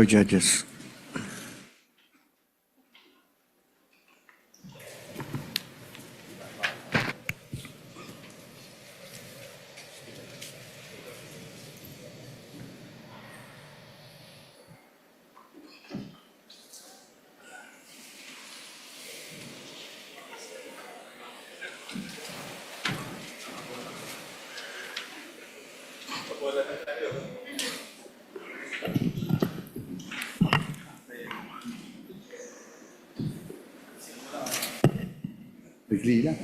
Judges. Bigli lang.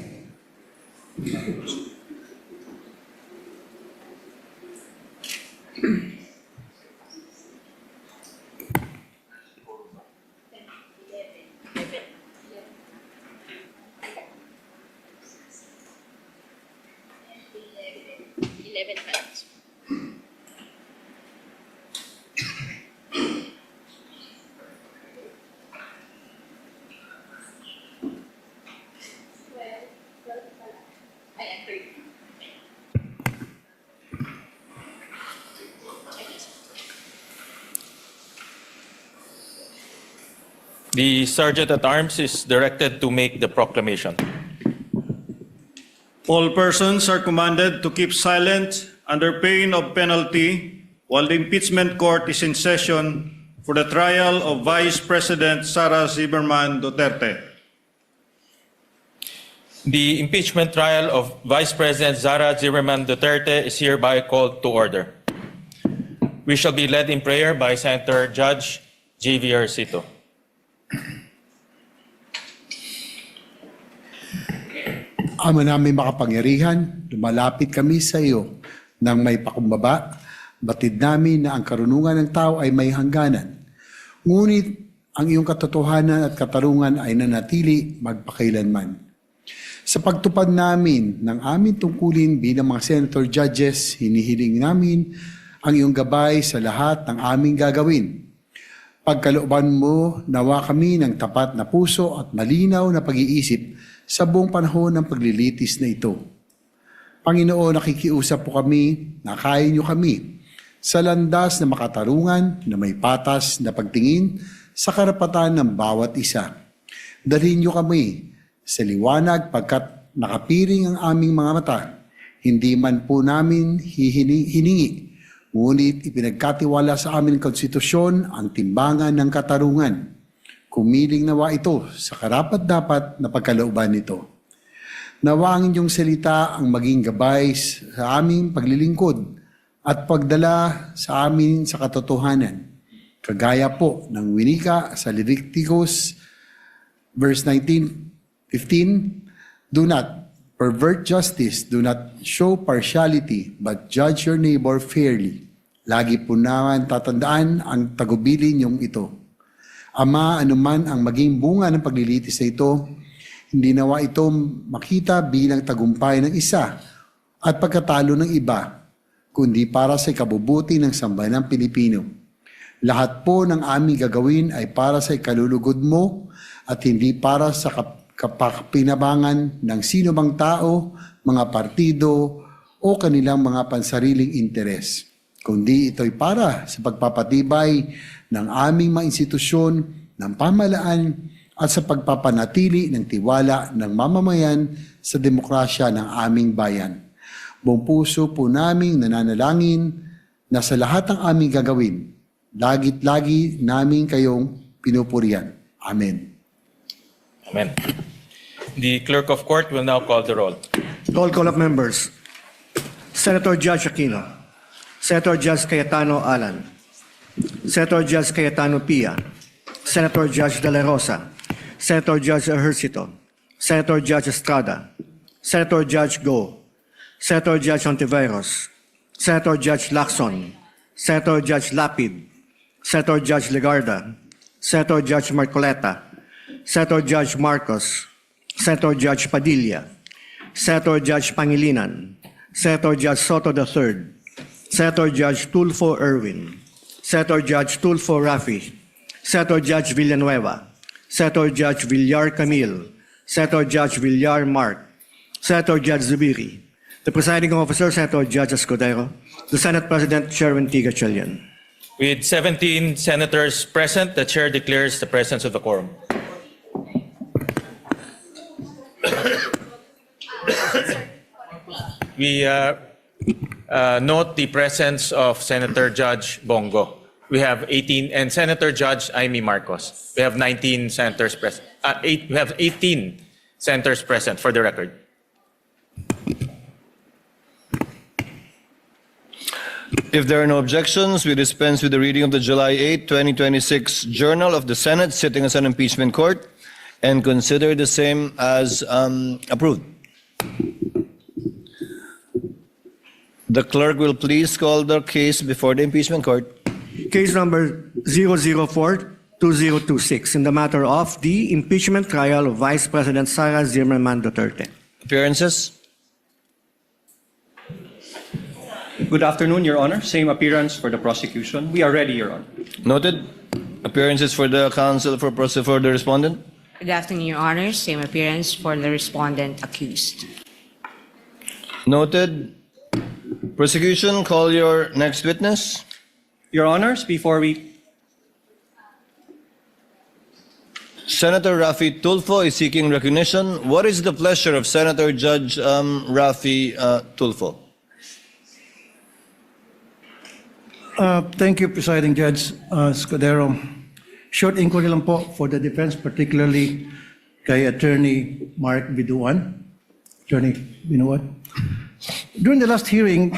The Sergeant-at-Arms is directed to make the proclamation. All persons are commanded to keep silent under pain of penalty while the impeachment court is in session for the trial of Vice President Sara Duterte. The impeachment trial of Vice President Sara Duterte is hereby called to order. We shall be led in prayer by Senator Judge J.V.R. Cito. Ama namin makapangyarihan, lumalapit kami sa iyo nang may pakumbaba. Batid namin na ang karunungan ng tao ay may hangganan. Ngunit ang iyong katotohanan at katarungan ay nanatili magpakailanman. Sa pagtupad namin ng aming tungkulin bilang mga senator judges, hinihiling namin ang iyong gabay sa lahat ng aming gagawin. Pagkalooban mo, nawa kami ng tapat na puso at malinaw na pag-iisip sa buong panahon ng paglilitis na ito. Panginoon, nakikiusap po kami, nakain niyo kami sa landas na makatarungan na may patas na pagtingin sa karapatan ng bawat isa. Dalhin niyo kami sa liwanag pagkat nakapiring ang aming mga mata. Hindi man po namin hiningi, ngunit ipinagkatiwala sa aming konstitusyon ang timbangan ng katarungan. Kumiling nawa ito sa karapat-dapat na pagkalooban nito. Nawa ang inyong salita ang maging gabay sa aming paglilingkod at pagdala sa amin sa katotohanan. Kagaya po ng winika sa Leviticus verse 15, do not pervert justice, do not show partiality, but judge your neighbor fairly. Lagi po naman tatandaan ang tagubilin niyong ito. Ama, anuman ang maging bunga ng paglilitis na ito, hindi nawa ito makita bilang tagumpay ng isa at pagkatalo ng iba, kundi para sa ikabubuti ng sambayanang Pilipino. Lahat po ng aming gagawin ay para sa ikalulugod mo at hindi para sa kapakpinabangan ng sino bang tao, mga partido o kanilang mga pansariling interes. Kundi ito'y para sa pagpapatibay ng aming mga institusyon, ng pamahalaan at sa pagpapanatili ng tiwala ng mamamayan sa demokrasya ng aming bayan. Buong puso po naming nananalangin na sa lahat ng aming gagawin, lagi namin kayong pinupurihan. Amen. Amen. The Clerk of Court will now call the roll. Roll call of members. Senator Judge Aquino. Senator Judge Cayetano Alan. Senator Judge Cayetano Pia. Senator Judge De La Rosa. Senator Judge Ejercito. Senator Judge Estrada. Senator Judge Go. Senator Judge Ontiveros. Senator Judge Lacson. Senator Judge Lapid. Senator Judge Legarda. Senator Judge Marcoleta. Senator Judge Marcos. Senator Judge Padilla. Senator Judge Pangilinan. Senator Judge Soto III. Senator Judge Tulfo Erwin. Senator Judge Tulfo Rafi. Senator Judge Villanueva. Senator Judge Villar Camille. Senator Judge Villar Mark. Senator Judge Zubiri. The presiding officer, Senator Judge Escudero. The Senate President, Chairman T. Gatchalian. With 17 senators present, the chair declares the presence of the quorum. We note the presence of Senator Judge Bongo. We have 18, and Senator Judge Amy Marcos. We have 19 senators present. We have 18 senators present for the record. If there are no objections, we dispense with the reading of the July 8, 2026 Journal of the Senate sitting as an impeachment court and consider the same as approved. The clerk will please call the case before the impeachment court. Case number 004-2026 in the matter of the impeachment trial of Vice President Sara Duterte. Appearances? Good afternoon, Your Honor. Same appearance for the prosecution. We are ready, Your Honor. Noted. Appearances for the counsel for the respondent? Good afternoon, Your Honor. Same appearance for the respondent accused. Noted. Prosecution, call your next witness. Your Honors, before we... Senator Raffy Tulfo is seeking recognition. What is the pleasure of Senator Judge Raffy Tulfo? Thank you, Presiding Judge Scudero. Short inquiry lang po for the defense, particularly kay Attorney Mark Biduan. Attorney Binuan. During the last hearing,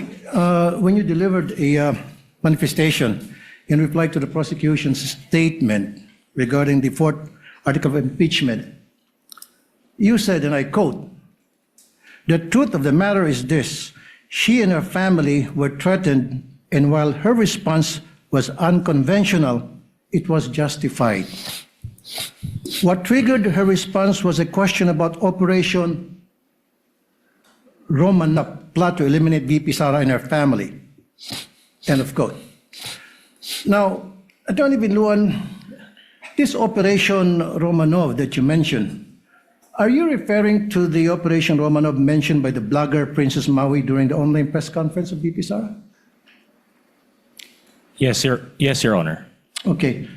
when you delivered a manifestation in reply to the prosecution's statement regarding the fourth article of impeachment, you said, and I quote, "The truth of the matter is this: she and her family were threatened, and while her response was unconventional, it was justified. What triggered her response was a question about Operation Romanov plot to eliminate VP Sara and her family." End of quote. Now, Attorney Binluan, this Operation Romanov that you mentioned, are you referring to the Operation Romanov mentioned by the blogger Princess Maui during the online press conference of VP Sara? Yes, Your Honor. Okay.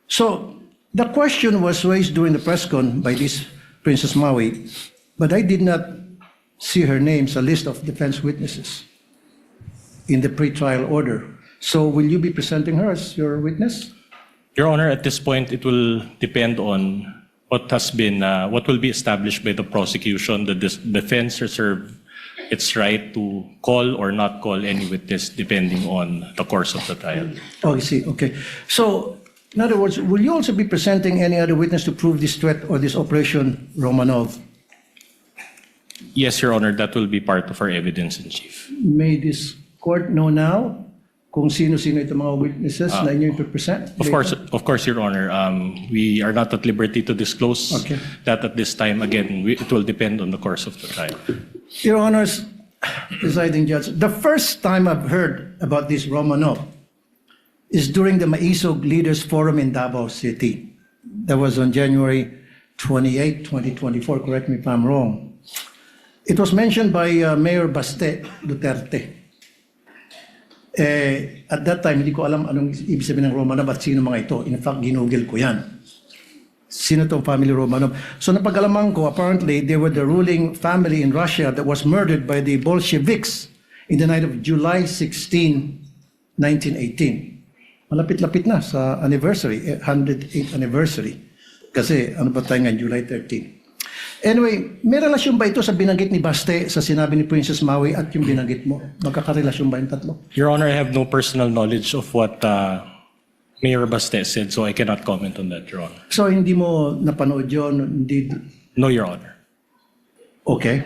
So the question was raised during the press con by this Princess Maui, but I did not see her name sa list of defense witnesses in the pretrial order. So will you be presenting her as your witness? Your Honor, at this point, it will depend on what will be established by the prosecution. The defense reserve its right to call or not call any witness depending on the course of the trial. Oh, I see. Okay. So, in other words, will you also be presenting any other witness to prove this threat or this Operation Romanov? Yes, Your Honor, that will be part of our evidence in chief. May this court know now kung sino-sino itong mga witnesses na inyo present? Of course, Your Honor. We are not at liberty to disclose that at this time. Again, it will depend on the course of the trial. Your Honors, Presiding Judge, the first time I've heard about this Romanov is during the Maisog Leaders Forum in Davao City. That was on January 28, 2024. Correct me if I'm wrong. It was mentioned by Mayor Baste Duterte. At that time, hindi ko alam anong ibig sabihin ng Romanov at sino mga ito. In fact, ginugil ko yan. Sino tong family Romanov? So napag-alaman ko, apparently, they were the ruling family in Russia that was murdered by the Bolsheviks in the night of July 16, 1918. Malapit-lapit na sa anniversary, 108th anniversary. Kasi ano ba tayo ngayon, July 13. Anyway, may relasyon ba ito sa binanggit ni Baste sa sinabi ni Princess Maui at yung binanggit mo? Magkakarelasyon ba yung tatlo? Your Honor, I have no personal knowledge of what Mayor Baste said, so I cannot comment on that, Your Honor. So hindi mo napanood yun? Hindi... No, Your Honor. Okay.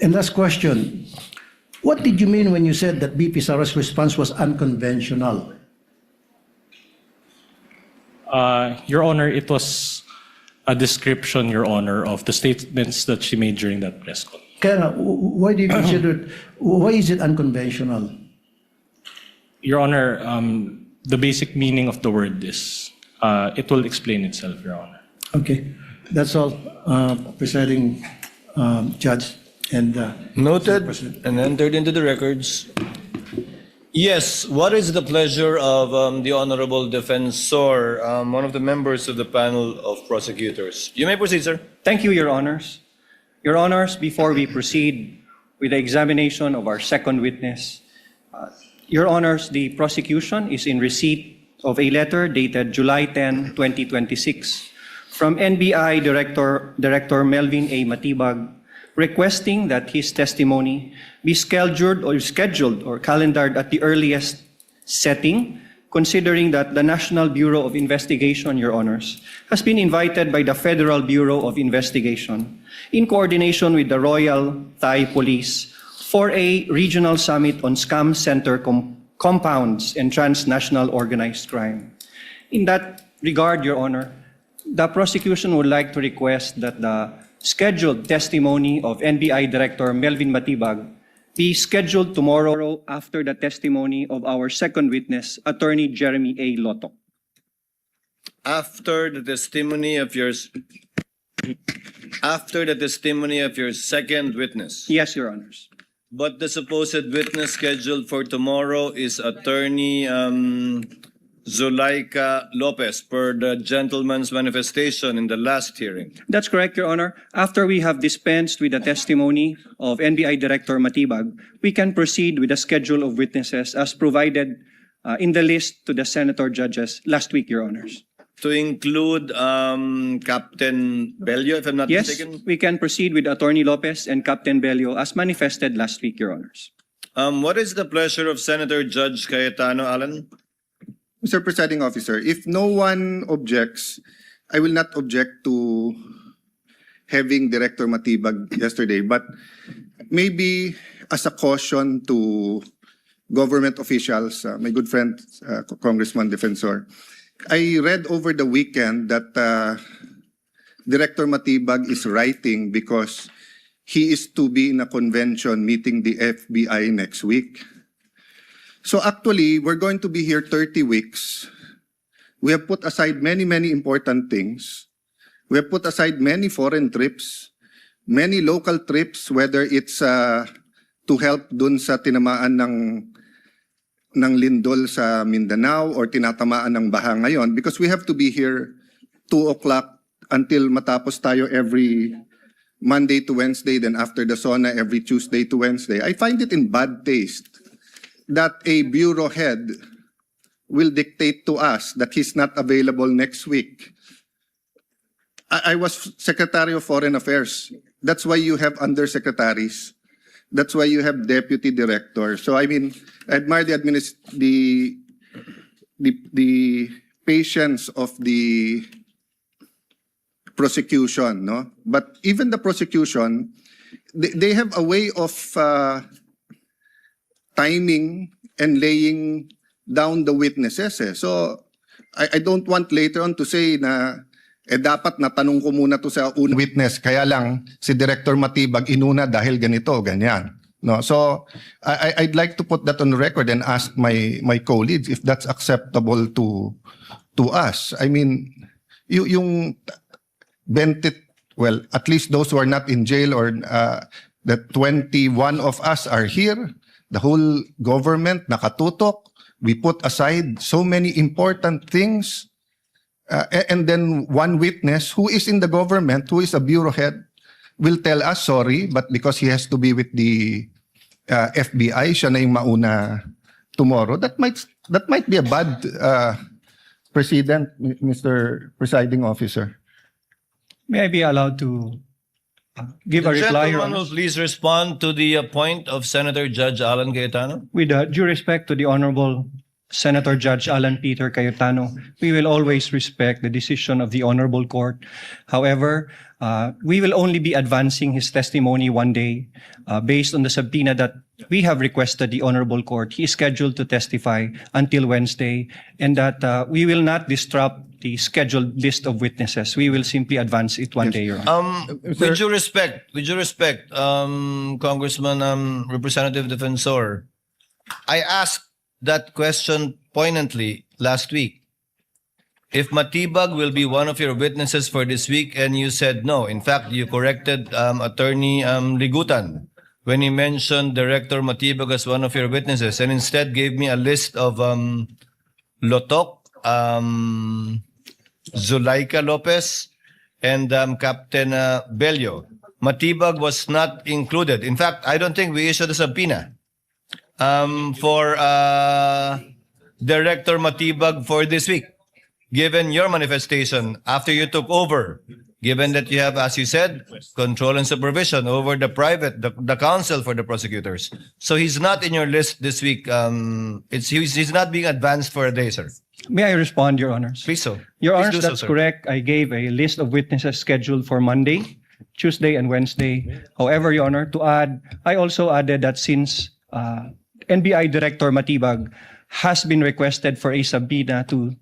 And last question. What did you mean when you said that BP Sara's response was unconventional? Your Honor, it was a description, Your Honor, of the statements that she made during that press call. Kaya nga, why do you consider it, why is it unconventional? Your Honor, the basic meaning of the word is, it will explain itself, Your Honor. Okay. That's all, Presiding Judge. And Noted and entered into the records. Yes, what is the pleasure of the Honorable Defensor, one of the members of the panel of prosecutors? You may proceed, sir. Thank you, Your Honors. Your Honors, before we proceed with the examination of our second witness, Your Honors, the prosecution is in receipt of a letter dated July 10, 2026 from NBI Director Melvin A. Matibag requesting that his testimony be scheduled or calendared at the earliest setting, considering that the National Bureau of Investigation, Your Honors, has been invited by the Federal Bureau of Investigation in coordination with the Royal Thai Police for a regional summit on scam center compounds and transnational organized crime. In that regard, Your Honor, the prosecution would like to request that the scheduled testimony of NBI Director Melvin Matibag be scheduled tomorrow after the testimony of our second witness, Attorney Jeremy A. Lotto. After the testimony of your second witness. Yes, Your Honors. But the supposed witness scheduled for tomorrow is Attorney Zulaika Lopez, per the gentleman's manifestation in the last hearing. That's correct, Your Honor. After we have dispensed with the testimony of NBI Director Matibag, we can proceed with the schedule of witnesses as provided in the list to the senator judges last week, Your Honors. To include Captain Bello, if I'm not Yes, mistaken? we can proceed with Attorney Lopez and Captain Bello as manifested last week, Your Honors. What is the pleasure of Senator Judge Cayetano, Alan? Mr. Presiding Officer, if no one objects, I will not object to having Director Matibag yesterday, but maybe as a caution to government officials, my good friend, Congressman Defensor, I read over the weekend that Director Matibag is writing because he is to be in a convention meeting the FBI next week. So actually, we're going to be here 30 weeks. We have put aside many important things. We have put aside many foreign trips, many local trips, whether it's to help dun sa tinamaan ng lindol sa Mindanao or tinatamaan ng baha ngayon, because we have to be here 2 o'clock until matapos tayo every Monday to Wednesday, then after the SONA every Tuesday to Wednesday. I find it in bad taste that a bureau head will dictate to us that he's not available next week. I was Secretary of Foreign Affairs. That's why you have undersecretaries. That's why you have deputy directors. So I mean, I admire the patience of the prosecution, no? But even the prosecution, they have a way of timing and laying down the witnesses. So I don't want later on to say na dapat natanong ko muna to sa unang witness, kaya lang si Director Matibag inuna dahil ganito, ganyan. No, so I'd like to put that on record and ask my colleagues if that's acceptable to us. I mean, yung 20, well, at least those who are not in jail, or the 21 of us are here. The whole government nakatutok. We put aside so many important things. And then one witness who is in the government, who is a bureau head, will tell us, sorry, but because he has to be with the FBI, siya na yung mauna tomorrow. That might be a bad precedent, Mr. Presiding Officer. May I be allowed to give a reply, Your Gentleman Honor? will please respond to the point of Senator Judge Alan Cayetano. With due respect to the Honorable Senator Judge Alan Peter Cayetano, we will always respect the decision of the Honorable Court. However, we will only be advancing his testimony one day based on the subpoena that we have requested the Honorable Court. He is scheduled to testify until Wednesday, and that we will not disrupt the scheduled list of witnesses. We will simply advance it one day, Your Honor. With due respect, Congressman, Representative Defensor, I asked that question poignantly last week. If Matibag will be one of your witnesses for this week, and you said no. In fact, you corrected Attorney Ligutan when he mentioned Director Matibag as one of your witnesses and instead gave me a list of Lotok, Zulaika Lopez, and Captain Bello. Matibag was not included. In fact, I don't think we issued a subpoena for Director Matibag for this week, given your manifestation after you took over, given that you have, as you said, control and supervision over the counsel for the prosecutors. So he's not in your list this week. He's not being advanced for a day, sir. May I respond, Your Honors? Please so. Your Please Honors, do so, that's sir. correct. I gave a list of witnesses scheduled for Monday, Tuesday, and Wednesday. However, Your Honor, to add, I also added that since NBI Director Matibag has been requested for a subpoena to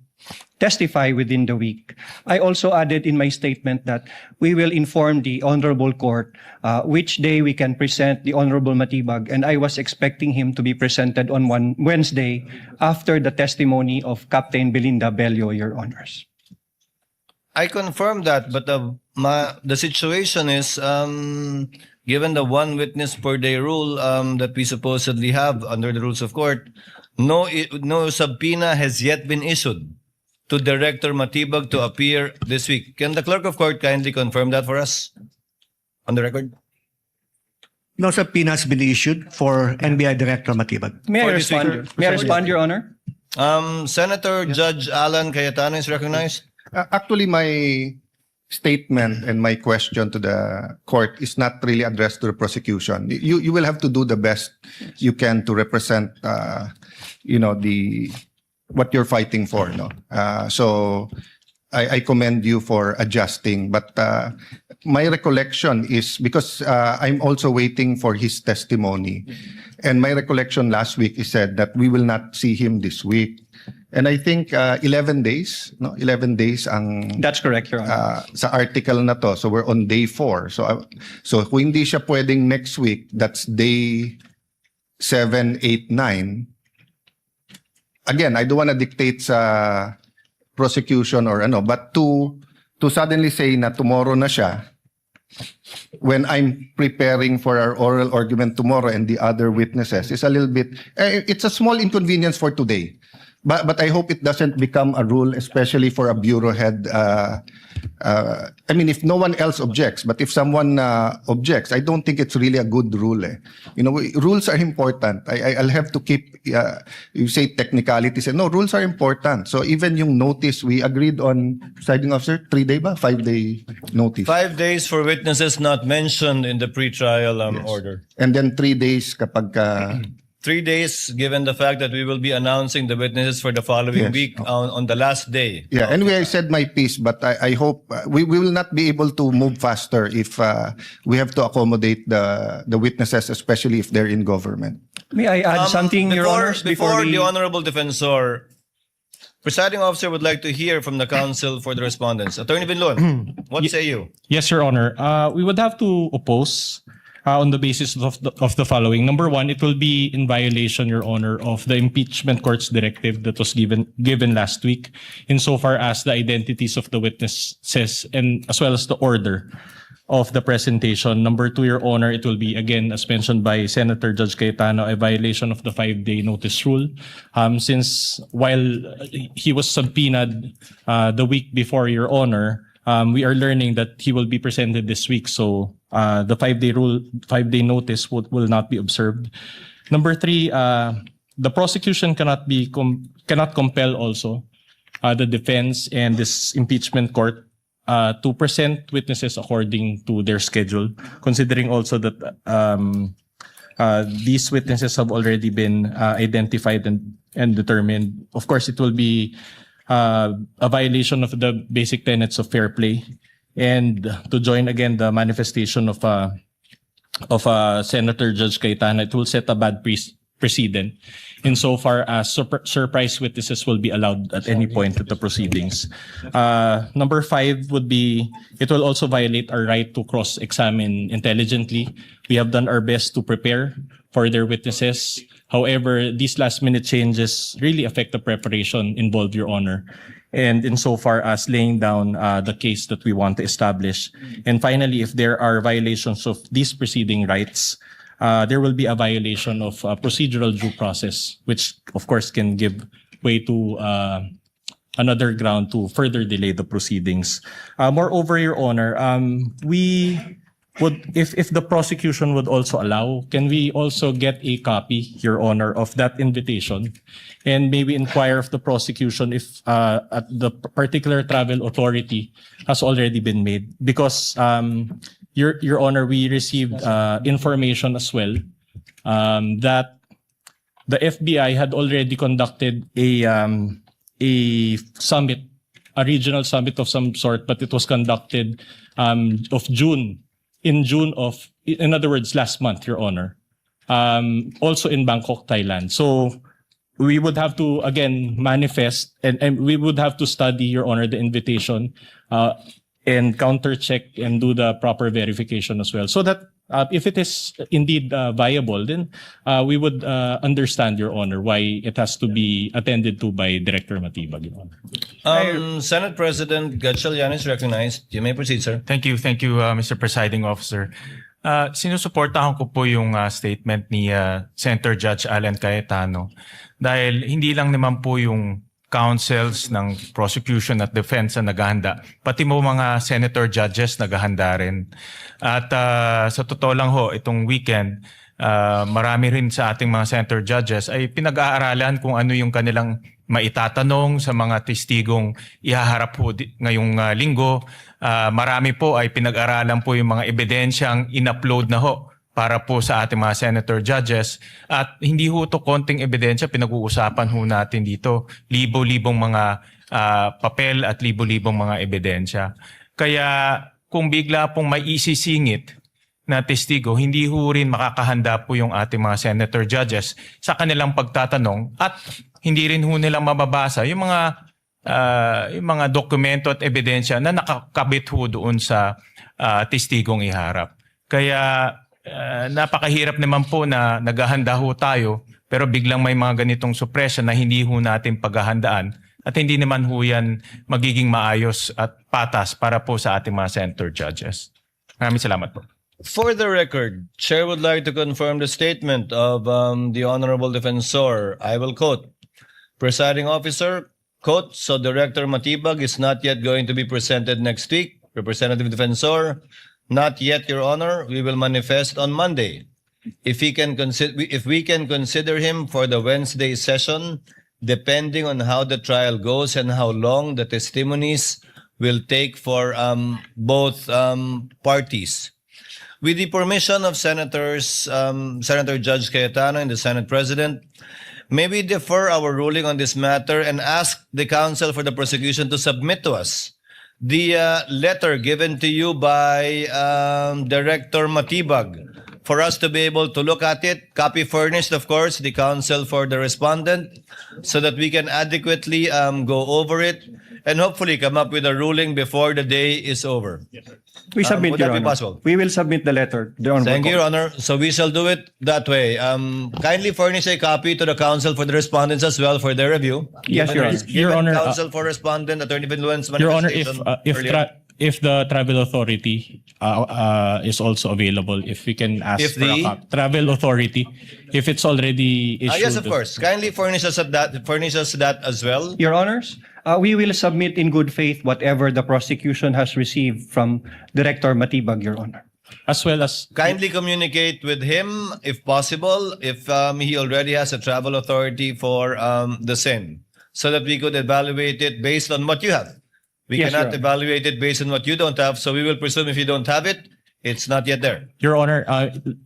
testify within the week, I also added in my statement that we will inform the Honorable Court which day we can present the Honorable Matibag, and I was expecting him to be presented on one Wednesday after the testimony of Captain Belinda Bello, Your Honors. I confirm that, but the situation is, given the one witness per day rule that we supposedly have under the rules of court, no subpoena has yet been issued to Director Matibag to appear this week. Can the clerk of court kindly confirm that for us on the record? No subpoena has been issued for NBI Director Matibag. May I For this week, respond? sir? May I respond, Your Honor? Senator Judge Alan Cayetano is recognized. Actually, my statement and my question to the court is not really addressed to the prosecution. You will have to do the best you can to represent, what you're fighting for. No, so I commend you for adjusting. But my recollection is because I'm also waiting for his testimony, and my recollection last week he said that we will not see him this week. And I think 11 days, no? 11 days ang That's correct, Your Honor. sa article na to. So we're on day 4. So kung hindi siya pwedeng next week, that's day 7, 8, 9. Again, I don't want to dictate sa prosecution or ano, but to suddenly say na tomorrow na siya, when I'm preparing for our oral argument tomorrow and the other witnesses, is a little bit, it's a small inconvenience for today. But I hope it doesn't become a rule, especially for a bureau head. I mean, if no one else objects, but if someone objects, I don't think it's really a good rule. Rules are important. I'll have to keep, you say technicalities. No, rules are important. So even yung notice, we agreed on, presiding officer, 3-day ba? 5-day notice. 5 days for witnesses not mentioned in the pretrial order. And then 3 days kapag 3 days, given the fact that we will be announcing the witnesses for the following Yes. week on the last day. Yeah, anyway, I said my piece, but I hope we will not be able to move faster if we have to accommodate the witnesses, especially if they're in government. May I add something, Your Honors, before before the Honorable Defensor, presiding officer would like to hear from the counsel for the respondents. Attorney Binlon, what say you? Yes, Your Honor. We would have to oppose on the basis of the following. Number one, it will be in violation, Your Honor, of the impeachment court's directive that was given last week, insofar as the identities of the witnesses and as well as the order of the presentation. Number two, Your Honor, it will be, again, as mentioned by Senator Judge Cayetano, a violation of the 5-day notice rule. Since while he was subpoenaed the week before, Your Honor, we are learning that he will be presented this week. So the 5-day notice will not be observed. Number three, the prosecution cannot compel also the defense and this impeachment court to present witnesses according to their schedule, considering also that these witnesses have already been identified and determined. Of course, it will be a violation of the basic tenets of fair play, and to join again the manifestation of Senator Judge Cayetano, it will set a bad precedent insofar as surprise witnesses will be allowed at any point at the proceedings. Number 5 would be, it will also violate our right to cross-examine intelligently. We have done our best to prepare for their witnesses. However, these last-minute changes really affect the preparation involved, Your Honor, and insofar as laying down the case that we want to establish. And finally, if there are violations of these preceding rights, there will be a violation of procedural due process, which of course can give way to another ground to further delay the proceedings. Moreover, Your Honor, we would, if the prosecution would also allow, can we also get a copy, Your Honor, of that invitation, and maybe inquire of the prosecution if the particular travel authority has already been made? Because, Your Honor, we received information as well that the FBI had already conducted a summit, a regional summit of some sort, but it was conducted in other words, last month, Your Honor, also in Bangkok, Thailand. So we would have to, again, manifest, and we would have to study, Your Honor, the invitation and counter-check and do the proper verification as well. So that if it is indeed viable, then we would understand, Your Honor, why it has to be attended to by Director Matibag, Your Honor. Senate President Gatchalian is recognized. You may proceed, sir. Thank you, Mr. Presiding Officer. Sinusuportahan ko po yung statement ni Senator Judge Alan Cayetano dahil hindi lang naman po yung counsels ng prosecution at defense na naghahanda, pati mo mga senator judges naghahanda rin. At sa totoo lang ho, itong weekend, marami rin sa ating mga senator judges ay pinag-aaralan kung ano yung kanilang maitatanong sa mga testigong ihaharap po ngayong linggo. Marami po ay pinag-aralan po yung mga ebidensyang in-upload na ho para po sa ating mga senator judges. At hindi ho ito konting ebidensya, pinag-uusapan ho natin dito. Libo-libong mga papel at libo-libong mga ebidensya. Kaya kung bigla pong may isisingit na testigo, hindi ho rin makakahanda po yung ating mga senator judges sa kanilang pagtatanong at hindi rin ho nila mababasa yung mga dokumento at ebidensya na nakakabit ho doon sa testigong iharap. Kaya napakahirap naman po na naghahanda ho tayo pero biglang may mga ganitong suppression na hindi ho natin paghahandaan at hindi naman ho yan magiging maayos at patas para po sa ating mga senator judges. Maraming salamat po. For the record, Chair would like to confirm the statement of the Honorable Defensor. I will quote, Presiding Officer, quote, so Director Matibag is not yet going to be presented next week. Representative Defensor, not yet, Your Honor. We will manifest on Monday. If we can consider him for the Wednesday session, depending on how the trial goes and how long the testimonies will take for both parties. With the permission of Senators, Senator Judge Cayetano and the Senate President, may we defer our ruling on this matter and ask the counsel for the prosecution to submit to us the letter given to you by Director Matibag for us to be able to look at it, copy furnished, of course, the counsel for the respondent, so that we can adequately go over it and hopefully come up with a ruling before the day is over. We submit, would Your that be Honor. possible? We will submit the letter. The Honorable Thank you, Court. Your Honor. So we shall do it that way. Kindly furnish a copy to the counsel for the respondents as well for their review. Yes, Your Honor. Your Honor, Counsel for respondent, Attorney Vinluen's Your Honor, manifestation earlier. if the travel authority is also available, if we can ask If for a the- travel authority, if it's already issued. Yes, of course. Kindly furnish us that as well. Your Honors, we will submit in good faith whatever the prosecution has received from Director Matibag, Your Honor. As well as Kindly communicate with him, if possible, if he already has a travel authority for the same, so that we could evaluate it based on what you have. We Yes, cannot Your Honor. evaluate it based on what you don't have, so we will presume if you don't have it, it's not yet there. Your Honor,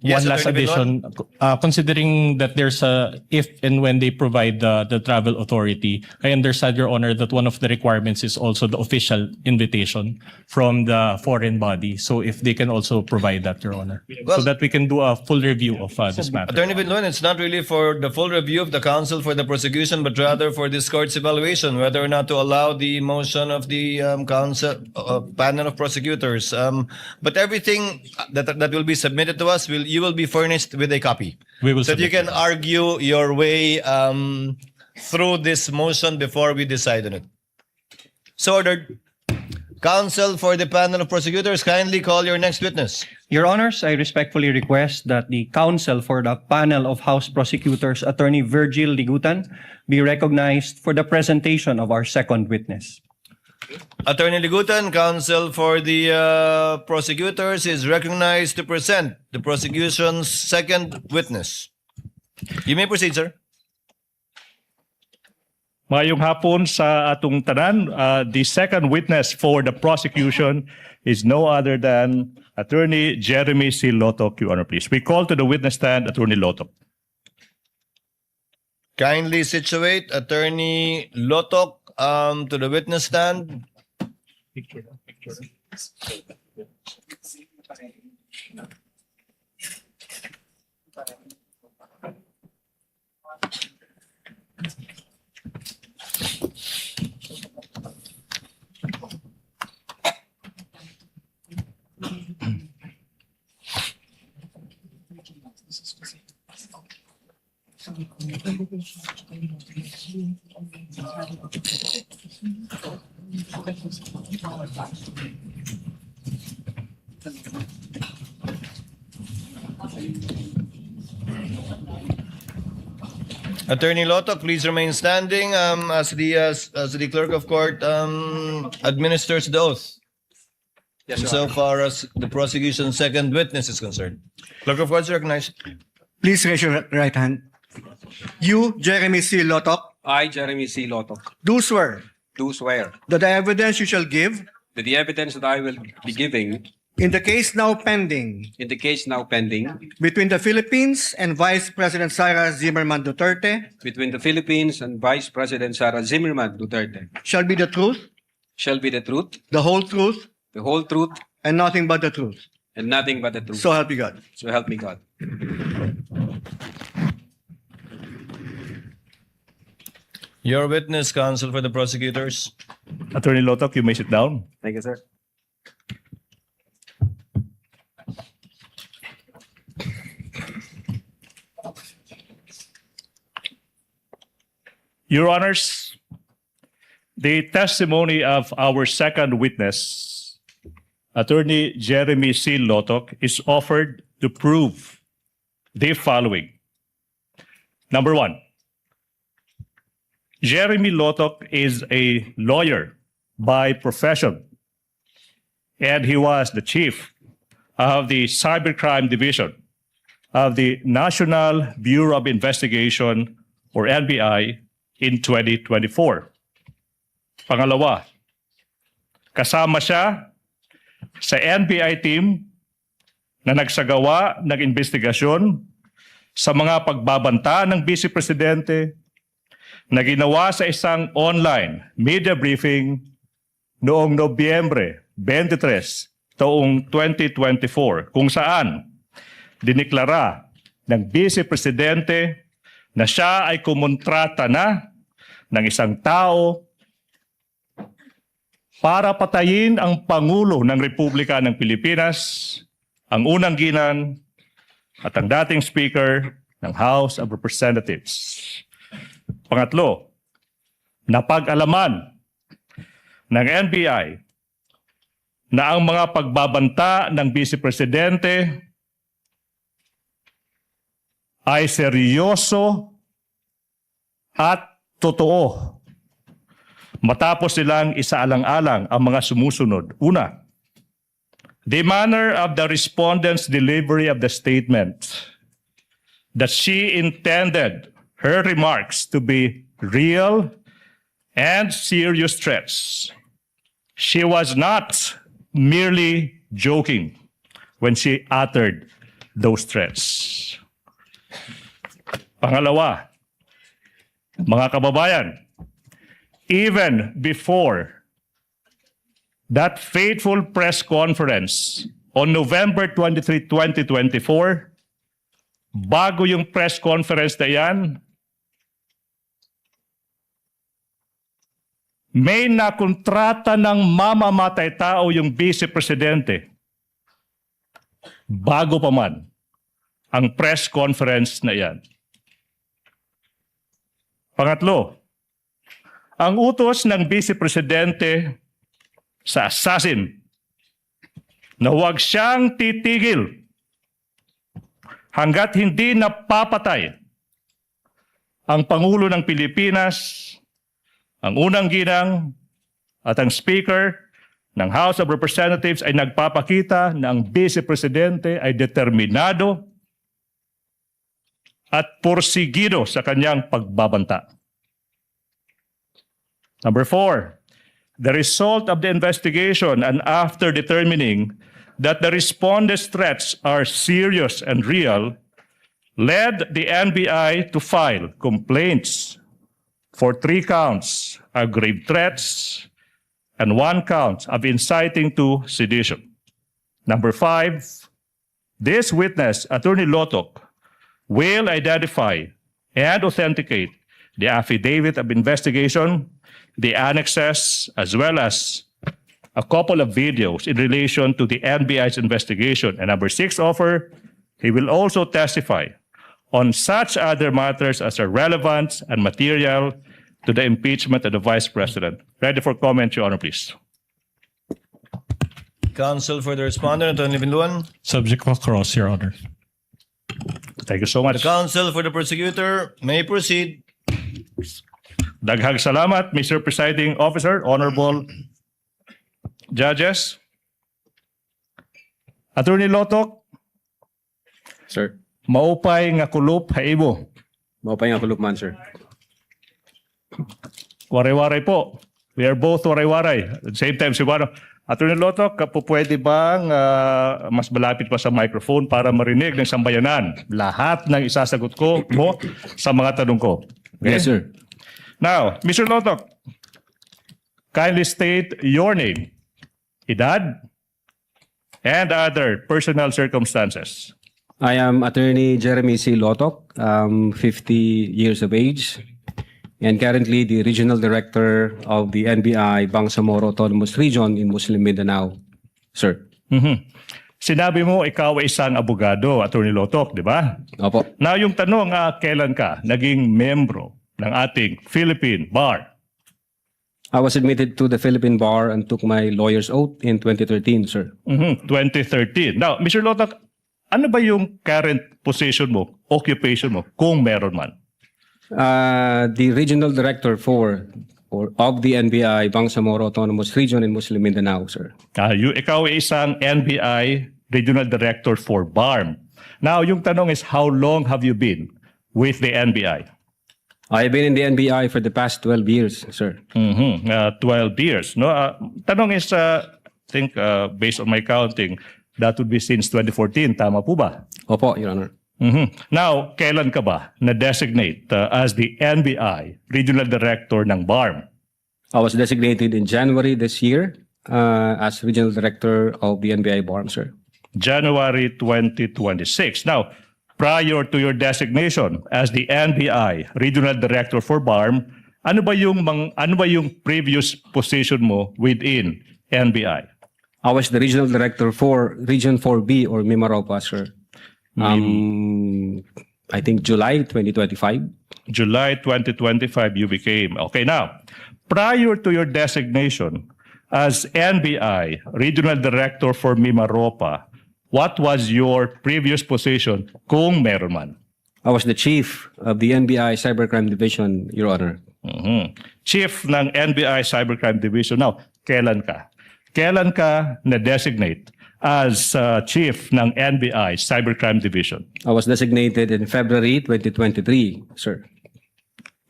Yes, one last Attorney addition. Considering that there's if and when they provide the travel authority, I understand, Your Honor, that one of the requirements is also the official invitation from the foreign body. So if they can also provide that, Your Honor, Well- so that we can do a full review of this matter. Attorney Vinluan, it's not really for the full review of the counsel for the prosecution, but rather for this court's evaluation, whether or not to allow the motion of the counsel panel of prosecutors. But everything that will be submitted to us, you will be furnished with a copy. We will so that you submit can argue your way through this motion before we decide on it. So ordered. Counsel for the panel of prosecutors, kindly call your next witness. Your Honors, I respectfully request that the counsel for the panel of House Prosecutors, Attorney Virgil Ligutan, be recognized for the presentation of our second witness. Attorney Ligutan, counsel for the prosecutors, is recognized to present the prosecution's second witness. You may proceed, sir. Mayong hapon sa atong tanan, the second witness for the prosecution is no other than Attorney Jeremy C. Lotok, Your Honor, please. We call to the witness stand Attorney Lotok. Kindly situate Attorney Lotok to the witness stand. Attorney Lotok, please remain standing as the clerk of court administers the oath. Yes, so far as the prosecution's second witness is concerned. Clerk of court is recognized. Please raise your right hand. You, Jeremy C. Lotok, I, Jeremy C. Lotok, do swear do swear that the evidence you shall give that the evidence that I will be giving in the case now pending in the case now pending between the Philippines and Vice President Sara Zimmerman Duterte between the Philippines and Vice President Sara Zimmerman Duterte shall be the truth, shall be the truth, the whole truth, the whole truth, and nothing but the truth. and nothing but the truth. So help you God. So help me God. Your witness, counsel for the prosecutors. Attorney Lotok, you may sit down. Thank you, sir. Your Honors, the testimony of our second witness, Attorney Jeremy C. Lotok, is offered to prove the following. Number one, Jeremy Lotok is a lawyer by profession, and he was the chief of the Cybercrime Division of the National Bureau of Investigation, or NBI, in 2024. Pangalawa, kasama siya sa NBI team na nagsagawa ng investigasyon sa mga pagbabanta ng Vice Presidente na ginawa sa isang online media briefing noong Nobyembre 23, taong 2024, kung saan diniklara ng Vice Presidente na siya ay kumontrata na ng isang tao para patayin ang Pangulo ng Republika ng Pilipinas, ang unang ginang at ang dating Speaker ng House of Representatives. Pangatlo, napag-alaman ng NBI na ang mga pagbabanta ng Vice Presidente ay seryoso at totoo. Matapos silang isaalang-alang ang mga sumusunod. Una, the manner of the respondent's delivery of the statement that she intended her remarks to be real and serious threats. She was not merely joking when she uttered those threats. Pangalawa, mga kababayan, even before that fateful press conference on November 23, 2024, bago yung press conference na yan, may nakontrata ng mamamatay tao yung Vice Presidente bago pa man ang press conference na yan. Pangatlo, ang utos ng Vice Presidente sa assassin na huwag siyang titigil hanggat hindi napapatay ang Pangulo ng Pilipinas, ang unang ginang at ang Speaker ng House of Representatives ay nagpapakita na ang Vice Presidente ay determinado at porsigido sa kanyang pagbabanta. Number 4, the result of the investigation and after determining that the respondents' threats are serious and real, led the NBI to file complaints for 3 counts of grave threats and 1 count of inciting to sedition. Number 5, this witness, Attorney Lotok, will identify and authenticate the affidavit of investigation, the annexes, as well as a couple of videos in relation to the NBI's investigation. And number 6 offer, he will also testify on such other matters as are relevant and material to the impeachment of the Vice President. Ready for comment, Your Honor, please. Counsel for the respondent, Attorney Binduan. Subject of cross, Your Honor. Thank you so much. Counsel for the prosecutor may proceed. Daghang salamat, Mr. Presiding Officer, Honorable Judges. Attorney Lotok, Sir. maupay nga kulop haibo. Maupay nga kulop man, sir. Waray-waray po. We are both waray-waray. At the same time, siguro, Attorney Lotok, pwede bang mas malapit pa sa microphone para marinig ng sambayanan lahat ng isasagot ko mo sa mga tanong ko? Okay? Yes, sir. Now, Mr. Lotok, kindly state your name, edad, and other personal circumstances. I am Attorney Jeremy C. Lotok, 50 years of age, and currently the Regional Director of the NBI Bangsamoro Autonomous Region in Muslim Mindanao, sir. Sinabi mo ikaw ay isang abogado, Attorney Lotok, di ba? Opo. Now, yung tanong, kailan ka naging membro ng ating Philippine Bar? I was admitted to the Philippine Bar and took my lawyer's oath in 2013, sir. 2013. Now, Mr. Lotok, ano ba yung current position mo, occupation mo, kung meron man? The Regional Director of the NBI Bangsamoro Autonomous Region in Muslim Mindanao, sir. Ikaw ay isang NBI Regional Director for BARM. Now, yung tanong is, how long have you been with the NBI? I've been in the NBI for the past 12 years, sir. 12 years. No? Tanong is, I think, based on my counting, that would be since 2014. Tama po ba? Opo, Your Honor. Now, kailan ka ba na-designate as the NBI Regional Director ng BARM? I was designated in January this year as Regional Director of the NBI BARM, sir. January 2026. Now, prior to your designation as the NBI Regional Director for BARM, ano ba yung previous position mo within NBI? I was the Regional Director for Region 4B or Mimaropa, sir. I think July 2025. July 2025 you became. Okay, now, prior to your designation as NBI Regional Director for Mimaropa, what was your previous position kung meron man? I was the Chief of the NBI Cybercrime Division, Your Honor. Chief ng NBI Cybercrime Division. Now, kailan ka? Kailan ka na-designate as Chief ng NBI Cybercrime Division? I was designated in February 2023, sir.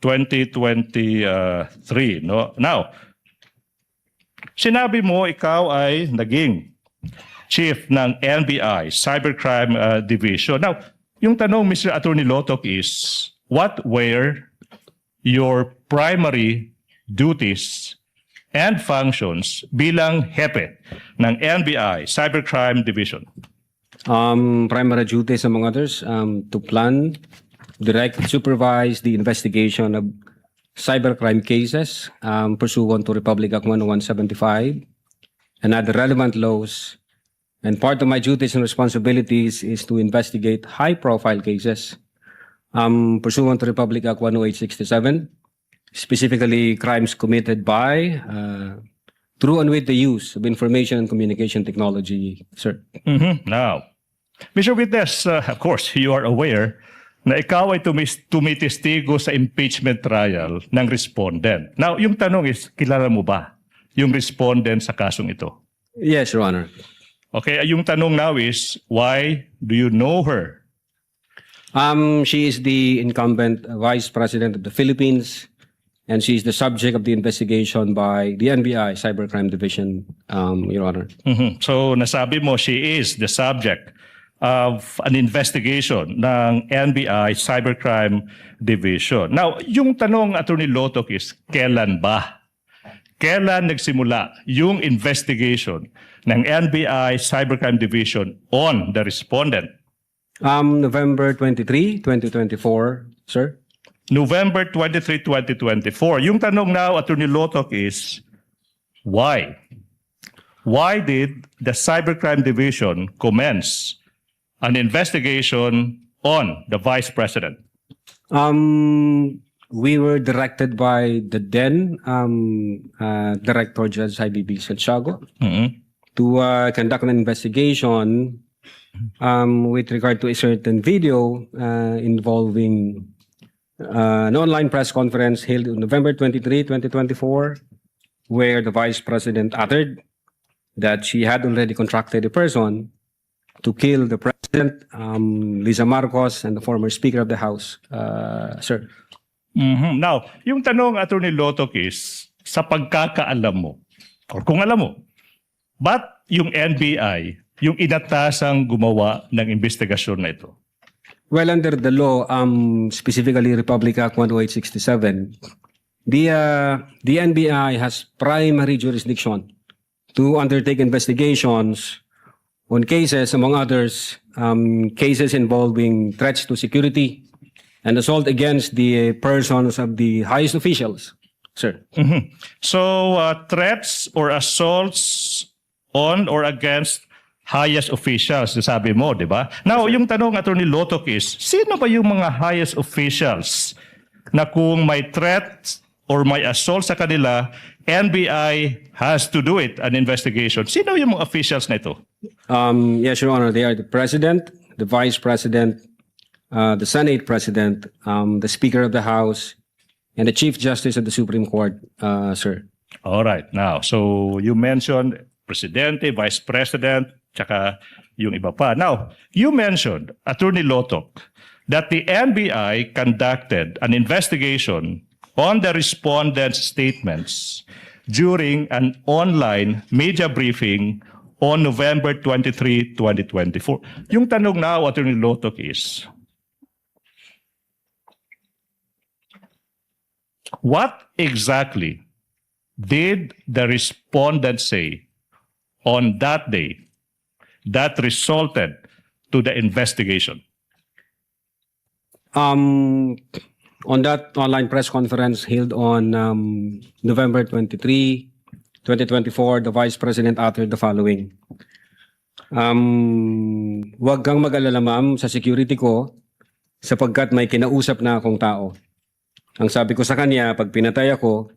2023, no? Now, sinabi mo ikaw ay naging Chief ng NBI Cybercrime Division. Now, yung tanong, Mr. Attorney Lotok, is what were your primary duties and functions bilang hepe ng NBI Cybercrime Division? Primary duties, among others, to plan, direct, supervise the investigation of cybercrime cases pursuant to Republic Act 10175 and other relevant laws. And part of my duties and responsibilities is to investigate high-profile cases pursuant to Republic Act 10867, specifically crimes committed by through and with the use of information and communication technology, sir. Now, Mr. Witness, of course, you are aware na ikaw ay tumitestigo sa impeachment trial ng respondent. Now, yung tanong is, kilala mo ba yung respondent sa kasong ito? Yes, Your Honor. Okay, yung tanong now is, why do you know her? She is the incumbent Vice President of the Philippines, and she is the subject of the investigation by the NBI Cybercrime Division, Your Honor. So, nasabi mo, she is the subject of an investigation ng NBI Cybercrime Division. Now, yung tanong, Attorney Lotok, is kailan ba? Kailan nagsimula yung investigation ng NBI Cybercrime Division on the respondent? November 23, 2024, sir. November 23, 2024. Yung tanong now, Attorney Lotok, is why? Why did the Cybercrime Division commence an investigation on the Vice President? We were directed by the then Director Judge IBB Santiago to conduct an investigation with regard to a certain video involving an online press conference held on November 23, 2024, where the Vice President uttered that she had already contracted a person to kill the President, Lisa Marcos, and the former Speaker of the House, sir. Now, yung tanong, Attorney Lotok, is sa pagkakaalam mo, or kung alam mo, ba't yung NBI yung inatasang gumawa ng investigasyon na ito? Well, under the law, specifically Republic Act 10867, the NBI has primary jurisdiction to undertake investigations on cases, among others, cases involving threats to security and assault against the persons of the highest officials, sir. So, threats or assaults on or against highest officials, sabi mo, di ba? Now, yung tanong, Attorney Lotok, is, sino ba yung mga highest officials na kung may threat or may assault sa kanila, NBI has to do it, an investigation? Sino yung mga officials na ito? Yes, Your Honor, they are the President, the Vice President, the Senate President, the Speaker of the House, and the Chief Justice of the Supreme Court, sir. All right. Now, so you mentioned Presidente, Vice President, tsaka yung iba pa. Now, you mentioned, Attorney Lotok, that the NBI conducted an investigation on the respondent's statements during an online media briefing on November 23, 2024. Yung tanong now, Attorney Lotok, is, what exactly did the respondent say on that day that resulted to the investigation? On that online press conference held on November 23, 2024, the Vice President uttered the following. Huwag kang mag-alala, ma'am, sa security ko sapagkat may kinausap na akong tao. Ang sabi ko sa kanya, pag pinatay ako,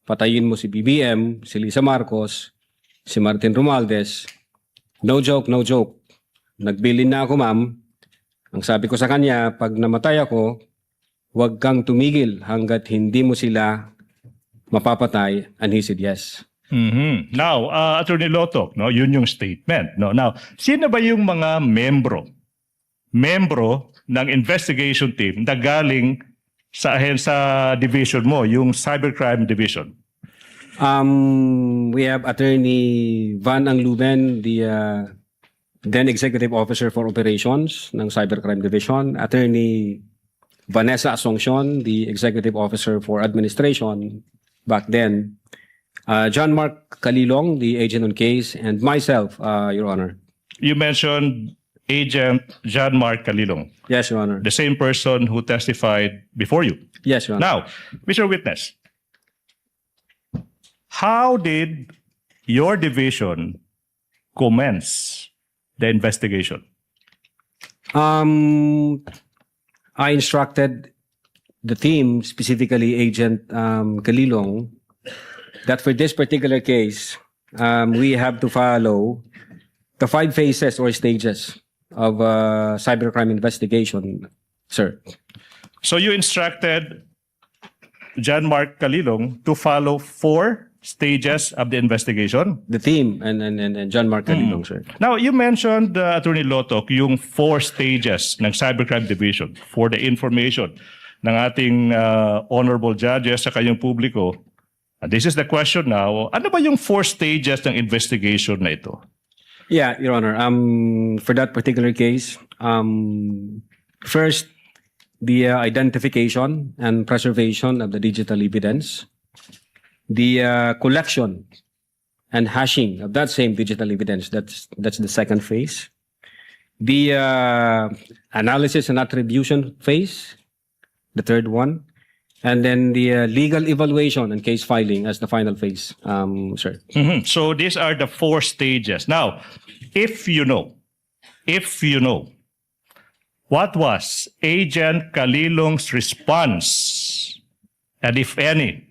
patayin mo si BBM, si Lisa Marcos, si Martin Romualdez. No joke, no joke. Nagbilin na ako, ma'am. Ang sabi ko sa kanya, pag namatay ako, huwag kang tumigil hanggat hindi mo sila mapapatay. And he said yes. Now, Attorney Lotok, no, yun yung statement. No? Now, sino ba yung mga membro ng investigation team na galing sa division mo, yung Cybercrime Division? We have Attorney Van Angluben, the then Executive Officer for Operations ng Cybercrime Division. Attorney Vanessa Asuncion, the Executive Officer for Administration back then. John Mark Calilong, the agent on case, and myself, Your Honor. You mentioned Agent John Mark Calilong. Yes, Your Honor. The same person who testified before you. Yes, Your Honor. Now, Mr. Witness, how did your division commence the investigation? I instructed the team, specifically Agent Calilong, that for this particular case, we have to follow the 5 phases or stages of cybercrime investigation, sir. So you instructed John Mark Calilong to follow 4 stages of the investigation? The team and John Mark Calilong, sir. Now, you mentioned, Attorney Lotok, yung 4 stages ng Cybercrime Division for the information ng ating honorable judges sa kanyang publiko. And this is the question now. Ano ba yung 4 stages ng investigation na ito? Yeah, Your Honor. For that particular case, first, the identification and preservation of the digital evidence, the collection and hashing of that same digital evidence. That's the second phase. The analysis and attribution phase, the third one, and then the legal evaluation and case filing as the final phase, sir. So these are the 4 stages. Now, if you know, what was Agent Calilong's response, and if any,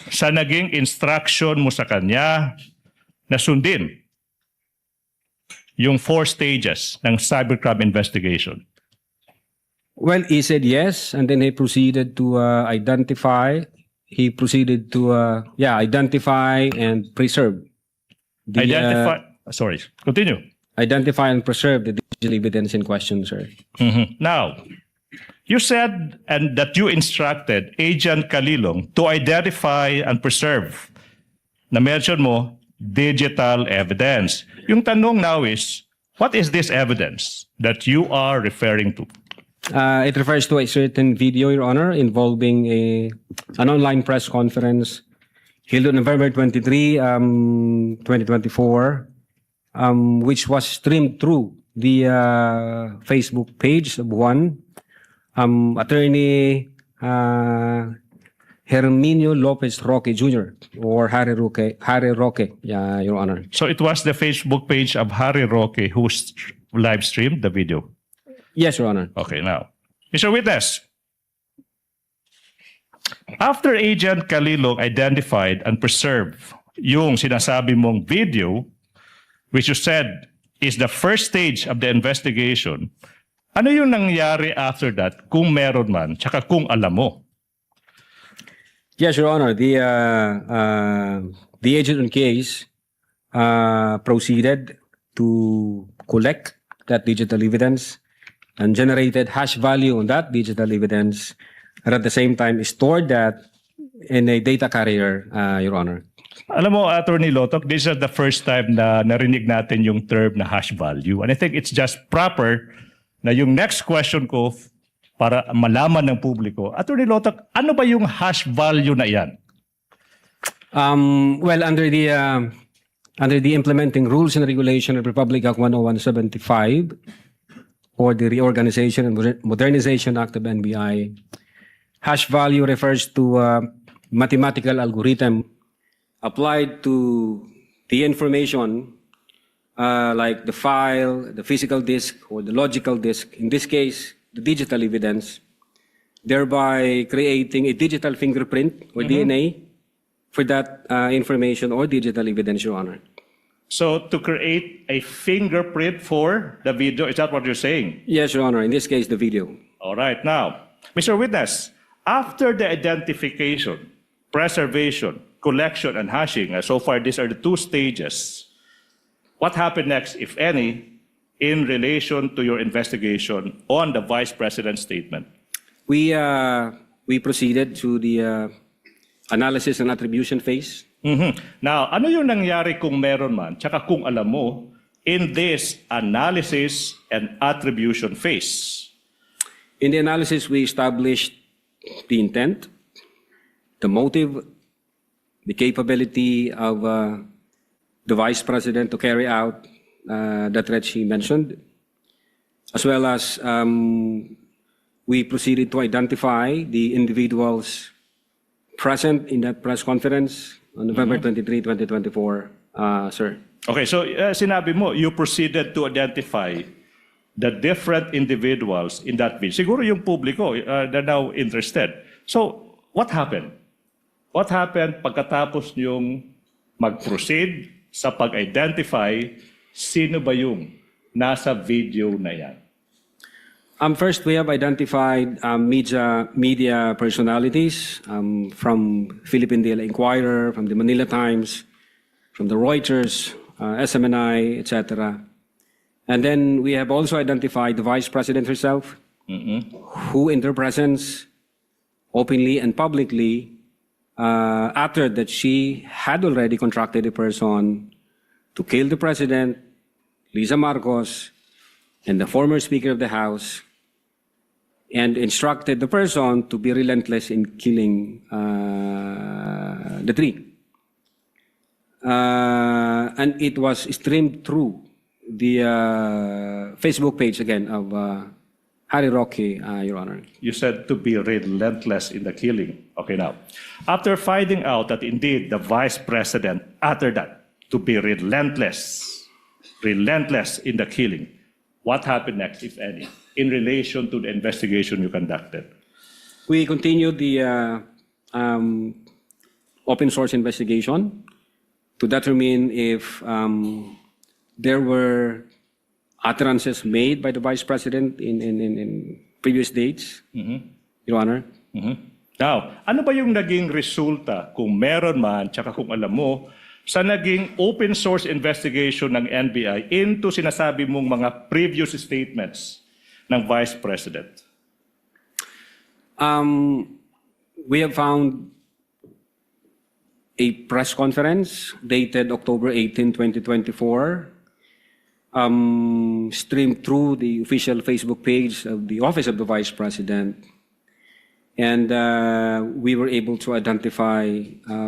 sa naging instruction mo sa kanya na sundin yung 4 stages ng cybercrime investigation? Well, he said yes, and then he proceeded to identify. He proceeded to identify and preserve. Sorry, continue. Identify and preserve the digital evidence in question, sir. Now, you said and that you instructed Agent Calilong to identify and preserve. Na-mention mo, digital evidence. Yung tanong now is, what is this evidence that you are referring to? It refers to a certain video, Your Honor, involving an online press conference held on November 23, 2024, which was streamed through the Facebook page of one Attorney Herminio Lopez Roque Jr. or Harry Roque, Your Honor. So it was the Facebook page of Harry Roque who live streamed the video? Yes, Your Honor. Okay, now, Mr. Witness, after Agent Calilong identified and preserved yung sinasabi mong video, which you said is the first stage of the investigation, ano yung nangyari after that, kung meron man, tsaka kung alam mo? Yes, Your Honor. The agent on case proceeded to collect that digital evidence and generated hash value on that digital evidence, and at the same time stored that in a data carrier, Your Honor. Alam mo, Attorney Lotok, this is the first time na narinig natin yung term na hash value. And I think it's just proper na yung next question ko para malaman ng publiko, Attorney Lotok, ano ba yung hash value na yan? Well, under the implementing rules and regulation of Republic Act 10175 or the Reorganization and Modernization Act of NBI, hash value refers to mathematical algorithm applied to the information like the file, the physical disk, or the logical disk, in this case, the digital evidence, thereby creating a digital fingerprint or DNA for that information or digital evidence, Your Honor. So to create a fingerprint for the video, is that what you're saying? Yes, Your Honor. In this case, the video. All right. Now, Mr. Witness, after the identification, preservation, collection, and hashing, so far these are the 2 stages, what happened next, if any, in relation to your investigation on the Vice President's statement? We proceeded to the analysis and attribution phase. Now, ano yung nangyari kung meron man, tsaka kung alam mo, in this analysis and attribution phase? In the analysis, we established the intent, the motive, the capability of the Vice President to carry out the threat she mentioned, as well as we proceeded to identify the individuals present in that press conference on November 23, 2024, sir. Okay, so sinabi mo, you proceeded to identify the different individuals in that video. Siguro yung publiko, they're now interested. So, what happened? What happened pagkatapos yung mag-proceed sa pag-identify sino ba yung nasa video na yan. First, we have identified media personalities from Philippine Daily Inquirer, from the Manila Times, from the Reuters, SMNI, etc. And then we have also identified the Vice President herself, who in her presence, openly and publicly, uttered that she had already contracted a person to kill the President, Lisa Marcos, and the former Speaker of the House, and instructed the person to be relentless in killing the three. And it was streamed through the Facebook page again of Harry Roque, Your Honor. You said to be relentless in the killing. Okay, now, after finding out that indeed the Vice President uttered that, to be relentless in the killing, what happened next, if any, in relation to the investigation you conducted? We continued the open source investigation to determine if there were utterances made by the Vice President in previous dates, Your Honor. Now, ano ba yung naging resulta, kung meron man, tsaka kung alam mo, sa naging open source investigation ng NBI into sinasabi mong mga previous statements ng Vice President? We have found a press conference dated October 18, 2024, streamed through the official Facebook page of the Office of the Vice President. And we were able to identify,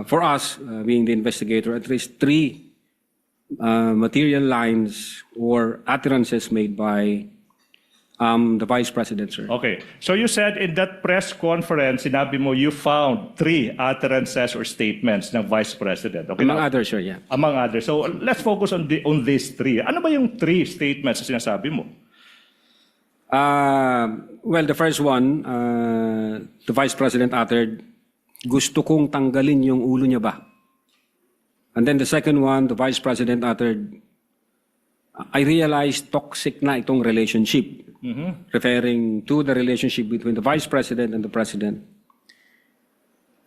for us, being the investigator, at least 3 material lines or utterances made by the Vice President, sir. Okay. So you said in that press conference, sinabi mo you found 3 utterances or statements ng Vice President. Okay, Among others, sir, yeah. Among others. So let's focus on these 3. Ano ba yung 3 statements na sinasabi mo? Well, the first one, the Vice President uttered, gusto kong tanggalin yung ulo niya ba? And then the second one, the Vice President uttered, I realized toxic na itong relationship, referring to the relationship between the Vice President and the President.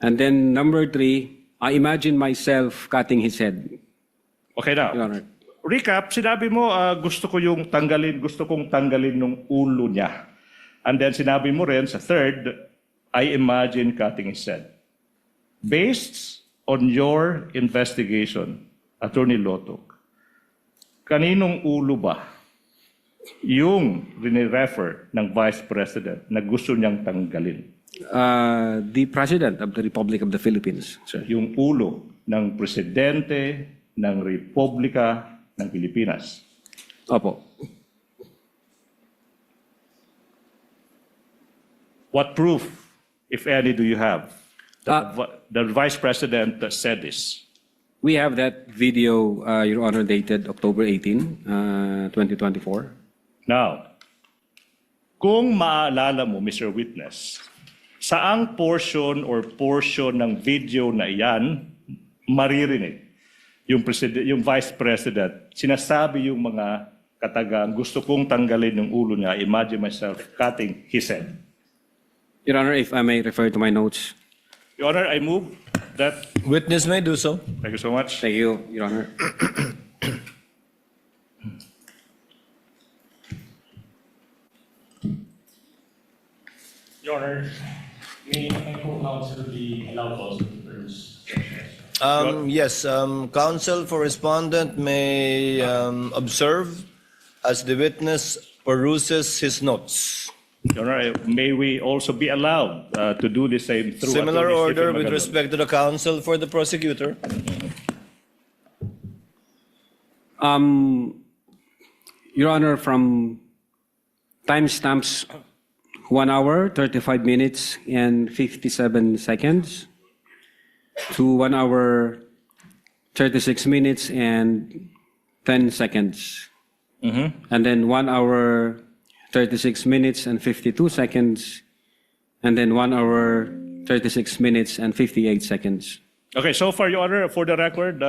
And then number 3, I imagine myself cutting his head. Okay na. Your Honor. Recap, sinabi mo gusto kong tanggalin ng ulo niya. And then sinabi mo rin sa third, I imagine cutting his head. Based on your investigation, Attorney Lotok, kaninong ulo ba yung rinirefer ng Vice President na gusto niyang tanggalin? The President of the Republic of the Philippines, sir. Yung ulo ng Presidente ng Republika ng Pilipinas. Opo. What proof, if any, do you have that the Vice President said this? We have that video, Your Honor, dated October 18, 2024. Now, kung maaalala mo, Mr. Witness, saang portion ng video na iyan maririnig yung Vice President, sinasabi yung mga katagang, gusto kong tanggalin yung ulo niya, imagine myself cutting his head. Your Honor, if I may refer to my notes. Your Honor, I move that. Witness may do so. Thank you so much. Thank you, Your Honor. Your Honor, may co-counsel be allowed also to produce? Yes, counsel for respondent may observe as the witness peruses his notes. Your Honor, may we also be allowed to do the same through Similar Attorney order Stephen with Magalon? respect to the counsel for the prosecutor. Your Honor, from timestamps 1 hour, 35 minutes, and 57 seconds to 1 hour, 36 minutes, and 10 seconds. And then 1 hour, 36 minutes, and 52 seconds, and then 1 hour, 36 minutes, and 58 seconds. Okay, so far, Your Honor, for the record,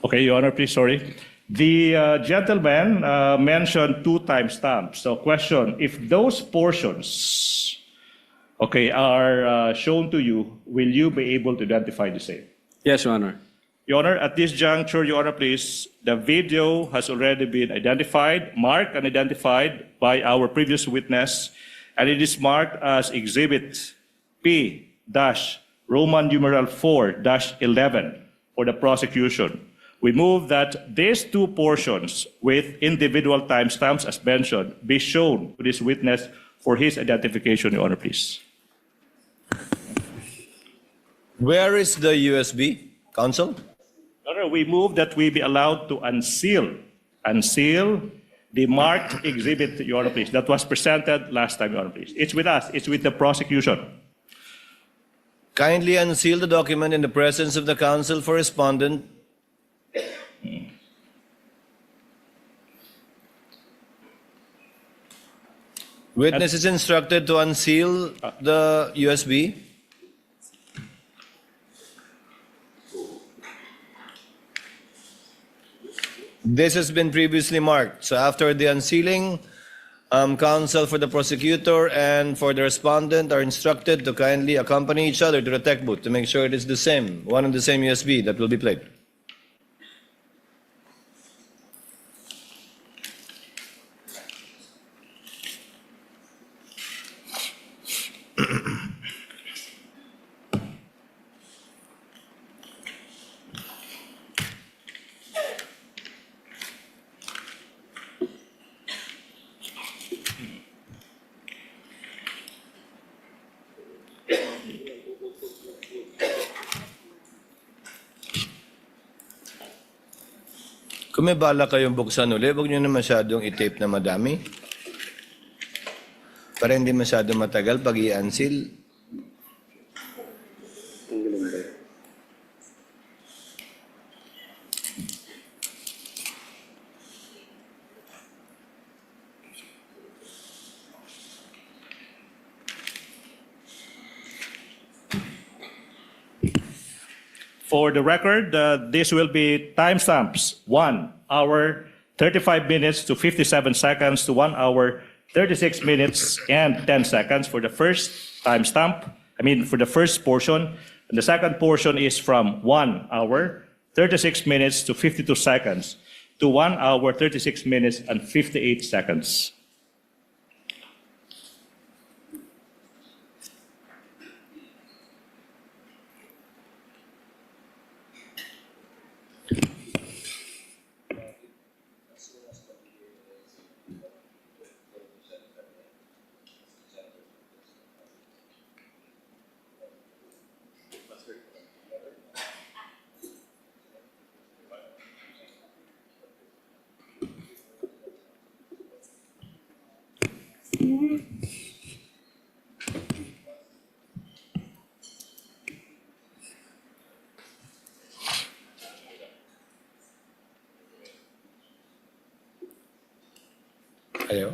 okay, Your Honor, please, sorry. The gentleman mentioned 2 timestamps. So question, if those portions, okay, are shown to you, will you be able to identify the same? Yes, Your Honor. Your Honor, at this juncture, Your Honor, please, the video has already been identified, marked and identified by our previous witness, and it is marked as Exhibit P-Roman numeral 4-11 for the prosecution. We move that these 2 portions with individual timestamps, as mentioned, be shown to this witness for his identification, Your Honor, please. Where is the USB, counsel? Your Honor, we move that we be allowed to unseal the marked exhibit, Your Honor, please, that was presented last time, Your Honor, please. It's with us. It's with the prosecution. Kindly unseal the document in the presence of the counsel for respondent. Witness is instructed to unseal the USB. This has been previously marked. So after the unsealing, counsel for the prosecutor and for the respondent are instructed to kindly accompany each other to the tech booth to make sure it is the same, one and the same USB that will be played. Kung may bala kayong buksan uli, huwag nyo na masyadong i-tape na madami. Para hindi masyadong matagal pag i-unseal. For the record, this will be timestamps 1 hour 35 minutes to 57 seconds to 1 hour 36 minutes and 10 seconds for the first timestamp. For the first portion. And the second portion is from 1 hour 36 minutes to 52 seconds to 1 hour 36 minutes and 58 seconds. Ayaw?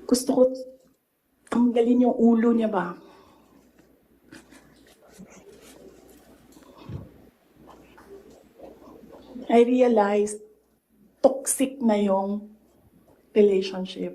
Gusto ko tanggalin yung ulo niya ba? I realized toxic na yung relationship.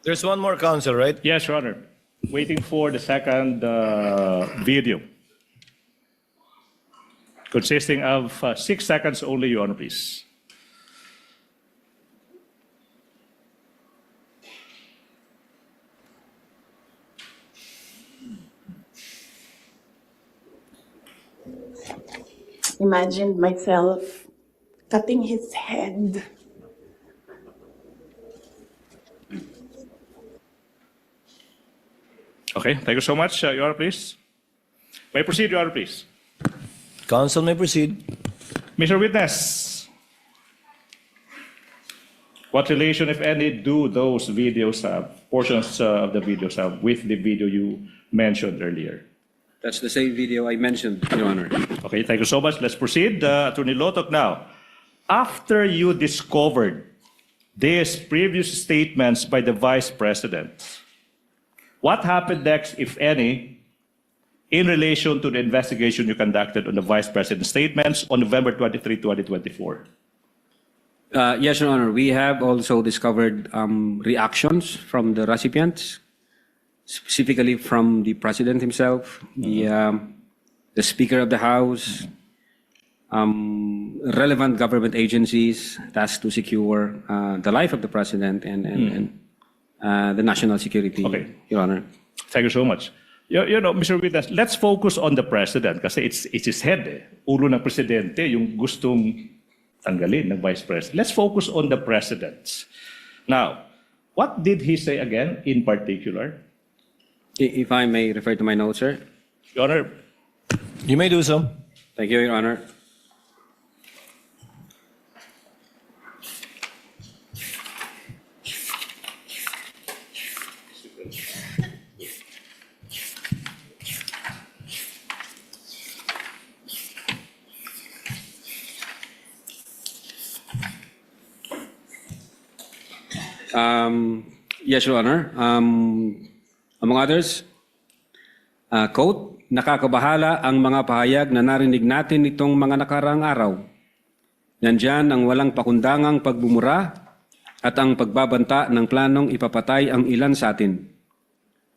There's one more, Counsel, right? Yes, Your Honor. Waiting for the second video. Consisting of 6 seconds only, Your Honor, please. Imagined myself cutting his head. Okay, thank you so much, Your Honor, please. May I proceed, Your Honor, please. Counsel may proceed. Mr. Witness, what relation, if any, do those videos have, portions of the videos have, with the video you mentioned earlier? That's the same video I mentioned, Your Honor. Okay, thank you so much. Let's proceed. Attorney Lotok now. After you discovered these previous statements by the Vice President, what happened next, if any, in relation to the investigation you conducted on the Vice President's statements on November 23, 2024? Yes, Your Honor. We have also discovered reactions from the recipients, specifically from the President himself, the Speaker of the House, relevant government agencies tasked to secure the life of the President and the national security, Okay. Your Honor. Thank you so much. You know, Mr. Witness, let's focus on the President kasi it's his head eh. Ulo ng Presidente yung gustong tanggalin ng Vice President. Let's focus on the President. Now, what did he say again in particular? If I may refer to my notes, sir. Your Honor, You may do so. Thank you, Your Honor. Yes, Your Honor. Among others, quote, nakakabahala ang mga pahayag na narinig natin itong mga nakaraang araw. Nandyan ang walang pakundangang pagbumura at ang pagbabanta ng planong ipapatay ang ilan sa atin.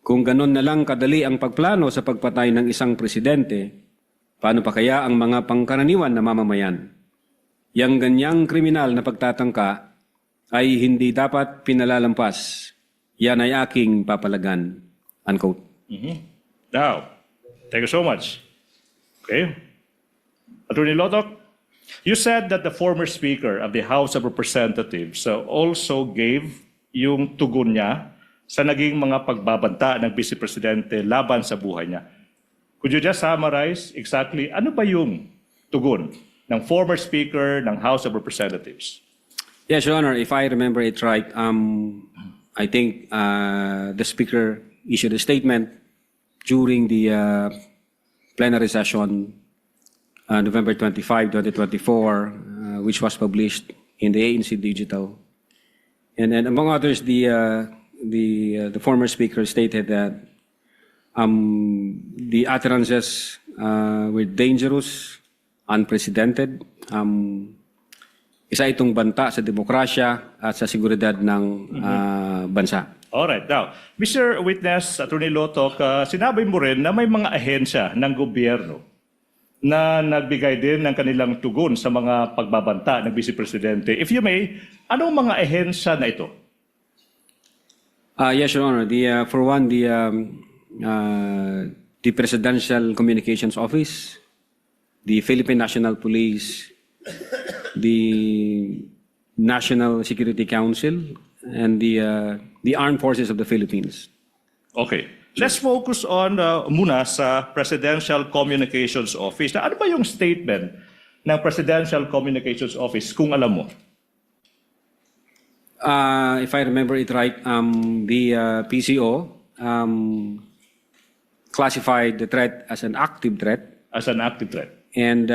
Kung ganon na lang kadali ang pagplano sa pagpatay ng isang presidente, paano pa kaya ang mga pangkaraniwan na mamamayan? Yang ganyang kriminal na pagtatangka ay hindi dapat pinalalampas. Yan ay aking papalagan. Unquote. now, thank you so much. Okay. Attorney Lotok, you said that the former Speaker of the House of Representatives also gave yung tugon niya sa naging mga pagbabanta ng Vice Presidente laban sa buhay niya. Could you just summarize exactly ano ba yung tugon ng former Speaker ng House of Representatives? Yes, Your Honor, if I remember it right, I think the Speaker issued a statement during the plenary session November 25, 2024, which was published in the ANC Digital. And among others, the former Speaker stated that the utterances were dangerous, unprecedented, isa itong banta sa demokrasya at sa seguridad ng bansa. Alright, now, Mr. Witness, Attorney Lotok, sinabi mo rin na may mga ahensya ng gobyerno na nagbigay din ng kanilang tugon sa mga pagbabanta ng Vice Presidente. If you may, anong mga ahensya na ito? Yes, Your Honor. For one, the Presidential Communications Office, the Philippine National Police, the National Security Council, and the Armed Forces of the Philippines. Okay. Let's focus on muna sa Presidential Communications Office. Na ano ba yung statement ng Presidential Communications Office kung alam mo? If I remember it right, the PCO classified the threat as an active threat. As an active threat. And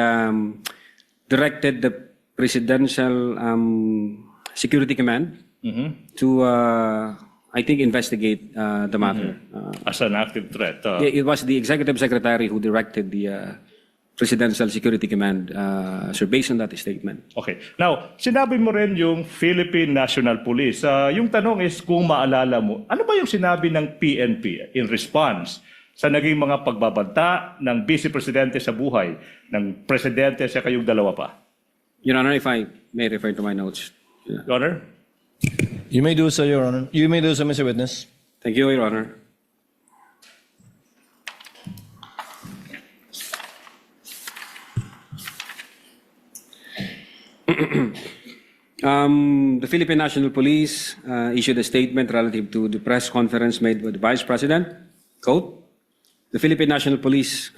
directed the Presidential Security Command to, I think, investigate the matter. As an active threat. It was the Executive Secretary who directed the Presidential Security Command, sir, based on that statement. Okay. Now, sinabi mo rin yung Philippine National Police. Yung tanong is kung maalala mo, ano ba yung sinabi ng PNP in response sa naging mga pagbabanta ng Vice Presidente sa buhay ng Presidente sa kayong dalawa pa? Your Honor, if I may refer to my notes. Your Honor? You may do so, Your Honor. You may do so, Mr. Witness. Thank you, Your Honor. The Philippine National Police issued a statement relative to the press conference made by the Vice President. Quote, the Philippine National Police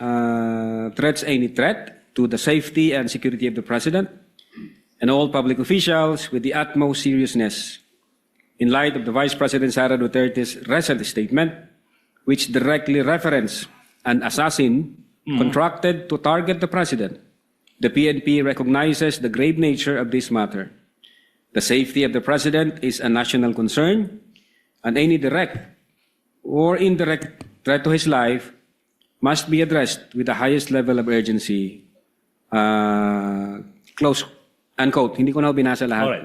threats any threat to the safety and security of the President and all public officials with the utmost seriousness in light of the Vice President Sara Duterte's recent statement, which directly referenced an assassin contracted to target the President. The PNP recognizes the grave nature of this matter. The safety of the President is a national concern, and any direct or indirect threat to his life must be addressed with the highest level of urgency. Close, unquote. Hindi ko na binasa lahat. Alright.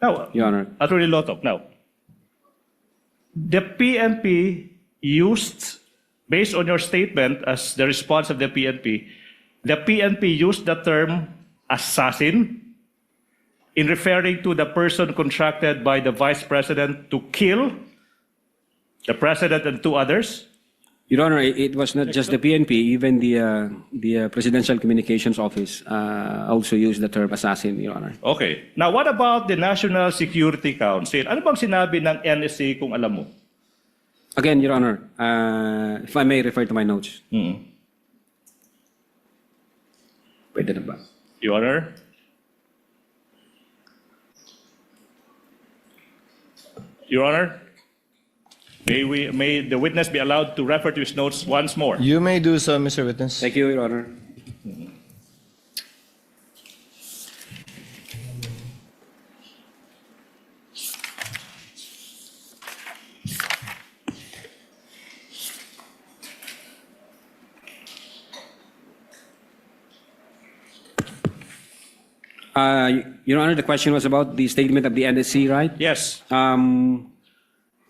Now, Your Honor. Attorney Lotop, now, the PNP used, based on your statement as the response of the PNP used the term assassin in referring to the person contracted by the Vice President to kill the President and two others? Your Honor, it was not just the PNP, even the Presidential Communications Office also used the term assassin, Your Honor. Okay. Now, what about the National Security Council? Ano bang sinabi ng NSC kung alam mo? Again, Your Honor, if I may refer to my notes. Pwede na ba? Your Honor? Your Honor? May the witness be allowed to refer to his notes once more? You may do so, Mr. Witness. Thank you, Your Honor. Your Honor, the question was about the statement of the NSC, right? Yes.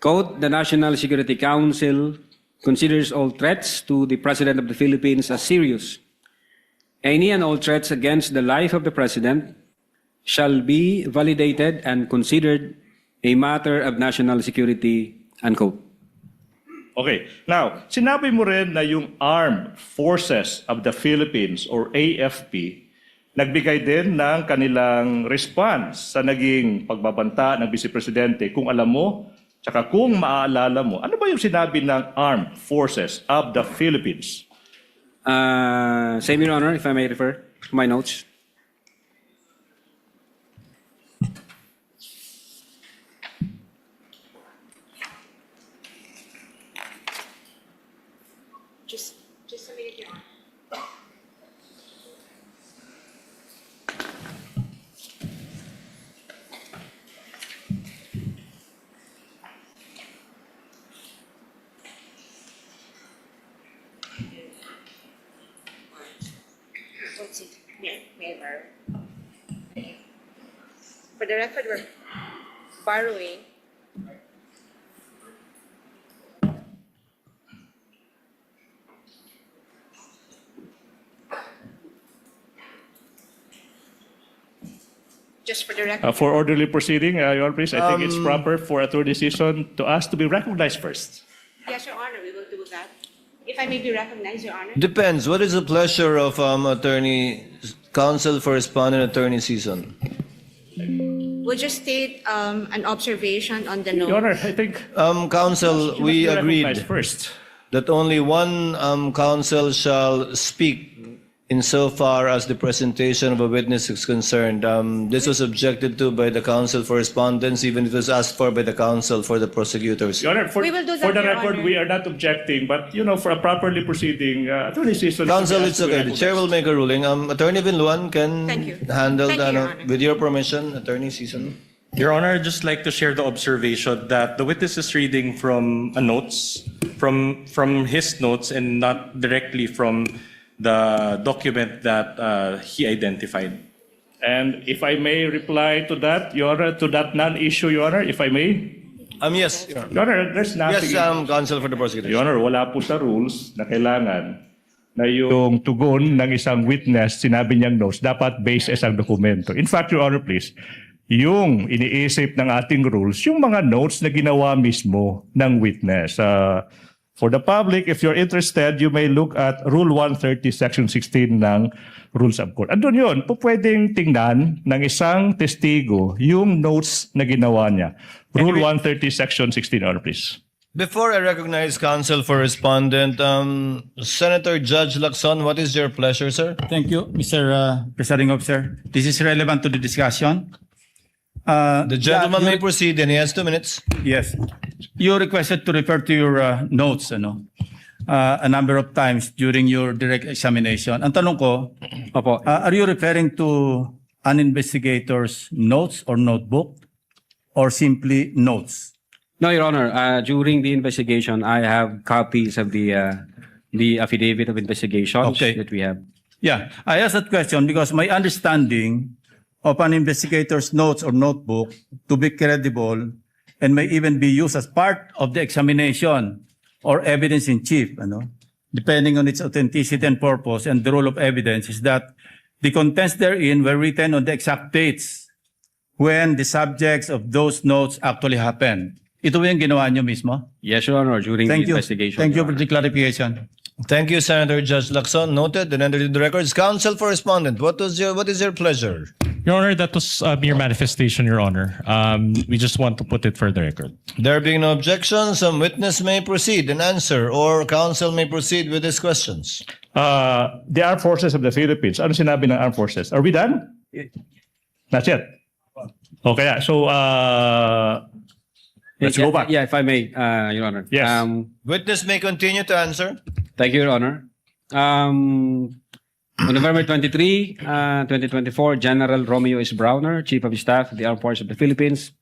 Quote, the National Security Council considers all threats to the President of the Philippines as serious. Any and all threats against the life of the President shall be validated and considered a matter of national security, unquote. Okay. Now, sinabi mo rin na yung Armed Forces of the Philippines or AFP nagbigay din ng kanilang response sa naging pagbabanta ng Vice Presidente. Kung alam mo, tsaka kung maaalala mo, ano ba yung sinabi ng Armed Forces of the Philippines? Same, Your Honor, if I may refer to my notes. Just a minute, Your Honor. For the record, we're borrowing just for the record. For orderly proceeding, Your Honor, please, I think it's proper for attorney decision to ask to be recognized first. Yes, Your Honor, we will do that. If I may be recognized, Your Honor. Depends. What is the pleasure of Attorney Counsel for Respondent Attorney Season? We'll just state an observation on the note. Your Honor, I think Counsel, you we must be agreed recognized first. that only one counsel shall speak insofar as the presentation of a witness is concerned. This was objected to by the counsel for respondents, even if it was asked for by the counsel for the prosecutors. Your Honor, for, We will do that, for the Your record, Honor. we are not objecting, but for a properly proceeding attorney decision. Counsel, should be it's asked to be okay. The chair will recognized. make a ruling. Attorney Vinluan can Thank you. handle Thank you, that. Your Honor. With your permission, Attorney Season. Your Honor, I'd just like to share the observation that the witness is reading from notes, from his notes and not directly from the document that he identified. And if I may reply to that, Your Honor, to that non-issue, Your Honor, if I may. Yes, Your Honor. Your Honor, there's nothing. Yes, counsel for the prosecutor. Your Honor, wala po sa rules na kailangan na yung tugon ng isang witness, sinabi niyang notes, dapat based sa isang dokumento. In fact, Your Honor, please, yung iniisip ng ating rules, yung mga notes na ginawa mismo ng witness. For the public, if you're interested, you may look at Rule 130, Section 16 ng Rules of Court. Andun yun, pwedeng tingnan ng isang testigo yung notes na ginawa niya. Rule 130, Section 16, Your Honor, please. Before I recognize counsel for respondent, Senator Judge Lacson, what is your pleasure, sir? Thank you, Mr. Presiding Officer. This is relevant to the discussion. The gentleman may proceed and he has 2 minutes. Yes. You requested to refer to your notes a number of times during your direct examination. Ang tanong ko, are you referring to an investigator's notes or notebook or simply notes? No, Your Honor. During the investigation, I have copies of the affidavit of investigation that we have. Yeah, I asked that question because my understanding of an investigator's notes or notebook to be credible and may even be used as part of the examination or evidence in chief, depending on its authenticity and purpose and the role of evidence, is that the contents therein were written on the exact dates when the subjects of those notes actually happened. Ito yung ginawa nyo mismo? Yes, Your Honor, during the investigation. Thank you for the clarification. Thank you, Senator Judge Lacson. Noted and entered in the records. Counsel for respondent, what is your pleasure? Your Honor, that was a mere manifestation, Your Honor. We just want to put it for the record. There being no objection, some witness may proceed and answer, or counsel may proceed with his questions. The Armed Forces of the Philippines. Ano sinabi ng Armed Forces? Are we done? Not yet. Okay, so let's go back. Yeah, if I may, Your Honor. Yes. Witness may continue to answer. Thank you, Your Honor. On November 23, 2024, General Romeo S. Browner, Chief of Staff of the Armed Forces of the Philippines,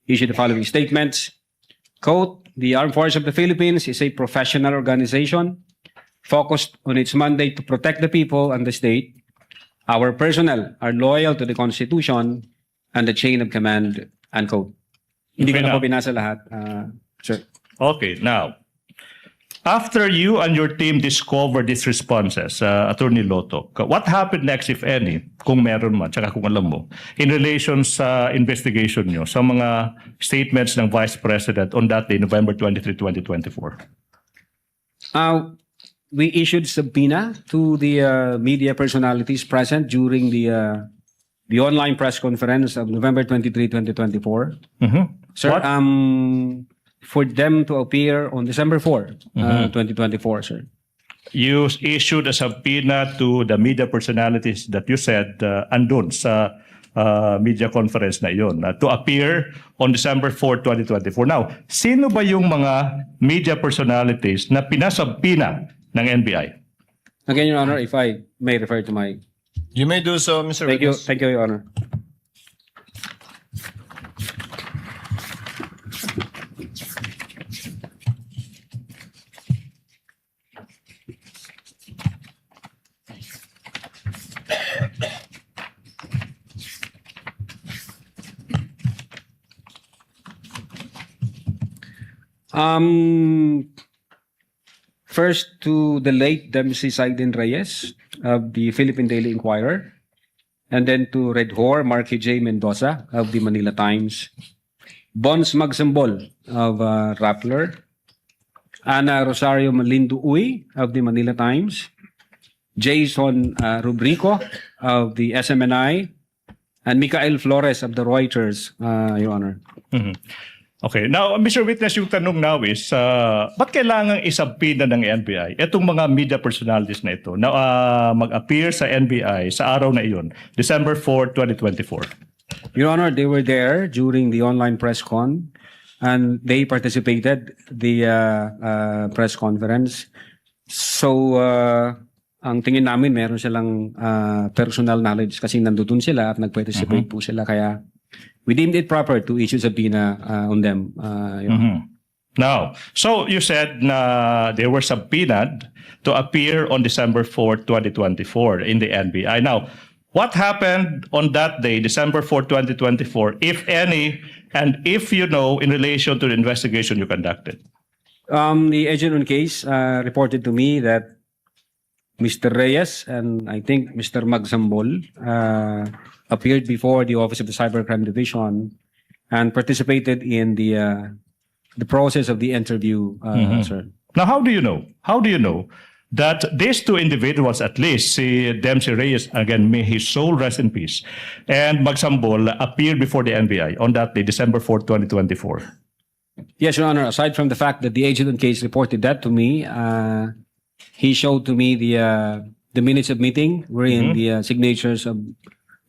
issued the following statements. Quote, the Armed Forces of the Philippines is a professional organization focused on its mandate to protect the people and the state. Our personnel are loyal to the Constitution and the chain of command, unquote. Hindi ko na po binasa lahat, sir. Okay, now, after you and your team discovered these responses, Attorney Loto, what happened next, if any, kung meron man, tsaka kung alam mo, in relation sa investigation nyo, sa mga statements ng Vice President on that day, November 23, 2024? We issued subpoena to the media personalities present during the online press conference of November 23, 2024. Mm-hmm. Sir, What? for them to appear on December 4, 2024, sir. You issued a subpoena to the media personalities that you said andun sa media conference na iyon to appear on December 4, 2024. Now, sino ba yung mga media personalities na pinasubpoena ng NBI? Again, Your Honor, if I may refer to my... You may do so, Mr. Thank you, Witness. thank you, Your Honor. First to the late Dempsey Saiden Reyes of the Philippine Daily Inquirer, and then to Redhor Marky J. Mendoza of the Manila Times, Bons Magsambol of Rappler, Ana Rosario Malindo Uy of the Manila Times, Jason Rubrico of the SMNI, and Mikael Flores of the Reuters, Your Honor. Mm-hmm. Okay. Now, Mr. Witness, yung tanong now is, ba't kailangan isubpoena ng NBI itong mga media personalities na ito na mag-appear sa NBI sa araw na iyon, December 4, 2024? Your Honor, they were there during the online press con, and they participated the press conference. So, ang tingin namin, meron silang personal knowledge kasi nandun sila at nag-participate po sila. Kaya, we deemed it proper to issue subpoena on them. Now, so you said na they were subpoenaed to appear on December 4, 2024 in the NBI. Now, what happened on that day, December 4, 2024, if any, and if you know, in relation to the investigation you conducted? The agent on case reported to me that Mr. Reyes and I think Mr. Magsambol appeared before the Office of the Cybercrime Division and participated in the process of the interview, sir. Now, how do you know? How do you know that these two individuals, at least, si Dempsey Reyes, again, may his soul rest in peace, and Magsambol appeared before the NBI on that day, December 4, 2024? Yes, Your Honor. Aside from the fact that the agent on case reported that to me, he showed to me the minutes of meeting wherein the signatures of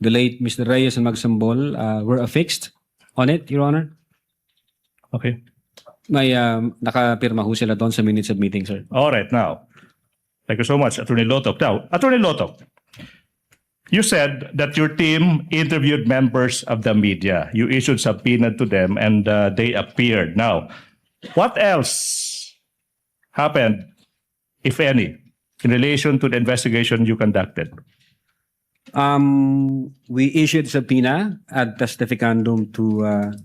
the late Mr. Reyes and Magsambol were affixed on it, Your Honor. Okay. May nakapirma ho sila doon sa minutes of meeting, sir. All right, now, thank you so much, Attorney Lotok. Now, Attorney Lotok, you said that your team interviewed members of the media. You issued subpoena to them and they appeared. Now, what else happened, if any, in relation to the investigation you conducted? We issued subpoena ad testificandum to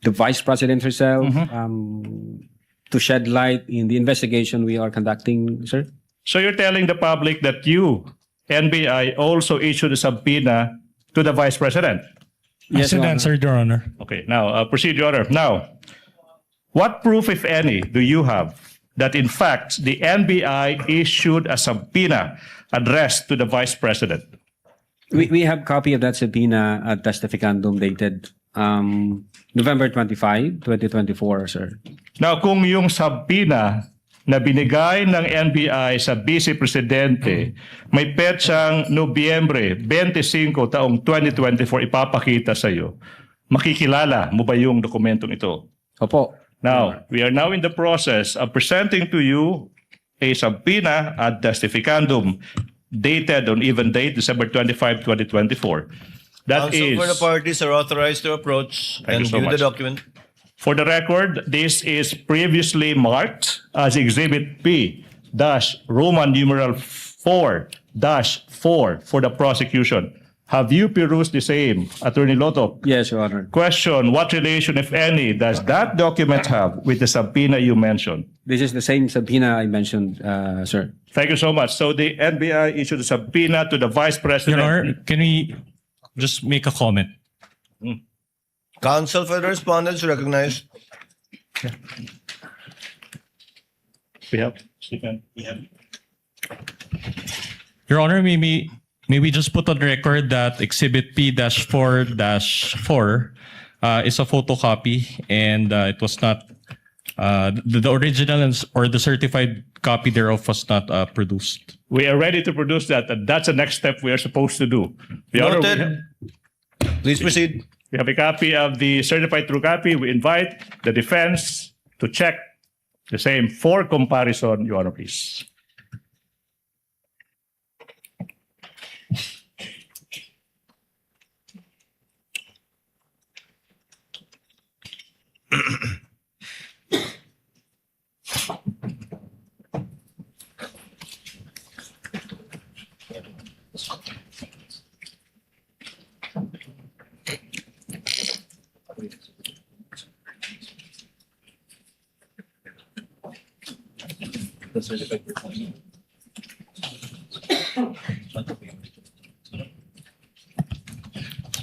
the Vice President herself to shed light in the investigation we are conducting, sir. So you're telling the public that you, NBI, also issued a subpoena to the Vice President? Yes, Your Honor. answered, Your Honor. Okay, now, proceed, Your Honor. Now, what proof, if any, do you have that, in fact, the NBI issued a subpoena addressed to the Vice President? We have copy of that subpoena ad testificandum dated November 25, 2024, sir. Now, kung yung subpoena na binigay ng NBI sa Vice Presidente may petsang Nobyembre 25 taong 2024 ipapakita sa iyo, makikilala mo ba yung dokumentong ito? Opo. Now, we are now in the process of presenting to you a subpoena ad testificandum dated on even date December 25, 2024. That Counsel is, for the parties are authorized to approach Thank and you so view the much. document. for the record, this is previously marked as Exhibit P-Roman numeral 4-4 for the prosecution. Have you perused the same, Attorney Lotok? Yes, Your Honor. Question, what relation, if any, does that document have with the subpoena you mentioned? This is the same subpoena I mentioned, sir. Thank you so much. So the NBI issued a subpoena to the Vice President. Your Honor, can we just make a comment? Counsel for the respondents recognized. We have. Your Honor, maybe just put on record that Exhibit P-4-4 is a photocopy and it was not, the original or the certified copy thereof was not produced. We are ready to produce that, and that's the next step we are supposed to do. Your Honor, Noted. Please proceed. we have a copy of the certified true copy. We invite the defense to check the same for comparison, Your Honor, please.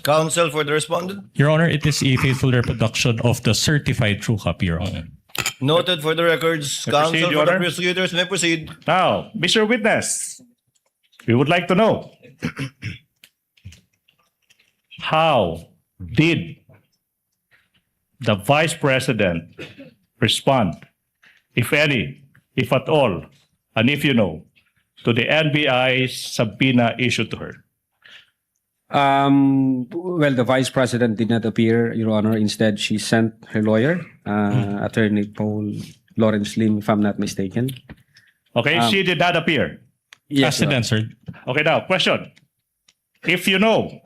Counsel for the respondent. Your Honor, it is a faithful reproduction of the certified true copy, Your Honor. Noted for the records. May Counsel proceed, for Your the Honor. prosecutors may proceed. Now, Mr. Witness, we would like to know how did the Vice President respond, if any, if at all, and if you know, to the NBI subpoena issued to her? Well, the Vice President did not appear, Your Honor. Instead, she sent her lawyer, Attorney Paul Lawrence Lim, if I'm not mistaken. Okay, she did not appear. Yes, As Your Honor. answered. Okay, now, question. If you know,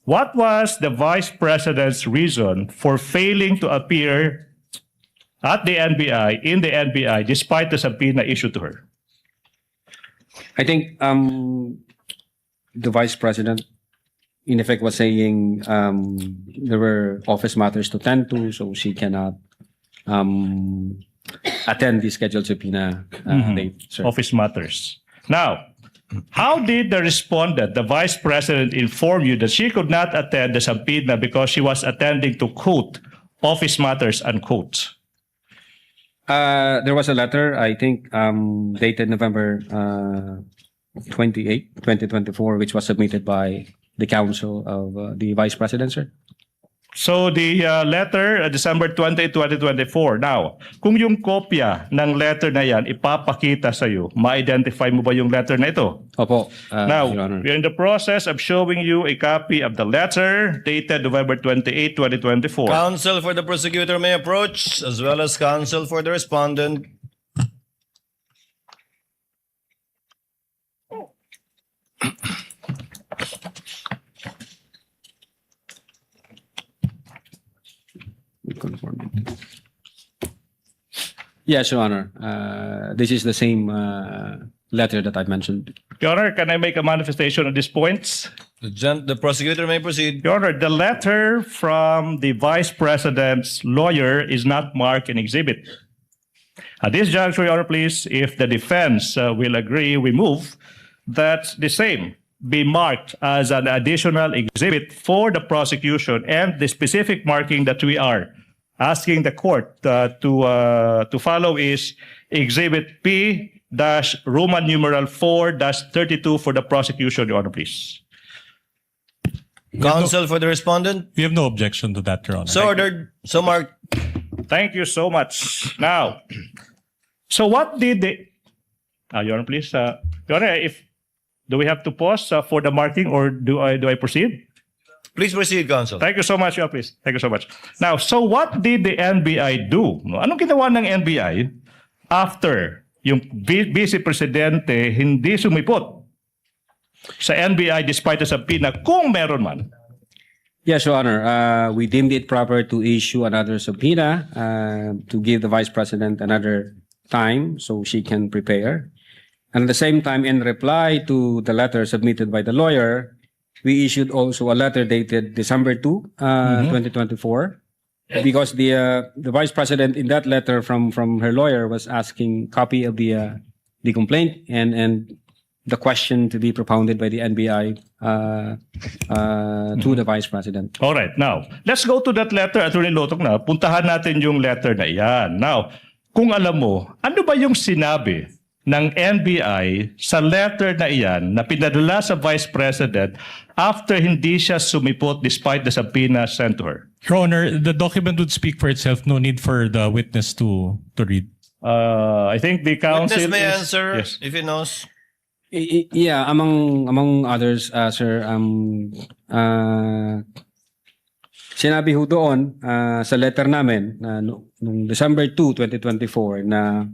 what was the Vice President's reason for failing to appear at the NBI, in the NBI, despite the subpoena issued to her? I think the Vice President, in effect, was saying there were office matters to tend to, so she cannot attend the scheduled subpoena date, sir. Office matters. Now, how did the respondent, the Vice President, inform you that she could not attend the subpoena because she was attending to, quote, office matters, unquote? There was a letter, I think, dated November 28, 2024, which was submitted by the counsel of the Vice President, sir. So the letter, December 20, 2024. Now, kung yung kopya ng letter na yan ipapakita sa iyo, ma-identify mo ba yung letter na ito? Opo, Now, Your Honor. we're in the process of showing you a copy of the letter dated November 28, 2024. Counsel for the prosecutor may approach, as well as counsel for the respondent. Yes, Your Honor. This is the same letter that I mentioned. Your Honor, can I make a manifestation at this point? The prosecutor may proceed. Your Honor, the letter from the Vice President's lawyer is not marked an exhibit. At this juncture, Your Honor, please, if the defense will agree, we move that the same be marked as an additional exhibit for the prosecution, and the specific marking that we are asking the court to follow is Exhibit P-Roman numeral 4-32 for the prosecution, Your Honor, please. Counsel for the respondent. We have no objection to that, Your Honor. So ordered. So marked. Thank you so much. Now, so what did the... Your Honor, please. Your Honor, do we have to pause for the marking, or do I proceed? Please proceed, counsel. Thank you so much, Your Honor, please. Thank you so much. Now, so what did the NBI do? Anong ginawa ng NBI after yung Vice Presidente hindi sumipot sa NBI despite the subpoena, kung meron man? Yes, Your Honor. We deemed it proper to issue another subpoena to give the Vice President another time so she can prepare. And at the same time, in reply to the letter submitted by the lawyer, we issued also a letter dated December 2, 2024, because the Vice President in that letter from her lawyer was asking copy of the complaint and the question to be propounded by the NBI to the Vice President. All right. Now, let's go to that letter, Attorney Lotok, na. Puntahan natin yung letter na iyan. Now, kung alam mo, ano ba yung sinabi ng NBI sa letter na iyan na pinadala sa Vice President after hindi siya sumipot despite the subpoena sent to her? Your Honor, the document would speak for itself. No need for the witness to read. I think the counsel Witness may is... answer Yes. if he knows. Yeah, among others, sir, sinabi ho doon sa letter namin noong December 2, 2024 na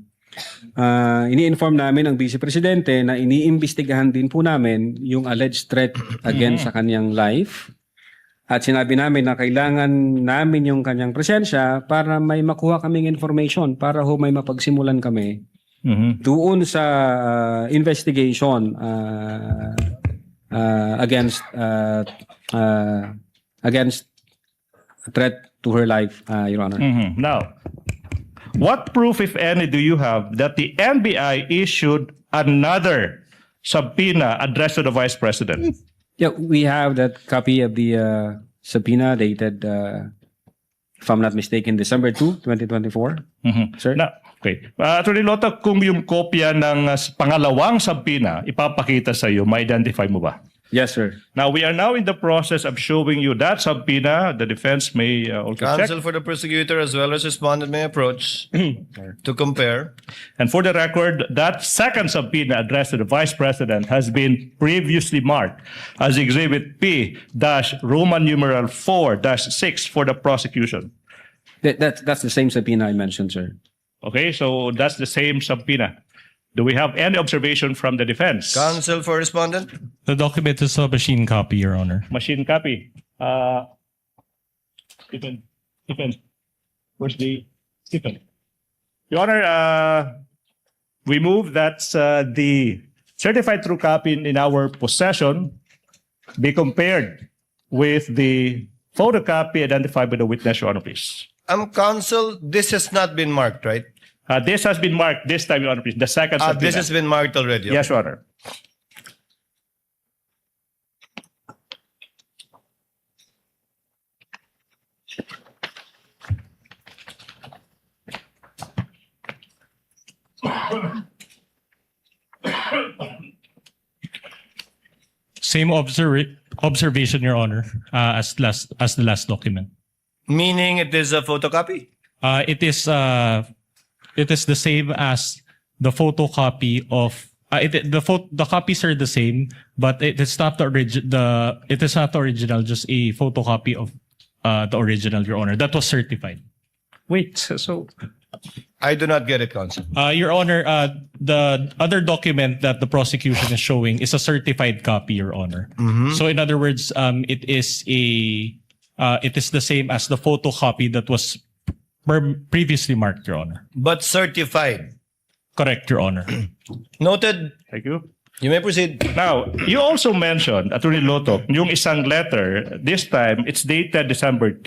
ini-inform namin ang Vice Presidente na iniimbestigahan din po namin yung alleged threat against sa kanyang life. At sinabi namin na kailangan namin yung kanyang presensya para may makuha kaming information, para ho may mapagsimulan kami doon sa investigation against threat to her life, Your Honor. Now, what proof, if any, do you have that the NBI issued another subpoena addressed to the Vice President? Yeah, we have that copy of the subpoena dated, if I'm not mistaken, December 2, 2024. Sir? Now, okay. Attorney Lota, kung yung kopya ng pangalawang subpoena ipapakita sa iyo, ma-identify mo ba? Yes, sir. Now, we are now in the process of showing you that subpoena. The defense may also Counsel check. for the prosecutor as well as respondent may approach to compare. And for the record, that second subpoena addressed to the Vice President has been previously marked as Exhibit P-Roman numeral 4-6 for the prosecution. That's the same subpoena I mentioned, sir. Okay, so that's the same subpoena. Do we have any observation from the defense? Counsel for respondent. The document is a machine copy, Your Honor. Machine copy. Stephen. Where's the Stephen? Your Honor, we move that the certified true copy in our possession be compared with the photocopy identified by the witness, Your Honor, please. Counsel, this has not been marked, right? This has been marked this time, Your Honor, please. The second subpoena. This has been marked already. Yes, Your Honor. Same observation, Your Honor, as the last document. Meaning it is a photocopy? It is the same as the photocopy of the copies are the same, but it is not it is not the original, just a photocopy of the original, Your Honor. That was certified. Wait, so I do not get it, Counsel. Your Honor, the other document that the prosecution is showing is a certified copy, Your Honor. So in other words, it is the same as the photocopy that was previously marked, Your Honor. But certified. Correct, Your Honor. Noted. Thank you. You may proceed. Now, you also mentioned, Attorney Lotok, yung isang letter, this time, it's dated December 2,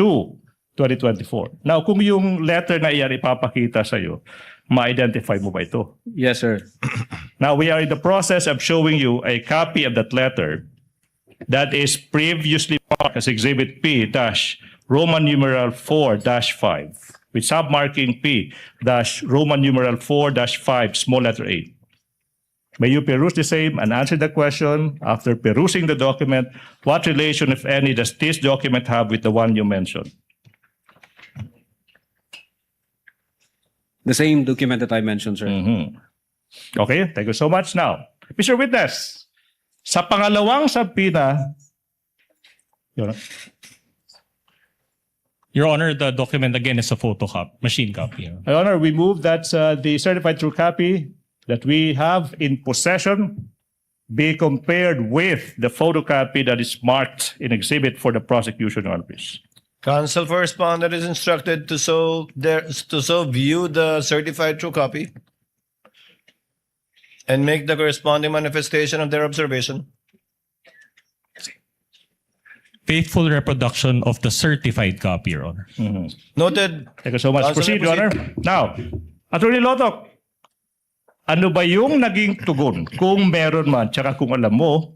2024. Now, kung yung letter na iyan ipapakita sa'yo, ma-identify mo ba ito? Yes, sir. Now, we are in the process of showing you a copy of that letter that is previously marked as Exhibit P-Roman numeral 4-5 with submarking P-Roman numeral 4-5, small letter A. May you peruse the same and answer the question. After perusing the document, what relation, if any, does this document have with the one you mentioned? The same document that I mentioned, sir. Okay, thank you so much. Now, Mr. Witness, sa pangalawang subpoena, Your Honor, the document again is a photocopy, machine copy. Your Honor, we move that the certified true copy that we have in possession be compared with the photocopy that is marked in exhibit for the prosecution, Your Honor, please. Counsel for respondent is instructed to so view the certified true copy and make the corresponding manifestation of their observation. Faithful reproduction of the certified copy, Your Honor. Noted. Thank you so much. Counsel, Proceed, Your Honor. Now, Attorney Lotok, ano ba yung naging tugon, kung meron man, tsaka kung alam mo,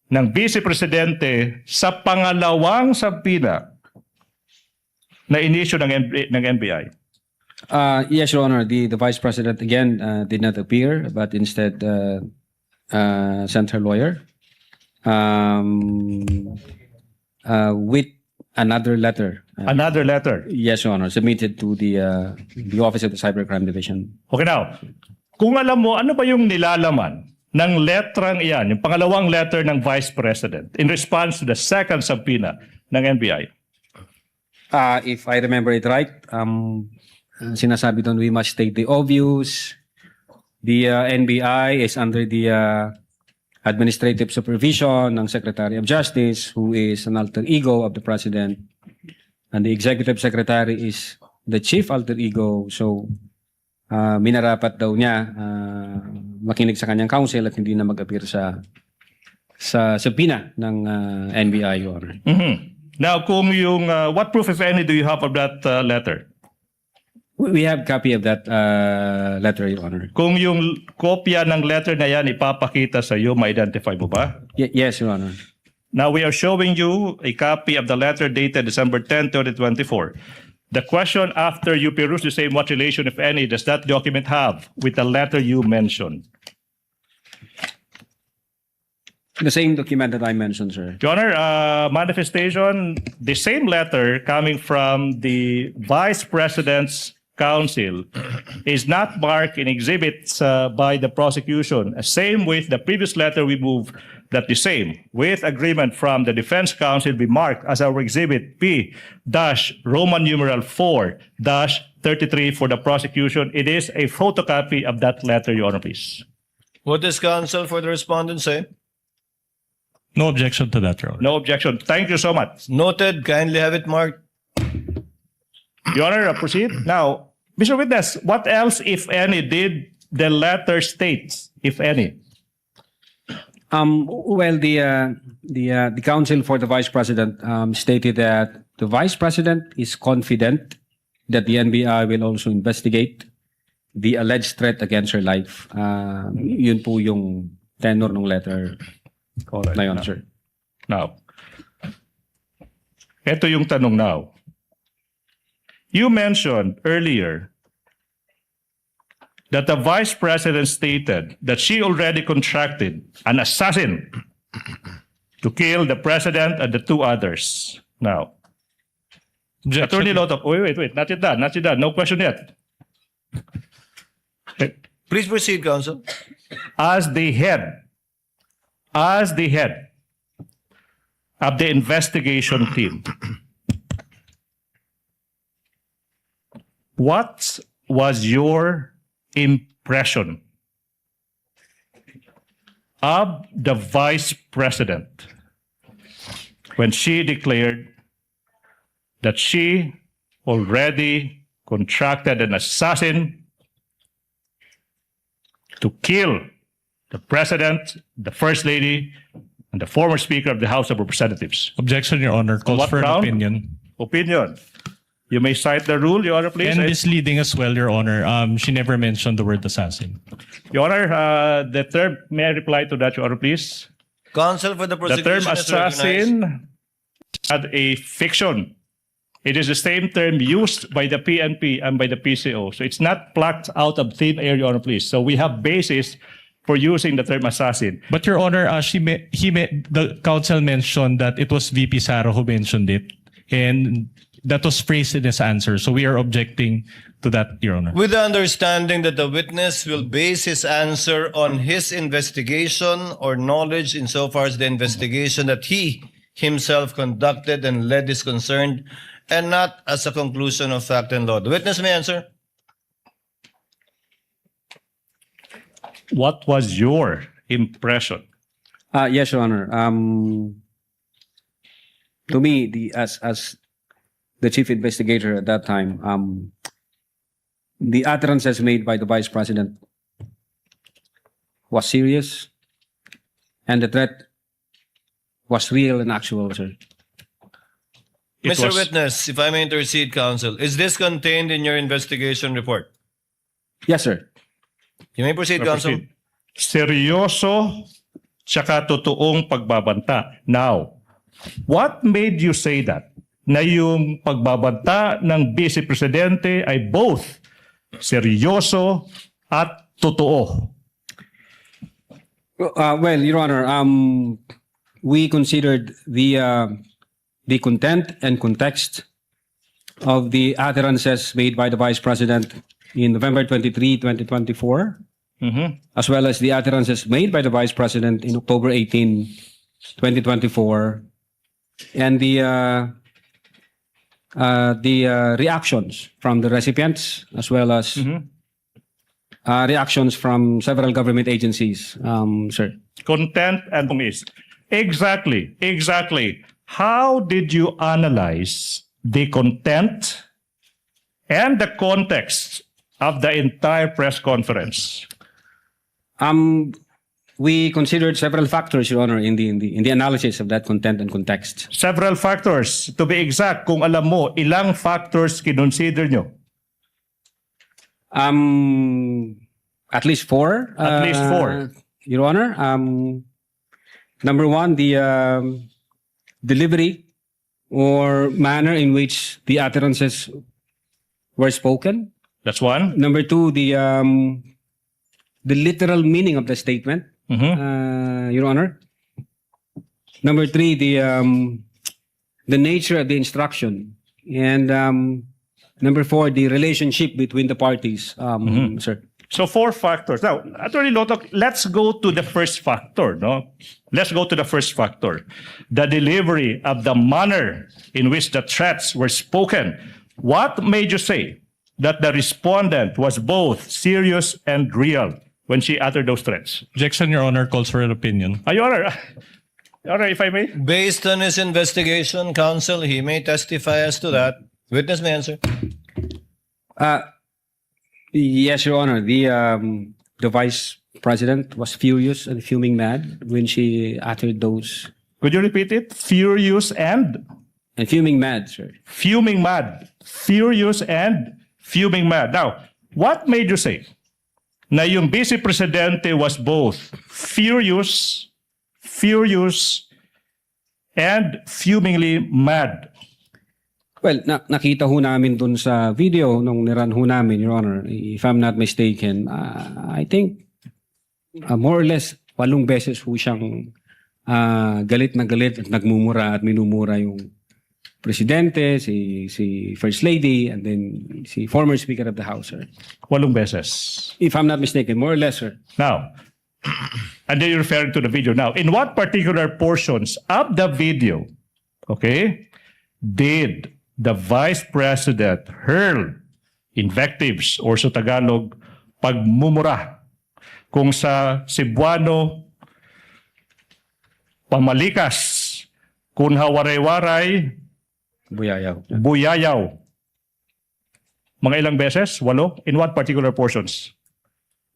ng Vice Presidente sa pangalawang subpoena na inisyo ng NBI? Yes, Your Honor. The Vice President again did not appear, but instead sent her lawyer with another letter. Another letter? Yes, Your Honor. Submitted to the Office of the Cybercrime Division. Okay, now, kung alam mo, ano ba yung nilalaman ng letrang iyan, yung pangalawang letter ng Vice President in response to the second subpoena ng NBI? If I remember it right, sinasabi doon, we must state the obvious. The NBI is under the administrative supervision ng Secretary of Justice, who is an alter ego of the President. And the Executive Secretary is the chief alter ego. So, minarapat daw niya makinig sa kanyang counsel at hindi na mag-appear sa subpoena ng NBI, Your Honor. Now, kung yung, what proof, if any, do you have of that letter? We have copy of that letter, Your Honor. Kung yung kopya ng letter na yan ipapakita sa iyo, ma-identify mo ba? Yes, Your Honor. Now, we are showing you a copy of the letter dated December 10, 2024. The question after you peruse the same, what relation, if any, does that document have with the letter you mentioned? The same document that I mentioned, sir. Your Honor, manifestation, the same letter coming from the Vice President's counsel is not marked in exhibits by the prosecution. Same with the previous letter we moved, that the same, with agreement from the defense counsel, be marked as our exhibit P-Roman numeral 4-33 for the prosecution. It is a photocopy of that letter, Your Honor, please. What does counsel for the respondent say? No objection to that, Your Honor. No objection. Thank you so much. Noted. Kindly have it marked. Your Honor, proceed. Now, Mr. Witness, what else, if any, did the letter state, if any? Well, the counsel for the Vice President stated that the Vice President is confident that the NBI will also investigate the alleged threat against her life. Yun po yung tenor ng letter Alright, na yun, sir. Now, ito yung tanong now. You mentioned earlier that the Vice President stated that she already contracted an assassin to kill the President and the two others. Now, Attorney Lotok, wait, not yet done. No question yet. Please proceed, counsel. As the head of the investigation team, what was your impression of the Vice President when she declared that she already contracted an assassin to kill the President, the First Lady, and the former Speaker of the House of Representatives? Objection, Your Honor. Calls What for an ground? opinion. Opinion. You may cite the rule, Your Honor, please. And misleading as well, Your Honor. She never mentioned the word assassin. Your Honor, the term, may I reply to that, Your Honor, please? Counsel for the The prosecution term is recognized. assassin had a fiction. It is the same term used by the PNP and by the PCO. So it's not plucked out of thin air, Your Honor, please. So we have basis for using the term assassin. But Your Honor, the counsel mentioned that it was VP Sara who mentioned it. And that was phrased in his answer. So we are objecting to that, Your Honor. With the understanding that the witness will base his answer on his investigation or knowledge insofar as the investigation that he himself conducted and led is concerned, and not as a conclusion of fact and law. The witness may answer. What was your impression? Yes, Your Honor. To me, as the chief investigator at that time, the utterances made by the Vice President was serious, and the threat was real and actual, sir. Mr. Witness, if I may intercede, counsel, is this contained in your investigation report? Yes, sir. You may proceed, counsel. Seryoso tsaka totoong pagbabanta. Now, what made you say that? Na yung pagbabanta ng Vice Presidente ay both seryoso at totoo. Well, Your Honor, we considered the content and context of the utterances made by the Vice President in November 23, 2024, as well as the utterances made by the Vice President in October 18, 2024, and the reactions from the recipients, as well as reactions from several government agencies, sir. Content and promise. Exactly. How did you analyze the content and the context of the entire press conference? We considered several factors, Your Honor, in the analysis of that content and context. Several factors. To be exact, kung alam mo, ilang factors kinonsider nyo? At least four. At least four. Your Honor, number one, the delivery or manner in which the utterances were spoken. That's one. Number two, the literal meaning of the statement, Your Honor. Number three, the nature of the instruction, and number four, the relationship between the parties, sir. So 4 factors. Now, Attorney Lotok, let's go to the first factor, no? Let's go to the first factor. The delivery of the manner in which the threats were spoken. What made you say that the respondent was both serious and real when she uttered those threats? Objection, Your Honor. Calls for an opinion. Your Honor, if I may. Based on his investigation, counsel, he may testify as to that. Witness may answer. Yes, Your Honor. The Vice President was furious and fuming mad when she uttered those. Could you repeat it? Furious and Fuming mad, sir. fuming mad. Furious and fuming mad. Now, what made you say na yung Vice Presidente was both furious, and fumingly mad? Well, nakita ho namin dun sa video nung niran ho namin, Your Honor. If I'm not mistaken, I think more or less 8 beses ho siyang galit na galit at nagmumura at minumura yung Presidente, si First Lady, and then si former Speaker of the House, sir. 8 beses. If I'm not mistaken, more or less, sir. Now, and then you're referring to the video. Now, in what particular portions of the video, okay, did the Vice President hurl invectives or sa Tagalog, pagmumura kung sa Cebuano, pamalikas, kung hawaray-waray, buyayaw. Mga ilang beses? 8? In what particular portions?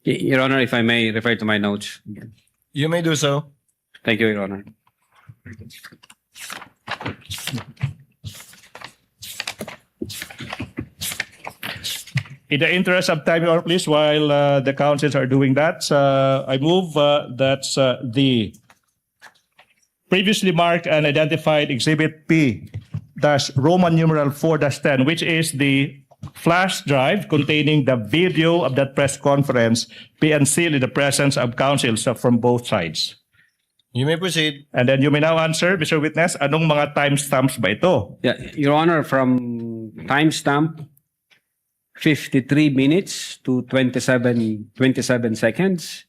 Your Honor, if I may refer to my notes. You may do so. Thank you, Your Honor. In the interest of time, Your Honor, please, while the councils are doing that, I move that the previously marked and identified Exhibit P Roman numeral 4-10, which is the flash drive containing the video of that press conference, be unsealed in the presence of counsels from both sides. You may proceed. And then you may now answer, Mr. Witness, anong mga timestamps ba ito? Yeah, Your Honor, from timestamp 53 minutes to 27 seconds,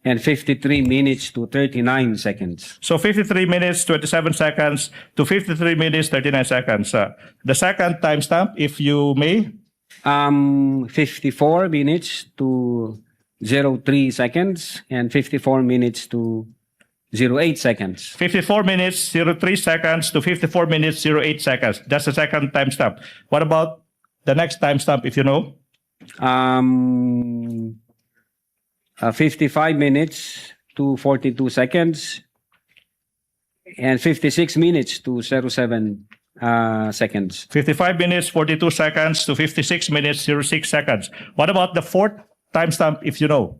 and 53 minutes to 39 seconds. So 53 minutes, 27 seconds to 53 minutes, 39 seconds. The second timestamp, if you may. 54 minutes to 03 seconds and 54 minutes to 08 seconds. 54 minutes, 03 seconds to 54 minutes, 08 seconds. That's the second timestamp. What about the next timestamp, if you know? 55 minutes to 42 seconds and 56 minutes to 07 seconds. 55 minutes, 42 seconds to 56 minutes, 06 seconds. What about the fourth timestamp, if you know?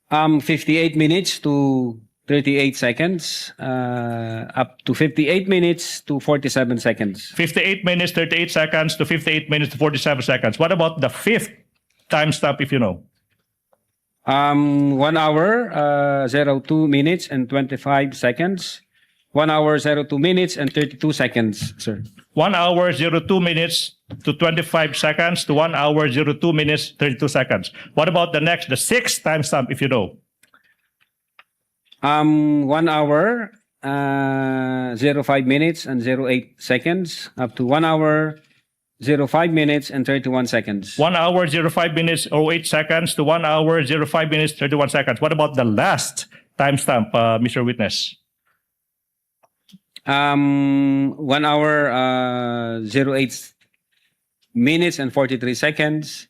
58 minutes to 38 seconds, up to 58 minutes to 47 seconds. 58 minutes, 38 seconds to 58 minutes to 47 seconds. What about the fifth timestamp, if you know? 1 hour, 02 minutes and 25 seconds. 1 hour, 02 minutes and 32 seconds, sir. 1 hour, 02 minutes to 25 seconds to 1 hour, 02 minutes, 32 seconds. What about the next, the sixth timestamp, if you know? 1 hour, 05 minutes and 08 seconds, up to 1 hour, 05 minutes and 31 seconds. 1 hour, 05 minutes, 08 seconds to 1 hour, 05 minutes, 31 seconds. What about the last timestamp, Mr. Witness? 1 hour, 08 minutes and 43 seconds.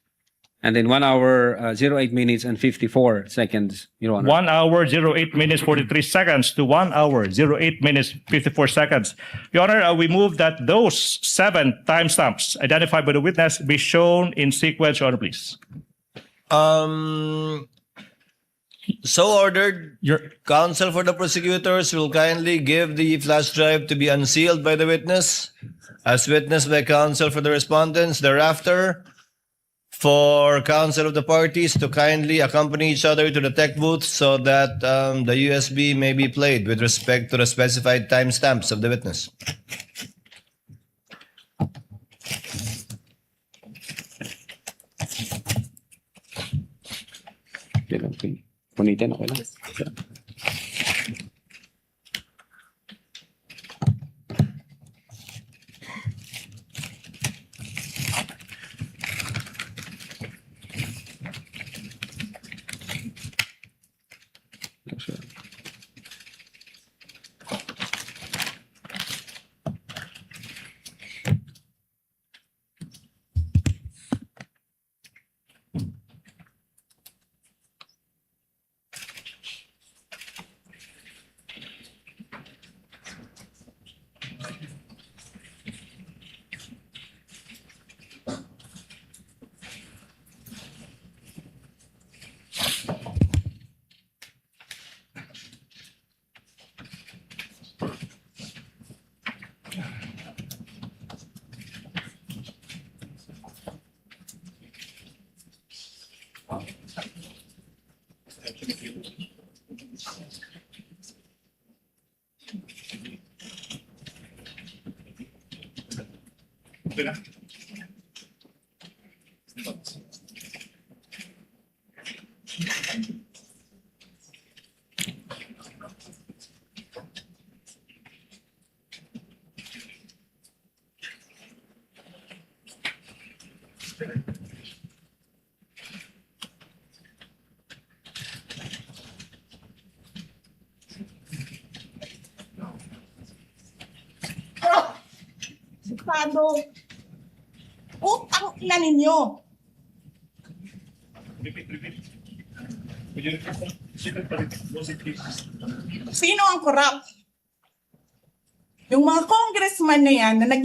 And then 1 hour, 08 minutes and 54 seconds, Your Honor. 1 hour, 08 minutes, 43 seconds to 1 hour, 08 minutes, 54 seconds. Your Honor, we move that those 7 timestamps identified by the witness be shown in sequence, Your Honor, please. So ordered. Your counsel for the prosecutors will kindly give the flash drive to be unsealed by the witness, as witnessed by counsel for the respondents. Thereafter, for counsel of the parties to kindly accompany each other to the tech booth so that the USB may be played with respect to the specified timestamps of the witness. Punitin, okay lang. Sado. Utang ina ninyo. Sino ang corrupt? Yung mga congressman na yan na nag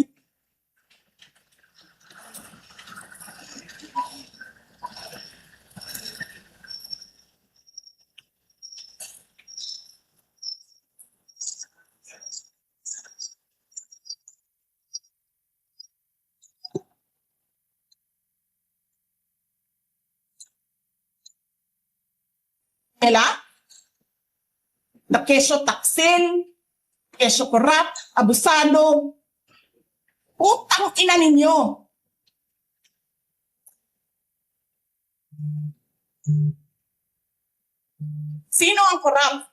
nila na kesyo taksin, kesyo corrupt, abusado. Utang ina ninyo. Sino ang corrupt?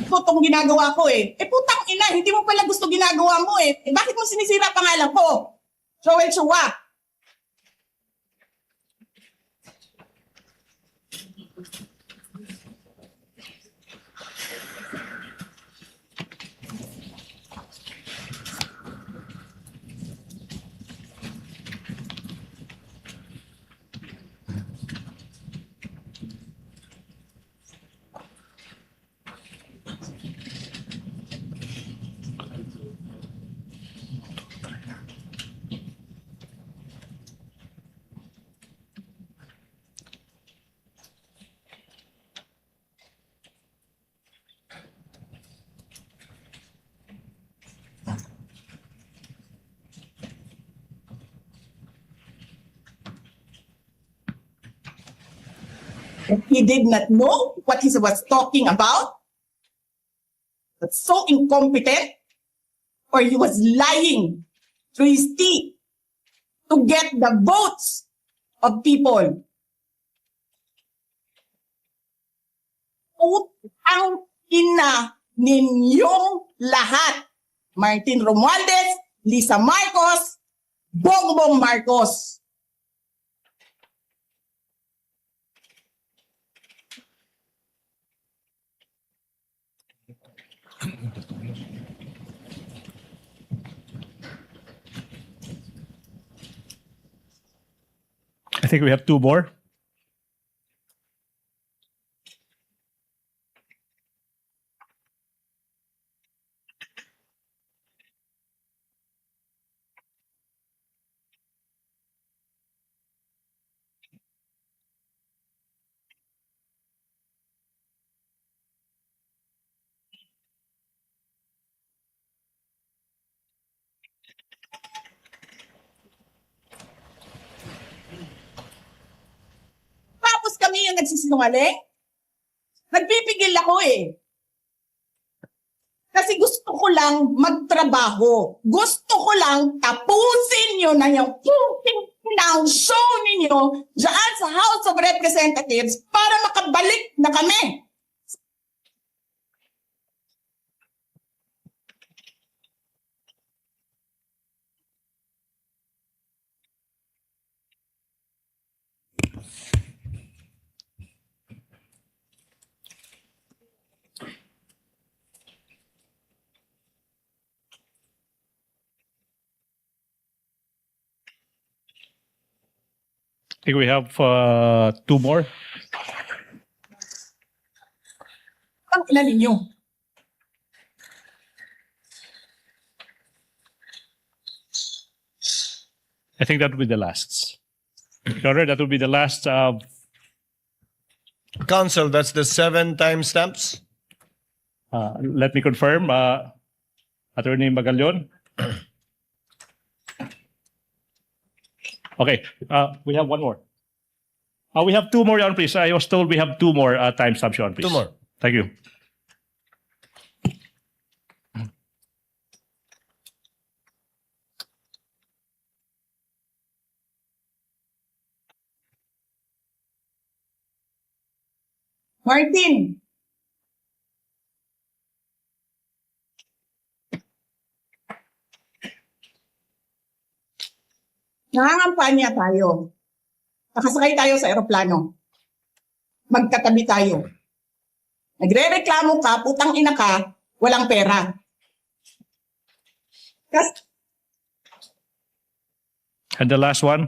Ito itong ginagawa ko eh. Putang ina, hindi mo pala gusto ginagawa mo eh. Bakit mo sinisira pangalan ko? Joel Chua. He did not know what he was talking about. That's so incompetent. Or he was lying through his teeth to get the votes of people. Utang ina ninyong lahat. Martin Romualdez, Lisa Marcos, Bongbong Marcos. I think we have two more. Tapos kami yung nagsisinungaling? Nagpipigil ako eh. Kasi gusto ko lang magtrabaho. Gusto ko lang tapusin nyo na yung show ninyo dyan sa House of Representatives para makabalik na kami. I think we have two more. Ang putang ina ninyo. I think that will be the last. Your Honor, that will be the last. Counsel, that's the 7 timestamps? Let me confirm, Attorney Magallanes. Okay, we have one more. We have 2 more, Your Honor, please. I was told we have 2 more timestamps, Your Honor, please. 2 more. Thank you. Martin! Nangangampanya tayo. Nakasakay tayo sa eroplano. Magkatabi tayo. Nagre-reklamo ka, putang ina ka, walang pera. And the last one?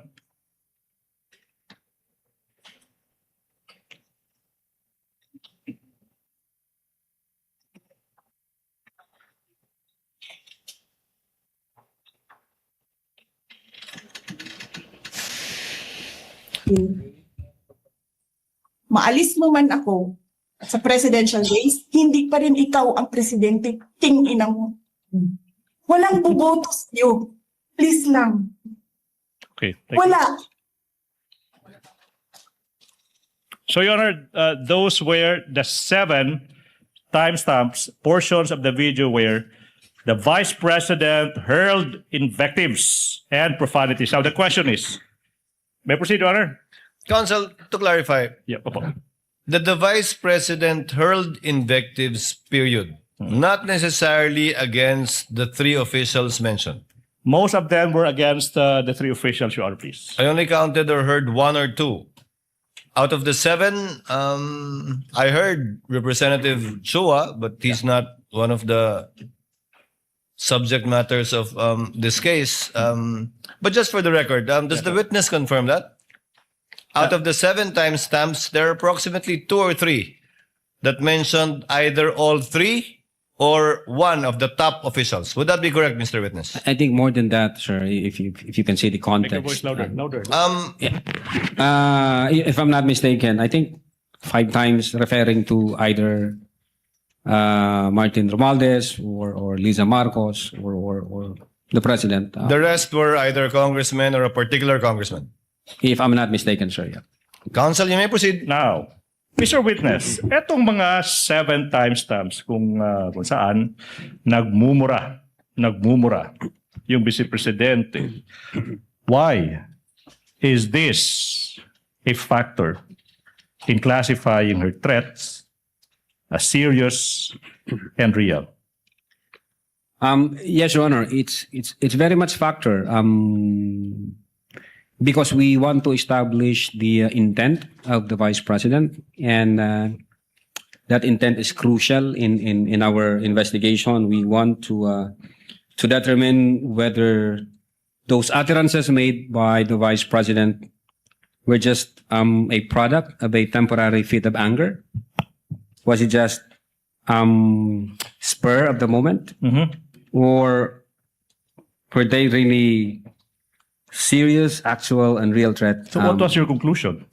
Maalis mo man ako sa presidential days, hindi pa rin ikaw ang presidente. Tingin mo. Walang buboto sa'yo. Please lang. Okay. Thank you. Wala. So, Your Honor, those were the 7 timestamps, portions of the video where the Vice President hurled invectives and profanities. Now, the question is, may I proceed, Your Honor? Counsel, to clarify, Yeah, opo. that the Vice President hurled invectives, period. Not necessarily against the 3 officials mentioned. Most of them were against the 3 officials, Your Honor, please. I only counted or heard 1 or 2. Out of the 7, I heard Representative Chua, but he's not one of the subject matters of this case. But just for the record, does the witness confirm that? Out of the 7 timestamps, there are approximately 2 or 3 that mentioned either all 3 or 1 of the top officials. Would that be correct, Mr. Witness? I think more than that, sir, if you can see the Make your context. voice louder, louder. If I'm not mistaken, I think 5 times referring to either Martin Romualdez or Liza Marcos or the president. The rest were either congressmen or a particular congressman. If I'm not mistaken, sir. Yeah. Counsel, you may proceed. Now, Mr. Witness, etong mga 7 timestamps kung saan nagmumura yung Vice Presidente. Why is this a factor in classifying her threats as serious and real? Yes, Your Honor. It's very much factor. Because we want to establish the intent of the Vice President, and that intent is crucial in our investigation. We want to determine whether those utterances made by the Vice President were just a product of a temporary fit of anger. Was it just spur of the moment, or were they really serious, actual, and real threat? So what was your conclusion?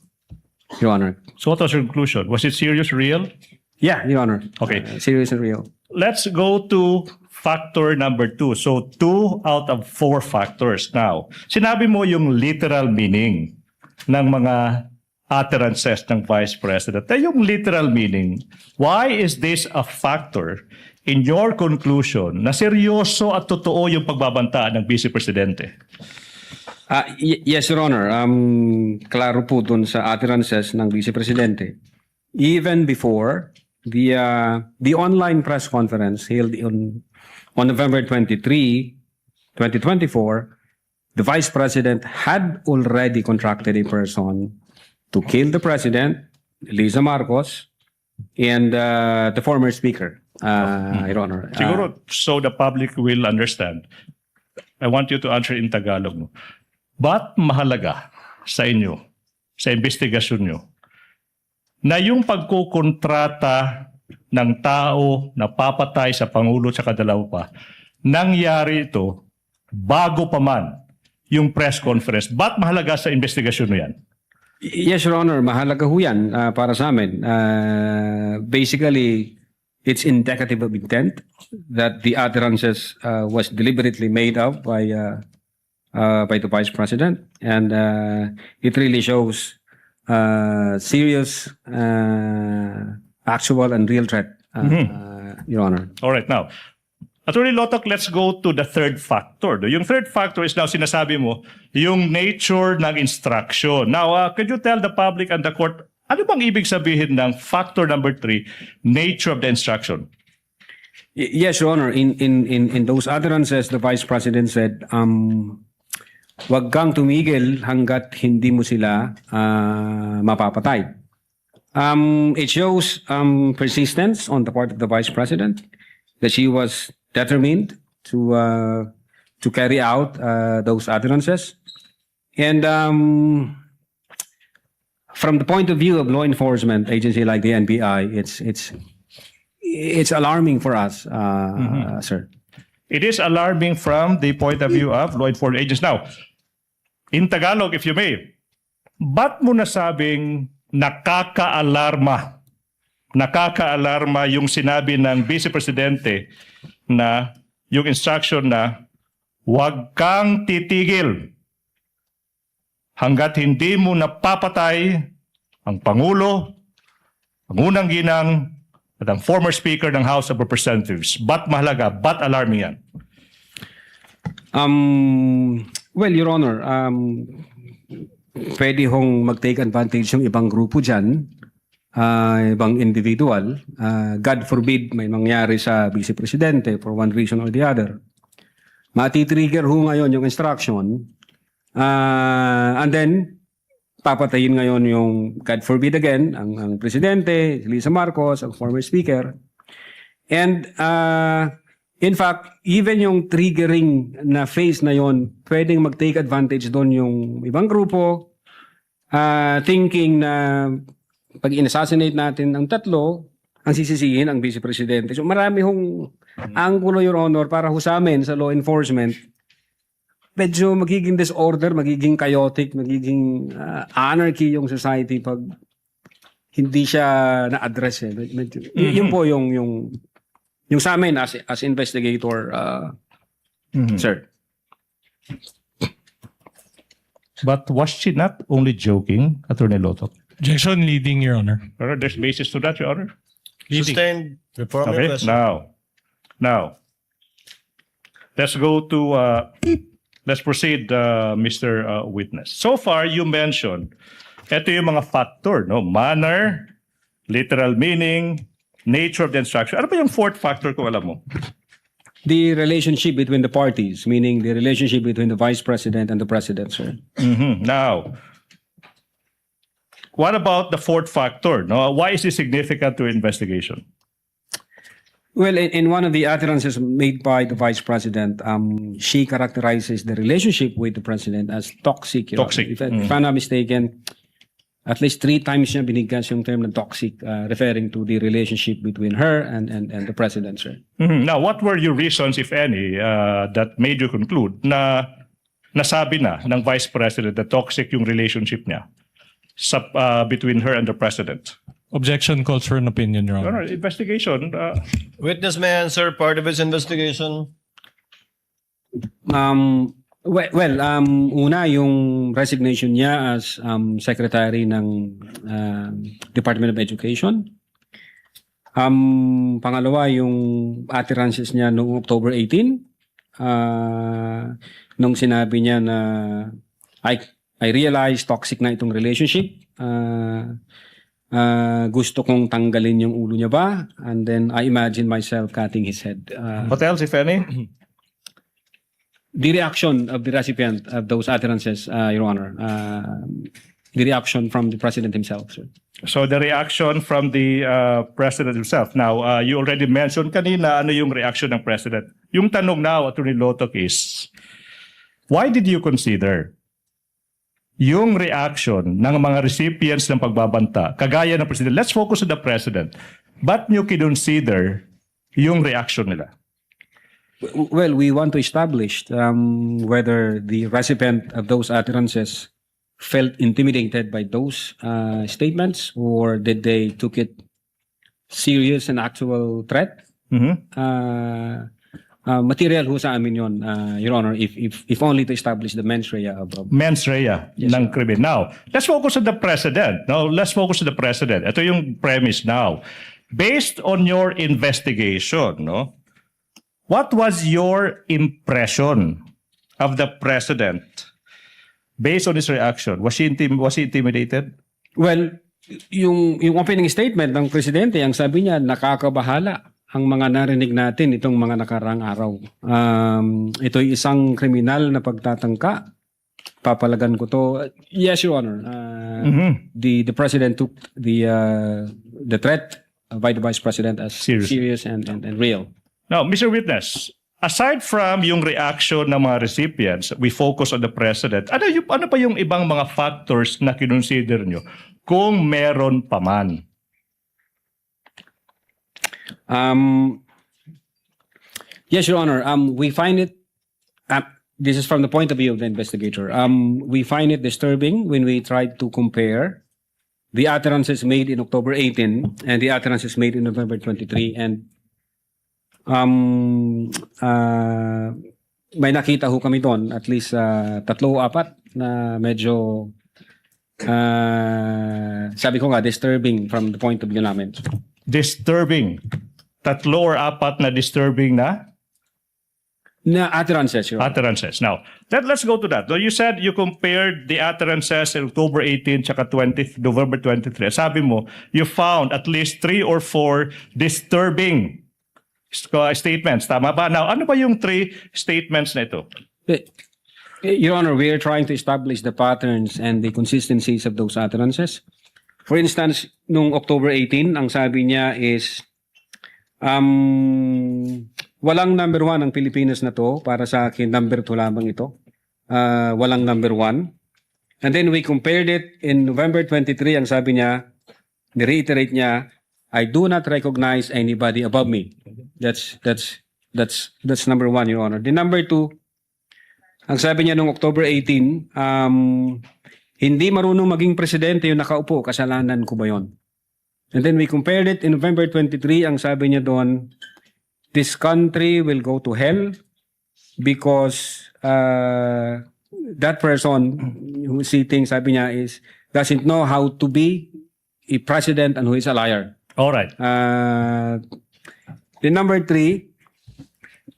Your Honor. So what was your conclusion? Was it serious, real? Yeah, Your Honor. Okay. Serious and real. Let's go to factor number 2. So 2 out of 4 factors. Now, sinabi mo yung literal meaning ng mga utterances ng Vice President. Yung literal meaning, why is this a factor in your conclusion na seryoso at totoo yung pagbabanta ng Vice Presidente? Yes, Your Honor. Klaro po dun sa utterances ng Vice Presidente. Even before the online press conference held on November 23, 2024, the Vice President had already contracted a person to kill the President, Liza Marcos, and the former Speaker, Your Honor. Siguro, so the public will understand. I want you to answer in Tagalog. No? Ba't mahalaga sa inyo, sa investigasyon nyo, na yung pagkukontrata ng tao na papatay sa Pangulo at dalawa pa, nangyari ito bago pa man yung press conference. Ba't mahalaga sa investigasyon mo yan? Yes, Your Honor, mahalaga ho yan para sa amin. Basically, it's indicative of intent that the utterances was deliberately made up by the Vice President, and it really shows serious, actual, and real threat, Your Honor. All right, now, Attorney Lotok, let's go to the third factor. Yung third factor is now sinasabi mo, yung nature ng instruction. Now, could you tell the public and the court, ano bang ibig sabihin ng factor number 3, nature of the instruction? Yes, Your Honor. In those utterances, the Vice President said, wag kang tumigil hanggat hindi mo sila mapapatay. It shows persistence on the part of the Vice President, that she was determined to carry out those utterances. And from the point of view of law enforcement agency like the NBI, it's alarming for us, sir. It is alarming from the point of view of law enforcement agents. Now, in Tagalog, if you may, ba't mo nasabing nakaka-alarma yung sinabi ng Vice Presidente na yung instruction na huwag kang titigil hanggat hindi mo napapatay ang Pangulo, ang unang ginang, at ang former Speaker ng House of Representatives? Ba't mahalaga? Ba't alarming yan? Well, Your Honor, pwede hong mag-take advantage yung ibang grupo dyan, ibang individual. God forbid may mangyari sa Vice Presidente for one reason or the other. Mati-trigger ho ngayon yung instruction, and then papatayin ngayon yung, God forbid again, ang Presidente, Lisa Marcos, ang former Speaker. And in fact, even yung triggering na phase na yon, pwedeng mag-take advantage doon yung ibang grupo, thinking na pag in-assassinate natin ang tatlo, ang sisisihin ang Vice Presidente. So marami hong anggulo, Your Honor, para ho sa amin sa law enforcement. Medyo magiging disorder, magiging chaotic, magiging anarchy yung society pag hindi siya na-address. Yun po yung sa amin as investigator, sir. But was she not only joking, Attorney Lotok? Objection leading, Your Honor. There's basis to that, Your Honor. Sustained. Reform your Okay, question. now, let's go to, let's proceed, Mr. Witness. So far, you mentioned, ito yung mga factor, no? Manner, literal meaning, nature of the instruction. Ano pa yung fourth factor kung alam mo? The relationship between the parties, meaning the relationship between the Vice President and the President, sir. Now, what about the fourth factor? No? Why is it significant to investigation? Well, in one of the utterances made by the Vice President, she characterizes the relationship with the President as toxic. Your Toxic. Honor. If I'm not mistaken, at least 3 times niya binigkas yung term na toxic, referring to the relationship between her and the President, sir. Now, what were your reasons, if any, that made you conclude na nasabi na ng Vice President na toxic yung relationship niya between her and the President? Objection calls for an opinion, Your Your Honor. Honor, investigation. Witness may answer part of his investigation. Una, yung resignation niya as Secretary ng Department of Education. Pangalawa, yung utterances niya noong October 18, nung sinabi niya na I realize toxic na itong relationship. Gusto kong tanggalin yung ulo niya ba? And then I imagine myself cutting his head. What else, if any? The reaction of the recipient of those utterances, Your Honor. The reaction from the President himself, sir. So the reaction from the President himself. Now, you already mentioned kanina ano yung reaction ng President. Yung tanong now, Attorney Lotok, is, why did you consider yung reaction ng mga recipients ng pagbabanta, kagaya ng President? Let's focus on the President. ba't nyo kinonsider yung reaction nila? Well, we want to establish whether the recipient of those utterances felt intimidated by those statements, or did they took it serious and actual threat. Material ho sa amin yun, Your Honor, if only to establish the mens rea of Mens rea ng krimen. Now, let's focus on the President. Ito yung premise now. Based on your investigation, no? What was your impression of the President based on his reaction? Was he intimidated? Well, yung opening statement ng Presidente, ang sabi niya, nakakabahala ang mga narinig natin itong mga nakaraang araw. Ito'y isang kriminal na pagtatangka. Papalagan ko to. Yes, Your Honor. The President took the threat by the Vice President as serious and real. Now, Mr. Witness, aside from yung reaction ng mga recipients, we focus on the President. Ano pa yung ibang mga factors na kinonsider nyo kung meron pa man? Yes, Your Honor. We find it, this is from the point of view of the investigator, we find it disturbing when we try to compare the utterances made in October 18 and the utterances made in November 23. And may nakita ho kami doon, at least 3 o 4 na medyo sabi ko nga, disturbing from the point of view namin. Disturbing? 3 or 4 na disturbing na? Na utterances, Your Honor. Utterances. Now, let's go to that. So you said you compared the utterances in October 18 tsaka November 23. Sabi mo, you found at least 3 or 4 disturbing statements. Tama ba? Now, ano ba yung 3 statements na ito? Your Honor, we are trying to establish the patterns and the consistencies of those utterances. For instance, nung October 18, ang sabi niya is, walang number 1 ang Pilipinas na to. Para sa akin, number 2 lamang ito. Walang number 1. And then we compared it in November 23, ang sabi niya, ni-reiterate niya, I do not recognize anybody above me. That's number 1, Your Honor. The number 2, ang sabi niya nung October 18, hindi marunong maging presidente yung nakaupo, kasalanan ko ba yon? And then we compared it in November 23, ang sabi niya doon, this country will go to hell because that person who's sitting, sabi niya, doesn't know how to be a president and who is a liar. All right. The number 3,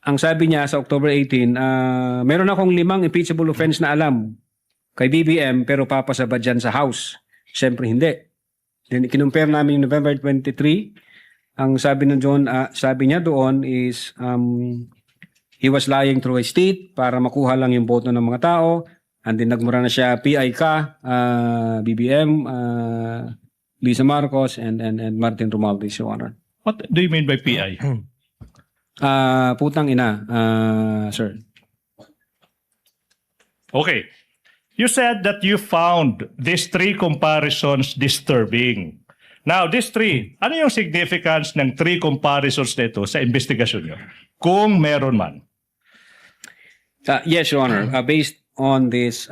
ang sabi niya sa October 18, meron akong 5 impeachable offense na alam kay BBM pero papasabad dyan sa House. Siyempre hindi. Then kinumpare namin yung November 23. Ang sabi niya doon is he was lying through his teeth para makuha lang yung boto ng mga tao. And then nagmura na siya, PI ka, BBM, Lisa Marcos, and Martin Romualdez, Your Honor. What do you mean by PI? Putang ina, sir. Okay. You said that you found these 3 comparisons disturbing. Now, these 3, ano yung significance ng 3 comparisons na ito sa investigasyon nyo? Kung meron man. Yes, Your Honor. Based on these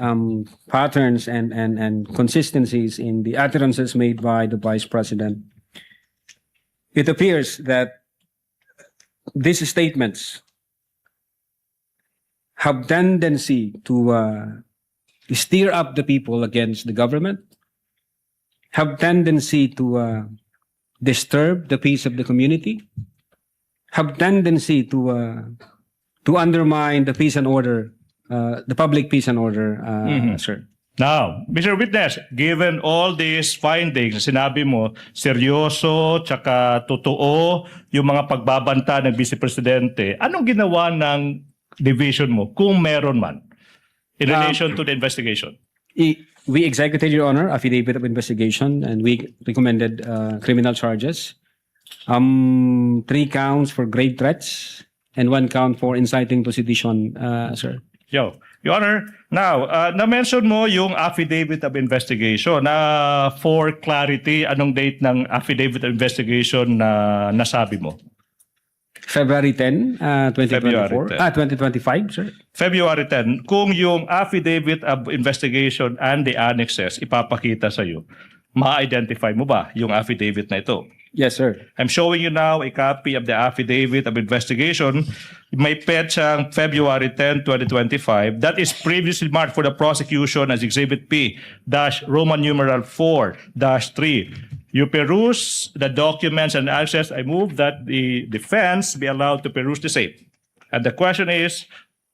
patterns and consistencies in the utterances made by the Vice President, it appears that these statements have tendency to stir up the people against the government, have tendency to disturb the peace of the community, have tendency to undermine the peace and order, the public peace and order, sir. Now, Mr. Witness, given all these findings, sinabi mo, seryoso, tsaka totoo, yung mga pagbabanta ng Vice Presidente, anong ginawa ng division mo, kung meron man, in relation to the investigation? We executed, Your Honor, affidavit of investigation, and we recommended criminal charges. 3 counts for grave threats, and 1 count for inciting to sedition, sir. Your Honor, now, na-mention mo yung affidavit of investigation. For clarity, anong date ng affidavit of investigation na nasabi mo? February 10, 2024. February 10. 2025, sir. February 10, kung yung affidavit of investigation and the annexes ipapakita sa iyo, ma-identify mo ba yung affidavit na ito? Yes, sir. I'm showing you now a copy of the affidavit of investigation. May petsang February 10, 2025. That is previously marked for the prosecution as Exhibit P Roman numeral 4-3. You peruse the documents and access. I move that the defense be allowed to peruse the same. And the question is,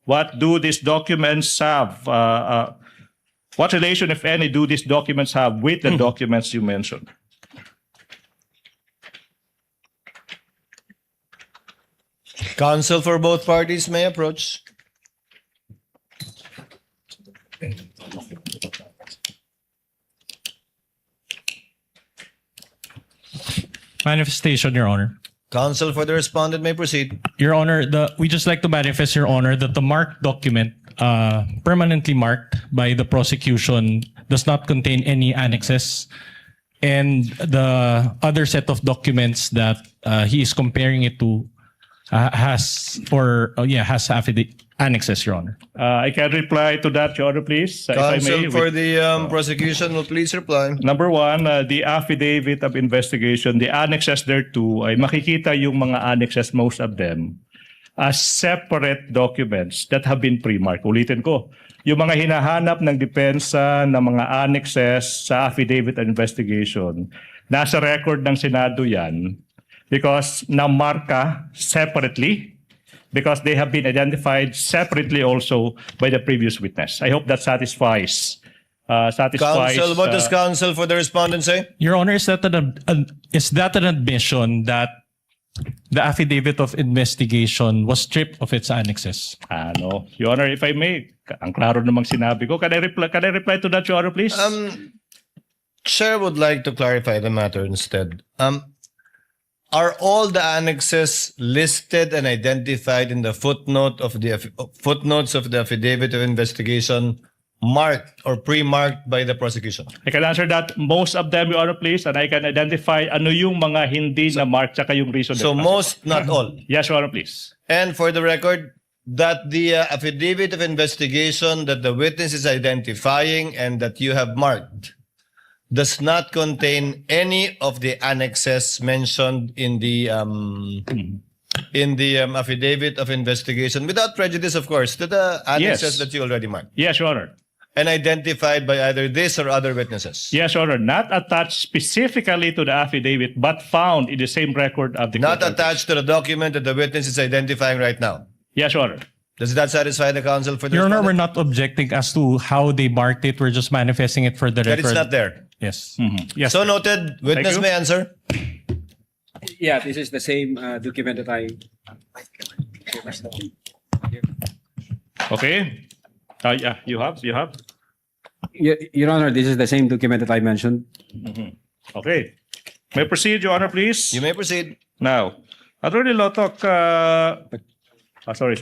what do these documents have? What relation, if any, do these documents have with the documents you mentioned? Counsel for both parties may approach. Manifestation, Your Honor. Counsel for the respondent may proceed. Your Honor, we just like to manifest, Your Honor, that the marked document, permanently marked by the prosecution, does not contain any annexes, and the other set of documents that he is comparing it to has affidavit annexes, Your Honor. I can reply to that, Your Honor, please. If I Counsel may, for the prosecution will please reply. Number one, the affidavit of investigation, the annexes thereto, ay makikita yung mga annexes, most of them, as separate documents that have been pre-marked. Ulitin ko, yung mga hinahanap ng depensa ng mga annexes sa affidavit of investigation, nasa record ng Senado yan because na-marka separately, because they have been identified separately also by the previous witness. I hope that satisfies. Counsel, what does counsel for the respondent say? Your Honor, is that an admission that the affidavit of investigation was stripped of its annexes? No. Your Honor, if I may, ang klaro namang sinabi ko. Can I reply to that, Your Honor, please? Chair would like to clarify the matter instead. Are all the annexes listed and identified in the footnotes of the affidavit of investigation marked or pre-marked by the prosecution? I can answer that. Most of them, Your Honor, please, and I can identify ano yung mga hindi na marked tsaka yung reason. So most, not all. Yes, Your Honor, please. And for the record, that the affidavit of investigation that the witness is identifying and that you have marked does not contain any of the annexes mentioned in the affidavit of investigation, without prejudice, of course, to the annexes that you already marked. Yes, Your Honor. And identified by either this or other witnesses. Yes, Your Honor. Not attached specifically to the affidavit, but found in the same record of the Not court. attached to the document that the witness is identifying right now. Yes, Your Honor. Does that satisfy the counsel for the Your Honor, respondent? we're not objecting as to how they marked it. We're just manifesting it for the That record. it's not there. Yes. Yes. So noted. Witness you. may answer. Yeah, this is the same document that I... Okay. Yeah, you have. Your Honor, this is the same document that I mentioned. Okay. May proceed, Your Honor, please. You may proceed. Now, Attorney Lotok, sorry.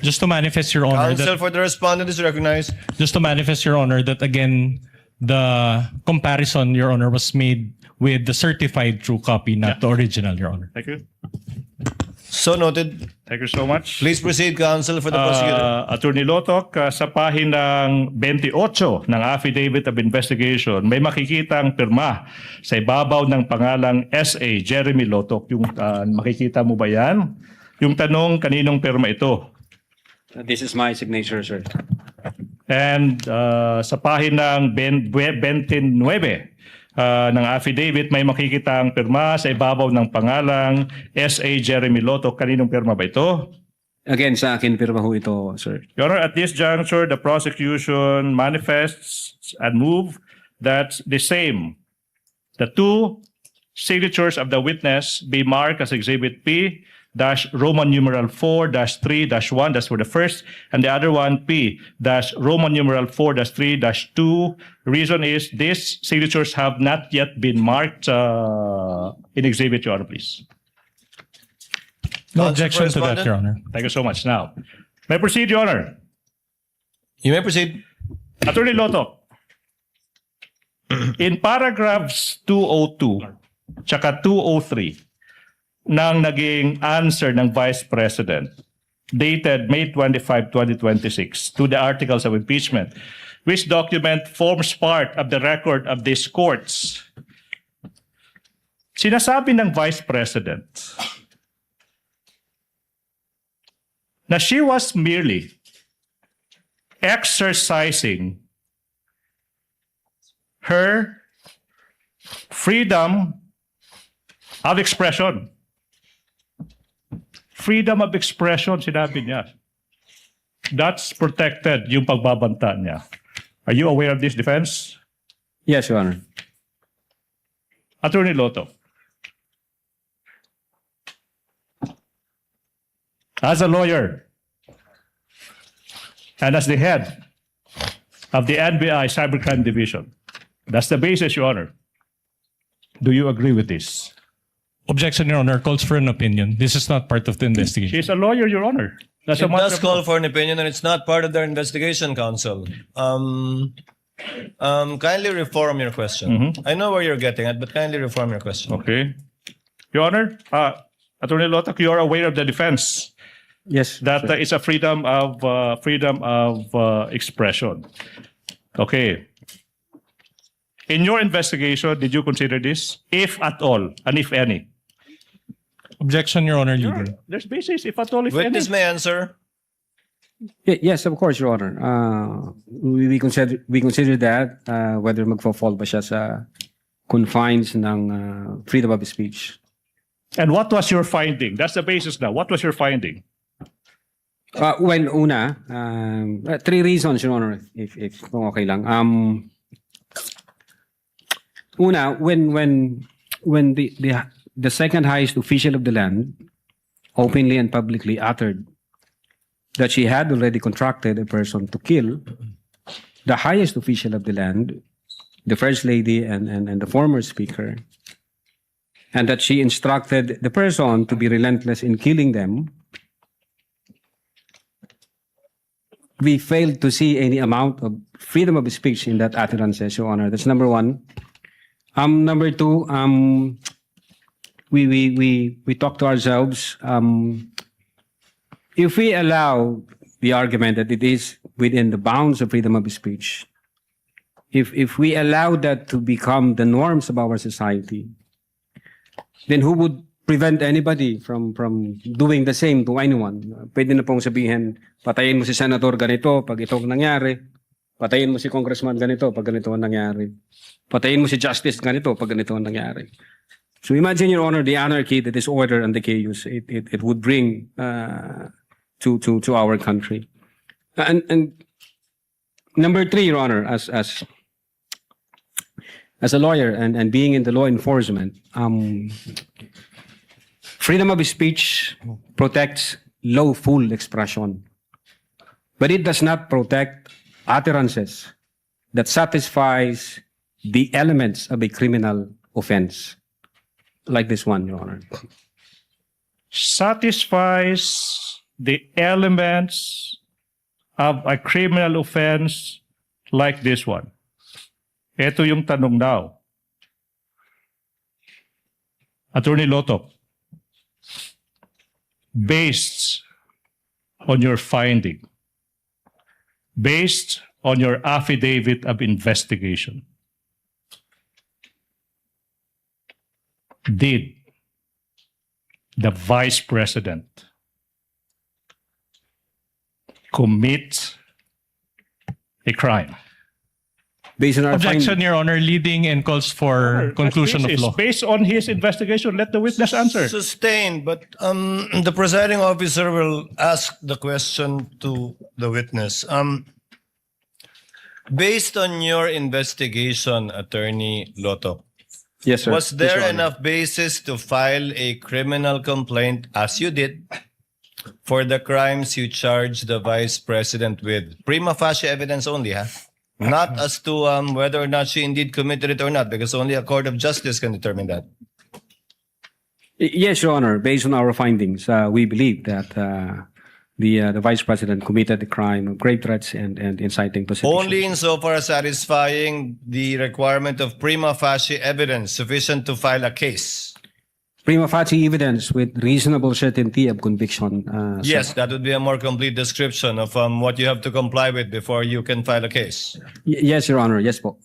Just to manifest, Your Honor, Counsel for the respondent is recognized. just to manifest, Your Honor, that again, the comparison, Your Honor, was made with the certified true copy, not the original, Your Honor. Thank you. So noted. Thank you so much. Please proceed, counsel for the prosecutor. Attorney Lotok, sa pahinang 28 ng Affidavit of Investigation, may makikitang pirma sa ibabaw ng pangalang S.A. Jeremy Lotok. Yung makikita mo ba yan? Yung tanong, kaninong pirma ito? This is my signature, sir. And sa pahinang 29, ng affidavit, may makikita ang pirma sa ibabaw ng pangalang S.A. Jeremy Lotto. Kaninong pirma ba ito? Again, sa akin, pirma ho ito, sir. Your Honor, at this juncture, the prosecution manifests and move that the two signatures of the witness be marked as Exhibit P dash Roman numeral 4-3-1, that's for the first, and the other one P dash Roman numeral 4-3-2. Reason is these signatures have not yet been marked in Exhibit, Your Honor, please. No objection to that, Your Honor. Thank you so much. Now, may I proceed, Your Honor? You may proceed. Attorney Lotto, in paragraphs 202 tsaka 203 ng naging answer ng Vice President dated May 25, 2026 to the articles of impeachment, which document forms part of the record of these courts. Sinasabi ng Vice President na she was merely exercising her freedom of expression. Freedom of expression, sinabi niya. That's protected, yung pagbabanta niya. Are you aware of this defense? Yes, Your Honor. Attorney Lotto, as a lawyer and as the head of the NBI Cybercrime Division, that's the basis, Your Honor. Do you agree with this? Objection, Your Honor. Calls for an opinion. This is not part of the investigation. She's a lawyer, Your Honor. That's It does call for an opinion, and it's not part of their investigation, counsel. Kindly reform your question. I know where you're getting at, but kindly reform your question. Okay. Your Honor, Attorney Lotto, you are aware of the defense. Yes, That sir. is a freedom of expression. Okay. In your investigation, did you consider this, if at all, and if any? Objection, Your Honor, leader. There's basis, if at all, if Witness any. may answer. Yes, of course, Your Honor. We consider that whether magfo-fall ba siya sa confines ng freedom of speech. And what was your finding? That's the basis now. What was your finding? Well, una, 3 reasons, Your Honor, if kung okay lang. Una, when the second highest official of the land openly and publicly uttered that she had already contracted a person to kill the highest official of the land, the First Lady and the former Speaker, and that she instructed the person to be relentless in killing them, we failed to see any amount of freedom of speech in that utterances, Your Honor. That's number one. Number two, we talk to ourselves. If we allow the argument that it is within the bounds of freedom of speech, if we allow that to become the norms of our society, then who would prevent anybody from doing the same to anyone? Pwede na pong sabihin, patayin mo si Senator ganito pag itong nangyari. Patayin mo si Congressman ganito pag ganito ang nangyari. Patayin mo si Justice ganito pag ganito ang nangyari. So imagine, Your Honor, the anarchy, the disorder, and the chaos it would bring to our country. And number 3, Your Honor, as a lawyer and being in the law enforcement, freedom of speech protects lawful expression, but it does not protect utterances that satisfies the elements of a criminal offense, like this one, Your Honor. Satisfies the elements of a criminal offense like this one. Ito yung tanong now. Attorney Lotto, based on your finding, based on your affidavit of investigation, did the Vice President commit a crime? based on our Objection, findings. Your Honor, leading and calls for conclusion of law. Based on his investigation, let the witness answer. Sustained, but the presiding officer will ask the question to the witness. Based on your investigation, Attorney Loto, Yes, sir. was there Yes, Your Honor. enough basis to file a criminal complaint, as you did, for the crimes you charged the Vice President with? Prima facie evidence only, huh? Not as to whether or not she indeed committed it or not, because only a court of justice can determine that. Yes, Your Honor. Based on our findings, we believe that the Vice President committed the crime of grave threats and inciting to sedition. Only insofar as satisfying the requirement of prima facie evidence sufficient to file a case. Prima facie evidence with reasonable certainty of conviction. Yes, that would be a more complete description of what you have to comply with before you can file a case. Yes, Your Honor. Yes po.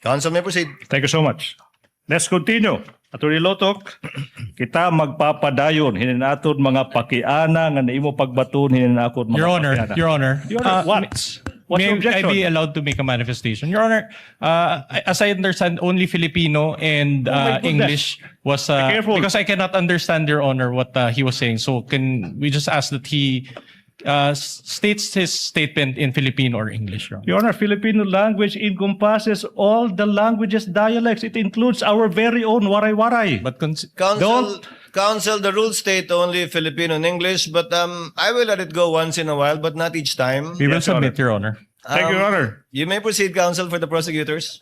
Counsel may proceed. Thank you so much. Let's continue. Attorney Lotok, kita magpapadayon hininaton mga pakiana nga naimo pagbaton hininaton mga Your Honor, pakiana. Your Honor. What? What's May your objection? I be allowed to make a manifestation? Your Honor, as I understand, only Filipino and my goodness. English was... Be careful. because I cannot understand, Your Honor, what he was saying. So can we just ask that he states his statement in Filipino or English, Your Honor? Your Honor, Filipino language encompasses all the languages, dialects. It includes our very own waray-waray. But Counsel, the rules state only Filipino and English, but I will let it go once in a while, but not each time. we will Yes, Your submit, Your Honor. Thank you, Your Honor. You may proceed, counsel, for the prosecutors.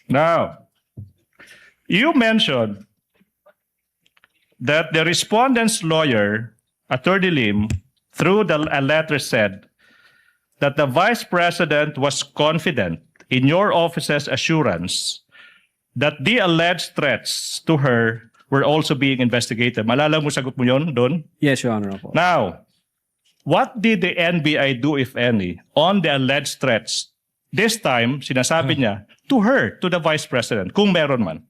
Now, you mentioned that the respondent's lawyer, Attorney Lim, through a letter said that the Vice President was confident in your office's assurance that the alleged threats to her were also being investigated. Malala mo sagot mo yun doon? Yes, Your Honor. Opo. Now, what did the NBI do, if any, on the alleged threats? This time, sinasabi niya, to her, to the Vice President, kung meron man.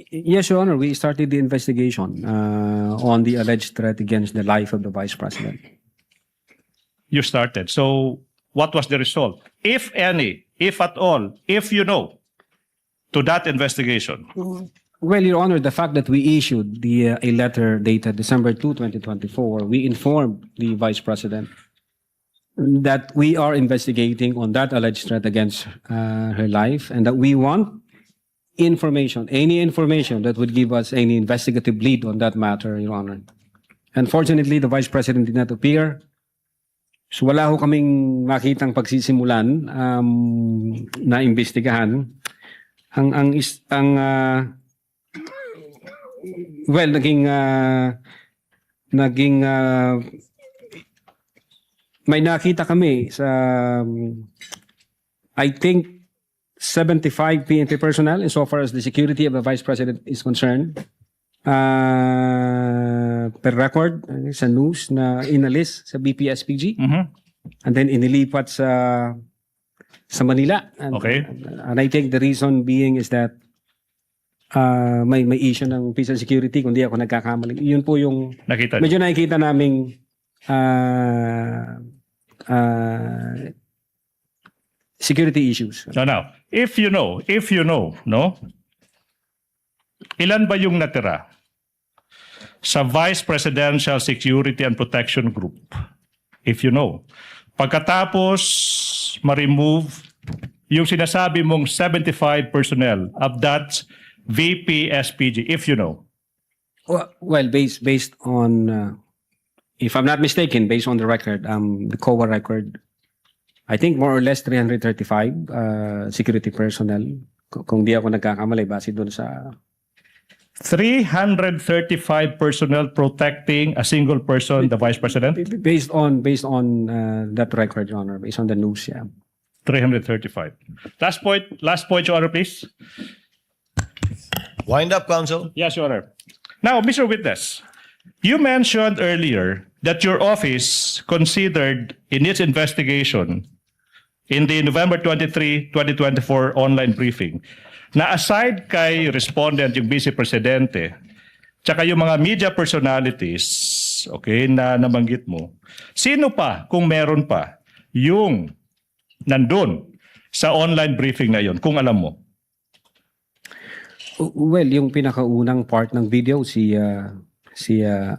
Yes, Your Honor. We started the investigation on the alleged threat against the life of the Vice President. You started. So, what was the result? If any, if at all, if you know, to that investigation? Well, Your Honor, the fact that we issued a letter dated December 2, 2024, we informed the Vice President that we are investigating on that alleged threat against her life and that we want information, any information that would give us any investigative lead on that matter, Your Honor. Unfortunately, the Vice President did not appear. So wala ho kaming makitang pagsisimulan na imbestigahan. Well, may nakita kami sa I think 75 PNP personnel insofar as the security of the Vice President is concerned. Per record sa news na inalis sa BPSPG and then inilipat sa Manila. Okay. And I think the reason being is that may issue ng peace and security kung di ako nagkakamali. Yun po yung medyo nakikita naming security issues. Now, if you know, no? Ilan ba yung natira sa Vice Presidential Security and Protection Group? If you know. Pagkatapos ma-remove yung sinasabi mong 75 personnel of that VP-SPG, if you know. Well, based on, if I'm not mistaken, based on the record, the COA record, I think more or less 335 security personnel. Kung di ako nagkakamali, base doon sa... 335 personnel protecting a single person, the Vice President? Based on that record, Your Honor, based on the news, yeah. 335. Last point, Your Honor, please. Wind up, counsel. Yes, Your Honor. Now, Mr. Witness, you mentioned earlier that your office considered in its investigation in the November 23, 2024 online briefing na aside kay respondent yung Vice Presidente tsaka yung mga media personalities, okay, na nabanggit mo, sino pa, kung meron pa, yung nandun sa online briefing na yon, kung alam mo? Well, yung pinakaunang part ng video, si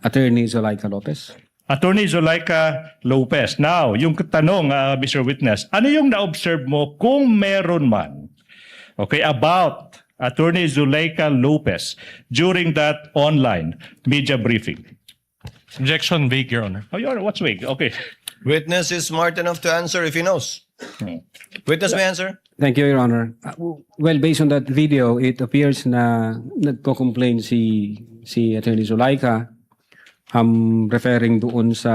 Attorney Zulaika Lopez. Attorney Zulaika Lopez. Now, yung tanong, Mr. Witness, ano yung na-observe mo kung meron man, okay, about Attorney Zulaika Lopez during that online media briefing? Objection vague, Your Honor. Oh, Your Honor, what's vague? Okay. Witness is smart enough to answer if he knows. Witness may answer. Thank you, Your Honor. Well, based on that video, it appears na nagko-complain si Attorney Zulaika referring doon sa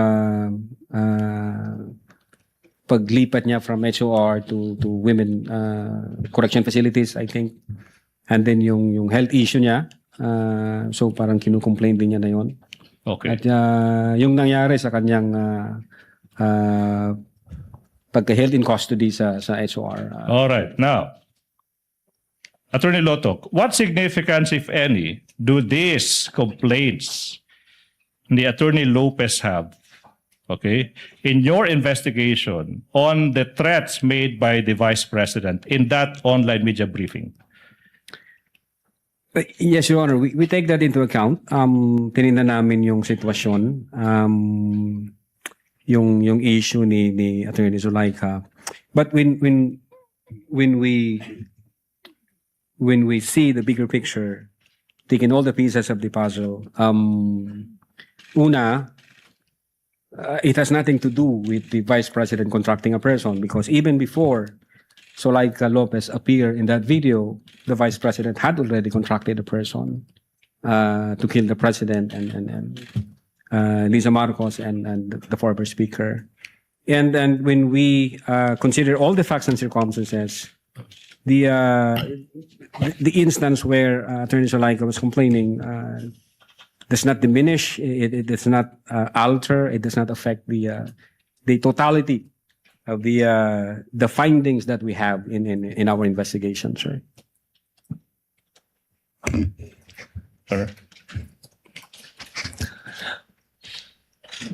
paglipat niya from HOR to women correction facilities, I think. And then yung health issue niya, so parang kinu-complain din niya na yon. Okay. At yung nangyari sa kanyang pagka-held in custody sa HOR. All right. Now, Attorney Lotok, what significance, if any, do these complaints the Attorney Lopez have, okay, in your investigation on the threats made by the Vice President in that online media briefing? Yes, Your Honor. We take that into account. Tinignan namin yung sitwasyon, yung issue ni Attorney Zulaika. But when we see the bigger picture, taking all the pieces of the puzzle, it has nothing to do with the Vice President contracting a person, because even before Zulaika Lopez appeared in that video, the Vice President had already contracted a person to kill the President and Lisa Marcos and the former Speaker. And when we consider all the facts and circumstances, the instance where Attorney Zulaika was complaining does not diminish, it does not alter, it does not affect the totality of the findings that we have in our investigation, sir.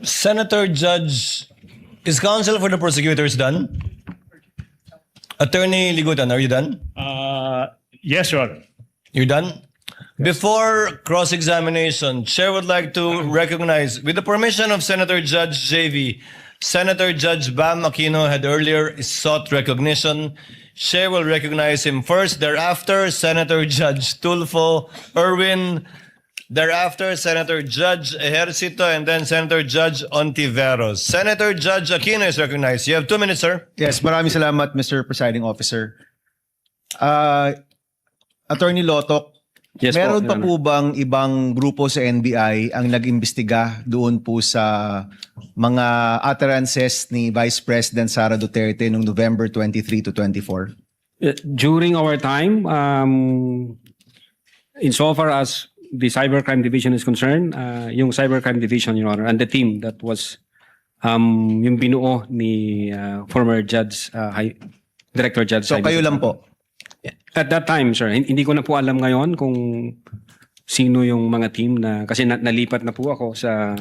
Senator Judge, is counsel for the prosecutors done? Attorney Ligutan, are you done? Yes, Your Honor. You done? Before cross-examination, Chair would like to recognize, with the permission of Senator Judge JV, Senator Judge Bam Aquino had earlier sought recognition. Chair will recognize him first. Thereafter, Senator Judge Tulfo Erwin. Thereafter, Senator Judge Ejercito, and then Senator Judge Ontiveros. Senator Judge Aquino is recognized. You have 2 minutes, sir. Yes, maraming salamat, Mr. Presiding Officer. Attorney Lotok, Yes, meron po, pa Your po bang ibang grupo sa NBI ang nag-imbestiga doon po sa mga utterances ni Vice President Sara Duterte noong November 23 to 24? During our time, insofar as the Cybercrime Division is concerned, yung Cybercrime Division, Your Honor, and the team that was yung binuo ni former Judge, Director Judge. So kayo lang po? At that time, sir, hindi ko na po alam ngayon kung sino yung mga team na, kasi nalipat na po ako sa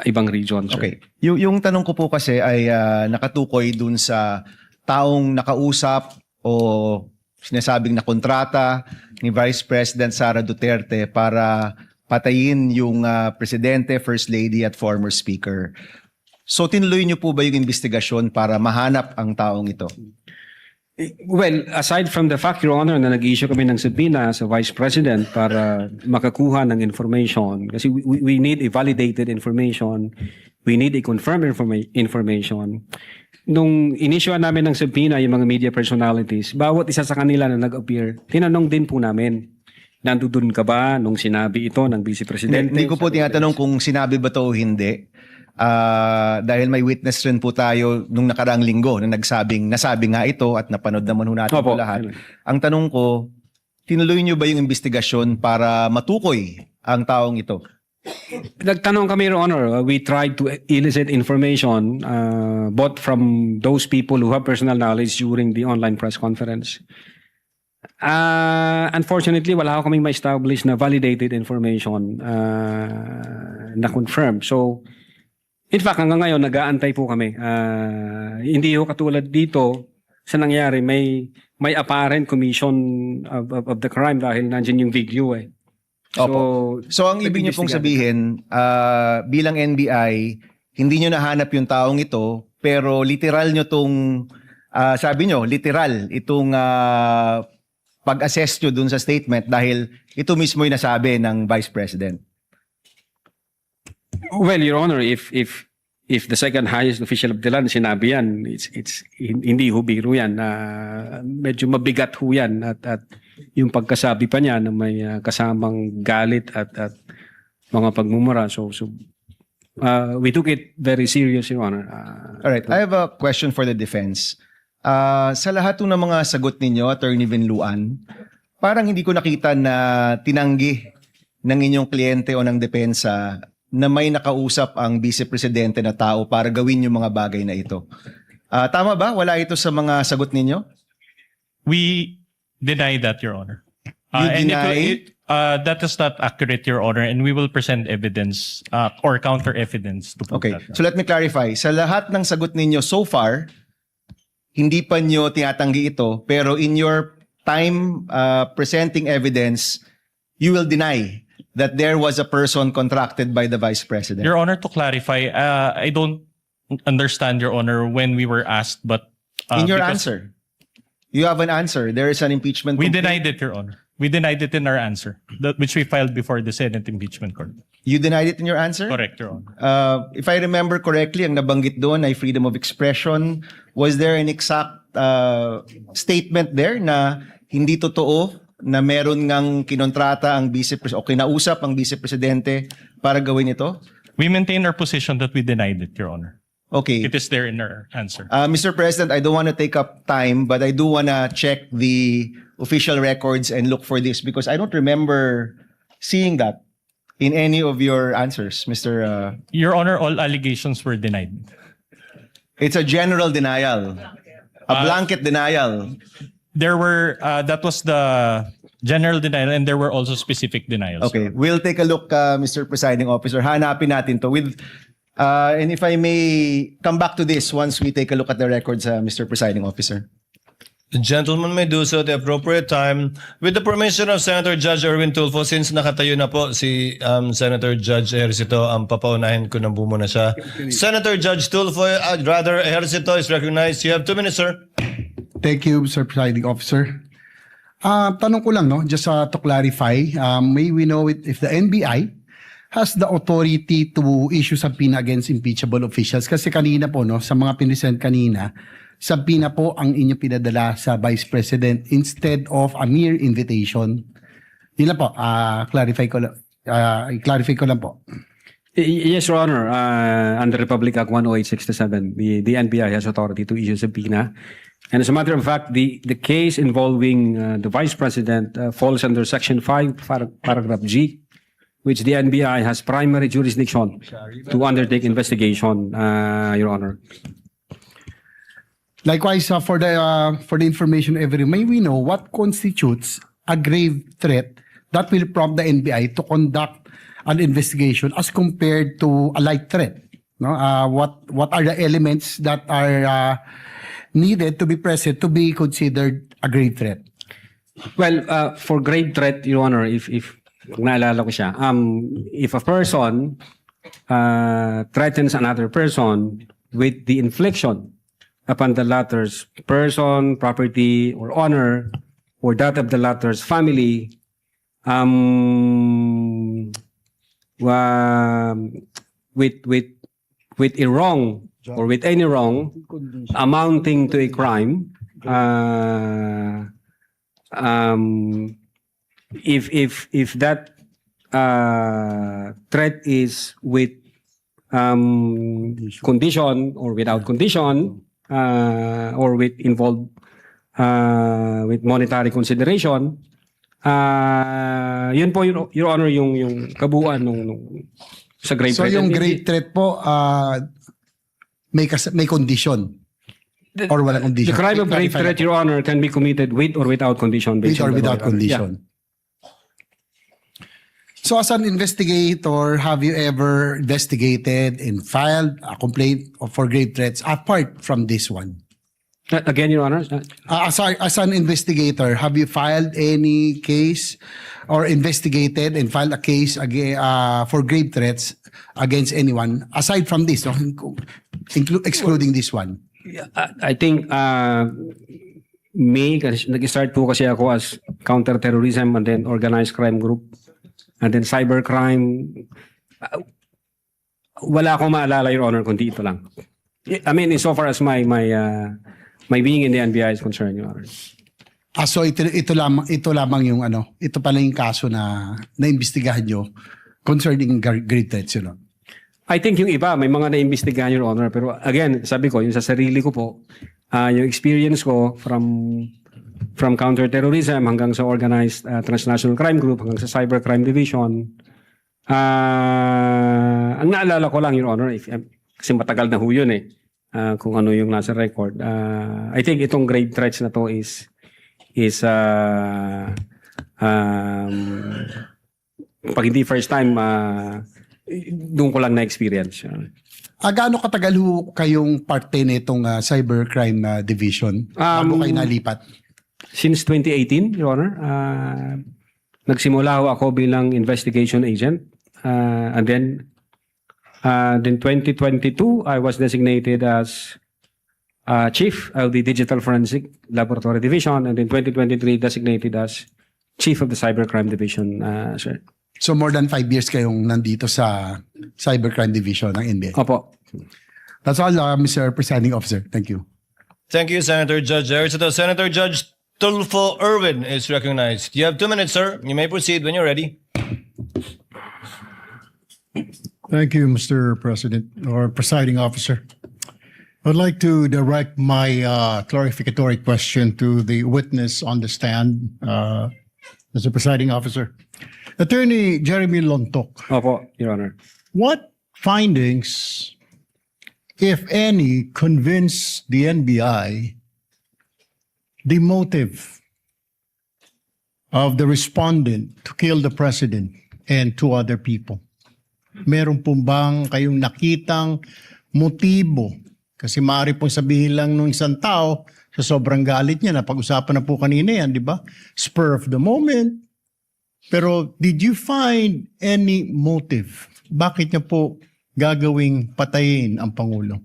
ibang region, sir. Okay. Yung tanong ko po kasi ay nakatukoy dun sa taong nakausap o sinasabing na kontrata ni Vice President Sara Duterte para patayin yung Presidente, First Lady at former Speaker. So tinuloy niyo po ba yung investigasyon para mahanap ang taong ito? Well, aside from the fact, Your Honor, na nag-issue kami ng subpoena sa Vice President para makakuha ng information, kasi we need a validated information, we need a confirmed information. Nung inisyuan namin ng subpoena yung mga media personalities, bawat isa sa kanila na nag-appear, tinanong din po namin, nandun ka ba nung sinabi ito ng Vice Presidente? Hindi ko po tinatanong kung sinabi ba ito o hindi. Dahil may witness rin po tayo nung nakaraang linggo na nasabi nga ito at napanood naman ho natin ito lahat. Ang tanong ko, tinuloy niyo ba yung investigasyon para matukoy ang taong ito? Nagtanong kami, Your Honor. We tried to elicit information both from those people who have personal knowledge during the online press conference. Unfortunately, wala kaming ma-establish na validated information na confirmed. So, in fact, hanggang ngayon, nag-aantay po kami. Hindi ho katulad dito sa nangyari. May apparent commission of the crime dahil nandiyan yung video eh. Opo. So ang ibig niyo pong sabihin, bilang NBI, hindi niyo nahanap yung taong ito, pero literal niyo tong, sabi niyo, literal itong pag-assess niyo dun sa statement dahil ito mismo yung nasabi ng Vice President. Well, Your Honor, if the second highest official of the land sinabi yan, it's hindi ho biro yan. Medyo mabigat ho yan at yung pagkasabi pa niya na may kasamang galit at mga pagmumura. So we took it very serious, Your Honor. All right, I have a question for the defense. Sa lahat ng mga sagot ninyo, Attorney Vinluan, parang hindi ko nakita na tinanggi ng inyong kliyente o ng depensa na may nakausap ang Vice Presidente na tao para gawin yung mga bagay na ito. Tama ba? Wala ito sa mga sagot ninyo? We deny that, Your Honor. You deny? That is not accurate, Your Honor, and we will present evidence or counter evidence to prove Okay, that. so let me clarify. Sa lahat ng sagot ninyo so far, hindi pa nyo tinatanggi ito, pero in your time presenting evidence, you will deny that there was a person contracted by the Vice President. Your Honor, to clarify, I don't understand, Your Honor, when we were asked, but in your because answer, you have an answer. There is an impeachment. we complaint. denied it, Your Honor. We denied it in our answer, which we filed before the Senate Impeachment Court. You denied it in your answer? Correct, Your Honor. If I remember correctly, ang nabanggit doon ay freedom of expression. Was there an exact statement there na hindi totoo na meron ngang kinontrata ang o kinausap ang Vice Presidente para gawin ito? We maintain our position that we denied it, Your Honor. Okay. It is there in our answer. Mr. President, I don't want to take up time, but I do want to check the official records and look for this because I don't remember seeing that in any of your answers, Mr. Your Honor, all allegations were denied. It's a general denial, a blanket denial. There were, that was the general denial and there were also specific denials. Okay, we'll take a look, Mr. Presiding Officer. Hanapin natin to with, and if I may come back to this once we take a look at the records, Mr. Presiding Officer. The gentleman may do so at the appropriate time. With the permission of Senator Judge Erwin Tulfo, since nakatayo na po si Senator Judge Ejercito, ang papaunahin ko na muna siya. Senator Judge Tulfo, rather Ejercito is recognized. You have 2 minutes, sir. Thank you, Mr. Presiding Officer. Tanong ko lang, no, just to clarify, may we know if the NBI has the authority to issue subpoena against impeachable officials? Kasi kanina po, no, sa mga pinisend kanina, subpoena po ang inyo pinadala sa Vice President instead of a mere invitation. Yun lang po, clarify ko lang po. Yes, Your Honor. Under Republic Act 10867, the NBI has authority to issue subpoena. And as a matter of fact, the case involving the Vice President falls under Section 5, Paragraph G, which the NBI has primary jurisdiction to undertake investigation, Your Honor. Likewise, for the information may we know what constitutes a grave threat that will prompt the NBI to conduct an investigation as compared to a light threat? No, what are the elements that are needed to be present to be considered a grave threat? Well, for grave threat, Your Honor, if naalala ko siya, if a person threatens another person with the infliction upon the latter's person, property, or honor, or that of the latter's family, with a wrong or with any wrong amounting to a crime, if that threat is with condition or without condition, or with involved with monetary consideration, yun po, Your Honor, yung kabuuan nung sa grave threat. So yung grave threat po, may condition or wala condition? The crime of grave threat, Your Honor, can be committed with or without condition. With or without condition. Yeah. So as an investigator, have you ever investigated and filed a complaint for grave threats apart from this one? Again, Your Honor, As an investigator, have you filed any case or investigated and filed a case for grave threats against anyone aside from this, no? Excluding this one? I think May, nag-start po kasi ako as counter-terrorism and then organized crime group and then cybercrime. Wala akong maalala, Your Honor, kundi ito lang. I mean, insofar as my being in the NBI is concerned, Your Honor. So ito lamang yung ito pala yung kaso na naimbestigahan nyo concerning grave threats, you know? I think yung iba, may mga naimbestigahan, Your Honor. Pero again, sabi ko, yung sa sarili ko po, yung experience ko from counterterrorism hanggang sa organized transnational crime group, hanggang sa cybercrime division, ang naalala ko lang, Your Honor, kasi matagal na ho yun kung ano yung nasa record. I think itong grave threats na to is pag hindi first time, doon ko lang na-experience. Gaano katagal ho kayong parte nitong cybercrime division bago kayo nalipat? Since 2018, Your Honor. Nagsimula ho ako bilang investigation agent. And then 2022, I was designated as chief of the Digital Forensic Laboratory Division. And in 2023, designated as chief of the Cybercrime Division, sir. So more than 5 years kayong nandito sa Cybercrime Division ng NBI? Opo. That's all, Mr. Presiding Officer. Thank you. Thank you, Senator Judge Ejercito. Senator Judge Tulfo Irwin is recognized. You have 2 minutes, sir. You may proceed when you're ready. Thank you, Mr. President or Presiding Officer. I'd like to direct my clarificatory question to the witness on the stand, Mr. Presiding Officer. Attorney Jeremy Lontok. Opo, Your Honor. What findings, if any, convince the NBI the motive of the respondent to kill the president and 2 other people? Meron po bang kayong nakitang motibo? Kasi maaari pong sabihin lang nung isang tao sa sobrang galit niya, napag-usapan na po kanina yan, di ba? Spur of the moment. Pero did you find any motive? Bakit niya po gagawing patayin ang Pangulo?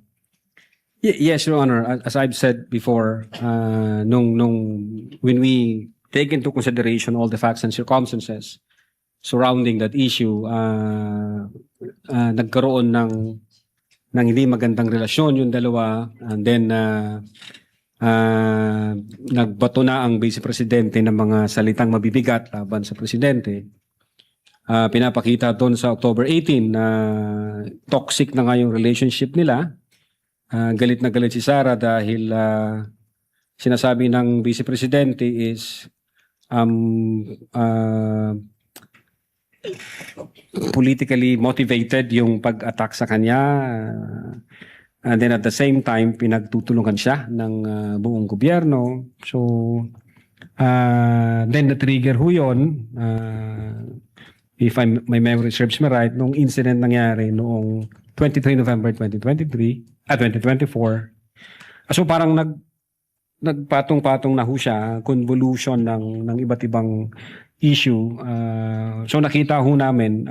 Yes, Your Honor. As I've said before, when we take into consideration all the facts and circumstances surrounding that issue, nagkaroon ng hindi magandang relasyon yung dalawa, and then nagbato na ang Vice Presidente ng mga salitang mabibigat laban sa Presidente. Pinapakita doon sa October 18 na toxic na nga yung relationship nila. Galit na galit si Sara dahil sinasabi ng Vice Presidente is politically motivated yung pag-attack sa kanya. And then at the same time, pinagtutulungan siya ng buong gobyerno. So, then na-trigger ho yun, if my memory serves me right, nung incident nangyari noong 23 November 2024. So parang nagpatong-patong na ho siya, convolution ng iba't ibang issue. So nakita ho namin,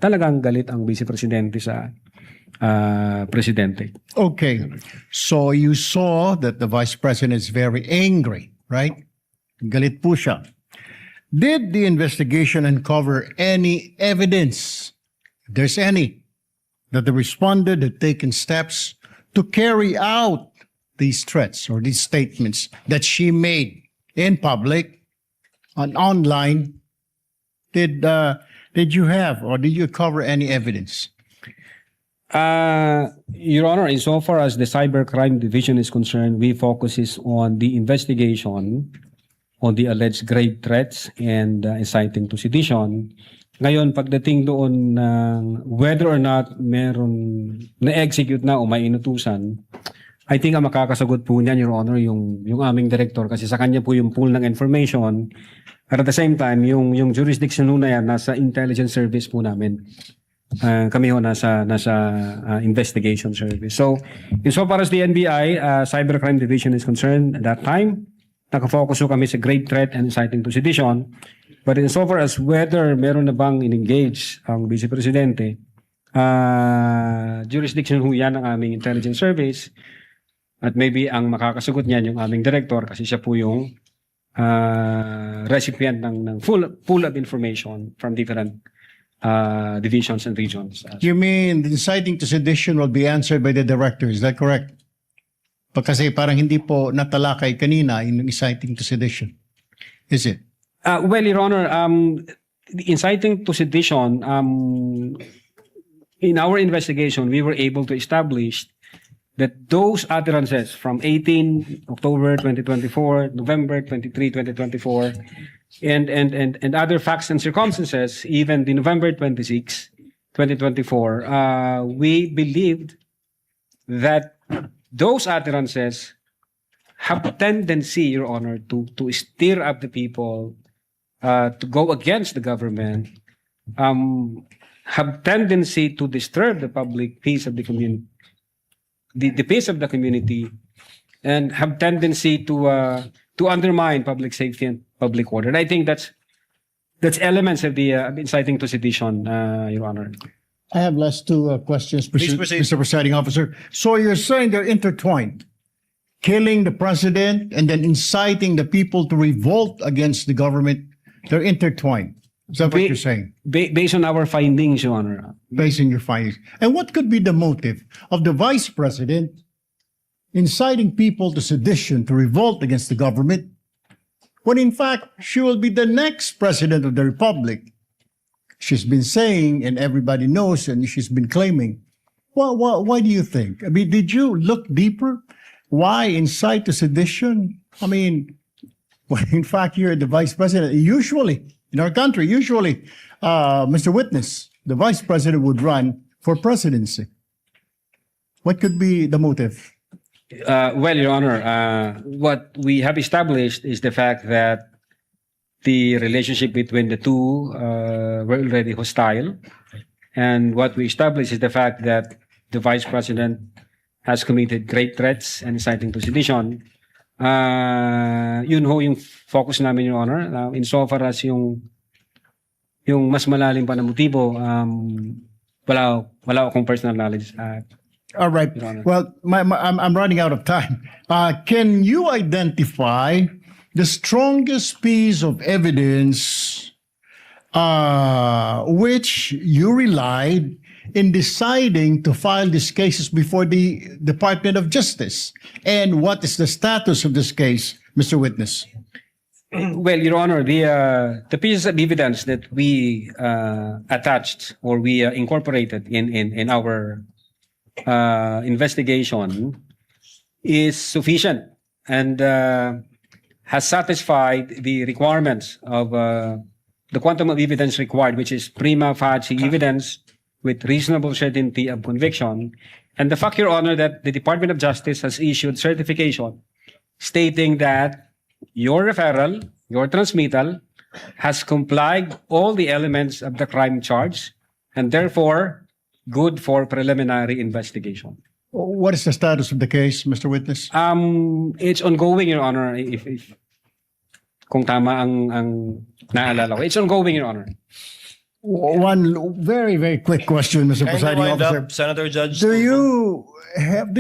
talagang galit ang Vice Presidente sa Presidente. Okay. So you saw that the Vice President is very angry, right? Galit po siya. Did the investigation uncover any evidence, if there's any, that the respondent had taken steps to carry out these threats or these statements that she made in public and online? Did you have or did you cover any evidence? Your Honor, insofar as the Cybercrime Division is concerned, we focuses on the investigation on the alleged grave threats and inciting to sedition. Ngayon, pagdating doon whether or not meron na-execute na o may inutusan, I think ang makakasagot po niyan, Your Honor, yung aming director kasi sa kanya po yung pool ng information. At the same time, yung jurisdiction na yan, nasa intelligence service po namin. kami ho nasa investigation service. So, insofar as the NBI Cybercrime Division is concerned, at that time, nakafocus ho kami sa grave threat and inciting to sedition. But insofar as whether meron na bang in-engage ang Vice Presidente, jurisdiction ho yan ng aming intelligence service, at maybe ang makakasagot niyan yung aming director kasi siya po yung recipient ng full of information from different divisions and regions. You mean the inciting to sedition will be answered by the director, is that correct? Kasi parang hindi po natalakay kanina yung inciting to sedition. Is it? Well, Your Honor, the inciting to sedition, in our investigation, we were able to establish that those utterances from 18 October 2024, November 23, 2024, and other facts and circumstances, even the November 26, 2024, we believed that those utterances have a tendency, Your Honor, to stir up the people, to go against the government, have tendency to disturb the public peace of the community, the peace of the community, and have tendency to undermine public safety and public order. And I think that's elements of the inciting to sedition, Your Honor. I have last two questions, Please proceed. Mr. Presiding Officer. So you're saying they're intertwined, killing the president and then inciting the people to revolt against the government. They're intertwined. Is that what you're saying? Based on our findings, Your Honor. Based on your findings. And what could be the motive of the vice president inciting people to sedition, to revolt against the government, when in fact she will be the next president of the republic? She's been saying, and everybody knows, and she's been claiming. Well, why do you think? I mean, did you look deeper? Why incite to sedition? I mean, well, in fact, you're the vice president. Usually, in our country, Mr. Witness, the vice president would run for presidency. What could be the motive? Well, Your Honor, what we have established is the fact that the relationship between the two were already hostile. And what we established is the fact that the Vice President has committed grave threats and inciting to sedition. Yun ho yung focus namin, Your Honor. Insofar as yung mas malalim pa na motibo, wala akong personal knowledge. All right. Well, I'm running out of time. Can you identify the strongest piece of evidence which you relied in deciding to file these cases before the Department of Justice? And what is the status of this case, Mr. Witness? Well, Your Honor, the pieces of evidence that we attached or we incorporated in our investigation is sufficient and has satisfied the requirements of the quantum of evidence required, which is prima facie evidence with reasonable certainty of conviction. And the fact, Your Honor, that the Department of Justice has issued certification stating that your referral, your transmittal, has complied all the elements of the crime charge and therefore good for preliminary investigation. What is the status of the case, Mr. Witness? It's ongoing, Your Honor. If kung tama ang naalala ko, it's ongoing, Your Honor. One very, very quick question, Mr. Kindly Presiding wind Officer. up, Senator Judge. Do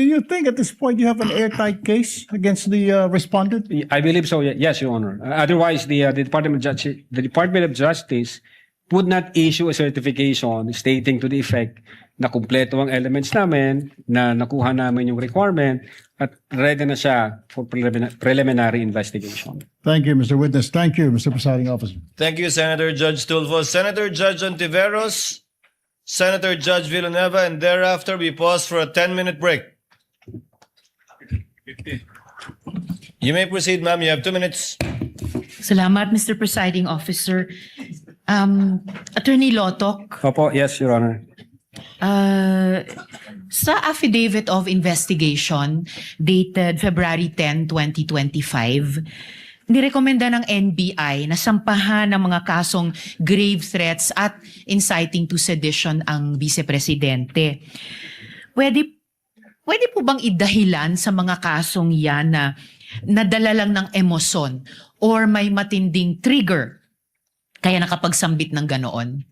you think at this point you have an airtight case against the respondent? I believe so. Yes, Your Honor. Otherwise, the Department of Justice would not issue a certification stating to the effect na kumpleto ang elements namin, na nakuha namin yung requirement, at ready na siya for preliminary investigation. Thank you, Mr. Witness. Thank you, Mr. Presiding Officer. Thank you, Senator Judge Tulfo. Senator Judge Ontiveros, Senator Judge Villanueva, and thereafter we pause for a 10-minute break. You may proceed, ma'am. You have 2 minutes. Salamat, Mr. Presiding Officer. Attorney Lotok, Opo, yes, Your Honor. sa affidavit of investigation dated February 10, 2025, nirekomenda ng NBI na sampahan ng mga kasong grave threats at inciting to sedition ang Vice Presidente. Pwede po bang idahilan sa mga kasong yan na nadala lang ng emosyon or may matinding trigger kaya nakapagsambit ng ganoon?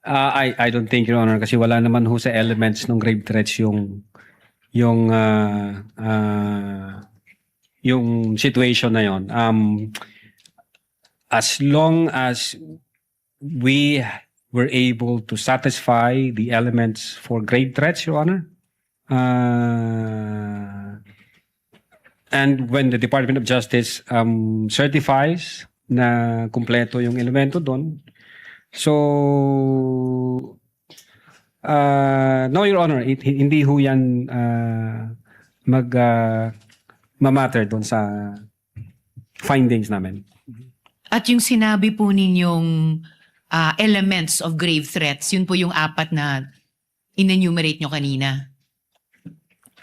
I don't think, Your Honor, kasi wala naman ho sa elements ng grave threats yung situation na yon. As long as we were able to satisfy the elements for grave threats, Your Honor, and when the Department of Justice certifies na kumpleto yung elemento doon, so no, Your Honor, hindi ho yan mamatter doon sa findings namin. At yung sinabi po ninyong elements of grave threats, yun po yung 4 na in-enumerate nyo kanina.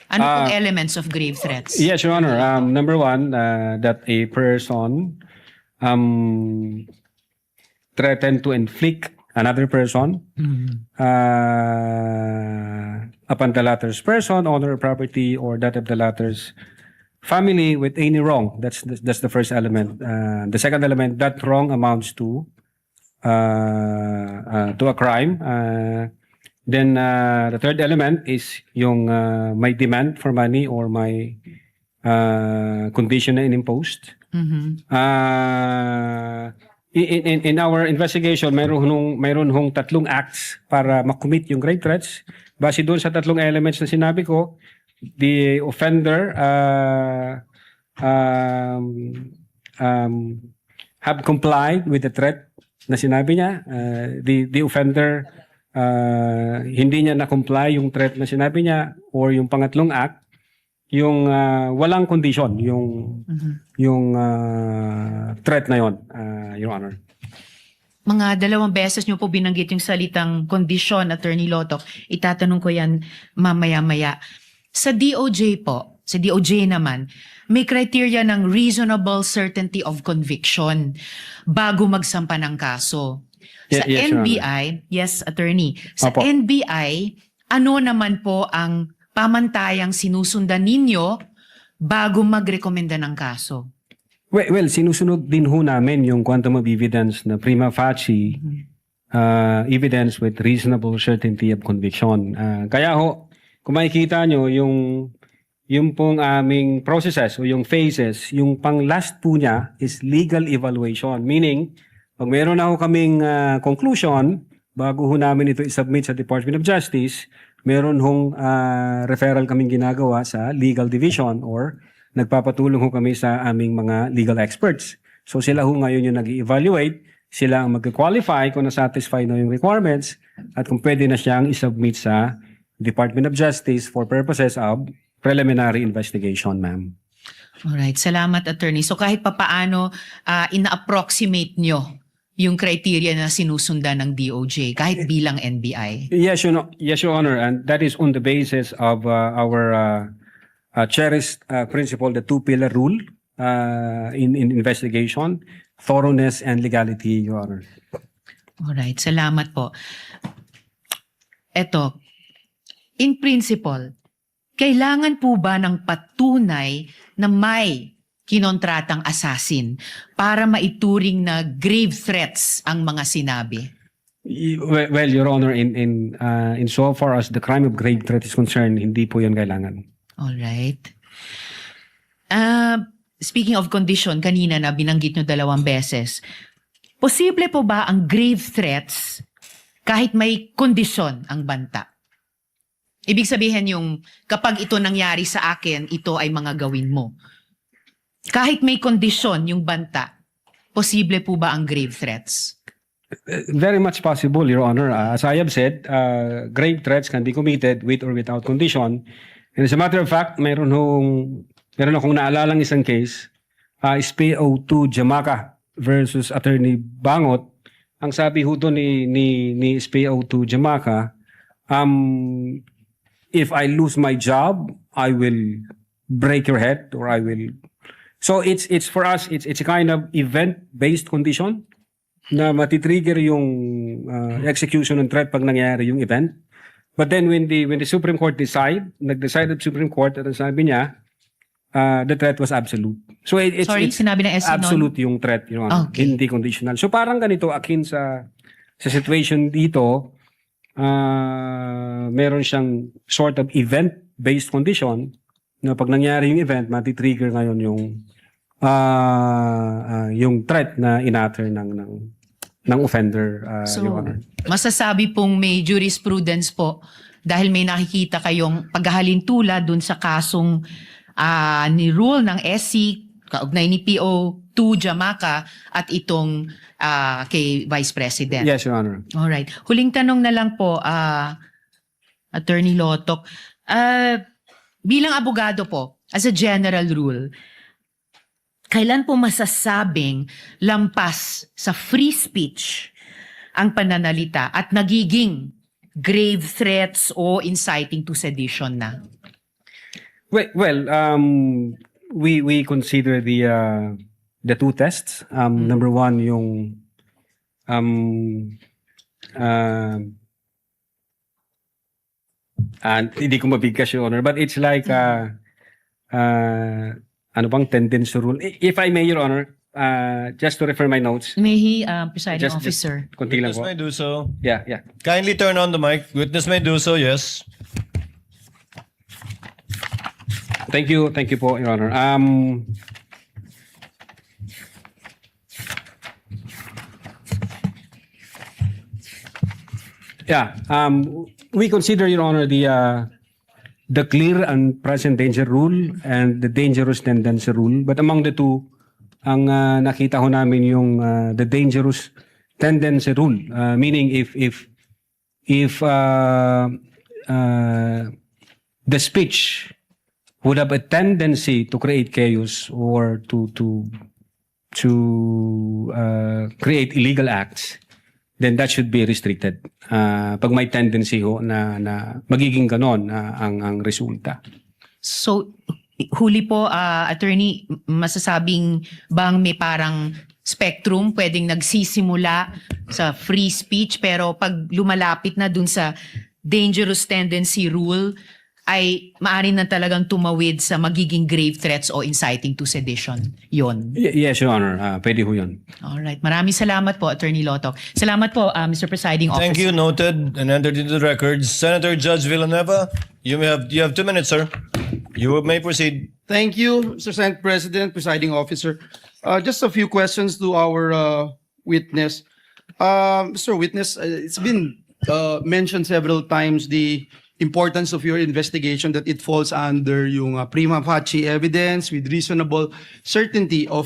Ano pong elements of grave threats? Yes, Your Honor. Number 1, that a person threatened to inflict another person upon the latter's person, honor, or property, or that of the latter's family with any wrong. That's the first element. The second element, that wrong amounts to a crime. Then the third element is yung may demand for money or may condition na imposed. In our investigation, mayroon hong 3 acts para makommit yung grave threats. Base doon sa 3 elements na sinabi ko, the offender have complied with the threat na sinabi niya. The offender hindi niya na-comply yung threat na sinabi niya, or yung pangatlong act, yung walang condition yung threat na yon, Your Honor. Mga 2 beses nyo po binanggit yung salitang kondisyon, Attorney Lotoc. Itatanong ko yan mamaya-maya. Sa DOJ po, sa DOJ naman, may criteria ng reasonable certainty of conviction bago magsampa ng kaso. Sa Yes, Your NBI, yes, Attorney, sa Opo. NBI, ano naman po ang pamantayang sinusundan ninyo bago magrekomenda ng kaso? Well, sinusunod din ho namin yung quantum of evidence na prima facie evidence with reasonable certainty of conviction. Kaya ho, kung makikita nyo, yung pong aming processes o yung phases, yung pang last po niya is legal evaluation. Meaning, pag meron na ho kaming conclusion, bago ho namin ito isubmit sa Department of Justice, meron hong referral kaming ginagawa sa legal division or nagpapatulong ho kami sa aming mga legal experts. So sila ho ngayon yung nag-evaluate, sila ang mag-qualify kung na-satisfy na yung requirements at kung pwede na siyang isubmit sa Department of Justice for purposes of preliminary investigation, ma'am. Alright, salamat, Attorney. So kahit papaano, ina-approximate nyo yung criteria na sinusundan ng DOJ, kahit bilang NBI? Yes, Your Honor, and that is on the basis of our cherished principle, the 2-pillar rule in investigation, thoroughness and legality, Your Honor. Alright, salamat po. Eto, in principle, kailangan po ba ng patunay na may kinontratang assassin para maituring na grave threats ang mga sinabi? Well, Your Honor, in so far as the crime of grave threat is concerned, hindi po yan kailangan. Alright. Speaking of condition, kanina na binanggit nyo 2 beses, posible po ba ang grave threats kahit may kondisyon ang banta? Ibig sabihin yung kapag ito nangyari sa akin, ito ay mga gawin mo. Kahit may kondisyon yung banta, posible po ba ang grave threats? Very much possible, Your Honor. As I have said, grave threats can be committed with or without condition. And as a matter of fact, meron akong naalalang isang case, SPO2 Jamaica versus Attorney Bangot. Ang sabi ho doon ni SPO2 Jamaica, if I lose my job, I will break your head or I will So it's for us, it's a kind of event-based condition na matitrigger yung execution ng threat pag nangyayari yung event. But then when the Supreme Court nag-decide the Supreme Court at sabi niya, the threat was absolute. So it's sinabi ng SC absolute yung threat, Your Honor, Okay. hindi conditional. So parang ganito, akin sa situation dito, meron siyang sort of event-based condition na pag nangyari yung event, matitrigger ngayon yung threat na inatter ng offender, Your Honor. Masasabi pong may jurisprudence po dahil may nakikita kayong paghahalintulad dun sa kasong ni rule ng SC, kaugnay ni PO2 Jamaica at itong kay Vice President. Yes, Your Honor. Alright. Huling tanong na lang po, Attorney Lotok. Bilang abogado po, as a general rule, kailan po masasabing lampas sa free speech ang pananalita at nagiging grave threats o inciting to sedition na? Well, we consider the two tests. Number one, yung hindi ko mabigkas, Your Honor, but it's like ano bang tendency rule? If I may, Your Honor, just to refer my notes. May he, presiding Just officer. konti lang Witness po. may do so. Yeah. Kindly turn on the mic. Witness may do so, yes. Thank you po, Your Honor. We consider, Your Honor, the clear and present danger rule and the dangerous tendency rule. But among the two, ang nakita ho namin yung the dangerous tendency rule. Meaning if the speech would have a tendency to create chaos or to create illegal acts, then that should be restricted. Pag may tendency ho na magiging ganon ang resulta. So, huli po, attorney, masasabing bang may parang spectrum pwedeng nagsisimula sa free speech pero pag lumalapit na dun sa dangerous tendency rule ay maaari na talagang tumawid sa magiging grave threats o inciting to sedition. Yon. Yes, Your Honor. Pwede ho yun. Alright. Maraming salamat po, Attorney Lotok. Salamat po, Mr. Presiding Officer. Thank you. Noted and entered into the records. Senator Judge Villanueva, you have 2 minutes, sir. You may proceed. Thank you, Mr. Senate President, Presiding Officer. Just a few questions to our witness. Mr. Witness, it's been mentioned several times the importance of your investigation, that it falls under yung prima facie evidence with reasonable certainty of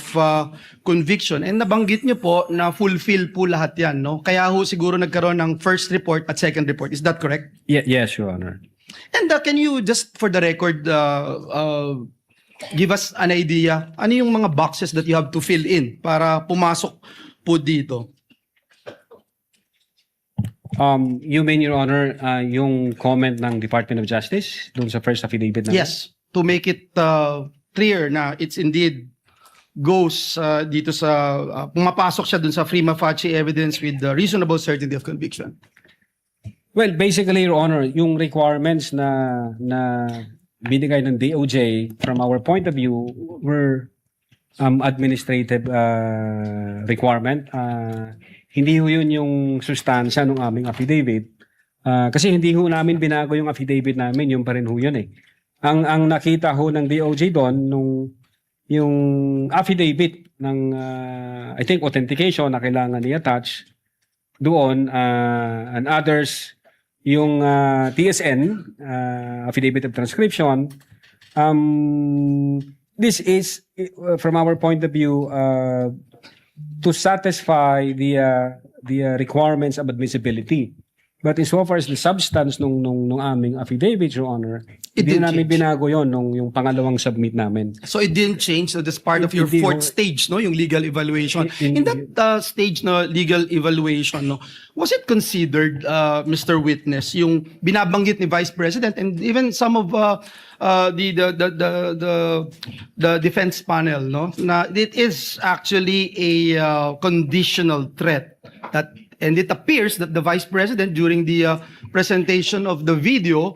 conviction. And nabanggit niyo po na fulfill po lahat yan, no? Kaya ho siguro nagkaroon ng first report at second report. Is that correct? Yes, Your Honor. And can you just for the record give us an idea, ano yung mga boxes that you have to fill in para pumasok po dito? You mean, Your Honor, yung comment ng Department of Justice doon sa first affidavit na? Yes, to make it clear na it's indeed goes dito sa pumapasok siya doon sa prima facie evidence with the reasonable certainty of conviction. Well, basically, Your Honor, yung requirements na binigay ng DOJ from our point of view were administrative requirement. Hindi ho yun yung sustansya ng aming affidavit. Kasi hindi ho namin binago yung affidavit namin, yung pa rin ho yun eh. Ang nakita ho ng DOJ doon, yung affidavit ng, I think, authentication na kailangan i-attach doon, and others, yung TSN, affidavit of transcription, this is, from our point of view, to satisfy the requirements of admissibility. But insofar as the substance nung aming affidavit, Your Honor, It hindi didn't namin change. binago yon nung yung pangalawang submit namin. So it didn't change. So that's part of your Hindi fourth ho. stage, no? Yung legal evaluation. In that stage na legal evaluation, no, was it considered, Mr. Witness, yung binabanggit ni Vice President and even some of the defense panel, no, na it is actually a conditional threat that, and it appears that the Vice President during the presentation of the video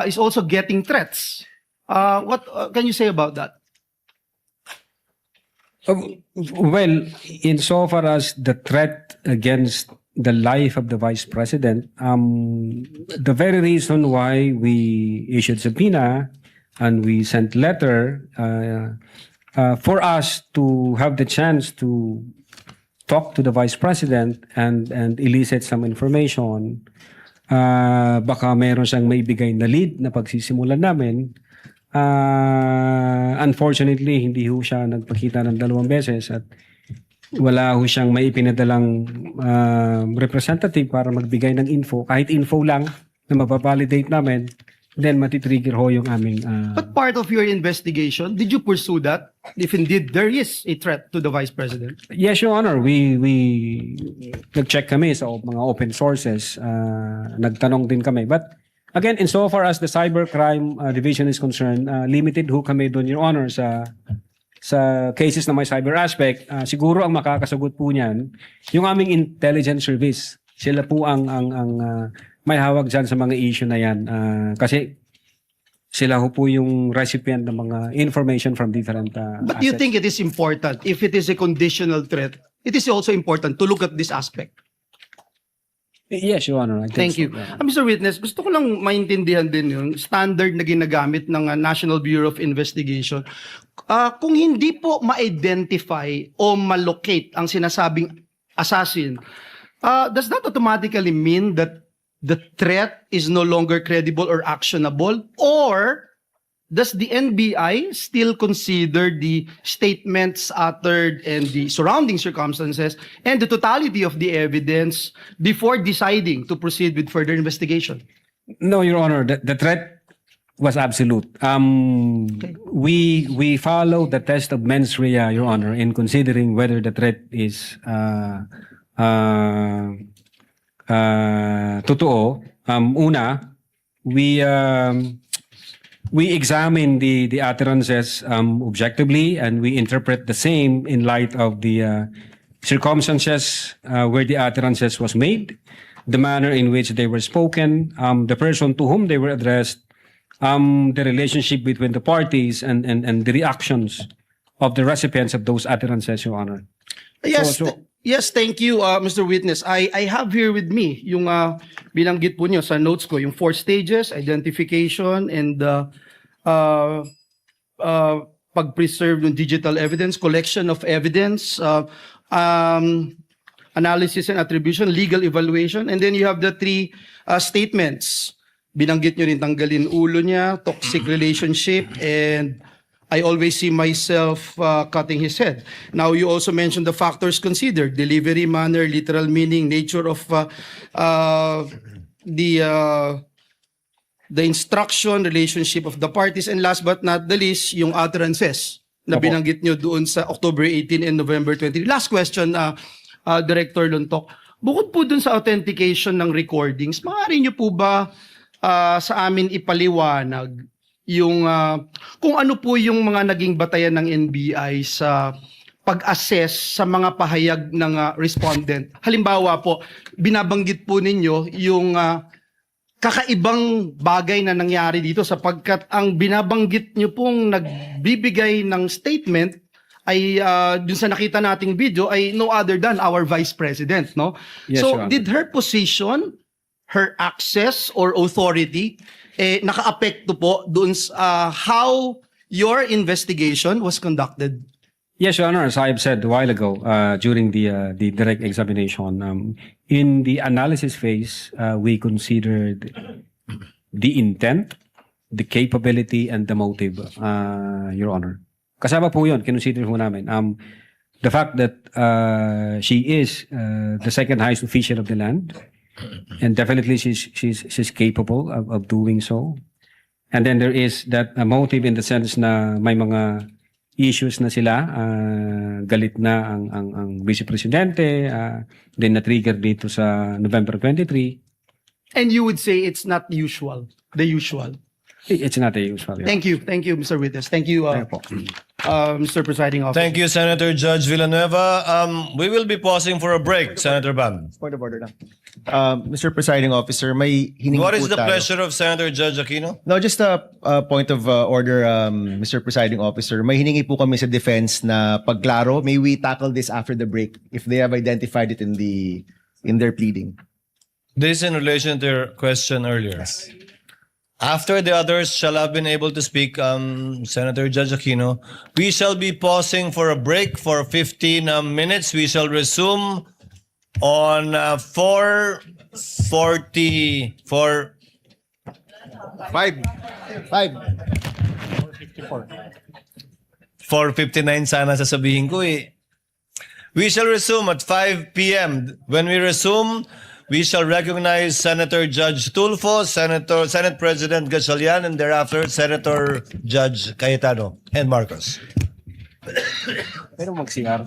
is also getting threats. What can you say about that? Well, insofar as the threat against the life of the Vice President, the very reason why we issued subpoena and we sent letter for us to have the chance to talk to the Vice President and elicit some information, baka meron siyang maibigay na lead na pagsisimulan namin. Unfortunately, hindi ho siya nagpakita ng 2 beses at wala ho siyang maipinadalang representative para magbigay ng info. Kahit info lang na mapavalidate namin, then matitrigger ho yung aming... But part of your investigation, did you pursue that? If indeed there is a threat to the Vice President? Yes, Your Honor. We nag-check kami sa mga open sources. Nagtanong din kami. But again, insofar as the cybercrime division is concerned, limited ho kami doon, Your Honor, sa cases na may cyber aspect. Siguro ang makakasagot po niyan, yung aming intelligence service. Sila po ang may hawak dyan sa mga issue na yan. Kasi sila ho po yung recipient ng mga information from different But do you think it is important, if it is a conditional threat, it is also important to look at this aspect? Yes, Your Honor. I think Thank you. Mr. Witness, gusto ko lang maintindihan din yung standard na ginagamit ng National Bureau of Investigation. Kung hindi po ma-identify o ma-locate ang sinasabing assassin, does that automatically mean that the threat is no longer credible or actionable? Or does the NBI still consider the statements uttered and the surrounding circumstances and the totality of the evidence before deciding to proceed with further investigation? No, Your Honor. The threat was absolute. We follow the test of mens rea, Your Honor, in considering whether the threat is totoo. Una, we examine the utterances objectively, and we interpret the same in light of the circumstances where the utterances was made, the manner in which they were spoken, the person to whom they were addressed, the relationship between the parties, and the reactions of the recipients of those utterances, Your Honor. Yes, yes, thank you, Mr. Witness. I have here with me yung binanggit po niyo sa notes ko, yung 4 stages, identification and pag-preserve ng digital evidence, collection of evidence, analysis and attribution, legal evaluation, and then you have the 3 statements. Binanggit niyo rin tanggalin ulo niya, toxic relationship, and I always see myself cutting his head. Now, you also mentioned the factors considered: delivery, manner, literal meaning, nature of the instruction, relationship of the parties, and last but not the least, yung utterances na binanggit nyo doon sa October 18 and November 20. Last question, Director Luntok. Bukod po doon sa authentication ng recordings, maaari nyo po ba sa amin ipaliwanag yung kung ano po yung mga naging batayan ng NBI sa pag-assess sa mga pahayag ng respondent? Halimbawa po, binabanggit po ninyo yung kakaibang bagay na nangyari dito sapagkat ang binabanggit nyo pong nagbibigay ng statement ay dun sa nakita nating video ay no other than our Vice President, no? Yes, So, Your Honor. did her position, her access or authority naka-apekto po doon sa how your investigation was conducted? Yes, Your Honor. As I've said a while ago during the direct examination, in the analysis phase, we considered the intent, the capability, and the motive, Your Honor. Kasama po yun, kinonsider po namin. The fact that she is the second highest official of the land, And definitely she's capable of doing so. And then there is that motive in the sense na may mga issues na sila, galit na ang Vice Presidente, then na-trigger dito sa November 23. And you would say it's not the usual. It's not the usual. Thank you, Mr. Witness. Thank you, Mr. Presiding Officer. Thank you, Senator Judge Villanueva. We will be pausing for a break, Senator Bam. Point of order lang. Mr. Presiding Officer, may hiningi What is po the tayo. pleasure of Senator Judge Aquino? No, just a point of order, Mr. Presiding Officer. May hiningi po kami sa defense na pagklaro. May we tackle this after the break if they have identified it in their pleading? This in relation to your question earlier. Yes. After the others shall have been able to speak, Senator Judge Aquino, we shall be pausing for a break for 15 minutes. We shall resume on 4:59 sana sasabihin ko eh. We shall resume at 5 p.m. When we resume, we shall recognize Senator Judge Tulfo, Senate President Gatchalian, and thereafter Senator Judge Cayetano and Marcos. Pero mag-CR.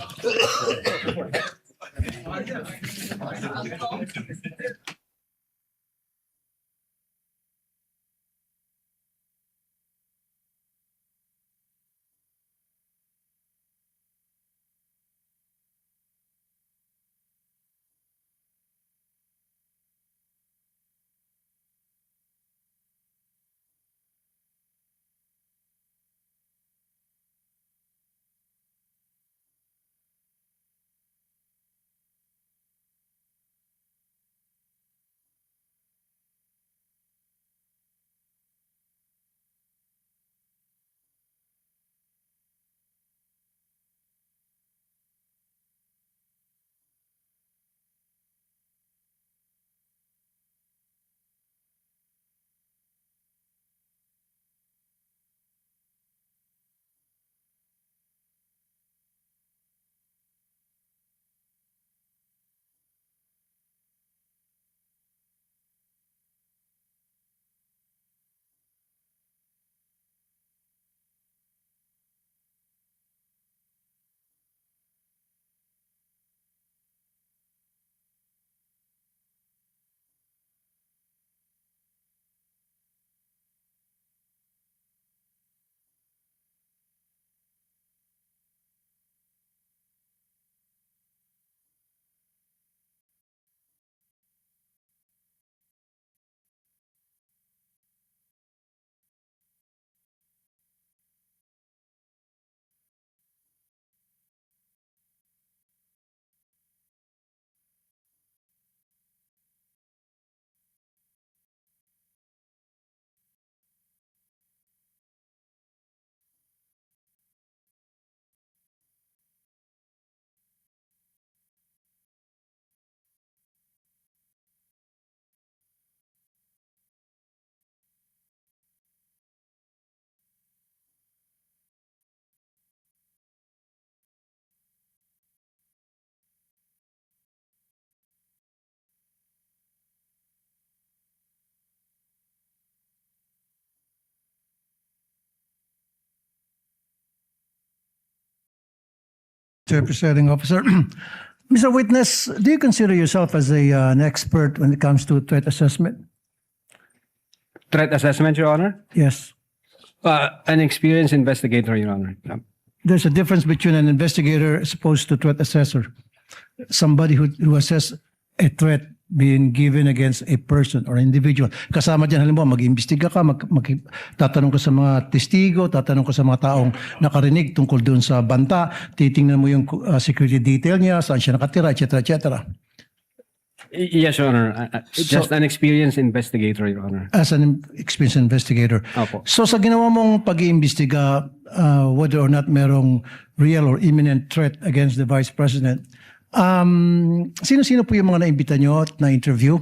Mr. Presiding Officer. Mr. Witness, do you consider yourself as an expert when it comes to threat assessment? Threat assessment, Your Honor? Yes. An experienced investigator, Your Honor. There's a difference between an investigator as opposed to threat assessor. Somebody who assess a threat being given against a person or individual. Kasama dyan, halimbawa, mag-imbestiga ka, tatanong ka sa mga testigo, tatanong ka sa mga taong nakarinig tungkol doon sa banta, titingnan mo yung security detail niya, saan siya nakatira, etc., etc. Yes, Your Honor. Just an experienced investigator, Your Honor. As an experienced investigator. Opo. So sa ginawa mong pag-iimbestiga, whether or not merong real or imminent threat against the Vice President, sino-sino po yung mga naimbita nyo at na-interview?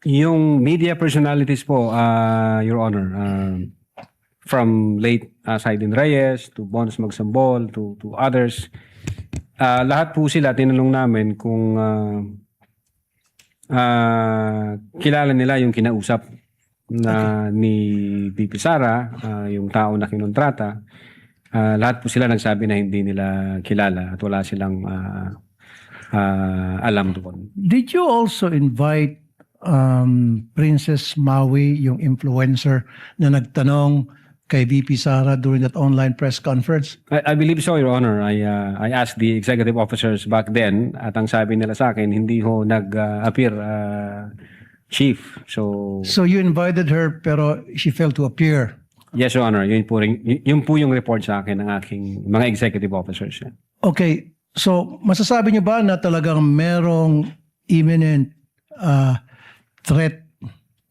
Yung media personalities po, Your Honor, from late Saidin Reyes to Bonus Magsambol to others, Lahat po sila, tinanong namin kung kilala nila yung kinausap na ni VP Sara, yung tao na kinontrata. Lahat po sila nagsabi na hindi nila kilala at wala silang alam doon. Did you also invite Princess Maui, yung influencer na nagtanong kay VP Sara during that online press conference? I believe so, Your Honor. I asked the executive officers back then at ang sabi nila sa akin, hindi ho nag-appear chief. So you invited her pero she failed to appear. yes, Your Honor. Yun po yung report sa akin ng aking mga executive officers. Okay, so masasabi niyo ba na talagang merong imminent threat,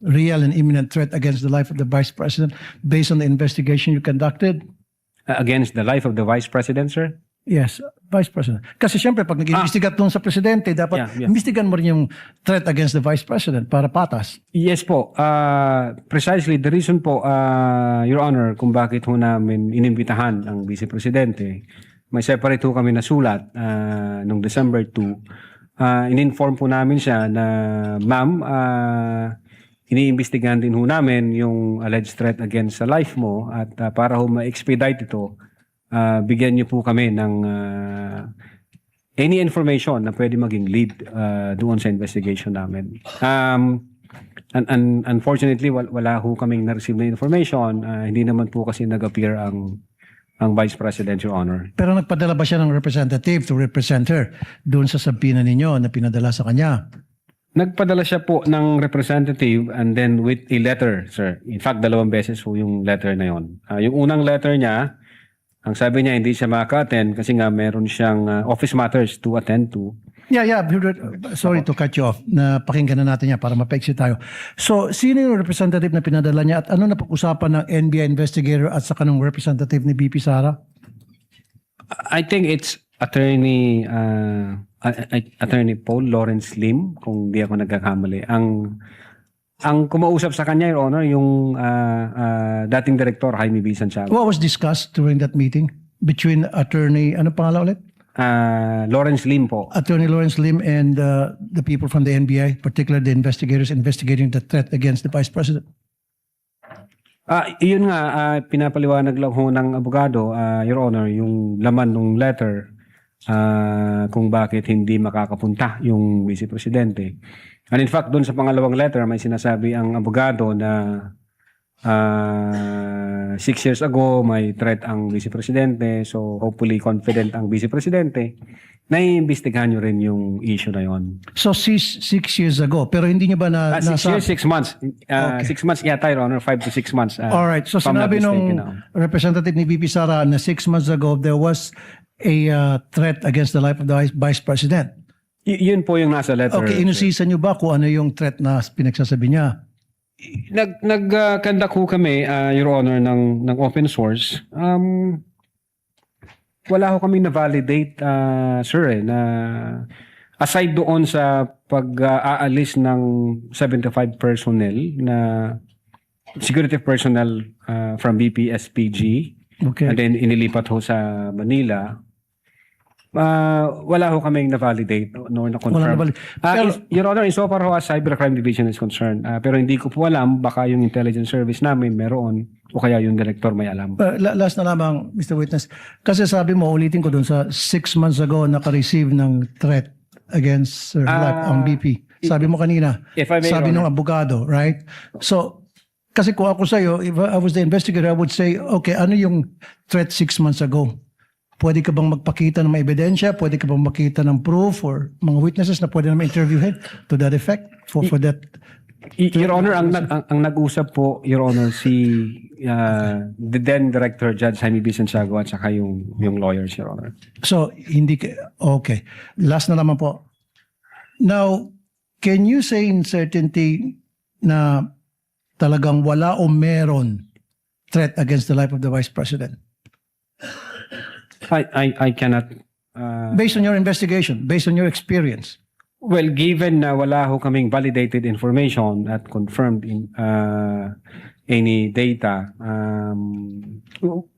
real and imminent threat against the life of the Vice President based on the investigation you conducted? Against the life of the Vice President, sir? Yes, Vice President. Kasi siyempre, pag nag-iimbestiga tung sa Presidente, dapat imbestigan mo rin yung threat against the Vice President para patas. Yes po. Precisely, the reason po, Your Honor, kung bakit ho namin inimbitahan ang Vice Presidente, may separate ho kami na sulat noong December 2. In-inform po namin siya na, ma'am, iniimbestigahan din ho namin yung alleged threat against sa life mo at para ho ma-expedite ito, bigyan niyo po kami ng any information na pwede maging lead doon sa investigation namin. Unfortunately, wala ho kaming na-receive na information. Hindi naman po kasi nag-appear ang Vice President, Your Honor. Pero nagpadala ba siya ng representative to represent her doon sa sabina ninyo na pinadala sa kanya? Nagpadala siya po ng representative and then with a letter, sir. In fact, 2 beses po yung letter na yon. Yung unang letter niya, ang sabi niya hindi siya maka-attend kasi nga meron siyang office matters to attend to. Yeah. Sorry to cut you off. Napakinggan na natin niya para mapaiksi tayo. So, sino yung representative na pinadala niya at ano na pag-usapan ng NBI investigator at saka ng representative ni VP Sara? I think it's Attorney Paul Lawrence Lim, kung di ako nagkakamali. Ang kumausap sa kanya, Your Honor, yung dating Director Jaime B. Santiago. What was discussed during that meeting between Attorney, ano pangalan ulit? Lawrence Lim po. Attorney Lawrence Lim and the people from the NBI, particularly the investigators investigating the threat against the Vice President. Yun nga, pinapaliwanag lang ho ng abogado, Your Honor, yung laman ng letter kung bakit hindi makakapunta yung Vice Presidente. And in fact, doon sa pangalawang letter, may sinasabi ang abogado na 6 years ago, may threat ang Vice Presidente. So hopefully confident ang Vice Presidente na iimbestigahan nyo rin yung issue na yon. So 6 years ago, pero hindi nyo ba 6 years, 6 months. 6 months yata, Your Honor, 5 to 6 months. Alright, so sinabi nung representative ni VP Sara na 6 months ago, there was a threat against the life of the Vice President. Yun po yung nasa letter. Okay, inusisa nyo ba kung ano yung threat na pinagsasabi niya? Nag-conduct ho kami, Your Honor, ng open source. Wala ho kami na-validate, sir, na aside doon sa pag-aalis ng 75 personnel na security personnel from BPSPG, and then inilipat ho sa Manila, wala ho kaming na-validate nor na-confirm. Your Honor, insofar ho as Cybercrime Division is concerned, pero hindi ko po alam, baka yung intelligence service namin meron o kaya yung director may alam. Last na lamang, Mr. Witness, kasi sabi mo, ulitin ko dun sa 6 months ago naka-receive ng threat against her life ang BP. Sabi mo kanina, sabi ng abogado, right? So, kasi kung ako sa'yo, if I was the investigator, I would say, okay, ano yung threat 6 months ago? Pwede ka bang magpakita ng mga ebidensya? Pwede ka bang makita ng proof or mga witnesses na pwede naman interviewin to that effect? For that? Your Honor, ang nag-usap po, Your Honor, si the then Director Judge Jaime B. Santiago at saka yung lawyers, Your Honor. So, hindi okay. Last na naman po. Now, can you say in certainty na talagang wala o meron threat against the life of the Vice President? I cannot. Based on your investigation, based on your experience. Well, given na wala ho kaming validated information at confirmed any data,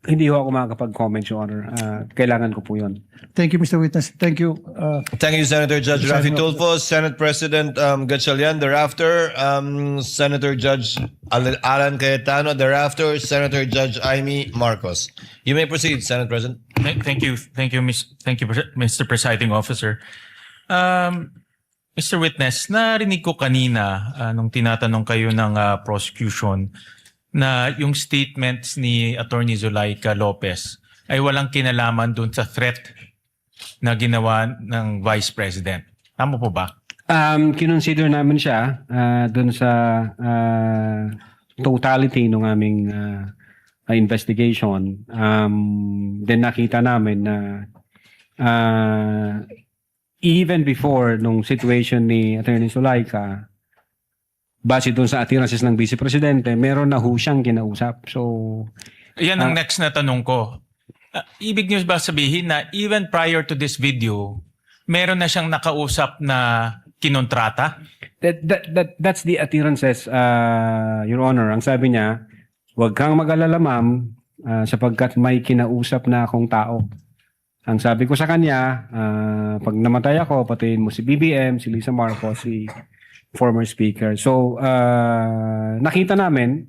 hindi ho ako makakapag-comment, Your Honor. Kailangan ko po yun. Thank you, Mr. Witness. Thank you. Thank you, Senator Judge Rafi Presiding Tulfo, Senate President Gatchalian. Thereafter, Senator Judge Alan Cayetano. Thereafter, Senator Judge Amy Marcos. You may proceed, Senate President. Thank you, Mr. Presiding Officer. Mr. Witness, narinig ko kanina nung tinatanong kayo ng prosecution na yung statements ni Attorney Zulaika Lopez ay walang kinalaman dun sa threat na ginawa ng Vice President. Tama po ba? Kinonsider namin siya dun sa totality ng aming investigation. Then nakita namin na even before nung situation ni Attorney Zulaika, base doon sa attirances ng Vice Presidente, meron na ho siyang kinausap. So, yan ang next na tanong ko. Ibig niyo ba sabihin na even prior to this video, meron na siyang nakausap na kinontrata? That's the attirances, Your Honor. Ang sabi niya, huwag kang mag-alala, ma'am, sapagkat may kinausap na akong tao. Ang sabi ko sa kanya, pag namatay ako, patayin mo si BBM, si Lisa Marcos, si former speaker. So, nakita namin,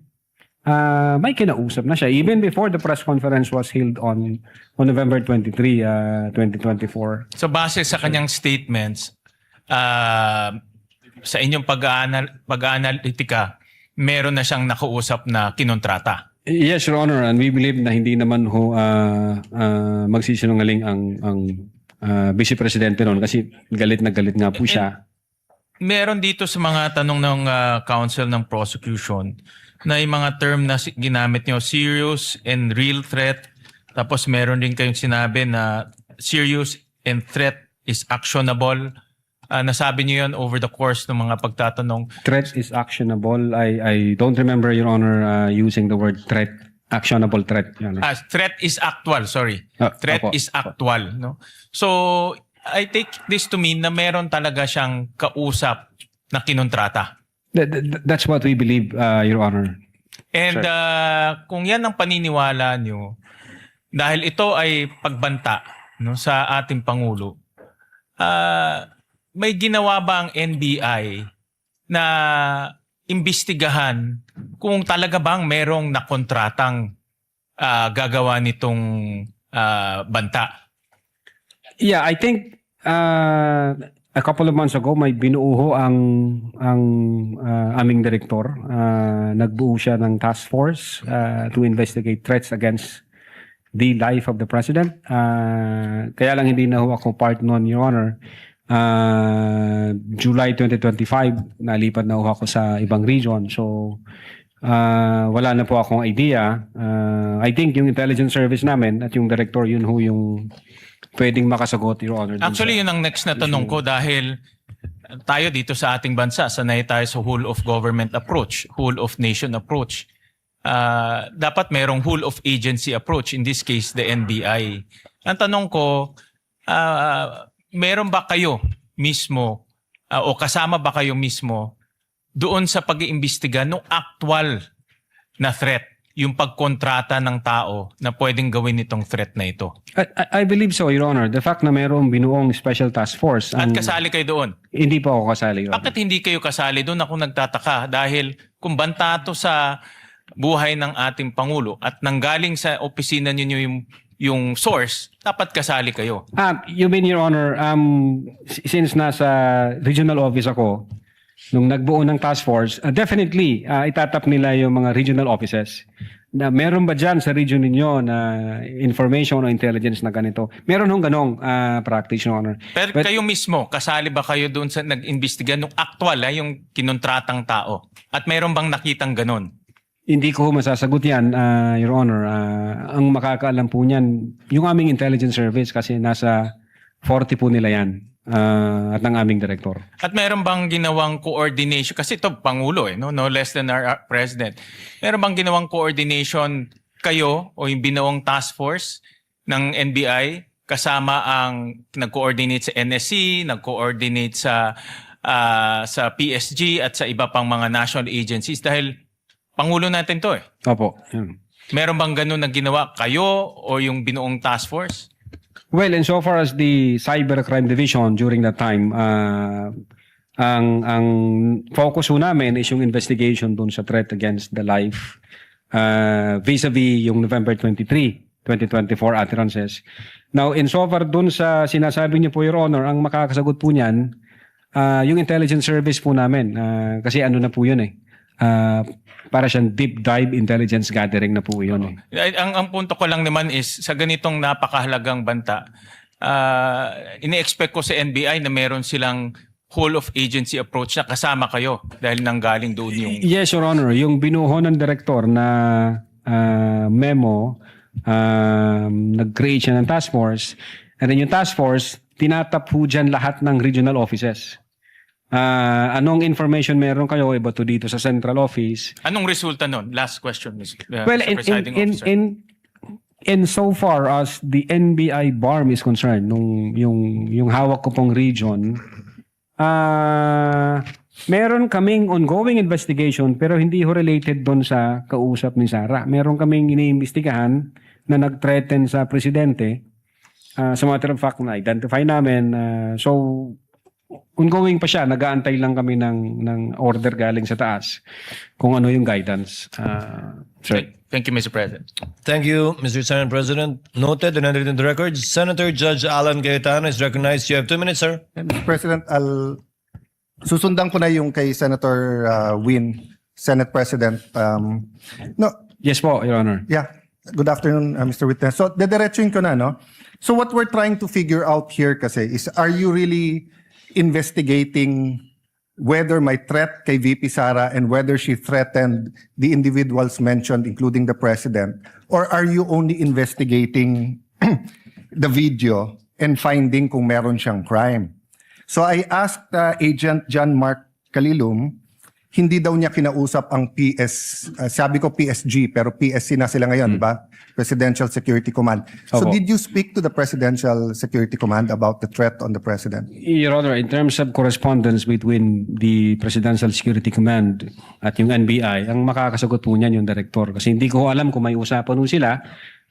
may kinausap na siya. Even before the press conference was held on November 23, 2024. So, base sa kanyang statements, sa inyong pag-aanalitika, meron na siyang nakausap na kinontrata. Yes, Your Honor, and we believe na hindi naman ho magsisinungaling ang Vice Presidente noon kasi galit na galit nga po siya. Meron dito sa mga tanong ng counsel ng prosecution na yung mga term na ginamit niyo, serious and real threat. Tapos meron din kayong sinabi na serious and threat is actionable. Nasabi niyo yun over the course ng mga pagtatanong. Threat is actionable. I don't remember, Your Honor, using the word threat. Actionable threat. Threat is actual, sorry. Threat is actual. No? So, I take this to mean na meron talaga siyang kausap na kinontrata. That's what we believe, Your Honor. And kung yan ang paniniwala niyo, dahil ito ay pagbanta no, sa ating Pangulo, may ginawa ba ang NBI na imbestigahan kung talaga bang merong nakontratang gagawa nitong banta? Yeah, I think a couple of months ago may binuo ang aming direktor. Nagbuo siya ng task force to investigate threats against the life of the president. Kaya lang hindi na ho ako part noon, Your Honor. July 2025, nalipat na ako sa ibang region. So, wala na po akong idea. I think yung intelligence service namin at yung director, yun ho yung pwedeng makasagot, Your Honor. Actually, yun ang next na tanong ko dahil tayo dito sa ating bansa, sanay tayo sa whole of government approach, whole of nation approach. Dapat merong whole of agency approach, in this case, the NBI. Ang tanong ko, meron ba kayo mismo o kasama ba kayo mismo doon sa pag-iimbestiga ng actual na threat, yung pagkontrata ng tao na pwedeng gawin itong threat na ito? I believe so, Your Honor. The fact na mayroong binuong special task force. At kasali kayo doon? Hindi po ako kasali, Your Honor. Bakit hindi kayo kasali doon? Ako nagtataka dahil kung banta to sa buhay ng ating Pangulo at nanggaling sa opisina ninyo yung source, dapat kasali kayo. You mean, Your Honor, since nasa regional office ako, nung nagbuo ng task force, definitely itatap nila yung mga regional offices na meron ba dyan sa region ninyo na information o intelligence na ganito. Meron hong ganong practice, Your Honor. Pero kayo mismo, kasali ba kayo doon sa nag-imbestiga nung actual, yung kinontratang tao? At meron bang nakitang ganon? Hindi ko masasagot yan, Your Honor. Ang makakaalam po niyan, yung aming intelligence service kasi nasa 40 po nila yan at ng aming direktor. At meron bang ginawang coordination? Kasi ito, Pangulo, no less than our President. Meron bang ginawang coordination kayo o yung binawang task force ng NBI kasama ang nag-coordinate sa NSC, nag-coordinate sa PSG at sa iba pang mga national agencies? Dahil Pangulo natin to eh. Opo. Yun. Meron bang ganun na ginawa kayo o yung binuong task force? Well, insofar as the Cybercrime Division during that time, ang focus ho namin is yung investigation dun sa threat against the life vis-a-vis yung November 23, 2024 utterances. Now, insofar dun sa sinasabi niyo po, Your Honor, ang makakasagot po niyan, yung intelligence service po namin. Kasi ano na po yun eh. Para siyang deep dive intelligence gathering na po yun eh. Ang punto ko lang naman is, sa ganitong napakahalagang banta, ini-expect ko sa NBI na meron silang whole of agency approach na kasama kayo dahil nanggaling doon yung... Yes, Your Honor. Yung binuho ng direktor na memo, nag-create siya ng task force. And then yung task force, tinatap po dyan lahat ng regional offices. Anong information meron kayo iba to dito sa central office? Anong resulta nun? Last question, Mr. Well, Presiding Officer. in so far as the NBI BARM is concerned, yung hawak ko pong region, meron kaming ongoing investigation pero hindi ho related doon sa kausap ni Sara. Meron kaming iniimbestigahan na nag-threaten sa presidente. As a matter of fact, na-identify namin. So, ongoing pa siya. Nag-aantay lang kami ng order galing sa taas kung ano yung guidance. Sir. Thank you, Mr. President. Thank you, Mr. Senate President. Noted and entered in the records. Senator Judge Alan Cayetano is recognized. You have 2 minutes, sir. Mr. President, susundan ko na yung kay Senator Win, Senate President. No, Yes po, Your Honor. yeah. Good afternoon, Mr. Witness. So, dediretsuin ko na, no? So, what we're trying to figure out here kasi is, are you really investigating whether my threat kay VP Sara and whether she threatened the individuals mentioned, including the President? Or are you only investigating the video and finding kung meron siyang crime? So I asked Agent John Mark Calilum, hindi daw niya kinausap ang sabi ko PSG, pero PSC na sila ngayon, di ba? Presidential Security Command. So Opo. did you speak to the Presidential Security Command about the threat on the President? Your Honor, in terms of correspondence between the Presidential Security Command at yung NBI, ang makakasagot po niyan yung director. Kasi hindi ko alam kung may usapan ho sila.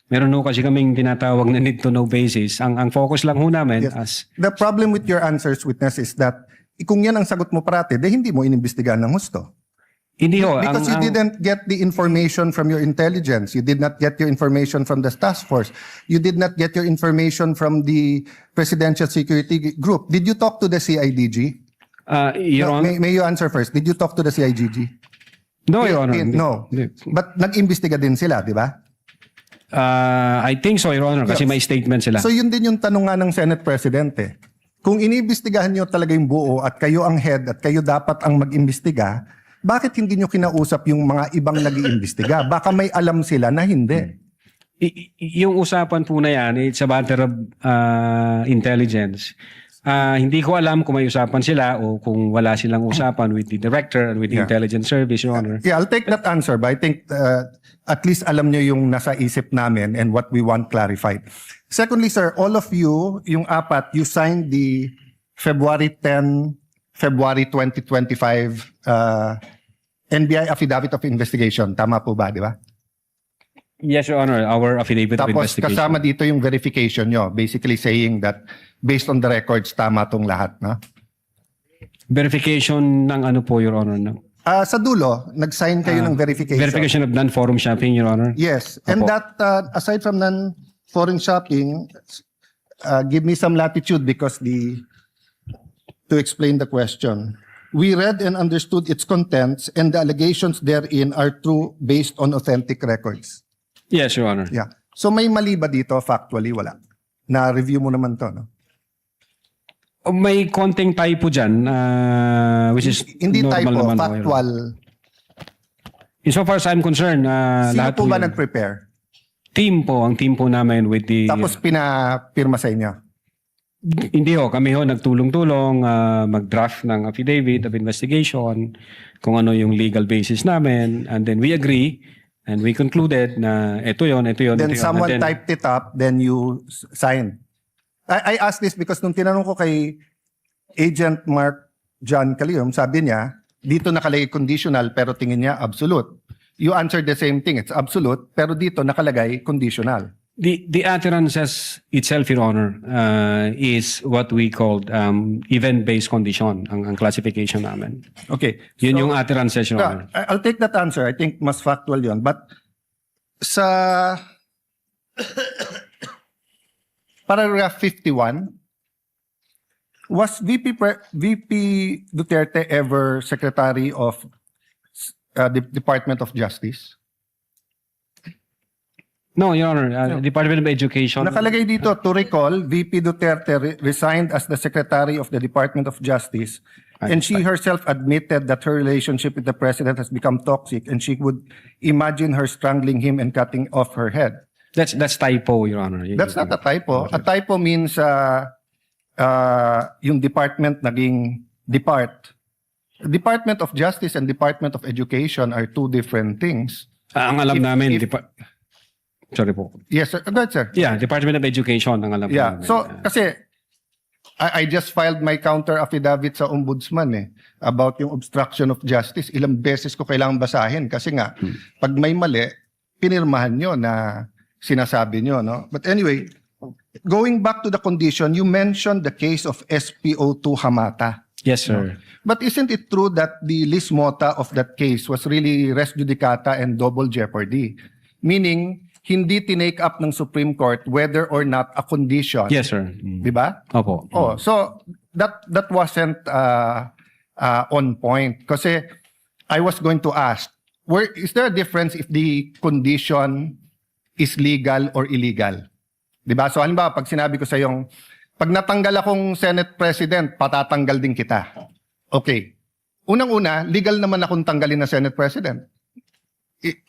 Meron ho kasi kaming tinatawag na need to know basis. Ang focus lang ho namin as... The problem with your answers, Witness, is that kung yan ang sagot mo parati, hindi mo inimbestigahan ng husto. Hindi ho. Because you didn't get the information from your intelligence. You did not get your information from the task force. You did not get your information from the Presidential Security Group. Did you talk to the CIDG? Your Honor... May you answer first. Did you talk to the CIDG? No, Your Honor. No. But nag-imbestiga din sila, di ba? I think so, Your Honor, kasi Yes. may statement sila. So yun din yung tanong nga ng Senate President eh. Kung iniimbestigahan nyo talaga yung buo at kayo ang head at kayo dapat ang mag-imbestiga, bakit hindi nyo kinausap yung mga ibang nag-iimbestiga? Baka may alam sila na hindi. Yung usapan po na yan, it's a matter of intelligence. Hindi ko alam kung may usapan sila o kung wala silang usapan with the director and with the intelligence service, Your Honor. Yeah, I'll take that answer, but I think at least alam nyo yung nasa isip namin and what we want clarified. Secondly, sir, all of you, yung apat, you signed the February 10, February 2025 NBI Affidavit of Investigation. Tama po ba, di ba? Yes, Your Honor, our affidavit of Tapos investigation. kasama dito yung verification nyo, basically saying that based on the records, tama tong lahat, no? Verification ng ano po, Your Honor? No? Sa dulo, nag-sign kayo ng verification. Verification of non-forum shopping, Your Honor? Yes. And Opo. that, aside from non-foreign shopping, give me some latitude because to explain the question. We read and understood its contents and the allegations therein are true based on authentic records. Yes, Your Honor. Yeah. So may mali ba dito? Factually, wala. Na-review mo naman to, no? May konting typo dyan, which is Hindi normal typo, naman po, Your Honor. factual. Insofar as I'm concerned, Sino lahat po ba yun- nag-prepare? ang team po namin with the... Tapos pinapirma sa inyo? Hindi ho, kami ho nagtulong-tulong mag-draft ng affidavit of investigation, kung ano yung legal basis namin, and then we agree, and we concluded na ito yon. Then ito yun. someone And then, typed it up, then you signed. I asked this because nung tinanong ko kay Agent Mark John Calilum, sabi niya, dito nakalagay conditional pero tingin niya absolute. you answered the same thing. It's absolute, pero dito nakalagay conditional. The utterances itself, Your Honor, is what we called event-based condition, ang classification namin. Okay. Yun yung utterances, Your Honor. I'll take that answer. I think mas factual yun. But sa paragraph 51, was VP Duterte ever Secretary of the Department of Justice? No, Your Honor. Department of Education. Nakalagay dito, to recall, VP Duterte resigned as the Secretary of the Department of Justice, and she herself admitted that her relationship with the President has become toxic, and she would imagine her strangling him and cutting off her head. That's typo, Your Honor. That's not a typo. A typo means yung department naging depart. Department of Justice and Department of Education are two different things. Ang alam namin, sorry po. Yes, sir. Go ahead, sir. Yeah, Department of Education ang alam Yeah. namin. So, kasi I just filed my counter affidavit sa ombudsman about yung obstruction of justice. Ilang beses ko kailangan basahin kasi nga, pag may mali, pinirmahan nyo na sinasabi nyo, no? But anyway, going back to the condition, you mentioned the case of SPO2 Hamata. Yes, sir. But isn't it true that the lis mota of that case was really res judicata and double jeopardy? Meaning, hindi tinake up ng Supreme Court whether or not a condition. Yes, sir. Di ba? Opo. Oh, so that wasn't on point. Kasi I was going to ask, is there a difference if the condition is legal or illegal? Di ba? So halimbawa, pag sinabi ko sa yung, pag natanggal akong Senate President, patatanggal din kita. Okay. Unang-una, legal naman akong tanggalin na Senate President.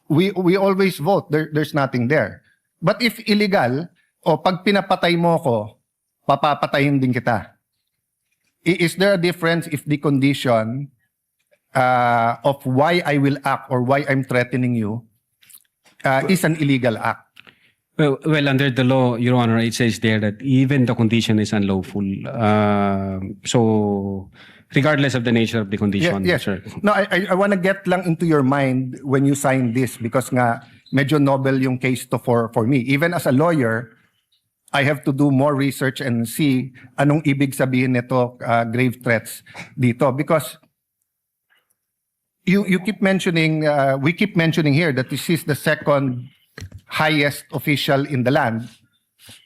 We always vote. There's nothing there. But if illegal, o pag pinapatay mo ko, papapatayin din kita. Is there a difference if the condition of why I will act or why I'm threatening you is an illegal act? Well, under the law, Your Honor, it says there that even the condition is unlawful. So, regardless of the nature of the condition, yes. sir. No, I want to get lang into your mind when you sign this because nga medyo novel yung case to for me. Even as a lawyer, I have to do more research and see anong ibig sabihin nito grave threats dito because you keep mentioning we keep mentioning here that this is the second highest official in the land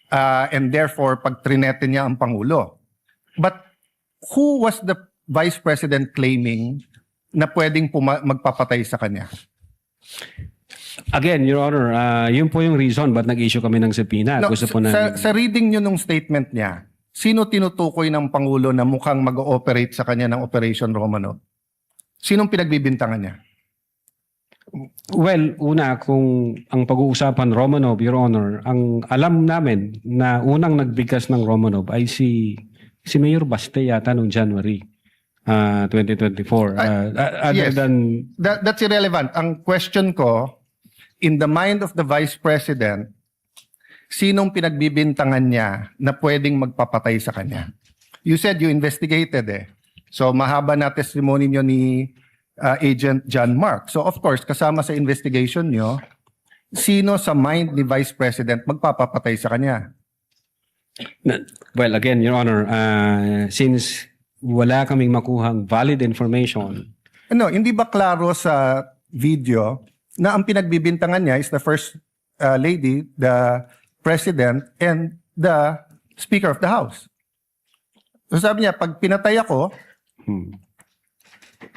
and therefore pag trinete niya ang pangulo. But who was the Vice President claiming na pwedeng magpapatay sa kanya? Again, Your Honor, yun po yung reason ba't nag-issue kami ng subpoena. No, Gusto po namin. sa reading nyo nung statement niya, sino tinutukoy ng Pangulo na mukhang mag-ooperate sa kanya ng Operation Romanov? Sinong pinagbibintangan niya? Well, una, kung ang pag-uusapan Romanov, Your Honor, ang alam namin na unang nagbigkas ng Romanov ay si Mayor Baste yata noong January 2024. Yes, that's irrelevant. Ang question ko, in the mind of the Vice President, sinong pinagbibintangan niya na pwedeng magpapatay sa kanya? You said you investigated So mahaba na testimony niyo ni Agent John Mark. So of course, kasama sa investigation niyo, sino sa mind ni Vice President magpapapatay sa kanya? Well, again, Your Honor, since wala kaming makuhang valid information. Ano, hindi ba klaro sa video na ang pinagbibintangan niya is the First Lady, the President, and the Speaker of the House? So sabi niya, pag pinatay ako,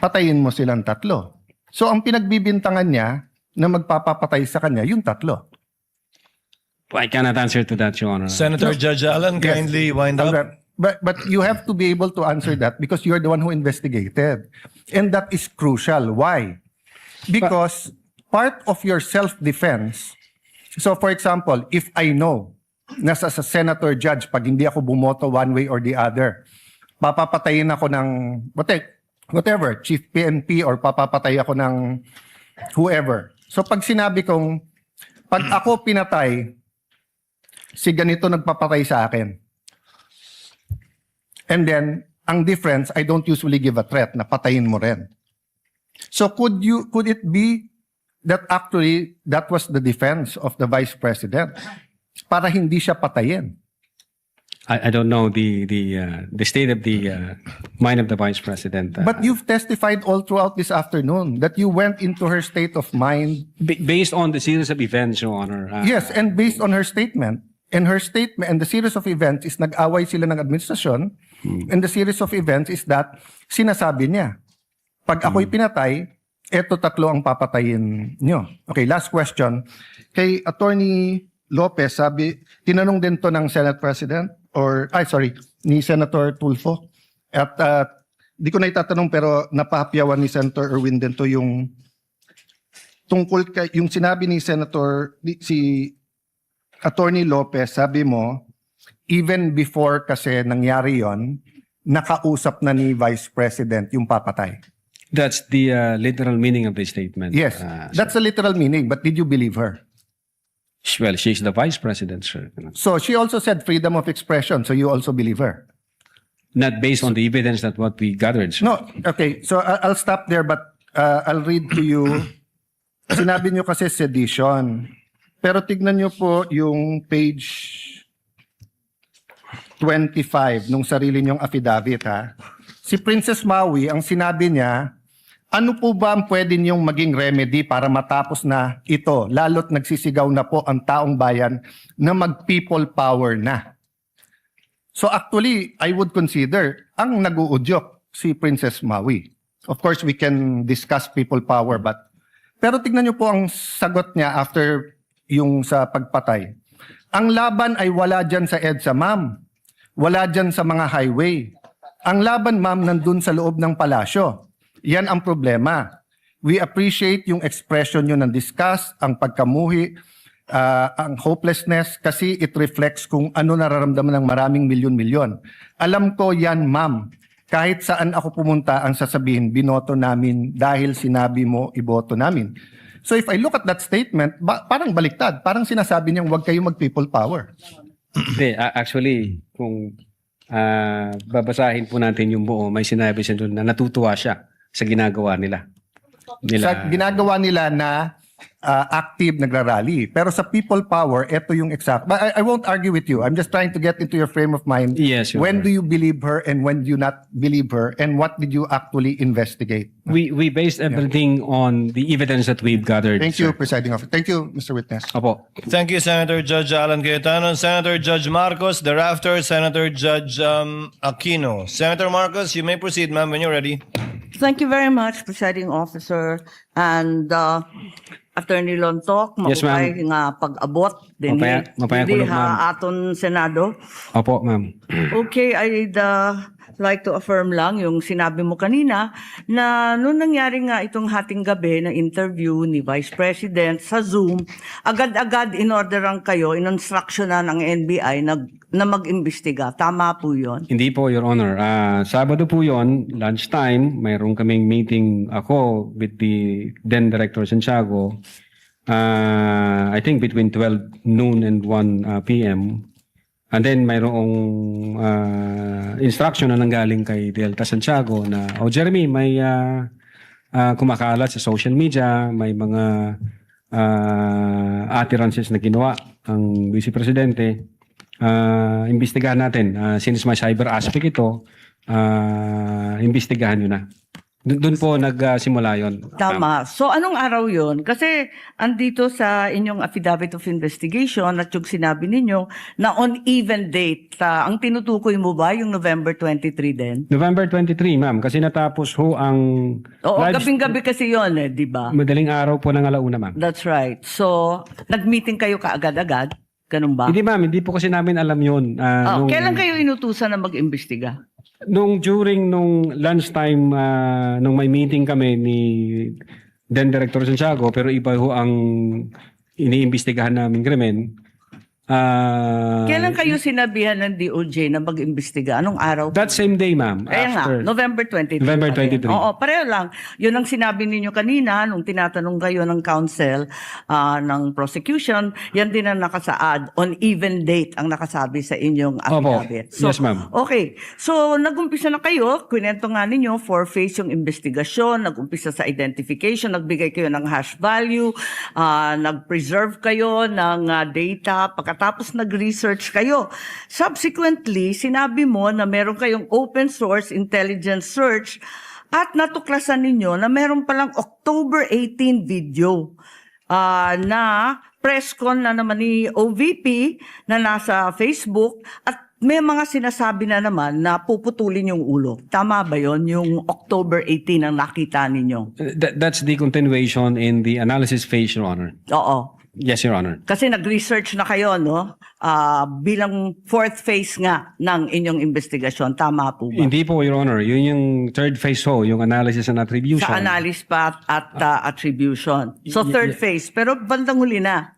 patayin mo silang tatlo. So ang pinagbibintangan niya na magpapapatay sa kanya, yung tatlo. I cannot answer to that, Your Honor. Senator Judge Allen, kindly wind up. But you have to be able to answer that because you're the one who investigated. And that is crucial. Why? Because part of your self-defense, so for example, if I know na sa senator judge, pag hindi ako bumoto one way or the other, papapatayin ako ng whatever, chief PNP or papapatay ako ng whoever. So pag sinabi kong, pag ako pinatay, si ganito nagpapatay sa akin. And then, ang difference, I don't usually give a threat na patayin mo rin. So could it be that actually that was the defense of the Vice President para hindi siya patayin. I don't know the state of the mind of the Vice President. But you've testified all throughout this afternoon that you went into her state of mind. Based on the series of events, Your Honor. Yes, and based on her statement. And her statement and the series of events is nag-away sila ng administrasyon. And the series of events is that sinasabi niya, pag ako'y pinatay, eto 3 ang papatayin nyo. Okay, last question. Kay Attorney Lopez, tinanong din to ng Senate President, ni Senator Tulfo. At di ko na itatanong pero napahapyawan ni Senator Erwin din to yung tungkol kay yung sinabi ni si Attorney Lopez, sabi mo, even before kasi nangyari yon, nakausap na ni Vice President yung papatay. That's the literal meaning of the statement. Yes, that's the literal meaning, but did you believe her? Well, she's the Vice President, sir. So she also said freedom of expression, so you also believe her? Not based on the evidence that what we gathered, sir. No, okay. So I'll stop there, but I'll read to you. Sinabi nyo kasi sedition. Pero tignan nyo po yung page 25 nung sarili nyong affidavit, ha? Si Princess Maui, ang sinabi niya, ano po ba ang pwede niyong maging remedy para matapos na ito, lalo't nagsisigaw na po ang taong bayan na mag-people power na? So actually, I would consider ang nag-uudyok si Princess Maui. Of course, we can discuss people power, pero tignan niyo po ang sagot niya after yung sa pagpatay. Ang laban ay wala dyan sa EDSA, ma'am. Wala dyan sa mga highway. Ang laban, ma'am, nandun sa loob ng palasyo. Yan ang problema. We appreciate yung expression nyo ng disgust, ang pagkamuhi, ang hopelessness, kasi it reflects kung ano nararamdaman ng maraming milyon-milyon. Alam ko yan, ma'am. Kahit saan ako pumunta, ang sasabihin, binoto namin dahil sinabi mo, iboto namin. So if I look at that statement, parang baliktad. Parang sinasabi niyang huwag kayo mag-people power. Actually, kung babasahin po natin yung buo, may sinabi siya doon na natutuwa siya sa ginagawa nila. Sa ginagawa nila na active nagrarally. Pero sa people power, ito yung exact. But I won't argue with you. I'm just trying to get into your frame of mind. Yes, when do you believe her and when do you not believe her? And what did you actually investigate? We based everything on the evidence that we've gathered. Thank you, Presiding Officer. Thank you, Mr. Witness. Opo. Thank you, Senator Judge Alan Cayetano. Senator Judge Marcos, thereafter, Senator Judge Aquino. Senator Marcos, you may proceed, ma'am, when you're ready. Thank you very much, Presiding Officer. And Attorney Lontok, Yes, ma'am. mabukay nga pag-abot din Mapaya hindi kulog, ma'am. aton Senado. Opo, ma'am. Okay, I'd like to affirm lang yung sinabi mo kanina na nung nangyari nga itong hating gabi na interview ni Vice President sa Zoom, agad-agad in-orderan kayo, in-instructionan ng NBI na mag-imbestiga. Tama po yun? Hindi po, Your Honor. Sabado po yon, lunchtime, mayroon kaming meeting ako with the then Director Santiago. I think between 12 noon and 1 p.m. And then mayroong instruction na nanggaling kay Delta Santiago na, Jeremy, may kumakalat sa social media, may mga utterances na ginawa ang Vice Presidente. Imbestigahan natin. Since may cyber aspect ito, imbestigahan nyo na. Doon po nagsimula yon. Tama. So anong araw yon? Kasi andito sa inyong affidavit of investigation at yung sinabi ninyo na on even date. Ang tinutukoy mo ba yung November 23 din? November 23, ma'am. Kasi natapos ho ang... Oo, gabing-gabi kasi yon di ba? Madaling araw po ng alauna, ma'am. That's right. So, nag-meeting kayo kaagad-agad? Ganun ba? Hindi, ma'am. Hindi po kasi namin alam yun. Kailan kayo inutusan na mag-imbestiga? During lunchtime, nung may meeting kami ni then Director Santiago, pero iba ho ang iniimbestigahan namin krimen, Kailan kayo sinabihan ng DOJ na mag-imbestiga? Anong araw? That same day, ma'am. Kaya nga, November 23. November pa rin. 23. Oo, pareho lang. Yun ang sinabi ninyo kanina nung tinatanong kayo ng counsel ng prosecution. Yan din ang nakasaad. On even date ang nakasabi sa inyong affidavit. Yes, ma'am. Okay. So, nag-umpisa na kayo. Kwento nga ninyo, 4-phase yung investigasyon. Nag-umpisa sa identification. Nagbigay kayo ng hash value. Nag-preserve kayo ng data. Pagkatapos nag-research kayo. Subsequently, sinabi mo na meron kayong open source intelligence search at natuklasan ninyo na meron palang October 18 video na press con na naman ni OVP na nasa Facebook at may mga sinasabi na naman na puputulin yung ulo. Tama ba yon yung October 18 ang nakita ninyo? That's the continuation in the analysis phase, Your Honor. Oo. Yes, Your Honor. Kasi nag-research na kayo, no? Bilang 4th phase nga ng inyong investigasyon. Tama po ba? Hindi po, Your Honor. Yun yung 3rd phase ho, yung analysis and attribution. Sa analysis pa at attribution. So 3rd phase. Pero bandang huli na.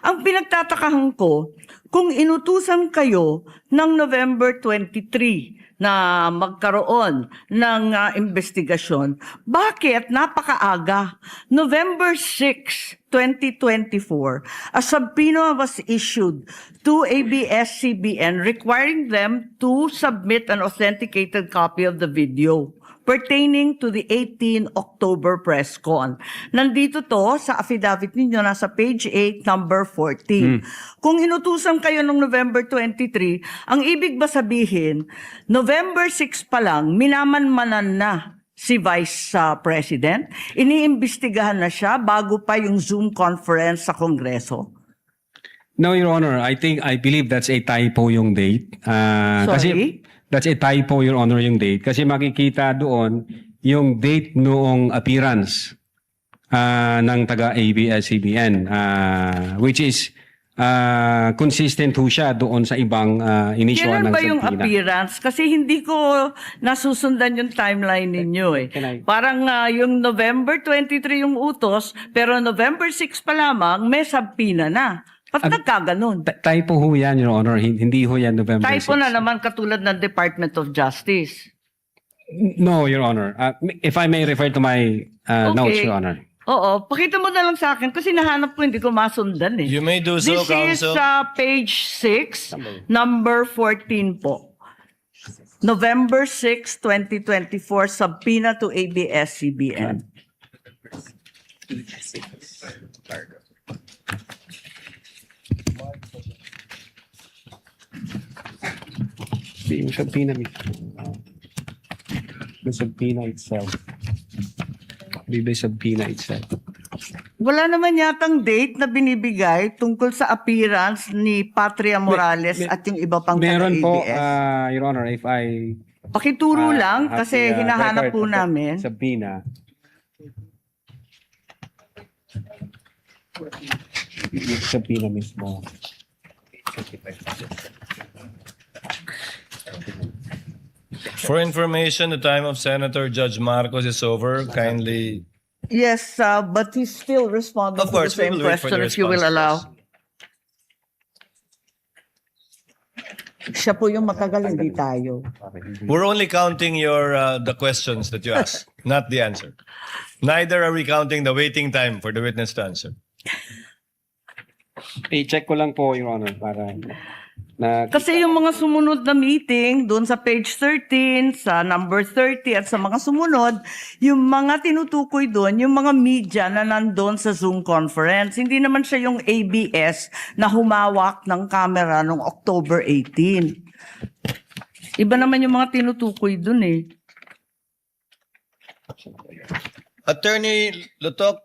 Ang pinagtatakahan ko, kung inutusan kayo ng November 23 na magkaroon ng investigasyon, bakit napakaaga? November 6, 2024, a subpoena was issued to ABS-CBN requiring them to submit an authenticated copy of the video pertaining to the 18 October press con. Nandito to sa affidavit ninyo, nasa page 8, number 14. Kung inutusan kayo noong November 23, ang ibig ba sabihin, November 6 pa lang, minamanmanan na si Vice President? Iniimbestigahan na siya bago pa yung Zoom conference sa Kongreso? No, Your Honor. I believe that's a typo yung date. Sorry? Kasi that's a typo, Your Honor, yung date. Kasi makikita doon yung date noong appearance ng taga-ABS-CBN, which is consistent ho siya doon sa ibang initial ng Kailan ba yung subpoena. appearance? Kasi hindi ko nasusundan yung timeline ninyo eh. Parang yung November 23 yung utos, pero November 6 pa lamang may subpoena na. Ba't nagkaganon? Typo ho yan, Your Honor. Hindi ho yan November 6. Typo na naman katulad ng Department of Justice. No, Your Honor. If I may refer to my notes, Your Honor. Oo, pakita mo na lang sa akin kasi nahanap ko hindi ko masundan eh. You may do so, This Counsel. is page 6, number 14 po. November 6, 2024, subpoena to ABS-CBN. Yung subpoena mismo. The subpoena itself. The subpoena itself. Wala naman yatang date na binibigay tungkol sa appearance ni Patria Morales at yung iba pang Meron po, taga-ABS. Your Honor, if I Pakituro lang have kasi the, hinahanap po record of the namin. subpoena. Yung subpoena mismo. For information, the time of Senator Judge Marcos is over. Kindly. Yes, but he's still responding Of course, to the we same will wait for question the if you will response. allow. Siya po yung matagal, hindi tayo. We're only counting your the questions that you ask, not the answer. Neither are we counting the waiting time for the witness to answer. I-check ko lang po, Your Honor, para Kasi yung mga sumunod na meeting, doon sa page 13, sa number 30 at sa mga sumunod, yung mga tinutukoy doon, yung mga media na nandun sa Zoom conference. Hindi naman siya yung ABS na humawak ng camera noong October 18. Iba naman yung mga tinutukoy doon eh. Attorney Lutok,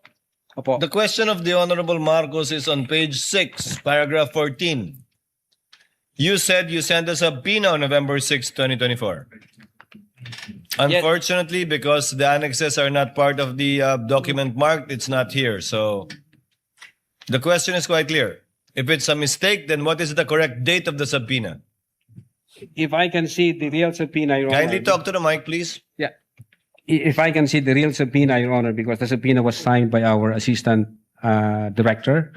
the question of the Honorable Marcos is on page 6, paragraph 14. You said you sent a subpoena on November 6, 2024. Unfortunately, because the annexes are not part of the document marked, it's not here. So the question is quite clear. If it's a mistake, then what is the correct date of the subpoena? if I can see the real subpoena, Your Honor. Kindly talk to the mic, please. Yeah. If I can see the real subpoena, Your Honor, because the subpoena was signed by our assistant director,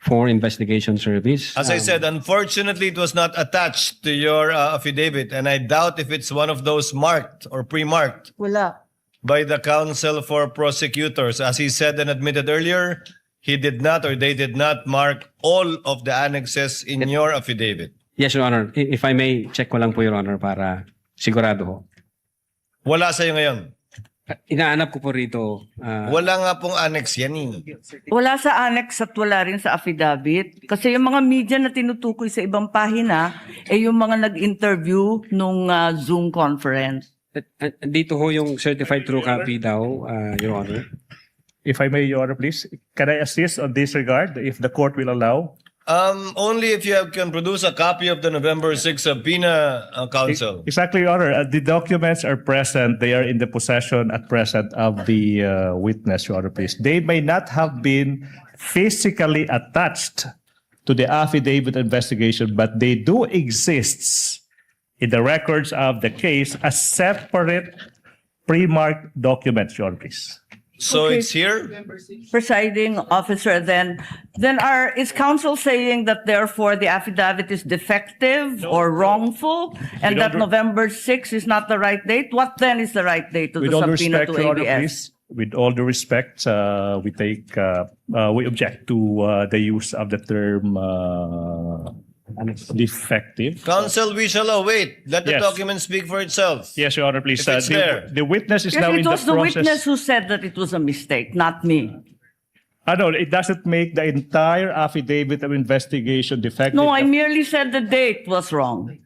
for investigation service. As I said, unfortunately, it was not attached to your affidavit, and I doubt if it's one of those marked or pre-marked Wala. by the counsel for prosecutors. As he said and admitted earlier, he did not or they did not mark all of the annexes in your affidavit. Yes, Your Honor. If I may, check ko lang po, Your Honor, para sigurado ho. Wala sa'yo ngayon. Inaanap ko po rito. Wala nga pong annex yan eh. Wala sa annex at wala rin sa affidavit. Kasi yung mga media na tinutukoy sa ibang pahina, yung mga nag-interview nung Zoom conference. Dito ho yung certified true copy daw, Your Honor. If I may, Your Honor, please, can I assist on this regard, if the court will allow? Only if you can produce a copy of the November 6 subpoena, counsel. Exactly, Your Honor. The documents are present. They are in the possession at present of the witness, Your Honor, please. They may not have been physically attached to the affidavit investigation, but they do exist in the records of the case as separate pre-marked documents, Your Honor, please. So Okay. it's here? Presiding officer, then is counsel saying that therefore the affidavit is defective or wrongful and that November 6 is not the right date? What then is the right date to With the all due subpoena respect, to Your Honor, ABS? please. With all due respect, we object to the use of the term defective. Counsel, we shall await. Let the Yes. document speak for itself. Yes, Your Honor, please. If it's there. The witness is Yes, now in it the was the process. witness who said that it was a mistake, not me. No, it doesn't make the entire affidavit of investigation defective. No, I merely said the date was wrong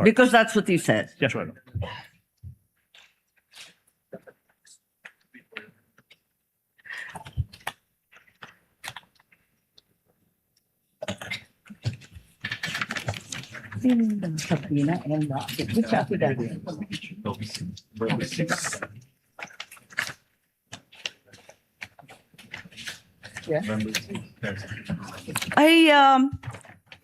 because that's what he said. Yes, Your Honor. Subpoena and which affidavit?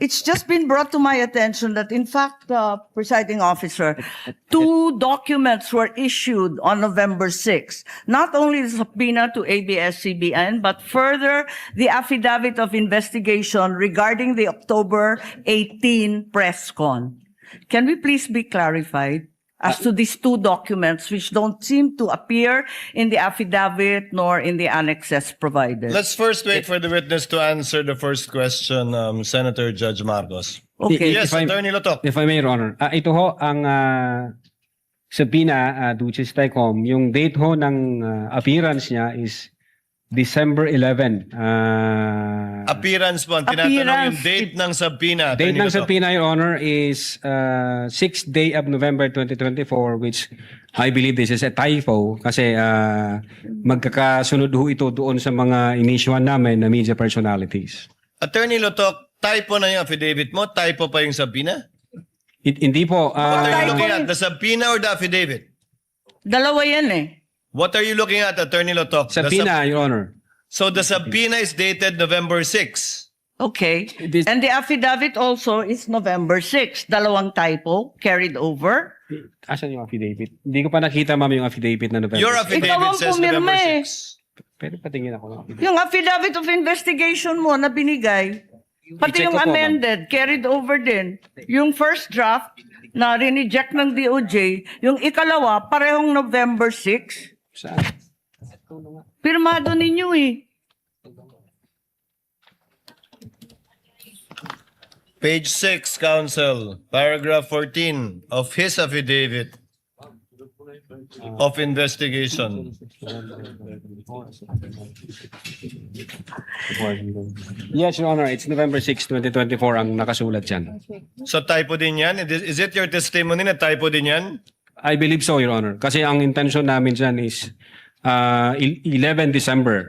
It's just been brought to my attention that in fact, presiding officer, 2 documents were issued on November 6. Not only the subpoena to ABS-CBN, but further the affidavit of investigation regarding the October 18 press con. Can we please be clarified as to these 2 documents which don't seem to appear in the affidavit nor in the annexes provided? Let's first wait for the witness to answer the first question, Senator Judge Marcos. Okay. Yes, Attorney Lotok. If I may, Your Honor. Ito ho, ang subpoena, Duces Tecom, yung date ho ng appearance niya is December 11. Appearance po. Ang tinatanong yung date ng subpoena. Date Attorney ng Lotok. subpoena, Your Honor, is 6th day of November 2024, which I believe this is a typo kasi magkakasunod ho ito doon sa mga inisyuhan namin na media personalities. Attorney Lotok, typo na yung affidavit mo? Typo pa yung subpoena? Hindi po. What are you looking at? The subpoena or the affidavit? Dalawa yan eh. What are you looking at, Attorney Lotok? Subpoena, Your Honor. So the subpoena is dated November 6. Okay. And the affidavit also is November 6. Dalawang typo carried over. Asan yung affidavit? Hindi ko pa nakita, ma'am, yung affidavit na November. Your 6. affidavit Ikaw ang says pumirma November eh. 6. Pwede patingin ako ng affidavit. Yung affidavit of investigation mo na binigay, pati I-check yung ko po, ma'am. amended, carried over din. Yung first draft na rineject ng DOJ, yung ikalawa, parehong November 6. Saan? Pirmado ninyo eh. Page 6, Counsel, paragraph 14 of his affidavit of investigation. Yes, Your Honor. It's November 6, 2024 ang nakasulat dyan. So typo din yan? Is it your testimony na typo din yan? I believe so, Your Honor. Kasi ang intention namin dyan is 11 December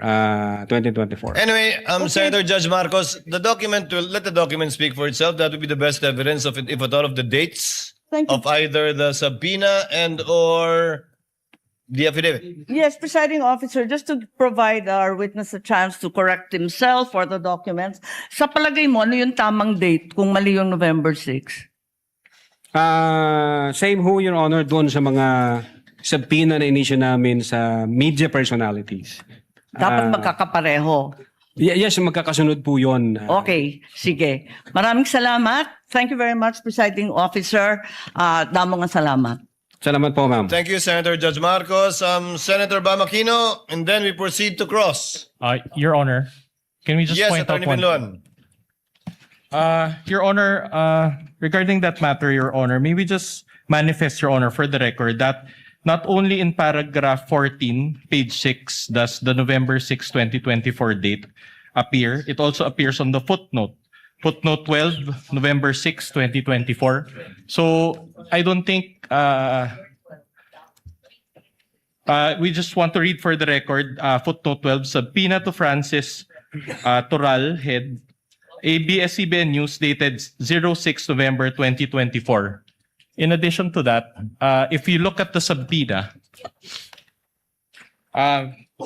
2024. Anyway, Senator Judge Marcos, the document will let the document speak for itself. That would be the best evidence of it, if at all, of the dates of either the subpoena and or the affidavit. Yes, presiding officer, just to provide our witness a chance to correct himself or the documents, sa palagay mo, ano yung tamang date kung mali yung November 6? Same ho, Your Honor, doon sa mga subpoena na inisyu namin sa media personalities. Dapat magkakapareho. Yes, magkakasunod po yun. Okay, sige. Maraming salamat. Thank you very much, Presiding Officer. Damong salamat. Salamat po, ma'am. Thank you, Senator Judge Marcos. Senator Bamakino, and then we proceed to cross. Your Honor, can we just Yes, point out Attorney one? Binloan. Your Honor, regarding that matter, Your Honor, may we just manifest, Your Honor, for the record, that not only in paragraph 14, page 6, does the November 6, 2024 date appear, it also appears on the footnote. Footnote 12, November 6, 2024. So I don't think we just want to read for the record footnote 12, subpoena to Francis Toral, head, ABS-CBN News, dated 06 November 2024. In addition to that, if you look at the subpoena,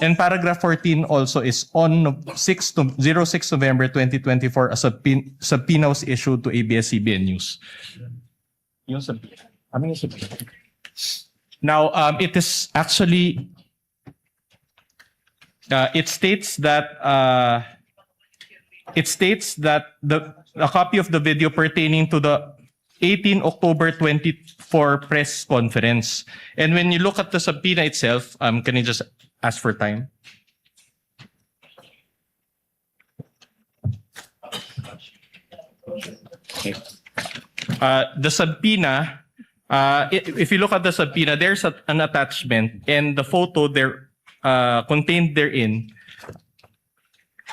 and paragraph 14 also is on 06 November 2024, a subpoena was issued to ABS-CBN News. Yung subpoena. Now, it is actually, it states that a copy of the video pertaining to the 18 October 24 press conference. And when you look at the subpoena itself, can you just ask for time? Okay. The subpoena, if you look at the subpoena, there's an attachment, and the photo there contained therein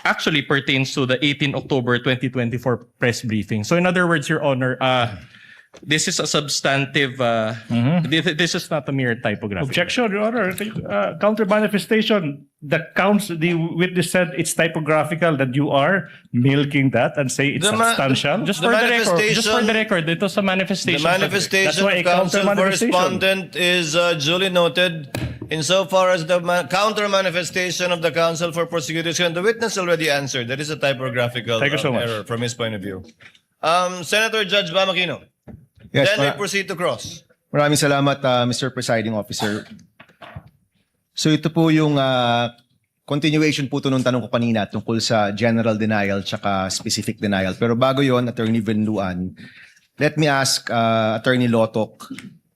actually pertains to the 18 October 2024 press briefing. So in other words, Your Honor, this is a substantive, this is not a mere typography. Objection, Your Honor. Counter manifestation. The witness said it's typographical, that you are milking that and say it's substantial. Just for the record, ito sa manifestation. The manifestation of counsel for respondent is duly noted. Insofar as the counter manifestation of the counsel for prosecution, the witness already answered. That is a typographical error from his point of view. Senator Judge Bamakino. Yes, Then we proceed to cross. Maraming salamat, Mr. Presiding Officer. So ito po yung continuation po nung tanong ko kanina tungkol sa general denial tsaka specific denial. Pero bago yon, Attorney Binloan, let me ask Attorney Lotok.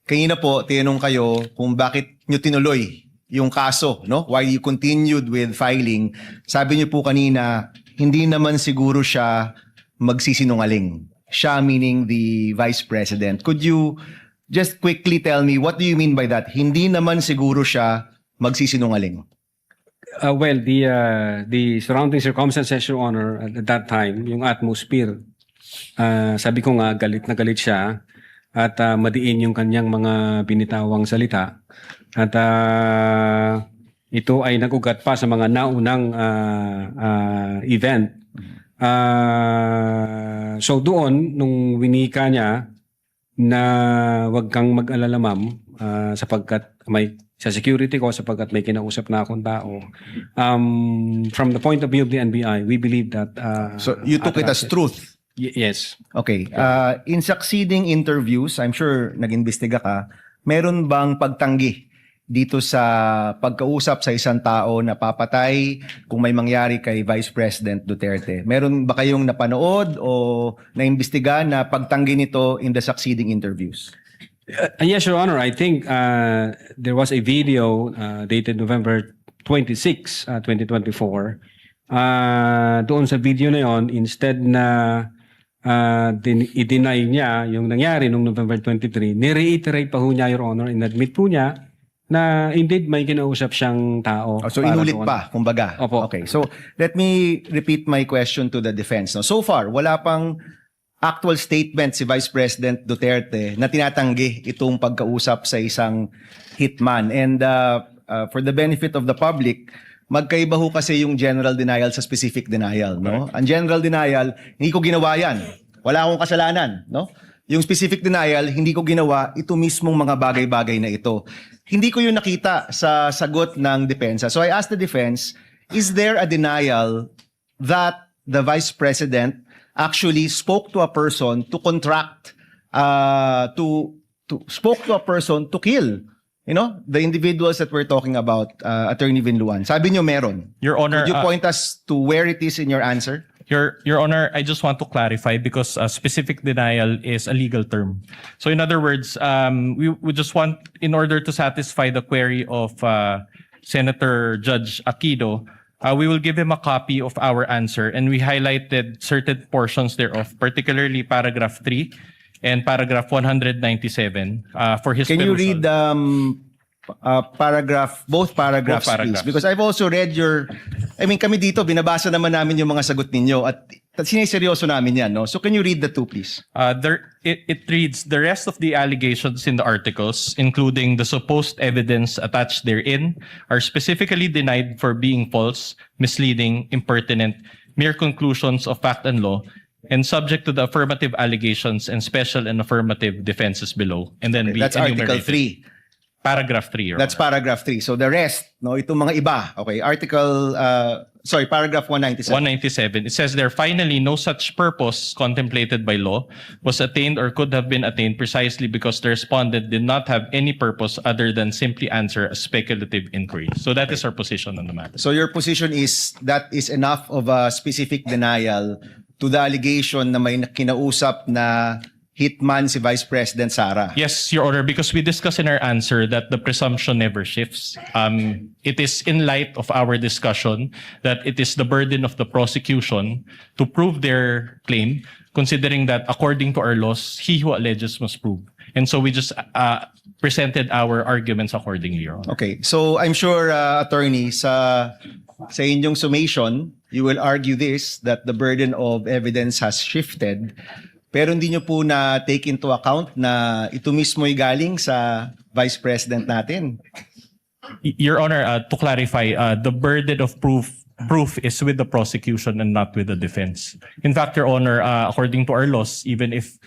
Kanina po, tinanong kayo kung bakit nyo tinuloy yung kaso, no? Why you continued with filing. Sabi nyo po kanina, hindi naman siguro siya magsisinungaling. Siya meaning the Vice President. Could you just quickly tell me, what do you mean by that? Hindi naman siguro siya magsisinungaling. Well, the surrounding circumstances, Your Honor, at that time, yung atmosphere, sabi ko nga, galit na galit siya at madiin yung kanyang mga binitawang salita. At ito ay nagugat pa sa mga naunang event. So doon, nung winika niya na wag kang mag-alala, ma'am, sapagkat sa security ko, sapagkat may kinausap na akong tao. From the point of view of the NBI, we believe that... so you took it as truth? Yes. Okay. In succeeding interviews, I'm sure nag-imbestiga ka, meron bang pagtanggi dito sa pagkausap sa isang tao na papatay kung may mangyari kay Vice President Duterte? Meron ba kayong napanood o naimbestiga na pagtanggi nito in the succeeding interviews? Yes, Your Honor. I think there was a video dated November 26, 2024. Doon sa video na yon, instead na i-deny niya yung nangyari noong November 23, ni-reiterate pa ho niya, Your Honor, in-admit po niya na indeed may kinausap siyang tao. So inulit pa, kumbaga. Opo. Okay, so let me repeat my question to the defense. No, so far, wala pang actual statement si Vice President Duterte na tinatanggi itong pagkausap sa isang hitman. And for the benefit of the public, magkaiba ho kasi yung general denial sa specific denial, no? Ang general denial, hindi ko ginawa yan. Wala akong kasalanan, no? Yung specific denial, hindi ko ginawa ito mismong mga bagay-bagay na ito. Hindi ko yun nakita sa sagot ng depensa. So I asked the defense, is there a denial that the Vice President actually spoke to a person to contract, spoke to a person to kill the individuals that we're talking about, Attorney Vinluan? Sabi nyo meron. Your Honor, Could you point us to where it is in your answer? Your Honor, I just want to clarify because specific denial is a legal term. So in other words, we just want, in order to satisfy the query of Senator Judge Aquino, we will give him a copy of our answer, and we highlighted certain portions thereof, particularly paragraph 3 and paragraph 197 for his Can you perusal. read both paragraphs, Both please? paragraphs. Because I've also read kami dito, binabasa naman namin yung mga sagot ninyo at siniseryoso namin yan, no? So can you read the two, please? It reads, the rest of the allegations in the articles, including the supposed evidence attached therein, are specifically denied for being false, misleading, impertinent, mere conclusions of fact and law, and subject to the affirmative allegations and special and affirmative defenses below. And then we That's Article enumerated. 3. Paragraph 3. Your That's Honor. paragraph 3. So the rest, no, itong mga iba. Okay, paragraph 197. 197. It says there, finally, no such purpose contemplated by law was attained or could have been attained precisely because the respondent did not have any purpose other than simply answer a speculative inquiry. So that is our position on the matter. So your position is that is enough of a specific denial to the allegation na may kinausap na hitman si Vice President Sara. Yes, Your Honor, because we discussed in our answer that the presumption never shifts. It is in light of our discussion that it is the burden of the prosecution to prove their claim, considering that according to our laws, he who alleges must prove. And so we just presented our arguments accordingly, Your Honor. Okay, so I'm sure, attorney, sa inyong summation, you will argue this, that the burden of evidence has shifted. Pero hindi nyo po na take into account na ito mismo'y galing sa Vice President natin. Your Honor, to clarify, the burden of proof is with the prosecution and not with the defense. In fact, Your Honor, according to our laws, even if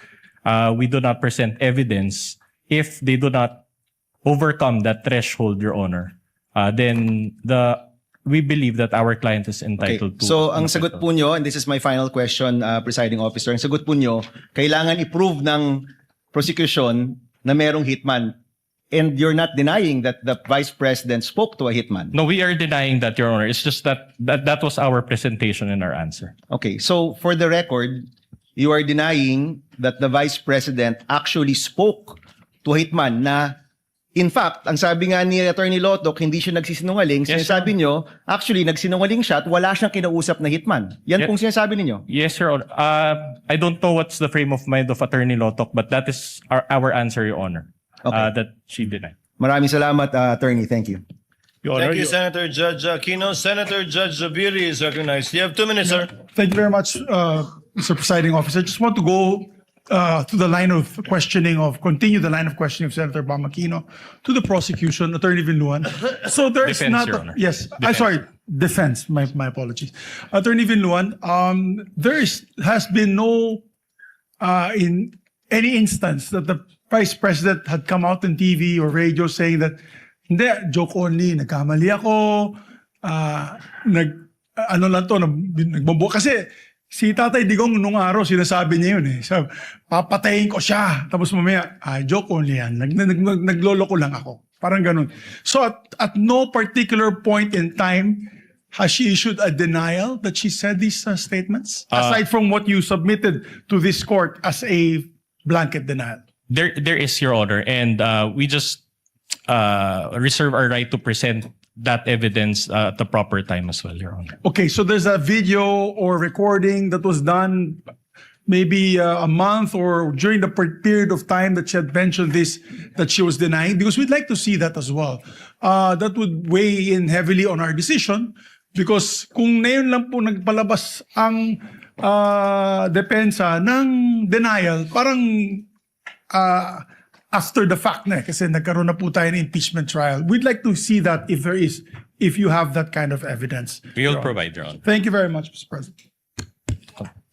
we do not present evidence, if they do not overcome that threshold, Your Honor, then we believe that our client is entitled to. So ang sagot po nyo, and this is my final question, Presiding Officer, ang sagot po nyo, kailangan i-prove ng prosecution na merong hitman. And you're not denying that the Vice President spoke to a hitman. No, we are denying that, Your Honor. It's just that was our presentation in our answer. Okay, so for the record, you are denying that the Vice President actually spoke to a hitman na, in fact, ang sabi nga ni Attorney Lotoc, hindi siya nagsisinungaling. Yes, sinasabi nyo, actually, nagsinungaling siya at wala siyang kinausap na hitman. Yan pong sinasabi ninyo. Yes, Your Honor. I don't know what's the frame of mind of Attorney Lotoc, but that is our answer, Your Honor. That she denied. Maraming salamat, Attorney. Thank you. Thank you, Senator Judge Aquino. Senator Judge Zubiri is recognized. You have 2 minutes, sir. Thank you very much, Mr. Presiding Officer. I just want to go to the line of questioning continue the line of questioning of Senator Bam Aquino to the prosecution, Attorney Vinluan. So there is Defense, not, Your Honor. yes, I'm sorry, defense, my apologies. Attorney Vinluan, has been no, in any instance that the Vice President had come out on TV or radio saying that, hindi, joke only, nagkamali ako, nagbobo. Kasi, si Tatay Digong nung araw, sinasabi niya yun eh. Sabi, papatayin ko siya. Tapos mamaya, joke only yan. Nagloloko lang ako. Parang ganun. So at no particular point in time, has she issued a denial that she said these statements? Aside from what you submitted to this court as a blanket denial. There is, Your Honor, and we just reserve our right to present that evidence at the proper time as well, Your Honor. Okay, so there's a video or recording that was done maybe a month or during the period of time that she had mentioned this, that she was denying, because we'd like to see that as well. That would weigh in heavily on our decision, because kung ngayon lang po nagpalabas ang depensa ng denial, parang after the fact na kasi nagkaroon na po tayo ng impeachment trial. We'd like to see that if you have that kind of evidence. We will provide, Your Honor. Thank you very much, Mr. President.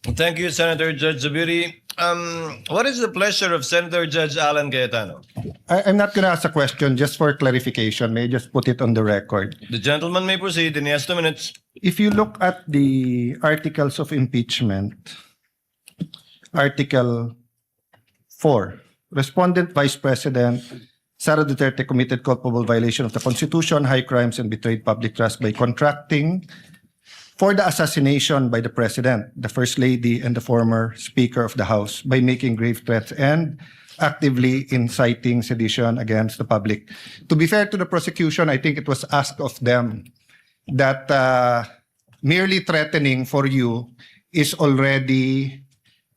Thank you, Senator Judge Zubiri. What is the pleasure of Senator Judge Alan Cayetano? I'm not going to ask a question, just for clarification. May I just put it on the record? The gentleman may proceed in 2 minutes. If you look at the articles of impeachment, Article 4, Respondent Vice President Sara Duterte committed culpable violation of the Constitution, high crimes, and betrayed public trust by contracting for the assassination by the President, the First Lady, and the former Speaker of the House by making grave threats and actively inciting sedition against the public. To be fair to the prosecution, I think it was asked of them that merely threatening for you is already,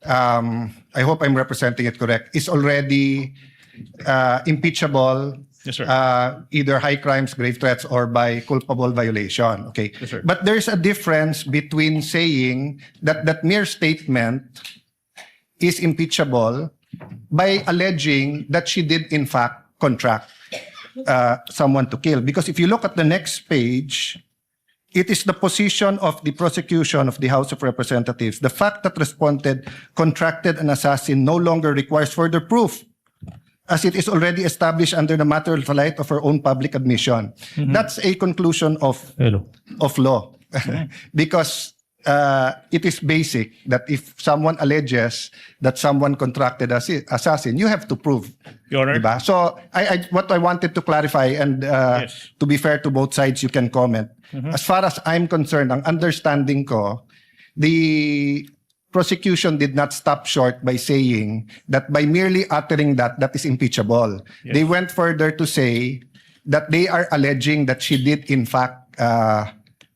I hope I'm representing it correct, is already impeachable, Yes, sir. either high crimes, grave threats, or by culpable violation. Okay. Yes, sir. But there's a difference between saying that that mere statement is impeachable by alleging that she did in fact contract someone to kill. Because if you look at the next page, it is the position of the prosecution of the House of Representatives. The fact that respondent contracted an assassin no longer requires further proof, as it is already established under the matter of light of her own public admission. That's a conclusion of law. Because it is basic that if someone alleges that someone contracted assassin, you have to prove. Your Honor. Diba? So what I wanted to clarify, and to be fair to both sides, you can comment. As far as I'm concerned, ang understanding ko, the prosecution did not stop short by saying that by merely uttering that is impeachable. Yes. They went further to say that they are alleging that she did in fact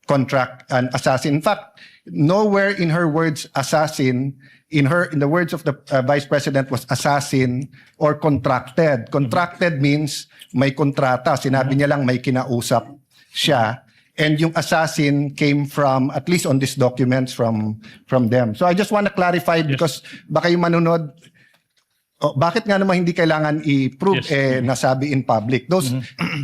contract an assassin. In fact, nowhere in her words assassin, in the words of the Vice President, was assassin or contracted. Contracted means may kontrata. Sinabi niya lang may kinausap siya. And yung assassin came from, at least on these documents, from them. So I just want to clarify because baka yung manunod, bakit nga naman hindi kailangan i-prove nasabi in public? Those,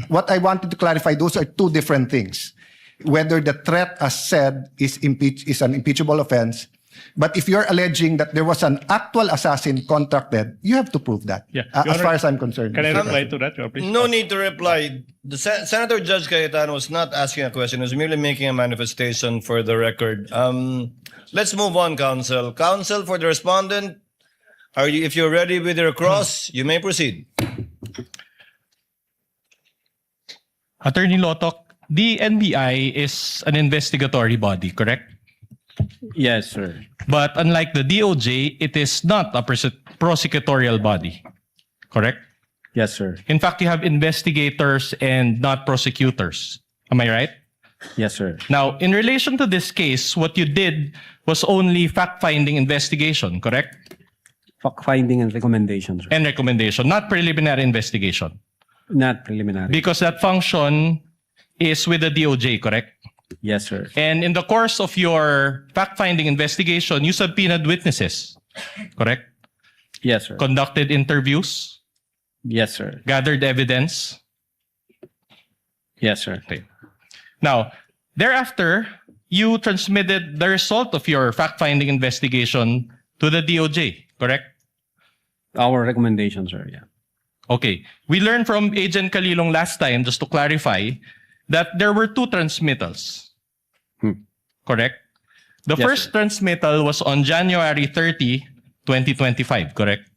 what I wanted to clarify, those are two different things. Whether the threat as said is an impeachable offense, but if you're alleging that there was an actual assassin contracted, you have to prove that. Yeah. As far as I'm concerned. Can I reply to that, Your Honor, please? No need to reply. The Senator Judge Cayetano was not asking a question. He was merely making a manifestation for the record. Let's move on, counsel. Counsel, for the respondent, if you're ready with your cross, you may proceed. Attorney Lotok, the NBI is an investigatory body, correct? Yes, sir. But unlike the DOJ, it is not a prosecutorial body, correct? Yes, sir. In fact, you have investigators and not prosecutors. Am I right? Yes, sir. Now, in relation to this case, what you did was only fact-finding investigation, correct? Fact-finding and recommendation, sir. And recommendation, not preliminary investigation. Not preliminary. Because that function is with the DOJ, correct? Yes, sir. And in the course of your fact-finding investigation, you subpoenaed witnesses, correct? Yes, sir. Conducted interviews, Yes, sir. gathered evidence. Yes, sir. Okay. Now, thereafter, you transmitted the result of your fact-finding investigation to the DOJ, correct? Our recommendation, sir. Yeah. Okay. We learned from Agent Calilong last time, just to clarify, that there were two transmittals. Correct? The Yes, first transmittal was on January 30, 2025, correct?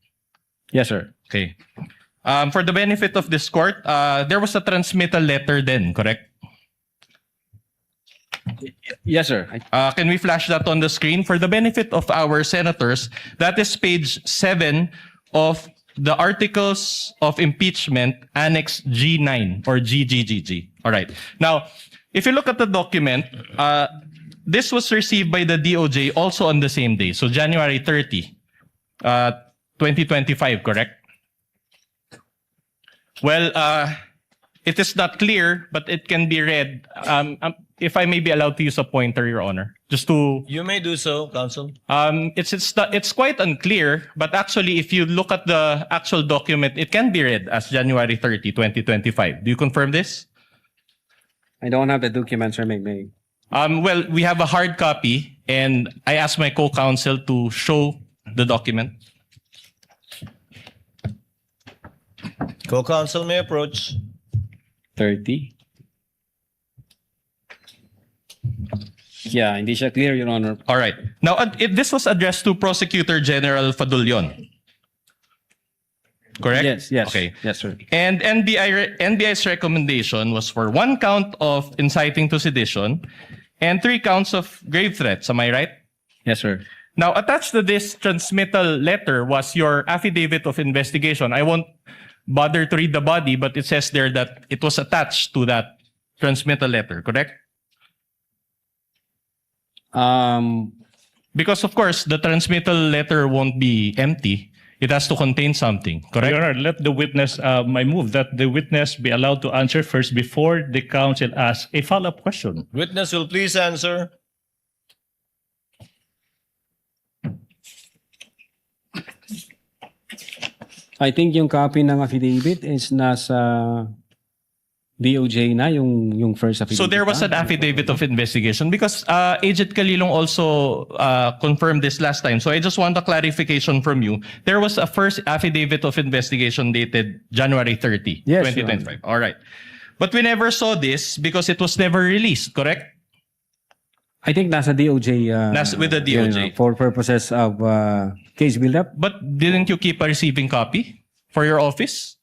Yes, sir. Okay. For the benefit of this court, there was a transmittal letter then, correct? Yes, sir. Can we flash that on the screen? For the benefit of our senators, that is page 7 of the Articles of Impeachment, Annex G9 or GGGG. All right. Now, if you look at the document, this was received by the DOJ also on the same day. So January 30, 2025, correct? Well, it is not clear, but it can be read. If I may be allowed to use a pointer, Your Honor, just to... You may do so, counsel. It's quite unclear, but actually, if you look at the actual document, it can be read as January 30, 2025. Do you confirm this? I don't have the document, sir. May. Well, we have a hard copy, and I asked my co-counsel to show the document. Co-counsel may approach. 30. Yeah, hindi siya clear, Your Honor. All right. Now, this was addressed to Prosecutor General Fadulyon. correct? Yes, yes. Okay. Yes, sir. And NBI's recommendation was for 1 count of inciting to sedition and 3 counts of grave threats. Am I right? Yes, sir. Now, attached to this transmittal letter was your affidavit of investigation. I won't bother to read the body, but it says there that it was attached to that transmittal letter, correct? Because, of course, the transmittal letter won't be empty. It has to contain something, correct? Your Honor, let the witness, I move that the witness be allowed to answer first before the counsel asks a follow-up question. Witness will please answer. I think yung copy ng affidavit is nasa DOJ na, yung first affidavit. So there was an affidavit of investigation because Agent Calilong also confirmed this last time. So I just want a clarification from you. There was a first affidavit of investigation dated January 30, Yes, 2025. All right. But we never saw this because it was never released, correct? I think nasa DOJ. With the DOJ. For purposes of case build-up. But didn't you keep a receiving copy for your office?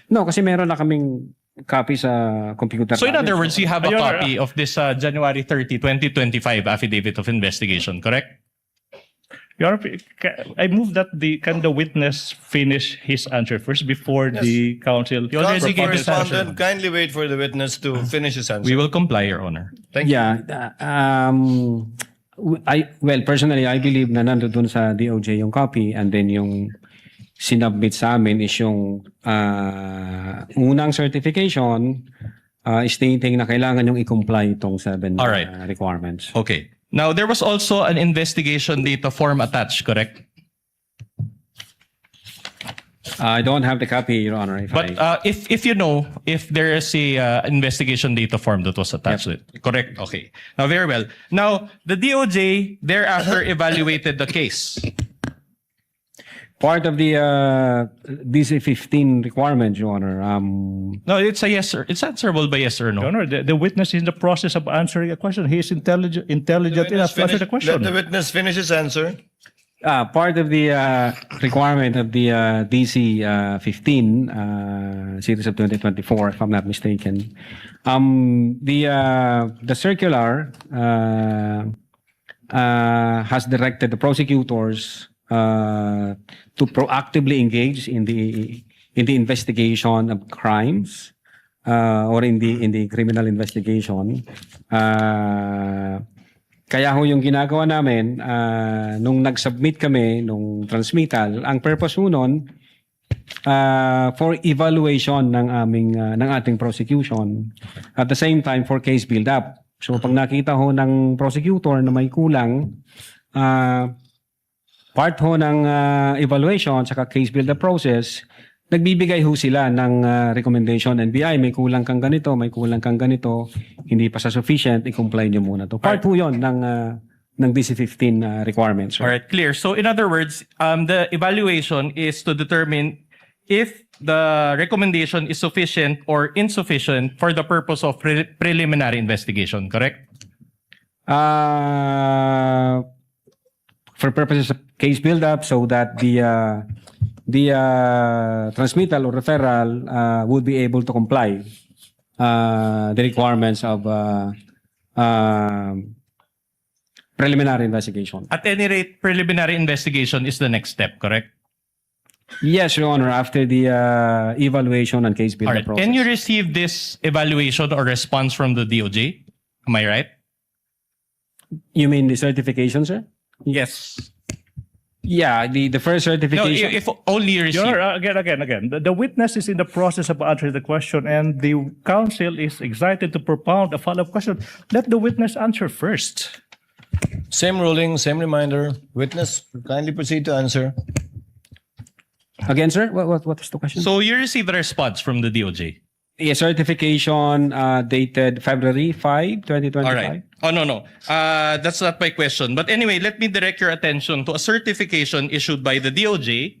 No, kasi meron na kaming copy sa computer. So in other words, you have a Your Honor, copy of this January 30, 2025 affidavit of investigation, correct? Your Honor, I move that can the witness finish his answer first before the counsel. You already gave his answer. Respondent, kindly wait for the witness to finish his answer. We will comply, Your Honor. Thank you. Personally, I believe na nandun sa DOJ yung copy and then yung sinubmit sa amin is yung unang certification stating na kailangan yung i-comply itong 7 requirements. Okay. Now, there was also an investigation data form attached, correct? I don't have the copy, Your Honor. If you know, if there is a investigation data form that was attached to it, correct? Okay. Now, very well. Now, the DOJ thereafter evaluated the case. Part of the DC-15 requirement, Your Honor. No, it's a yes, sir. It's answerable by yes or no. Your Honor, the witness is in the process of answering a question. He is intelligent enough to answer the question. Let the witness finish his answer. Part of the requirement of the DC-15 series of 2024, if I'm not mistaken, the circular has directed the prosecutors to proactively engage in the investigation of crimes or in the criminal investigation. Kaya ho yung ginagawa namin nung nag-submit kami nung transmittal, ang purpose ho nun for evaluation ng ating prosecution, at the same time for case build-up. So pag nakita ho ng prosecutor na may kulang, part ho ng evaluation saka case build-up process, nagbibigay ho sila ng recommendation. NBI, may kulang kang ganito, may kulang kang ganito, hindi pa sa sufficient, i-comply nyo muna to. Part ho yun ng DC-15 requirements. Sir. All right, clear. So in other words, the evaluation is to determine if the recommendation is sufficient or insufficient for the purpose of preliminary investigation, correct? For purposes of case build-up, so that the transmittal or referral would be able to comply the requirements of preliminary investigation. At any rate, preliminary investigation is the next step, correct? Yes, Your Honor, after the evaluation and case build-up process. Can you receive this evaluation or response from the DOJ? Am I right? You mean the certification, sir? Yes. Yeah, the first certification. No, if only you receive. Again. The witness is in the process of answering the question and the counsel is excited to propound a follow-up question. Let the witness answer first. Same ruling, same reminder. Witness, kindly proceed to answer. Again, sir, what was the question? So you received a response from the DOJ? A certification dated February 5, 2025. All right. Oh, no. That's not my question. But anyway, let me direct your attention to a certification issued by the DOJ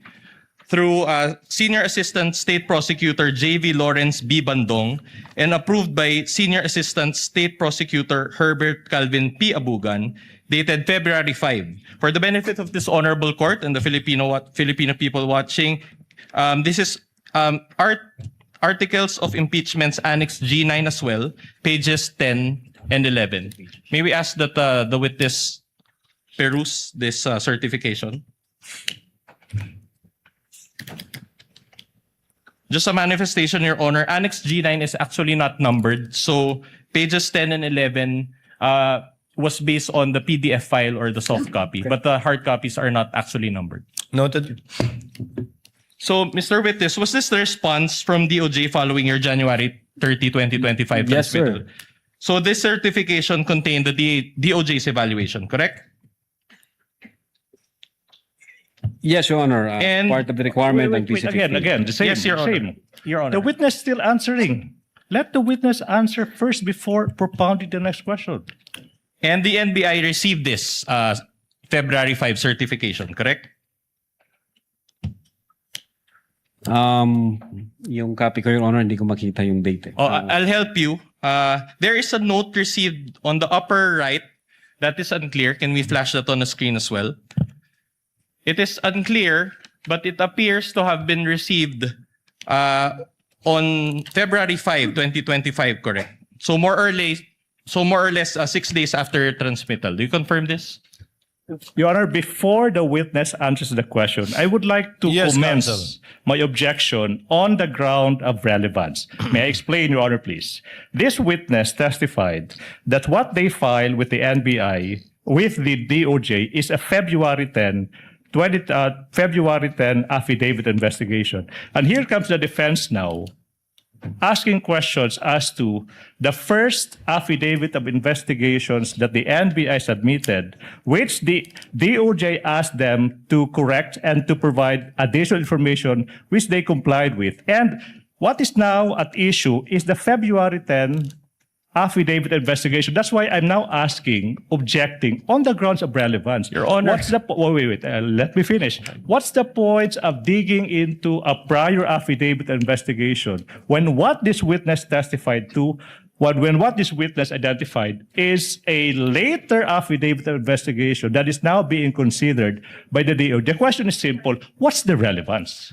through Senior Assistant State Prosecutor J.V. Lawrence B. Bandong and approved by Senior Assistant State Prosecutor Herbert Calvin P. Abugan, dated February 5. For the benefit of this honorable court and the Filipino people watching, This is articles of impeachments Annex G9 as well, pages 10 and 11. May we ask that the witness peruse this certification? Just a manifestation, Your Honor. Annex G9 is actually not numbered. So pages 10 and 11 was based on the PDF file or the soft copy, but the hard copies are not actually numbered. Noted. So, Mr. Witness, was this the response from DOJ following your January 30, 2025 Yes, sir. transmittal? So this certification contained the DOJ's evaluation, correct? Yes, Your Honor. And- Part of the requirement and Again, the same. Yes, Your the Honor. same. Your Honor. The witness still answering. Let the witness answer first before propounding the next question. And the NBI received this February 5 certification, correct? Yung copy ko, Your Honor, hindi ko makita yung date. Oh, I'll help you. There is a note received on the upper right that is unclear. Can we flash that on the screen as well? It is unclear, but it appears to have been received on February 5, 2025, correct? So more or less 6 days after transmittal. Do you confirm this? Your Honor, before the witness answers the question, I would like to Yes, commence counsel. my objection on the ground of relevance. May I explain, Your Honor, please? This witness testified that what they filed with the NBI, with the DOJ, is a February 10 affidavit investigation. And here comes the defense now, asking questions as to the first affidavit of investigations that the NBI submitted, which the DOJ asked them to correct and to provide additional information, which they complied with. And what is now at issue is the February 10 affidavit investigation. That's why I'm now objecting on the grounds of relevance. Your Honor. What's the wait, let me finish. What's the point of digging into a prior affidavit investigation when what this witness testified to, when what this witness identified is a later affidavit investigation that is now being considered by the DO? The question is simple. What's the relevance?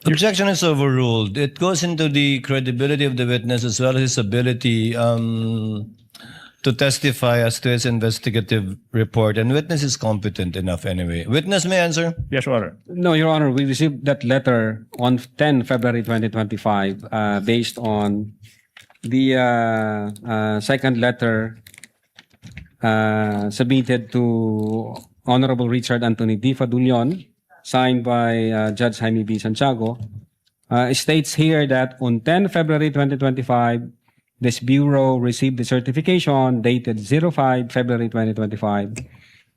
Objection is overruled. It goes into the credibility of the witness as well as his ability to testify as to his investigative report. And witness is competent enough anyway. Witness may answer. Yes, Your Honor. No, Your Honor, we received that letter on 10 February 2025 based on the second letter submitted to Honorable Richard Anthony D. Fadulion, signed by Judge Jaime B. Santiago. It states here that on 10 February 2025, this Bureau received the certification dated 05 February 2025,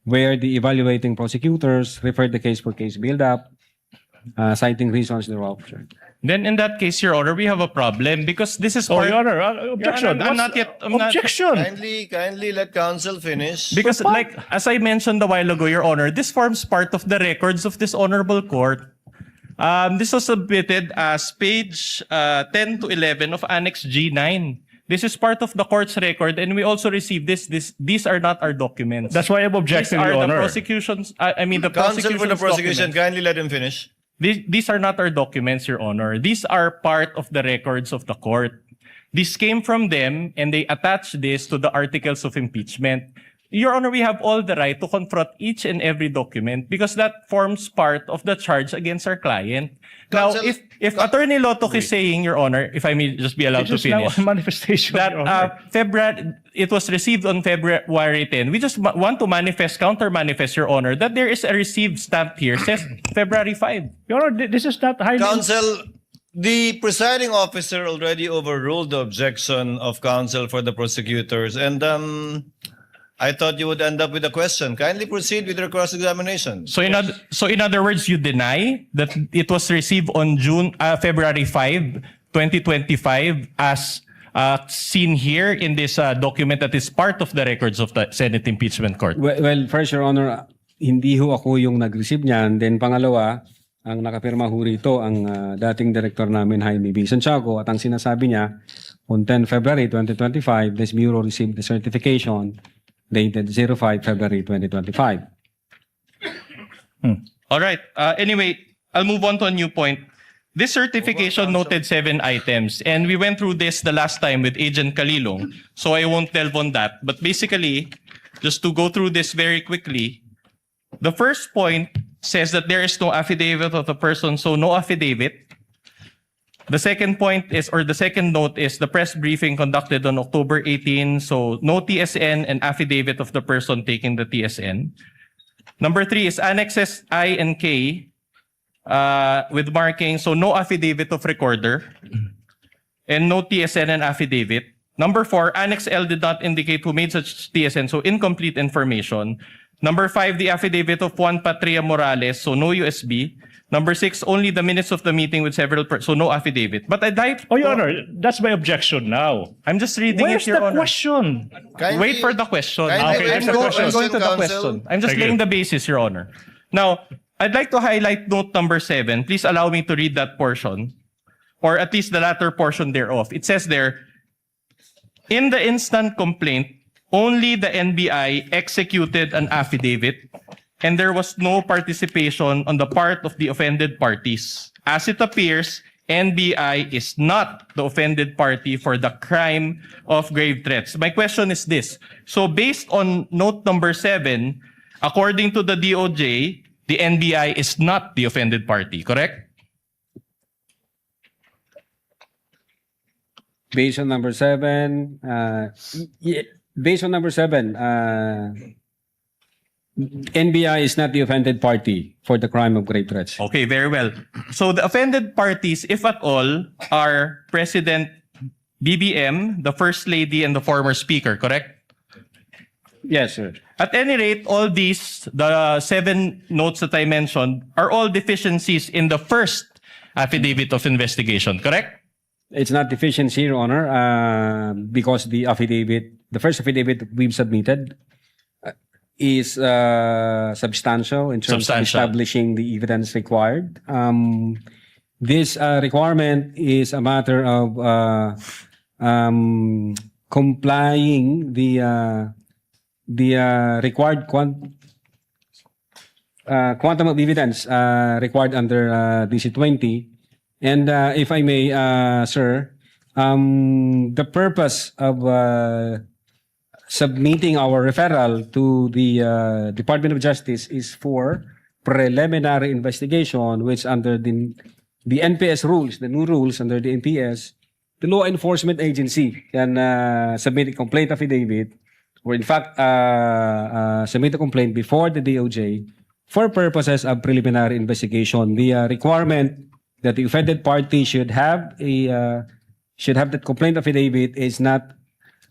where the evaluating prosecutors referred the case for case build-up, citing reasons thereof. Then in that case, Your Honor, we have a problem because this is Oh, part... Your Honor, objection. Your Honor, I'm not yet... I'm not- Objection. Kindly let counsel finish. Because like, as I mentioned a while ago, Your Honor, this forms part of the records of this honorable court. This was submitted as page 10 to 11 of Annex G9. This is part of the court's record, and we also received this. These are not our documents. That's why I'm objecting, These are Your the Honor. prosecution's... I mean, the Counsel for the prosecution's prosecution, documents. kindly let him finish. These are not our documents, Your Honor. These are part of the records of the court. This came from them, and they attached this to the articles of impeachment. Your Honor, we have all the right to confront each and every document because that forms part of the charge against our client. Counsel, now, if Attorney Lotok is saying, Your Honor, if I may just be allowed It to is now finish, a manifestation, that Your Honor. it was received on February 10. We just want to counter-manifest, Your Honor, that there is a received stamp here, says February 5. Your Honor, this is not highly... Counsel, the presiding officer already overruled the objection of counsel for the prosecutors, and I thought you would end up with a question. Kindly proceed with your cross-examination. So in other words, you deny that it was received on February 5, 2025 as seen here in this document that is part of the records of the Senate Impeachment Court. Well, first, Your Honor, hindi ho ako yung nag-receive niyan. Then pangalawa, ang nakapirma ho rito ang dating director namin, Jaime B. Santiago, at ang sinasabi niya, on 10 February 2025, this Bureau received the certification dated 05 February 2025. All right. Anyway, I'll move on to a new point. this certification noted 7 items, and we went through this the last time with Agent Kalilong, so I won't delve on that. But basically, just to go through this very quickly, the first point says that there is no affidavit of the person, so no affidavit. The second point is, or the second note is, the press briefing conducted on October 18, so no TSN and affidavit of the person taking the TSN. Number 3 is annexes I and K with marking, so no affidavit of recorder and no TSN and affidavit. Number 4, Annex L did not indicate who made such TSN, so incomplete information. Number 5, the affidavit of Juan Patria Morales, so no USB. Number 6, only the minutes of the meeting with several so no affidavit. But I'd like... Oh, Your Honor, that's my objection now. I'm just reading Where's it, Your the Honor. question? Wait for the question. Okay, I'm going to the question. I'm just Thank laying you. the basis, Your Honor. Now, I'd like to highlight note number 7. Please allow me to read that portion, or at least the latter portion thereof. It says there, in the instant complaint, only the NBI executed an affidavit and there was no participation on the part of the offended parties. As it appears, NBI is not the offended party for the crime of grave threats. My question is this. So based on note number 7, according to the DOJ, the NBI is not the offended party, correct? Based on number 7, based on number 7, NBI is not the offended party for the crime of grave threats. Okay, very well. So the offended parties, if at all, are President BBM, the First Lady, and the former Speaker, correct? Yes, sir. At any rate, all these, the 7 notes that I mentioned, are all deficiencies in the first affidavit of investigation, correct? It's not deficiency, Your Honor, because the affidavit, the first affidavit we've submitted is substantial in terms of establishing the evidence required. This requirement is a matter of complying the required quantum of evidence required under DC-20. And if I may, sir, the purpose of submitting our referral to the Department of Justice is for preliminary investigation, which under the NPS rules, the new rules under the NPS, the law enforcement agency can submit a complaint affidavit, or in fact, submit a complaint before the DOJ for purposes of preliminary investigation. The requirement that the offended party should have that complaint affidavit is not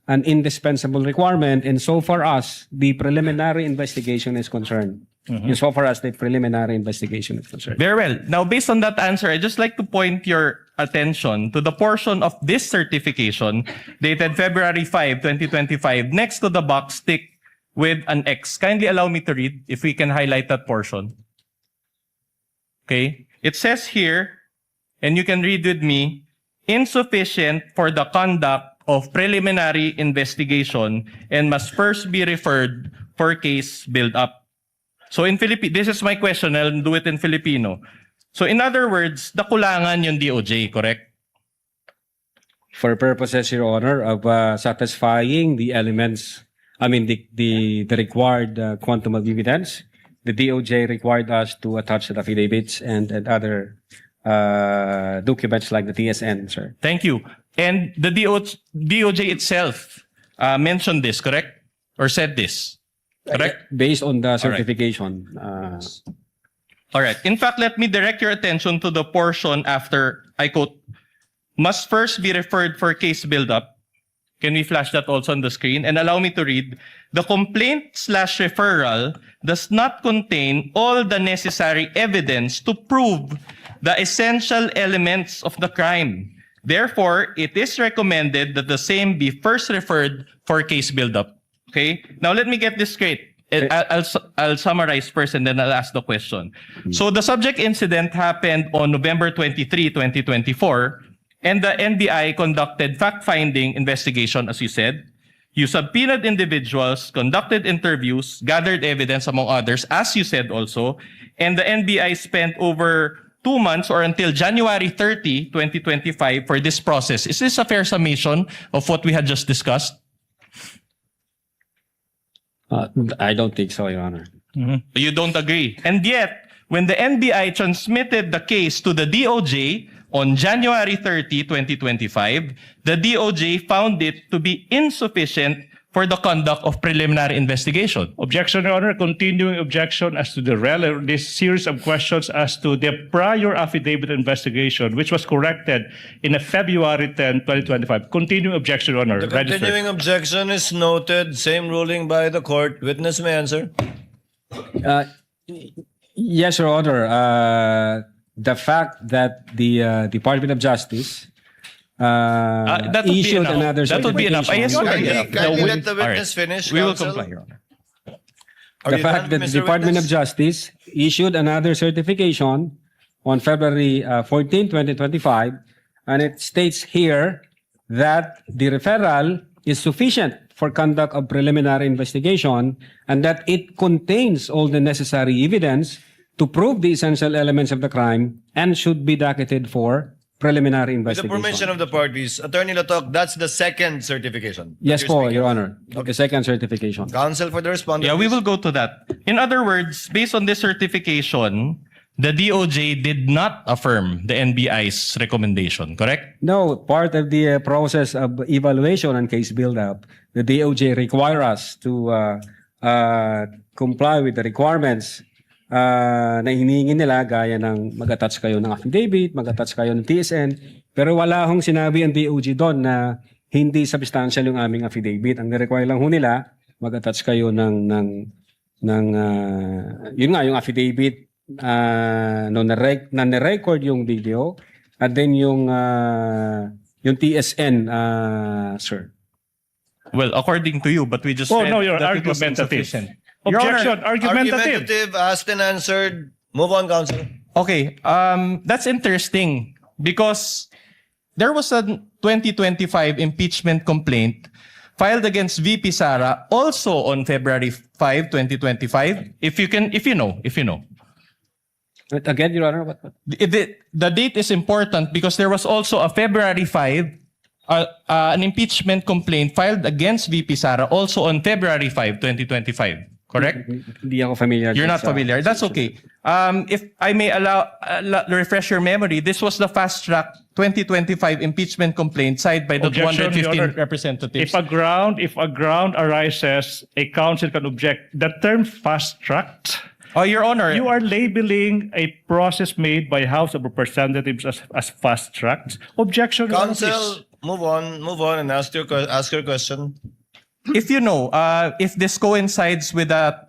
an indispensable requirement, and so far as the preliminary investigation is concerned. And so far as the preliminary investigation is concerned. Very well. Now, based on that answer, I'd just like to point your attention to the portion of this certification dated February 5, 2025, next to the box ticked with an X. Kindly allow me to read, if we can highlight that portion. Okay. It says here, and you can read with me, insufficient for the conduct of preliminary investigation and must first be referred for case build-up. So in Filipino, this is my question, I'll do it in Filipino. So in other words, nakulangan yung DOJ, correct? For purposes, Your Honor, of satisfying the elements, I mean the required quantum of evidence, the DOJ required us to attach the affidavits and other documents like the TSN, sir. Thank you. And the DOJ itself mentioned this, correct? Or said this, correct? Based on the certification. All right. In fact, let me direct your attention to the portion after, I quote, must first be referred for case build-up. Can we flash that also on the screen? And allow me to read. The complaint/referral does not contain all the necessary evidence to prove the essential elements of the crime. Therefore, it is recommended that the same be first referred for case build-up. Okay? Now, let me get this straight. I'll summarize first and then I'll ask the question. So the subject incident happened on November 23, 2024, and the NBI conducted fact-finding investigation, as you said. You subpoenaed individuals, conducted interviews, gathered evidence, among others, as you said also, and the NBI spent over 2 months or until January 30, 2025 for this process. Is this a fair summation of what we had just discussed? I don't think so, Your Honor. You don't agree. And yet, when the NBI transmitted the case to the DOJ on January 30, 2025, the DOJ found it to be insufficient for the conduct of preliminary investigation. Objection, Your Honor. Continuing objection as to this series of questions as to the prior affidavit investigation, which was corrected in a February 10, 2025. Continuing objection, Your Honor. The continuing objection is noted. Same ruling by the court. Witness may answer. Yes, Your Honor. The fact that the Department of Justice that would be issued enough. another That would be enough. certification. Yes, Kindly okay. let the All right. witness finish, We will counsel. comply, Your Honor. Are The you fact done, that the Mr. Department Witness? of Justice issued another certification on February 14, 2025, and it states here that the referral is sufficient for conduct of preliminary investigation and that it contains all the necessary evidence to prove the essential elements of the crime and should be docketed for preliminary With the investigation. permission of the parties, Attorney Latok, that's the second certification. Yes, You're po, speaking Your of. Honor. The second certification. Counsel for the respondent. Yeah, we please. will go to that. In other words, based on this certification, the DOJ did not affirm the NBI's recommendation, correct? No, part of the process of evaluation and case build-up, the DOJ require us to comply with the requirements na hinihingi nila gaya ng mag-attach kayo ng affidavit, mag-attach kayo ng TSN, pero wala hong sinabi ang DOJ doon na hindi substantial yung aming affidavit. Ang require lang ho nila, mag-attach kayo ng yun nga, yung affidavit na na-record yung video at then yung TSN, sir. Well, according to you, but we just Oh, read no, you're that it was argumentative. insufficient. Objection, argumentative. Argumentative, asked and answered. Move on, counsel. Okay, that's interesting because there was a 2025 impeachment complaint filed against VP Sara also on February 5, 2025. If you know. But again, Your Honor, what? The date is important because there was also a February 5, an impeachment complaint filed against VP Sara also on February 5, 2025. Correct? Hindi ako familiar. You're not familiar. That's okay. If I may refresh your memory, this was the fast-track 2025 impeachment complaint signed by the Objection, Your 215 Honor. representatives. If a ground arises, a counsel can object. The term fast-tracked, Oh, Your Honor. you are labeling a process made by House of Representatives as fast-tracked. Objection, Your Honor, please. Counsel, move on and ask your question. If you know, if this coincides with that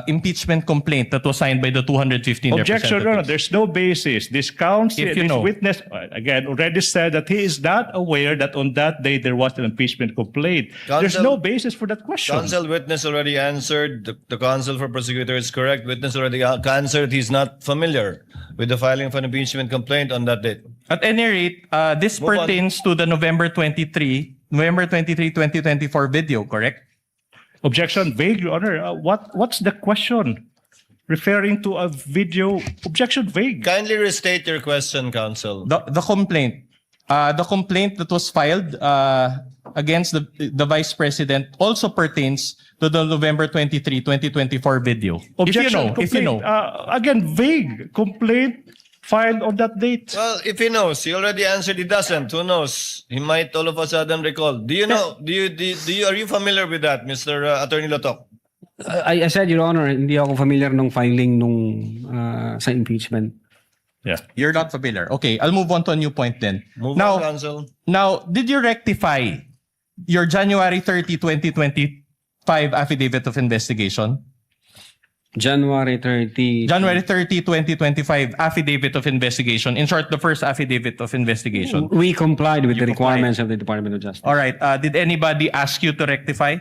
impeachment complaint that was signed by the 215 Objection, Your Honor. representatives. There's no basis. This counsel, If you this know. witness, again, already said that he is not aware that on that day there was an impeachment complaint. There's Counsel- no basis for that question. Counsel, witness already answered. The counsel for prosecutor is correct. Witness already answered. He's not familiar with the filing of an impeachment complaint on that date. At any rate, this Move on. pertains to the November 23, 2024 video, correct? Objection, vague, Your Honor. What's the question? Referring to a video. Objection, vague. Kindly restate your question, counsel. The complaint. The complaint that was filed against the Vice President also pertains to the November 23, 2024 video. Objection, if you know. Again, vague. Complaint filed on that date. Well, if he knows, he already answered. He doesn't. Who knows? He might all of a sudden recall. Do you know? Are you familiar with that, Mr. Attorney Latok? I said, Your Honor, hindi ako familiar nung filing nung sa impeachment. Yeah. You're not familiar. Okay, I'll move on to a new point then. Move on, counsel. Now, did you rectify your January 30, 2025 affidavit of investigation? January 30. January 30, 2025 affidavit of investigation. In short, the first affidavit of investigation. We complied with the You complied. requirements of the Department of Justice. All right. Did anybody ask you to rectify?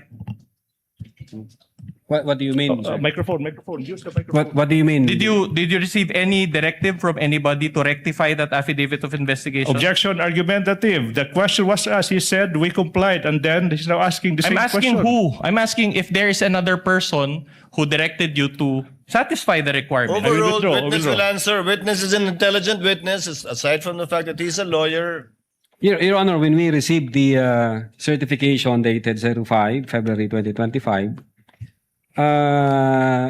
What do you mean? sir? Microphone. Use the microphone. What do you mean? Did you receive any directive from anybody to rectify that affidavit of investigation? Objection, argumentative. The question was asked. He said we complied, and then he's now asking the I'm same asking question. who? I'm asking if there is another person who directed you to satisfy the requirement. Overruled. withdraw, Witness withdraw. will answer. Witness is an intelligent witness. Aside from the fact that he's a lawyer, Your Honor, when we received the certification dated 05 February 2025,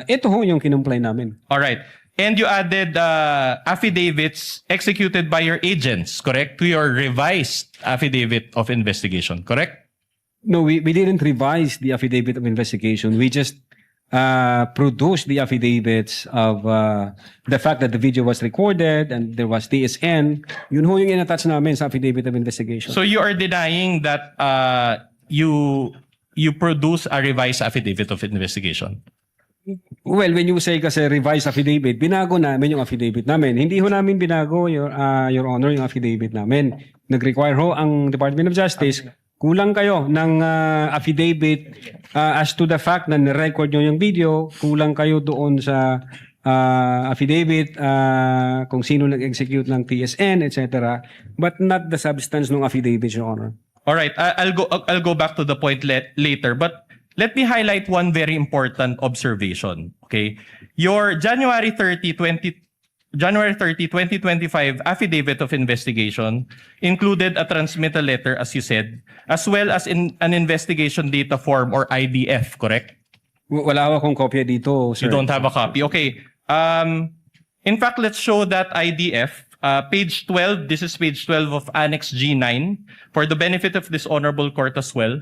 ito ho yung kinumply namin. All right. And you added affidavits executed by your agents, correct? To your revised affidavit of investigation, correct? No, we didn't revise the affidavit of investigation. We just produced the affidavits of the fact that the video was recorded and there was TSN. Yun ho yung in-attach namin sa affidavit of investigation. So you are denying that you produce a revised affidavit of investigation? Well, when you say kasi revised affidavit, binago namin yung affidavit namin. Hindi ho namin binago, Your Honor, yung affidavit namin. Nag-require ho ang Department of Justice, kulang kayo ng affidavit as to the fact na nirecord nyo yung video, kulang kayo doon sa affidavit kung sino nag-execute ng TSN, etc. But not the substance ng affidavit, Your Honor. All right, I'll go back to the point later, but let me highlight one very important observation. Okay, your January 30, 2025 affidavit of investigation included a transmittal letter, as you said, as well as in an investigation data form or IDF, correct? Wala akong kopya dito, sir. You don't have a copy. Okay. In fact, let's show that IDF. Page 12, this is page 12 of Annex G9 for the benefit of this honorable court as well.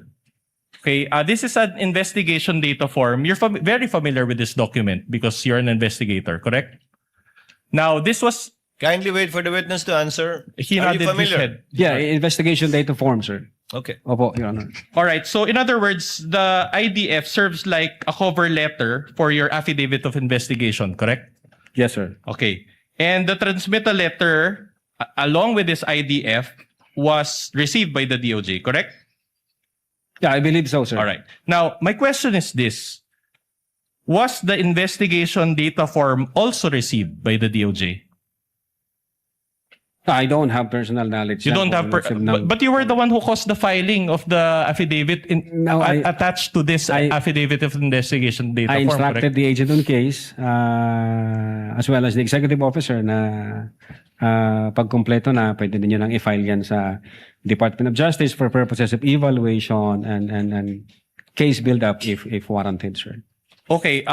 Okay, this is an investigation data form. You're very familiar with this document because you're an investigator, correct? Now, this was... kindly wait for the witness to answer. He Are you nodded his familiar? head. Yeah, investigation data form, sir. Okay. Opo, Your Honor. All right. So in other words, the IDF serves like a cover letter for your affidavit of investigation, correct? Yes, sir. Okay. And the transmittal letter, along with this IDF, was received by the DOJ, correct? Yeah, I believe so, sir. All right. Now, my question is this. Was the investigation data form also received by the DOJ? I don't have personal knowledge. You don't have, but you were the one who caused the filing of the affidavit attached to this affidavit of investigation data I form, instructed correct? the agent on case as well as the executive officer na pagkumpleto na pwede niyo nang i-file yan sa Department of Justice for purposes of evaluation and case build-up if warranted, sir. Okay.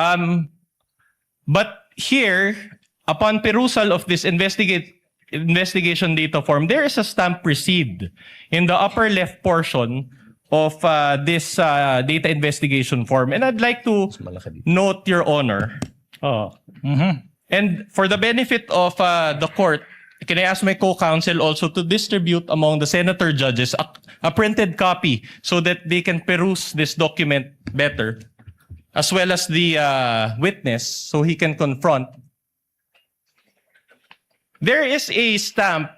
But here, upon perusal of this investigation data form, there is a stamp received in the upper left portion of this data investigation form. And I'd like to note, Your Honor. And for the benefit of the court, can I ask my co-counsel also to distribute among the senator judges a printed copy so that they can peruse this document better, as well as the witness, so he can confront. There is a stamp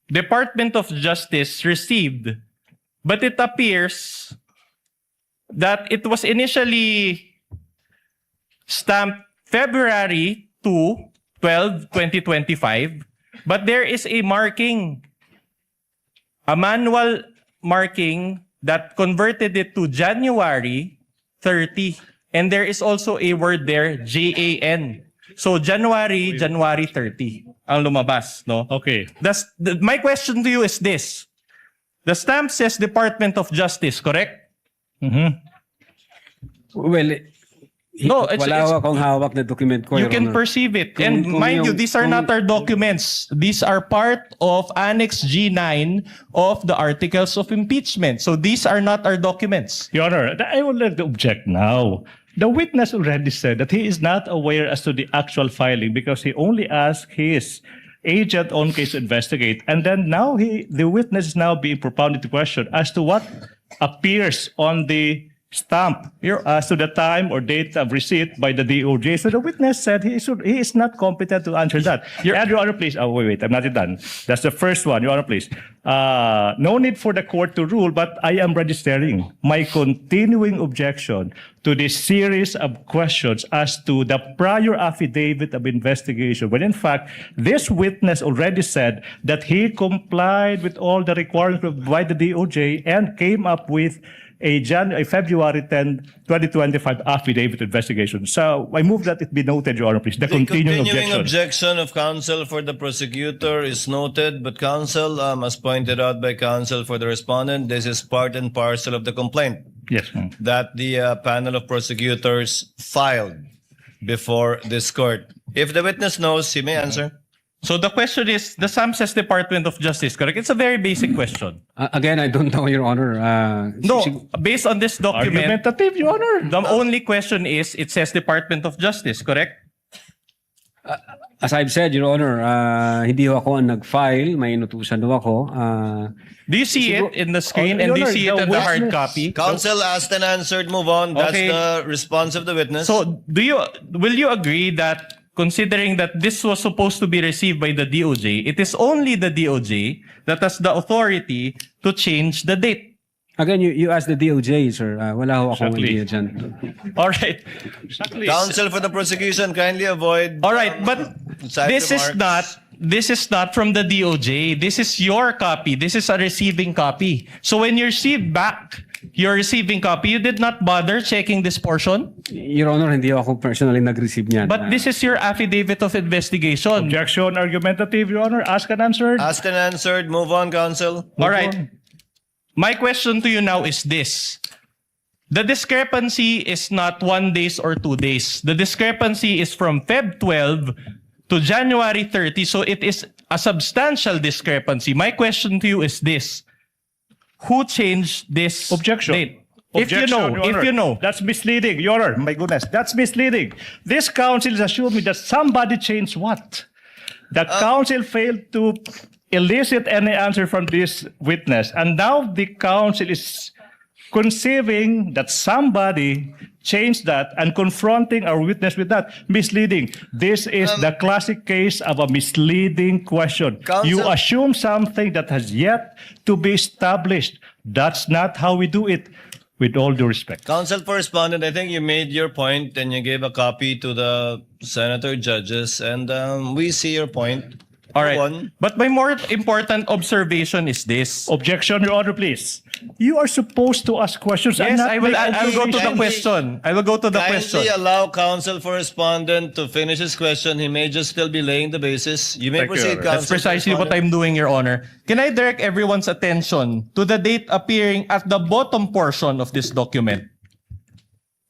Department of Justice received, but it appears that it was initially stamped February 12, 2025, but there is a marking, a manual marking that converted it to January 30. And there is also a word there, JAN. So January 30 ang lumabas, no? Okay. My question to you is this. The stamp says Department of Justice, correct? Well, no, wala akong hawak na document ko, you Your can Honor. perceive it. And Kung mind you, yung- these are not our documents. These are part of Annex G9 of the Articles of Impeachment. So these are not our documents. Your Honor, I would like to object now. The witness already said that he is not aware as to the actual filing because he only asked his agent on case to investigate. And then now the witness is now being propounded to question as to what appears on the stamp as to the time or date of receipt by the DOJ. So the witness said he is not competent to answer that. Your Honor, please. Oh, wait, I'm not done. That's the first one. Your Honor, please. No need for the court to rule, but I am registering my continuing objection to this series of questions as to the prior affidavit of investigation, when in fact, this witness already said that he complied with all the requirements by the DOJ and came up with a February 10, 2025 affidavit investigation. So I move that it be noted, Your Honor, please. The continuing objection of counsel for the prosecutor is noted, but counsel, as pointed out by counsel for the respondent, this is part and parcel of the complaint. Yes, ma'am. That the panel of prosecutors filed before this court. If the witness knows, he may answer. So the question is, the SAMSES Department of Justice, correct? It's a very basic question. Again, I don't know, Your Honor. No, based on this document, Argumentative, Your Honor. the only question is, it says Department of Justice, correct? As I've said, Your Honor, hindi ho ako ang nag-file. May inutusan ho ako. Do you see it in the screen and do you see it in the hard copy? Counsel asked and answered, move on. That's Okay. the response of the witness. So will you agree that considering that this was supposed to be received by the DOJ, it is only the DOJ that has the authority to change the date? Again, you asked the DOJ, sir. Wala ho akong Exactly. idea dyan. All right. Counsel for the prosecution, kindly avoid. All right, but side this is not from the DOJ. This is your copy. This is a receiving copy. So when you receive back your receiving copy, you did not bother checking this portion? Your Honor, hindi ako personally nag-receive niyan. But this is your affidavit of investigation. Objection argumentative, Your Honor. Asked and answered. Asked and answered, move on, counsel. All right. My question to you now is this. The discrepancy is not 1 day or 2 days. The discrepancy is from Feb 12 to January 30. So it is a substantial discrepancy. My question to you is this. Who changed this Objection. date? Objection, Your if you Honor. know. That's misleading, Your Honor. My goodness, that's misleading. This counsel is assuming that somebody changed what? The counsel failed to elicit any answer from this witness. And now the counsel is conceiving that somebody changed that and confronting our witness with that. Misleading. This is the classic case of a misleading question. You assume something that has yet to be established. That's not how we do it, with all due respect. Counsel for respondent, I think you made your point and you gave a copy to the senator judges, and we see your point. All right. But my more important observation is this. Objection, Your Honor, please. You are supposed to ask questions. Yes, and not I will. make I will go to the observations. question. I will go to the question. Kindly allow counsel for respondent to finish his question. He may just still be laying the basis. You may Thank you, proceed, Your Honor. counsel. That's precisely what I'm doing, Your Honor. Can I direct everyone's attention to the date appearing at the bottom portion of this document?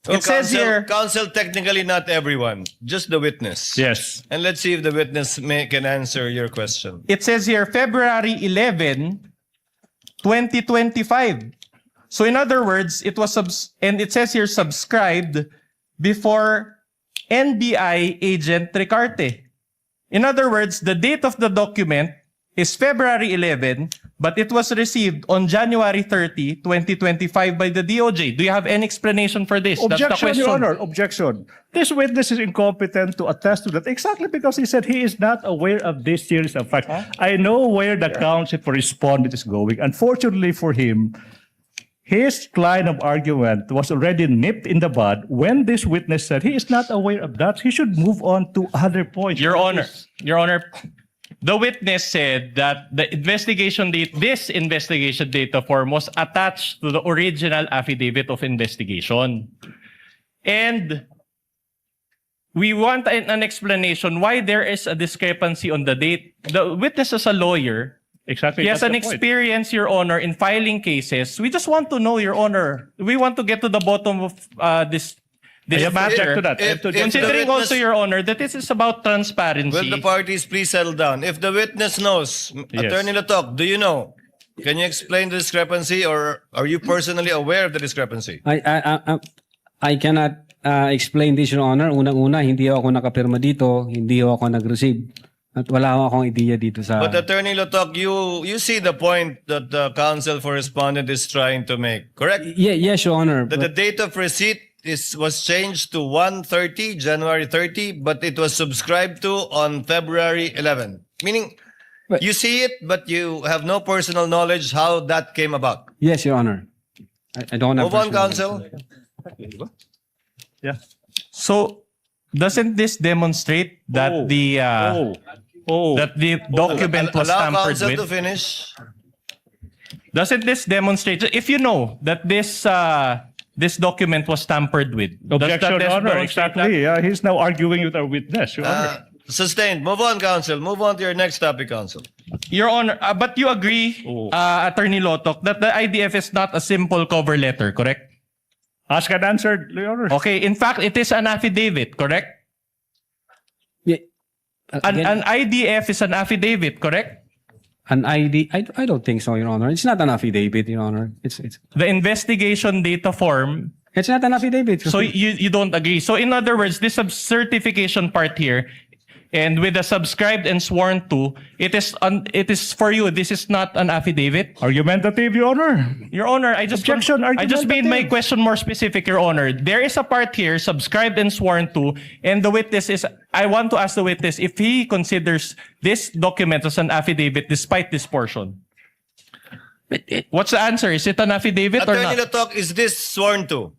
Well, It says counsel, here- counsel, technically not everyone, just the witness. Yes. And let's see if the witness can answer your question. It says here February 11, 2025. So in other words, it was and it says here subscribed before NBI agent Ricarte. In other words, the date of the document is February 11, but it was received on January 30, 2025 by the DOJ. Do you have any explanation for this? That's the Objection, question. Your Honor. Objection. This witness is incompetent to attest to that exactly because he said he is not aware of this series of facts. I know where the counsel for respondent is going. Unfortunately for him, his line of argument was already nipped in the bud when this witness said he is not aware of that. He should move on to other points. Your Honor, the witness said that the investigation date, this investigation data form was attached to the original affidavit of investigation. And we want an explanation why there is a discrepancy on the date. The witness is a lawyer. Exactly. He has that's an the point. experience, Your Honor, in filing cases. We just want to know, Your Honor. We want to get to the bottom of this I have to matter. object to that. I have to object to Considering that. also, Your Honor, that this is about transparency. Will the parties please settle down? If the witness knows, Yes. Attorney Latok, do you know? Can you explain the discrepancy, or are you personally aware of the discrepancy? I cannot explain this, Your Honor. Unang-una, hindi ako nakapirma dito, hindi ako nag-receive. At wala akong idea dito sa... But Attorney Latok, you see the point that the counsel for respondent is trying to make, correct? Yes, Your Honor. That the date of receipt was changed to 1/30, January 30, but it was subscribed to on February 11. Meaning, you see it, but you have no personal knowledge how that came about. Yes, Your Honor. I don't have... Move on, personal- counsel. Yeah. So, doesn't this demonstrate that that the document was Allow tampered counsel with? to finish. Doesn't this demonstrate, if you know that this document was tampered with, does Objection, that Your Honor. demonstrate Exactly. He's now arguing with our witness, Your Honor. Sustained. Move on, counsel. Move on to your next topic, counsel. Your Honor, but you agree, Attorney Lotok, that the IDF is not a simple cover letter, correct? Ask and answer, Your Honor. Okay, in fact, it is an affidavit, correct? Yeah. An IDF is an affidavit, correct? An ID? I don't think so, Your Honor. It's not an affidavit, Your Honor. It's The investigation data form. It's not an affidavit. So you don't agree. So in other words, this certification part here, and with the subscribed and sworn to, it is for you. This is not an affidavit. Argumentative, Your Honor. Your Honor, I just made my question more specific, Your Honor. There is a part here, subscribed and sworn to, and the witness is, I want to ask the witness if he considers this document as an affidavit despite this portion. What's the answer? Is it an affidavit or Attorney not? Lotok, is this sworn to?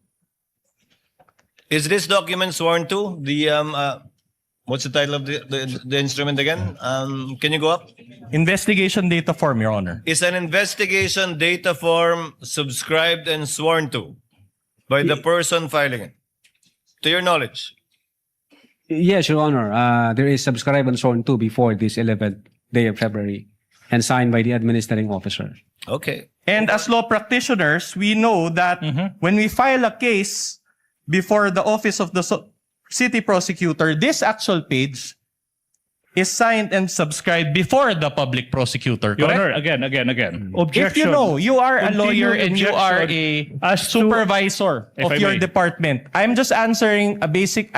Is this document sworn to? What's the title of the instrument again? Can you go up? Investigation data form, Your Honor. Is an investigation data form subscribed and sworn to by the person filing it? To your knowledge? Yes, Your Honor. There is subscribed and sworn to before this 11th day of February and signed by the administrating officer. Okay. And as law practitioners, we know that when we file a case before the office of the city prosecutor, this actual page is signed and subscribed before the public prosecutor, Your correct? Honor, again. Objection. If you know, you are a lawyer Continuing and you are objection a as to- supervisor If of I your may. department. I'm just asking a basic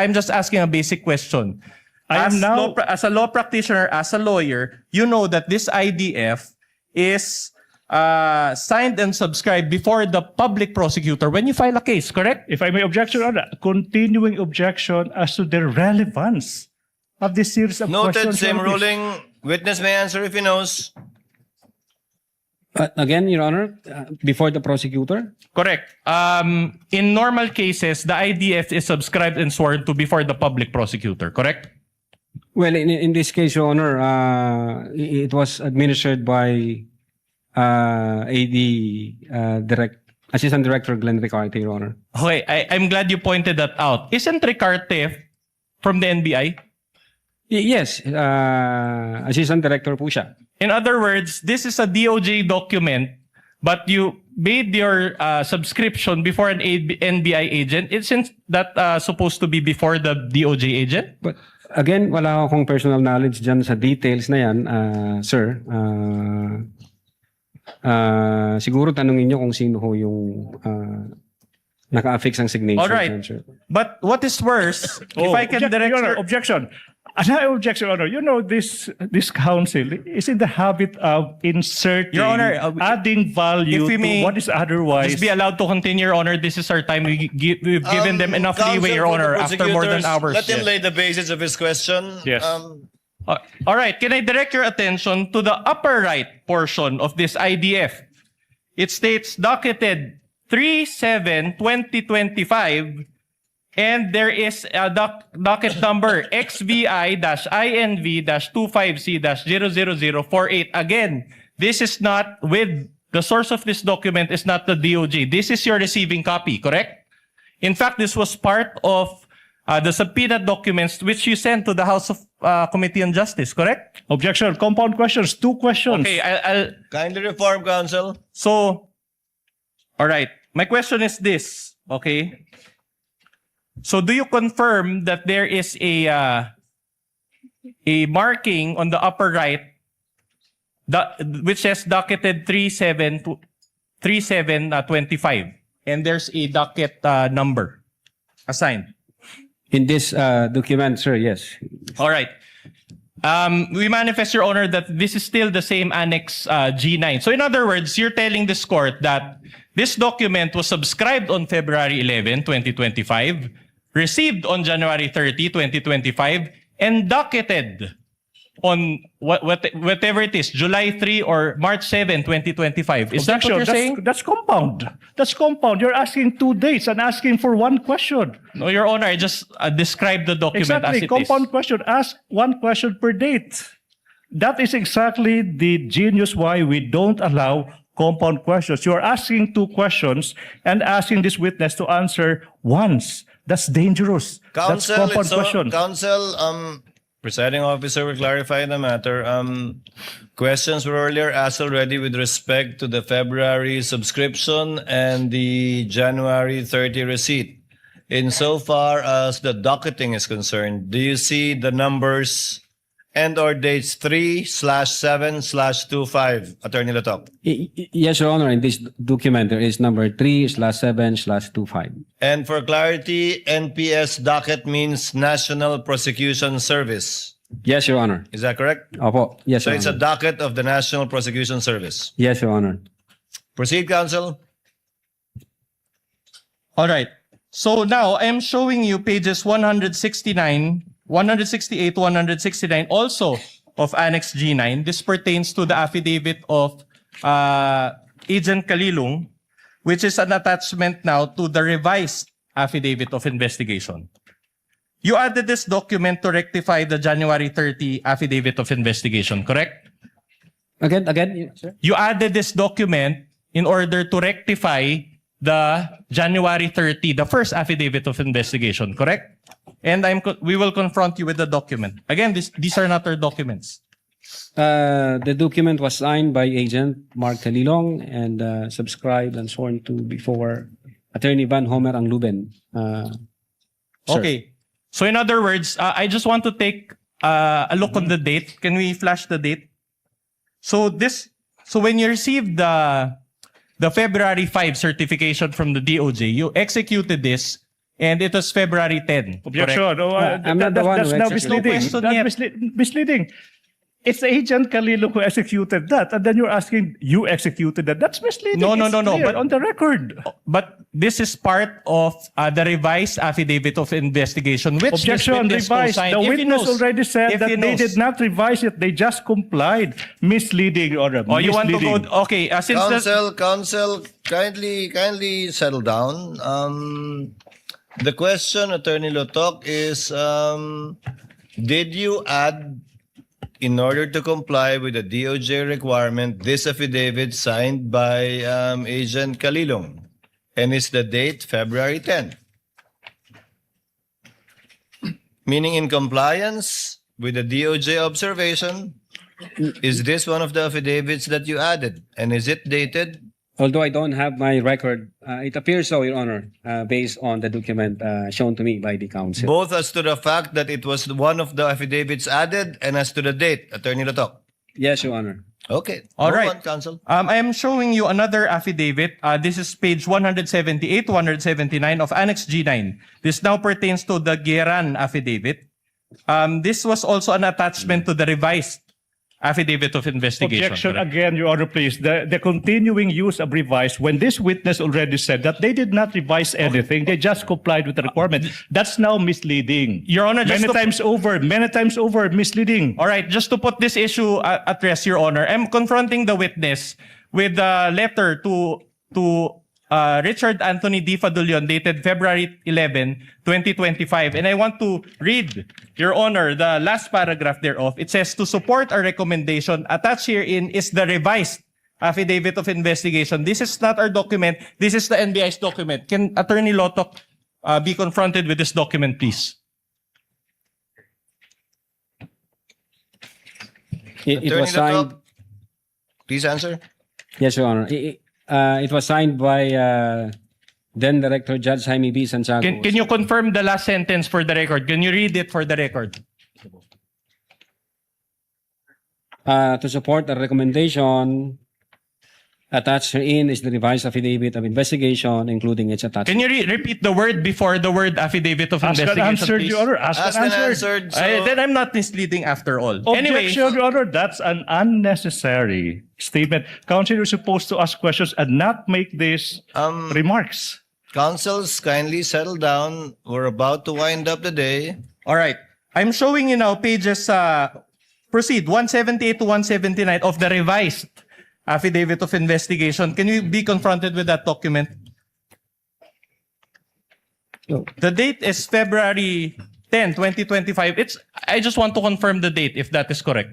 question. I am now- As a law practitioner, as a lawyer, you know that this IDF is signed and subscribed before the public prosecutor when you file a case, correct? If I may object, Your Honor, continuing objection as to the relevance of this series of Noted, questions. same Your Honor, please. ruling. Witness may answer if he knows. Again, Your Honor, before the prosecutor? Correct. In normal cases, the IDF is subscribed and sworn to before the public prosecutor, correct? Well, in this case, Your Honor, it was administered by Assistant Director Glenn Ricarte, Your Honor. Okay, I'm glad you pointed that out. Isn't Ricarte from the NBI? Yes, Assistant Director po siya. In other words, this is a DOJ document, but you made your subscription before an NBI agent. Isn't that supposed to be before the DOJ agent? But again, wala akong personal knowledge dyan sa details na yan, sir. Siguro tanungin nyo kung sino ho yung naka-affix ang signature. All right. dyan, sir. But what is worse, if I can direct Your Honor, your... objection. Another objection, Your Honor. You know, this council is in the habit of inserting, Your Honor, adding value if we to may what is otherwise. Just be allowed to continue, Your Honor. This is our time. We've given them enough leeway, Your Honor, after more than hours. Let him lay the basis of his question. Yes. All right. Can I direct your attention to the upper right portion of this IDF? It states docketed 3/7/2025, and there is a docket number XVI-INV-25C-00048. Again, this is not with the source of this document is not the DOJ. This is your receiving copy, correct? In fact, this was part of the subpoena documents which you sent to the House of Committee on Justice, correct? Objection. Compound questions. 2 questions. Okay, I'll Kindly reform, counsel. So, all right. My question is this, okay? So, do you confirm that there is a marking on the upper right which says docketed 3/7/25, and there's a docket number assigned? In this document, sir, yes. All right. We manifest, Your Honor, that this is still the same Annex G9. So in other words, you're telling this court that this document was subscribed on February 11, 2025, received on January 30, 2025, and docketed on whatever it is, July 3 or March 7, 2025. Is that what you're saying? That's compound. That's compound. You're asking 2 dates and asking for 1 question. No, Your Honor, I just described the document Exactly. as it Compound is. question. Ask 1 question per date. That is exactly the genius why we don't allow compound questions. You are asking two questions and asking this witness to answer once. That's dangerous. That's compound question. Counsel, presiding officer will clarify the matter. Questions were earlier asked already with respect to the February subscription and the January 30 receipt. Insofar as the docketing is concerned, do you see the numbers and or dates 3/7/25, Attorney Latok? Yes, Your Honor. In this document, there is number 3/7/25. And for clarity, NPS docket means National Prosecution Service. Yes, Your Honor. Is that correct? Opo. Yes, So Your it's a Honor. docket of the National Prosecution Service. Yes, Your Honor. Proceed, counsel. All right. So now I'm showing you pages 169, 168, 169 also of Annex G9. This pertains to the affidavit of Agent Kalilung, which is an attachment now to the revised affidavit of investigation. You added this document to rectify the January 30 affidavit of investigation, correct? Again, sir? You added this document in order to rectify the January 30, the first affidavit of investigation, correct? And we will confront you with the document. Again, these are not our documents. The document was signed by Agent Mark Kalilong and subscribed and sworn to before Attorney Van Homer Angluben. Sir. Okay. So in other words, I just want to take a look on the date. Can we flash the date? So when you received the February 5 certification from the DOJ, you executed this, and it was February 10. Objection. correct? No, I'm not the one that's who now executed misleading. it. That's misleading. It's Agent Kalilong who executed that, and then you're asking you executed that. That's misleading. No. It's clear But on the record. But this is part of the revised affidavit of investigation, which this Objection, witness revised. co-signed. The If he witness knows- already said if that he they knows. did not revise it. They just complied. Misleading, Your Honor. Oh, you want to Misleading. go? Okay, since Counsel, kindly settle down. The question, Attorney Lotok, is did you add, in order to comply with the DOJ requirement, this affidavit signed by Agent Kalilong? And is the date February 10? Meaning in compliance with the DOJ observation, is this one of the affidavits that you added? And is it dated? Although I don't have my record, it appears so, Your Honor, based on the document shown to me by the counsel. Both as to the fact that it was one of the affidavits added and as to the date, Attorney Latok. Yes, Your Honor. Okay. All Go right. on, counsel. I am showing you another affidavit. This is page 178, 179 of Annex G9. This now pertains to the Geran affidavit. This was also an attachment to the revised affidavit of investigation. Objection correct? again, Your Honor, please. The continuing use of revise, when this witness already said that they did not revise anything, they just complied with the requirement. That's now misleading. Your Honor, just many times over, misleading. All right, just to put this issue at rest, Your Honor, I'm confronting the witness with a letter to Richard Anthony D. Fadulion dated February 11, 2025. And I want to read, Your Honor, the last paragraph thereof. It says, to support our recommendation, attached herein is the revised affidavit of investigation. This is not our document. This is the NBI's document. Can Attorney Lotok be confronted with this document, please? It Attorney was signed. Latok, please answer. Yes, Your Honor. It was signed by then Director Judge Jaime B. Santiago. Can you confirm the last sentence for the record? Can you read it for the record? To support the recommendation, attached herein is the revised affidavit of investigation, including its attachment. Can you repeat the word before the word affidavit of Ask and investigation, answered, please? Your Honor. Ask and answered. Then I'm not misleading after all. Anyway, Objection, Your Honor. That's an unnecessary statement. Counsel is supposed to ask questions and not make these remarks. Counsels, kindly settle down. We're about to wind up the day. all right. I'm showing you now pages, proceed, 178 to 179 of the revised affidavit of investigation. Can you be confronted with that document? No. The date is February 10, 2025. I just want to confirm the date if that is correct.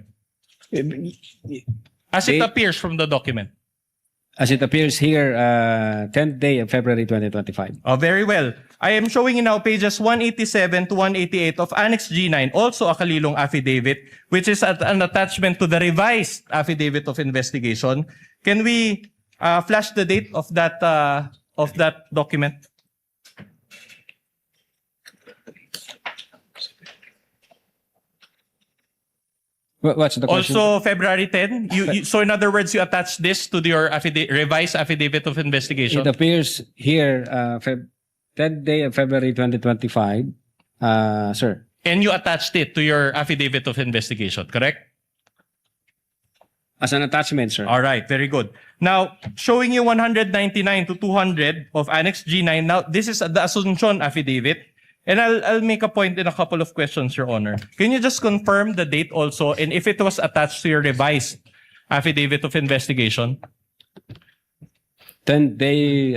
As it Date- appears from the document. As it appears here, 10th day of February 2025. Oh, very well. I am showing you now pages 187 to 188 of Annex G9, also a kalilong affidavit, which is an attachment to the revised affidavit of investigation. Can we flash the date of that document? What's the question? Also, February 10. So in other words, you attach this to your revised affidavit of investigation. It appears here, 10th day of February 2025, sir. And you attached it to your affidavit of investigation, correct? As an attachment, sir. All right, very good. Now, showing you 199 to 200 of Annex G9. Now, this is the Asuncion affidavit. And I'll make a point in a couple of questions, Your Honor. Can you just confirm the date also and if it was attached to your revised affidavit of investigation? 10th day,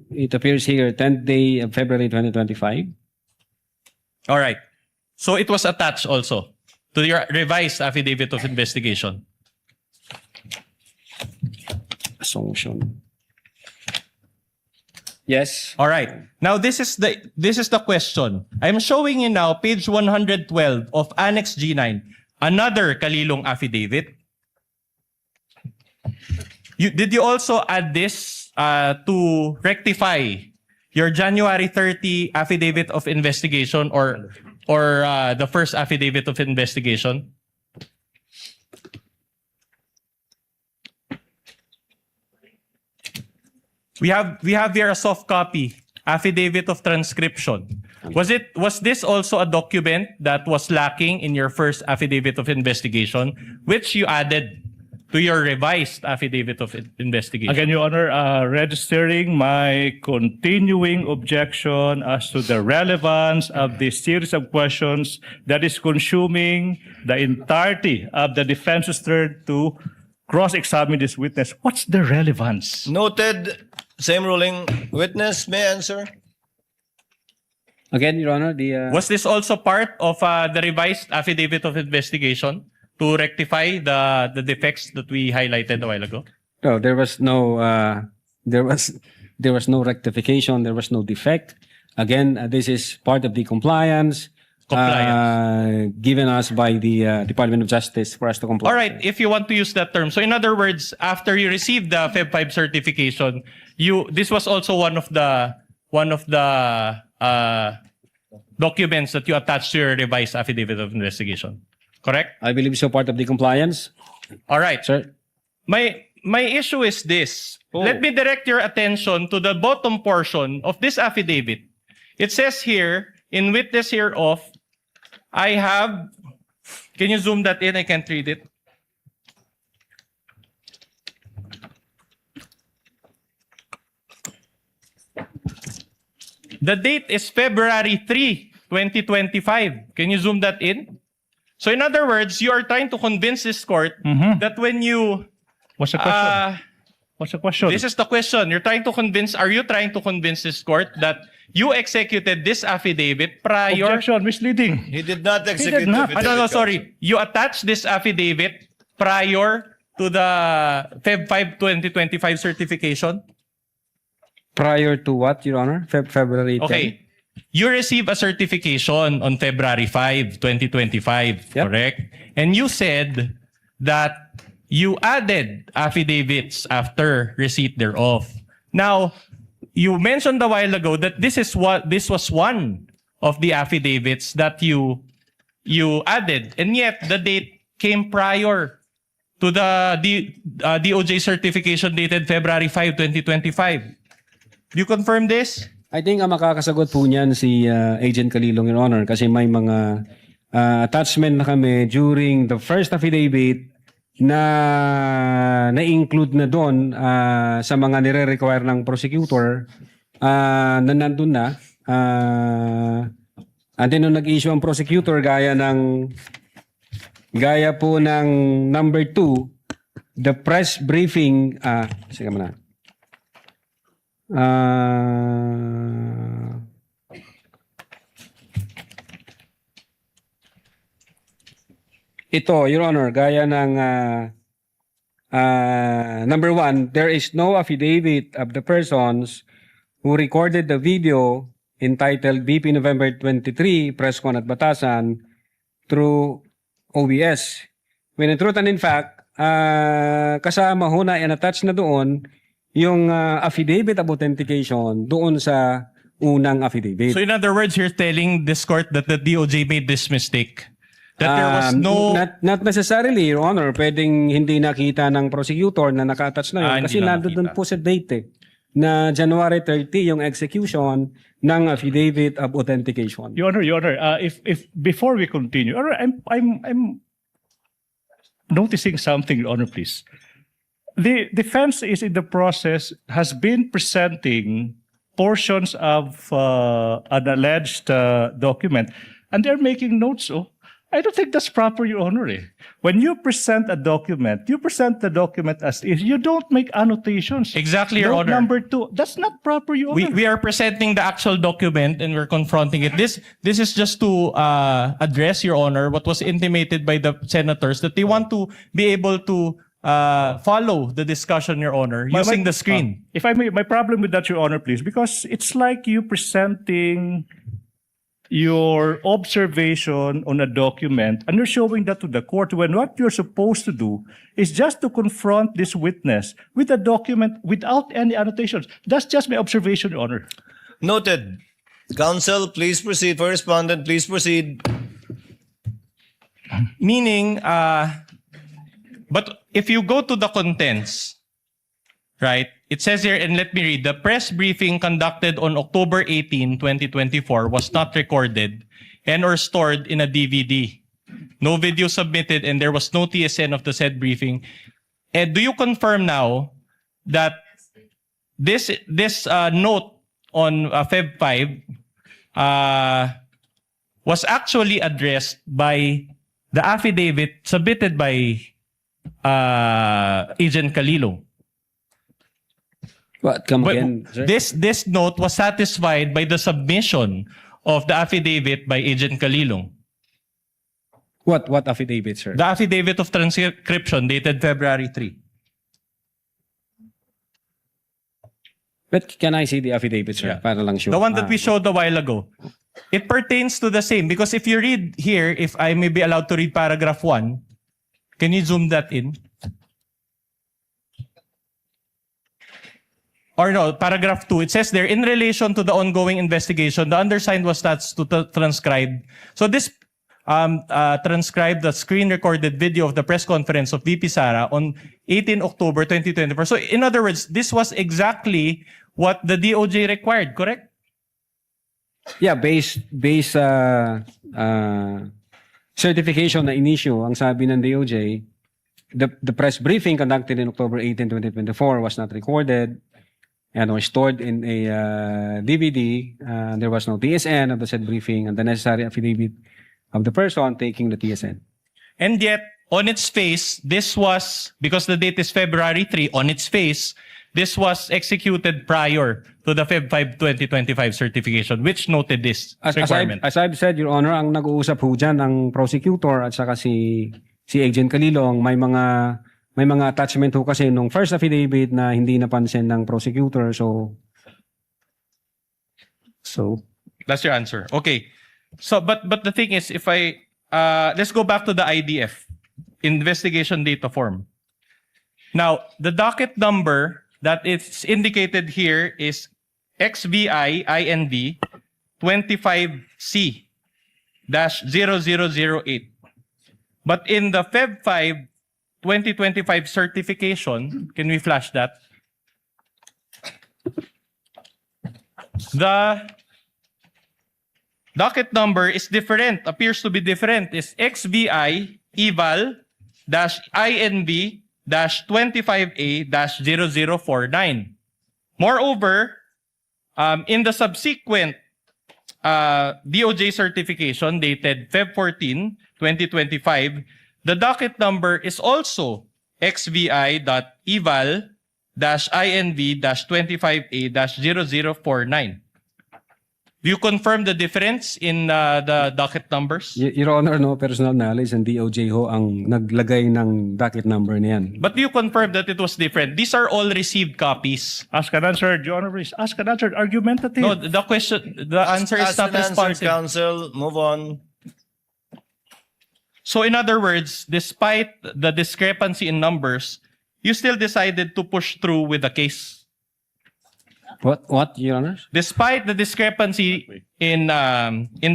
it appears here, 10th day of February 2025. All right. So it was attached also to your revised affidavit of investigation. Assumption. Yes. All right. Now this is the question. I'm showing you now page 112 of Annex G9, another kalilong affidavit. Did you also add this to rectify your January 30 affidavit of investigation or the first affidavit of investigation? We have here a soft copy, affidavit of transcription. Was this also a document that was lacking in your first affidavit of investigation, which you added to your revised affidavit of investigation? Again, Your Honor, registering my continuing objection as to the relevance of this series of questions that is consuming the entirety of the defense's turn to cross-examine this witness. What's the relevance? Noted. Same ruling. Witness may answer. Again, Your Honor, Was this also part of the revised affidavit of investigation to rectify the defects that we highlighted a while ago? No, there was no rectification. There was no defect. Again, this is part of the compliance given us by the Department of Justice for us to comply. All right, if you want to use that term. So in other words, after you received the Feb 5 certification, this was also one of the documents that you attached to your revised affidavit of investigation. Correct? I believe so, part of the compliance. All right. Sir. My issue is this. Let me direct your attention to the bottom portion of this affidavit. It says here, in witness hereof, I have, can you zoom that in? I can't read it. The date is February 3, 2025. Can you zoom that in? So in other words, you are trying to convince this court that when you... What's the question? What's the question? This is the question. Are you trying to convince this court that you executed this affidavit prior... Objection, misleading. He did not execute He did not. the No, sorry. You attached this affidavit prior to the Feb 5, 2025 certification? Prior to what, Your Honor? February 10? Okay. You received a certification on February 5, 2025, correct? And you said that you added affidavits after receipt thereof. Now, you mentioned a while ago that this was one of the affidavits that you added, and yet the date came prior to the DOJ certification dated February 5, 2025. Do you confirm this? I think ang makakasagot po niyan si Agent Calilong, Your Honor, kasi may mga attachment na kami during the first affidavit na-include na doon sa mga nire-require ng prosecutor na nandun na. And then nung nag-issue ang prosecutor gaya po ng number 2, the press briefing, sige muna. Ito, Your Honor, gaya ng Number one, there is no affidavit of the persons who recorded the video entitled BP November 23 Press Con at Batasan through OBS. When in truth and in fact, kasama ho na and-attach na doon yung affidavit of authentication doon sa unang affidavit. So in other words, you're telling this court that the DOJ made this mistake? That there was no... Not necessarily, Your Honor. Pwedeng hindi nakita ng prosecutor na naka-attach na yun. Kasi nandun po sa date na January 30 yung execution ng affidavit of authentication. Your Honor, if before we continue, Your Honor, I'm noticing something, Your Honor, please. The defense is in the process, has been presenting portions of an alleged document, and they're making notes. Oh, I don't think that's proper, Your Honor. When you present a document, you present the document as is. You don't make annotations. Exactly, Your Note Honor. number 2, that's not proper, Your Honor. We are presenting the actual document and we're confronting it. This is just to address, Your Honor, what was intimated by the senators, that they want to be able to follow the discussion, Your Honor, using the screen. If I may, my problem with that, Your Honor, please, because it's like you presenting your observation on a document and you're showing that to the court when what you're supposed to do is just to confront this witness with a document without any annotations. That's just my observation, Your Honor. Noted. Counsel, please proceed. For respondent, please proceed. Meaning, but if you go to the contents, right, it says here, and let me read, the press briefing conducted on October 18, 2024 was not recorded and or stored in a DVD. No video submitted and there was no TSN of the said briefing. And do you confirm now that this note on Feb 5 was actually addressed by the affidavit submitted by Agent Calilo? What? Come again, sir? This note was satisfied by the submission of the affidavit by Agent Calilo. What affidavit, sir? The affidavit of transcription dated February 3. But can I see the affidavit, sir? Para lang sure. The one that we showed a while ago. It pertains to the same because if you read here, if I may be allowed to read paragraph 1, can you zoom that in? Or no, paragraph 2, it says there, in relation to the ongoing investigation, the undersigned was tasked to transcribe. So this transcribed the screen-recorded video of the press conference of VP Sara on 18 October 2024. So in other words, this was exactly what the DOJ required, correct? Yeah, base certification na in-issue, ang sabi ng DOJ, the press briefing conducted in October 18, 2024 was not recorded and was stored in a DVD. There was no TSN of the said briefing and the necessary affidavit of the person taking the TSN. And yet, on its face, this was, because the date is February 3, on its face, this was executed prior to the Feb 5, 2025 certification, which noted this requirement. As I've said, Your Honor, ang nag-uusap ho dyan ang prosecutor at saka si Agent Calilong, may mga attachment ho kasi nung first affidavit na hindi napansin ng prosecutor. So that's your answer. Okay. So, but the thing is, if I let's go back to the IDF, investigation data form. Now, the docket number that is indicated here is XVI INV 25C-0008. But in the Feb 5 2025 certification, can we flash that? The docket number is different, appears to be different. It's XVI EVAL-INV 25A-0049. Moreover, in the subsequent DOJ certification dated Feb 14, 2025, the docket number is also XVI.eval-INV-25A-0049. Do you confirm the difference in the docket numbers? Your Honor, no personal knowledge, and DOJ ho ang naglagay ng docket number niyan. But do you confirm that it was different? These are all received copies. Ask and answer, Your Honor, please. Ask and answer, argumentative. No, the answer is not responsive. Counsel, move on. So in other words, despite the discrepancy in numbers, you still decided to push through with the case. What, Your Honor? Despite the discrepancy in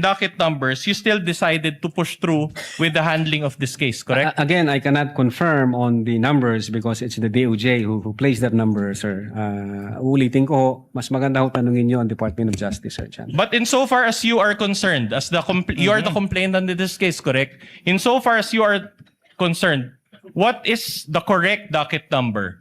docket numbers, you still decided to push through with the handling of this case, correct? Again, I cannot confirm on the numbers because it's the DOJ who placed that number, sir. Ulitin ko, mas maganda ho tanungin nyo ang Department of Justice, sir. Chan. But insofar as you are concerned, as you are the complainant in this case, correct? Insofar as you are concerned, what is the correct docket number?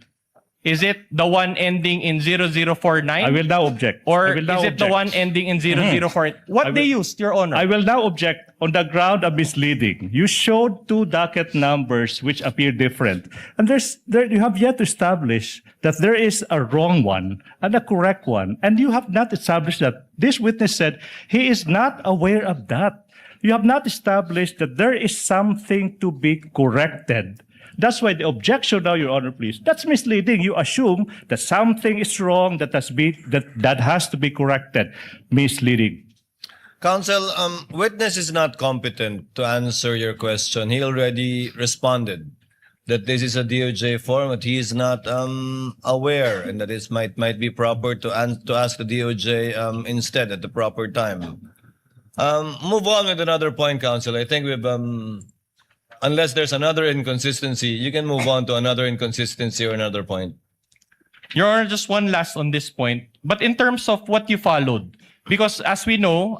Is it the one ending in 0049? I will now object. Or is it the one ending in 004? What they used, Your Honor? I will now object on the ground of misleading. You showed two docket numbers which appear different. And you have yet to establish that there is a wrong one and a correct one. And you have not established that. This witness said he is not aware of that. You have not established that there is something to be corrected. That's why the objection now, Your Honor, please. That's misleading. You assume that something is wrong that has to be corrected. Misleading. Counsel, witness is not competent to answer your question. He already responded that this is a DOJ format. He is not aware, and that it might be proper to ask the DOJ instead at the proper time. Move on with another point, Counsel. I think we've unless there's another inconsistency, you can move on to another inconsistency or another point. Your Honor, just one last on this point. But in terms of what you followed, because as we know,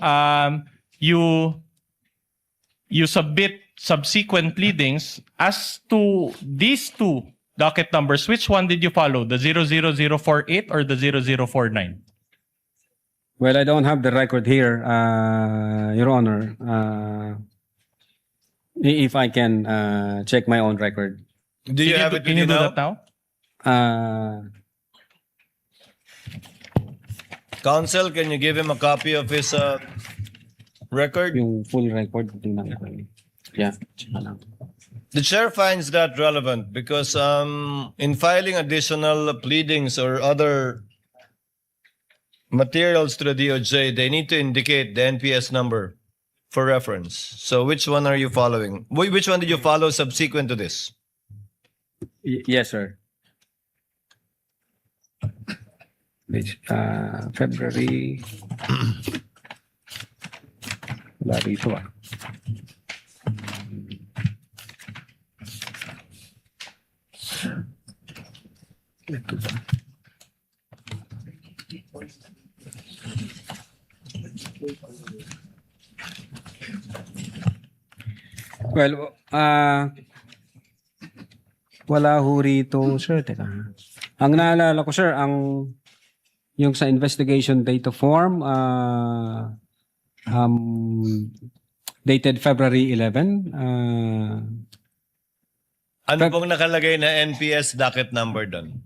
you submit subsequent pleadings as to these two docket numbers. Which one did you follow? The 00048 or the 0049? Well, I don't have the record here, Your Honor. If I can check my own record. Do you have it with you that now? now? Counsel, can you give him a copy of his record? Yung full record. Yeah. The chair finds that relevant because in filing additional pleadings or other materials to the DOJ, they need to indicate the NPS number for reference. So which one are you following? Which one did you follow subsequent to this? Yes, sir. February. Wala rito ah. Ito ba? Well, wala ho rito, sir. Teka. Ang naalala ko, sir, yung sa investigation data form, dated February 11. Ano pong nakalagay na NPS docket number doon?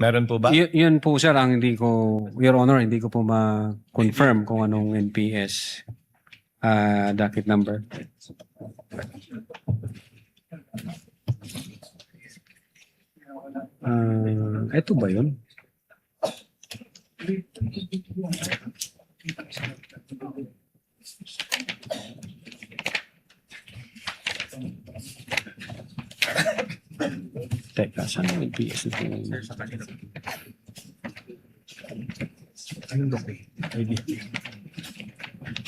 Meron po ba? Yun po, sir, ang hindi ko, Your Honor, hindi ko po ma-confirm kung anong NPS docket number. Ito ba yun? Teka, saan yung NPS ito?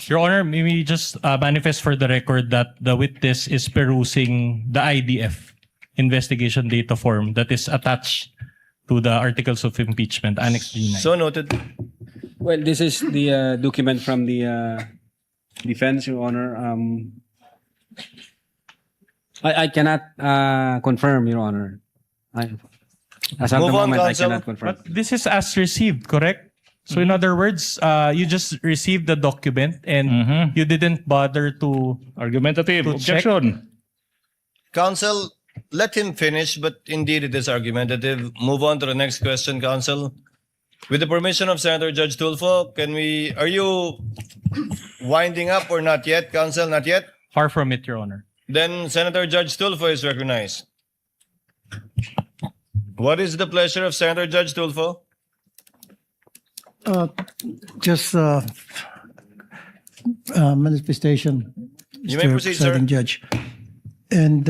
Your Honor, may we just manifest for the record that the witness is perusing the IDF investigation data form that is attached to the articles of impeachment, Annex G9. So noted. Well, this is the document from the defense, Your Honor. I cannot confirm, Your Honor. As of the moment, I cannot confirm. But this is as received, correct? So in other words, you just received the document and you didn't bother to argumentative to objection. Counsel, let him finish, but indeed it is argumentative. Move on to the next question, Counsel. With the permission of Senator Judge Tulfo, are you winding up or not yet, Counsel? Not yet? Far from it, Your Honor. Then Senator Judge Tulfo is recognized. What is the pleasure of Senator Judge Tulfo? Just manifestation. You may Mr. proceed, sir. Presiding Judge. And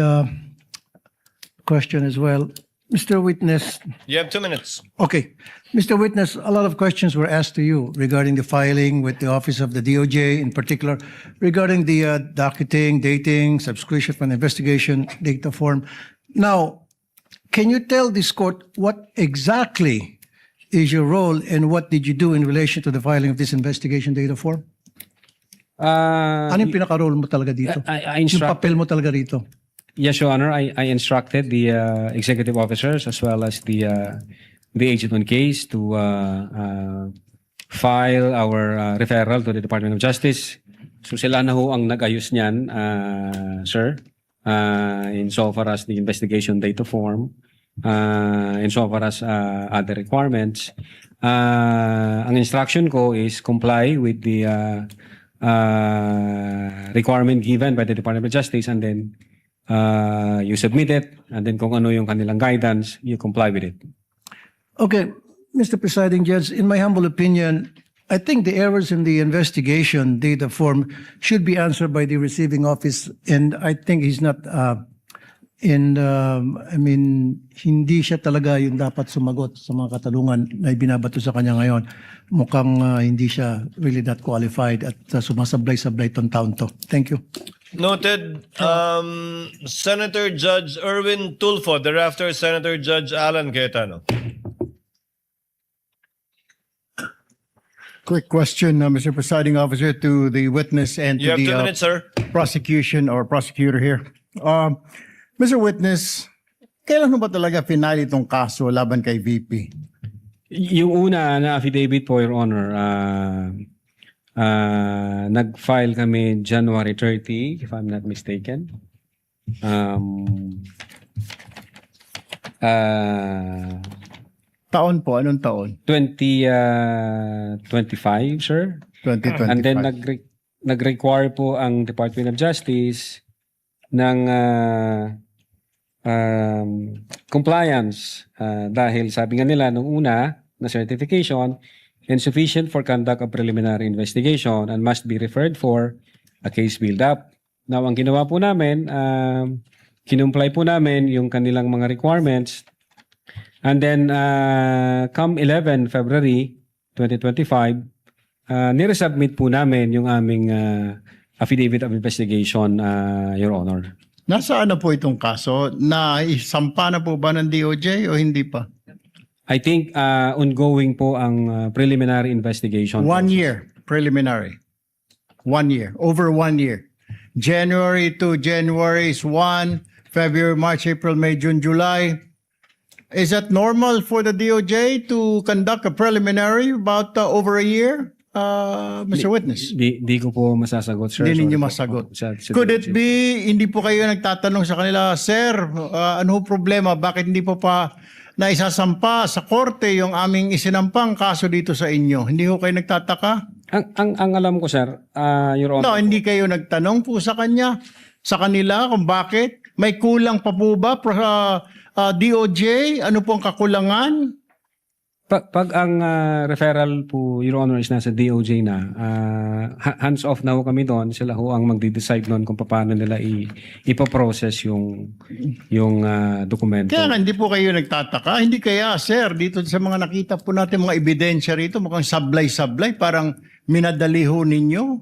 question as well. Mr. Witness, You have 2 minutes. okay. Mr. Witness, a lot of questions were asked to you regarding the filing with the Office of the DOJ, in particular, regarding the docketing, dating, subscription for an investigation data form. Now, can you tell this court what exactly is your role and what did you do in relation to the filing of this investigation data form? Ano yung pinaka-role mo talaga dito? Yung papel mo talaga rito? Yes, Your Honor. I instructed the executive officers as well as the agent on case to file our referral to the Department of Justice. So sila na ho ang nag-ayos niyan, sir, insofar as the investigation data form, insofar as other requirements. Ang instruction ko is comply with the requirement given by the Department of Justice, and then you submit it, and then kung ano yung kanilang guidance, you comply with it. Okay, Mr. Presiding Judge, in my humble opinion, I think the errors in the investigation data form should be answered by the receiving office, and I think he's not, hindi siya talaga yung dapat sumagot sa mga katanungan na ibinabato sa kanya ngayon. Mukhang hindi siya really that qualified at sumasablay-sablay itong taon to. Thank you. Noted. Senator Judge Erwin Tulfo, thereafter Senator Judge Alan Cayetano. Quick question, Mr. Presiding Officer, to the witness and You to have the 2 minutes, sir. prosecution or prosecutor here. Mr. Witness, kailan ba talaga final itong kaso laban kay VP? Yung una na affidavit po, Your Honor, nag-file kami January 30, if I'm not mistaken. Taon po, anong taon? 2025, sir. 2025. And then nag-require po ang Department of Justice ng compliance dahil sabi nga nila nung una na certification insufficient for conduct of preliminary investigation and must be referred for a case build-up. Now, ang ginawa po namin, kinumply po namin yung kanilang mga requirements. And then, come 11 February 2025, niresubmit po namin yung aming affidavit of investigation, Your Honor. Nasaan na po itong kaso? Naisampa na po ba ng DOJ o hindi pa? I think ongoing po ang preliminary investigation. 1 year, preliminary. 1 year, over 1 year. January to January is 1, February, March, April, May, June, July. Is that normal for the DOJ to conduct a preliminary about over a year, Mr. Witness? Di ko po masasagot, sir. Hindi ninyo Sorry po. masagot. Could it be, hindi po kayo nagtatanong sa kanila, Sir, ano problema? Bakit hindi po pa naisasampa sa korte yung aming isinampang kaso dito sa inyo? Hindi po kayo nagtataka? Ang alam ko, sir, Your Honor. No, hindi kayo nagtanong po sa kanila kung bakit? May kulang pa po ba DOJ? Ano po ang kakulangan? Pag ang referral po, Your Honor, is nasa DOJ na, hands off na ho kami doon. Sila ho ang magde-decide noon kung paano nila ipaprocess yung dokumento. Kaya nga, hindi po kayo nagtataka. Hindi kaya, sir, dito sa mga nakita po natin mga ebidensya rito, mukhang sablay-sablay, parang minadali ho ninyo.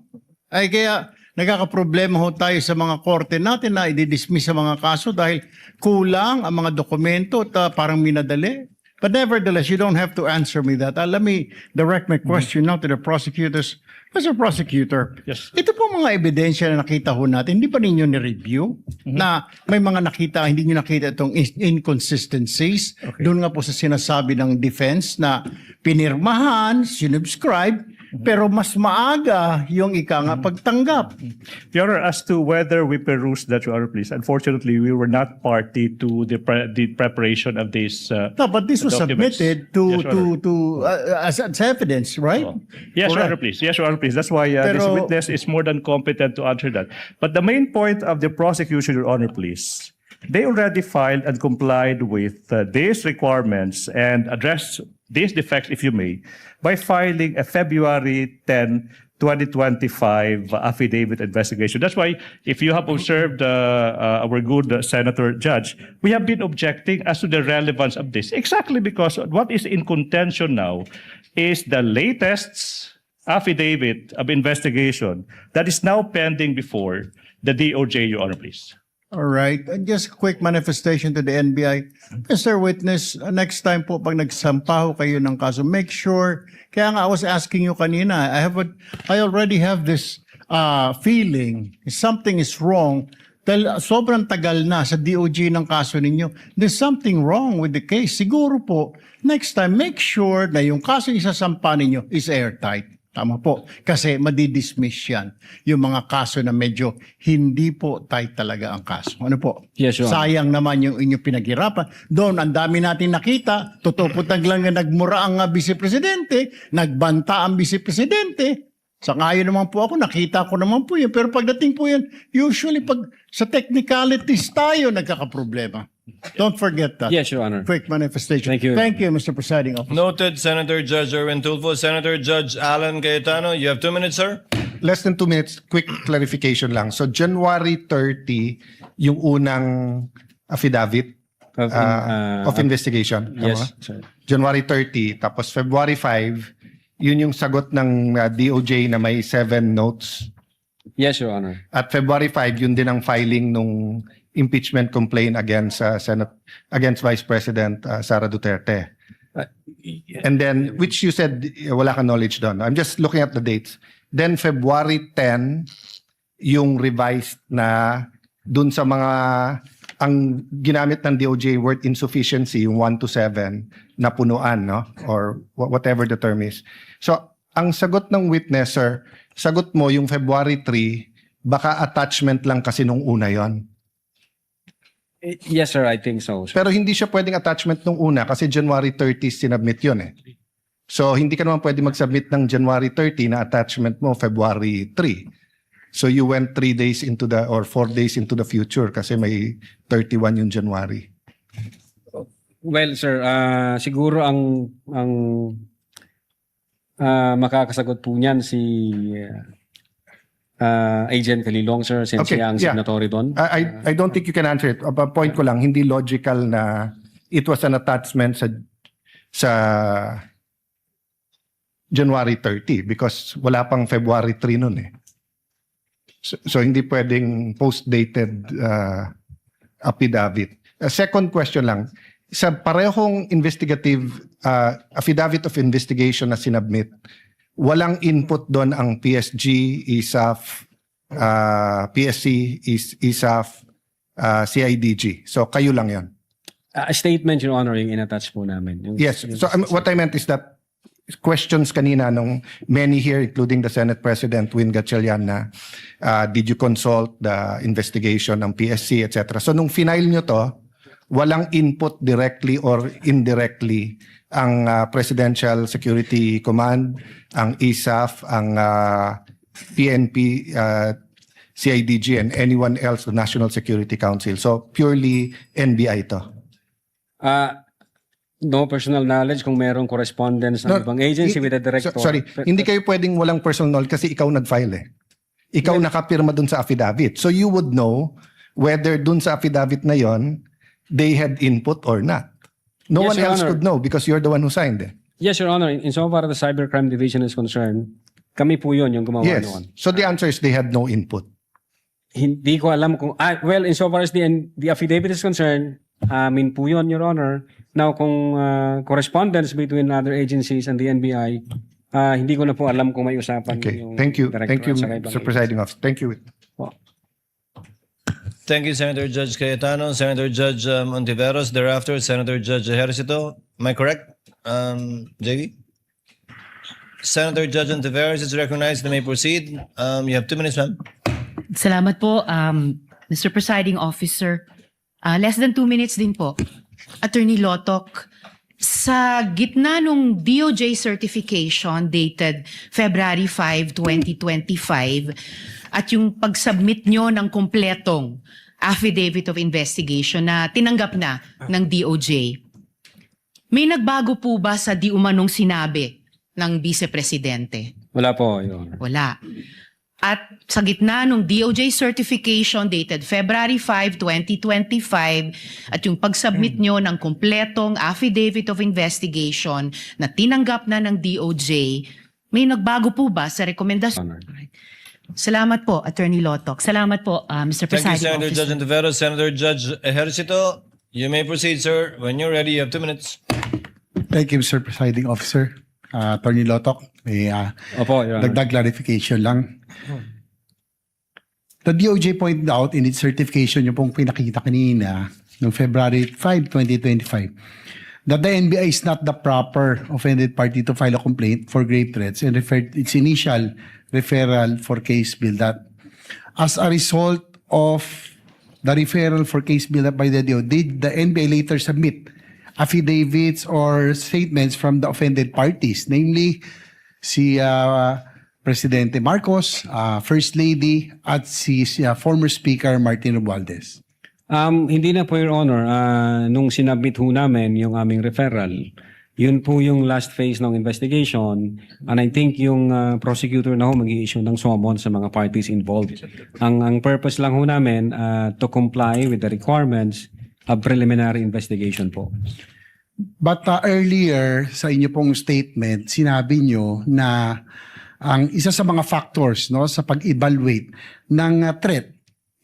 Ay kaya, nagkakaproblema ho tayo sa mga korte natin na i-dismiss sa mga kaso dahil kulang ang mga dokumento at parang minadali. But nevertheless, you don't have to answer me that. Let me direct my question now to the prosecutors. Mr. Prosecutor, Yes. ito po mga ebidensya na nakita ho natin, hindi pa ninyo ni-review na may mga nakita, hindi nyo nakita itong inconsistencies. Doon nga po sa sinasabi ng defense na pinirmahan, sinubscribe, pero mas maaga yung ika nga pagtanggap. Your Honor, as to whether we perused that, Your Honor, please. Unfortunately, we were not party to the preparation of this. No, but this was documents. submitted as evidence, right? Yes, Your Correct. Honor, please. Yes, Your Honor, please. That's why this Pero- witness is more than competent to answer that. But the main point of the prosecution, Your Honor, please, they already filed and complied with these requirements and addressed these defects, if you may, by filing a February 10, 2025 affidavit investigation. That's why, if you have observed our good Senator Judge, we have been objecting as to the relevance of this. Exactly because what is in contention now is the latest affidavit of investigation that is now pending before the DOJ, Your Honor, please. All right. And just a quick manifestation to the NBI. Mr. Witness, next time po pag nagsampaho kayo ng kaso, make sure, kaya nga I was asking you kanina, I already have this feeling something is wrong dahil sobrang tagal na sa DOJ ng kaso ninyo. There's something wrong with the case. Siguro po, next time, make sure na yung kaso isasampa ninyo is airtight. Tama po. Kasi madidismiss yan. Yung mga kaso na medyo hindi po tight talaga ang kaso. Ano po? Yes, Your Honor. Sayang naman yung inyong pinaghirapan. Doon, ang dami natin nakita. Totoo po lang na nagmura ang Vice Presidente, nagbanta ang Vice Presidente. Sa ngayon naman po ako, nakita ko naman po yun. Pero pagdating po yan, usually pag sa technicalities tayo nagkakaproblema. Don't forget that. Yes, Your Honor. Quick manifestation. Thank you. Thank you, Mr. Presiding Officer. Noted, Senator Judge Erwin Tulfo. Senator Judge Alan Cayetano, you have 2 minutes, sir. Less than 2 minutes, quick clarification lang. So January 30, yung unang affidavit of investigation. Yes, Tama? sir. January 30, tapos February 5, yun yung sagot ng DOJ na may 7 notes. Yes, Your Honor. At February 5, yun din ang filing nung impeachment complaint against Vice President Sara Duterte. And then, which you said wala ka knowledge doon. I'm just looking at the dates. Then February 10, yung revised na dun sa mga ang ginamit ng DOJ word insufficiency, yung 1 to 7 na punuan, no? Or whatever the term is. So, ang sagot ng witness, sir, sagot mo yung February 3, baka attachment lang kasi nung una yon. Yes, sir. I think so. Sir. Pero hindi siya pwedeng attachment nung una kasi January 30 sinubmit yun eh. So, hindi ka naman pwede mag-submit ng January 30 na attachment mo February 3. So, you went 3 days into or 4 days into the future kasi may 31 yung January. Well, sir, siguro ang makakasagot po niyan si Agent Calilong, sir, since siya ang signatory doon. I don't think you can answer it. Point ko lang, hindi logical na it was an attachment sa January 30 because wala pang February 3 nun eh. So hindi pwedeng post-dated affidavit. Second question lang, sa parehong investigative affidavit of investigation na sinubmit, walang input doon ang PSG, ISAF, PSC, ISAF, CIDG. So kayo lang yan. A statement, Your Honor, yung in-attach po namin. Yes. So what I meant is that questions kanina nung many here, including the Senate President Win Gatchalian na did you consult the investigation ng PSC, etc. So nung final nyo to, walang input directly or indirectly ang Presidential Security Command, ang ISAF, ang PNP, CIDG, and anyone else, the National Security Council. So purely NBI to. No personal knowledge kung merong correspondence ng ibang agency with the director. Sorry, hindi kayo pwedeng walang personal knowledge kasi ikaw nag-file eh. Ikaw nakapirma dun sa affidavit. So you would know whether dun sa affidavit na yon they had input or not. No Yes, one Your else Honor. could know because you're the one who signed it. Yes, Your Honor. Insofar as the Cybercrime Division is concerned, kami po yun yung gumawa Yes. noon. So the answer is they had no input. Hindi ko alam kung... well, insofar as the affidavit is concerned, amin po yun, Your Honor. Now, kung correspondence between other agencies and the NBI, hindi ko na po alam kung may usapan Okay. yung Thank you. director Thank you, at saka ibang Mr. Presiding Officer. Thank you. Thank you, Senator Judge Cayetano. Senator Judge Ontiveros. Thereafter, Senator Judge Ejercito. Am I correct, JV? Senator Judge Ontiveros is recognized. You may proceed. You have 2 minutes, ma'am. Salamat po, Mr. Presiding Officer. Less than 2 minutes din po. Attorney Lotok, sa gitna nung DOJ certification dated February 5, 2025 at yung pag-submit nyo ng kompletong affidavit of investigation na tinanggap na ng DOJ, may nagbago po ba sa di umanong sinabi ng Vice Presidente? Wala po, Your Honor. Wala. At sa gitna ng DOJ certification dated February 5, 2025 at yung pag-submit nyo ng kompletong affidavit of investigation na tinanggap na ng DOJ, may nagbago po ba sa rekomendasyon? Salamat po, Attorney Lotok. Salamat po, Mr. Thank you, Presiding Senator Officer. Judge Ontiveros. Senator Judge Ejercito, you may proceed, sir. When you're ready, you have 2 minutes. Thank you, Mr. Presiding Officer. Attorney Lotok, may Opo, Your Honor. dagdag clarification lang. The DOJ pointed out in its certification, yung pong pinakita kanina, noong February 5, 2025, that the NBI is not the proper offended party to file a complaint for grave threats and referred its initial referral for case build-up. As a result of the referral for case build-up by the DOJ, did the NBI later submit affidavits or statements from the offended parties, namely si Presidente Marcos, First Lady, at si former Speaker Martin Romualdez? Hindi na po, Your Honor. Nung sinabit ho namin yung aming referral, yun po yung last phase ng investigation. And I think yung prosecutor na ho mag-i-issue ng summons sa mga parties involved. Ang purpose lang ho namin to comply with the requirements of preliminary investigation po. But earlier sa inyo pong statement, sinabi nyo na ang isa sa mga factors no sa pag-evaluate ng threat,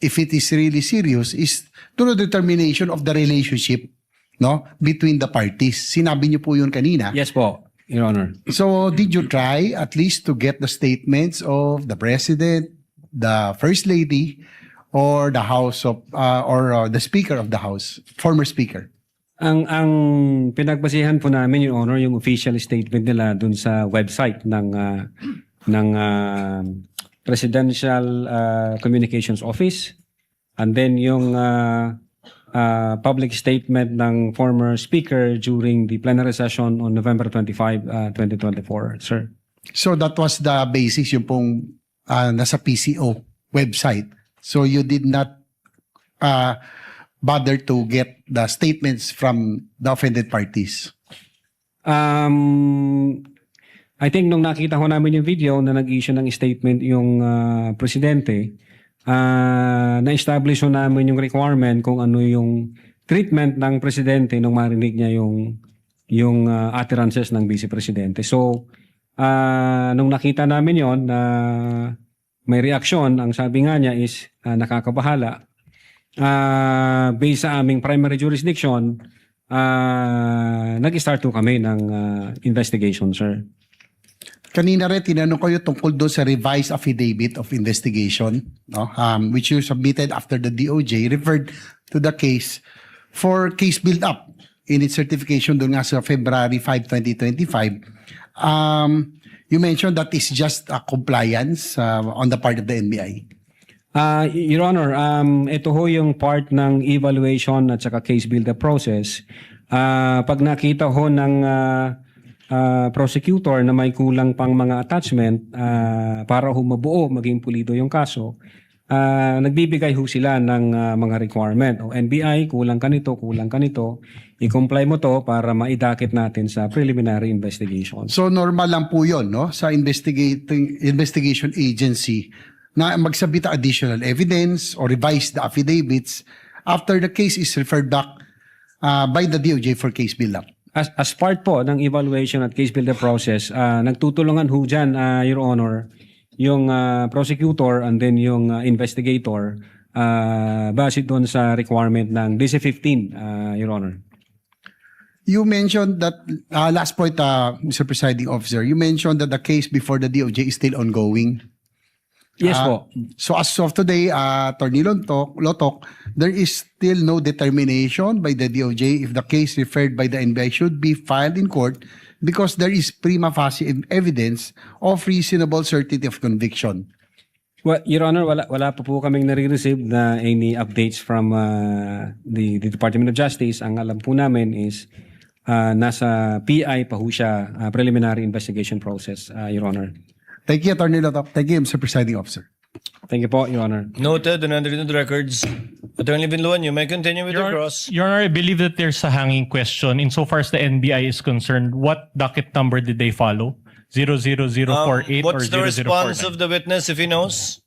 if it is really serious, is through determination of the relationship no between the parties. Sinabi niyo po yun kanina. Yes po, Your Honor. So did you try at least to get the statements of the President, the First Lady, or the House of or the Speaker of the House, former Speaker? Ang pinagbasihan po namin, Your Honor, yung official statement nila dun sa website ng Presidential Communications Office, and then yung public statement ng former Speaker during the plenary session on November 25, 2024, sir. So that was the basis yung pong nasa PCO website. So you did not bother to get the statements from the offended parties? I think nung nakita ko namin yung video na nag-issue ng statement yung presidente, na-establish namin yung requirement kung ano yung treatment ng presidente nung marinig niya yung utterances ng vice presidente. So, nung nakita namin yon na may reaksyon, ang sabi nga niya is nakakabahala. Based sa aming primary jurisdiction, nag-start to kami ng investigation, sir. Kanina rin, tinanong ko yung tungkol doon sa revised affidavit of investigation, no? Which you submitted after the DOJ referred to the case for case build-up in its certification doon nga sa February 5, 2025. You mentioned that is just a compliance on the part of the NBI. Your Honor, ito ho yung part ng evaluation at saka case build-up process. Pag nakita ho ng prosecutor na may kulang pang mga attachment para ho mabuo, maging pulido yung kaso, nagbibigay ho sila ng mga requirement. O NBI, kulang ka nito, i-comply mo to para maidakit natin sa preliminary investigation. So normal lang po yun, no? Sa investigation agency na magsabit additional evidence or revise the affidavits after the case is referred back by the DOJ for case build-up. As part po ng evaluation at case build-up process, nagtutulungan ho dyan, Your Honor, yung prosecutor and then yung investigator base doon sa requirement ng DC-15, Your Honor. You mentioned that, last point, Mr. Presiding Officer, you mentioned that the case before the DOJ is still ongoing. Yes po. So as of today, Attorney Lotok, there is still no determination by the DOJ if the case referred by the NBI should be filed in court because there is prima facie evidence of reasonable certainty of conviction. Well, Your Honor, wala po kaming nare-receive na any updates from the Department of Justice. Ang alam po namin is nasa PI pa ho siya, preliminary investigation process, Your Honor. Thank you, Attorney Lotok. Thank you, Mr. Presiding Officer. Thank you po, Your Honor. Noted and entered into the records. Attorney Binluan, you may continue with your cross. Your Honor, I believe that there's a hanging question. Insofar as the NBI is concerned, what docket number did they follow? 00048 or 0049? What's the response of the witness if he knows?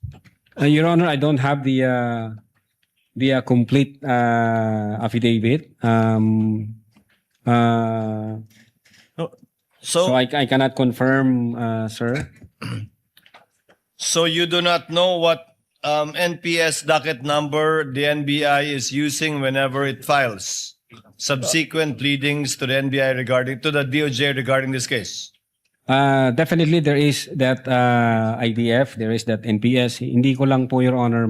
Your Honor, I don't have the complete affidavit. So I cannot confirm, sir. So you do not know what NPS docket number the NBI is using whenever it files subsequent pleadings to the NBI to the DOJ regarding this case? Definitely there is that IDF, there is that NPS. Hindi ko lang po, Your Honor,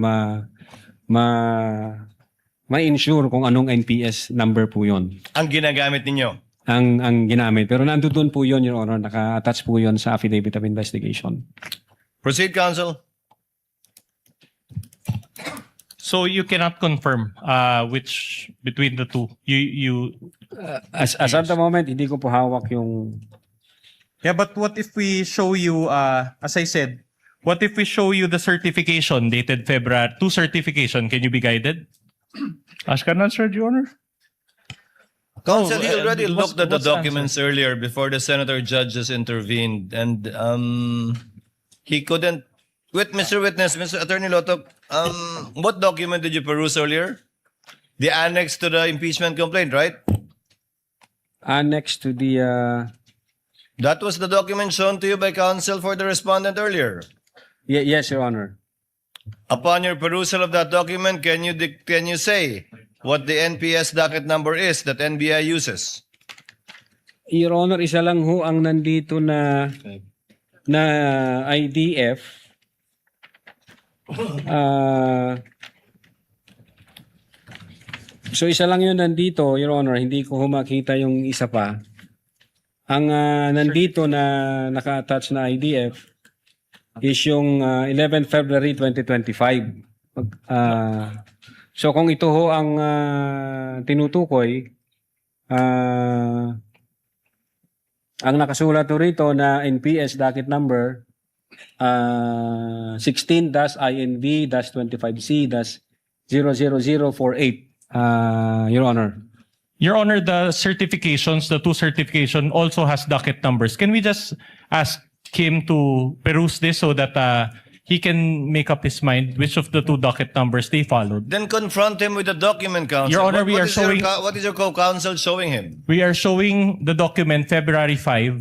ma-ensure kung anong NPS number po yon. Ang ginagamit ninyo? Ang ginamit. Pero nandoon po yon, Your Honor. Naka-attach po yon sa affidavit of investigation. Proceed, counsel. So you cannot confirm which between the two. As of the moment, hindi ko po hawak yung... Yeah, but what if we show you, as I said, what if we show you the certification dated February, two certification, can you be guided? Ask an answer, Your Honor. Counsel, he already looked at the documents earlier before the senator judges intervened, and he couldn't. Mr. Witness, Mr. Attorney Lotok, what document did you peruse earlier? The annex to the impeachment complaint, right? Annex to the... That was the document shown to you by counsel for the respondent earlier. Yes, Your Honor. Upon your perusal of that document, can you say what the NPS docket number is that NBI uses? Your Honor, isa lang ho ang nandito na IDF. So isa lang yun nandito, Your Honor. Hindi ko makita yung isa pa. Ang nandito na naka-attach na IDF is yung 11 February 2025. So kung ito ho ang tinutukoy, ang nakasulat rito na NPS docket number 16-INV-25C-00048, Your Honor. Your Honor, the certifications, the two certification also has docket numbers. Can we just ask him to peruse this so that he can make up his mind which of the two docket numbers they followed? Then confront him with the document, counsel. Your Honor, what is your co-counsel showing him? We are showing the document February 5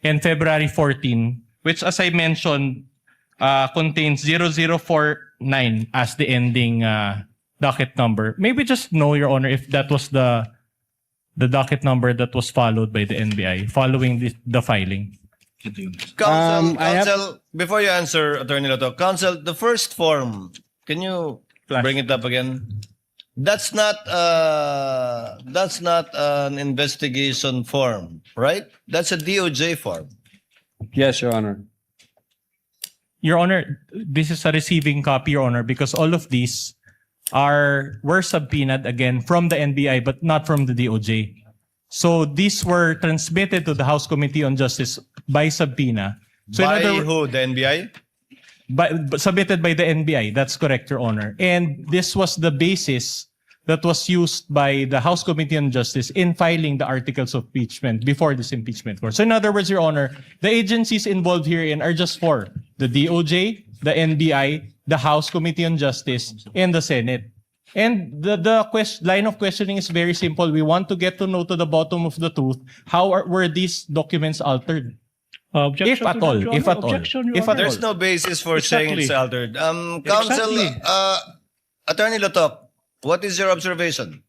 and February 14, which as I mentioned, contains 0049 as the ending docket number. Maybe just know, Your Honor, if that was the docket number that was followed by the NBI following the filing. Counsel, before you answer, Attorney Loto, counsel, the first form, can you bring it up again? That's not an investigation form, right? That's a DOJ form. Yes, Your Honor. Your Honor, this is a receiving copy, Your Honor, because all of these were subpoenaed again from the NBI but not from the DOJ. So these were transmitted to the House Committee on Justice by subpoena. So By who? The NBI? Submitted by the NBI. That's correct, Your Honor. And this was the basis that was used by the House Committee on Justice in filing the articles of impeachment before this impeachment court. So in other words, Your Honor, the agencies involved herein are just four: the DOJ, the NBI, the House Committee on Justice, and the Senate. And the line of questioning is very simple. We want to get to know to the bottom of the truth. How were these documents altered? If at all. If at all. There's no basis for saying it's altered. Counsel, Attorney Lotok, what is your observation?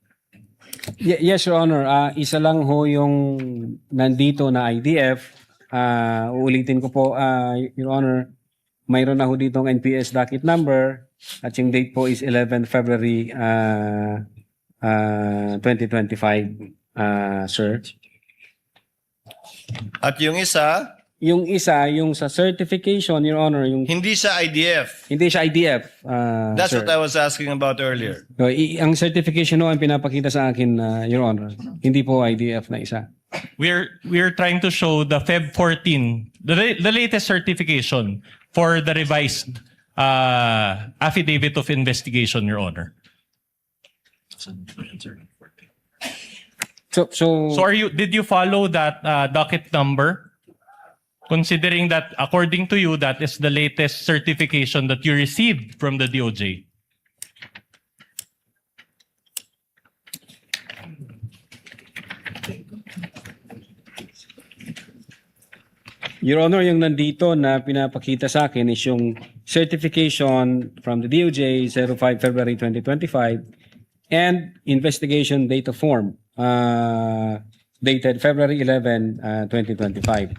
Yes, Your Honor. Isa lang ho yung nandito na IDF. Uulitin ko po, Your Honor. mayroon na ho ditong NPS docket number at yung date po is 11 February 2025, sir. At yung isa, Yung isa, yung sa certification, Your Honor, yung hindi siya IDF. hindi siya IDF, That's sir. what I was asking about earlier. So, ang certification no ang pinapakita sa akin, Your Honor. Hindi po IDF na isa. We're trying to show the Feb 14, the latest certification for the revised affidavit of investigation, Your Honor. So did you follow that docket number? Considering that, according to you, that is the latest certification that you received from the DOJ. Your Honor, yung nandito na pinapakita sa akin is yung certification from the DOJ 05 February 2025 and investigation data form dated February 11, 2025.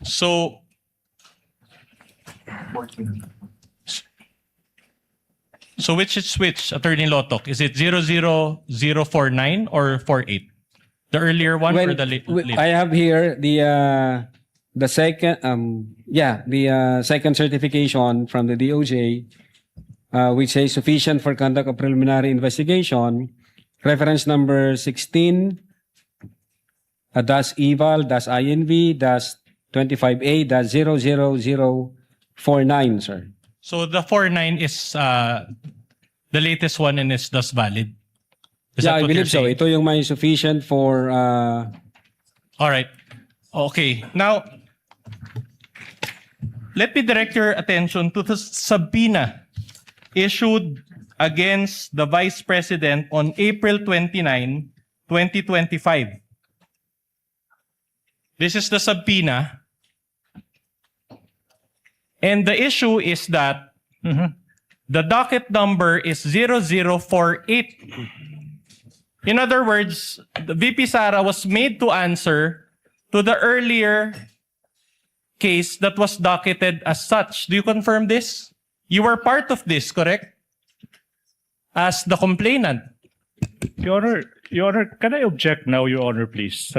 So, which is which, Attorney Lotok? Is it 00049 or 48? The earlier one or the late? I have here the second the second certification from the DOJ, which says sufficient for conduct of preliminary investigation, reference number 16 -eval-inv 25A-00049, sir. So the 49 is the latest one and is thus valid? Is Yeah, that I what believe you're so. saying? Ito yung may sufficient for All right. Okay. Now, let me direct your attention to the subpoena issued against the Vice President on April 29, 2025. This is the subpoena. And the issue is that the docket number is 0048. In other words, the VP Sara was made to answer to the earlier case that was docketed as such. Do you confirm this? You were part of this, correct? As the complainant. Your Honor, can I object now, Your Honor, please?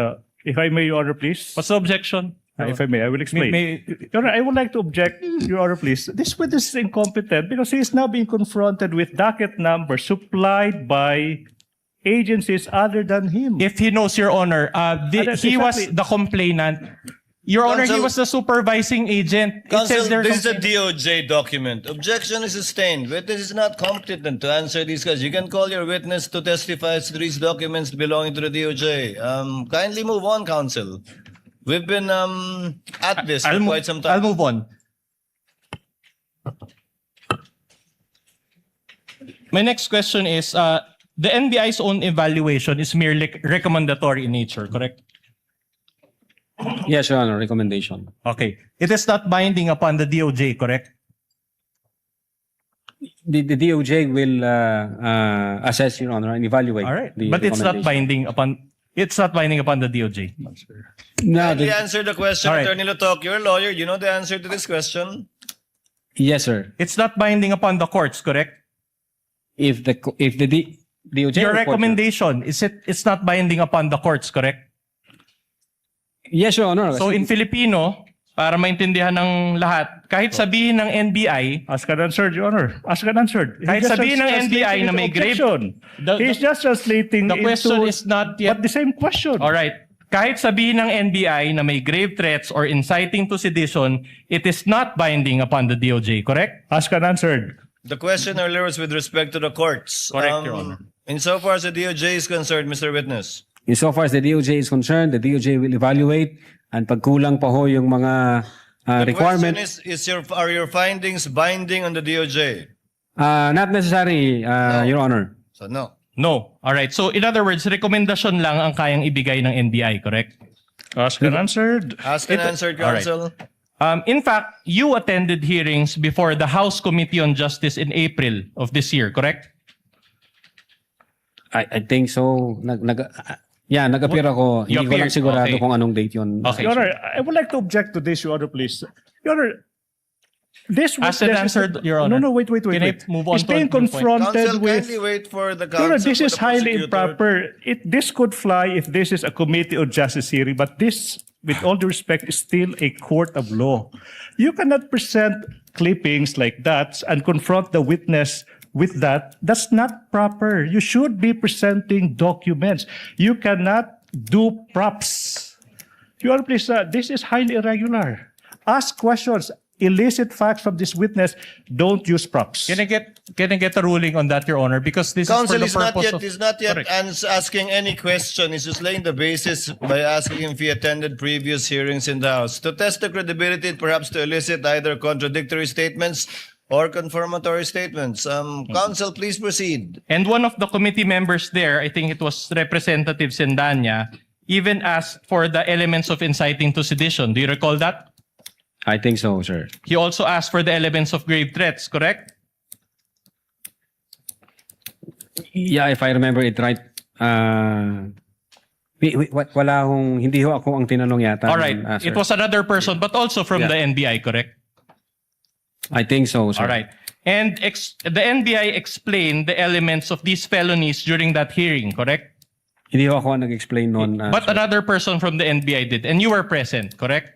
If I may, Your Honor, please. What's the objection? If I may, I will explain. May- Your Honor, I would like to object, Your Honor, please. This witness is incompetent because he is now being confronted with docket numbers supplied by agencies other than him. If he knows, Your Honor, That's he was exactly- the complainant. Your Honor, he Counsel- was the supervising agent. It Counsel, says there this is a complaint- DOJ document. Objection is sustained. Witness is not competent to answer these questions. You can call your witness to testify as to these documents belonging to the DOJ. Kindly move on, counsel. We've been at this for quite some time. I'll move on. My next question is, the NBI's own evaluation is merely recommendatory in nature, correct? yes, Your Honor, recommendation. Okay. It is not binding upon the DOJ, correct? The DOJ will assess, Your Honor, and evaluate. All right. the But it's not recommendation. binding upon the DOJ. No, Kindly answer the question, All right. Attorney Lotok. You're a lawyer. You know the answer to this question. yes, sir. It's not binding upon the courts, correct? If the DOJ Your report- recommendation, it's not binding upon the courts, correct? Yes, Your Honor. So in Filipino, para maintindihan ng lahat, kahit sabihin ng NBI, Ask and answered, Your Honor. Ask and answered. Kahit He's just sabihin ng translating NBI na into may grave- objection. He's just translating the question into, is not yet... but the same question. All right. Kahit sabihin ng NBI na may grave threats or inciting to sedition, it is not binding upon the DOJ, correct? Ask and answered. The question earlier was with respect to the courts. Correct, Your Honor. Insofar as the DOJ is concerned, Mr. Witness. Insofar as the DOJ is concerned, the DOJ will evaluate and pag kulang pa ho yung mga The requirement, question is are your findings binding on the DOJ? not necessary, Your Honor. So no. No. All right. So in other words, rekomendasyon lang ang kayang ibigay ng NBI, correct? Ask and answered. Ask and answered, All right. counsel. In fact, you attended hearings before the House Committee on Justice in April of this year, correct? I think so. Yeah, nag-appear ako. You Hindi ko lang appeared, sigurado okay. kung anong date yun. Okay. Your Honor, I would like to object to this, Your Honor, please. Your Honor, this Asked and answered, Your Honor. No, wait. Can I move on It's to a being new point? confronted Counsel, with... kindly wait for the Your Honor, counsel. this for is the highly prosecutor. improper. This could fly if this is a committee of justice hearing, but this, with all due respect, is still a court of law. You cannot present clippings like that and confront the witness with that. That's not proper. You should be presenting documents. You cannot do props. Your Honor, please, this is highly irregular. Ask questions. Elicit facts from this witness. Don't use props. Can I get a ruling on that, Your Honor? Because this Counsel is for the purpose of... is not yet Correct. asking any question. He's just laying the basis by asking if he attended previous hearings in the House to test the credibility, perhaps to elicit either contradictory statements or confirmatory statements. Counsel, please proceed. And one of the committee members there, I think it was Representative Sendanya, even asked for the elements of inciting to sedition. Do you recall that? I think so, sir. He also asked for the elements of grave threats, correct? Yeah, if I remember it right, wala akong, hindi ho ako ang tinanong yata. All right. Sir. It was another person, but also from Yeah. the NBI, correct? I think so, sir. All right. And the NBI explained the elements of these felonies during that hearing, correct? Hindi ho ako ang nag-explain noon. But sir. another person from the NBI did, and you were present, correct?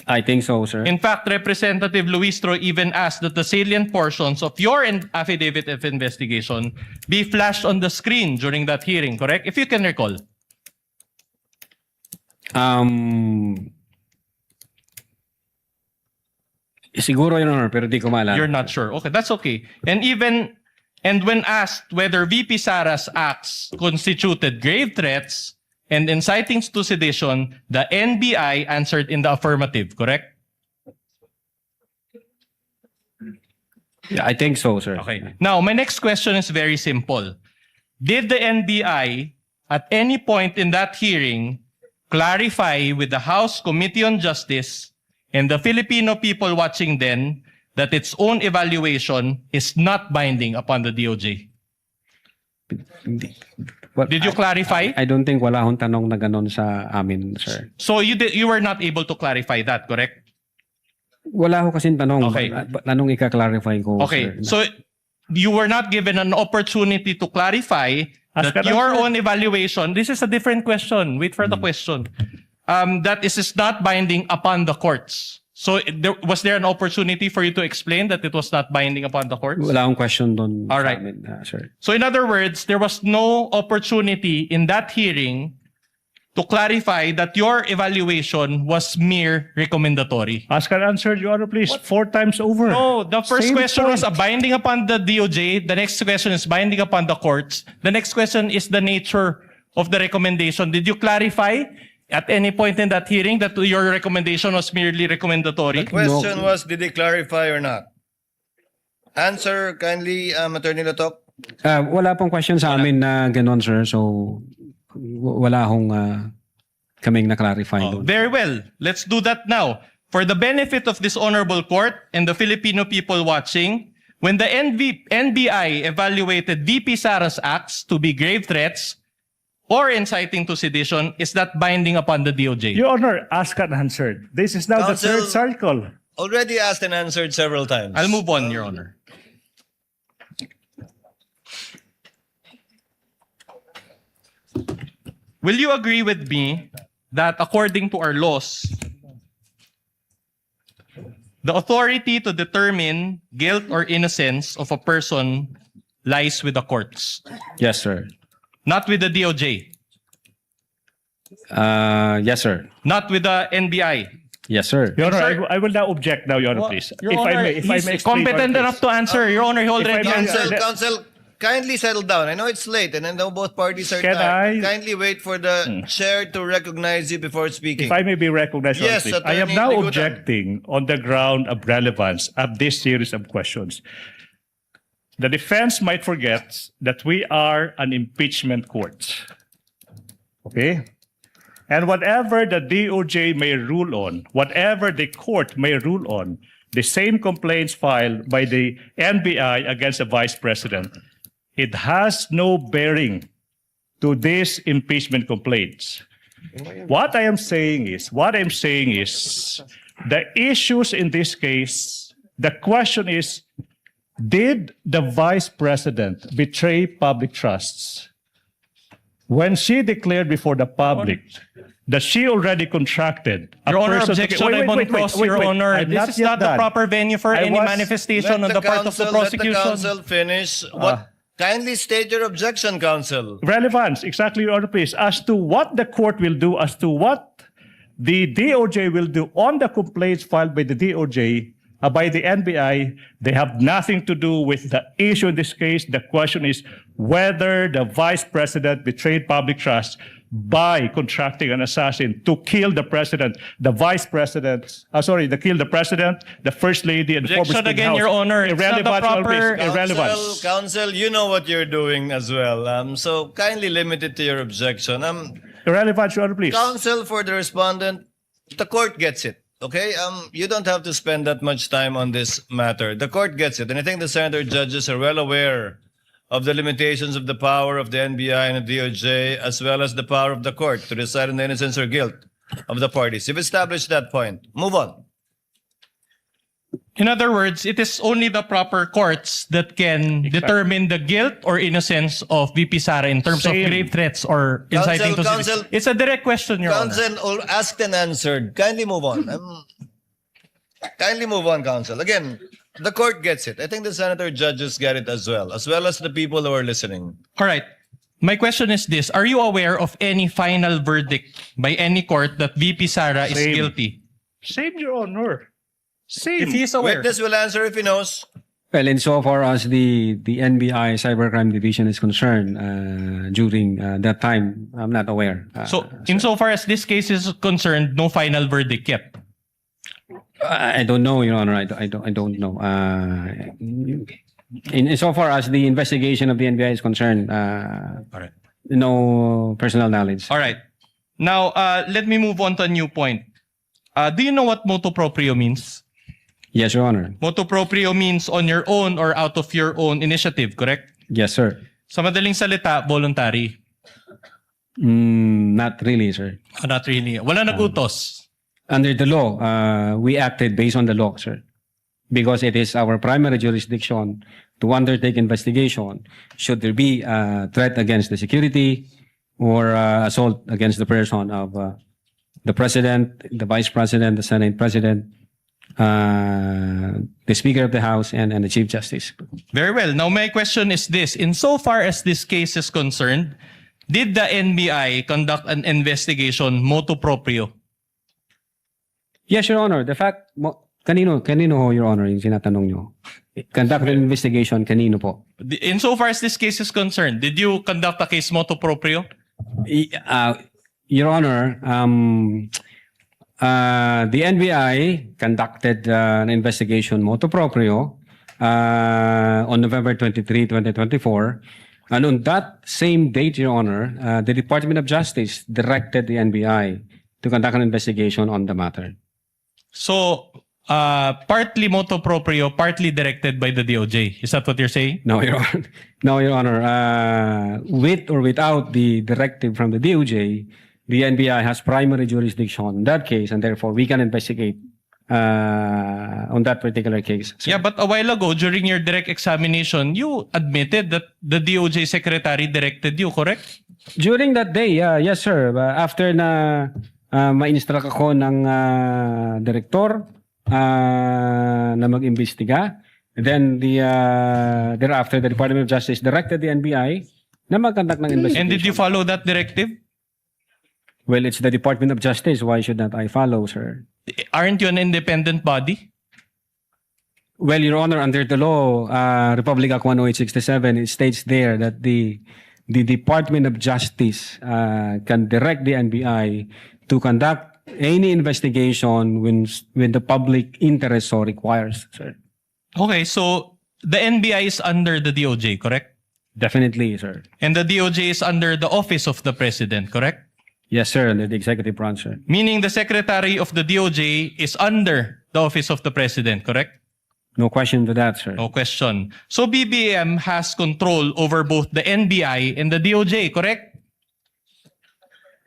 I think so, sir. In fact, Representative Luistro even asked that the salient portions of your affidavit of investigation be flashed on the screen during that hearing, correct? If you can recall. Siguro yun, Honor, pero di ko maalala. You're not sure. Okay, that's okay. And when asked whether VP Sara's acts constituted grave threats and inciting to sedition, the NBI answered in the affirmative, correct? Yeah, I think so, sir. Okay. Now, my next question is very simple. Did the NBI at any point in that hearing clarify with the House Committee on Justice and the Filipino people watching then that its own evaluation is not binding upon the DOJ? Did you clarify? I don't think wala akong tanong na ganon sa amin, sir. So you were not able to clarify that, correct? Wala ho kasing tanong. Okay. Anong ika-clarify ko, Okay. sir? So you were not given an opportunity to clarify that your own evaluation, this is a different question. Wait for the question. That this is not binding upon the courts. So was there an opportunity for you to explain that it was not binding upon the courts? Wala akong question doon All sa right. amin, sir. So in other words, there was no opportunity in that hearing to clarify that your evaluation was mere recommendatory. Ask and answer, Your Honor, please. 4 times over. No, the first Same question was point. binding upon the DOJ. The next question is binding upon the courts. The next question is the nature of the recommendation. Did you clarify at any point in that hearing that your recommendation was merely recommendatory? The question was, did they clarify or not? Answer kindly, Attorney Latok. Wala pong question sa amin na ganon, sir. So, wala akong kaming na-clarify doon. Very well. Let's do that now. For the benefit of this honorable court and the Filipino people watching, when the NBI evaluated VP Sara's acts to be grave threats or inciting to sedition, is that binding upon the DOJ? Your Honor, asked and answered. This is now Counsel- the third cycle. Already asked and answered several times. I'll move on, Your Honor. Will you agree with me that according to our laws, the authority to determine guilt or innocence of a person lies with the courts, Yes, sir. not with the DOJ, Yes, sir. not with the NBI? Yes, sir. Your Honor, Sir- I will now object now, Your Honor, please. Your Honor, if I he's may explain, competent Your Honor, enough to answer. Your Honor, he already may answered. Counsel, kindly settle down. I know it's late and I know both parties are Can tired. I- Kindly wait for the chair to recognize you before speaking. If I may be recognized, Your Honor, Yes, please. I am Attorney now Ligutan. objecting on the ground of relevance of this series of questions. The defense might forget that we are an impeachment court. Okay? And whatever the DOJ may rule on, whatever the court may rule on, the same complaints filed by the NBI against the Vice President, it has no bearing to these impeachment complaints. What I'm saying is, the issues in this case, the question is, did the Vice President betray public trusts? When she declared before the public that she already contracted a Your Honor, person... objection, I'm on cross, Your Honor. I'm This is not the yet done. proper venue for I any was- manifestation on the part of the Let the prosecution. counsel finish. Kindly state your objection, counsel. Relevance, exactly, Your Honor, please, as to what the court will do, as to what the DOJ will do on the complaints filed by the DOJ, by the NBI, they have nothing to do with the issue in this case. The question is whether the Vice President betrayed public trust by contracting an assassin to kill the President, the Vice President, to kill the President, the First Lady, and the former Objection Speaker again, House. Your Honor. It's not the Irrelevant, Your Honor, proper- please. Irrelevance. Counsel, you know what you're doing as well. So kindly limit it to your objection. Irrelevant, Your Honor, please. Counsel for the respondent, the court gets it. Okay, you don't have to spend that much time on this matter. The court gets it, and I think the senator judges are well aware of the limitations of the power of the NBI and the DOJ, as well as the power of the court to decide on the innocence or guilt of the parties. You've established that point. Move on. In other words, it is only the proper courts that can determine the guilt or innocence of VP Sara in terms of grave threats or inciting to Counsel, It's a direct question, Your Honor. counsel, asked and answered. Kindly move on. Kindly move on, counsel. Again, the court gets it. I think the senator judges get it as well as the people who are listening. All right. My question is this. Are you aware of any final verdict by any court that VP Sara is Same. guilty? Same, Your Honor. Same. If he is aware. Witness will answer if he knows. Well, insofar as the NBI Cybercrime Division is concerned, during that time, I'm not aware. So, insofar as this case is concerned, no final verdict yet. I don't know, Your Honor. I don't know. Insofar as the investigation of the NBI is concerned, no personal knowledge. All right. Now, let me move on to a new point. Do you know what motu proprio means? Yes, Your Honor. Motu proprio means on your own or out of your own initiative, correct? Yes, sir. Sa madaling salita, voluntary. Not really, sir. Oh, not really. Wala nag-utos. Under the law, we acted based on the law, sir. Because it is our primary jurisdiction to undertake investigation should there be a threat against the security or assault against the person of the President, the Vice President, the Senate President, the Speaker of the House, and the Chief Justice. Very well. Now, my question is this. Insofar as this case is concerned, did the NBI conduct an investigation motu proprio? Yes, Your Honor. The fact, kanino ho, Your Honor, yung sinatanong nyo? Conduct an investigation, kanino po? Insofar as this case is concerned, did you conduct a case motu proprio? Your Honor, the NBI conducted an investigation motu proprio on November 23, 2024. And on that same date, Your Honor, the Department of Justice directed the NBI to conduct an investigation on the matter. So, partly motu proprio, partly directed by the DOJ. Is that what you're saying? No, Your Honor. No, Your Honor. With or without the directive from the DOJ, the NBI has primary jurisdiction on that case, and therefore we can investigate on that particular case. Yeah, but a while ago, during your direct examination, you admitted that the DOJ secretary directed you, correct? During that day, yes, sir. After na ma-instruct ako ng direktor na mag-imbestiga, then thereafter, the Department of Justice directed the NBI na mag-conduct ng investigation. And did you follow that directive? Well, it's the Department of Justice. Why should not I follow, sir? Aren't you an independent body? Well, Your Honor, under the law, Republic Act 10867, it states there that the Department of Justice can direct the NBI to conduct any investigation when the public interest so requires, sir. Okay, so the NBI is under the DOJ, correct? Definitely, sir. And the DOJ is under the Office of the President, correct? Yes, sir, under the executive branch, sir. Meaning the Secretary of the DOJ is under the Office of the President, correct? No question to that, sir. No question. So BBM has control over both the NBI and the DOJ, correct?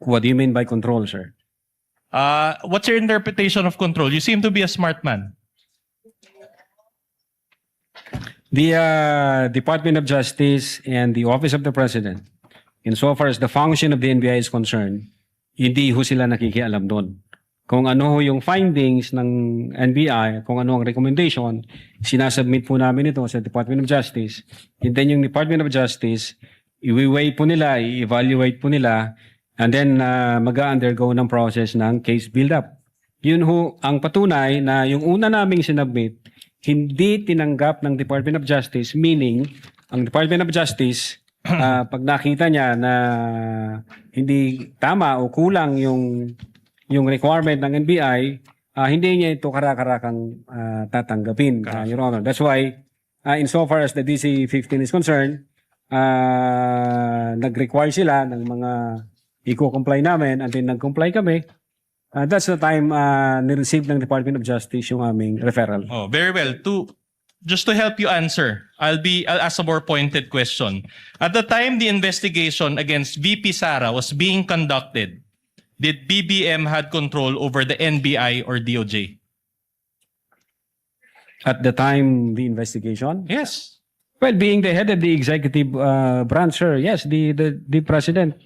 What do you mean by control, sir? What's your interpretation of control? You seem to be a smart man. The Department of Justice and the Office of the President, insofar as the function of the NBI is concerned, hindi ho sila nakikialam doon. Kung ano ho yung findings ng NBI, kung ano ang recommendation, sinasubmit po namin ito sa Department of Justice. And then yung Department of Justice, i-weigh po nila, i-evaluate po nila, and then mag-undergo ng process ng case build-up. Yun ho ang patunay na yung una naming sinubmit, hindi tinanggap ng Department of Justice, meaning ang Department of Justice, pag nakita niya na hindi tama o kulang yung requirement ng NBI, hindi niya ito kararakang tatanggapin, Your Honor. That's why, insofar as the DC-15 is concerned, nag-require sila ng mga i-comply namin, and then nag-comply kami. That's the time ni-receive ng Department of Justice yung aming referral. Oh, very well. Just to help you answer, I'll ask a more pointed question. At the time the investigation against VP Sara was being conducted, did BBM had control over the NBI or DOJ? At the time the investigation? Yes. Well, being the head of the executive branch, sir, yes, the president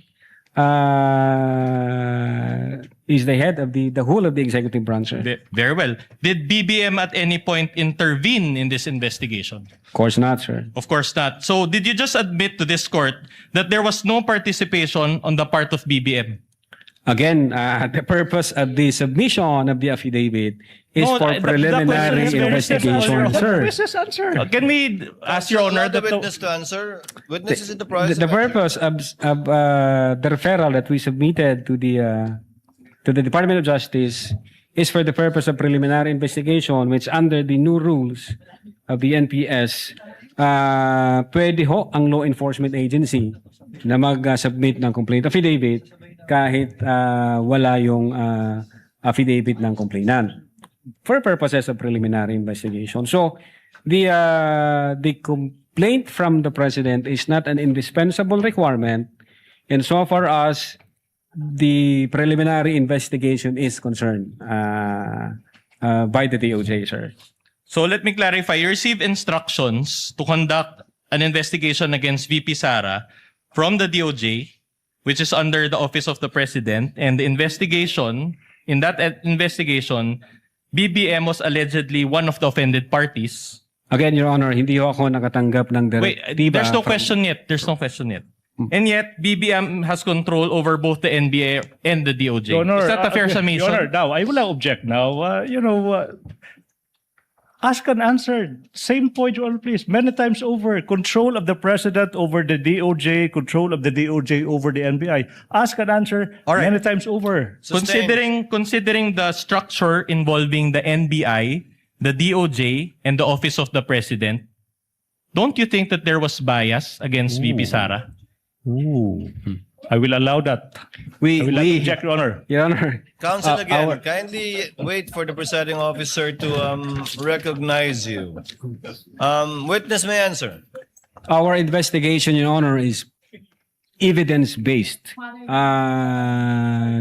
is the head of the whole of the executive branch, sir. Very well. Did BBM at any point intervene in this investigation? Of course not, sir. Of course not. So did you just admit to this court that there was no participation on the part of BBM? Again, the purpose of the submission of the affidavit is No, for the preliminary question is investigation, sir. Can we ask Your Honor the that witness to answer? Witness is in the process. The purpose of the referral that we submitted to the Department of Justice is for the purpose of preliminary investigation, which under the new rules of the NPS, pwede ho ang law enforcement agency na mag-submit ng complaint affidavit kahit wala yung affidavit ng complainant for purposes of preliminary investigation. So, the complaint from the President is not an indispensable requirement insofar as the preliminary investigation is concerned by the DOJ, sir. So let me clarify. You received instructions to conduct an investigation against VP Sara from the DOJ, which is under the Office of the President, and the investigation, in that investigation, BBM was allegedly one of the offended parties. Again, Your Honor, hindi ho ako nakatanggap ng Wait, there's no question yet. There's no question yet. And yet, BBM has control over both the NBA and the DOJ. Your Honor, is that a fair summation? Your Honor, now, I will not object now. Ask and answer. Same point, Your Honor, please. Many times over. Control of the President over the DOJ, control of the DOJ over the NBI. Ask and answer many times over. Considering the structure involving the NBI, the DOJ, and the Office of the President, don't you think that there was bias against VP Sara? Ooh. I will allow that. I will not object, Your Honor. Your Honor. Counsel again, kindly wait for the presiding officer to recognize you. Witness may answer. Our investigation, Your Honor, is evidence-based.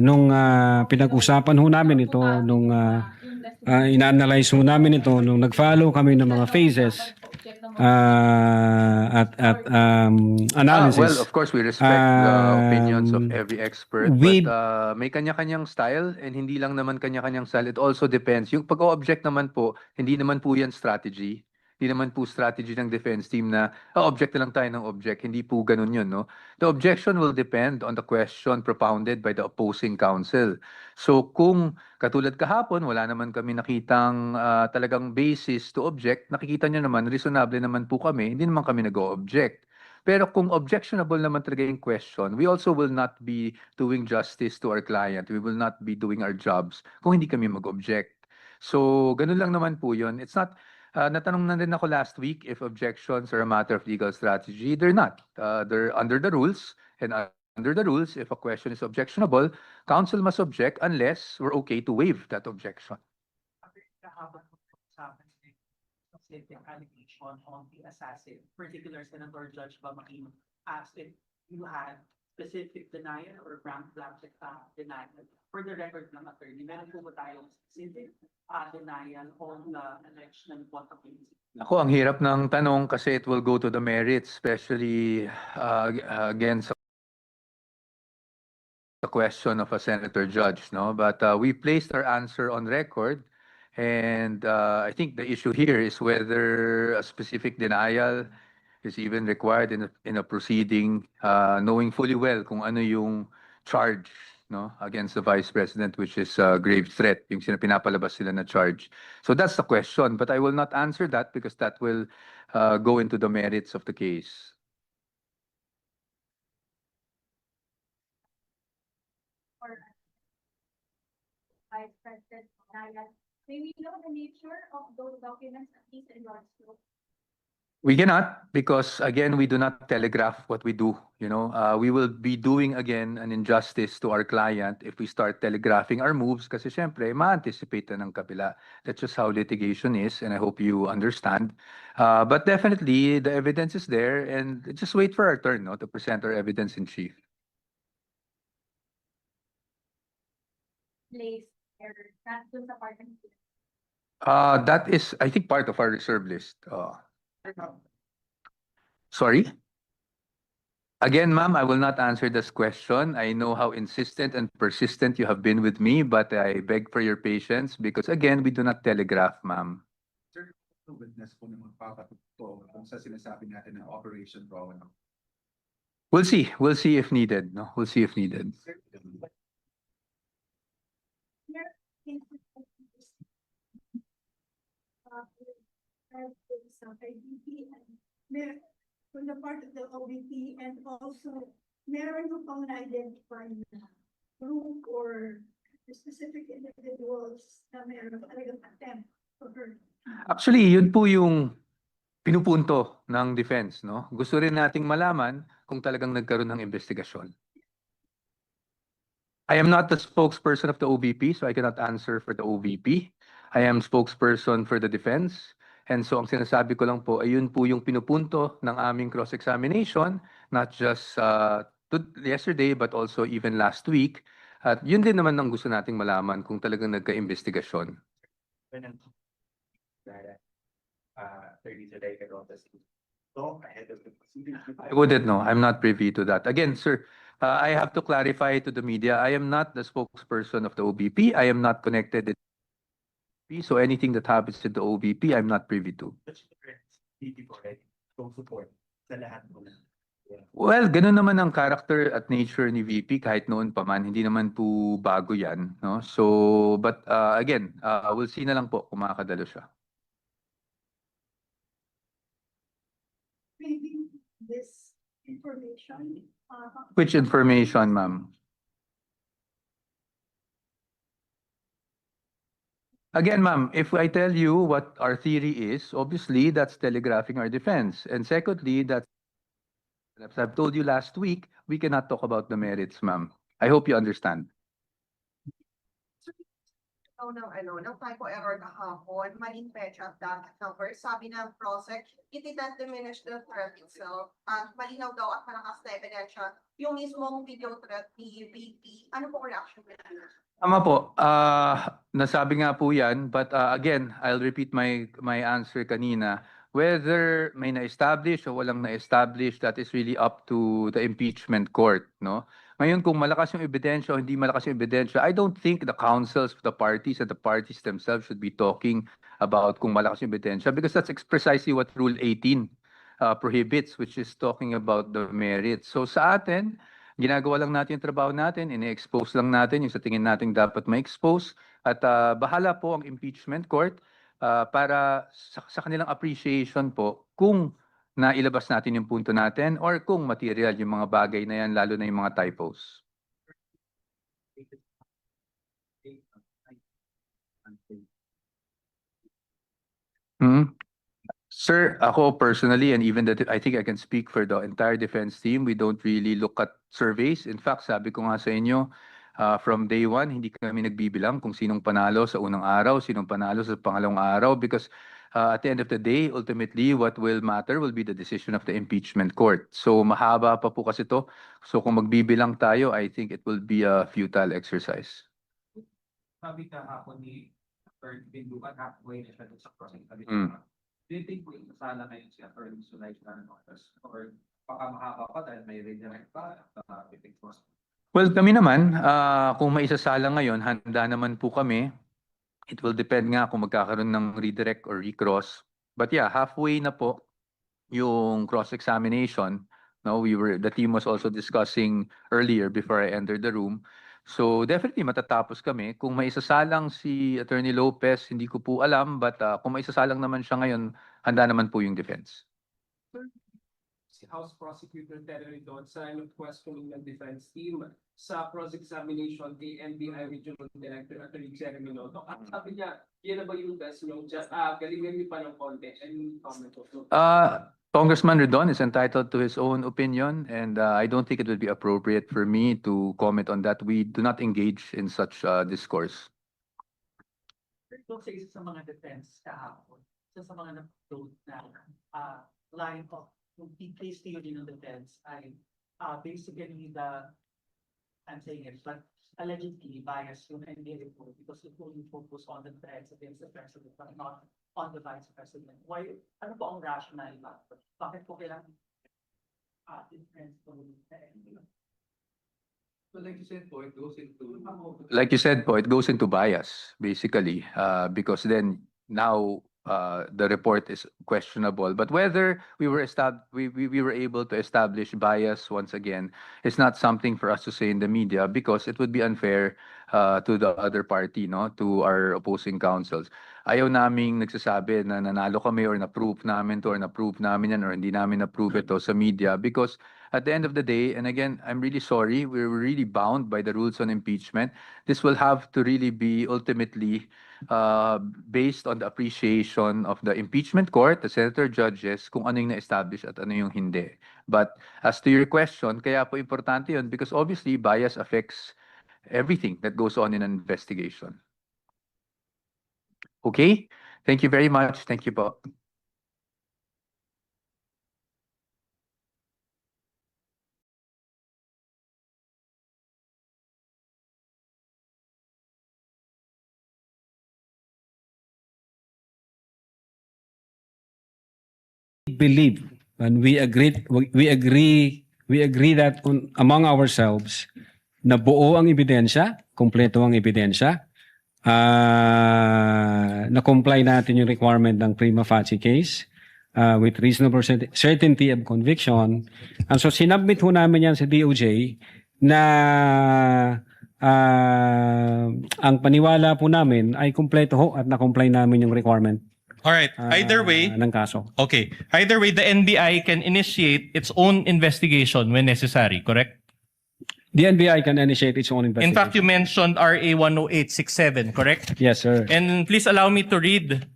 Nung pinag-usapan ho namin ito, nung ina-analyze ho namin ito, nung nag-follow kami ng mga phases at analysis. Well, of course, we respect the opinions of every expert, but may kanya-kanyang style, and hindi lang naman kanya-kanyang style. It also depends. Yung pag-o-object naman po, hindi naman po yan strategy. Hindi naman po strategy ng defense team na object na lang tayo ng object. Hindi po ganun yun, no? The objection will depend on the question propounded by the opposing counsel. So kung katulad kahapon, wala naman kami nakitang talagang basis to object, nakikita nyo naman, reasonable naman po kami, hindi naman kami nag-o-object. Pero kung objectionable naman talaga yung question, we also will not be doing justice to our client. We will not be doing our jobs kung hindi kami mag-object. So ganun lang naman po yun. It's not... natanong na rin ako last week if objections are a matter of legal strategy. They're not. They're under the rules. And under the rules, if a question is objectionable, counsel must object unless we're okay to waive that objection. Allegation on the assassin, particular Senator Judge Bamakino asked if you had specific denial or blank denial? For the record ng attorney, meron po ba tayong specific denial on the alleged non-quantification? Ako, ang hirap ng tanong kasi it will go to the merits, especially again sa the question of a senator judge, no? But we placed our answer on record, and I think the issue here is whether a specific denial is even required in a proceeding, knowing fully well kung ano yung charge, no, against the Vice President, which is grave threat, yung pinapalabas sila na charge. So that's the question, but I will not answer that because that will go into the merits of the case. Vice President Sara, may we know the nature of those documents at least in your scope? We cannot because again we do not telegraph what we do. You know, we will be doing again an injustice to our client if we start telegraphing our moves kasi syempre ma-anticipate na ng kabila. That's just how litigation is, and I hope you understand. But definitely the evidence is there, and just wait for our turn, no, to present our evidence in chief. Place or not dun sa part ng That is, I think, part of our reserve list. Sorry? Again, ma'am, I will not answer this question. I know how insistent and persistent you have been with me, but I beg for your patience because, again, we do not telegraph, ma'am. Sir, witness po na magpapatugtog kung sa sinasabi natin na Operation Rowan. We'll see. We'll see if needed. No, we'll see if needed. From the part of the OVP, and also meron mo pang na-identify na group or specific individuals na meron talagang attempt for her. Actually, yun po yung pinupunto ng defense, no? Gusto rin nating malaman kung talagang nagkaroon ng investigasyon. I am not the spokesperson of the OVP, so I cannot answer for the OVP. I am spokesperson for the defense. And so ang sinasabi ko lang po, ayun po yung pinupunto ng aming cross-examination, not just yesterday, but also even last week. At yun din naman ang gusto nating malaman kung talagang nagka-investigasyon. I wouldn't know. I'm not privy to that. Again, sir, I have to clarify to the media, I am not the spokesperson of the OBP. I am not connected. So anything that happens in the OBP, I'm not privy to. Well, ganun naman ang character at nature ni VP kahit noon pa man, hindi naman po bago yan, no? So, but again, we'll see na lang po kung makakadalo siya. Maybe this information. Which information, ma'am? Again, ma'am, if I tell you what our theory is, obviously that's telegraphing our defense. And secondly, that's, as I've told you last week, we cannot talk about the merits, ma'am. I hope you understand. Ng typo error kahapon, maling petsa at docket number. Sabi ng PROSEC, it did not diminish the threat itself. At malinaw daw at malakas na ebidensya yung mismong video threat ni VP. Ano po reaction nila? Tama po. Nasabi nga po yan, but again, I'll repeat my answer kanina. Whether may na-establish o walang na-establish, that is really up to the impeachment court, no? Ngayon, kung malakas yung ebidensya o hindi malakas yung ebidensya, I don't think the counsels of the parties and the parties themselves should be talking about kung malakas yung ebidensya because that's precisely what Rule 18 prohibits, which is talking about the merits. So sa atin, ginagawa lang natin yung trabaho natin, ini-expose lang natin yung sa tingin natin dapat ma-expose at bahala po ang impeachment court para sa kanilang appreciation po kung nailabas natin yung punto natin or kung material yung mga bagay na yan, lalo na yung mga typos. Sir, ako personally, and even that I think I can speak for the entire defense team, we don't really look at surveys. In fact, sabi ko nga sa inyo, from day one, hindi kami nagbibilang kung sinong panalo sa unang araw, sinong panalo sa pangalawang araw because at the end of the day, ultimately, what will matter will be the decision of the impeachment court. So mahaba pa po kasi to. So kung magbibilang tayo, I think it will be a futile exercise. Sabi kahapon ni Attorney Bindukan, halfway na siya dun sa process. Sabi Mm. do you think po isasala ngayon si Attorney Sulaiman Office? Or baka mahaba pa dahil may redirect pa at Well, kami naman, kung maisasala ngayon, handa naman po kami. It will depend nga kung magkakaroon ng redirect or recross. But yeah, halfway na po yung cross-examination. No, the team was also discussing earlier before I entered the room. So definitely matatapos kami. Kung maisasalang si Attorney Lopez, hindi ko po alam. But kung maisasalang naman siya ngayon, handa naman po yung defense. Si House Prosecutor Terry Don sa questioning ng defense team sa cross-examination kay NBI Regional Director Attorney Jeremy Noto. At sabi niya, yan na ba yung best nyo? Galingan niyo pa ng konti. Any comment also? Congressman Redon is entitled to his own opinion, and I don't think it would be appropriate for me to comment on that. We do not engage in such discourse. Ito sa isa sa mga defense kahapon, isa sa mga na-float na line of yung case theory ng defense ay basically I'm saying it, but allegedly biased yung NBI report because it only focus on the threats against the president but not on the vice president. Why? Ano po ang rationale ba? Bakit po kailangan defense po ng NBI? So like you said po, it goes into... Like you said po, it goes into bias, basically, because then now the report is questionable. But whether we were able to establish bias once again is not something for us to say in the media because it would be unfair to the other party, no, to our opposing counsels. Ayaw naming nagsasabi na nanalo kami or na-prove namin to or na-prove namin yan or hindi namin na-prove ito sa media because at the end of the day, and again, I'm really sorry, we're really bound by the rules on impeachment. This will have to really be ultimately based on the appreciation of the impeachment court, the senator judges, kung ano yung na-establish at ano yung hindi. But as to your question, kaya po importante yun because obviously bias affects everything that goes on in an investigation. Okay? Thank you very much. Thank you po. Believe and we agree that among ourselves na buo ang ebidensya, kumpleto ang ebidensya, na-comply natin yung requirement ng prima facie case with reasonable certainty of conviction. And so sinubmit ho namin yan sa DOJ na ang paniwala po namin ay kumpleto ho at na-comply namin yung requirement. All right. Either way, ng kaso. Okay. Either way, the NBI can initiate its own investigation when necessary, correct? The NBI can initiate its own investigation. In fact, you mentioned RA 10867, correct? Yes, sir. And please allow me to read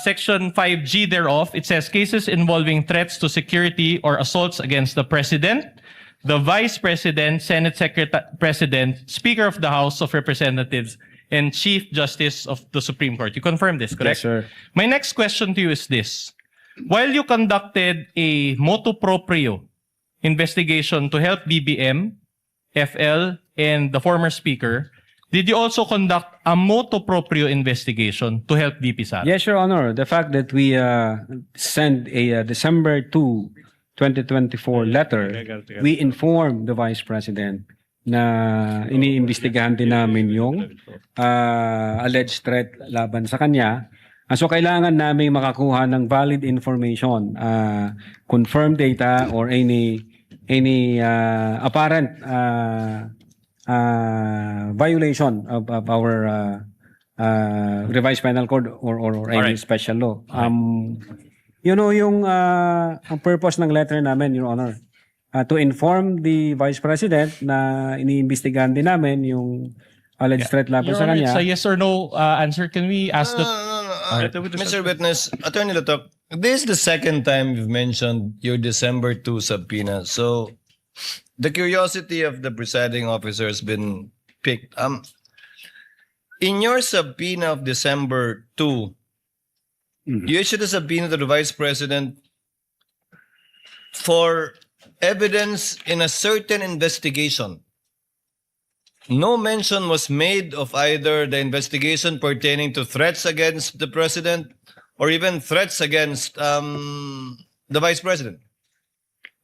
Section 5G thereof. It says, cases involving threats to security or assaults against the President, the Vice President, Senate President, Speaker of the House of Representatives, and Chief Justice of the Supreme Court. You confirm this, correct? Yes, sir. My next question to you is this. While you conducted a motu proprio investigation to help BBM, FL, and the former Speaker, did you also conduct a motu proprio investigation to help VP Sara? Yes, Your Honor. The fact that we sent a December 2, 2024 letter, we informed the Vice President na iniimbestigahan din namin yung alleged threat laban sa kanya. So kailangan namin makakuha ng valid information, confirmed data or any apparent violation of our revised penal code or any special law. You know yung ang purpose ng letter namin, Your Honor, to inform the Vice President na iniimbestigahan din namin yung alleged threat laban sa kanya. It's a yes or no answer. Can we ask Mr. Witness, Attorney Latok, this is the second time you've mentioned your December 2 subpoena. So the curiosity of the presiding officer has been picked. In your subpoena of December 2, You issued a subpoena to the Vice President for evidence in a certain investigation. No mention was made of either the investigation pertaining to threats against the President or even threats against the Vice President.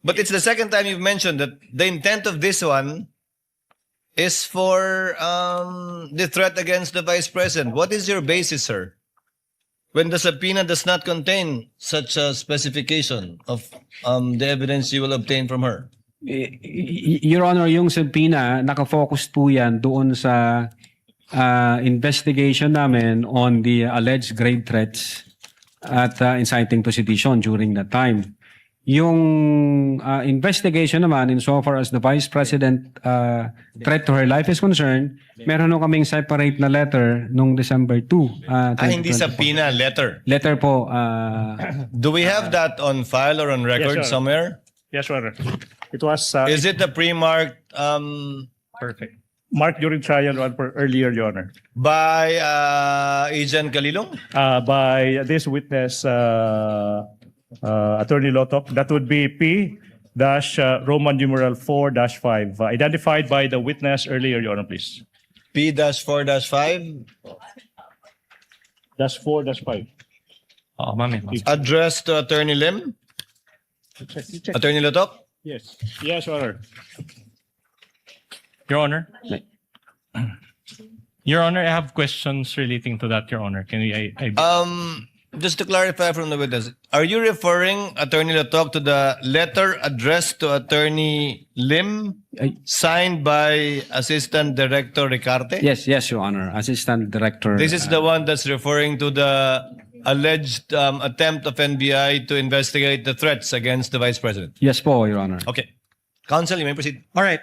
But it's the second time you've mentioned that the intent of this one is for the threat against the Vice President. What is your basis, sir? When the subpoena does not contain such a specification of the evidence you will obtain from her? Your Honor, yung subpoena, nakafocus po yan doon sa investigation namin on the alleged grave threats at inciting to sedition during that time. Yung investigation naman, insofar as the Vice President threat to her life is concerned, meron nung kaming separate na letter nung December 2. Hindi subpoena, letter. Letter po. Do we have that on file or on record Yes, sir. somewhere? Yes, Your Honor. It was Is it the pre-marked perfect. Marked during trial one for earlier, Your Honor. by Agent Kalilong? By this witness, Attorney Lotok. That would be P-Roman numeral 4-5, identified by the witness earlier, Your Honor, please. P-4-5, -4-5. Oh, mami. addressed to Attorney Lim? Attorney Lotok? Yes. Yes, Your Honor. Your Honor. Your Honor, I have questions relating to that, Your Honor. Can we? Just to clarify from the witness, are you referring, Attorney Lotok, to the letter addressed to Attorney Lim, signed by Assistant Director Ricarte? Yes, Your Honor. Assistant Director. This is the one that's referring to the alleged attempt of NBI to investigate the threats against the Vice President. Yes po, Your Honor. Okay. Counsel, you may proceed. All right.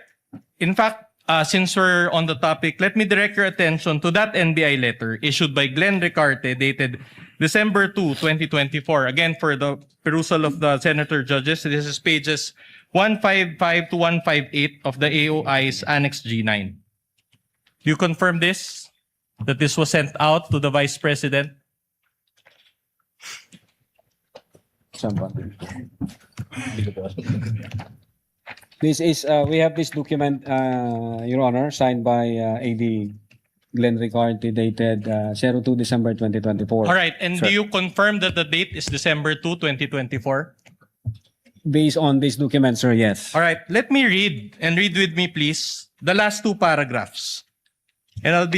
In fact, since we're on the topic, let me direct your attention to that NBI letter issued by Glenn Ricarte dated December 2, 2024. Again, for the perusal of the senator judges, this is pages 155 to 158 of the AOI's Annex G9. Do you confirm this? That this was sent out to the Vice President? This is, we have this document, Your Honor, signed by AD Glenn Ricarte, dated 02 December 2024. All right. And Sir. do you confirm that the date is December 2, 2024? Based on this document, sir, yes. All right. Let me read, and read with me, please, the last two paragraphs. And I'll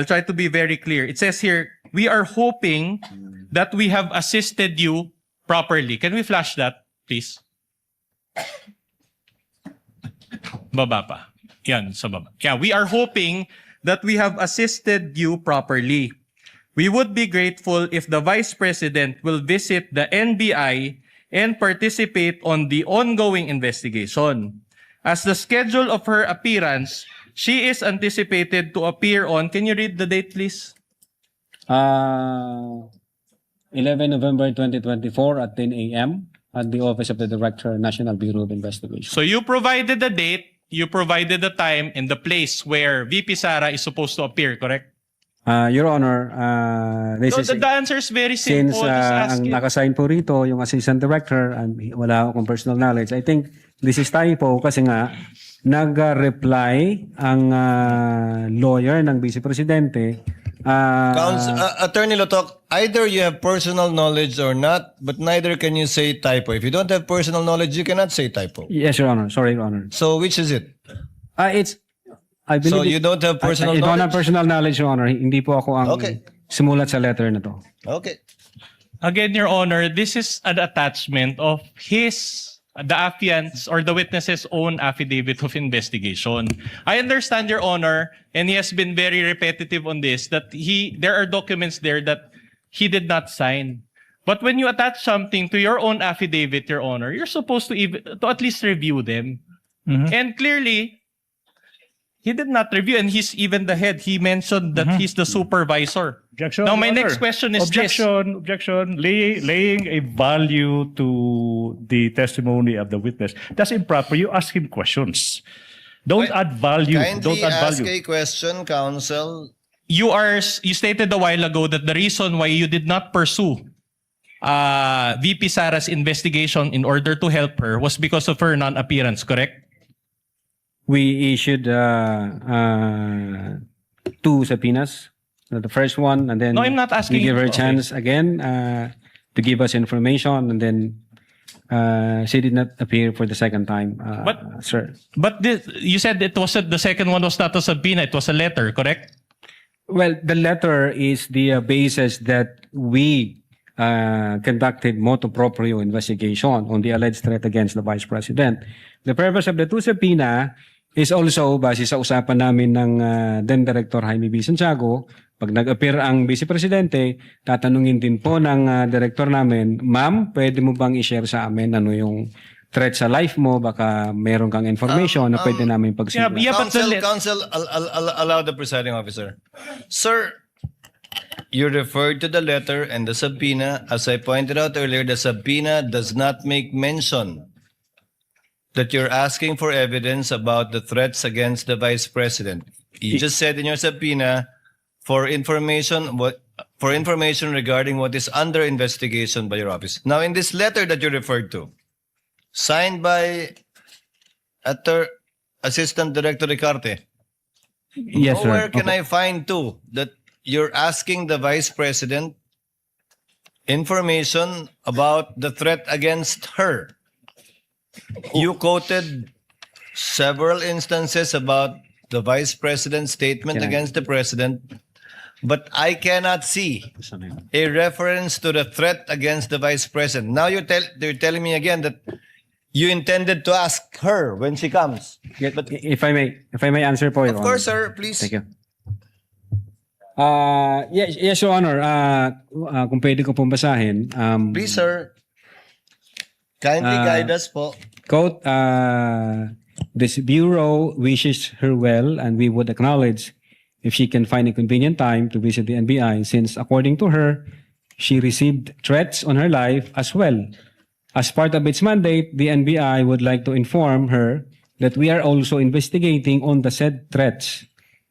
try to be very clear. It says here, we are hoping that we have assisted you properly. Can we flash that, please? Baba pa. Yan, sa baba. Yeah, we are hoping that we have assisted you properly. We would be grateful if the Vice President will visit the NBI and participate on the ongoing investigation. As the schedule of her appearance, she is anticipated to appear on, can you read the date, please? 11 November 2024 at 10 a.m. at the Office of the Director, National Bureau of Investigation. So you provided the date, you provided the time and the place where VP Sara is supposed to appear, correct? Your Honor, this So is... the answer is very simple. Since Just ask ang him. nakasign po rito, yung Assistant Director, and wala akong personal knowledge, I think this is typo kasi nga, nag-reply ang lawyer ng Vice Presidente. Attorney Lotok, either you have personal knowledge or not, but neither can you say typo. If you don't have personal knowledge, you cannot say typo. Yes, Your Honor. Sorry, Your Honor. So which is it? I believe So you don't have personal I don't have knowledge? personal knowledge, Your Honor. Hindi po ako ang sumulat sa letter na to. Okay. Again, Your Honor, this is an attachment of the affiant's or the witness's own affidavit of investigation. I understand, Your Honor, and he has been very repetitive on this, that there are documents there that he did not sign. But when you attach something to your own affidavit, Your Honor, you're supposed to at least review them. And clearly, he did not review, and he's even the head. He mentioned that he's the supervisor. Objection, Now, my Your next Honor. question is Objection. Laying a value to the testimony of the witness. That's improper. You ask him questions. Don't add value. Kindly Don't add ask value. a question, counsel. you stated a while ago that the reason why you did not pursue VP Sara's investigation in order to help her was because of her non-appearance, correct? We issued 2 subpoenas. The first one, and then No, I'm not asking we give her a okay. chance again to give us information, and then she did not appear for the second time, sir. But you said it wasn't, the second one was not a subpoena, it was a letter, correct? Well, the letter is the basis that we conducted motu proprio investigation on the alleged threat against the Vice President. The purpose of the 2 subpoena is also base sa usapan namin ng then Director Jaime B. Santiago. Pag nag-appear ang Vice Presidente, tatanungin din po ng Director namin, Ma'am, pwede mo bang i-share sa amin ano yung threat sa life mo? Baka meron kang information na pwede namin pagsimulan. Counsel, allow the presiding officer. Sir, you referred to the letter and the subpoena. As I pointed out earlier, the subpoena does not make mention that you're asking for evidence about the threats against the Vice President. You just said in your subpoena, for information regarding what is under investigation by your office. Now, in this letter that you referred to, signed by Assistant Director Duterte, yes, sir. where can I find too that you're asking the Vice President information about the threat against her? You quoted several instances about the Vice President's statement against the President, but I cannot see a reference to the threat against the Vice President. Now you're telling me again that you intended to ask her when she comes. But if I may answer po, Your Of Honor. course, sir, please. Thank you. Yes, Your Honor. Kung pwede ko pong basahin. Please, sir. Kindly guide us po. Quote, this Bureau wishes her well, and we would acknowledge if she can find a convenient time to visit the NBI, since according to her, she received threats on her life as well. As part of its mandate, the NBI would like to inform her that we are also investigating on the said threats.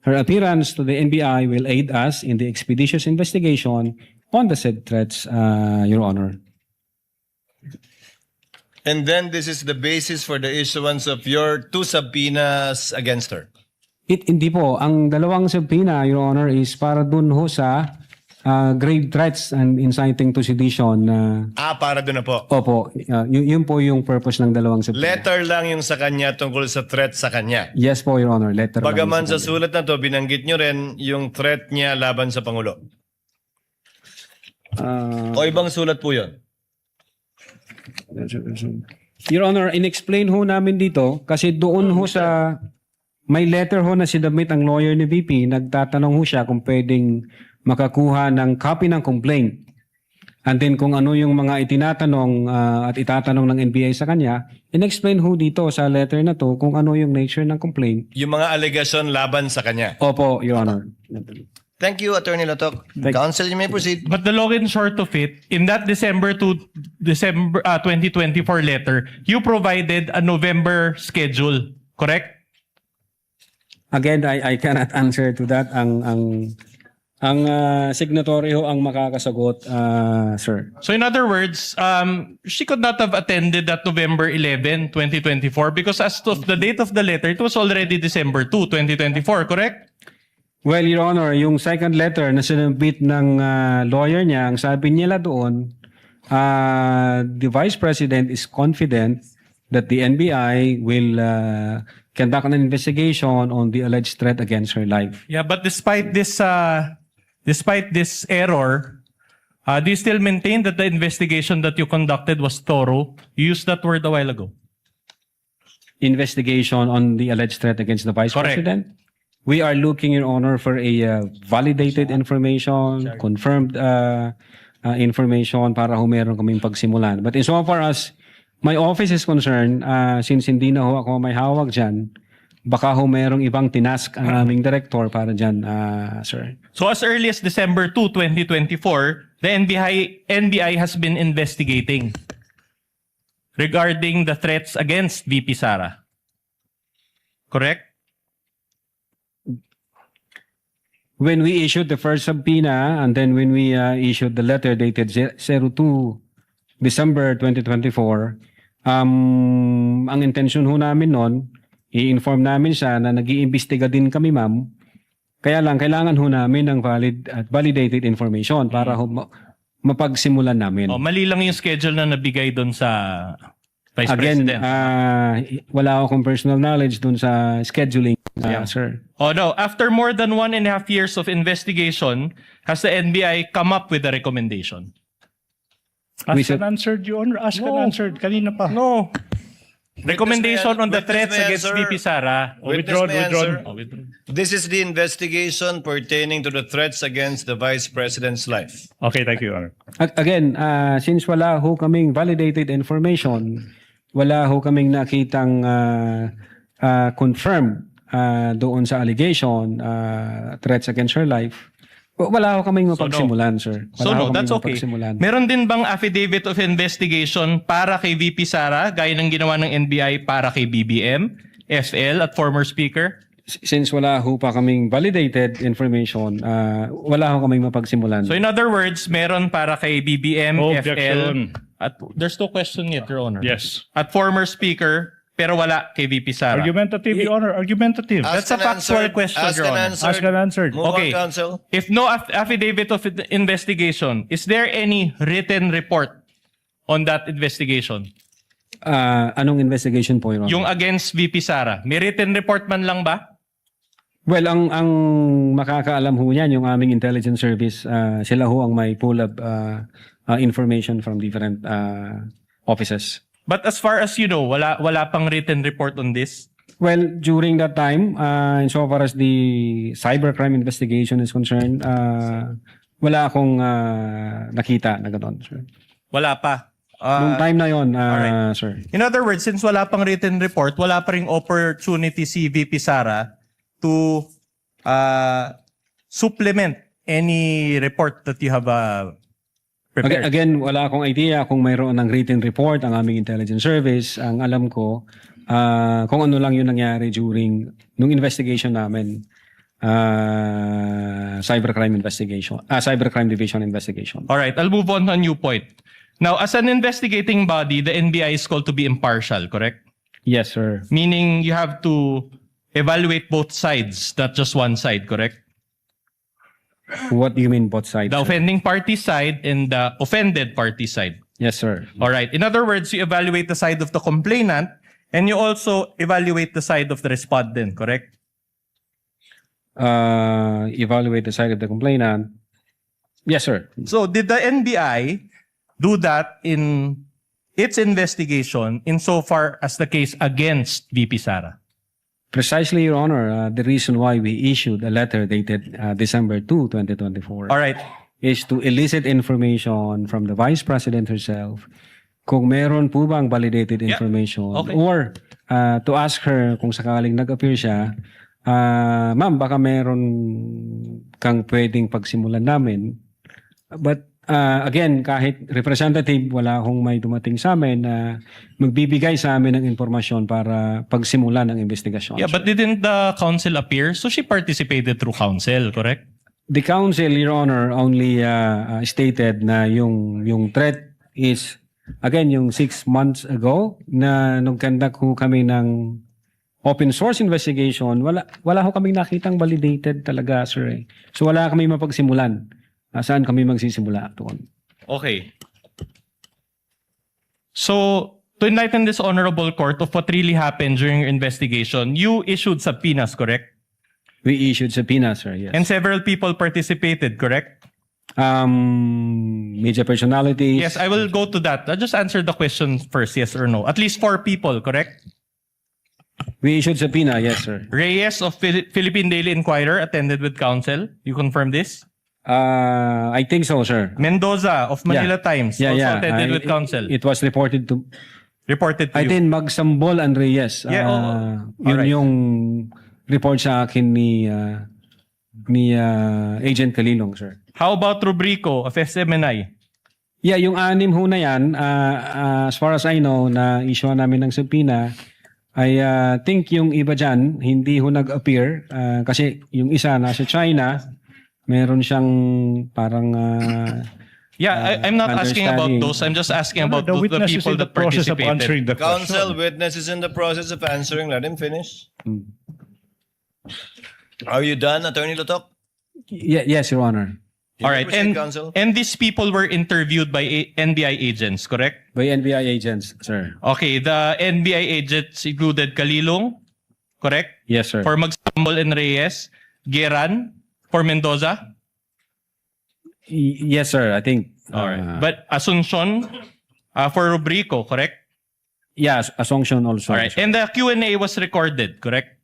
Her appearance to the NBI will aid us in the expeditious investigation on the said threats, Your Honor. And then this is the basis for the issuance of your 2 subpoenas against her. Hindi po. Ang dalawang subpoena, Your Honor, is para dun ho sa grave threats and inciting to sedition. Para dun na po. Opo. Yun po yung purpose ng dalawang subpoena. Letter lang yung sa kanya tungkol sa threat sa kanya. Yes po, Your Honor. Letter lang Bagaman sa sa sulat na to, binanggit nyo rin yung threat niya laban sa Pangulo. O ibang sulat po yun? Your Honor, in-explain ho namin dito kasi doon ho sa may letter ho na sinubmit ang lawyer ni VP, nagtatanong ho siya kung pwedeng makakuha ng copy ng complaint. And then kung ano yung mga itinatanong at itatanong ng NBI sa kanya, in-explain ho dito sa letter na to kung ano yung nature ng complaint. Yung mga allegation laban sa kanya. Opo, Your Honor. Thank you, Attorney Latok. Counsel, you may proceed. But the long and short of it, in that December 2024 letter, you provided a November schedule, correct? Again, I cannot answer to that. Ang signatory ho ang makakasagot, sir. So in other words, she could not have attended that November 11, 2024 because as of the date of the letter, it was already December 2, 2024, correct? Well, Your Honor, yung second letter na sinubmit ng lawyer niya, ang sabi nila doon, the Vice President is confident that the NBI will conduct an investigation on the alleged threat against her life. Yeah, but despite this error, do you still maintain that the investigation that you conducted was thorough? You used that word a while ago. Investigation on the alleged threat against the Vice Correct. President? We are looking, Your Honor, for a validated information, confirmed information para ho meron kaming pagsimulan. But insofar as my office is concerned, since hindi na ho ako may hawak dyan, baka ho merong ibang tinask ang aming director para dyan, sir. So as early as December 2, 2024, the NBI has been investigating regarding the threats against VP Sara. Correct? when we issued the first subpoena and then when we issued the letter dated 02 December 2024, ang intention ho namin noon, i-inform namin siya na nag-iimbestiga din kami, ma'am. Kaya lang, kailangan ho namin ng valid at validated information para ho mapagsimulan namin. Oh, mali lang yung schedule na nabigay doon sa Vice Again, President. wala akong personal knowledge dun sa scheduling, sir. Oh no, after more than 1.5 years of investigation, has the NBI come up with a recommendation? Ask and answered, Your Honor. Ask and answered. Kanina pa. No. Recommendation on the threats may against answer. VP Sara. Witness may answer. Withdrawn. This is the investigation pertaining to the threats against the Vice President's life. Okay, thank you, Your Honor. Again, since wala ho kaming validated information, wala ho kaming nakitang confirmed doon sa allegation, threats against her life, wala ho kaming mapagsimulan, sir. So no, that's okay. Meron din bang affidavit of investigation para kay VP Sara, gaya ng ginawa ng NBI para kay BBM, FL at former Speaker? Since wala ho pa kaming validated information, wala ho kaming mapagsimulan. So in other words, meron para kay BBM, Objection. FL, at there's no question yet, Your Honor. Yes. At former Speaker, pero wala kay VP Sara. Argumentative, Your Honor. Argumentative. That's a factual question, Your Honor. Ask and answered. Move Okay. on, counsel. If no affidavit of investigation, is there any written report on that investigation? Anong investigation po, Your Honor? Yung against VP Sara. May written report man lang ba? Well, ang makakaalam ho niyan, yung aming intelligence service, sila ho ang may pull up information from different offices. But as far as you know, wala pang written report on this? Well, during that time, insofar as the cybercrime investigation is concerned, wala akong nakita na gano'n, sir. Wala pa. Noong time na yon, alright. sir. In other words, since wala pang written report, wala pa ring opportunity si VP Sara to supplement any report that you have prepared. Again, wala akong idea kung mayroon ng written report ang aming intelligence service. Ang alam ko, kung ano lang yung nangyari during nung investigation namin, cybercrime division investigation. All right, I'll move on to a new point. Now, as an investigating body, the NBI is called to be impartial, correct? Yes, sir. Meaning you have to evaluate both sides, not just one side, correct? What do you mean both sides? The sir? offending party side and the offended party side. Yes, sir. All right. In other words, you evaluate the side of the complainant and you also evaluate the side of the respondent, correct? Evaluate the side of the complainant. Yes, sir. So did the NBI do that in its investigation insofar as the case against VP Sara? Precisely, Your Honor, the reason why we issued a letter dated December 2, 2024 All right. is to elicit information from the Vice President herself kung meron po bang validated information Okay. or to ask her kung sakaling nag-appear siya, ma'am, baka meron kang pwedeng pagsimulan namin. But again, kahit representative, wala akong may dumating sa amin na magbibigay sa amin ng informasyon para pagsimulan ng investigasyon. Yeah, but didn't the counsel appear? So she participated through counsel, correct? The counsel, Your Honor, only stated na yung threat is, again, yung 6 months ago na nung conduct ho kami ng open source investigation, wala ho kaming nakitang validated talaga, sir. So wala kami mapagsimulan. Saan kami magsisimula doon? Okay. So, to enlighten this honorable court of what really happened during your investigation, you issued subpoenas, correct? We issued subpoenas, sir, yes. And several people participated, correct? Media personalities. Yes, I will go to that. I'll just answer the question first, yes or no. At least 4 people, correct? We issued subpoena, yes, sir. Reyes of Philippine Daily Inquirer attended with counsel. You confirm this? I think so, sir. Mendoza of Manila Times also attended with counsel. It was reported to you. I think Magsambol and Reyes. Yeah, yun alright. yung report sa akin ni Agent Kalilong, sir. How about Rubrico of SMNI? Yeah, yung 6 ho na yan, as far as I know, na issue namin ng subpoena, I think yung iba dyan, hindi ho nag-appear kasi yung isa nasa China, meron siyang parang I'm not asking about understanding. those. I'm just asking about The the witness is people in the that process of participated. answering the Counsel, question. witness is in the process of answering. Let him finish. Mm. Are you done, Attorney Lutok? Yes, Your Honor. All right, Proceed, counsel. and these people were interviewed by NBI agents, correct? By NBI agents, sir. Okay, the NBI agents included Kalilong, correct? Yes, sir. For Magsambol and Reyes, Geran for Mendoza. Yes, sir. I think. All right, but Asuncion for Rubrico, correct? Yes, Assumption also. All right, and the Q&A was recorded, correct?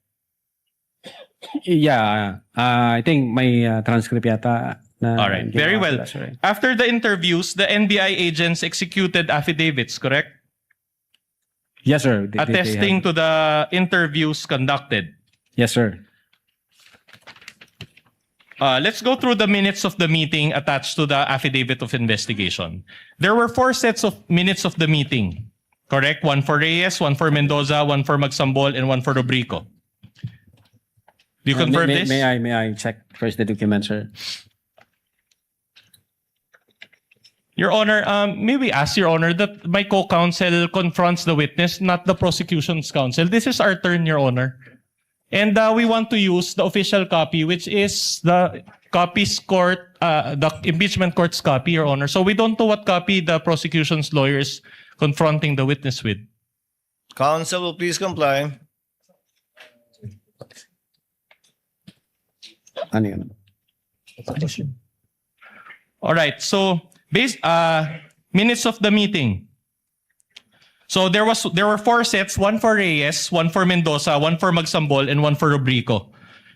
Yeah, I think may transcript yata. All right, very well. Sir. After the interviews, the NBI agents executed affidavits, correct? Yes, sir. Attesting to the interviews conducted. Yes, sir. Let's go through the minutes of the meeting attached to the affidavit of investigation. There were 4 sets of minutes of the meeting, correct? 1 for Reyes, 1 for Mendoza, 1 for Magsambol, and 1 for Rubrico. Do you confirm this? May I check first the document, sir? Your Honor, may we ask, Your Honor, that my co-counsel confronts the witness, not the prosecution's counsel. This is our turn, Your Honor. And we want to use the official copy, which is the the impeachment court's copy, Your Honor. So we don't know what copy the prosecution's lawyer is confronting the witness with. Counsel will please comply. Ano yun? All right. So minutes of the meeting. So there were 4 sets, 1 for Reyes, 1 for Mendoza, 1 for Magsambol, and 1 for Rubrico.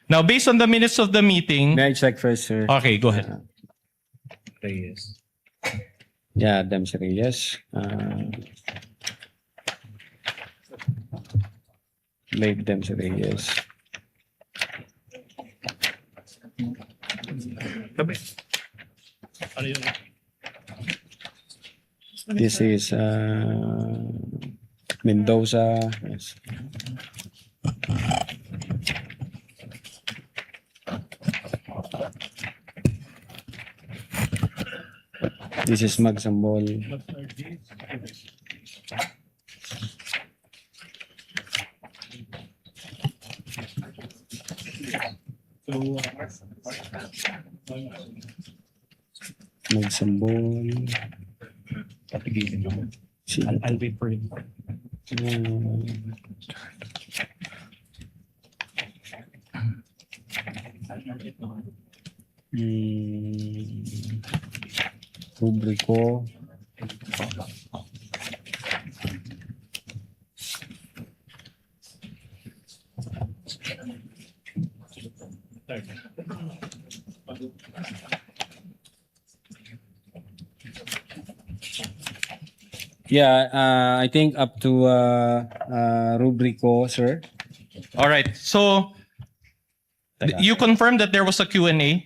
Now, based on the minutes of the meeting. May I check first, sir? Okay, go ahead. Reyes. Yeah, them si Reyes. Make them si Reyes. This is Mendoza. Yes. This is Magsambol. Magsambol. I'll wait for him. Rubrico. Yeah, I think up to Rubrico, sir. All right. So you confirmed that there was a Q&A?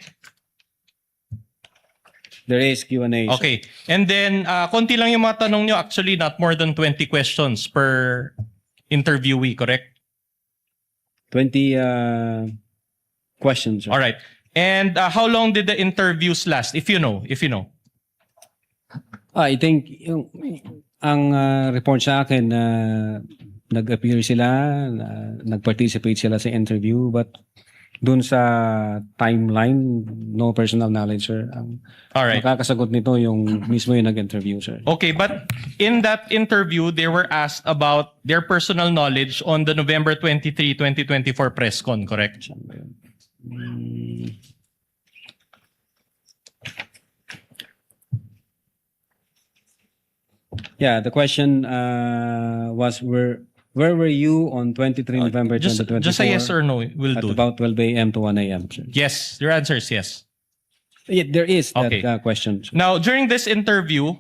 There is Q&A. Okay. And then, konti lang yung mga tanong nyo. Actually, not more than 20 questions per interviewee, correct? 20 questions. Sir. All right. And how long did the interviews last, if you know? I think ang report sa akin nag-appear sila, nag-participate sila sa interview, but dun sa timeline, no personal knowledge, sir. All right. Makakasagot nito yung mismo yung nag-interview, sir. Okay, but in that interview, they were asked about their personal knowledge on the November 23, 2024 press con, correct? Yeah, the question was where were you on 23 November 2024? Just a yes or no will at do. about 12 a.m. to 1 a.m. Sir. Yes, your answer is yes. Yeah, there is that Okay. question. Sir. Now, during this interview,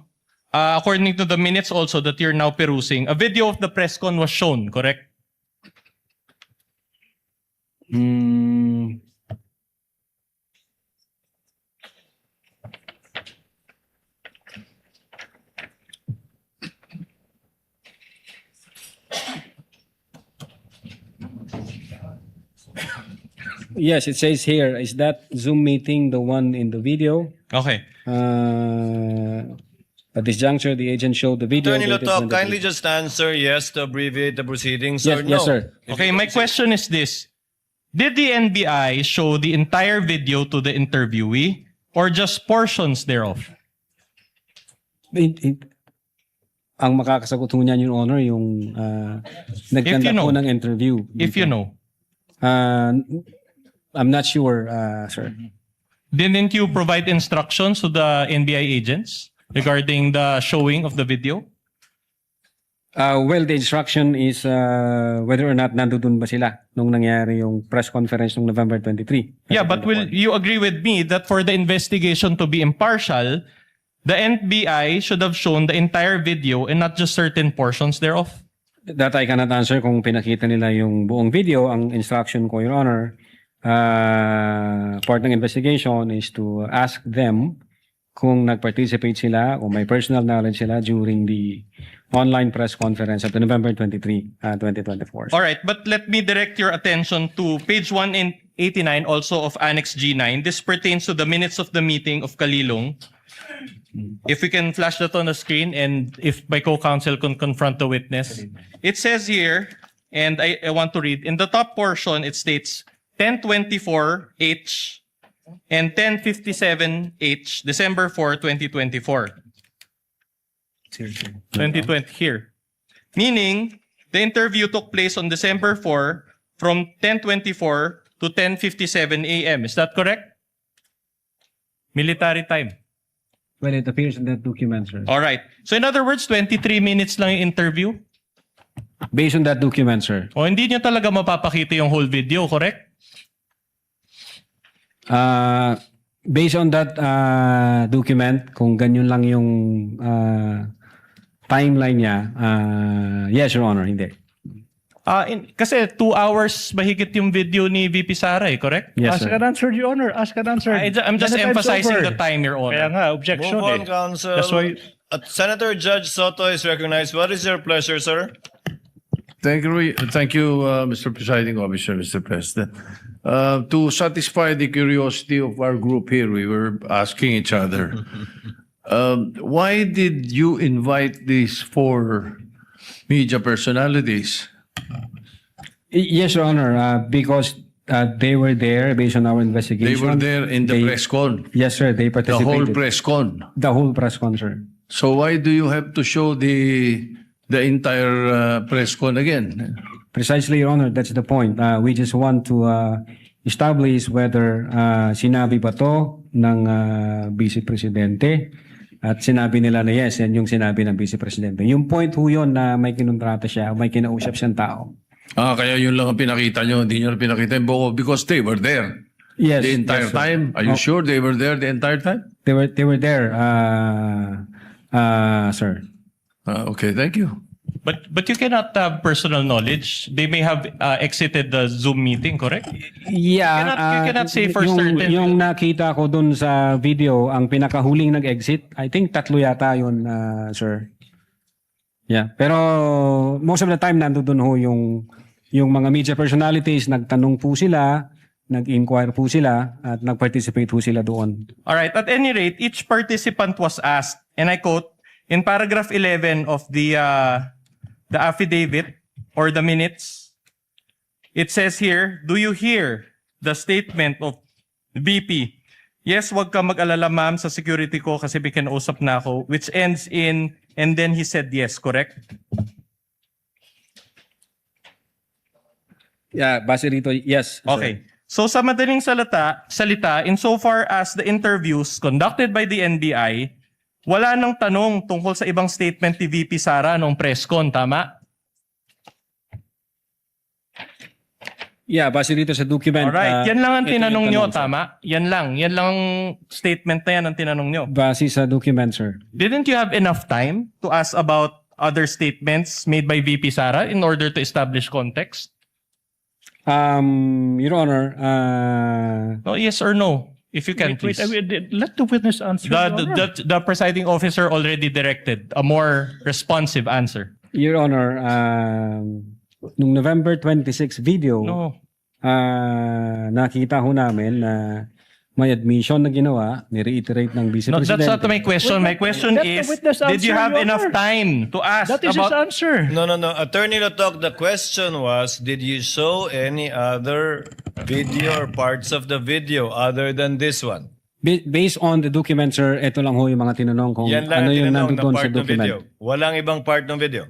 according to the minutes also that you're now perusing, a video of the press con was shown, correct? Yes, it says here, is that Zoom meeting the one in the video? Okay. At this juncture, the agent showed the video. Attorney dated Lotok, 23. kindly just answer yes to abbreviate the proceedings Yes, or no. yes, sir. Okay, my question is this. Did the NBI show the entire video to the interviewee or just portions thereof? Ang makakasagot ho niyan, Your Honor, yung nagkanda know. po ng interview. If you know. I'm not sure, sir. Didn't you provide instructions to the NBI agents regarding the showing of the video? Well, the instruction is whether or not nandun ba sila nung nangyari yung press conference nung November 23. Yeah, but will you agree with me that for the investigation to be impartial, the NBI should have shown the entire video and not just certain portions thereof? That I cannot answer kung pinakita nila yung buong video. Ang instruction ko, Your Honor, part ng investigation is to ask them kung nag-participate sila o may personal knowledge sila during the online press conference at November 23, 2024. All right, but let me direct your attention to page 189 also of Annex G9. This pertains to the minutes of the meeting of Kalilong. If we can flash that on the screen and if my co-counsel can confront the witness. It says here, and I want to read, in the top portion it states 1024H and 1057H, December 4, 2024. 2020 here. Meaning, the interview took place on December 4 from 10:24 to 10:57 a.m. Is that correct? Military time. Well, it appears in that document, sir. All right. So in other words, 23 minutes lang yung interview? Based on that document, sir. O hindi nyo talaga mapapakita yung whole video, correct? Based on that document, kung ganyan lang yung timeline niya, yes, Your Honor, hindi. Kasi 2 hours mahigit yung video ni VP Sara, correct? Yes, Ask sir. and answer, Your Honor. Ask and answer. I'm just Many times emphasizing over. the time, Your Honor. Kaya nga, objection Move on, counsel. That's why... Senator Judge Soto is recognized. What is your pleasure, sir? Thank you, Mr. Presiding Officer, Mr. President. To satisfy the curiosity of our group here, we were asking each other, why did you invite these 4 media personalities? Yes, Your Honor, because they were there based on our investigation. They were there in the press con. Yes, sir, they The participated. whole press con. The whole press con, sir. So why do you have to show the entire press con again? Precisely, Your Honor, that's the point. We just want to establish whether sinabi ba to ng Vice Presidente at sinabi nila na yes, yan yung sinabi ng Vice Presidente. Yung point ho yun na may kinontrata siya, may kinausap siyang tao. Kaya yun lang ang pinakita nyo, hindi nyo pinakita yung buo because they were there. Yes. The entire yes, sir. time? Are you sure they were there the entire time? They were there, sir. Okay, thank you. But you cannot have personal knowledge. They may have exited the Zoom meeting, correct? Yeah. You cannot say for yung, certain. Yung nakita ko dun sa video, ang pinakahuling nag-exit, I think 3 yata yun, sir. Yeah. Pero most of the time, nandun ho yung mga media personalities, nagtanong po sila, nag-inquire po sila, at nag-participate po sila doon. All right. At any rate, each participant was asked, and I quote, in paragraph 11 of the affidavit or the minutes, it says here, do you hear the statement of VP? Yes, wag ka mag-alala ma'am sa security ko kasi kinausap na ako, which ends in, and then he said yes, correct? Yeah, base rito, yes. Okay. So sa madaling salita, insofar as the interviews conducted by the NBI, wala nang tanong tungkol sa ibang statement ni VP Sara noong press con, tama? Yeah, base dito sa document. Alright, yan lang ang ito yung tinanong nyo, tanong, sir. tama? Yan lang statement na yan ang tinanong nyo. Base sa document, sir. Didn't you have enough time to ask about other statements made by VP Sara in order to establish context? Your Honor, no, yes or no? If you can, please. Let the witness answer. The presiding officer already directed a more responsive answer. Your Honor, nung November 26 video, No. nakita ho namin na may admission na ginawa, ni-reiterate ng Vice No, President. that's not my question. My question Let the is, witness did you answer, have Your enough Honor. time to ask That is his about... answer. No. Attorney Lotok, the question was, did you show any other video or parts of the video other than this one? Based on the document, sir, ito lang ho yung mga tinanong kung Yan lang ano ang yung tinanong na nandoon sa part ng video. document. Walang ibang part ng video.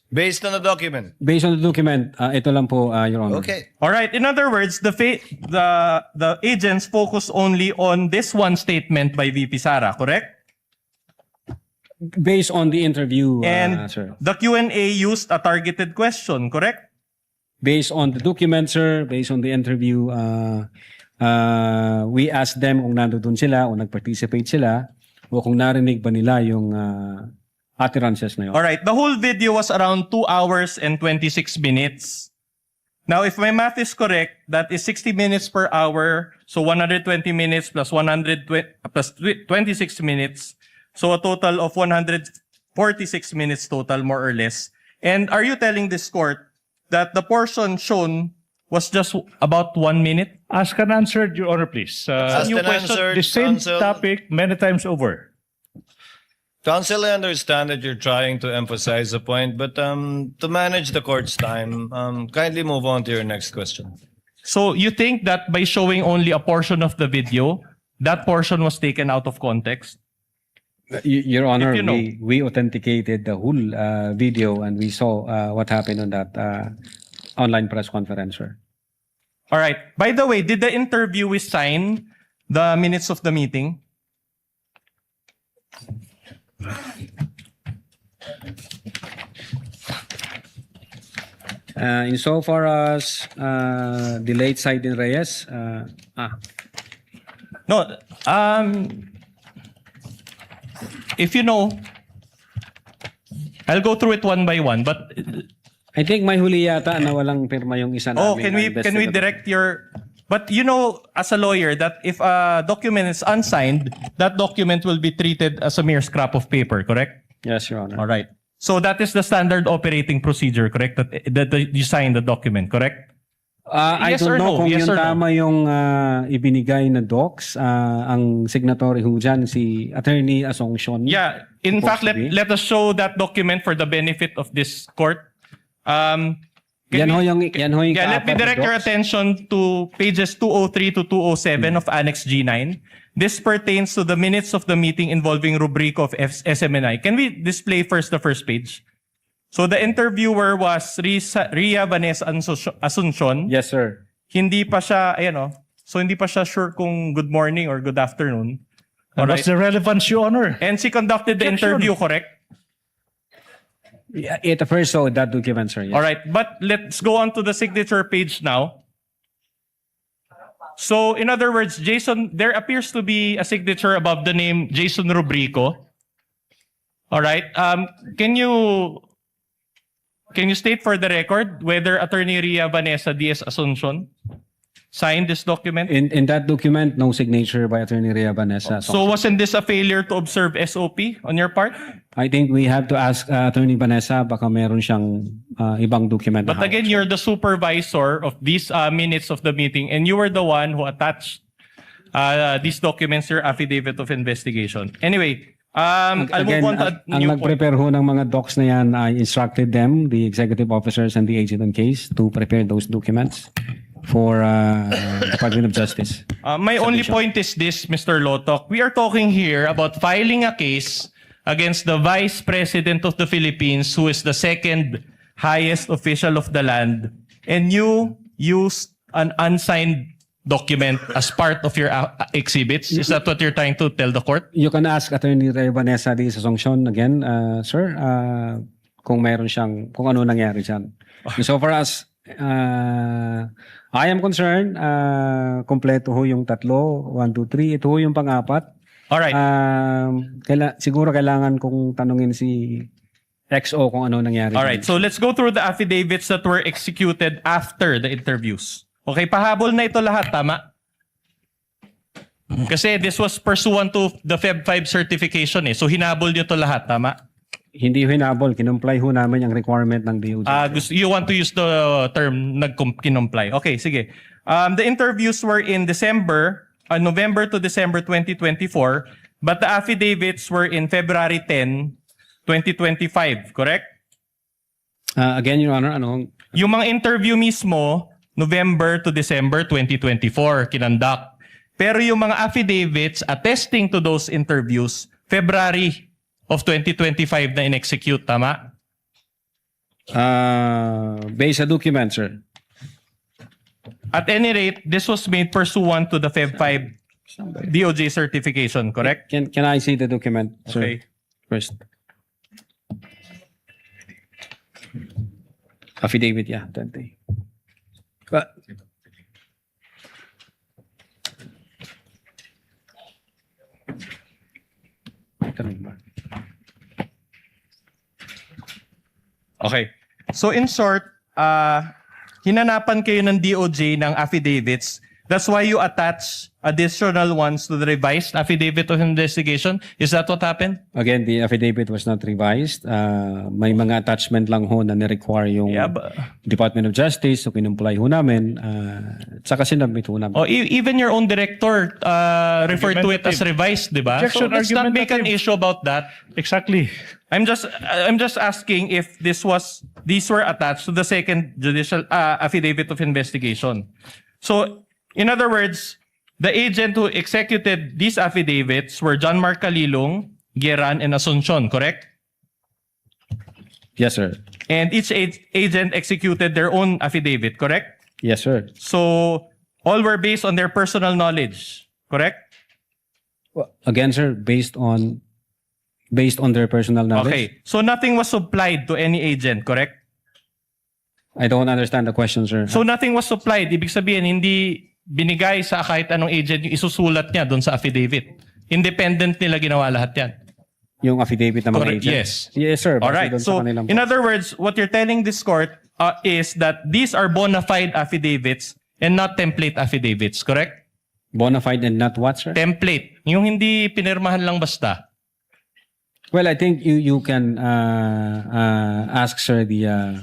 Based on the document. Based on the document, ito lang po, Your Honor. Okay. All right. In other words, the agents focus only on this one statement by VP Sara, correct? Based on the interview, And sir. the Q&A used a targeted question, correct? Based on the document, sir, based on the interview, we asked them kung nandoon sila o nag-participate sila o kung narinig ba nila yung utterances na yun. All right. The whole video was around 2 hours and 26 minutes. Now, if my math is correct, that is 60 minutes per hour. So 120 minutes plus 26 minutes. So a total of 146 minutes total, more or less. And are you telling this court that the portion shown was just about 1 minute? Ask and answered, Your Honor, please. Asked and answered, The same counsel. topic many times over. Counsel, I understand that you're trying to emphasize a point, but to manage the court's time, kindly move on to your next question. So you think that by showing only a portion of the video, that portion was taken out of context? Your Honor, If you know. we authenticated the whole video and we saw what happened on that online press conference, sir. All right. By the way, did the interviewee sign the minutes of the meeting? Insofar as the late side in Reyes, No. If you know, I'll go through it one by one. But I think may huli yata na walang pirma yung isa namin. oh, can we investigator. direct your? But you know, as a lawyer, that if a document is unsigned, that document will be treated as a mere scrap of paper. Correct? Yes, Your Honor. All right. So that is the standard operating procedure, correct? That you sign the document, correct? I Yes don't or know no? kung Yes yung or no? tama yung ibinigay na docs. Ang signatory ho dyan, si Attorney Asuncion. Yeah. In fact, Supposed to be. let us show that document for the benefit of this court. Yan ho yung Yeah, let me kaapat na direct your docs. attention to pages 203 to 207 of Annex G9. This pertains to the minutes of the meeting involving rubric of SMNI. Can we display first the first page? So the interviewer was Ria Vanessa Asuncion. Yes, sir. Hindi pa siya, ayan o. So hindi pa siya sure kung good morning or good afternoon. And what's the relevance, Your Honor? And she conducted the Objection. interview, correct? It first saw that document, sir. Yes. All right, but let's go on to the signature page now. So, in other words, Jason, there appears to be a signature above the name Jason Rubrico. All right. Can you state for the record whether Attorney Ria Vanessa Diaz Asuncion signed this document? In that document, no signature by Attorney Ria Vanessa. So, wasn't this a failure to observe SOP on your part? I think we have to ask Attorney Vanessa, baka meron siyang ibang document. na But again, you're the supervisor of these minutes of the meeting, and you were the one who attached these documents to your affidavit of investigation. Anyway, I'll Again, move on to a ang new point. nag-prepare ho ng mga docs na yan, I instructed them, the executive officers and the agent on case, to prepare those documents for Department of Justice. My only point is this, Mr. Lotok. We are talking here about filing a case against the Vice President of the Philippines, who is the second highest official of the land, and you used an unsigned document as part of your exhibits. Is that what you're trying to tell the court? You can ask Attorney Ray Vanessa Diaz Asuncion again, sir, kung meron siyang, kung ano nangyari dyan. So far as I am concerned, kompleto ho yung tatlo, 1, 2, 3, ito ho yung pang-apat. Alright. Siguro kailangan kong tanungin si XO kung ano nangyari. Alright, so let's go through the affidavits that were executed after the interviews. Okay, pahabol na ito lahat, tama? Kasi this was pursuant to the Feb 5 certification eh. So hinabol nyo ito lahat, tama? Hindi ho hinabol. Kinumply ho namin ang requirement ng DOJ. You want to use the term kinumply. Okay, sige. The interviews were in November to December 2024, but the affidavits were in February 10, 2025, correct? Again, Your Honor, Yung mga interview mismo, November to December 2024, kinandak. Pero yung mga affidavits attesting to those interviews, February of 2025 na in-execute, tama? Based sa document, sir. At any rate, this was made pursuant to the Feb 5 DOJ certification, correct? Can I see the document, sir? Okay. First. Affidavit, yeah. 20. But, Okay. So in short, hinanapan kayo ng DOJ ng affidavits. That's why you attach additional ones to the revised affidavit of investigation. Is that what happened? again, the affidavit was not revised. May mga attachment lang ho na ni-require yung Department of Justice, so kinumply ho namin. Saka sinabit ho namin. Even your own director referred to it as revised, di ba? So let's not make an issue about that. Exactly. I'm just asking if these were attached to the second judicial affidavit of investigation. So, in other words, the agent who executed these affidavits were John Mark Calilong, Geran, and Asuncion, correct? Yes, sir. And each agent executed their own affidavit, correct? Yes, sir. So, all were based on their personal knowledge, correct? Again, sir, based on their personal knowledge. Okay. So, nothing was supplied to any agent, correct? I don't understand the question, sir. So, nothing was supplied. Ibig sabihin, hindi binigay sa kahit anong agent yung isusulat niya doon sa affidavit. Independent nila ginawa lahat yan. Yung affidavit ng mga Correct. agent? Yes. Yes, sir. All right. So, in other words, what you're telling this court is that these are bona fide affidavits and not template affidavits, correct? Bona fide and not what, sir? Template. Yung hindi pinirmahan lang basta. Well, I think you can ask, sir, the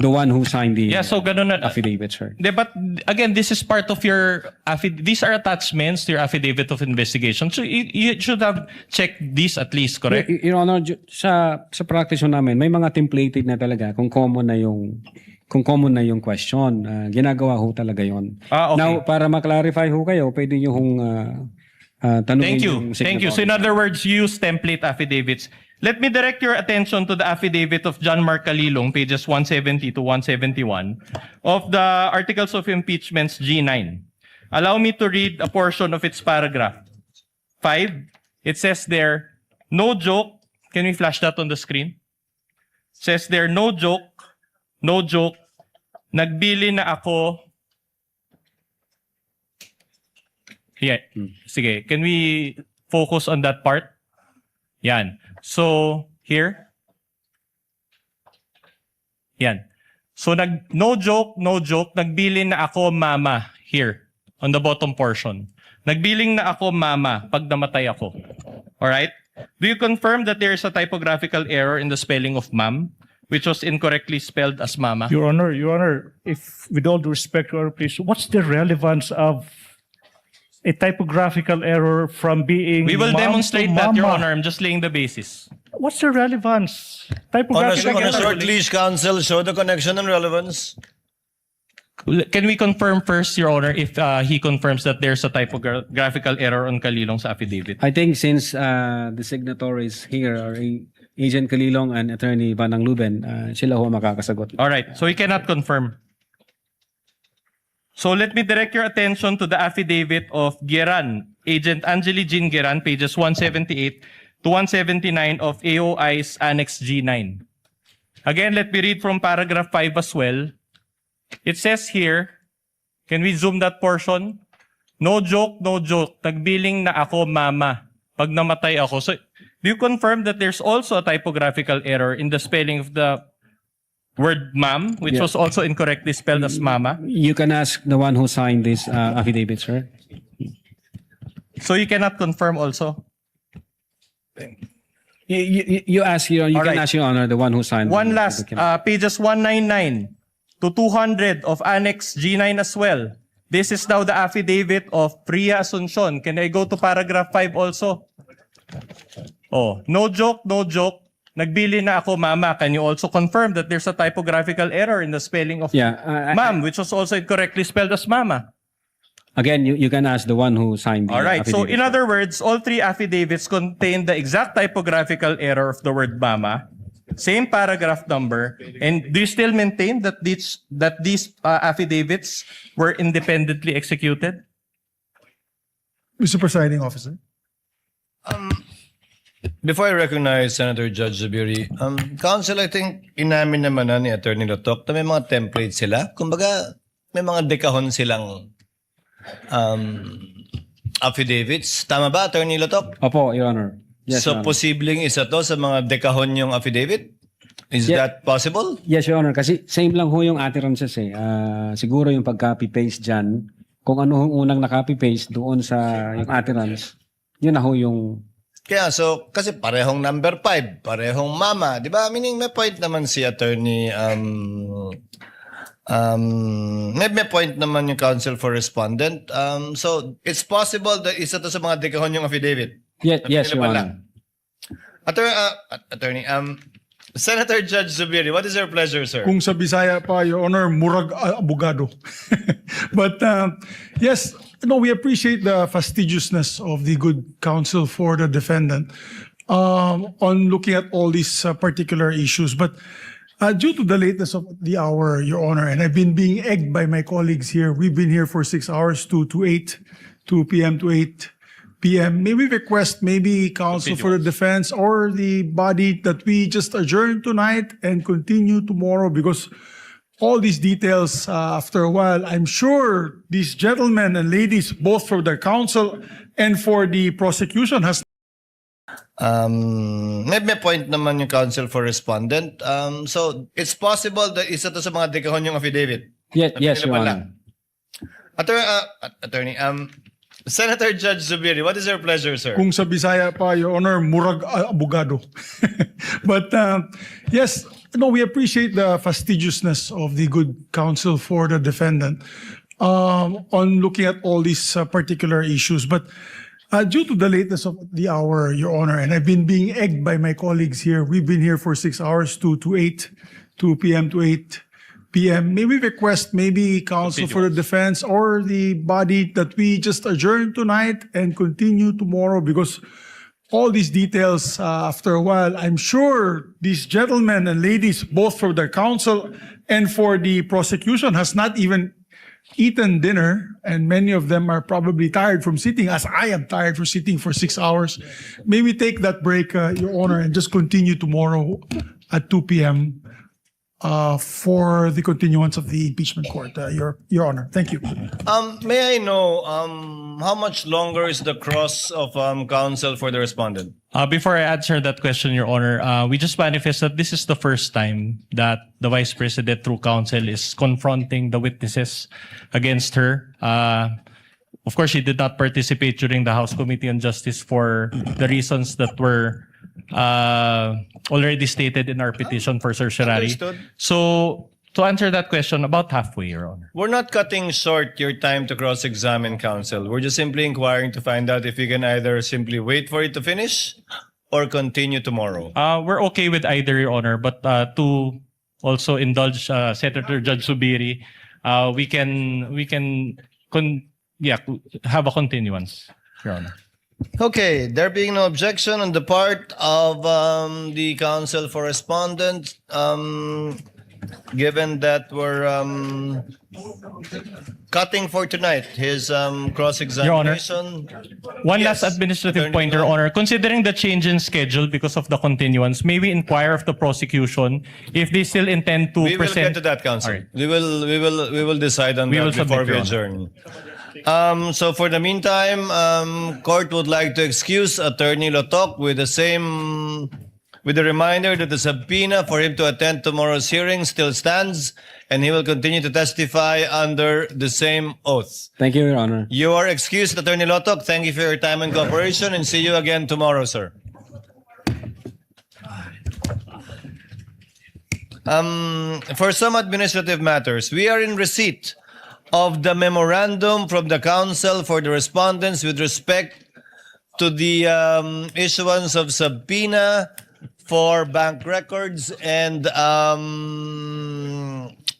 one who signed the affidavit, sir. But again, this is part of your these are attachments to your affidavit of investigation. So you should have checked these at least, correct? Your Honor, sa practice namin, may mga templated na talaga kung common na yung question. Ginagawa ho talaga yon. Okay. Now, para ma-clarify ho kayo, pwede nyo hong tanungin yung Thank you. So in other words, use template affidavits. Let me direct your attention to the affidavit of John Mark Calilong, pages 170 to 171, of the Articles of Impeachments G9. Allow me to read a portion of its paragraph. 5, it says there, no joke. Can we flash that on the screen? It says there, no joke, nagbili na ako. Yeah, sige. Can we focus on that part? Yan. So, here. Yan. So, no joke, nagbili na ako mama. Here, on the bottom portion. Nagbiling na ako mama pag namatay ako. Alright? Do you confirm that there is a typographical error in the spelling of ma'am, which was incorrectly spelled as mama? Your Honor, if with all due respect, Your Honor, please, what's the relevance of a typographical error from being We will mom demonstrate to that, Your mama? Honor. I'm just laying the basis. What's the relevance? Typographical On a error. short lease, counsel, show the connection and relevance. Can we confirm first, Your Honor, if he confirms that there's a typographical error on Calilong's affidavit? I think since the signatories here are Agent Calilong and Attorney Banang Luben, sila ho makakasagot. All right. So we cannot confirm. So let me direct your attention to the affidavit of Geran, Agent Angeli Jean Geran, pages 178 to 179 of AOI's Annex G9. Again, let me read from paragraph 5 as well. It says here, can we zoom that portion? No joke, nagbiling na ako mama pag namatay ako. So, do you confirm that there's also a typographical error in the spelling of the word ma'am, which was also incorrectly spelled as mama? You can ask the one who signed this affidavit, sir. So you cannot confirm also? You ask, you All can right. ask, Your Honor, the one who signed. One the last, document. pages 199 to 200 of Annex G9 as well. This is now the affidavit of Priya Asuncion. Can I go to paragraph 5 also? Oh, no joke, no joke. Nagbili na ako, Mama. Can you also confirm that there's a typographical error in the spelling of Yeah, Ma'am, which was also incorrectly spelled as Mama? Again, you can ask the one who signed the All right. So affidavit. in other words, all three affidavits contain the exact typographical error of the word Mama, same paragraph number, and do you still maintain that these affidavits were independently executed? Mr. Presiding Officer. Before I recognize Senator Judge Zubiri, Counsel, I think inamin naman na ni Attorney Lotok na may mga templates sila. Kumbaga, may mga dekahon silang affidavits. Tama ba, Attorney Lotok? Opo, Your Honor. Yes, So, Your Honor. posibleng isa to sa mga dekahon yung affidavit? Is that possible? Yes, Your Honor. Kasi same lang ho yung utterances eh. Siguro yung pag-copy-paste dyan, kung ano yung unang na-copy-paste doon sa yung utterance, yun na ho yung... Kaya, so, kasi parehong number 5, parehong mama, di ba? Meaning, may point naman si Attorney, may point naman yung counsel for respondent. So, it's possible that isa to sa mga dekahon yung affidavit. Yes, Your Honor. Attorney, Senator Judge Zubiri, what is your pleasure, sir? Kung sa Bisaya pa, Your Honor, murag abogado. But yes, no, we appreciate the fastidiousness of the good counsel for the defendant on looking at all these particular issues. But due to the lateness of the hour, Your Honor, and I've been being egged by my colleagues here, we've been here for 6 hours to 2 p.m. to 8 p.m. May we request maybe counsel for the defense or the body that we just adjourn tonight and continue tomorrow, because all these details, after a while, I'm sure these gentlemen and ladies, both for the counsel and for the prosecution, has May point naman yung counsel for respondent. So, it's possible that isa to sa mga dekahon yung affidavit. Yes, Your Honor. Attorney, Senator Judge Zubiri, what is your pleasure, sir? kung sa Bisaya pa, Your Honor, murag abogado. But yes, no, we appreciate the fastidiousness of the good counsel for the defendant on looking at all these particular issues. But due to the lateness of the hour, Your Honor, and I've been being egged by my colleagues here, we've been here for 6 hours to 2 p.m. to 8 p.m. May we request maybe counsel for the defense or the body that we just adjourn tonight and continue tomorrow, because all these details, after a while, I'm sure these gentlemen and ladies, both for the counsel and for the prosecution, has not even eaten dinner, and many of them are probably tired from sitting, as I am tired for sitting for 6 hours. May we take that break, Your Honor, and just continue tomorrow at 2 p.m. For the continuance of the impeachment court, Your Honor. Thank you. May I know how much longer is the cross of counsel for the respondent? Before I answer that question, Your Honor, we just manifest that this is the first time that the Vice President through counsel is confronting the witnesses against her. Of course, she did not participate during the House Committee on Justice for the reasons that were already stated in our petition for certiorari. Understood. So, to answer that question, about halfway, Your Honor. We're not cutting short your time to cross-examine counsel. We're just simply inquiring to find out if you can either simply wait for it to finish or continue tomorrow. We're okay with either, Your Honor, but to also indulge Senator Judge Zubiri, we can have a continuance, Your Honor. Okay, there being no objection on the part of the counsel for respondent, given that we're cutting for tonight his cross-examination. One Yes, last administrative Attorney point, Your Go. Honor. Considering the change in schedule because of the continuance, may we inquire of the prosecution if they still intend to We will present... get to that, counsel. All right. We will decide on We that will before submit, we Your adjourn. So for the meantime, court would like to excuse Attorney Lotok with the reminder that the subpoena for him to attend tomorrow's hearing still stands, and he will continue to testify under the same oath. Thank you, Your Honor. You are excused, Attorney Lotok. Thank you for your time and cooperation, and see you again tomorrow, sir. For some administrative matters, we are in receipt of the memorandum from the council for the respondents with respect to the issuance of subpoena for bank records and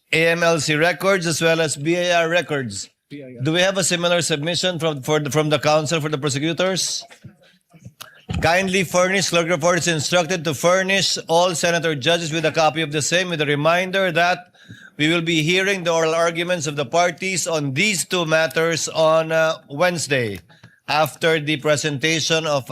AMLC records as well as BIR records. Do we have a similar submission from the council for the prosecutors? Kindly furnish, clerk report is instructed to furnish all senator judges with a copy of the same, with a reminder that we will be hearing the oral arguments of the parties on these two matters on Wednesday after the presentation of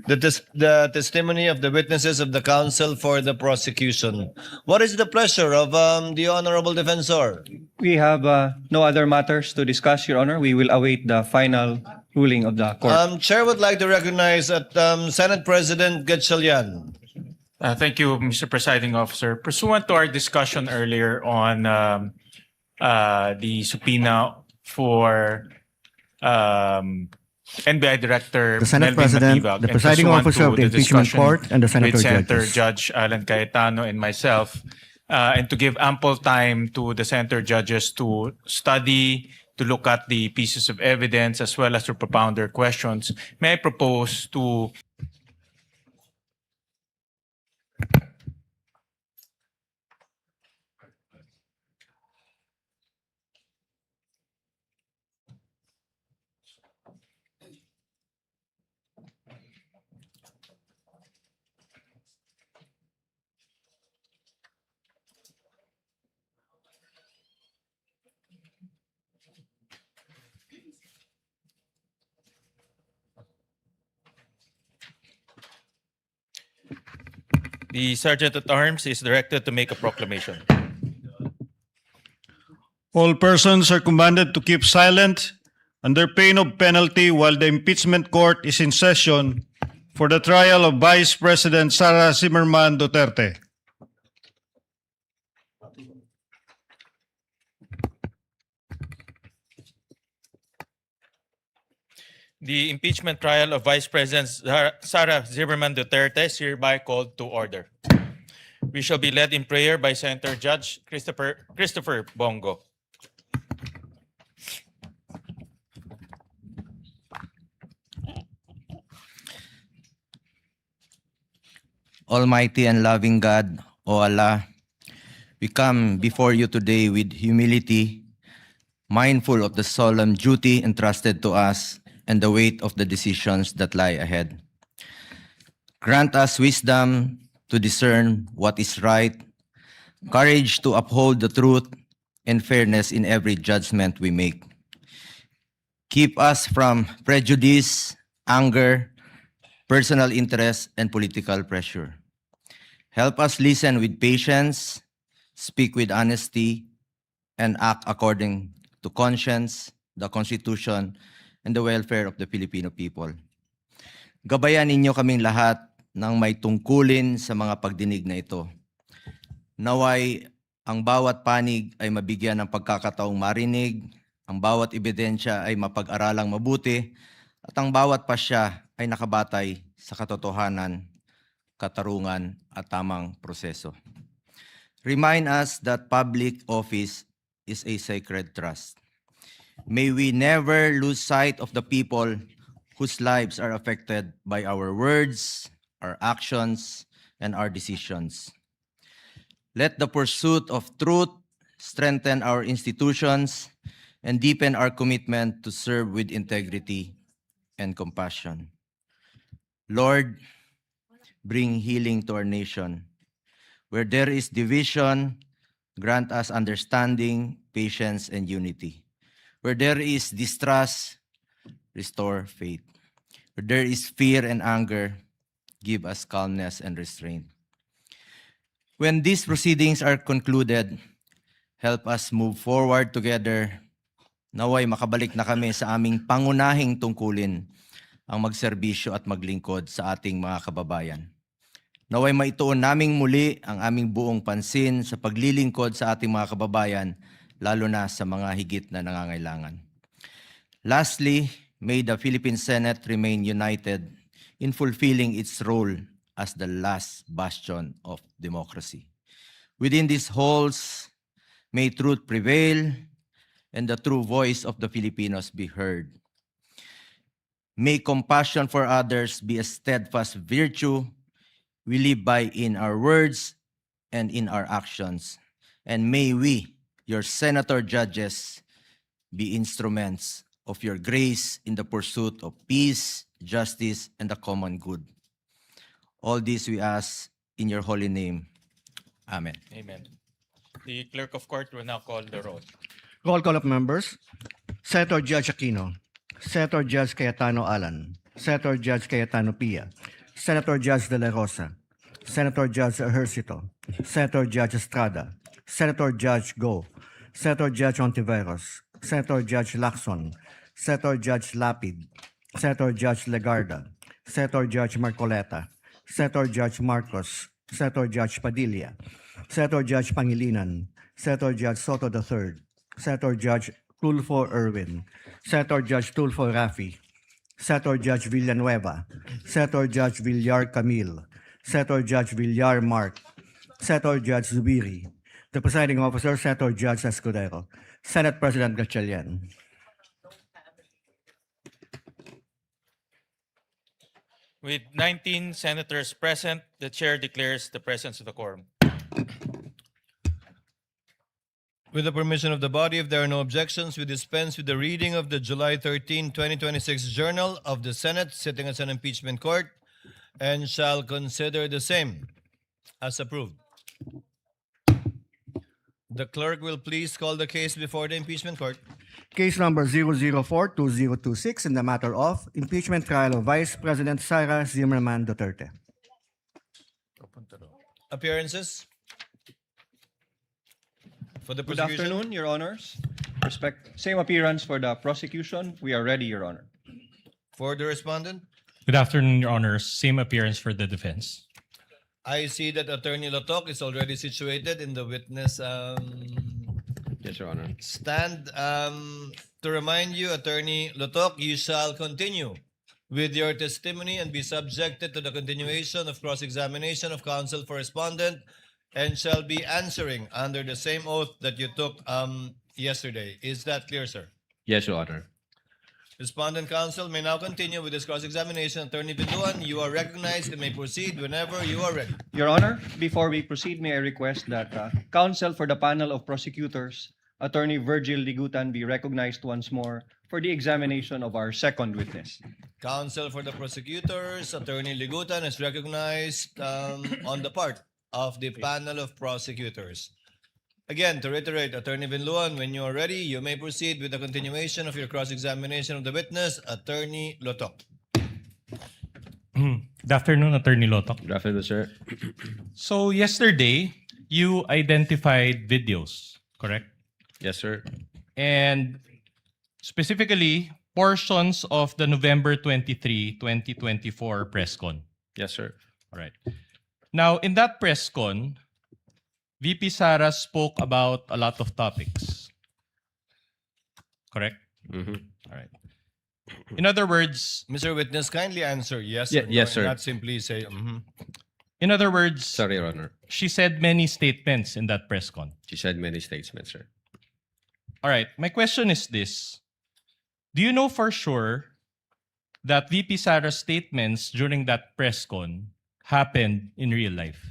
the testimony of the witnesses of the counsel for the prosecution. What is the pleasure of the honorable defensor? We have no other matters to discuss, Your Honor. We will await the final ruling of the court. Chair would like to recognize that Senate President Gatchalian. Thank you, Mr. Presiding Officer. Pursuant to our discussion earlier on the subpoena for NBI Director The Senate Melvin President, Matibag, the and presiding pursuant officer to of the impeachment discussion court, and the Senator with Senator judges. Judge Alan Cayetano and myself, and to give ample time to the Senator judges to study, to look at the pieces of evidence as well as to propound their questions, may I propose to the Sergeant at Arms is directed to make a proclamation. All persons are commanded to keep silent under pain of penalty while the impeachment court is in session for the trial of Vice President Sara Duterte. The impeachment trial of Vice President Sara Duterte is hereby called to order. We shall be led in prayer by Senator Judge Christopher Bongo. Almighty and loving God, O Allah, we come before you today with humility, mindful of the solemn duty entrusted to us and the weight of the decisions that lie ahead. Grant us wisdom to discern what is right, courage to uphold the truth, and fairness in every judgment we make. Keep us from prejudice, anger, personal interest, and political pressure. Help us listen with patience, speak with honesty, and act according to conscience, the Constitution, and the welfare of the Filipino people. Gabayan ninyo kaming lahat ng may tungkulin sa mga pagdinig na ito. Naway ang bawat panig ay mabigyan ng pagkakataong marinig, ang bawat ebidensya ay mapag-aralang mabuti, at ang bawat pasya ay nakabatay sa katotohanan, katarungan, at tamang proseso. Remind us that public office is a sacred trust. May we never lose sight of the people whose lives are affected by our words, our actions, and our decisions. Let the pursuit of truth strengthen our institutions and deepen our commitment to serve with integrity and compassion. Lord, bring healing to our nation. Where there is division, grant us understanding, patience, and unity. Where there is distrust, restore faith. Where there is fear and anger, give us calmness and restraint. When these proceedings are concluded, help us move forward together. Naway makabalik na kami sa aming pangunahing tungkulin, ang magserbisyo at maglingkod sa ating mga kababayan. Naway maituon naming muli ang aming buong pansin sa paglilingkod sa ating mga kababayan, lalo na sa mga higit na nangangailangan. Lastly, may the Philippine Senate remain united in fulfilling its role as the last bastion of democracy. Within these halls, may truth prevail and the true voice of the Filipinos be heard. May compassion for others be a steadfast virtue we live by in our words and in our actions. And may we, your senator judges, be instruments of your grace in the pursuit of peace, justice, and the common good. All this we ask in your holy name. Amen. Amen. The clerk of court will now call the roll. Roll call of members. Senator Judge Aquino. Senator Judge Cayetano Alan. Senator Judge Cayetano Pia. Senator Judge De La Rosa. Senator Judge Ejercito. Senator Judge Estrada. Senator Judge Go. Senator Judge Ontiveros. Senator Judge Lacson. Senator Judge Lapid. Senator Judge Legarda. Senator Judge Marcoleta. Senator Judge Marcos. Senator Judge Padilla. Senator Judge Pangilinan. Senator Judge Soto III. Senator Judge Tulfo Irwin. Senator Judge Tulfo Rafi. Senator Judge Villanueva. Senator Judge Villar Camille. Senator Judge Villar Mark. Senator Judge Zubiri. The presiding officer, Senator Judge Escudero. Senate President Gatchalian. With 19 senators present, the chair declares the presence of the quorum. With the permission of the body, if there are no objections, we dispense with the reading of the July 13, 2026 Journal of the Senate sitting as an impeachment court and shall consider the same as approved. The clerk will please call the case before the impeachment court. Case number 004-2026 in the matter of impeachment trial of Vice President Sara Duterte. Appearances? For the Good prosecution? afternoon, Your Honors. Same appearance for the prosecution. We are ready, Your Honor. For the respondent? Good afternoon, Your Honors. Same appearance for the defense. I see that Attorney Lotok is already situated in the witness Yes, Your Honor. stand. To remind you, Attorney Lotok, you shall continue with your testimony and be subjected to the continuation of cross-examination of counsel for respondent and shall be answering under the same oath that you took yesterday. Is that clear, sir? Yes, Your Honor. Respondent counsel may now continue with this cross-examination. Attorney Binduan, you are recognized and may proceed whenever you are ready. Your Honor, before we proceed, may I request that counsel for the panel of prosecutors, Attorney Virgil Ligutan, be recognized once more for the examination of our second witness. Counsel for the prosecutors, Attorney Ligutan is recognized on the part of the panel of prosecutors. Again, to reiterate, Attorney Binluan, when you are ready, you may proceed with the continuation of your cross-examination of the witness, Attorney Lotok. Good afternoon, Attorney Lotok. Good afternoon, sir. So yesterday, you identified videos, correct? Yes, sir. And specifically, portions of the November 23, 2024 press con. Yes, sir. All right. Now, in that press con, VP Sara spoke about a lot of topics. Correct? Mm-hmm. All right. In other words, Mr. Witness, kindly answer yes Ye- or no, yes, and sir. not simply say, mhm. in other words, Sorry, Your Honor. she said many statements in that press con. She said many statements, sir. All right. My question is this. Do you know for sure that VP Sara's statements during that press con happened in real life?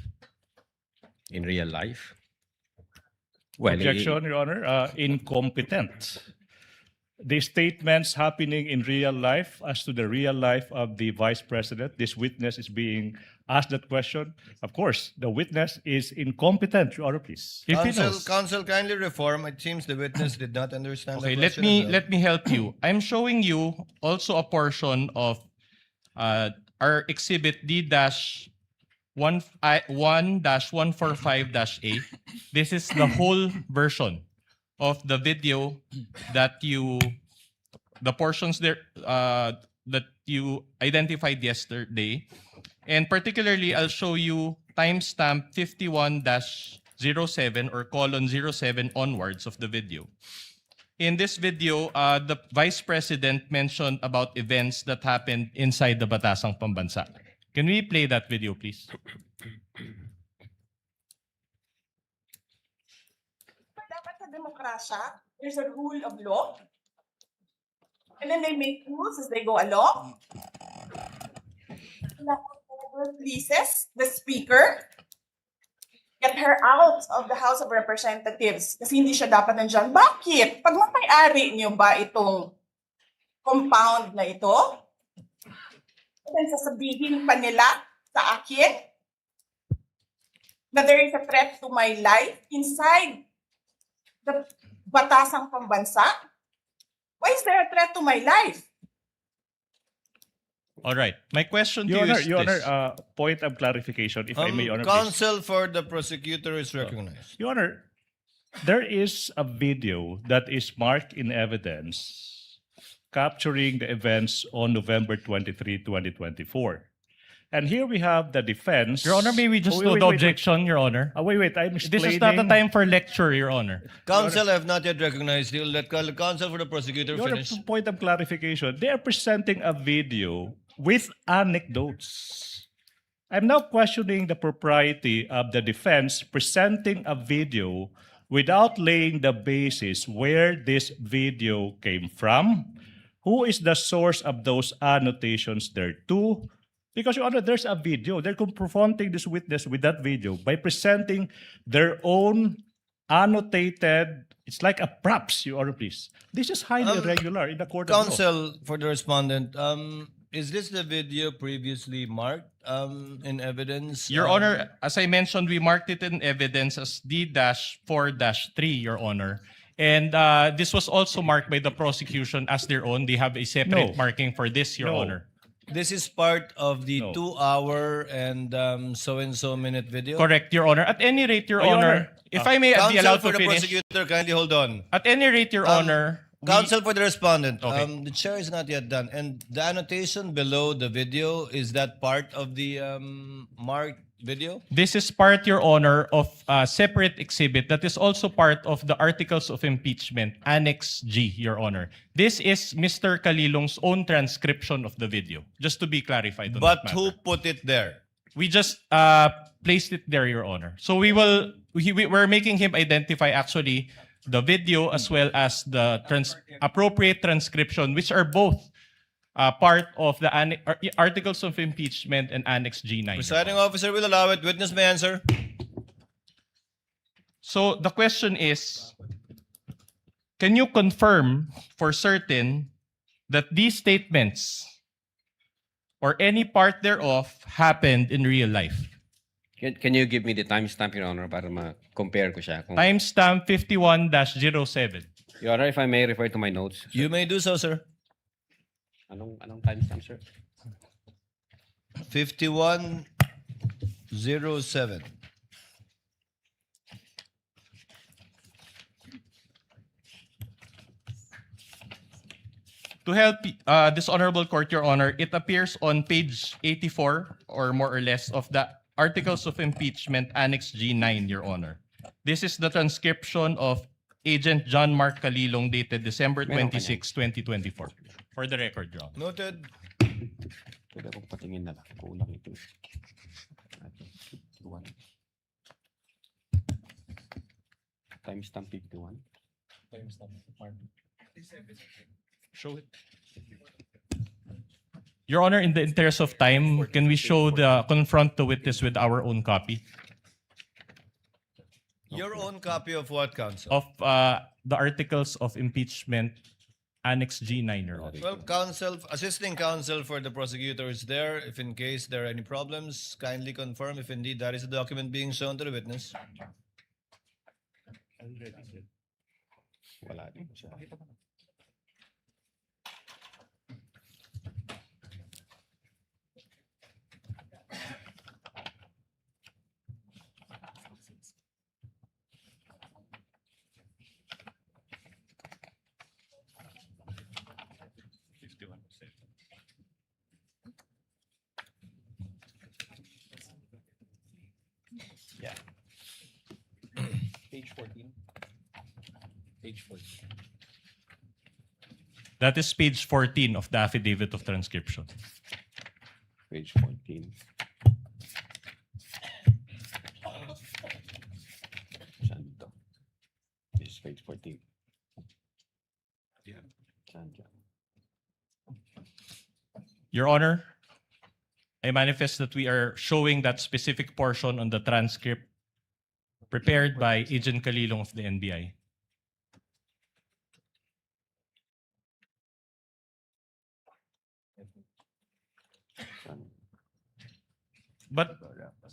In real life? Well, Objection, Your Honor. Incompetent. The statements happening in real life as to the real life of the Vice President, this witness is being asked that question. Of course, the witness is incompetent, Your Honor, please. Counsel, kindly reform. It seems the witness did not understand Okay, the let question. as well. me help you. I'm showing you also a portion of our exhibit D-1-145-A. This is the whole version of the video that the portions there that you identified yesterday. And particularly, I'll show you timestamp 51-07 or :07 onwards of the video. In this video, the Vice President mentioned about events that happened inside the Batasang Pambansa. Can we play that video, please? demokrasya. There's a rule of law. And then they make rules as they go along. Whoever pleases the speaker, get her out of the House of Representatives kasi hindi siya dapat nandyan. Bakit? Pag may-ari niyo ba itong compound na ito, then sasabihin pa nila sa akin na there is a threat to my life inside the batasang pambansa? Why is there a threat to my life? All right. My question to you is this. Point of clarification, if I may, Your Honor. Counsel for the prosecutor is recognized. Your Honor, there is a video that is marked in evidence capturing the events on November 23, 2024. And here we have the defense. Your Honor, may we just note the objection, Your Honor? Wait, I'm explaining. This is not the time for lecture, Your Honor. Counsel have not yet recognized. You'll let counsel for the prosecutor Your Honor, finish. point of clarification, they are presenting a video with anecdotes. I'm now questioning the propriety of the defense presenting a video without laying the basis where this video came from, who is the source of those annotations thereto. Because, Your Honor, there's a video. They're confronting this witness with that video by presenting their own annotated, it's like a props, Your Honor, please. This is highly irregular in the court of law. Counsel for the respondent, is this the video previously marked in evidence? Your Honor, as I mentioned, we marked it in evidence as D-4-3, Your Honor. And this was also marked by the prosecution as their own. They have a separate marking for this, Your Honor. This is part of the 2-hour and so-and-so minute video? Correct, Your Honor. At any rate, Your Honor, if I may be Counsel allowed for to the finish. prosecutor, kindly hold on. At any rate, Your Honor. Counsel for the respondent, Okay. the chair is not yet done. And the annotation below the video, is that part of the marked video? This is part, Your Honor, of a separate exhibit that is also part of the Articles of Impeachment, Annex G, Your Honor. This is Mr. Calilong's own transcription of the video, just to be clarified on But that who matter. put it there? We just placed it there, Your Honor. So we're making him identify actually the video as well as the appropriate transcription, which are both part of the Articles of Impeachment and Annex G9. Presiding officer will allow it. Witness may answer. So the question is, can you confirm for certain that these statements or any part thereof happened in real life? Can you give me the timestamp, Your Honor, para ma-compare ko siya? Timestamp 51-07. Your Honor, if I may refer to my notes. You may do so, sir. Anong timestamp, sir? 51-07. To help this honorable court, Your Honor, it appears on page 84 or more or less of the Articles of Impeachment, Annex G9, Your Honor. This is the transcription of Agent John Mark Calilong dated December 26, 2024. For the record, Your Honor. Noted. Pwede akong patingin na lang. Kulang ito. Timestamp 51. Show it. Your Honor, in the interest of time, can we confront the witness with our own copy Your own copy of what, counsel? of the Articles of Impeachment, Annex G9, Your Honor? Well, assisting counsel for the prosecutor is there. If in case there are any problems, kindly confirm if indeed that is the document being shown to the witness. Wala din siya. Yeah. Page 14. Page 14. That is page 14 of the affidavit of transcription. Page 14. Saan ito? This Page 14. Your Honor, I manifest that we are showing that specific portion on the transcript prepared by Agent Kalilong of the NBI. But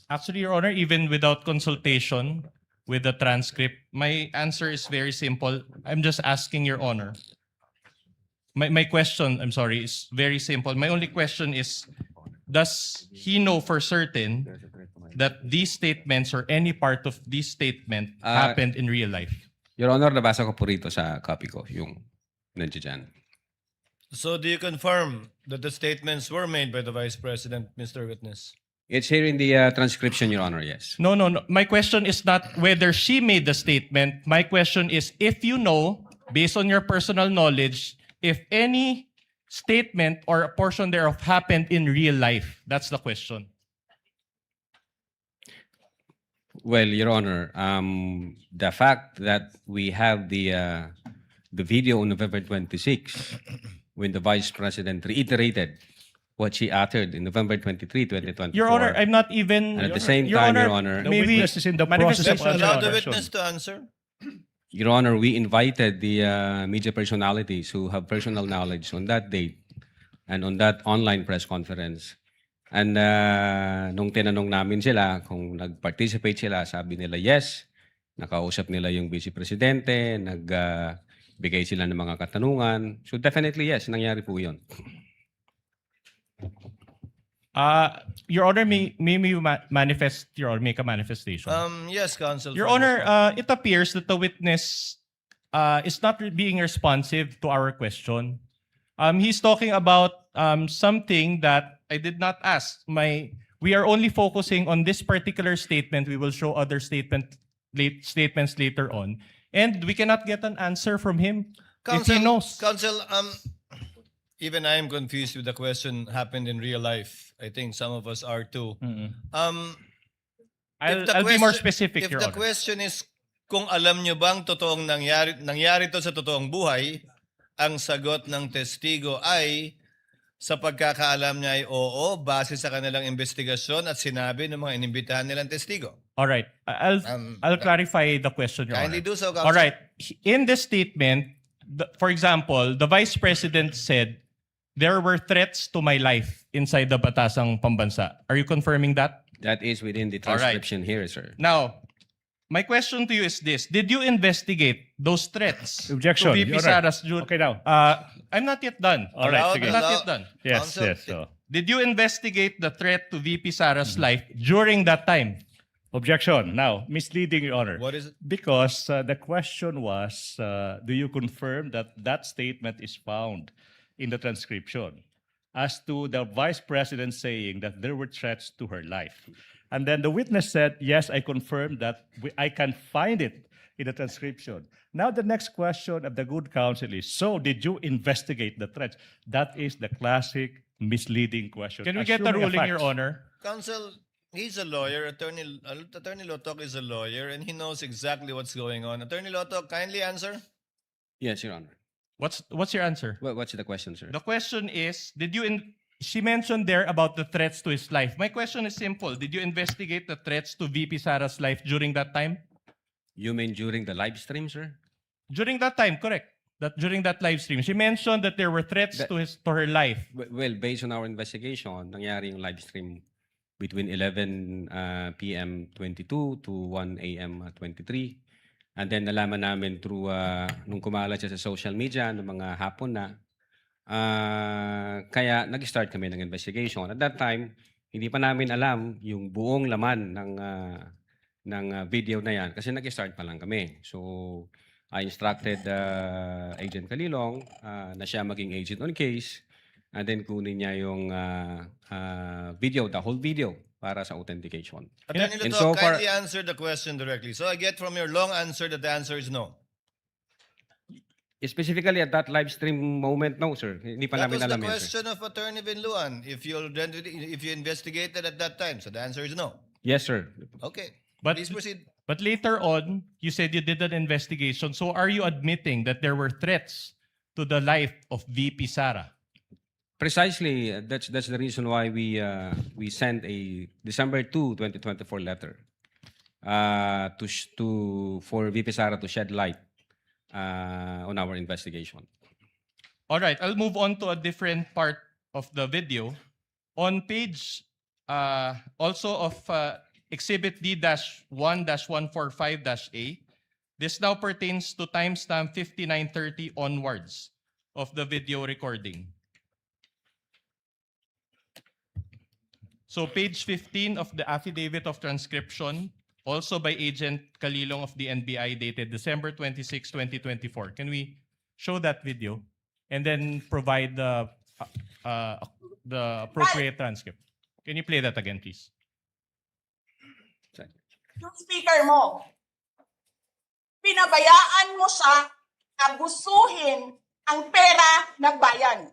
actually, Your Honor, even without consultation with the transcript, my answer is very simple. I'm just asking Your Honor. My question, I'm sorry, is very simple. My only question is, does he know for certain that these statements or any part of this statement happened in real life? Your Honor, nabasa ko po rito sa copy ko, yung nandiyan dyan. So do you confirm that the statements were made by the Vice President, Mr. Witness? It's here in the transcription, Your Honor, yes. No. My question is not whether she made the statement. My question is, if you know, based on your personal knowledge, if any statement or a portion thereof happened in real life. That's the question. Well, Your Honor, the fact that we have the video on November 26, when the Vice President reiterated what she uttered in November 23, 2024. Your Honor, I'm not even... And at the same time, Your Honor, The witness is in the process of Allow the answering. witness to answer. Your Honor, we invited the media personalities who have personal knowledge on that date and on that online press conference. And nung tinanong namin sila kung nag-participate sila, sabi nila yes, nakausap nila yung Vice Presidente, nagbigay sila ng mga katanungan. So definitely yes, nangyari po yun. Your Honor, may you manifest, Your Honor, make a manifestation? Yes, Counsel. Your Honor, it appears that the witness is not being responsive to our question. He's talking about something that I did not ask. We are only focusing on this particular statement. We will show other statements later on. And we cannot get an answer from him if he knows. Counsel, even I am confused with the question happened in real life. I think some of us are too. I'll be more specific, Your If the Honor. question is kung alam nyo bang totoong nangyari to sa totoong buhay, ang sagot ng testigo ay sa pagkakaalam niya ay oo, base sa kanilang investigasyon at sinabi ng mga inimbitahan nilang testigo. All right. I'll clarify the question, Your Kindly Honor. do so, Counsel. All right. In this statement, for example, the Vice President said, there were threats to my life inside the Batasang Pambansa. Are you confirming that? That is within the transcription here, sir. Now, my question to you is this. Did you investigate those threats Objection, to VP Your Honor. Sara's duty? Okay now. I'm not yet done. All right, sige. I'm not yet done. Yes, Counsel, yes. So. Did you investigate the threat to VP Sara's life during that time? Objection. Now, misleading, Your Honor. What is it? Because the question was, do you confirm that that statement is found in the transcription as to the Vice President saying that there were threats to her life? And then the witness said, yes, I confirm that I can find it in the transcription. Now the next question of the good counsel is, so did you investigate the threats? That is the classic misleading question. Can we get the Assuming a ruling, fact. Your Honor? Counsel, he's a lawyer. Attorney Lotok is a lawyer and he knows exactly what's going on. Attorney Lotok, kindly answer. Yes, Your Honor. What's your answer? What's the question, sir? The question is, she mentioned there about the threats to his life. My question is simple. Did you investigate the threats to VP Sara's life during that time? You mean during the live stream, sir? During that time, correct. That during that live stream, she mentioned that there were threats to her life. Well, based on our investigation, nangyari yung live stream between 11 p.m. 22 to 1 a.m. 23. And then nalaman namin through, nung kumalat siya sa social media, ng mga hapon na, kaya nag-start kami ng investigation. At that time, hindi pa namin alam yung buong laman ng video na yan kasi nag-start pa lang kami. So, I instructed Agent Kalilong na siya maging agent on case and then kunin niya yung video, the whole video para sa authentication. Attorney Lotok, kindly answer the question directly. So I get from your long answer that the answer is no. Specifically at that live stream moment, no, sir. Hindi pa That namin was alam the yun, sir. question of Attorney Vinluan. If you investigated at that time, so the answer is no. Yes, sir. Okay. But, Please proceed. but later on, you said you did an investigation. So are you admitting that there were threats to the life of VP Sara? Precisely, that's the reason why we sent a December 2, 2024 letter for VP Sara to shed light on our investigation. All right, I'll move on to a different part of the video. On page also of Exhibit D-1-145-A, this now pertains to timestamp 5930 onwards of the video recording. So page 15 of the affidavit of transcription, also by Agent Kalilong of the NBI, dated December 26, 2024. Can we show that video and then provide the appropriate transcript? Can you play that again, please? Yung speaker mo, pinabayaan mo siya na gustuhin ang pera ng bayan.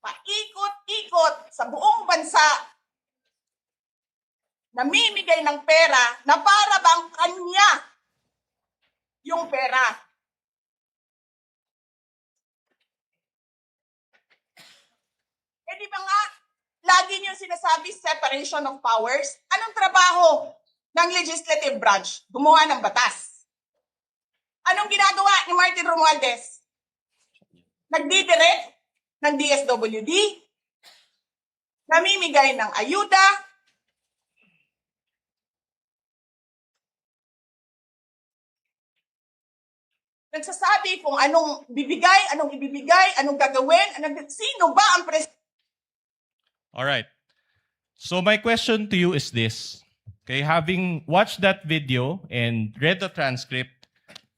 Paikot-ikot sa buong bansa, namimigay ng pera na para bang kanya yung pera. Eh di ba nga, lagi niyo sinasabi separation of powers? Anong trabaho ng legislative branch? Gumawa ng batas. Anong ginagawa ni Martin Romualdez? Nagdidirect ng DSWD, namimigay ng ayuda, nagsasabi kung anong bibigay, anong ibibigay, anong gagawin, sino ba ang presidente? All right. So my question to you is this. Okay, having watched that video and read the transcript,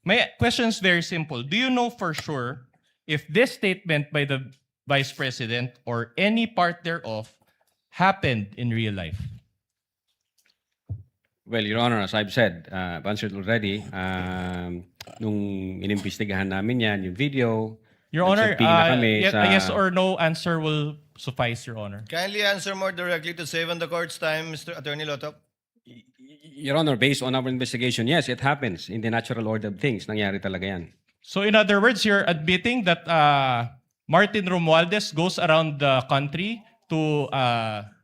my question is very simple. Do you know for sure if this statement by the Vice President or any part thereof happened in real life? Well, Your Honor, as I've said, I've answered already. Nung inimbestigahan namin yan, yung video, Your Honor, nagsabi na kami a sa- yes or no answer will suffice, Your Honor. Kindly answer more directly to save on the court's time, Mr. Attorney Lotop. Your Honor, based on our investigation, yes, it happens in the natural order of things. Nangyari talaga yan. So in other words, you're admitting that Martin Romualdez goes around the country to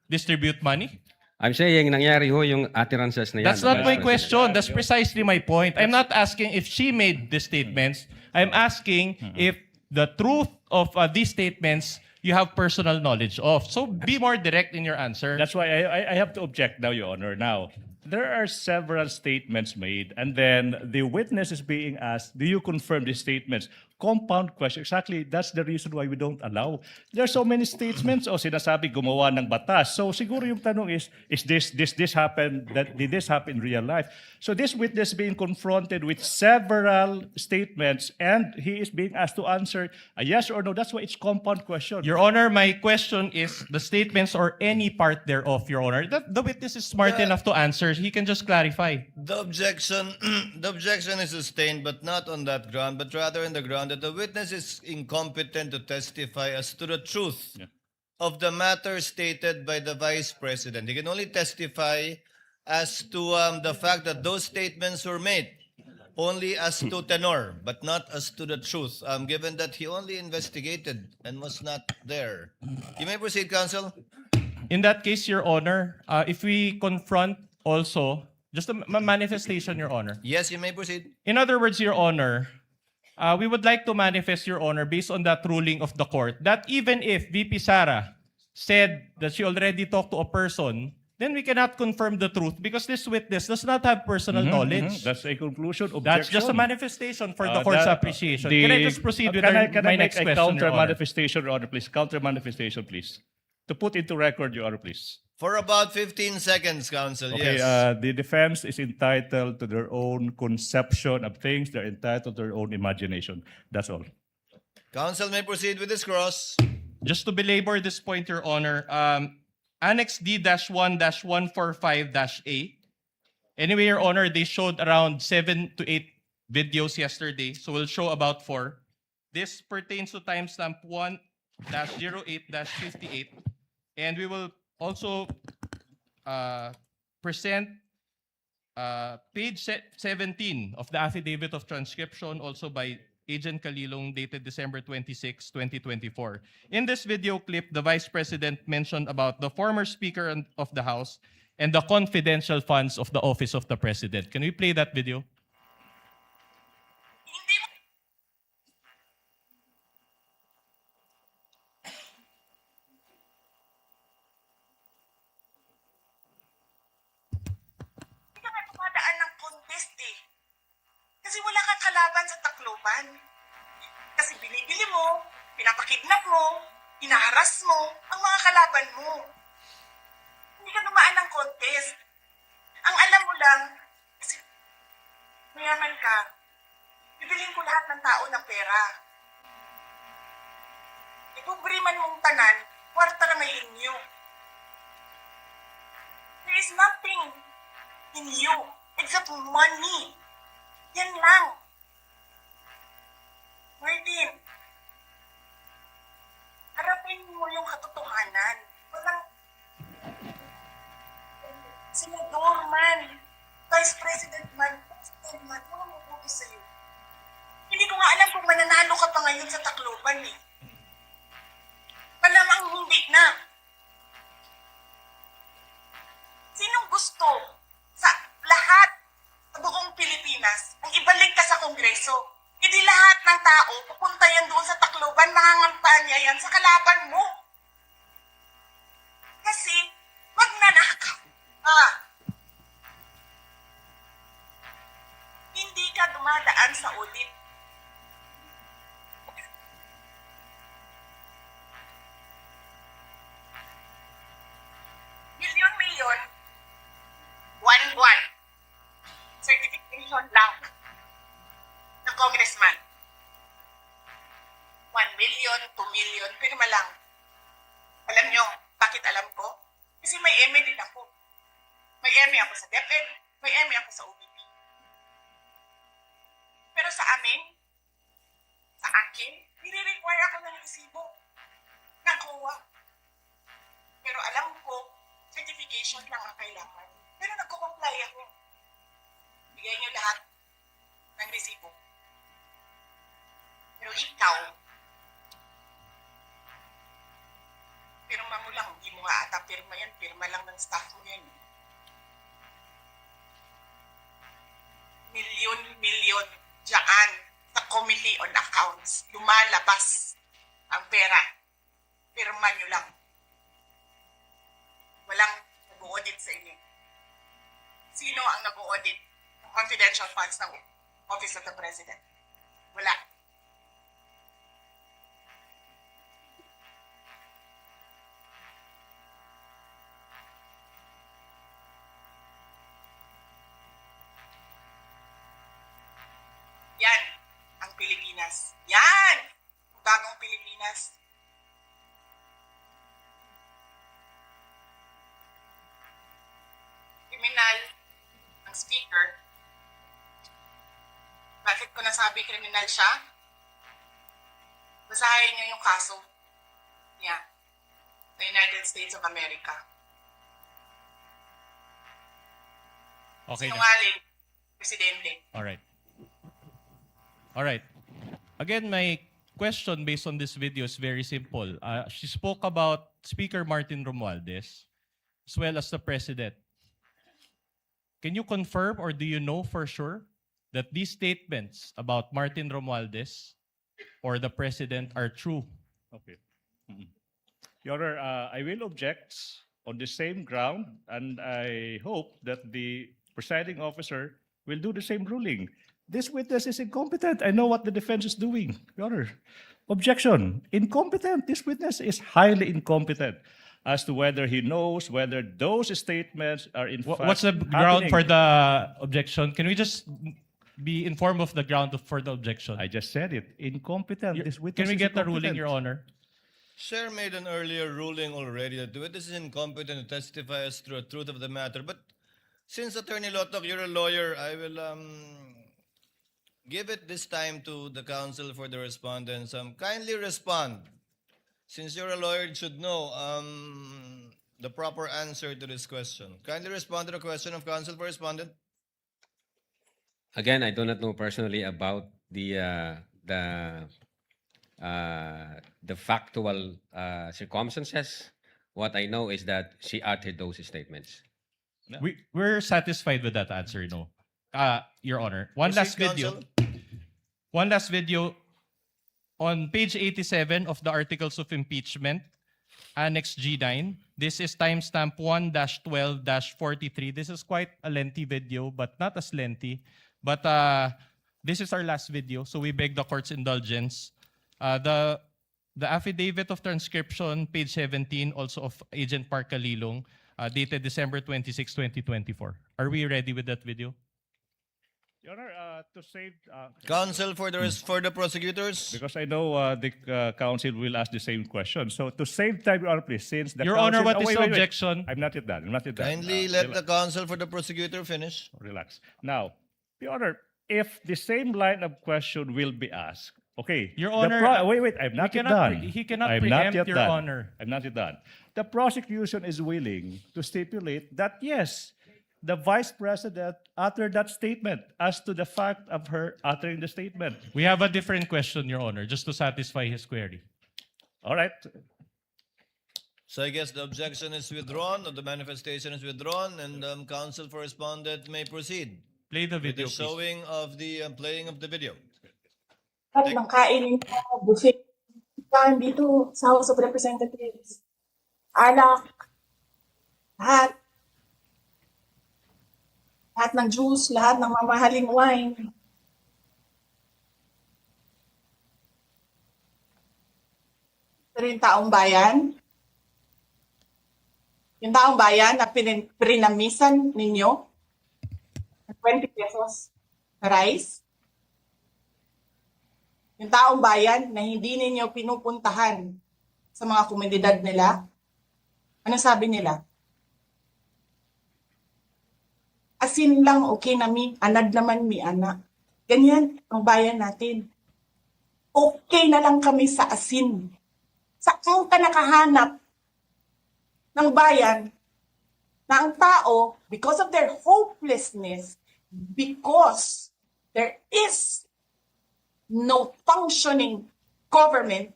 distribute money? I'm saying nangyari ho yung utterances na yan. That's not my question. That's precisely my point. I'm not asking if she made the statements. I'm asking if the truth of these statements you have personal knowledge of. So be more direct in your answer. That's why I have to object now, Your Honor. Now, there are several statements made, and then the witness is being asked, do you confirm these statements? Compound question. Exactly, that's the reason why we don't allow. There are so many statements o sinasabi gumawa ng batas. So siguro yung tanong is this happen? Did this happen in real life? So this witness being confronted with several statements and he is being asked to answer a yes or no. That's why it's compound question. Your Honor, my question is the statements or any part thereof, Your Honor. The witness is smart enough to answer. He can just clarify. The objection is sustained, but not on that ground, but rather in the ground that the witness is incompetent to testify as to the truth of the matter stated by the Vice President. He can only testify as to the fact that those statements were made, only as to tenor, but not as to the truth, given that he only investigated and was not there. You may proceed, counsel. In that case, Your Honor, if we confront also, just a manifestation, Your Honor. Yes, you may proceed. In other words, Your Honor, we would like to manifest, Your Honor, based on that ruling of the court, that even if VP Sara said that she already talked to a person, then we cannot confirm the truth because this witness does not have personal knowledge. That's a conclusion. Objection. That's just a manifestation for the court's appreciation. Can I just proceed with my next question, Counter Your Honor? manifestation, Your Honor, please. Counter manifestation, please. To put into record, Your Honor, please. For about 15 seconds, counsel, Okay, yes. the defense is entitled to their own conception of things. They're entitled to their own imagination. That's all. Counsel may proceed with his cross. Just to belabor this point, Your Honor, Annex D-1-145-A. Anyway, Your Honor, they showed around 7 to 8 videos yesterday, so we'll show about 4. This pertains to timestamp 1-08-58, and we will also present page 17 of the affidavit of transcription, also by Agent Kalilong, dated December 26, 2024. In this video clip, the Vice President mentioned about the former Speaker of the House and the confidential funds of the Office of the President. Can we play that video? Hindi ka nga dumadaan ng contest eh. Kasi wala kang kalaban sa Tacloban. Kasi binibili mo, pinapakidnap mo, hinaharas mo ang mga kalaban mo. Hindi ka dumaan ng contest. Ang alam mo lang, kasi mayaman ka, bibilin ko lahat ng tao ng pera. Ikubriman mong tanan, kwarta na may inyo. There is nothing in you except money. Yan lang. Martin, harapin mo yung katotohanan. Walang senador man, Vice President man, President man, walang mabuti sa'yo. Hindi ko nga alam kung mananalo ka pa ngayon sa Tacloban eh. Malamang hindi na. Sinong gusto sa lahat sa buong Pilipinas ang ibalik ka sa Kongreso? Hindi lahat ng tao pupunta yan doon sa Tacloban, mangangampanya yan sa kalaban mo. Kasi magnanakaw ka. Hindi ka dumadaan sa audit. Milyon-milyon, buwan-buwan, certification lang ng congressman. 1 million, 2 million, pirma lang. Alam nyo, bakit alam ko? Kasi may MA din ako. May MA ako sa DepEd, may MA ako sa OBP. Pero sa amin, sa akin, nire-require ako ng resibo ng COA. Pero alam ko, certification lang ang kailangan. Pero nagko-comply ako. Bigay nyo lahat ng resibo. Pero ikaw, pirma mo lang, hindi mo nga ata pirma yan, pirma lang ng staff mo yan. Milyon-milyon dyan sa Committee on Accounts. Lumalabas ang pera. Pirma nyo lang. Walang nag-audit sa inyo. Sino ang nag-audit ng confidential funds ng Office of the President? Wala. Yan ang Pilipinas. Yan! Ang bagong Pilipinas. Kriminal ang speaker. Bakit ko nasabi kriminal siya? Basahin niyo yung kaso niya sa United States of America. Okay. Sinungaling, presidente. Alright. Alright. Again, my question based on this video is very simple. She spoke about Speaker Martin Romualdez as well as the President. Can you confirm or do you know for sure that these statements about Martin Romualdez or the President are true? Okay. Your Honor, I will object on the same ground, and I hope that the presiding officer will do the same ruling. This witness is incompetent. I know what the defense is doing, Your Honor. Objection. Incompetent. This witness is highly incompetent as to whether he knows whether those statements are in fact What's the ground happening. for the objection? Can we just be informed of the ground for the objection? I just said it. Incompetent. This witness Can we is get the ruling, incompetent. Your Honor? Sir made an earlier ruling already that the witness is incompetent to testify as to the truth of the matter. But since Attorney Lotok, you're a lawyer, I will give it this time to the counsel for the respondents. Kindly respond. Since you're a lawyer, you should know. the proper answer to this question. Kindly respond to the question of counsel for respondent. Again, I do not know personally about the factual circumstances. What I know is that she uttered those statements. We're satisfied with that answer, no? Your Honor. One Proceed, last video. counsel. One last video. On page 87 of the articles of impeachment, Annex G9, this is timestamp 1-12-43. This is quite a lengthy video, but not as lengthy. But this is our last video, so we beg the court's indulgence. The affidavit of transcription, page 17, also of Agent Park Kalilong, dated December 26, 2024. Are we ready with that video? Your Honor, to save... Counsel for the prosecutors. Because I know the counsel will ask the same question. So to save time, Your Honor, please, since the Your counsel... Honor, what is wait, the wait, wait. objection? I'm not yet done. I'm not yet done. Kindly let the counsel for the prosecutor finish. Relax. Now, Your Honor, if the same line of question will be asked, okay. Your the Honor, wait, I'm not yet cannot done. he cannot I'm not preempt, yet Your done. Honor. I'm not yet done. The prosecution is willing to stipulate that, yes, the Vice President uttered that statement as to the fact of her uttering the statement. We have a different question, Your Honor, just to satisfy his query. All right. So I guess the objection is withdrawn, or the manifestation is withdrawn, and counsel for respondent may proceed. Play the With video, the please. showing of the playing of the video. At nang kainin ko, buffet. Kain dito sa House of Representatives. Alak. Lahat. Lahat ng juice, lahat ng mamahaling wine. Pero yung taong bayan, na pinamisan ninyo, 20 pesos na rice, yung taong bayan na hindi ninyo pinupuntahan sa mga komunidad nila, ano sabi nila? Asin lang okay na mi, anad naman mi anak. Ganyan ang bayan natin. Okay na lang kami sa asin. Saan ka nakahanap ng bayan na ang tao, because of their hopelessness, because there is no functioning government,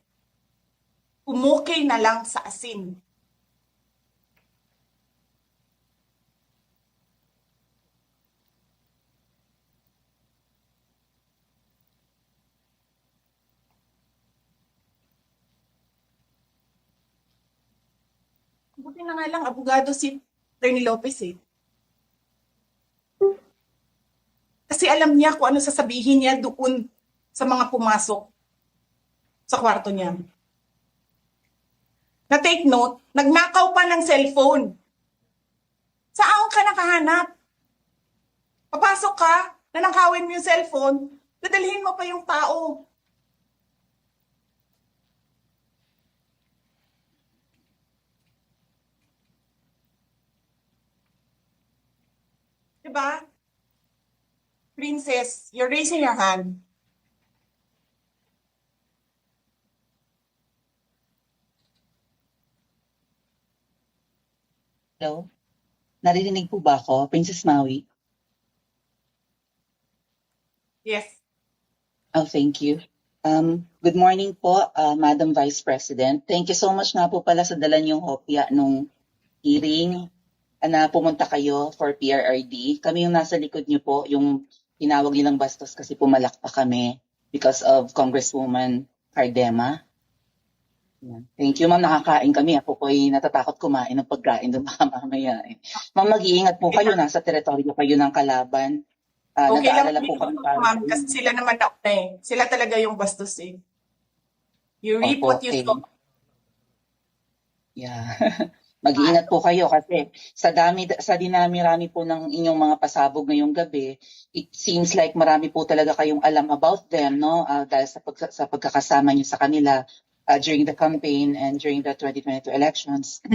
umukay na lang sa asin. Buti na nga lang, abogado si Attorney Lopez eh. Kasi alam niya kung ano sasabihin niya doon sa mga pumasok sa kwarto niya. Na take note, nagnakaw pa ng cellphone. Saan ka nakahanap? Papasok ka, nanakawin mo yung cellphone, dadalhin mo pa yung tao. Diba? Princess, you're raising your hand. Hello? Naririnig po ba ako, Princess Maui? Yes. Oh, thank you. Good morning po, Madam Vice President. Thank you so much nga po pala sa dala niyong hopya nung hearing na pumunta kayo for PRRD. Kami yung nasa likod niyo po, yung tinawag nilang bastos kasi pumalak pa kami because of Congresswoman Cardema. Yan. Thank you, ma'am. Nakakain kami. Ako po ay natatakot kumain ng pagkain doon baka mamaya. Ma'am, mag-iingat po kayo. Nasa teritoryo kayo ng kalaban. Okay lang Nag-aalala po kami para ma'am, kasi sila naman na eh. Sila talaga yung bastos eh. You reap Opo, what you okay. sow. Yeah. Mag-iingat po kayo kasi sa dinami-rami po ng inyong mga pasabog ngayong gabi, it seems like marami po talaga kayong alam about them, no? Dahil sa pagkakasama niyo sa kanila during the campaign and during the 2022 elections.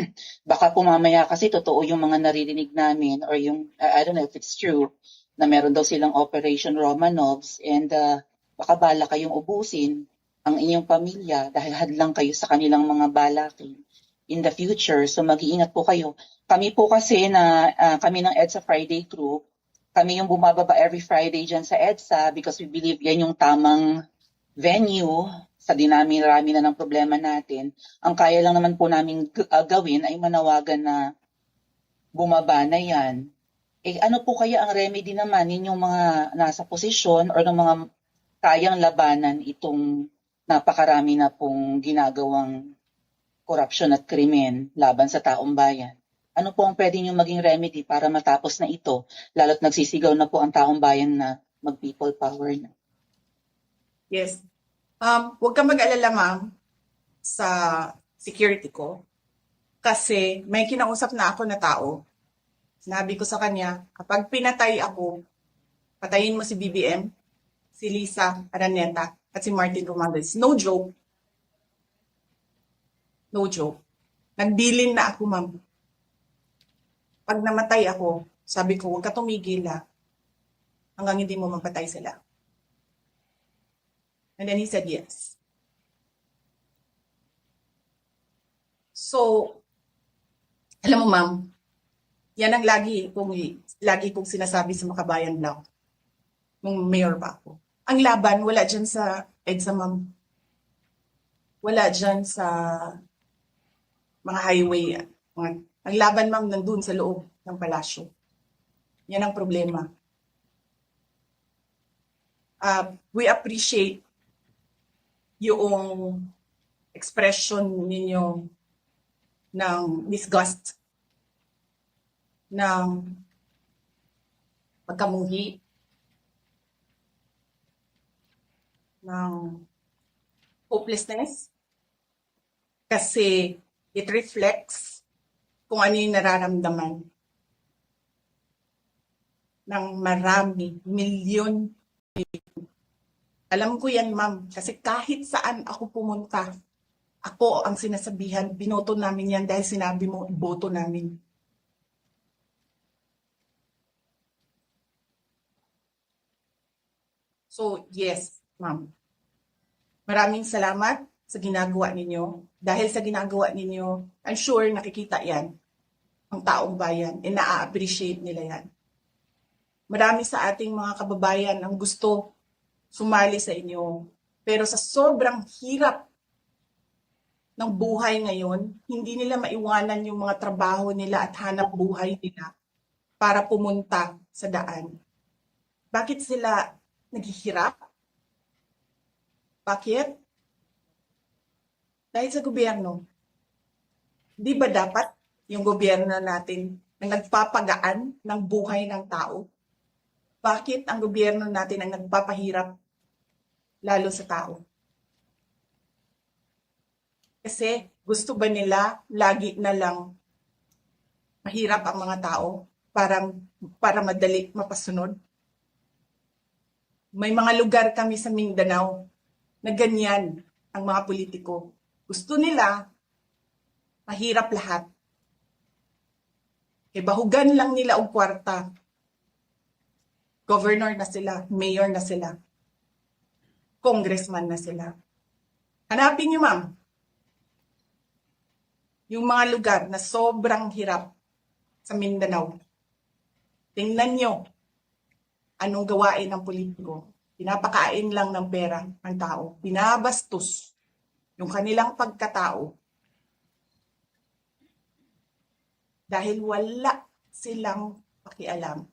Baka po mamaya kasi totoo yung mga naririnig namin or yung, I don't know if it's true, na meron daw silang Operation Romanovs and baka bala kayong ubusin ang inyong pamilya dahil hadlang kayo sa kanilang mga balakin. in the future. So mag-iingat po kayo. Kami po kasi kami ng EDSA Friday crew, kami yung bumababa every Friday dyan sa EDSA because we believe yan yung tamang venue sa dinami-rami na ng problema natin. Ang kaya lang naman po namin gawin ay manawagan na bumaba na yan. Ano po kaya ang remedy naman ninyong mga nasa posisyon or ng mga kayang labanan itong napakarami na pong ginagawang korupsyon at krimen laban sa taong bayan? Ano po ang pwede nyo maging remedy para matapos na ito, lalo't nagsisigaw na po ang taong bayan na mag-people power na? Yes. Huwag ka mag-alala, ma'am, sa security ko. Kasi may kinausap na ako na tao. Sinabi ko sa kanya, kapag pinatay ako, patayin mo si BBM, si Lisa Araneta, at si Martin Romualdez. No joke. No joke. Nagbilin na ako, ma'am. Pag namatay ako, sabi ko, huwag ka tumigil hanggang hindi mo mapatay sila. And then he said yes. So, alam mo, ma'am, yan ang lagi kong sinasabi sa Makabayan Block nung mayor pa ako. Ang laban, wala dyan sa EDSA, ma'am. Wala dyan sa mga highway. Ang laban, ma'am, nandun sa loob ng palasyo. Yan ang problema. We appreciate yung expression ninyo ng disgust, ng pagkamuhi, ng hopelessness, kasi it reflects kung ano yung nararamdaman ng marami, milyon. Alam ko yan, ma'am, kasi kahit saan ako pumunta, ako ang sinasabihan, binoto namin yan dahil sinabi mo, iboto namin. So, yes, ma'am. Maraming salamat sa ginagawa ninyo. Dahil sa ginagawa ninyo, I'm sure nakikita yan ang taong bayan, and na-appreciate nila yan. Marami sa ating mga kababayan ang gusto sumali sa inyo. Pero sa sobrang hirap ng buhay ngayon, hindi nila maiwanan yung mga trabaho nila at hanap buhay nila para pumunta sa daan. Bakit sila naghihirap? Bakit? Dahil sa gobyerno. Di ba dapat yung gobyerno natin ang nagpapagaan ng buhay ng tao? Bakit ang gobyerno natin ang nagpapahirap lalo sa tao? Kasi gusto ba nila lagi na lang mahirap ang mga tao para madali mapasunod? May mga lugar kami sa Mindanao na ganyan ang mga politiko. Gusto nila mahirap lahat. Bahugan lang nila og kwarta. Governor na sila, mayor na sila, congressman na sila. Hanapin niyo, ma'am, yung mga lugar na sobrang hirap sa Mindanao. Tingnan nyo anong gawain ng politiko. Pinapakain lang ng pera ang tao. Binabastos yung kanilang pagkatao dahil wala silang pakialam.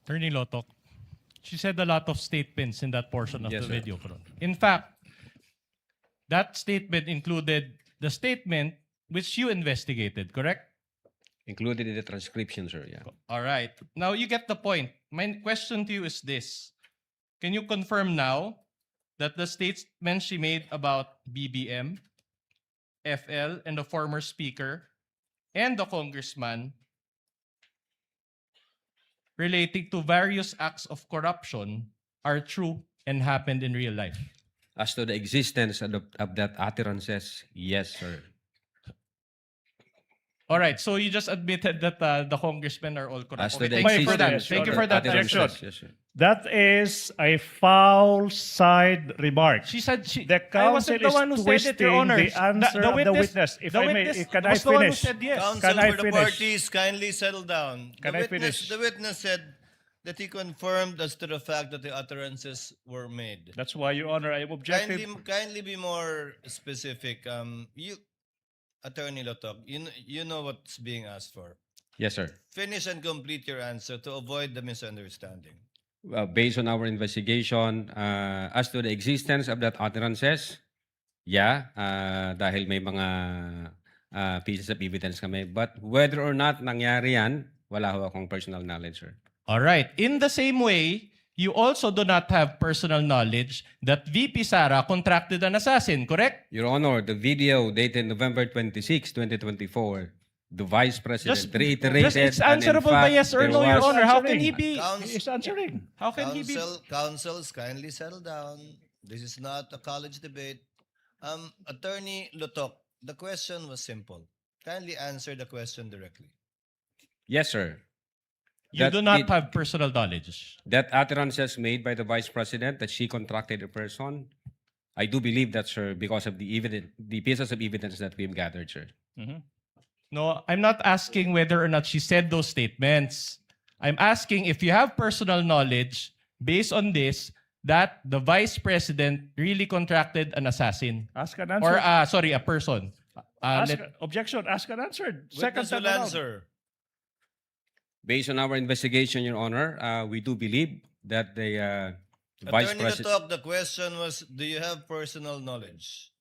Attorney Lotok, she said a lot of statements in that portion of Yes, the sir. video. In fact, that statement included the statement which you investigated, correct? Included in the transcription, sir. Yeah. All right. Now you get the point. My question to you is this. Can you confirm now that the statement she made about BBM, FL, and the former speaker, and the congressman relating to various acts of corruption are true and happened in real life? As to the existence of that utterances, yes, sir. All right, so you just admitted that the congressmen are all corrupt. As to Okay, the thank you for that. existence Thank you of for that. utterances, Objection. yes, sir. That is a foul side remark. She said The I wasn't counsel the one who is said it, Your twisting Honor. the answer of the witness. If the I may, witness can I was the one who finish? said yes. Counsel Can I for the finish? parties, kindly settle down. Can I finish? The witness said that he confirmed as to the fact that the utterances were made. That's why, Your Honor, I am objective. Kindly be more specific. Attorney Lotok, you know what's being asked for. Yes, sir. Finish and complete your answer to avoid the misunderstanding. Based on our investigation, as to the existence of that utterances, yeah, dahil may mga pieces of evidence kami. But whether or not nangyari yan, wala ho akong personal knowledge, sir. All right. In the same way, you also do not have personal knowledge that VP Sara contracted an assassin, correct? Your Honor, the video dated November 26, 2024, the Vice President reiterated. It's answerable by yes or no, Your Honor. How can he be? He's answering. How can he be? Counsels, kindly settle down. This is not a college debate. Attorney Lotok, the question was simple. Kindly answer the question directly. Yes, sir. You do not have personal knowledge. That utterances made by the Vice President that she contracted a person, I do believe that, sir, because of the pieces of evidence that we've gathered, sir. No, I'm not asking whether or not she said those statements. I'm asking if you have personal knowledge based on this that the Vice President really contracted an assassin. Ask and answer. Or, sorry, a person. Objection. Ask and answer. Second Witness time will around. answer. Based on our investigation, Your Honor, we do believe that the Vice Attorney President... Lotok, the question was, do you have personal knowledge?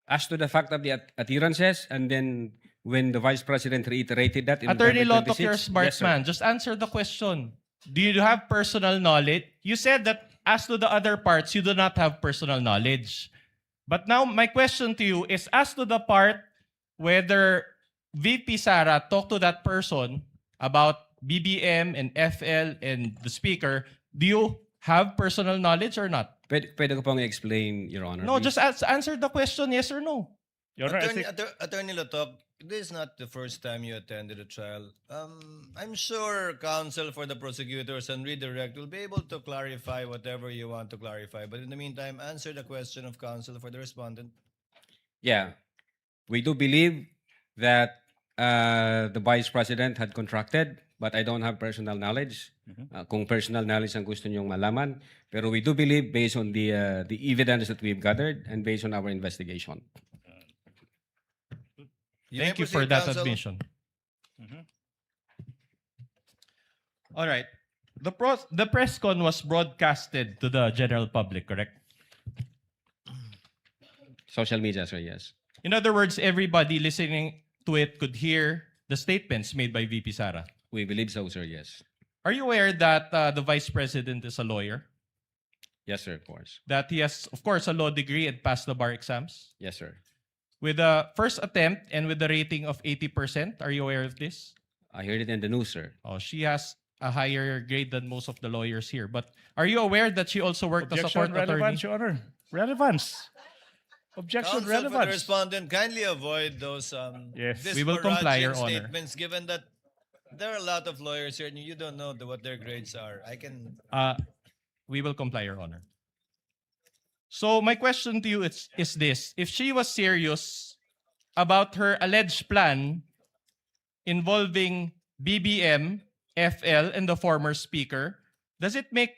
As to the fact of the utterances, and then when the Vice President reiterated that in Attorney November Lotok, you're a 26, smart yes, sir. man. Just answer the question. Do you have personal knowledge? You said that as to the other parts, you do not have personal knowledge. But now, my question to you is as to the part whether VP Sara talked to that person about BBM and FL and the speaker, do you have personal knowledge or not? Pwede ko pong explain, Your Honor. No, please? just answer the question, yes or no. Your Honor, I think... Attorney Lotok, this is not the first time you attended a trial. I'm sure counsel for the prosecutors and redirect will be able to clarify whatever you want to clarify. But in the meantime, answer the question of counsel for the respondent. Yeah. We do believe that the Vice President had contracted, but I don't have personal knowledge. Kung personal knowledge ang gusto niyong malaman. Pero we do believe based on the evidence that we've gathered and based on our investigation. Thank you for that admission. All right. The press con was broadcasted to the general public, correct? Social media, sir, yes. In other words, everybody listening to it could hear the statements made by VP Sara. We believe so, sir, yes. Are you aware that the Vice President is a lawyer? Yes, sir, of course. That he has, of course, a law degree and passed the bar exams? Yes, sir. With the first attempt and with the rating of 80%, are you aware of this? I heard it in the news, sir. Oh, she has a higher grade than most of the lawyers here. But are you aware that she also worked as a court Objection, attorney? relevance, Your Honor. Relevance. Objection, Counsel for the relevance. respondent, kindly avoid those Yes. We will comply, Your disparaging Honor. statements, given that there are a lot of lawyers here and you don't know what their grades are. We will comply, Your Honor. So my question to you is this. If she was serious about her alleged plan involving BBM, FL, and the former speaker, does it make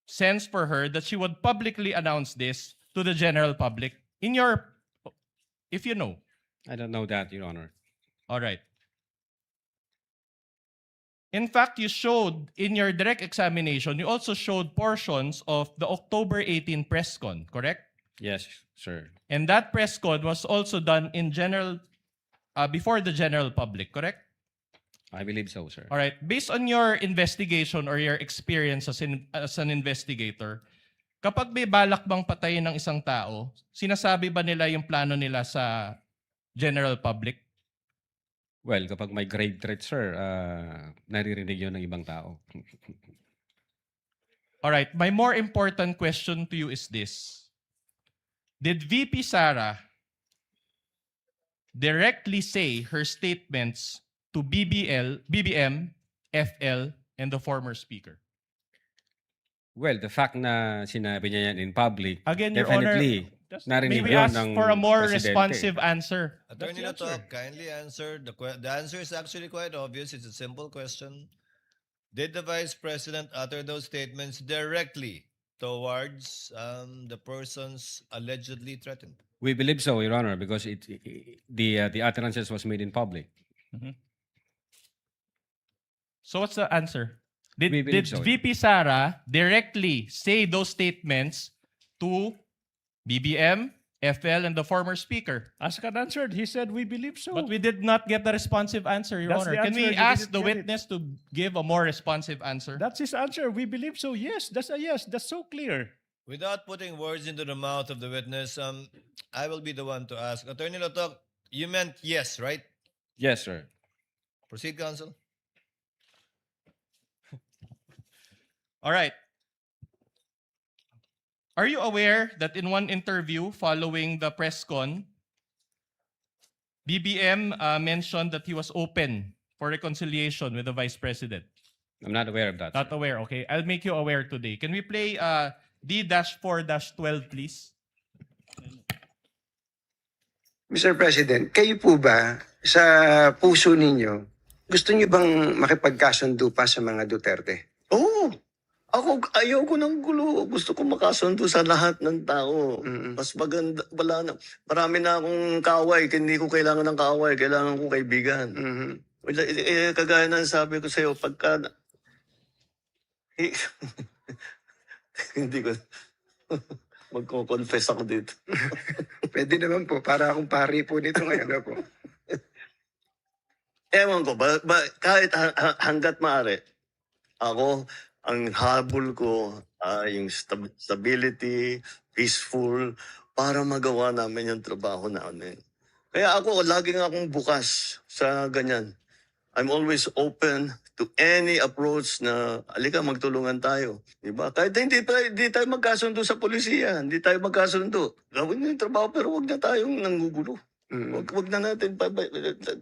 sense for her that she would publicly announce this to the general public? If you know. I don't know that, Your Honor. All right. In fact, you showed in your direct examination, you also showed portions of the October 18 press con, correct? Yes, sir. And that press con was also done in general, before the general public, correct? I believe so, sir. All right. Based on your investigation or your experience as an investigator, kapag may balak bang patayin ng isang tao, sinasabi ba nila yung plano nila sa general public? Well, kapag may grave threat, sir, naririnig yun ng ibang tao. All right. My more important question to you is this. Did VP Sara directly say her statements to BBM, FL, and the former speaker? Well, the fact na sinabi niya yan in public, Again, Your Honor, definitely may narinig we yun ask ng for a more presidente. responsive answer? Attorney Latok, kindly answer. The answer is actually quite obvious. It's a simple question. Did the Vice President utter those statements directly towards the persons allegedly threatened? We believe so, Your Honor, because the utterances was made in public. So what's the answer? Did We believe so, yeah. VP Sara directly say those statements to BBM, FL, and the former speaker? Asked answered. He said, we believe so. But we did not get the responsive answer, Your That's Honor. the Can answer. we You ask didn't the get it. witness to give a more responsive answer? That's his answer. We believe so. Yes, that's a yes. That's so clear. Without putting words into the mouth of the witness, I will be the one to ask. Attorney Latok, you meant yes, right? Yes, sir. Proceed, counsel. All right. Are you aware that in one interview following the press con, BBM mentioned that he was open for reconciliation with the Vice President? I'm not aware of that. Not aware, okay. I'll make you aware today. Can we play D-4-12, please? Mr. President, kayo po ba sa puso ninyo, gusto niyo bang makipagkasundo pa sa mga Duterte? Oo. Ako, ayaw ko ng gulo. Gusto ko makasundo sa lahat ng tao. Mas maganda, wala na. Marami na akong kaaway. Hindi ko kailangan ng kaaway. Kailangan ko kaibigan. Kagaya ng sabi ko sa'yo, pagka... Hindi ko... Magko-confess ako dito. Pwede naman po, para akong pari po nito ngayon po. Ewan ko, kahit hanggat maaari, ako, ang habol ko ay yung stability, peaceful, para magawa namin yung trabaho namin. Kaya ako, laging akong bukas sa ganyan. I'm always open to any approach na, alika, magtulungan tayo. Diba? Kahit hindi tayo magkasundo sa polisiya, hindi tayo magkasundo. Gawin yung trabaho, pero wag na tayong nanggugulo. Wag na natin,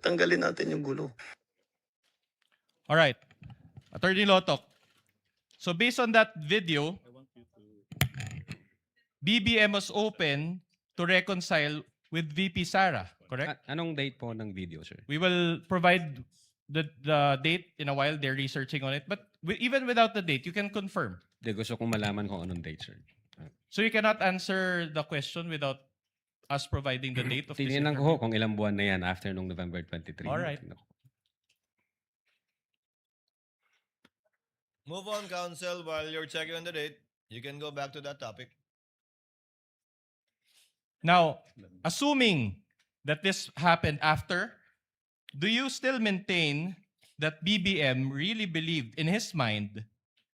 tanggalin natin yung gulo. All right. Attorney Lotok. So based on that video, BBM was open to reconcile with VP Sara, correct? Anong date po ng video, sir? We will provide the date in a while. They're researching on it. But even without the date, you can confirm. De, gusto kong malaman kung anong date, sir. So you cannot answer the question without us providing the date of this Tininan interview? ko kung ilang buwan na yan after nung November 23. All right. Move on, counsel. While you're checking on the date, you can go back to that topic. Now, assuming that this happened after, do you still maintain that BBM really believed in his mind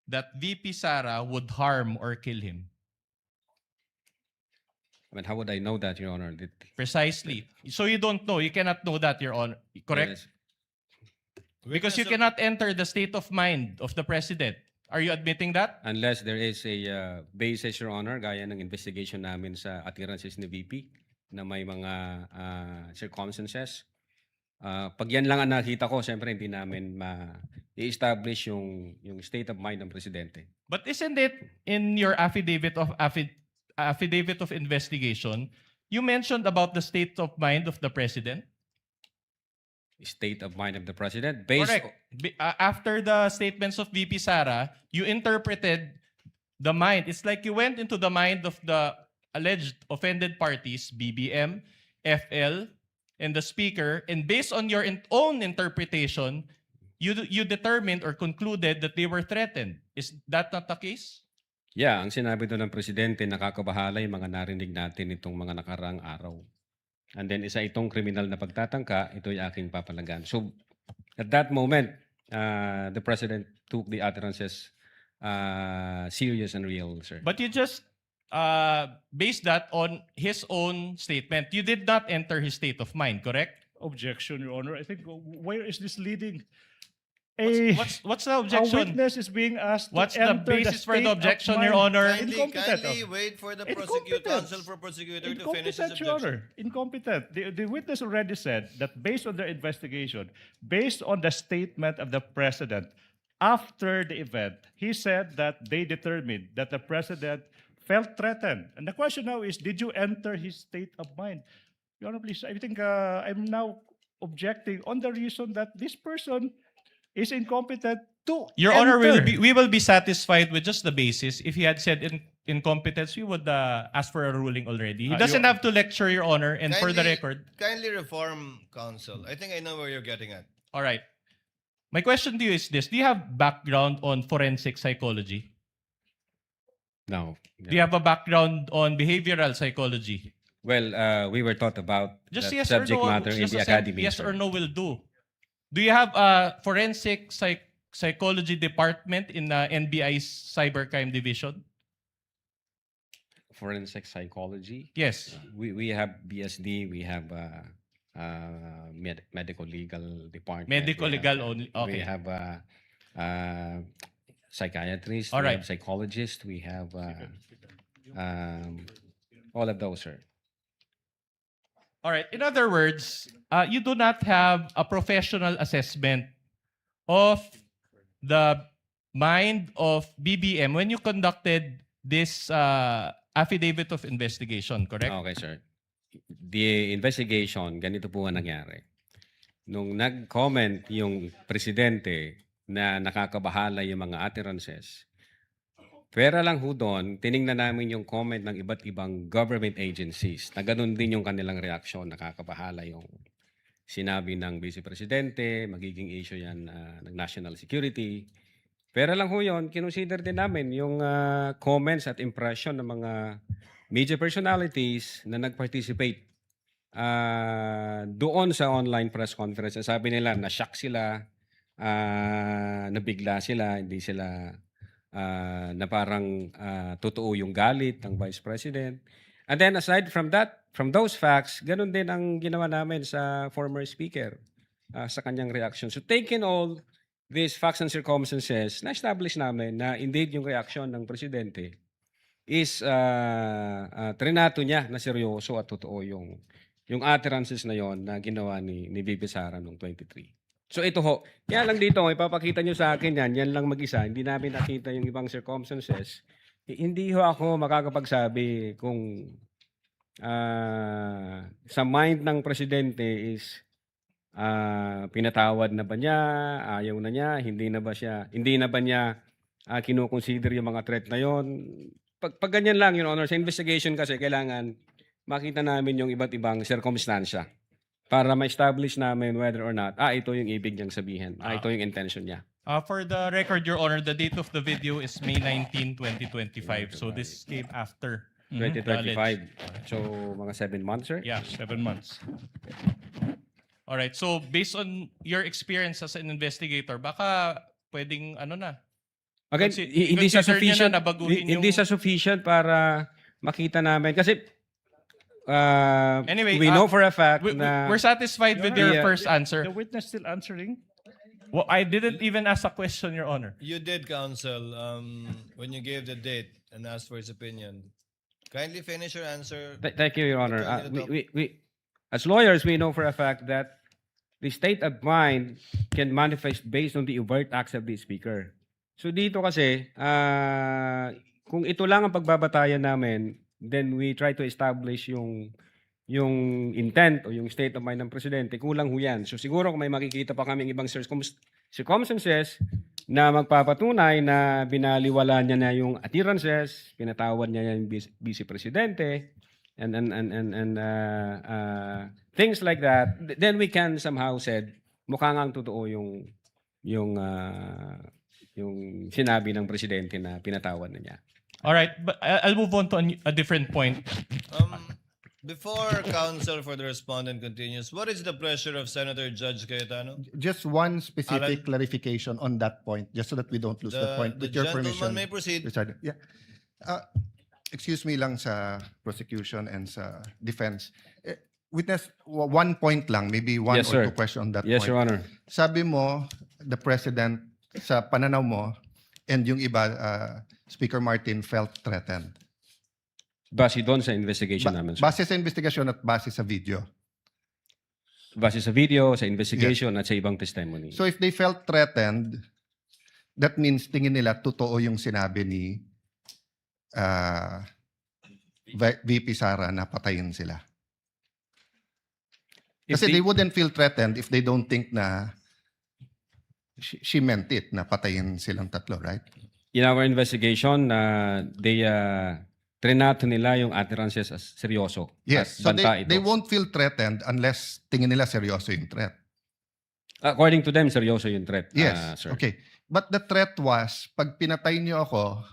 that VP Sara would harm or kill him? I mean, how would I know that, Your Honor? Precisely. So you don't know. You cannot know that, Your Honor. Correct? Yes. Because you cannot enter the state of mind of the president. Are you admitting that? Unless there is a basis, Your Honor, gaya ng investigation namin sa utterances ni VP na may mga circumstances. Pag yan lang ang nakita ko, siyempre hindi namin ma-establish yung state of mind ng presidente. But isn't it in your affidavit of investigation, you mentioned about the state of mind of the president? State of mind of the president? Correct. After the statements of VP Sara, you interpreted the mind. It's like you went into the mind of the alleged offended parties, BBM, FL, and the speaker, and based on your own interpretation, you determined or concluded that they were threatened. Is that not the case? Yeah, ang sinabi doon ng presidente, nakakabahala yung mga narinig natin itong mga nakaraang araw. And then isa itong kriminal na pagtatangka, ito yung aking papalagan. So at that moment, the president took the utterances serious and real, sir. But you just based that on his own statement. You did not enter his state of mind, correct? Objection, Your Honor. I think, where is this leading? What's the objection? A witness is being asked What's to the enter basis for state the of objection, mind. Your Honor? Kindly wait for the counsel for prosecutor to finish his Incompetent, Your objection. Honor. Incompetent. The witness already said that based on their investigation, based on the statement of the president after the event, he said that they determined that the president felt threatened. And the question now is, did you enter his state of mind? Your Honor, please, I think I'm now objecting on the reason that this person is incompetent to Your Honor, enter. we will be satisfied with just the basis. If he had said incompetence, we would ask for a ruling already. He doesn't have to lecture, Your Honor, and for the record. Kindly reform counsel. I think I know where you're getting at. All right. My question to you is this. Do you have background on forensic psychology? No. Do you have a background on behavioral psychology? Well, we were taught about Just that yes or subject no. matter in Just the a academy. yes sir. or no will do. Do you have a forensic psychology department in the NBI's cybercrime division? Forensic psychology. Yes. We have BSD. We have medical legal department. Medical we legal have, only. Okay. We have psychiatrists. All We right. have psychologists. We have all of those, sir. All right. In other words, you do not have a professional assessment of the mind of BBM when you conducted this affidavit of investigation, correct? Okay, sir. The investigation, ganito po ang nangyari. Nung nag-comment yung presidente na nakakabahala yung mga utterances, pera lang ho doon, tiningnan namin yung comment ng iba't ibang government agencies na ganun din yung kanilang reaksyon, nakakabahala yung sinabi ng Vice Presidente, magiging issue yan ng national security. Pera lang ho yun, kinonsider din namin yung comments at impression ng mga media personalities na nag-participate doon sa online press conference. Sabi nila, na-shock sila, nabigla sila, hindi sila na parang totoo yung galit ng Vice President. And then aside from that, from those facts, ganun din ang ginawa namin sa former speaker sa kanyang reaction. So taking all these facts and circumstances, na-establish namin na indeed yung reaction ng presidente is trinato niya na seryoso at totoo yung utterances na yon na ginawa ni VP Sara noong 23. So ito ho, kaya lang dito, ipapakita nyo sa akin yan lang mag-isa, hindi namin nakita yung ibang circumstances. Hindi ho ako makakapagsabi kung sa mind ng presidente is pinatawad na ba niya, ayaw na niya, hindi na ba niya kinoconsider yung mga threat na yon. Pag ganyan lang, Your Honor, sa investigation kasi kailangan makita namin yung iba't ibang circumstansya para ma-establish namin whether or not, ito yung ibig niyang sabihin, ito yung intention niya. For the record, Your Honor, the date of the video is May 19, 2025. So this came after 2025. So mga 7 months, sir? Yeah, 7 months. All right. So based on your experience as an investigator, baka pwedeng ano na. Again, hindi sa sufficient, hindi sa sufficient para makita namin kasi anyway, we know for a fact we're satisfied with your first answer. The witness still answering? Well, I didn't even ask a question, Your Honor. You did, counsel, when you gave the date and asked for his opinion. Kindly finish your answer. Thank you, Your Honor. We, as lawyers, we know for a fact that the state of mind can manifest based on the overt acts of the speaker. So dito kasi, kung ito lang ang pagbabatayan namin, then we try to establish yung intent o yung state of mind ng presidente, kulang ho yan. So siguro kung may makikita pa kaming ibang circumstances na magpapatunay na binaliwala niya na yung utterances, pinatawad niya yung vice presidente, and things like that, then we can somehow said, mukhang ang totoo yung sinabi ng presidente na pinatawad na niya. All right, but I'll move on to a different point. Before counsel for the respondent continues, what is the pleasure of Senator Judge Cayetano? Just one specific clarification on that point, just so that we don't lose the point. The With your gentleman permission, may proceed. President. Yeah. Excuse me lang sa prosecution and sa defense. Witness, one point lang, maybe one Yes, or sir. two questions on that Yes, point. Your Honor. Sabi mo, the President, sa pananaw mo, and yung iba, Speaker Martin, felt threatened? Base doon sa investigation namin, sir. Base sa investigasyon at base sa video. Base sa video, sa investigation, at sa ibang testimony. So if they felt threatened, that means tingin nila totoo yung sinabi ni VP Sara na patayin sila. Kasi they wouldn't feel threatened if they don't think na she meant it, na patayin silang tatlo, right? In our investigation, they trinato nila yung utterances as seryoso. Yes, At so banta they ito. won't feel threatened unless tingin nila seryoso yung threat. According to them, seryoso yung threat, Yes, sir. okay. But the threat was, pag pinatay niyo ako,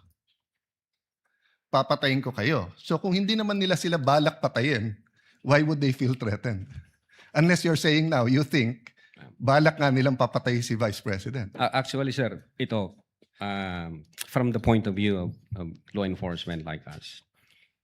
papatayin ko kayo. So kung hindi naman nila sila balak patayin, why would they feel threatened? Unless you're saying now, you think, balak nga nilang papatay si Vice President. Actually, sir, ito, from the point of view of law enforcement like us,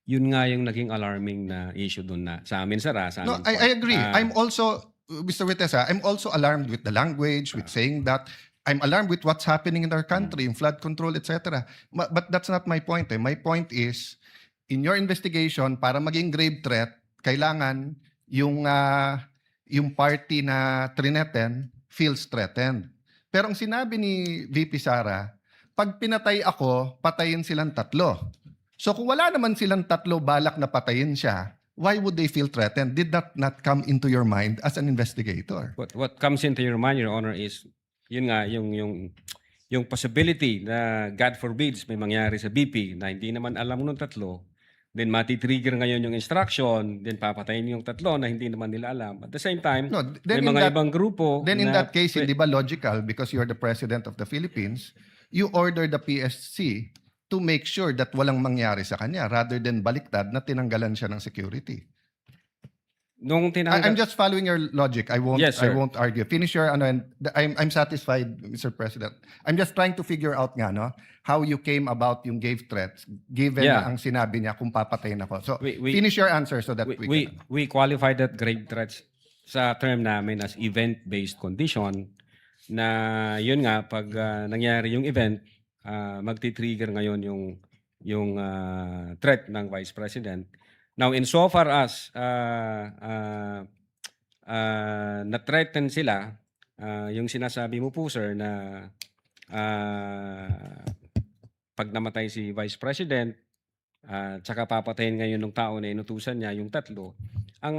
yun nga yung naging alarming na issue dun na sa amin, sir. Sa No, amin I agree. I'm also, Mr. Vitessa, I'm also alarmed with the language, with saying that. I'm alarmed with what's happening in our country, in flood control, etc. But that's not my point. My point is, in your investigation, para maging grave threat, kailangan yung party na trineten feels threatened. Pero ang sinabi ni VP Sara, pag pinatay ako, patayin silang tatlo. So kung wala naman silang tatlo balak na patayin siya, why would they feel threatened? Did that not come into your mind as an investigator? What comes into your mind, Your Honor, is yun nga, yung possibility na God forbids may mangyari sa BP na hindi naman alam nung tatlo, then mati-trigger ngayon yung instruction, then papatayin yung tatlo na hindi naman nila alam. At the same time, may mga ibang grupo Then in na that case, hindi ba logical, because you're the President of the Philippines, you order the PSC to make sure that walang mangyari sa kanya rather than baliktad na tinanggalan siya ng security? Nung I'm just following your logic. I won't. Yes, I sir. won't argue. Finish your ano. And I'm satisfied, Mr. President. I'm just trying to figure out nga no how you came about yung grave threats, given Yeah. na ang sinabi niya kung papatayin ako. So We- finish your answer so that we qualify that grave threats sa term namin as event-based condition na yun nga pag nangyari yung event, magti-trigger ngayon yung threat ng Vice President. Now, insofar as na-threaten sila, yung sinasabi mo po, sir, na pag namatay si Vice President, tsaka papatayin ngayon ng tao na inutusan niya, yung tatlo, ang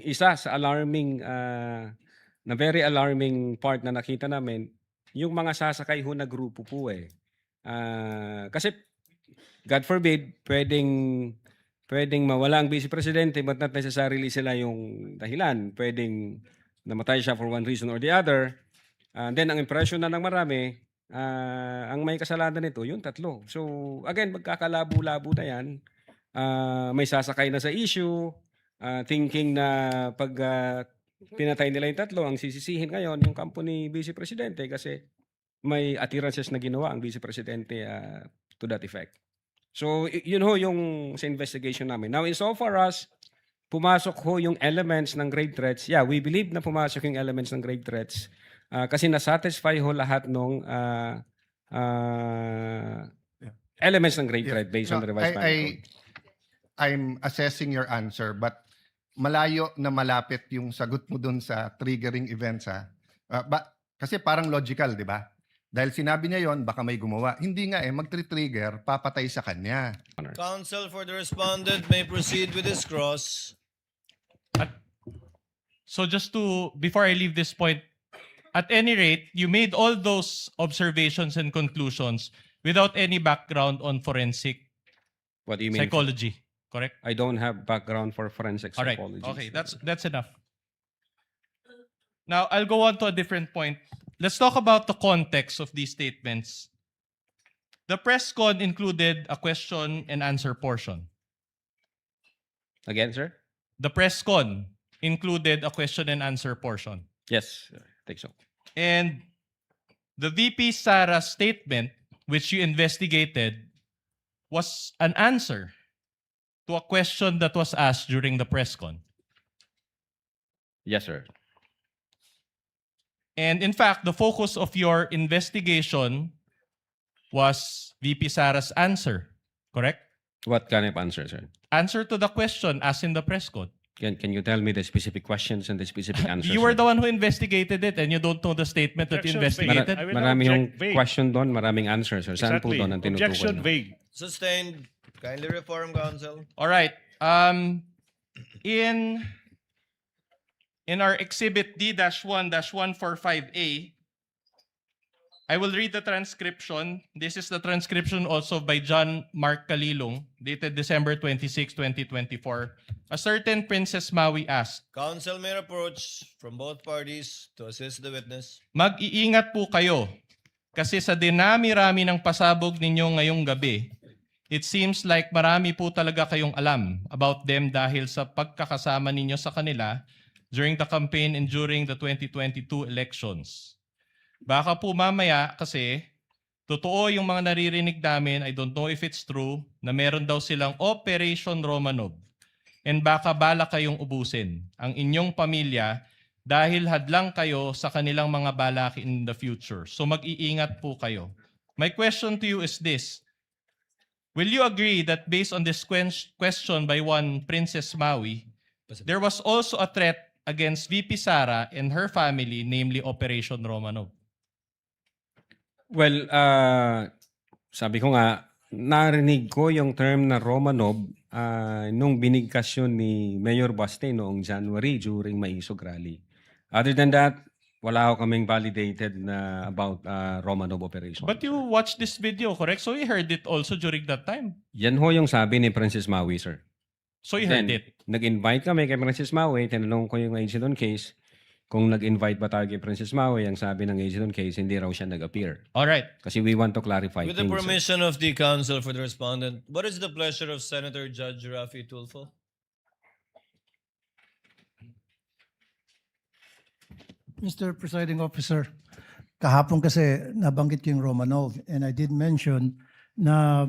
isa sa alarming, na very alarming part na nakita namin, yung mga sasakay ho na grupo po eh. Kasi, God forbid, pwedeng mawala ang Vice Presidente but not necessarily sila yung dahilan. Pwedeng namatay siya for one reason or the other. Then ang impression na ng marami, ang may kasalanan nito, yung tatlo. So again, magkakalabo-labo na yan. May sasakay na sa issue, thinking na pag pinatay nila yung tatlo, ang sisisihin ngayon yung kampo ni Vice Presidente kasi may utterances na ginawa ang Vice Presidente to that effect. So, yun ho yung sa investigation namin. Now, insofar as pumasok ho yung elements ng grave threats, yeah, we believe na pumasok yung elements ng grave threats kasi nasatisfy ho lahat ng elements ng grave threat based on the revised penal code. I'm assessing your answer, but malayo na malapit yung sagot mo dun sa triggering events. Kasi parang logical, di ba? Dahil sinabi niya yon, baka may gumawa. Hindi nga mag-trigger, papatay sa kanya. Counsel for the respondent may proceed with his cross. So just to, before I leave this point, at any rate, you made all those observations and conclusions without any background on forensic What do you mean? psychology, correct? I don't have background for forensic All right. psychology. Okay, that's enough. Now, I'll go on to a different point. Let's talk about the context of these statements. The press con included a question and answer portion. Again, sir? The press con included a question and answer portion. Yes, I think so. And the VP Sara statement, which you investigated, was an answer to a question that was asked during the press con. Yes, sir. And in fact, the focus of your investigation was VP Sara's answer, correct? What kind of answer, sir? Answer to the question asked in the press con. Can you tell me the specific questions and the specific answers? You were sir? the one who investigated it and you don't know the statement that you Objection, investigated. I will Marami yung object vague. question doon, maraming answers, sir. Saan po Exactly. doon ang tinutukoy Objection niyo? vague. Sustained. Kindly reform, counsel. All right. In our exhibit D-1-145A, I will read the transcription. This is the transcription also by John Mark Kalilong, dated December 26, 2024. A certain Princess Maui asked, Counsel may approach from both parties to assist the witness. mag-iingat po kayo kasi sa dinami-rami ng pasabog ninyo ngayong gabi, it seems like marami po talaga kayong alam about them dahil sa pagkakasama ninyo sa kanila during the campaign and during the 2022 elections. Baka po mamaya kasi totoo yung mga naririnig namin, I don't know if it's true, na meron daw silang Operation Romanov. And baka bala kayong ubusin ang inyong pamilya dahil hadlang kayo sa kanilang mga balak in the future. So mag-iingat po kayo. My question to you is this. Will you agree that based on this question by one Princess Maui, there was also a threat against VP Sara and her family, namely Operation Romanov? Well, sabi ko nga, narinig ko yung term na Romanov nung binigkas yun ni Mayor Baste noong January during Maisog Rally. Other than that, wala ako kaming validated na about Romanov operation. But you watched this video, correct? So you heard it also during that time. Yan ho yung sabi ni Princess Maui, sir. So you heard Then, it. Nag-invite kami kay Princess Maui, tinanong ko yung agent on case, kung nag-invite ba tayo kay Princess Maui, ang sabi ng agent on case, hindi raw siya nag-appear. All right. Kasi we want to clarify With the things. permission of the counsel for the respondent, what is the pleasure of Senator Judge Rafi Tulfo? Mr. Presiding Officer, kahapon kasi nabanggit yung Romanov and I did mention na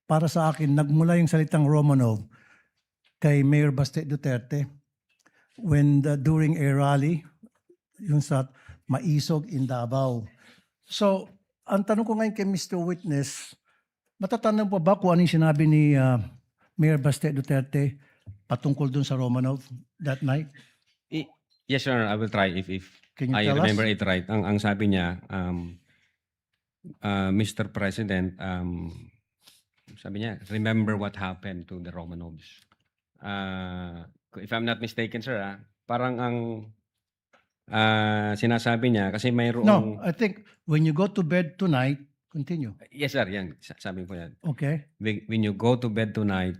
para sa akin, nagmula yung salitang Romanov kay Mayor Baste Duterte when during a rally, yung sa Maisog in Davao. So, ang tanong ko ngayon kay Mr. Witness, matatandaan po ba kung ano yung sinabi ni Mayor Baste Duterte patungkol dun sa Romanov that night? Yes, Your Honor, I will try if Can you I tell remember us? it right. Ang sabi niya, Mr. President, sabi niya, remember what happened to the Romanovs. If I'm not mistaken, sir, parang ang sinasabi niya, kasi mayroong... No, I think when you go to bed tonight, continue. Yes, sir, yan. Sabi ko yan. Okay. When you go to bed tonight,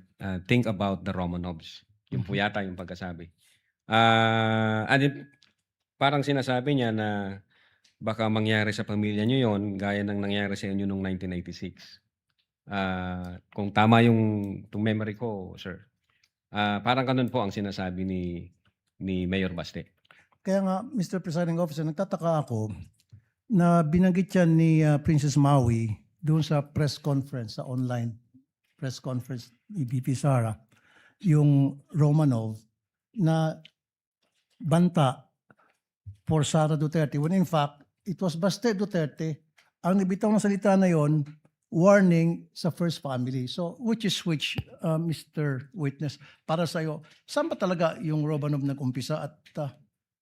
think about the Romanovs. Yung po yata yung pagkasabi. Parang sinasabi niya na baka mangyari sa pamilya niyo yon gaya ng nangyari sa inyo noong 1996. Kung tama yung memory ko, sir. Parang ganun po ang sinasabi ni Mayor Baste. Kaya nga, Mr. Presiding Officer, nagtataka ako na binanggit yan ni Princess Maui doon sa press conference, sa online press conference ni VP Sara, yung Romanov na banta for Sara Duterte when in fact, it was Baste Duterte ang nabitaw ng salita na yon warning sa first family. So, which, Mr. Witness, para sa'yo, saan ba talaga yung Romanov nag-umpisa at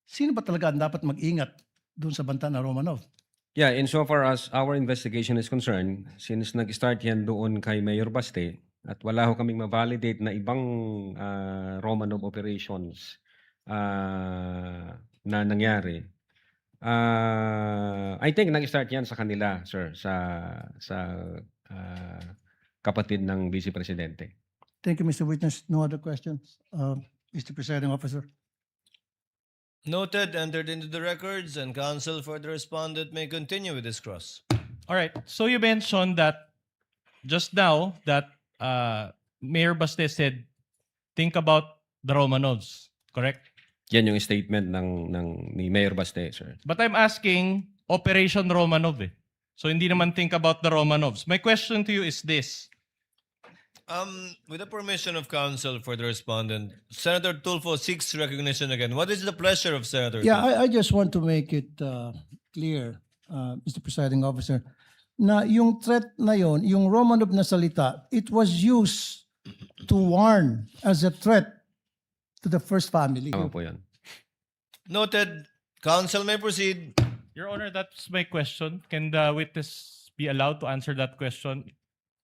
sino ba talaga ang dapat mag-ingat doon sa banta na Romanov? Yeah, insofar as our investigation is concerned, since nag-start yan doon kay Mayor Baste at wala ho kaming ma-validate na ibang Romanov operations na nangyari, I think nag-start yan sa kanila, sir, sa kapatid ng Vice Presidente. Thank you, Mr. Witness. No other questions? Mr. Presiding Officer. Noted, entered into the records, and counsel for the respondent may continue with this cross. All right. So you mentioned that just now that Mayor Baste said, think about the Romanovs, correct? Yan yung statement ni Mayor Baste, sir. But I'm asking Operation Romanov eh. So hindi naman think about the Romanovs. My question to you is this. With the permission of counsel for the respondent, Senator Tulfo seeks recognition again. What is the pleasure of Senator Yeah, Tulfo? I just want to make it clear, Mr. Presiding Officer, na yung threat na yon, yung Romanov na salita, it was used to warn as a threat to the first family. Tama po yan. Noted. Counsel may proceed. Your Honor, that's my question. Can the witness be allowed to answer that question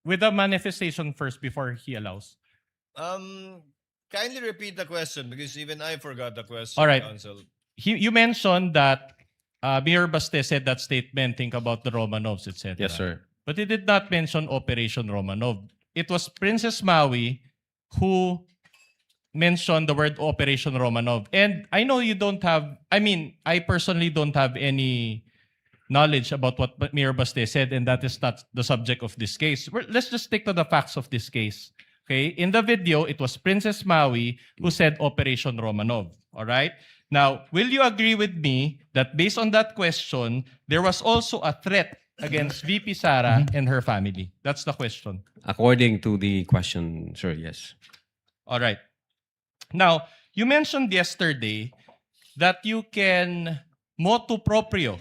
with a manifestation first before he allows? Kindly repeat the question because even I forgot the question, All right. counsel. You mentioned that Mayor Baste said that statement, think about the Romanovs, etc. Yes, sir. But he did not mention Operation Romanov. It was Princess Maui who mentioned the word Operation Romanov. And I know you don't have, I personally don't have any knowledge about what Mayor Baste said, and that is not the subject of this case. Let's just stick to the facts of this case. Okay? In the video, it was Princess Maui who said Operation Romanov. All right? Now, will you agree with me that based on that question, there was also a threat against VP Sara and her family? That's the question. According to the question, sir, yes. All right. Now, you mentioned yesterday that you can motu proprio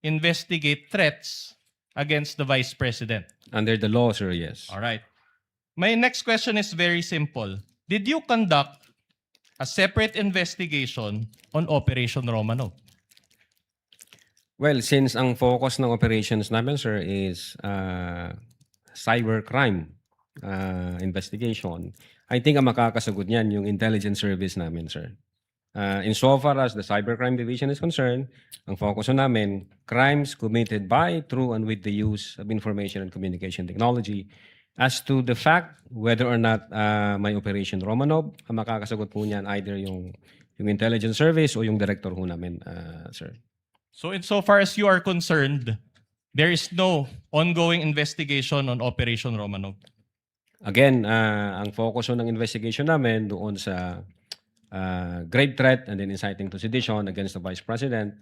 investigate threats against the Vice President. Under the law, sir, yes. All right. My next question is very simple. Did you conduct a separate investigation on Operation Romanov? Well, since ang focus ng operations namin, sir, is cybercrime investigation, I think ang makakasagot niyan yung intelligence service namin, sir. Insofar as the cybercrime division is concerned, ang focus namin, crimes committed by, through, and with the use of information and communication technology. As to the fact whether or not may Operation Romanov, ang makakasagot po niyan either yung intelligence service o yung director ho namin, sir. So insofar as you are concerned, there is no ongoing investigation on Operation Romanov? Again, ang focus ho ng investigation namin doon sa grave threat and then inciting to sedition against the Vice President,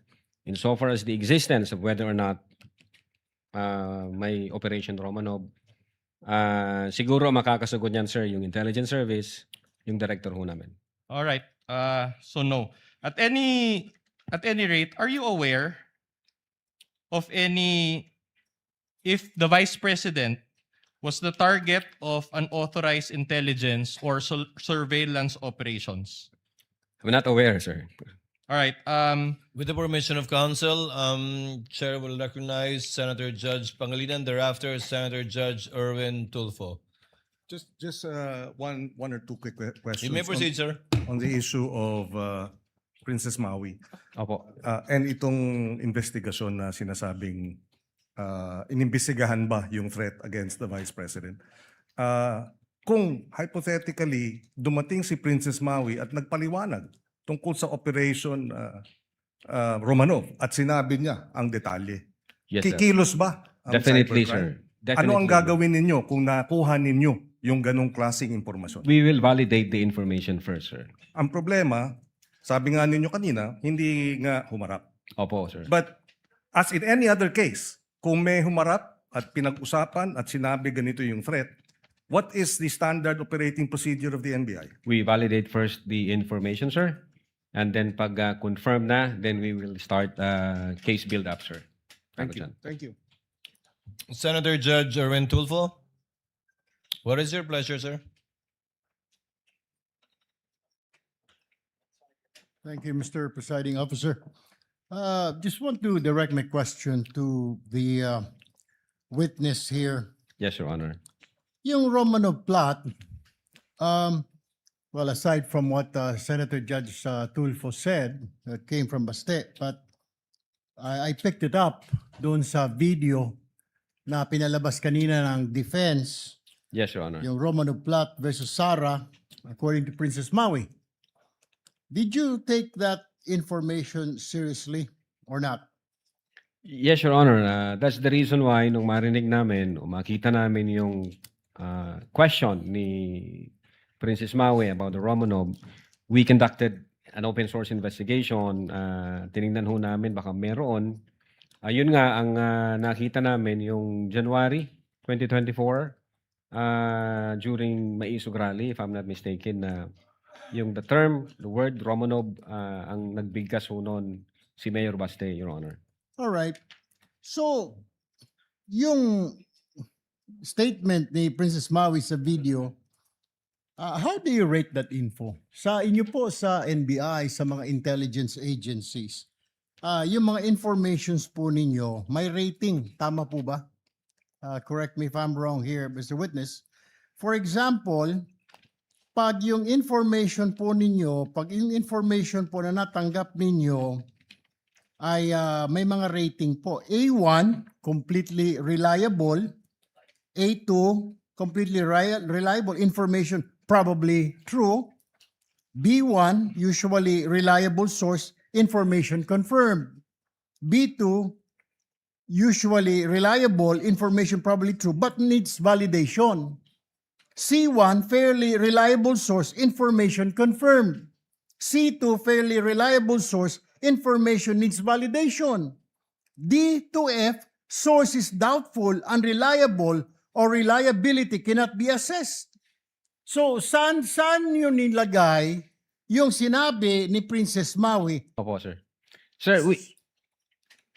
insofar as the existence of whether or not may Operation Romanov, siguro makakasagot niyan, sir, yung intelligence service, yung director ho namin. All right. So no. At any rate, are you aware of if the Vice President was the target of unauthorized intelligence or surveillance operations? I'm not aware, sir. All right. With the permission of counsel, Chair will recognize Senator Judge Pangilinan, thereafter Senator Judge Erwin Tulfo. Just one or two quick questions. You may proceed, sir. On the issue of Princess Maui. Opo. And itong investigasyon na sinasabing inimbestigahan ba yung threat against the Vice President. Kung hypothetically dumating si Princess Maui at nagpaliwanag tungkol sa Operation Romanov at sinabi niya ang detalye, Yes, sir. kikilos ba ang Definitely, cybercrime? sir. Definitely. Ano ang gagawin ninyo kung nakuha ninyo yung ganong klaseng impormasyon? We will validate the information first, sir. Ang problema, sabi nga ninyo kanina, hindi nga humarap. Opo, sir. But as in any other case, kung may humarap at pinag-usapan at sinabi ganito yung threat, what is the standard operating procedure of the NBI? We validate first the information, sir. And then pag confirm na, then we will start case build-up, sir. Thank you. Thank you. Senator Judge Erwin Tulfo, what is your pleasure, sir? Thank you, Mr. Presiding Officer. Just want to direct my question to the witness here. Yes, Your Honor. Yung Romanov plot, well, aside from what Senator Judge Tulfo said, that came from Baste, but I picked it up doon sa video na pinalabas kanina ng defense, Yes, Your Honor. yung Romanov plot versus Sara, according to Princess Maui. Did you take that information seriously or not? Yes, Your Honor. That's the reason why nung marinig namin o makita namin yung question ni Princess Maui about the Romanov, we conducted an open source investigation. Tiningnan ho namin baka meron. Ayun nga, ang nakita namin yung January 2024, during Maisog rally, if I'm not mistaken, na yung the word Romanov, ang nagbigkas ho noon si Mayor Baste, Your Honor. All right. So, yung statement ni Princess Maui sa video, how do you rate that info? Sa inyo po sa NBI, sa mga intelligence agencies, yung mga informations po ninyo, may rating. Tama po ba? Correct me if I'm wrong here, Mr. Witness. For example, pag yung information po ninyo, pag yung information po na natanggap ninyo ay may mga rating po. A1, completely reliable. A2, completely reliable information, probably true. B1, usually reliable source, information confirmed. B2, usually reliable information, probably true, but needs validation. C1, fairly reliable source, information confirmed. C2, fairly reliable source, information needs validation. D to F, source is doubtful, unreliable, or reliability cannot be assessed. So, saan yun nilagay yung sinabi ni Princess Maui? Opo, sir. Sir,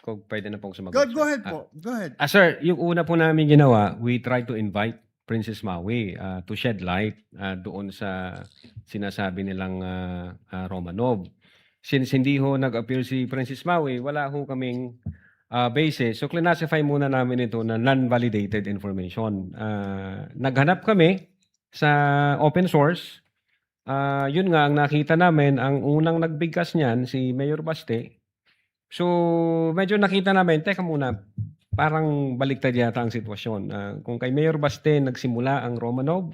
kung pwede na pong sumagot. Go ahead po. Go ahead. Sir, yung una po namin ginawa, we tried to invite Princess Maui to shed light doon sa sinasabi nilang Romanov. Since hindi ho nag-appear si Princess Maui, wala ho kaming basis. So, classify muna namin ito na non-validated information. Naghanap kami sa open source. Yun nga, ang nakita namin, ang unang nagbigkas niyan, si Mayor Baste. So, medyo nakita namin, teka muna, parang baliktad yata ang sitwasyon. Kung kay Mayor Baste nagsimula ang Romanov,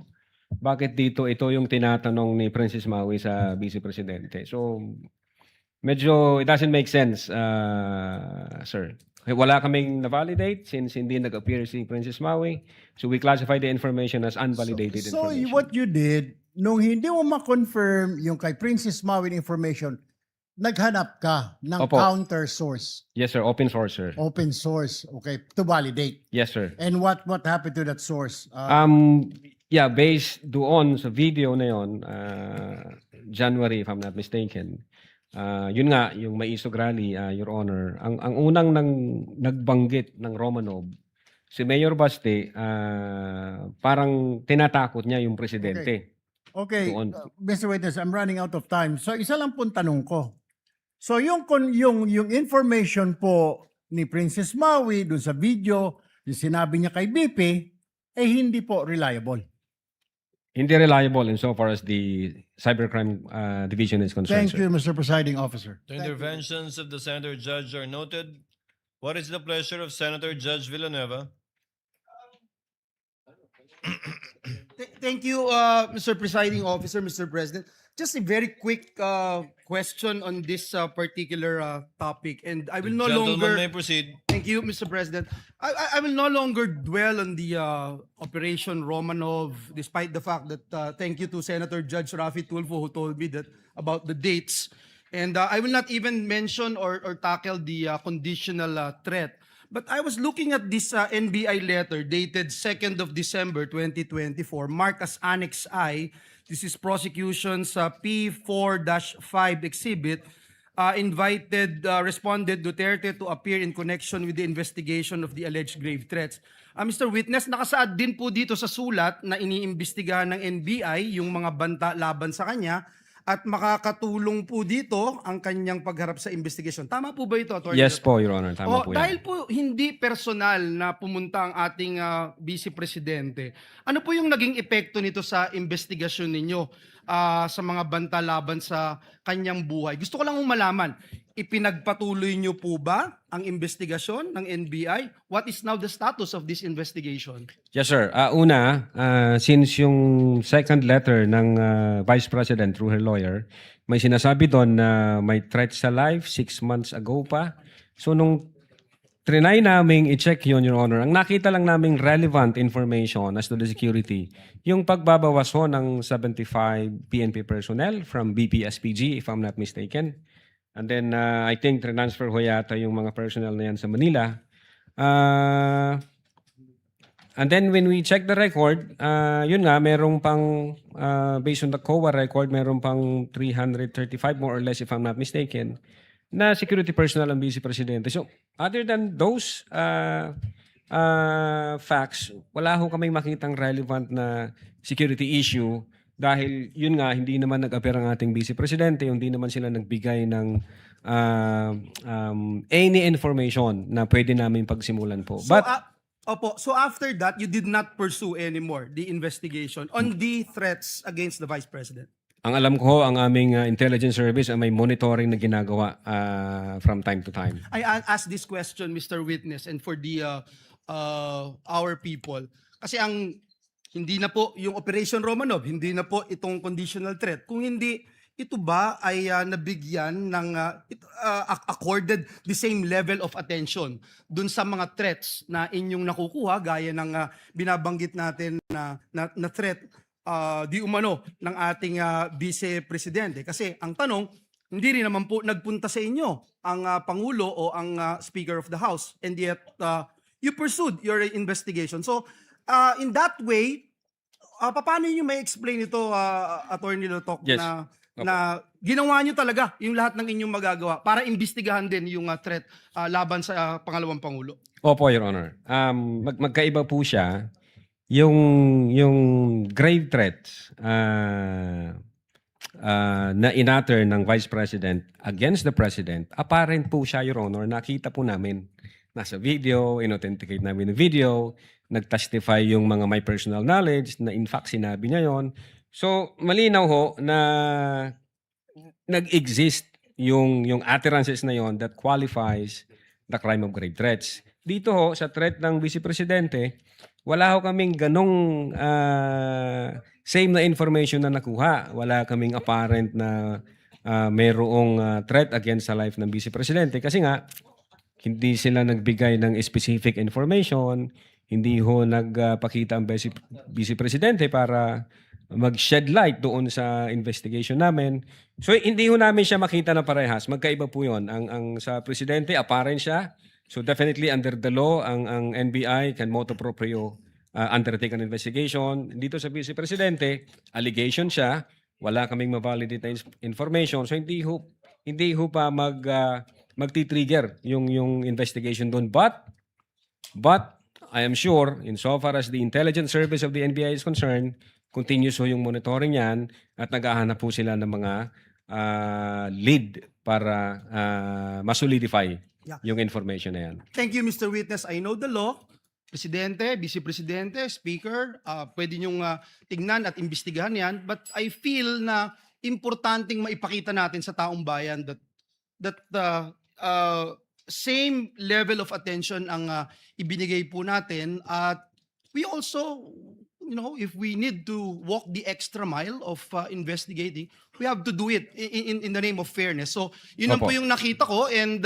bakit dito ito yung tinatanong ni Princess Maui sa Vice Presidente? So, medyo it doesn't make sense, sir. Wala kaming na-validate since hindi nag-appear si Princess Maui. So, we classify the information as unvalidated So, information. what you did, nung hindi mo ma-confirm yung kay Princess Maui information, naghanap ka ng Opo. counter source. Yes, sir. Open source, sir. Open source, okay, to validate. Yes, sir. And what happened to that source? Yeah, based doon sa video na yon, January, if I'm not mistaken, yun nga, yung Maisog rally, Your Honor, ang unang nagbanggit ng Romanov, si Mayor Baste, parang tinatakot niya yung presidente. Okay, Doon. Mr. Witness, I'm running out of time. So, isa lang pong tanong ko. So, yung information po ni Princess Maui dun sa video, yung sinabi niya kay BP, hindi po reliable. Hindi reliable insofar as the cybercrime division is concerned, Thank sir. you, Mr. Presiding Officer. The interventions of the Senator Judge are noted. What is the pleasure of Senator Judge Villanueva? Thank you, Mr. Presiding Officer, Mr. President. Just a very quick question on this particular topic, and I will no Gentleman longer. may proceed. Thank you, Mr. President. I will no longer dwell on the Operation Romanov, despite the fact that thank you to Senator Judge Rafi Tulfo who told me that about the dates, and I will not even mention or tackle the conditional threat. But I was looking at this NBI letter dated 2nd of December 2024, marked as Annex I. This is prosecution's P4-5 exhibit. Responded Duterte to appear in connection with the investigation of the alleged grave threats. Mr. Witness, nakasaad din po dito sa sulat na iniimbestigahan ng NBI yung mga banta laban sa kanya at makakatulong po dito ang kanyang pagharap sa investigation. Tama po ba ito, Atty. Yes po, Your Honor. Tama po yan. Dahil po hindi personal na pumunta ang ating Vice Presidente, ano po yung naging epekto nito sa investigasyon ninyo sa mga banta laban sa kanyang buhay? Gusto ko lang malaman, ipinagpatuloy nyo po ba ang investigasyon ng NBI? What is now the status of this investigation? Yes, sir. Since yung second letter ng Vice President through her lawyer, may sinasabi doon na may threat sa life 6 months ago pa. So nung trinay naming i-check yun, Your Honor, ang nakita lang naming relevant information as to the security, yung pagbabawas ho ng 75 PNP personnel from BPSPG, if I'm not mistaken. And then I think transfer ho yata yung mga personnel na yan sa Manila. And then when we check the record, yun nga, merong pang, based on the COA record, merong pang 335 more or less if I'm not mistaken, na security personnel ang Vice Presidente. So, other than those facts, wala ho kaming makitang relevant na security issue dahil yun nga, hindi naman nag-appear ang ating Vice Presidente, hindi naman sila nagbigay ng any information na pwede namin pagsimulan po. So, But, opo, so after that, you did not pursue anymore the investigation on the threats against the Vice President? ang alam ko, ang aming intelligence service ay may monitoring na ginagawa from time to time. I ask this question, Mr. Witness, and for the our people. Kasi hindi na po yung Operation Romanov, hindi na po itong conditional threat. Kung hindi, ito ba ay nabigyan ng accorded the same level of attention dun sa mga threats na inyong nakukuha gaya ng binabanggit natin na threat di umano ng ating Vice Presidente? Kasi ang tanong, hindi rin naman po nagpunta sa inyo ang Pangulo o ang Speaker of the House, and yet you pursued your investigation. So in that way, paano nyo may explain ito, Attorney Lotok, Yes. na ginawa nyo talaga yung lahat ng inyong magagawa para imbestigahan din yung threat laban sa pangalawang Pangulo? Opo, Your Honor. Magkaiba po siya. Yung grave threats na inatter ng Vice President against the President, apparent po siya, Your Honor. Nakita po namin. Nasa video, inauthenticate namin yung video, nag-testify yung mga may personal knowledge na in fact sinabi niya yon. So, malinaw ho na nag-exist yung utterances na yon that qualifies the crime of grave threats. Dito ho, sa threat ng Vice Presidente, wala ho kaming ganong same na information na nakuha. Wala kaming apparent na mayroong threat against the life ng Vice Presidente. Kasi nga, hindi sila nagbigay ng specific information, hindi ho nagpakita ang Vice Presidente para mag-shed light doon sa investigation namin. So hindi ho namin siya makita na parehas. Magkaiba po yun. Ang sa Presidente, apparent siya. So definitely under the law, ang NBI can motu proprio undertake an investigation. Dito sa Vice Presidente, allegation siya. Wala kaming ma-validate na information. So hindi ho pa magti-trigger yung investigation doon. But I am sure, insofar as the intelligence service of the NBI is concerned, continuous ho yung monitoring yan at naghahanap po sila ng mga lead para masolidify yung information na yan. Thank you, Mr. Witness. I know the law. Presidente, Vice Presidente, Speaker, pwede nyong tignan at imbestigahan yan. But I feel na importanteng maipakita natin sa taong bayan that same level of attention ang ibinigay po natin. At we also, if we need to walk the extra mile of investigating, we have to do it in the name of fairness. So, yun lang po yung nakita ko, and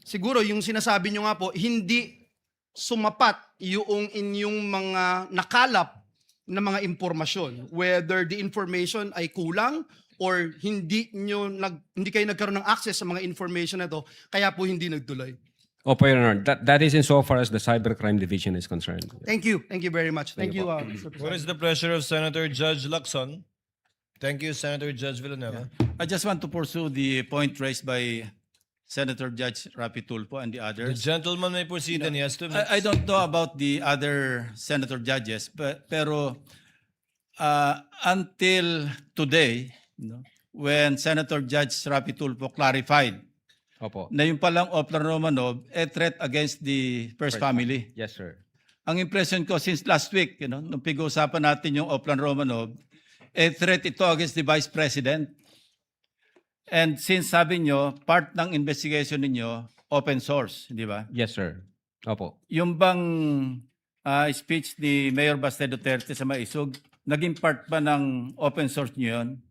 siguro yung sinasabi nyo nga po, hindi sumapat yung inyong mga nakalap na mga impormasyon, whether the information ay kulang or hindi kayo nagkaroon ng access sa mga information na to, kaya po hindi nagtuloy. Opo, Your Honor. That is insofar as the Cybercrime Division is concerned. Thank you. Thank you very much. Thank you, Mr. What is the pleasure of Senator Judge Lacson? Thank you, Senator Judge Villanueva. I just want to pursue the point raised by Senator Judge Rapi Tulfo and the The others. gentleman may proceed and he has 2 minutes. I don't know about the other senator judges, pero until today, when Senator Judge Rapi Tulfo clarified na yung palang Oplan Romanov, a threat against the first family. Yes, sir. Ang impression ko since last week, nung pag-uusapan natin yung Oplan Romanov, a threat ito against the Vice President. And since sabi nyo, part ng investigation ninyo, open source, di ba? Yes, sir. Opo. Yung bang speech ni Mayor Baste Duterte sa Maisog, naging part ba ng open source nyo yun?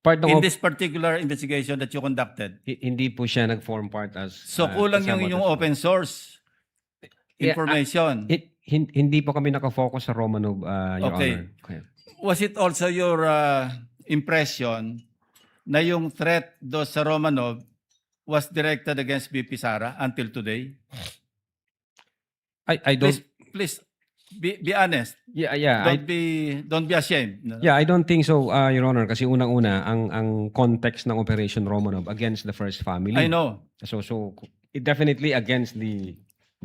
Part ng In this particular investigation that you conducted? Hindi po siya nag-form part as... So kulang yung inyong open source information? Hindi po kami nakafocus sa Romanov, Your Okay. Honor. Okay. Was it also your impression na yung threat do sa Romanov was directed against VP Sara until today? I don't... Please Be honest. Yeah. Don't be ashamed. No? Yeah, I don't think so, Your Honor, kasi unang-una, ang context ng Operation Romanov against the first family. I know. So it definitely against the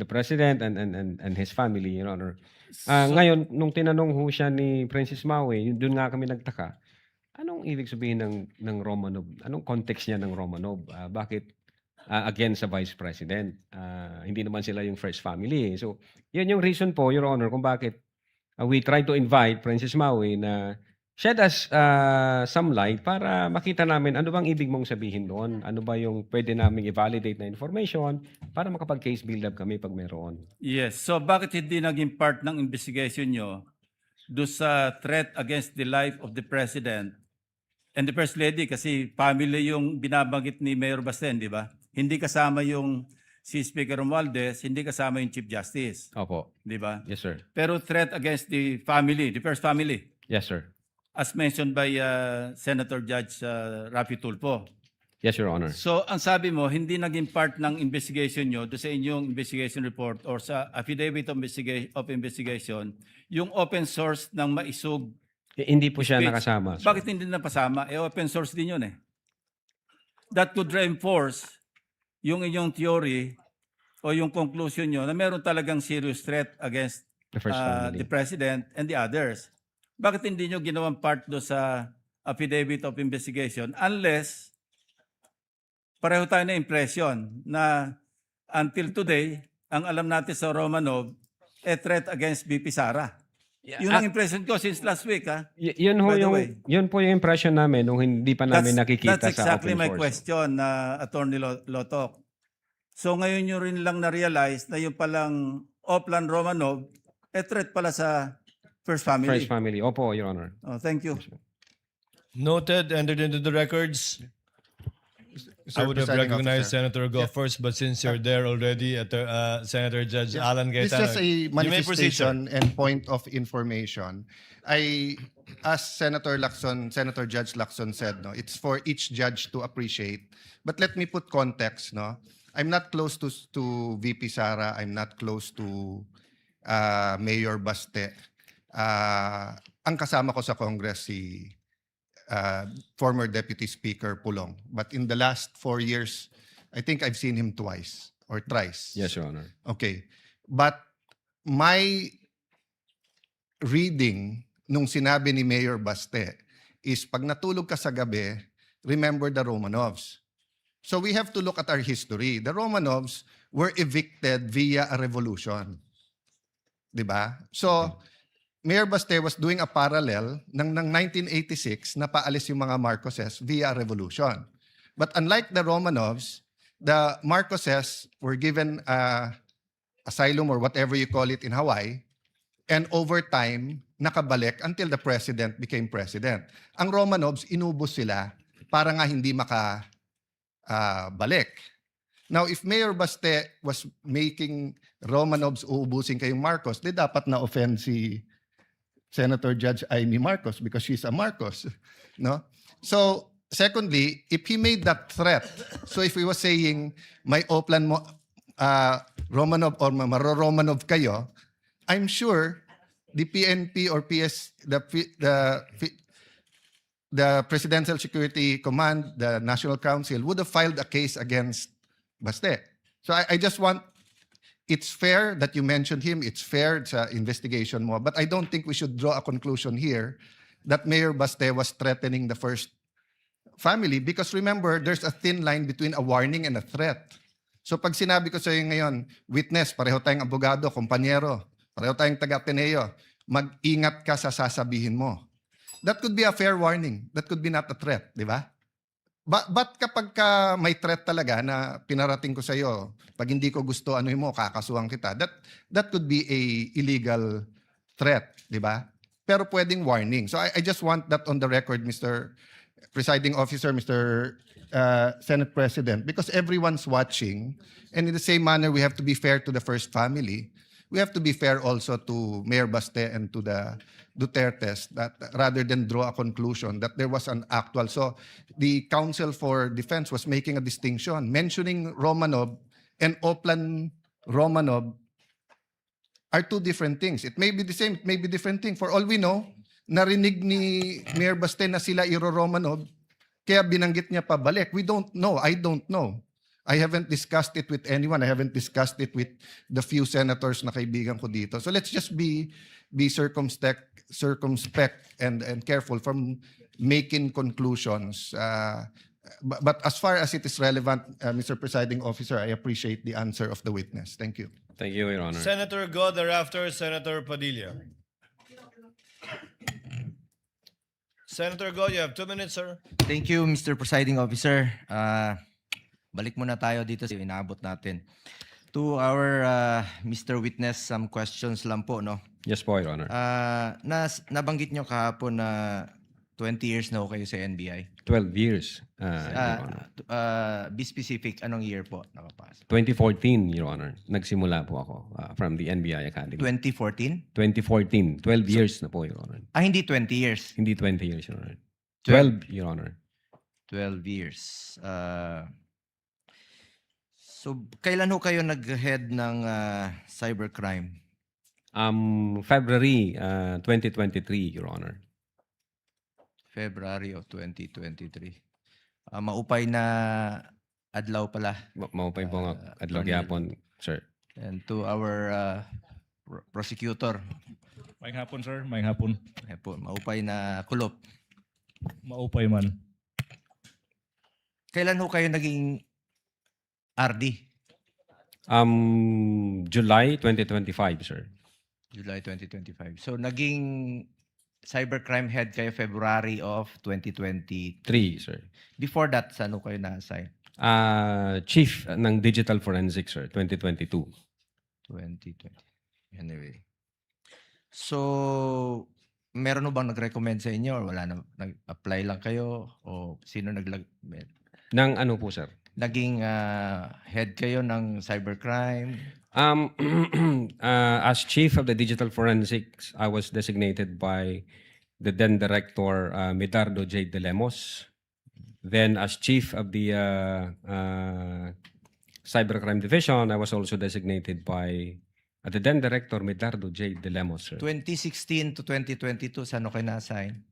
president and his family, Your Honor. Ngayon, nung tinanong ho siya ni Princess Maui, doon nga kami nagtaka. Anong ibig sabihin ng Romanov? Anong context niya ng Romanov? Bakit against sa Vice President? Hindi naman sila yung first family. So, yun yung reason po, Your Honor, kung bakit we try to invite Princess Maui na shed us some light para makita namin ano bang ibig mong sabihin doon. Ano ba yung pwede naming i-validate na information para makapag-case build-up kami pag meron. Yes. So bakit hindi naging part ng investigation nyo do sa threat against the life of the President and the First Lady? Kasi family yung binabanggit ni Mayor Basten, di ba? Hindi kasama yung si Speaker Romualdez, hindi kasama yung Chief Justice. Opo. Di ba? Yes, sir. Pero threat against the family, the first family, Yes, sir. as mentioned by Senator Judge Rafi Tulfo. Yes, Your Honor. So, ang sabi mo, hindi naging part ng investigation nyo do sa inyong investigation report or sa affidavit of investigation, yung open source ng maisog. Hindi po siya speech. nakasama. sir. Bakit hindi napasama? Open source din yun eh. That could reinforce yung inyong theory o yung conclusion nyo na meron talagang serious threat against The first family. the President and the others. Bakit hindi nyo ginawang part do sa affidavit of investigation unless pareho tayo na impression na until today, ang alam natin sa Romanov, threat against VP Sara. Yun ang impression ko since last week. Yun yun po yung impression namin nung hindi pa namin nakikita That's sa exactly open my source. question, Attorney Lotok. So ngayon nyo rin lang na-realize na yung palang Oplan Romanov, threat pala sa First Family. First family. Opo, Your Honor. Oh, thank you. Noted, entered into the records. I would have Presiding recognized Officer. Senator go first, but since you're there already, Senator Judge Alan It's Cayetano, just a you may proceed, sir. manifestation and point of information. As Senator Judge Lacson said, no, it's for each judge to appreciate. But let me put context, no. I'm not close to VP Sara. I'm not close to Mayor Baste. Ang kasama ko sa Congress si former Deputy Speaker Pulong. But in the last 4 years, I think I've seen him twice or thrice. Yes, Your Honor. Okay. But my reading nung sinabi ni Mayor Baste is pag natulog ka sa gabi, remember the Romanovs. So we have to look at our history. The Romanovs were evicted via a revolution. Diba? So, Mayor Baste was doing a parallel ng 1986 na paalis yung mga Marcoses via revolution. But unlike the Romanovs, the Marcoses were given asylum or whatever you call it in Hawaii, and over time, nakabalik until the president became president. Ang Romanovs, inubos sila para nga hindi makabalik. Now, if Mayor Baste was making Romanovs uubusin kayong Marcos, di dapat na-offend si Senator Judge Amy Marcos because she's a Marcos, no? So, secondly, if he made that threat, so if he was saying, may Oplan mo, Romanov or Maro-Romanov kayo, I'm sure the PNP or the Presidential Security Command, the National Council, would have filed a case against Baste. So I just want, it's fair that you mentioned him, it's fair sa investigation mo, but I don't think we should draw a conclusion here that Mayor Baste was threatening the first family because remember, there's a thin line between a warning and a threat. So pag sinabi ko sa iyo ngayon, witness, pareho tayong abogado, kompanyero, pareho tayong taga-Ateneo, mag-ingat ka sa sasabihin mo. That could be a fair warning. That could be not a threat, di ba? But kapag ka may threat talaga na pinarating ko sa iyo, pag hindi ko gusto ano mo, kakasuhan kita, that could be a illegal threat, di ba? Pero pwedeng warning. So I just want that on the record, Mr. Presiding Officer, Mr. Senate President, because everyone's watching, and in the same manner, we have to be fair to the first family. We have to be fair also to Mayor Baste and to the Dutertes, that rather than draw a conclusion that there was an actual. So the Council for Defense was making a distinction, mentioning Romanov and Oplan Romanov are two different things. It may be the same, it may be different thing. For all we know, narinig ni Mayor Basten na sila iro-Romanov, kaya binanggit niya pabalik. We don't know. I don't know. I haven't discussed it with anyone. I haven't discussed it with the few senators na kaibigan ko dito. So let's just be circumspect and careful from making conclusions. But as far as it is relevant, Mr. Presiding Officer, I appreciate the answer of the witness. Thank you. Thank you, Your Honor. Senator Go, thereafter Senator Padilla. Senator Go, you have 2 minutes, sir. Thank you, Mr. Presiding Officer. Balik muna tayo dito sa inaabot natin. To our Mr. Witness, some questions lang po, no? Yes po, Your Honor. Nabanggit nyo kahapon na 20 years na ho kayo sa NBI. 12 years, Your Honor. Be specific, anong year po nakapasok? 2014, Your Honor. Nagsimula po ako from the NBI Academy. 2014? 2014. 12 years na po, Your Honor. Hindi 20 years. Hindi 20 years, Your Honor. 12, Your Honor. 12 years. So, kailan ho kayo nag-head ng cybercrime? February 2023, Your Honor. February of 2023. Maupay na adlaw pala. Maupay po nga adlaw gyapon, sir. And to our prosecutor. Maayong hapon, sir. Maayong hapon. Maupay na kulop. Maupay man. Kailan ho kayo naging RD? July 2025, sir. July 2025. So, naging cybercrime head kayo February of 2023. 3, sir. Before that, saan ho kayo na-assign? Chief ng Digital Forensics, sir, 2022. 2020. Anyway. So, meron ho bang nag-recommend sa inyo or wala na, nag-apply lang kayo o sino Nang ano po, sir? Naging head kayo ng cybercrime? As chief of the digital forensics, I was designated by the then director, Medardo J. De Lemos. Then as chief of the cybercrime division, I was also designated by the then director, Medardo J. De Lemos, sir. 2016 to 2022, saan kayo na-assign?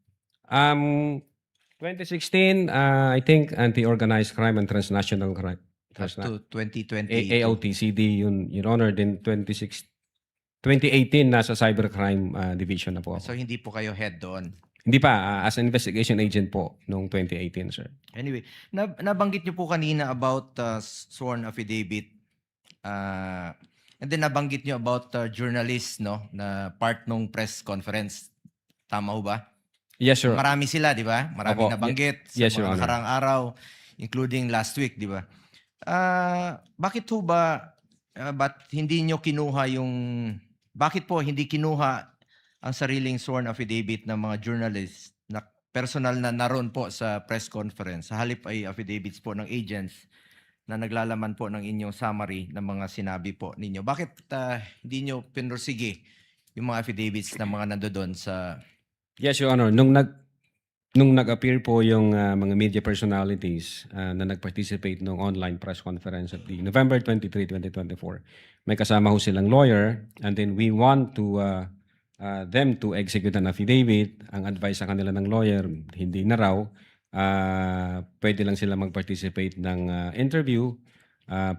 2016, I think anti-organized crime and transnational crime. Up to 2020. AOTCD, yun, Your Honor. Then 2018, nasa cybercrime division na po ako. So hindi po kayo head doon? Hindi pa. As an investigation agent po noong 2018, sir. Anyway, nabanggit niyo po kanina about sworn affidavit. And then nabanggit niyo about journalists, no, na part nung press conference. Tama ho ba? Yes, sir. Marami sila, di ba? Marami nabanggit sa yes, Your mga Honor. nakarang araw, including last week, di ba? Bakit ho ba, ba't hindi nyo kinuha bakit po hindi kinuha ang sariling sworn affidavit ng mga journalists na personal na naroon po sa press conference? Sa halip ay affidavits po ng agents na naglalaman po ng inyong summary ng mga sinabi po ninyo. Bakit hindi nyo pinursige yung mga affidavits ng mga nandoon sa... Yes, Your Honor. Nung nag-appear po yung mga media personalities na nag-participate nung online press conference at the November 23, 2024, may kasama ho silang lawyer, and then we want to them to execute an affidavit. Ang advice sa kanila ng lawyer, hindi na raw. Pwede lang sila mag-participate ng interview.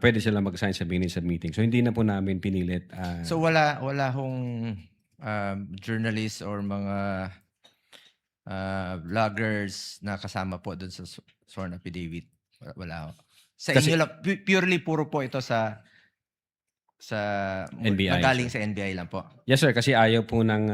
Pwede sila mag-sign sa minutes of meeting. So hindi na po namin pinilit. So wala hong journalists or mga vloggers na kasama po doon sa sworn affidavit? Wala. Sa inyo lang, purely puro po ito sa NBI, nagaling sir. sa NBI lang po. Yes, sir. Kasi ayaw po ng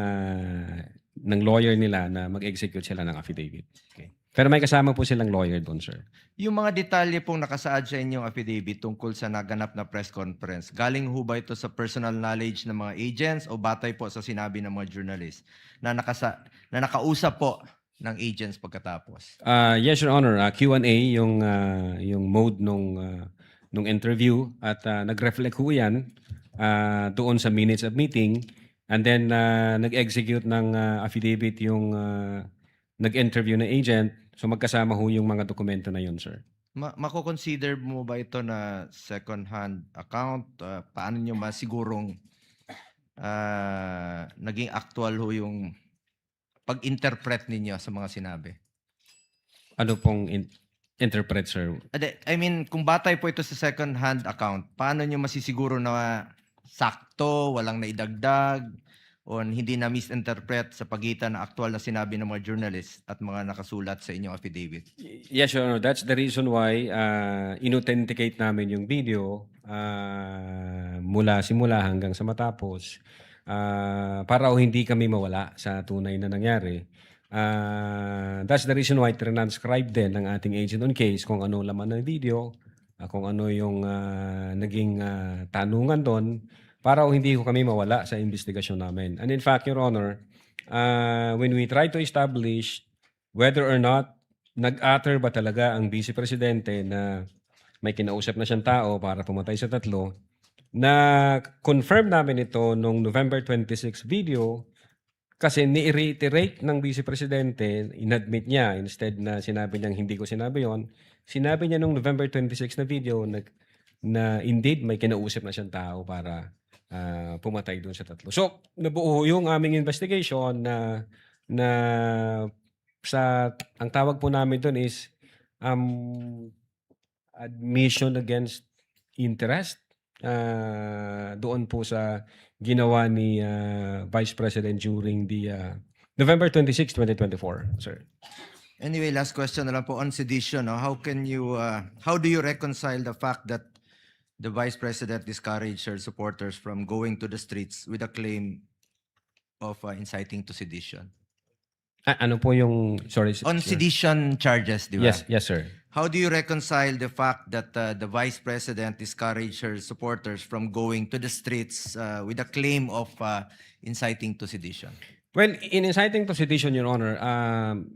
lawyer nila na mag-execute sila ng affidavit. Okay. Pero may kasama po silang lawyer doon, sir. Yung mga detalye pong nakasaad sa inyong affidavit tungkol sa naganap na press conference, galing ho ba ito sa personal knowledge ng mga agents o batay po sa sinabi ng mga journalists na nakausap po ng agents pagkatapos? Yes, Your Honor. Q&A yung mode nung interview at nag-reflect ho yan doon sa minutes of meeting, and then nag-execute ng affidavit yung nag-interview na agent. So magkasama ho yung mga dokumento na yun, sir. Mako-consider mo ba ito na second-hand account? Paano nyo masigurong naging actual ho yung pag-interpret ninyo sa mga sinabi? Ano pong interpret, sir? I mean, kung batay po ito sa second-hand account, paano nyo masisiguro na sakto, walang naidagdag, o hindi na misinterpret sa pagitan ng actual na sinabi ng mga journalists at mga nakasulat sa inyong affidavit? Yes, Your Honor. That's the reason why inauthenticate namin yung video mula simula hanggang sa matapos para hindi kami mawala sa tunay na nangyari. That's the reason why transcribe din ng ating agent on case kung ano laman ng video, kung ano yung naging tanungan doon para hindi ko kami mawala sa investigasyon namin. And in fact, Your Honor, when we try to establish whether or not nag-utter ba talaga ang Vice Presidente na may kinausap na siyang tao para pumatay sa 3, na confirm namin ito nung November 26 video kasi ni-reiterate ng Vice Presidente, inadmit niya instead na sinabi niyang hindi ko sinabi yon. Sinabi niya nung November 26 na video na indeed may kinausap na siyang tao para pumatay doon sa 3. So, nabuo yung aming investigation na sa ang tawag po namin doon is admission against interest doon po sa ginawa ni Vice President during the November 26, 2024, sir. Anyway, last question na lang po on sedition. No? How do you reconcile the fact that the Vice President discouraged her supporters from going to the streets with a claim of inciting to sedition? Ano po yung, sorry? On sedition charges, di ba? Yes, sir. How do you reconcile the fact that the Vice President discouraged her supporters from going to the streets with a claim of inciting to sedition? Well, in inciting to sedition, Your Honor,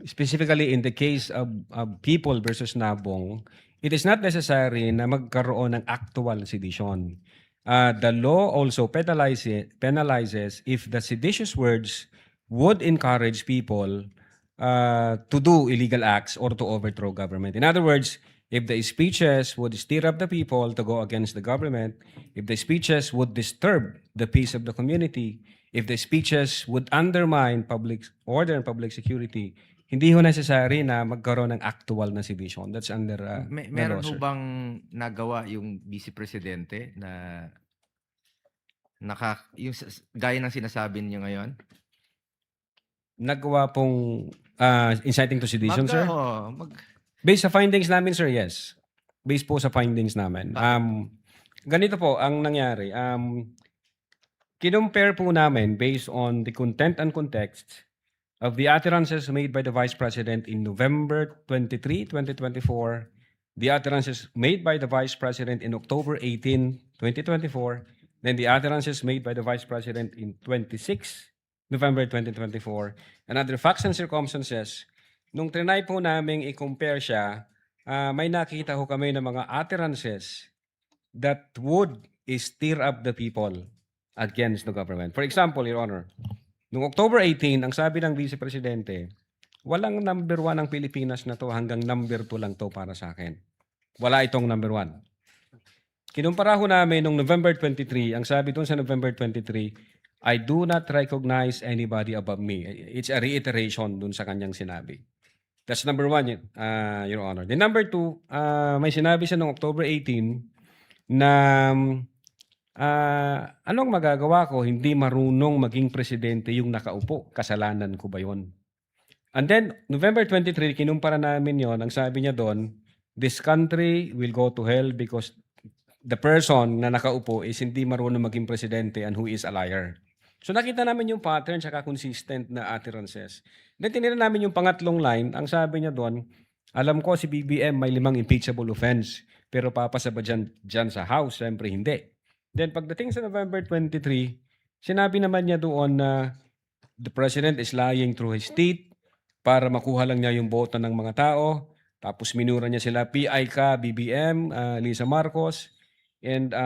specifically in the case of People versus Nabong, it is not necessary na magkaroon ng actual sedition. The law also penalizes if the seditious words would encourage people to do illegal acts or to overthrow government. In other words, if the speeches would stir up the people to go against the government, if the speeches would disturb the peace of the community, if the speeches would undermine public order and public security, hindi ho necessary na magkaroon ng actual na sedition. That's under Meron ho law, sir. bang nagawa yung Vice Presidente na yung gaya ng sinasabi niyo ngayon? Nagawa pong inciting to sedition, sir? Mag Based sa findings namin, sir, yes. Based po sa findings namin. Ganito po ang nangyari. Kinumpare po namin based on the content and context of the utterances made by the Vice President in November 23, 2024, the utterances made by the Vice President in October 18, 2024, then the utterances made by the Vice President in 26 November 2024, and other facts and circumstances. Nung trinay po namin i-compare siya, may nakita ho kami ng mga utterances that would stir up the people against the government. For example, Your Honor, noong October 18, ang sabi ng Vice Presidente, walang number 1 ang Pilipinas na to, hanggang number 2 lang to para sa akin. Wala itong number 1. Kinumpara ho namin noong November 23, ang sabi doon sa November 23, I do not recognize anybody above me. It's a reiteration dun sa kanyang sinabi. That's number 1, Your Honor. Then number 2, may sinabi siya noong October 18 na anong magagawa ko, hindi marunong maging presidente yung nakaupo. Kasalanan ko ba yun? And then, November 23, kinumpara namin yon. Ang sabi niya doon, this country will go to hell because the person na nakaupo is hindi marunong maging presidente and who is a liar. So nakita namin yung pattern saka consistent na utterances. Then tinira namin yung pangatlong line, ang sabi niya doon, alam ko si BBM may 5 impeachable offense, pero papasa ba dyan sa House? Siyempre hindi. Then pagdating sa November 23, sinabi naman niya doon na the President is lying through his teeth para makuha lang niya yung boto ng mga tao. Tapos minura niya sila, PI ka, BBM, Lisa Marcos, and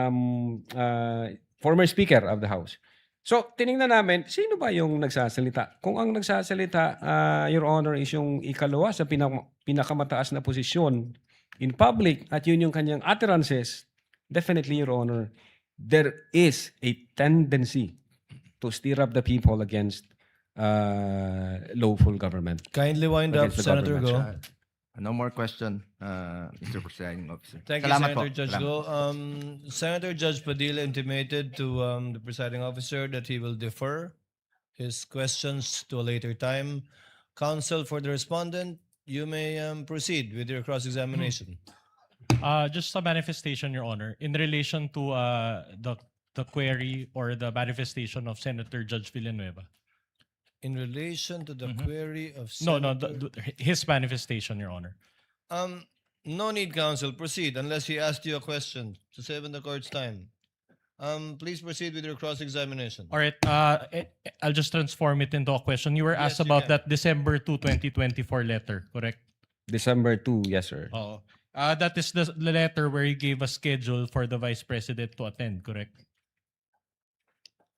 former Speaker of the House. So, tiningnan namin, sino ba yung nagsasalita? Kung ang nagsasalita, Your Honor, is yung ikalawa sa pinakamataas na posisyon in public at yun yung kanyang utterances, definitely, Your Honor, there is a tendency to stir up the people against lawful government. Kindly wind up, Against the Senator government. Go. No more question, Mr. Presiding Officer. Thank you, Salamat Senator po. Judge Salamat. Go. Senator Judge Padilla intimated to the presiding officer that he will defer his questions to a later time. Counsel for the respondent, you may proceed with your cross-examination. Just a manifestation, Your Honor, in relation to the query or the manifestation of Senator Judge Villanueva. In relation to the query of No, Senator... his manifestation, Your Honor. No need, counsel. Proceed unless he asked you a question to save in the court's time. Please proceed with your cross-examination. All right, I'll just transform it into a question. You were asked Yes, you about can. that December 2, 2024 letter, correct? December 2, yes, sir. Oo. That is the letter where you gave a schedule for the Vice President to attend, correct?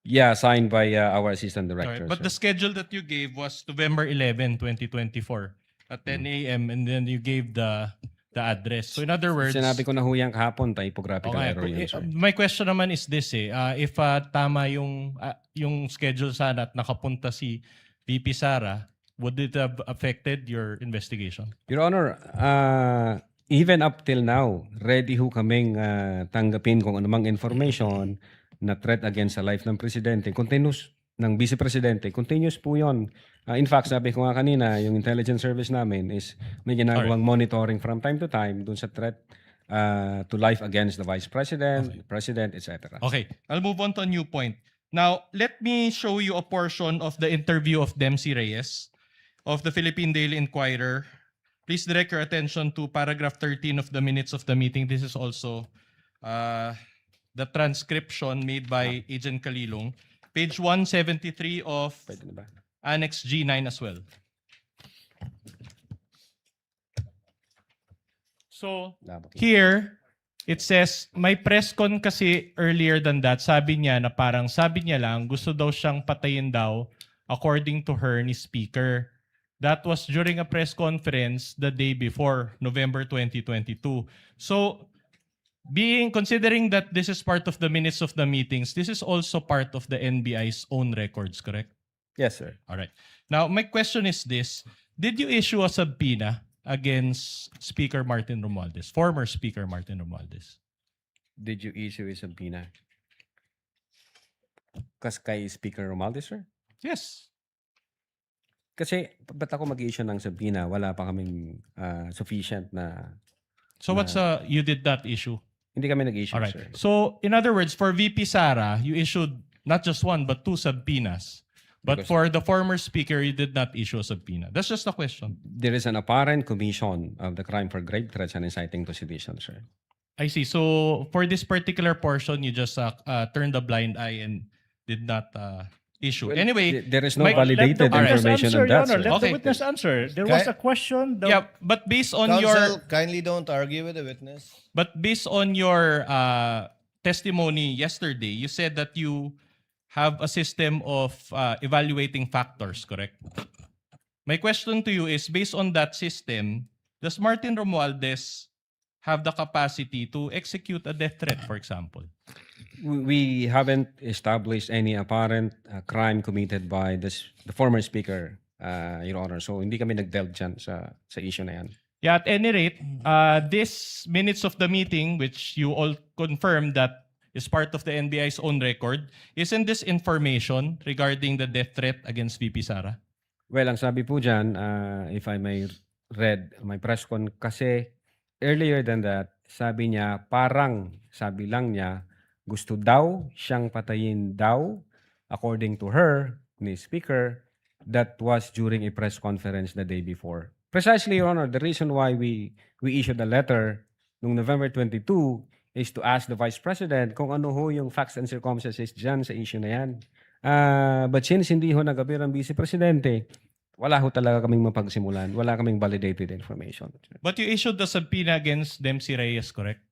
Yeah, signed by our assistant All director. right. But sir. the schedule that you gave was November 11, 2024 at 10 a.m. and then you gave the address. So in other words, Sinabi ko na ho yan kahapon, typographical okay, error yun, sir. my question naman is this if tama yung schedule sana at nakapunta si VP Sara, would it have affected your investigation? Your Honor, even up till now, ready ho kaming tanggapin kung anumang information na threat against sa life ng Presidente, continuous, ng Vice Presidente, continuous po yun. In fact, sabi ko nga kanina, yung intelligence service namin is may ginagawang monitoring from time to time dun sa threat to life against the Vice President, President, etc. Okay, I'll move on to a new point. Now, let me show you a portion of the interview of Dempsey Reyes of the Philippine Daily Inquirer. Please direct your attention to paragraph 13 of the minutes of the meeting. This is also the transcription made by Agent Kalilong. Page 173 of Annex G9 as well. So, here, it says, may press con kasi earlier than that, sabi niya na parang sabi niya lang, gusto daw siyang patayin daw according to her ni Speaker. That was during a press conference the day before, November 2022. So, considering that this is part of the minutes of the meetings, this is also part of the NBI's own records, correct? Yes, sir. All right. Now, my question is this. Did you issue a subpoena against Speaker Martin Romualdez, former Speaker Martin Romualdez? Did you issue a subpoena? Kay Speaker Romualdez, sir? Yes. Kasi, ba't ako mag-issue ng subpoena? Wala pa kaming sufficient na... So you did not issue? Hindi kami nag-issue, All right. sir. So, in other words, for VP Sara, you issued not just one, but two subpoenas. But Because- for the former speaker, you did not issue a subpoena. That's just a question. There is an apparent commission of the crime for grave threats and inciting to sedition, sir. I see. So, for this particular portion, you just turned a blind eye and did not issue. Well, Anyway, there is no my- validated Let the witness information answer, on Your that, Honor. sir. Let Okay. the witness answer. There was a question. Yeah, but based on Counsel, kindly don't argue with the witness. based on your testimony yesterday, you said that you have a system of evaluating factors, correct? My question to you is, based on that system, does Martin Romualdez have the capacity to execute a death threat, for example? We haven't established any apparent crime committed by the former speaker, Your Honor. So hindi kami nag-delve dyan sa issue na yan. Yeah, at any rate, this minutes of the meeting, which you all confirmed that is part of the NBI's own record, isn't this information regarding the death threat against VP Sara? Well, ang sabi po dyan, if I may read my press con, kasi earlier than that, sabi niya, sabi lang niya, gusto daw siyang patayin daw, according to her, ni Speaker, that was during a press conference the day before. Precisely, Your Honor, the reason why we issued a letter noong November 22 is to ask the Vice President kung ano ho yung facts and circumstances dyan sa issue na yan. But since hindi ho nag-appear ang Vice Presidente, wala ho talaga kaming mapagsimulan. Wala kaming validated information. But you issued the subpoena against Dempsey Reyes, correct?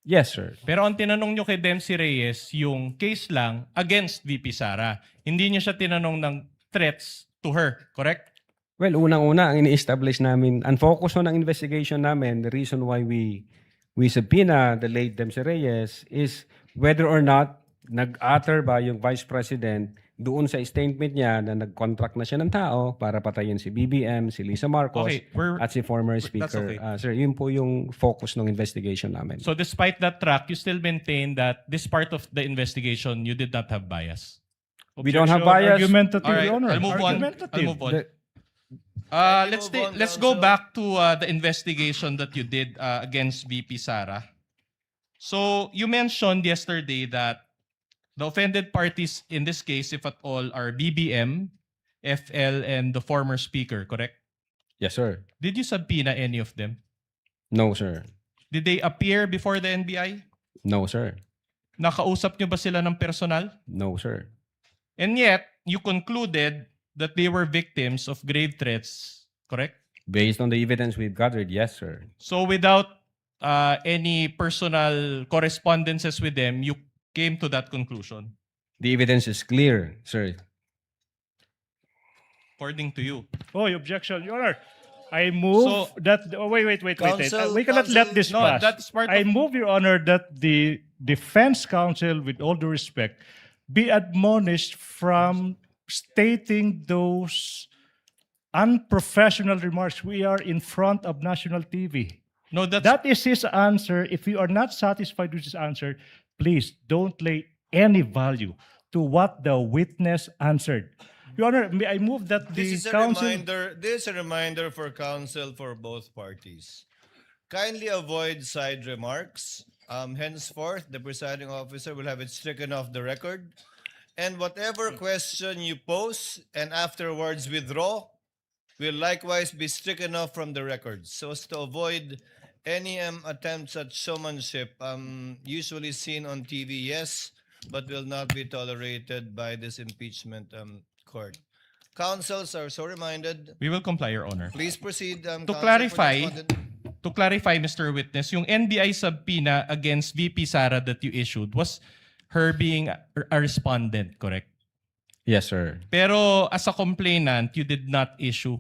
Yes, sir. Pero ang tinanong nyo kay Dempsey Reyes, yung case lang against VP Sara. Hindi niya siya tinanong ng threats to her, correct? Well, unang-una, ang ini-establish namin, ang focus ng investigation namin, the reason why we subpoena the late Dempsey Reyes is whether or not nag-utter ba yung Vice President doon sa statement niya na nag-contract na siya ng tao para patayin si BBM, si Lisa Marcos, Okay, at si former that's Speaker? okay. Sir, yun po yung focus ng investigation namin. So despite that track, you still maintain that this part of the investigation, you did not have bias. We don't have Objection, bias. Argumentative, All right, Your Honor. I'll move on. Argumentative. I'll move on. The- Let's go back to the investigation that you did against VP Sara. So you mentioned yesterday that the offended parties in this case, if at all, are BBM, FL, and the former speaker, correct? Yes, sir. Did you subpoena any of them? No, sir. Did they appear before the NBI? No, sir. Nakausap nyo ba sila ng personal? No, sir. And yet, you concluded that they were victims of grave threats, correct? Based on the evidence we've gathered, yes, sir. So without any personal correspondences with them, you came to that conclusion, The evidence is clear, sir. according to you. Oh, objection, Your Honor. I move that. Oh, wait. Counsel- We cannot let this No, pass. that's part I of- move, Your Honor, that the defense counsel, with all due respect, be admonished from stating those unprofessional remarks. We are in front of national TV. No, That is his answer. If you are not satisfied with his answer, please don't lay any value to what the witness answered. Your Honor, may I move that the This is a counsel... reminder. This is a reminder for counsel for both parties. Kindly avoid side remarks. Henceforth, the presiding officer will have it stricken off the record. And whatever question you pose and afterwards withdraw will likewise be stricken off from the record, so as to avoid any attempts at showmanship usually seen on TV, yes, but will not be tolerated by this impeachment court. Counsels are so reminded. We will comply, Your Honor. Please proceed. To counsel for clarify, the respondent. to clarify, Mr. Witness, yung NBI subpoena against VP Sara that you issued was her being a respondent, correct? Yes, sir. Pero as a complainant, you did not issue.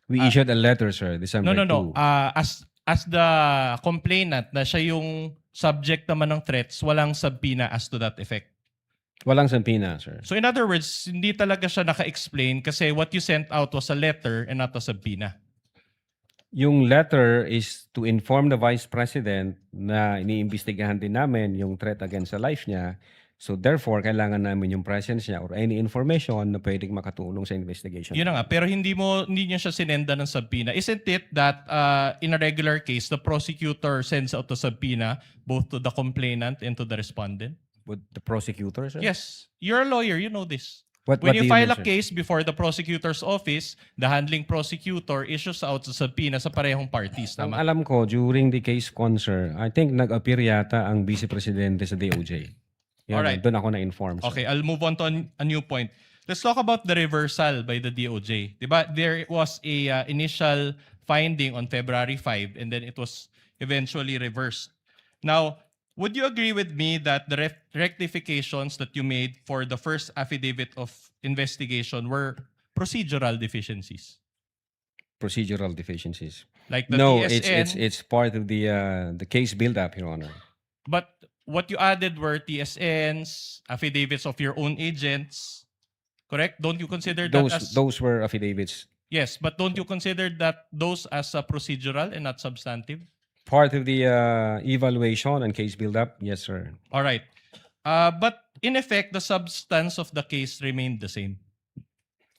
We issued a letter, sir, December No. 2. As the complainant na siya yung subject naman ng threats, walang subpoena as to that effect. Walang sampina, sir. So in other words, hindi talaga siya naka-explain kasi what you sent out was a letter and not a subpoena. Yung letter is to inform the Vice President na iniimbestigahan din namin yung threat against sa life niya. So therefore, kailangan namin yung presence niya or any information na pwedeng makatulong sa investigation. Yun na nga, pero hindi niya siya sinenda ng subpoena. Isn't it that in a regular case, the prosecutor sends out a subpoena both to the complainant and to the respondent? With the prosecutor, sir? Yes. You're a lawyer, you know this. What When do you you file mean, a sir? case before the prosecutor's office, the handling prosecutor issues out sa subpoena sa parehong parties. Ang Tama? alam ko, during the case sir, I think nag-appear yata ang Vice Presidente sa DOJ. Yan, Alright. doon ako na-inform, sir. Okay, I'll move on to a new point. Let's talk about the reversal by the DOJ. Diba? There was a initial finding on February 5 and then it was eventually reversed. Now, would you agree with me that the rectifications that you made for the first affidavit of investigation were procedural deficiencies? Procedural deficiencies. Like the No, TSN? it's part of the case build-up, Your Honor. But what you added were TSNs, affidavits of your own agents, correct? Don't you consider that as... Those were affidavits. Yes, but don't you consider that those as procedural and not substantive? Part of the evaluation and case build-up, yes, sir. All right. But in effect, the substance of the case remained the same.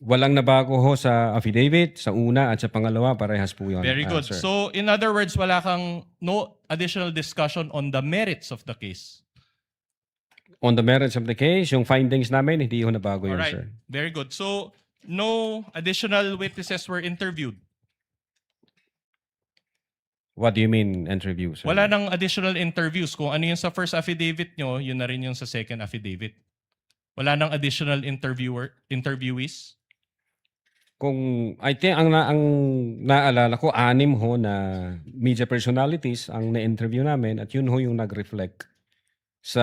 Walang nabago ho sa affidavit, sa una at sa pangalawa, parehas po yun. Very good. sir. So in other words, wala kang no additional discussion on the merits of the case. On the merits of the case, yung findings namin, hindi ho nabago All yun, right. sir. Very good. So no additional witnesses were interviewed. What do you mean, interview, sir? Wala nang additional interviews. Kung ano yung sa first affidavit nyo, yun na rin yung sa second affidavit. Wala nang additional interviewees. Kung, I think, ang naalala ko, 6 ho na media personalities ang na-interview namin at yun ho yung nag-reflect sa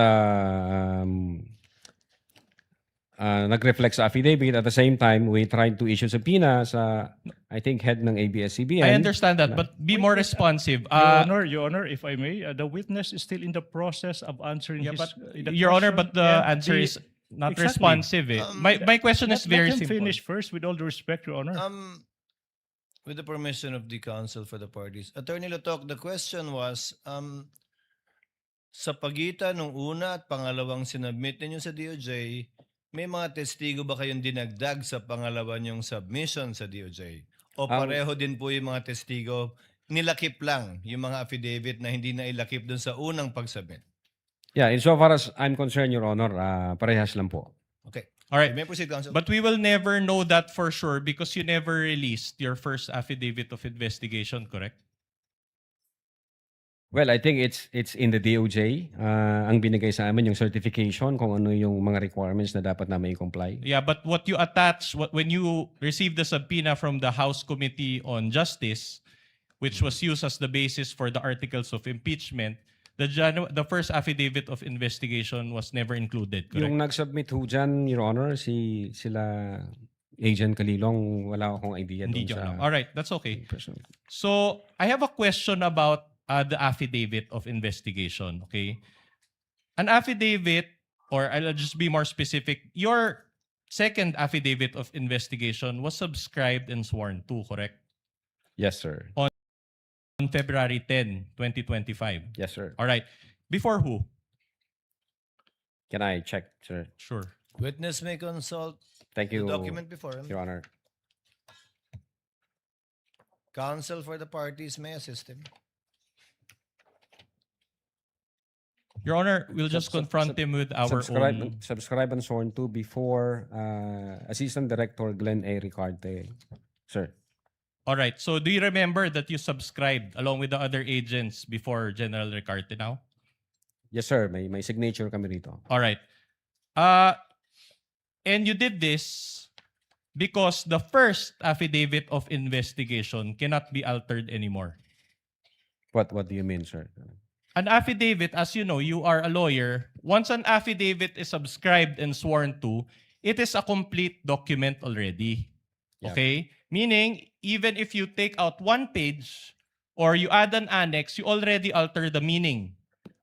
nag-reflect sa affidavit. At the same time, we tried to issue subpoena sa I think, head ng ABS-CBN. I understand that, but be more responsive. Your Honor, if I may, the witness is still in the process of answering Yeah, his, but the Your Honor, question but the and answer is not Exactly. responsive. Eh. My question is very Let him simple. finish first, with all due respect, Your Honor. With the permission of the counsel for the parties, Attorney Lotok, the question was, sa pagitan ng una at pangalawang sinubmit ninyo sa DOJ, may mga testigo ba kayong dinagdag sa pangalawa niyong submission sa DOJ? O pareho din po yung mga testigo, nilakip lang yung mga affidavit na hindi na ilakip dun sa unang pag-submit? Yeah, insofar as I'm concerned, Your Honor, parehas lang po. Okay. All right. You may proceed, counsel. But we will never know that for sure because you never released your first affidavit of investigation, correct? Well, I think it's in the DOJ. Ang binigay sa amin yung certification kung ano yung mga requirements na dapat namin i-comply. Yeah, but what you attach, when you received the subpoena from the House Committee on Justice, which was used as the basis for the articles of impeachment, the first affidavit of investigation was never included, correct? Yung nag-submit ho dyan, Your Honor, sila Agent Kalilong, wala akong idea Hindi doon nyo sa... alam. All right, that's okay. person. So, I have a question about the affidavit of investigation, okay? An affidavit, or I'll just be more specific, your second affidavit of investigation was subscribed and sworn to, correct? Yes, sir. On February 10, 2025. Yes, sir. All right. Before who? Can I check, sir? Sure. Witness may consult Thank you, the document before him. Your Honor. Counsel for the parties may assist him. Your Honor, we'll just confront him with our own... Subscribe and sworn to before Assistant Director Glenn A. Ricarte. Sir. All right. So do you remember that you subscribed along with the other agents before General Ricarte now? Yes, sir. May signature kami rito. All right. And you did this because the first affidavit of investigation cannot be altered anymore. What do you mean, sir? An affidavit, as you know, you are a lawyer. Once an affidavit is subscribed and sworn to, it is a complete document already. Yeah. Okay? Meaning, even if you take out one page or you add an annex, you already alter the meaning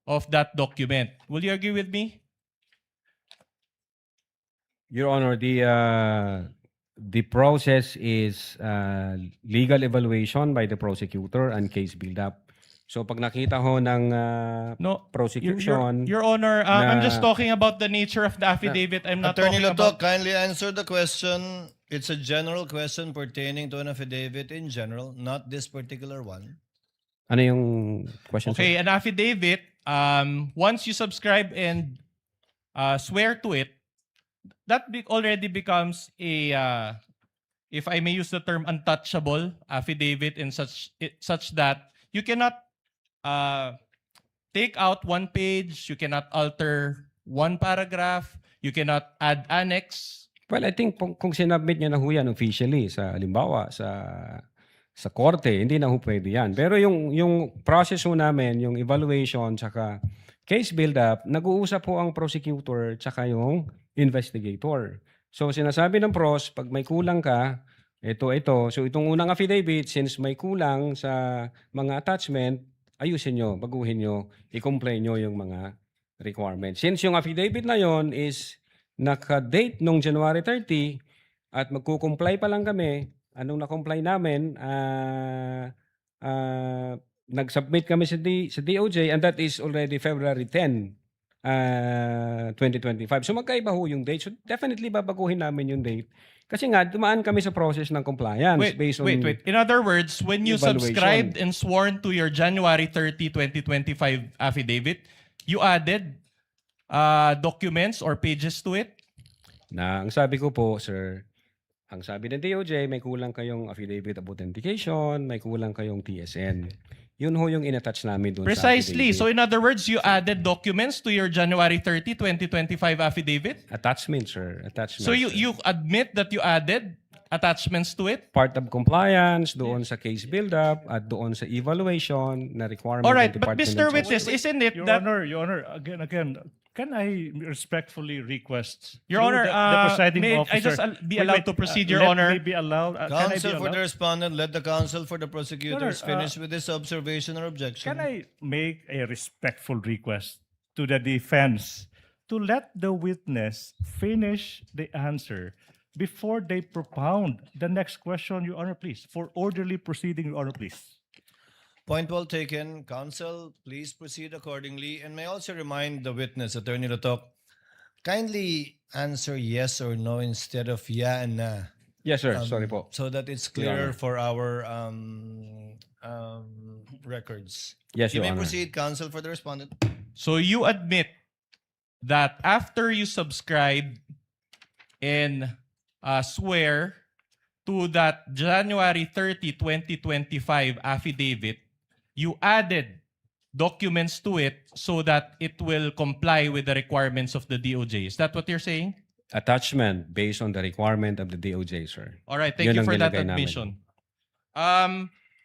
of that document. Will you agree with me? Your Honor, the process is legal evaluation by the prosecutor and case build-up. So pag nakita ho ng prosecution... Your Honor, I'm just talking about the nature of the affidavit. I'm not Attorney talking Lotok, about... kindly answer the question. It's a general question pertaining to an affidavit in general, not this particular one. Ano yung question, Okay, sir? an affidavit, once you subscribe and swear to it, that already becomes a, if I may use the term, untouchable affidavit in such that you cannot take out one page, you cannot alter one paragraph, you cannot add annex. Well, I think kung sinubmit niya na ho yan officially, halimbawa sa korte, hindi na ho pwede yan. Pero yung process ho namin, yung evaluation, tsaka case build-up, nag-uusap ho ang prosecutor tsaka yung investigator. So sinasabi ng pros, pag may kulang ka, ito. So itong unang affidavit, since may kulang sa mga attachment, ayusin nyo, baguhin nyo, i-comply nyo yung mga requirements. Since yung affidavit na yon is naka-date nung January 30 at magkukomply pa lang kami, anong na-comply namin, nag-submit kami sa DOJ and that is already February 10, 2025. So magkaiba ho yung date. So definitely babaguhin namin yung date. Kasi nga, dumaan kami sa process ng compliance based on... Wait. In other words, when you evaluation. subscribed and sworn to your January 30, 2025 affidavit, you added documents or pages to it? Ang sabi ko po, sir, ang sabi ng DOJ, may kulang kayong affidavit of authentication, may kulang kayong TSN. Yun ho yung inattach namin doon sa Precisely. affidavit. So in other words, you added documents to your January 30, 2025 affidavit? Attachment, sir. Attachment. So you admit that you added attachments to it? Part of compliance, doon sa case build-up, at doon sa evaluation na requirement All right, ng but Department Mr. of Witness, Justice. isn't it Your that... Honor, again, can I respectfully request Your through Honor, the presiding may officer? I just be allowed to proceed, Your let Honor? me be allowed. Can I be Counsel for the allowed? respondent, let the counsel for the prosecutors Your Honor, finish with this observation or objection. Can I make a respectful request to the defense to let the witness finish the answer before they propound the next question, Your Honor, please? For orderly proceeding, Your Honor, please. Point well taken. Counsel, please proceed accordingly. And may I also remind the witness, Attorney Latok, kindly answer yes or no instead of yeah and nah. Yes, sir. Sorry po. So that it's Your clearer Honor. for our records. Yes, You Your may Honor. proceed, counsel for the respondent. So you admit that after you subscribe and swear to that January 30, 2025 affidavit, you added documents to it so that it will comply with the requirements of the DOJ. Is that what you're saying? Attachment based on the requirement of the DOJ, sir. All right, thank Yun you ang for that nilagay namin. admission.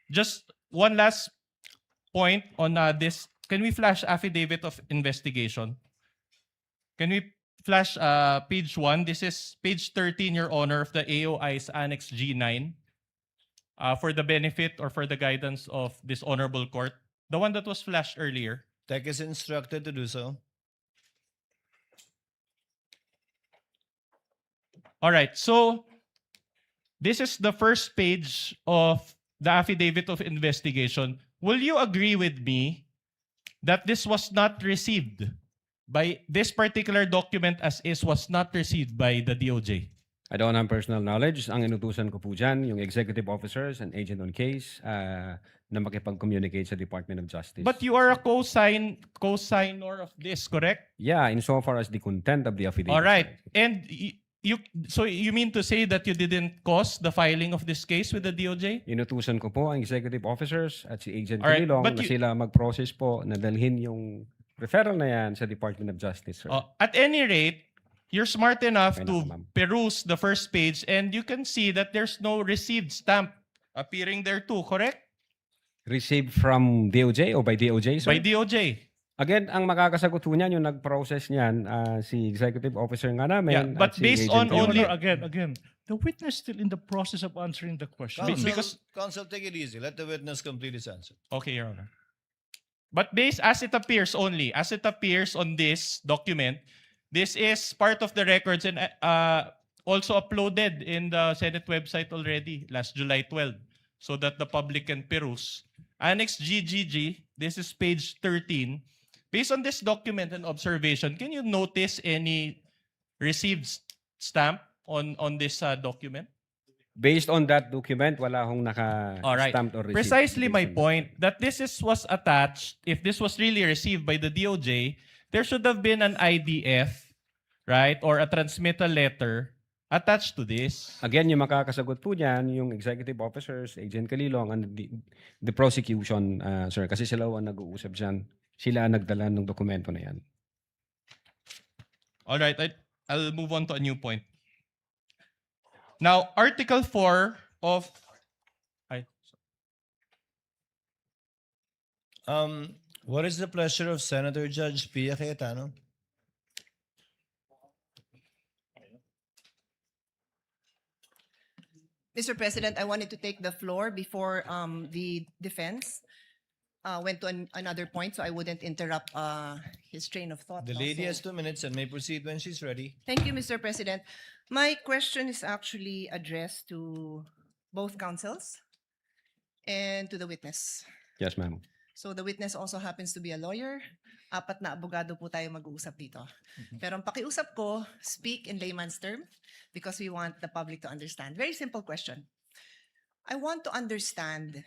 Just one last point on this. Can we flash affidavit of investigation? Can we flash page 1? This is page 13, Your Honor, of the AOI's Annex G9 for the benefit or for the guidance of this honorable court. The one that was flashed earlier. Tech is instructed to do so. All right, so this is the first page of the affidavit of investigation. Will you agree with me that this was not received by this particular document as is was not received by the DOJ? I don't have personal knowledge. Ang inutusan ko po dyan, yung executive officers and agent on case na makipag-communicate sa Department of Justice. But you are a co-signer of this, correct? Yeah, insofar as the content of the affidavit. All right. And so you mean to say that you didn't cause the filing of this case with the DOJ? Inutusan ko po ang executive officers at si Agent All right, Kililong but na you- sila mag-process po na dalhin yung referral na yan sa Department of Justice, sir. At any rate, you're smart enough Okay na to ka, ma'am. peruse the first page and you can see that there's no received stamp appearing there too, correct? Received from DOJ o by DOJ, sir? By DOJ. Again, ang makakasagot po niyan, yung nag-process niyan, si executive officer nga namin. Yeah, but at si based Agent on Kililong. only- Again, the witness still in the process of answering the question. Counsel, take it easy. Let the witness complete his answer. Okay, Your Honor. But based as it appears only, as it appears on this document, this is part of the records and also uploaded in the Senate website already last July 12 so that the public can peruse. Annex GGG, this is page 13. Based on this document and observation, can you notice any received stamp on this document? Based on that document, wala hong All right. naka-stamped or received. Precisely my Based on- point that was attached. If this was really received by the DOJ, there should have been an IDF, right, or a transmittal letter attached to this. Again, yung makakasagot po dyan, yung executive officers, Agent Kalilong, and the prosecution, sir, kasi sila ang nag-uusap dyan. Sila ang nagdala ng dokumento na yan. All right, I'll move on to a new point. Now, Article 4 of What is the pleasure of Senator Judge Pia Cayetano? Mr. President, I wanted to take the floor before the defense went to another point, so I wouldn't interrupt his train of thought. The lady has also. 2 minutes and may proceed when she's ready. Thank you, Mr. President. My question is actually addressed to both counsels and to the witness. Yes, ma'am. So the witness also happens to be a lawyer. Apat na abogado po tayo mag-uusap dito. Pero ang pakiusap ko, speak in layman's term because we want the public to understand. Very simple question. I want to understand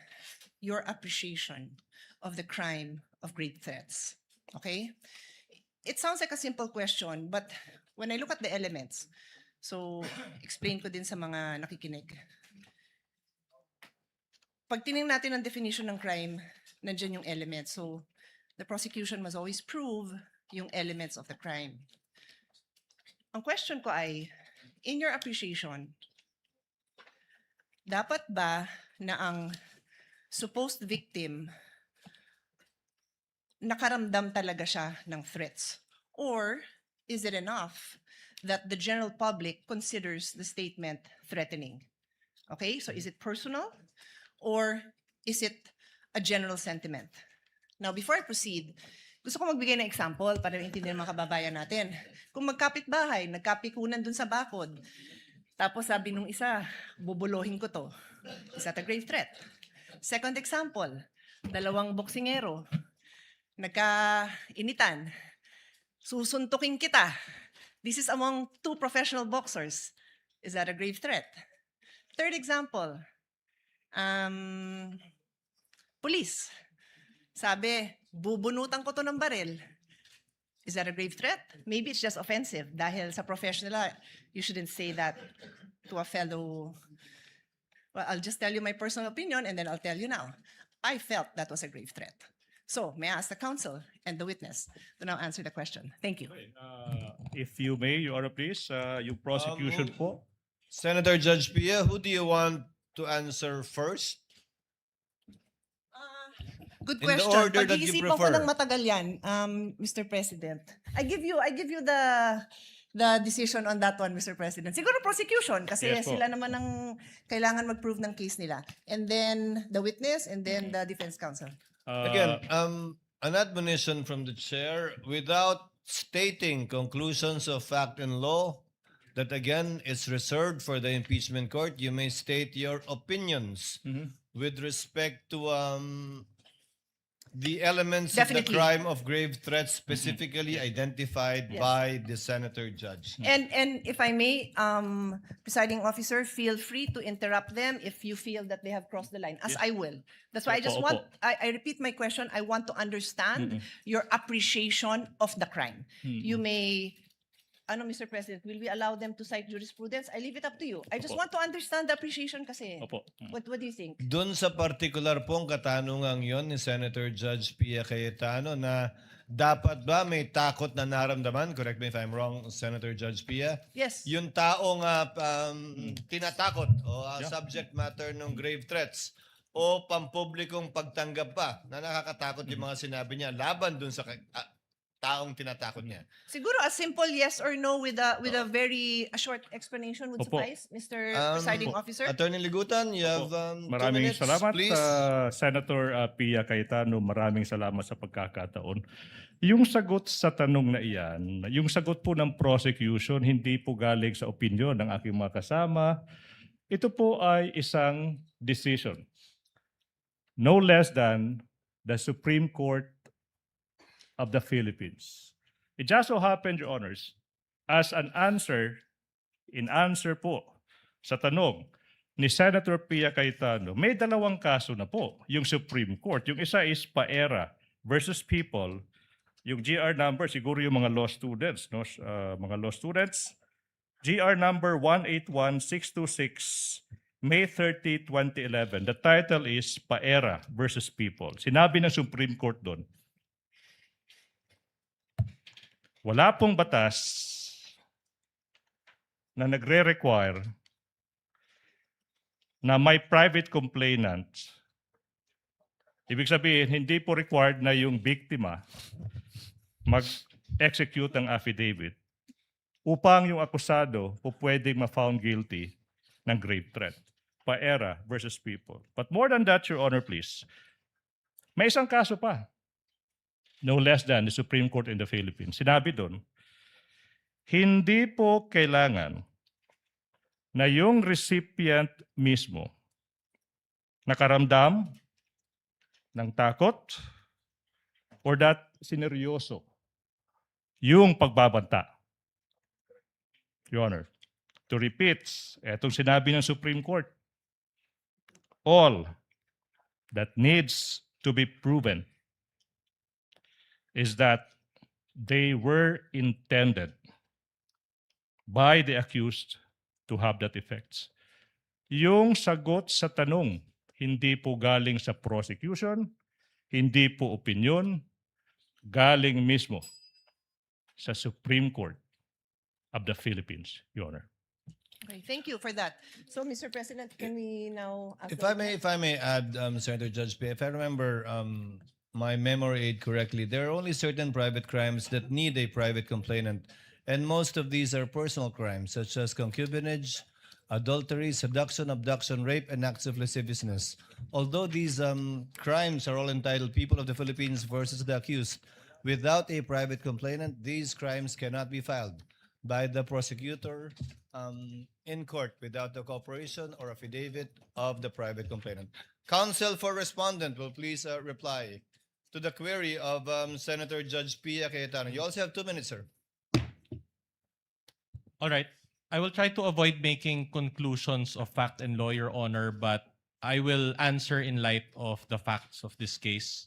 your appreciation of the crime of great threats. Okay? It sounds like a simple question, but when I look at the elements, so explain ko din sa mga nakikinig. Pag tinignan natin ang definition ng crime, nandiyan yung elements. So the prosecution must always prove yung elements of the crime. Ang question ko ay, in your appreciation, dapat ba na ang supposed victim nakaramdam talaga siya ng threats? Or is it enough that the general public considers the statement threatening? Okay, so is it personal or is it a general sentiment? Now, before I proceed, gusto ko magbigay ng example para maintindihan ng mga kababayan natin. Kung magkapit-bahay, nagkapikunan dun sa bakod, tapos sabi nung isa, bubulohin ko to. Is that a grave threat? Second example, dalawang boksingero, nagkainitan, susuntukin kita. This is among two professional boxers. Is that a grave threat? Third example, police. Sabi, bubunutan ko to ng baril. Is that a grave threat? Maybe it's just offensive. Dahil sa professional, you shouldn't say that to a fellow. Well, I'll just tell you my personal opinion and then I'll tell you now. I felt that was a grave threat. So, may I ask the counsel and the witness to now answer the question? Thank you. If you may, Your Honor, please, yung prosecution po. Senator Judge Pia, who do you want to answer first? Good In the question. order that you Pag-iisipan ko prefer. ng matagal yan, Mr. President. I give you the decision on that one, Mr. President. Siguro prosecution kasi Yes po. sila naman ang kailangan mag-prove ng case nila. And then the witness and then the defense counsel. Again, an admonition from the chair without stating conclusions of fact and law that again is reserved for the impeachment court. You may state your opinions with respect to the elements of Definitely. the crime of grave threat specifically identified Yes. by the senator judge. And if I may, presiding officer, feel free to interrupt them if you feel that they have crossed the line, as I will. That's why I just Opo, want, I repeat my question, I want to understand your appreciation of the crime. You may, Mr. President, will we allow them to cite jurisprudence? I leave it up to you. I just Opo. want to understand the appreciation kasi. Opo. What do you think? Doon sa particular pong katanungang yon ni Senator Judge Pia Cayetano na dapat ba may takot na naramdaman, correct me if I'm wrong, Senator Judge Pia, Yes. yung taong tinatakot o subject matter ng grave threats o pampublikong pagtanggap pa na nakakatakot yung mga sinabi niya laban dun sa taong tinatakot niya. Siguro a simple yes or no with a very short explanation would Opo. suffice, Mr. Presiding Officer. Attorney Ligutan, you have 2 Maraming minutes, salamat, please. Senator Pia Cayetano. Maraming salamat sa pagkakataon. Yung sagot sa tanong na iyan, yung sagot po ng prosecution, hindi po galing sa opinion ng aking mga kasama. Ito po ay isang decision. No less than the Supreme Court of the Philippines. It just so happened, Your Honors, as an answer, in answer po sa tanong ni Senator Pia Cayetano, may dalawang kaso na po yung Supreme Court. Yung isa is Paera versus People. Yung GR number, siguro yung mga law students, no? Mga law students. GR number 181626, May 30, 2011. The title is Paera versus People. Sinabi ng Supreme Court doon, wala pong batas na nagre-require na may private complainant. Ibig sabihin, hindi po required na yung biktima mag-execute ng affidavit upang yung akusado po pwedeng ma-found guilty ng grave threat. Paera versus People. But more than that, Your Honor, please, may isang kaso pa. No less than the Supreme Court in the Philippines. Sinabi doon, hindi po kailangan na yung recipient mismo nakaramdam ng takot or that sineryoso yung pagbabanta. Your Honor, to repeat, etong sinabi ng Supreme Court, all that needs to be proven is that they were intended by the accused to have that effects. Yung sagot sa tanong, hindi po galing sa prosecution, hindi po opinion, galing mismo sa Supreme Court of the Philippines, Your Honor. Okay, thank you for that. So, Mr. President, can we now ask If I may add, Senator Judge Pia, if I remember my memory aid correctly, there are only certain private crimes that need a private complainant, and most of these are personal crimes such as concubinage, adultery, seduction, abduction, rape, and acts of lasciviousness. Although these crimes are all entitled People of the Philippines versus the accused, without a private complainant, these crimes cannot be filed by the prosecutor in court without the cooperation or affidavit of the private complainant. Counsel for respondent will please reply to the query of Senator Judge Pia Cayetano. You also have 2 minutes, sir. All right. I will try to avoid making conclusions of fact and law, Your Honor, but I will answer in light of the facts of this case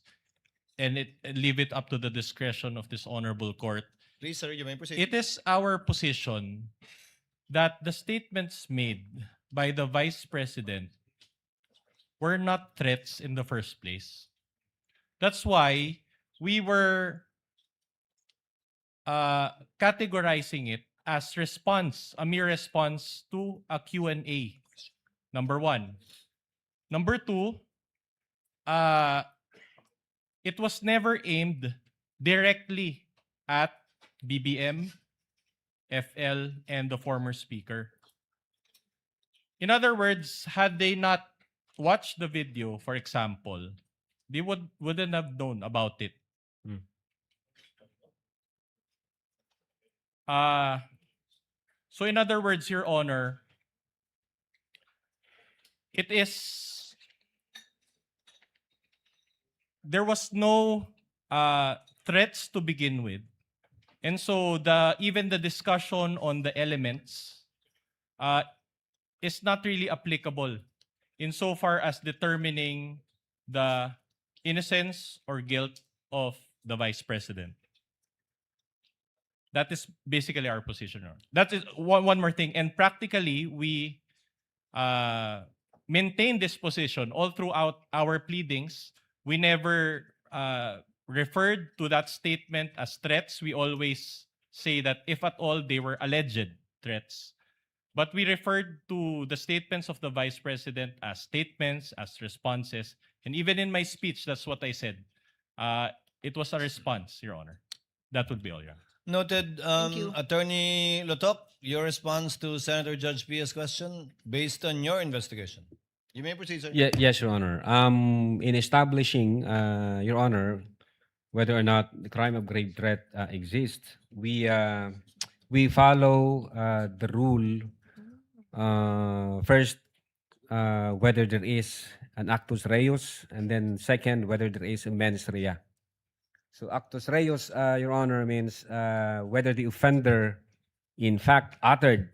and leave it up to the discretion of this honorable court. Please, sir, you may proceed. It is our position that the statements made by the Vice President were not threats in the first place. That's why we were categorizing it as response, a mere response to a Q&A. Number one. Number two, it was never aimed directly at BBM, FL, and the former speaker. In other words, had they not watched the video, for example, they wouldn't have known about it. So in other words, Your Honor, there was no threats to begin with. And so even the discussion on the elements is not really applicable insofar as determining the innocence or guilt of the Vice President. That is basically our position. That is one more thing. And practically, we maintain this position all throughout our pleadings. We never referred to that statement as threats. We always say that if at all, they were alleged threats. But we referred to the statements of the Vice President as statements, as responses. And even in my speech, that's what I said. It was a response, Your Honor. That would be all, Your Honor. Noted. you. Attorney Lotok, your response to Senator Judge Pia's question based on your investigation. You may proceed, sir. Yes, Your Honor. In establishing, Your Honor, whether or not the crime of grave threat exists, we follow the rule. First, whether there is an actus reus, and then second, whether there is a mens rea. So actus reus, Your Honor, means whether the offender in fact uttered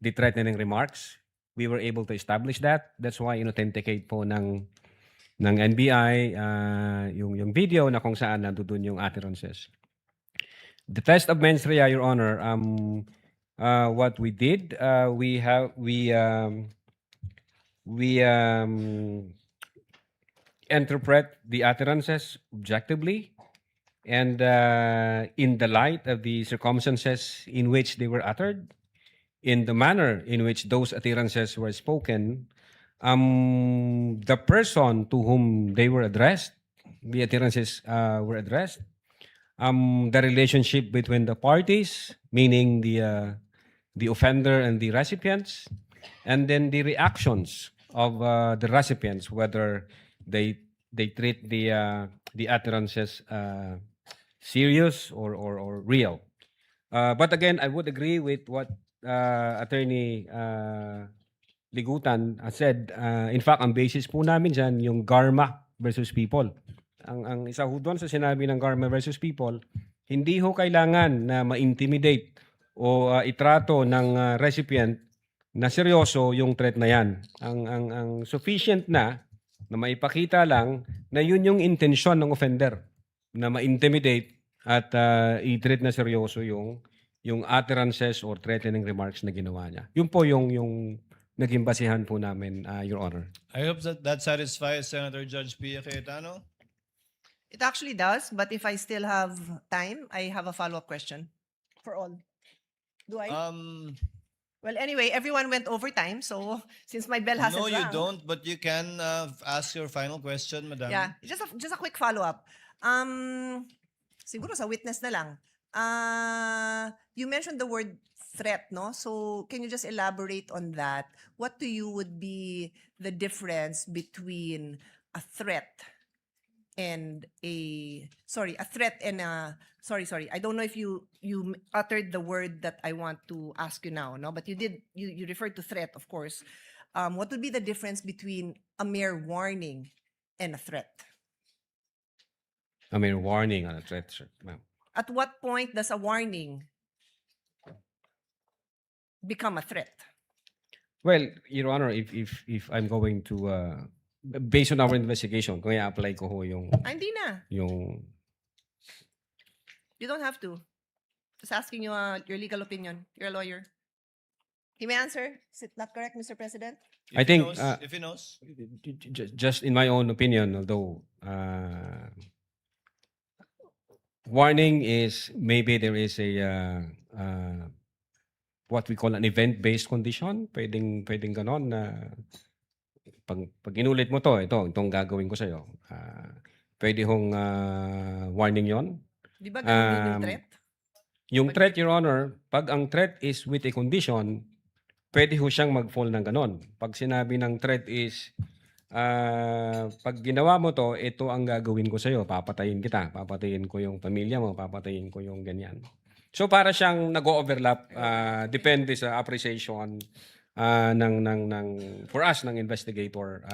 the threatening remarks. We were able to establish that. That's why in-authenticate po ng NBI yung video na kung saan nandoon yung utterances. The test of mens rea, Your Honor, what we did, we interpret the utterances objectively and in the light of the circumstances in which they were uttered, in the manner in which those utterances were spoken, the person to whom they were addressed, the utterances were addressed, the relationship between the parties, meaning the offender and the recipients, and then the reactions of the recipients, whether they treat the utterances serious or real. But again, I would agree with what Attorney Ligutan said. In fact, ang basis po namin dyan, yung Garma versus People. Ang isa ho doon sa sinabi ng Garma versus People, hindi ho kailangan na ma-intimidate o itrato ng recipient na seryoso yung threat na yan. Ang sufficient na maipakita lang na yun yung intensyon ng offender, na ma-intimidate at i-treat na seryoso yung utterances or threatening remarks na ginawa niya. Yun po yung naging basihan po namin, Your Honor. I hope that satisfies Senator Judge Pia Cayetano. It actually does, but if I still have time, I have a follow-up question for all. Do I? Well, anyway, everyone went over time, so since my bell hasn't No, you rung, don't, but you can ask your final question, Madam. yeah, just a quick follow-up. Siguro sa witness na lang. You mentioned the word threat, no? So can you just elaborate on that? What to you would be the difference between a threat and a threat and a sorry, I don't know if you uttered the word that I want to ask you now, no, but you referred to threat, of course. What would be the difference between a mere warning and a threat? I mean, warning on a threat, sir, ma'am. At what point does a warning become a threat? Well, Your Honor, if I'm going to based on our investigation, kung i-apply ko ho yung Hindi na. yung You don't have to. Just asking you your legal opinion. You're a lawyer. He may answer. Is it not correct, Mr. President? I think If he knows. just in my own opinion, although warning is maybe there is a what we call an event-based condition. Pwedeng ganon na pag inulit mo itong gagawin ko sa'yo. Pwede hong warning yon. Di ba ganun din yung threat? Yung threat, Your Honor, pag ang threat is with a condition, pwede ho siyang mag-fall ng ganon. Pag sinabi ng threat is, pag ginawa mo to, ito ang gagawin ko sa'yo. Papatayin kita. Papatayin ko yung pamilya mo. Papatayin ko yung ganyan. So para siyang nag-overlap, depende sa appreciation for us ng investigator,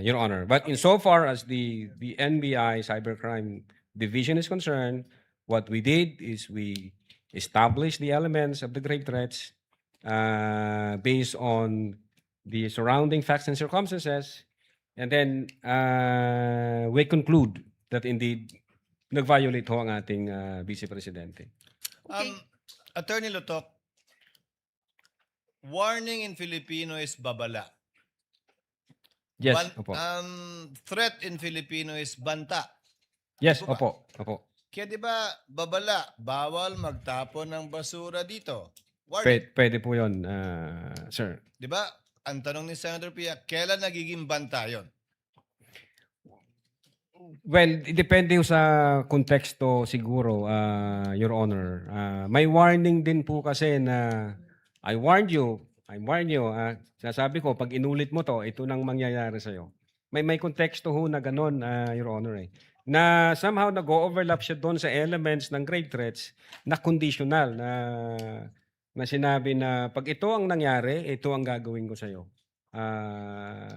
Your Honor. But insofar as the NBI Cybercrime Division is concerned, what we did is we established the elements of the grave threats based on the surrounding facts and circumstances, and then we conclude that indeed nag-violate ho ang ating Vice Presidente. Attorney Lutok, warning in Filipino is babala. Yes, opo. Threat in Filipino is banta. Yes, Di ba? opo. Kaya di ba, babala, bawal magtapon ng basura dito. Warning. Pwede po yun, sir. Di ba? Ang tanong ni Senator Pia, kailan nagiging banta yon? Well, depende sa konteksto siguro, Your Honor. May warning din po kasi na I warn you. Sasabi ko, pag inulit mo to, ito nang mangyayari sa'yo. May konteksto ho na ganun, Your Honor. Na somehow nag-overlap siya doon sa elements ng grave threats na conditional, na sinabi na pag ito ang nangyari, ito ang gagawin ko sa'yo.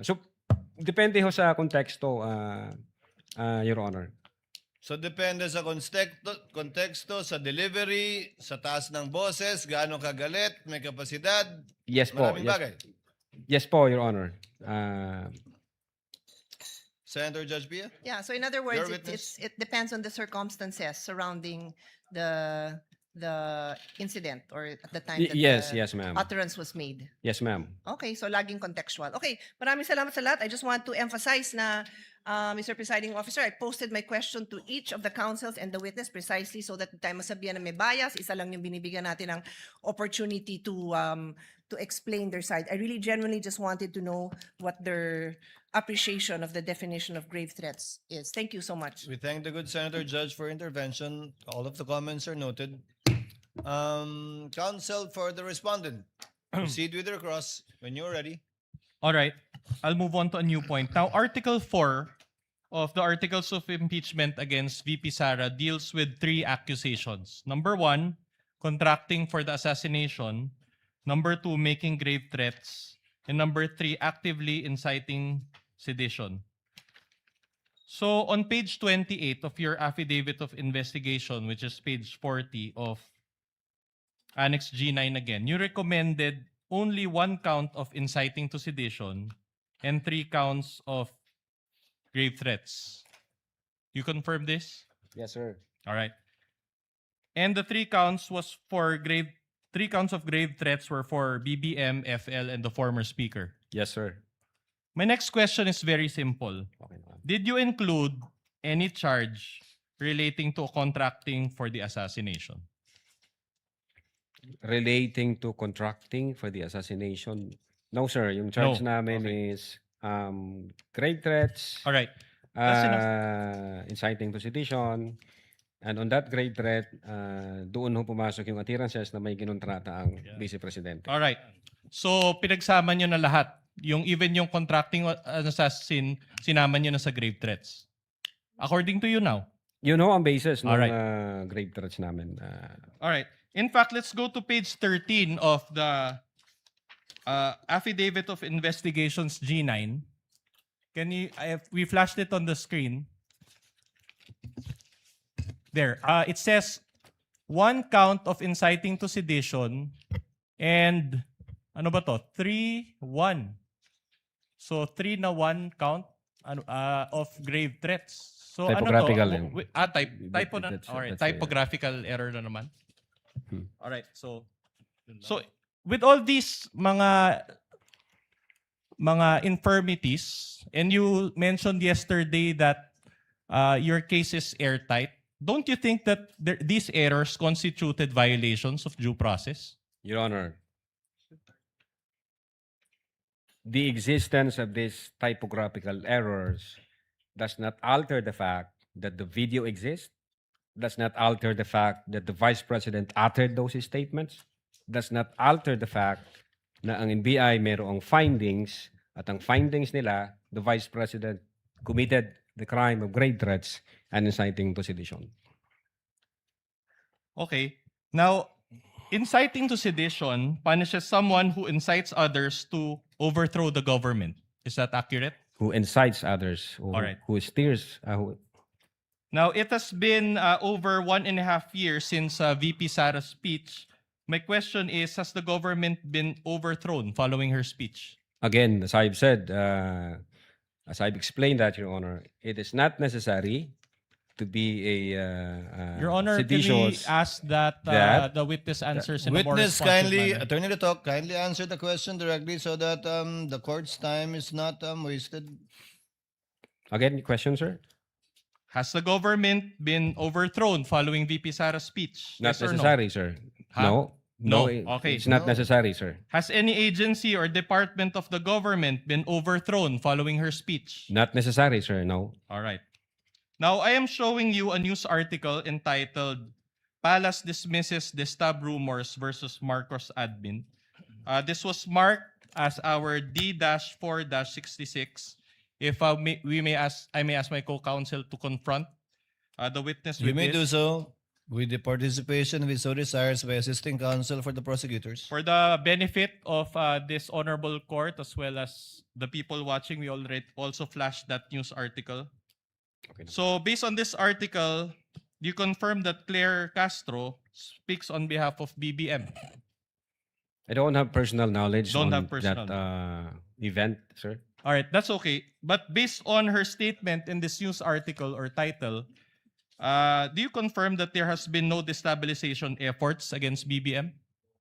So, depende ho sa konteksto, Your Honor. So depende sa konteksto, sa delivery, sa taas ng boses, gaano kagalit, may kapasidad, Yes po. maraming bagay. Yes po, Your Honor. Senator Judge Pia? Yeah, so in other words, Your witness? it depends on the circumstances surrounding the incident or at the time that Yes, the yes, ma'am. utterance was made. Yes, ma'am. Okay, so laging contextual. Okay, maraming salamat sa lahat. I just want to emphasize na, Mr. Presiding Officer, I posted my question to each of the counsels and the witness precisely so that tayo masabihan na may bias. Isa lang yung binibigyan natin ng opportunity to explain their side. I really genuinely just wanted to know what their appreciation of the definition of grave threats is. Thank you so much. We thank the good Senator Judge for intervention. All of the comments are noted. Counsel for the respondent. Proceed with your cross when you're ready. All right. I'll move on to a new point. Now, Article 4 of the Articles of Impeachment against VP Sara deals with 3 accusations. Number 1, contracting for the assassination. Number 2, making grave threats. And number 3, actively inciting sedition. So, on page 28 of your affidavit of investigation, which is page 40 of Annex G9 again, you recommended only 1 count of inciting to sedition and 3 counts of grave threats. You confirm this? Yes, sir. All right. And the 3 counts was for 3 counts of grave threats were for BBM, FL, and the former speaker. Yes, sir. My next question is very simple. Okay. Did you include any charge relating to contracting for the assassination? Relating to contracting for the assassination? No, sir. Yung charge No. namin is grave threats. All right. inciting to sedition. And on that grave threat, doon ho pumasok yung attirances na may kinontrata ang Vice Presidente. Alright. So, pinagsama nyo na lahat. Even yung contracting assassin, sinama nyo na sa grave threats. According to you now. Yun ho ang basis ng Alright. grave threats namin. Alright. In fact, let's go to page 13 of the Affidavit of Investigations G9. We flashed it on the screen. There. It says, 1 count of inciting to sedition and, ano ba to? 3-1. So, 3 na 1 count of grave threats. So, Typographical ano to? Typo na. Alright, typographical error na naman. Alright, so with all these mga infirmities, and you mentioned yesterday that your case is airtight, don't you think that these errors constituted violations of due process? Your Honor, the existence of these typographical errors does not alter the fact that the video exists, does not alter the fact that the Vice President uttered those statements, does not alter the fact na ang NBI mayroong findings at ang findings nila, the Vice President committed the crime of grave threats and inciting to sedition. Okay. Now, inciting to sedition punishes someone who incites others to overthrow the government. Is that accurate? Who incites others, who steers, Now, it has been over 1.5 years since VP Sara's speech. My question is, has the government been overthrown following her speech? Again, as I've said, as I've explained that, Your Honor, it is not necessary to be a Your Honor, can we seditious ask that the witness answers in a more Witness, responsive kindly, manner? Attorney Letok, kindly answer the question directly so that the court's time is not wasted. Again, question, sir? Has the government been overthrown following VP Sara's speech? Not Yes or no? necessary, sir. Huh? No. Okay. It's not necessary, sir. Has any agency or department of the government been overthrown following her speech? Not necessary, sir. No. All right. Now, I am showing you a news article entitled Palace Dismisses Destab Rumors versus Marcos Admin. This was marked as our D-4-66. If I may ask my co-counsel to confront the witness You with may this. do so with the participation we so desires by assisting counsel for the prosecutors. For the benefit of this honorable court as well as the people watching, we also flashed that news article. Okay. So based on this article, you confirm that Claire Castro speaks on behalf of BBM. I don't have personal knowledge Don't on have personal that event, sir. All right, that's okay. But based on her statement in this news article or title, do you confirm that there has been no destabilization efforts against BBM?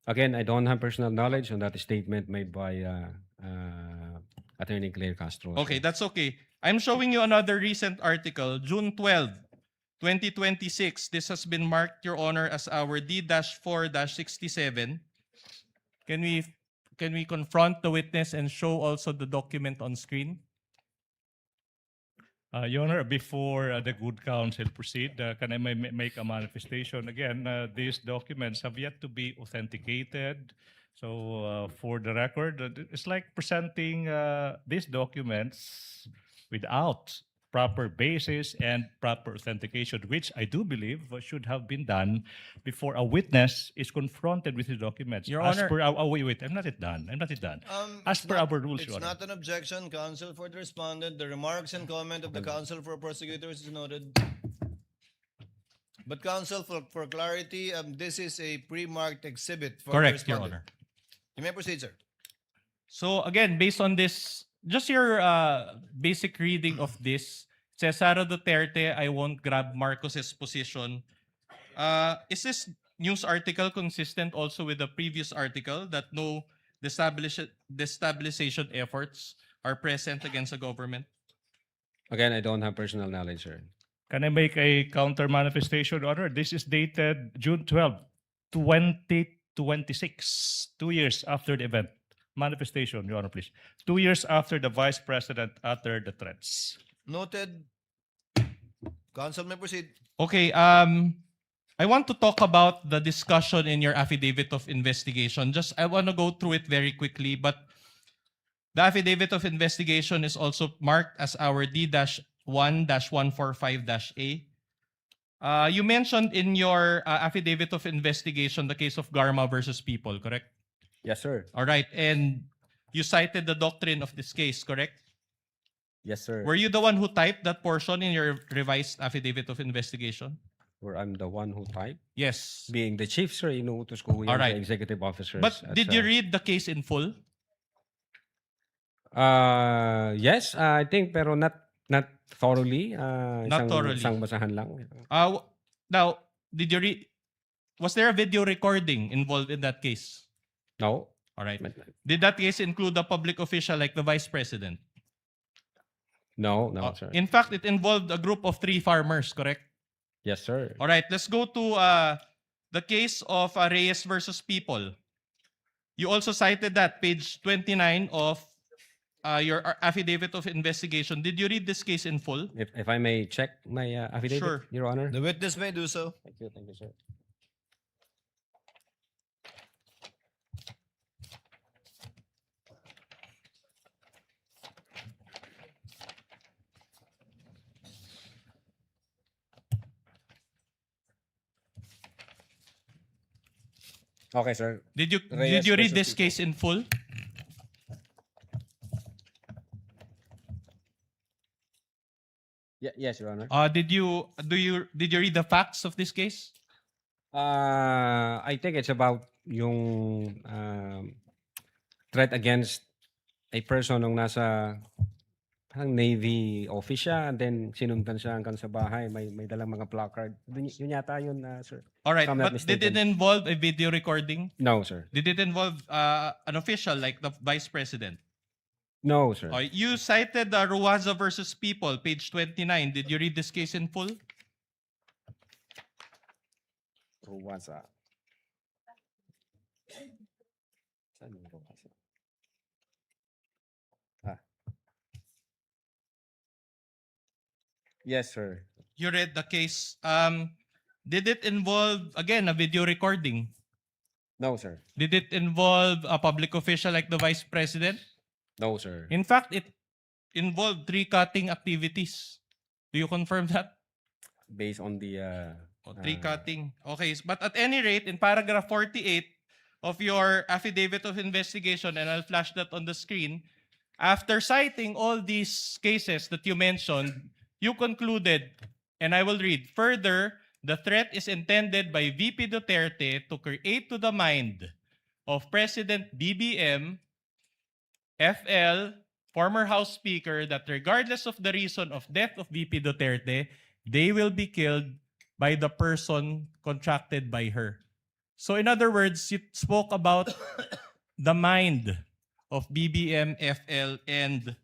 Again, I don't have personal knowledge on that statement made by Attorney Claire Castro. Okay, that's okay. I'm showing you another recent article, June 12, 2026. This has been marked, Your Honor, as our D-4-67. Can we confront the witness and show also the document on screen? Your Honor, before the good counsel proceed, can I make a manifestation? Again, these documents have yet to be authenticated. So for the record, it's like presenting these documents without proper basis and proper authentication, which I do believe should have been done before a witness is confronted with the documents. Your As Honor- per our, wait, I'm not yet done. As per our rules, It's Your Honor. not an objection, counsel for the respondent. The remarks and comment of the counsel for prosecutors is noted. But counsel, for clarity, this is a pre-marked exhibit for the Correct, Your respondent. Honor. You may proceed, sir. So again, based on this, just your basic reading of this, it says Sara Duterte, I won't grab Marcos's position. Is this news article consistent also with the previous article that no destabilization efforts are present against the government? Again, I don't have personal knowledge, sir. Can I make a counter manifestation, Your Honor? This is dated June 12, 2026, 2 years after the event. Manifestation, Your Honor, please. 2 years after the Vice President uttered the threats. Noted. Counsel may proceed. Okay, I want to talk about the discussion in your affidavit of investigation. Just, I want to go through it very quickly, but the affidavit of investigation is also marked as our D-1-145-A. You mentioned in your affidavit of investigation the case of Garma versus People, correct? Yes, sir. All right, and you cited the doctrine of this case, correct? Yes, sir. Were you the one who typed that portion in your revised affidavit of investigation? Where I'm the one who typed? Yes. Being the chief, sir, inuutos ko yan All right. sa executive officers. But at did you read the case in full? Yes, I think, pero not thoroughly. Not thoroughly. Isang basahan lang. Now, did you read? Was there a video recording involved in that case? No. All right. Did that case include a public official like the Vice President? No, sir. In fact, it involved a group of 3 farmers, correct? Yes, sir. All right, let's go to the case of Reyes versus People. You also cited that, page 29 of your affidavit of investigation. Did you read this case in full? If I may check my affidavit, Sure. Your Honor. The witness may do so. Thank you, sir. Okay, sir. Did you Reyes read versus this People. case in full? Yes, Your Honor. Did you read the facts of this case? I think it's about yung threat against a person nung nasa parang Navy office siya, and then sinundan siya hanggang sa bahay. May dalang mga placard. Yun yata yun, sir. All right, If I'm not but did it mistaken. involve a video recording? No, sir. Did it involve an official like the Vice President? No, sir. You cited Ruwaza versus People, page 29. Did you read this case in full? Ruwaza. Saan yung Ruwaza? Yes, sir. You read the case. Did it involve, again, a video recording? No, sir. Did it involve a public official like the Vice President? No, sir. In fact, it involved tree cutting activities. Do you confirm that? Based on the Tree cutting. Okay, but at any rate, in paragraph 48 of your affidavit of investigation, and I'll flash that on the screen, after citing all these cases that you mentioned, you concluded, and I will read, further, the threat is intended by VP Duterte to create to the mind of President BBM, FL, former House Speaker, that regardless of the reason of death of VP Duterte, they will be killed by the person contracted by her. So in other words, you spoke about the mind of BBM, FL, and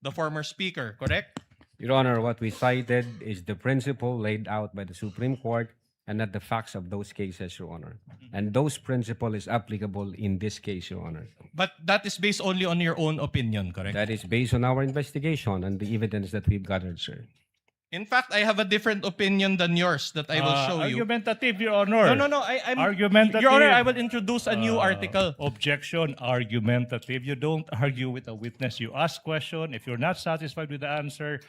the former speaker, correct? Your Honor, what we cited is the principle laid out by the Supreme Court and not the facts of those cases, Your Honor. And those principle is applicable in this case, Your Honor. But that is based only on your own opinion, correct? That is based on our investigation and the evidence that we've gathered, sir. In fact, I have a different opinion than yours that I will show you. Argumentative, Your Honor. No. I'm Argumentative. Your Honor, I will introduce a new article. Objection, argumentative. You don't argue with a witness. You ask question. If you're not satisfied with the answer,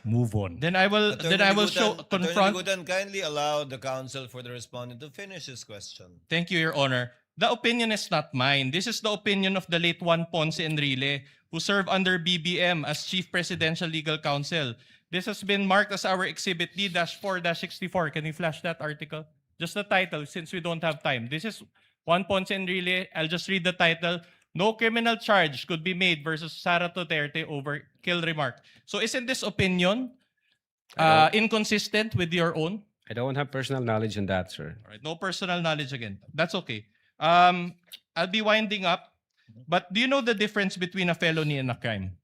move on. Then I will confront. Attorney kindly allow the counsel for the respondent to finish his question. Thank you, Your Honor. The opinion is not mine. This is the opinion of the late Juan Ponce Enrile, who served under BBM as Chief Presidential Legal Counsel. This has been marked as our Exhibit D-4-64. Can you flash that article? Just the title, since we don't have time. This is Juan Ponce Enrile. I'll just read the title. No criminal charge could be made versus Sara Duterte over kill remark. So isn't this opinion inconsistent with your own? I don't have personal knowledge on that, sir. All right, no personal knowledge again. That's okay. I'll be winding up. But do you know the difference between a felony and a crime?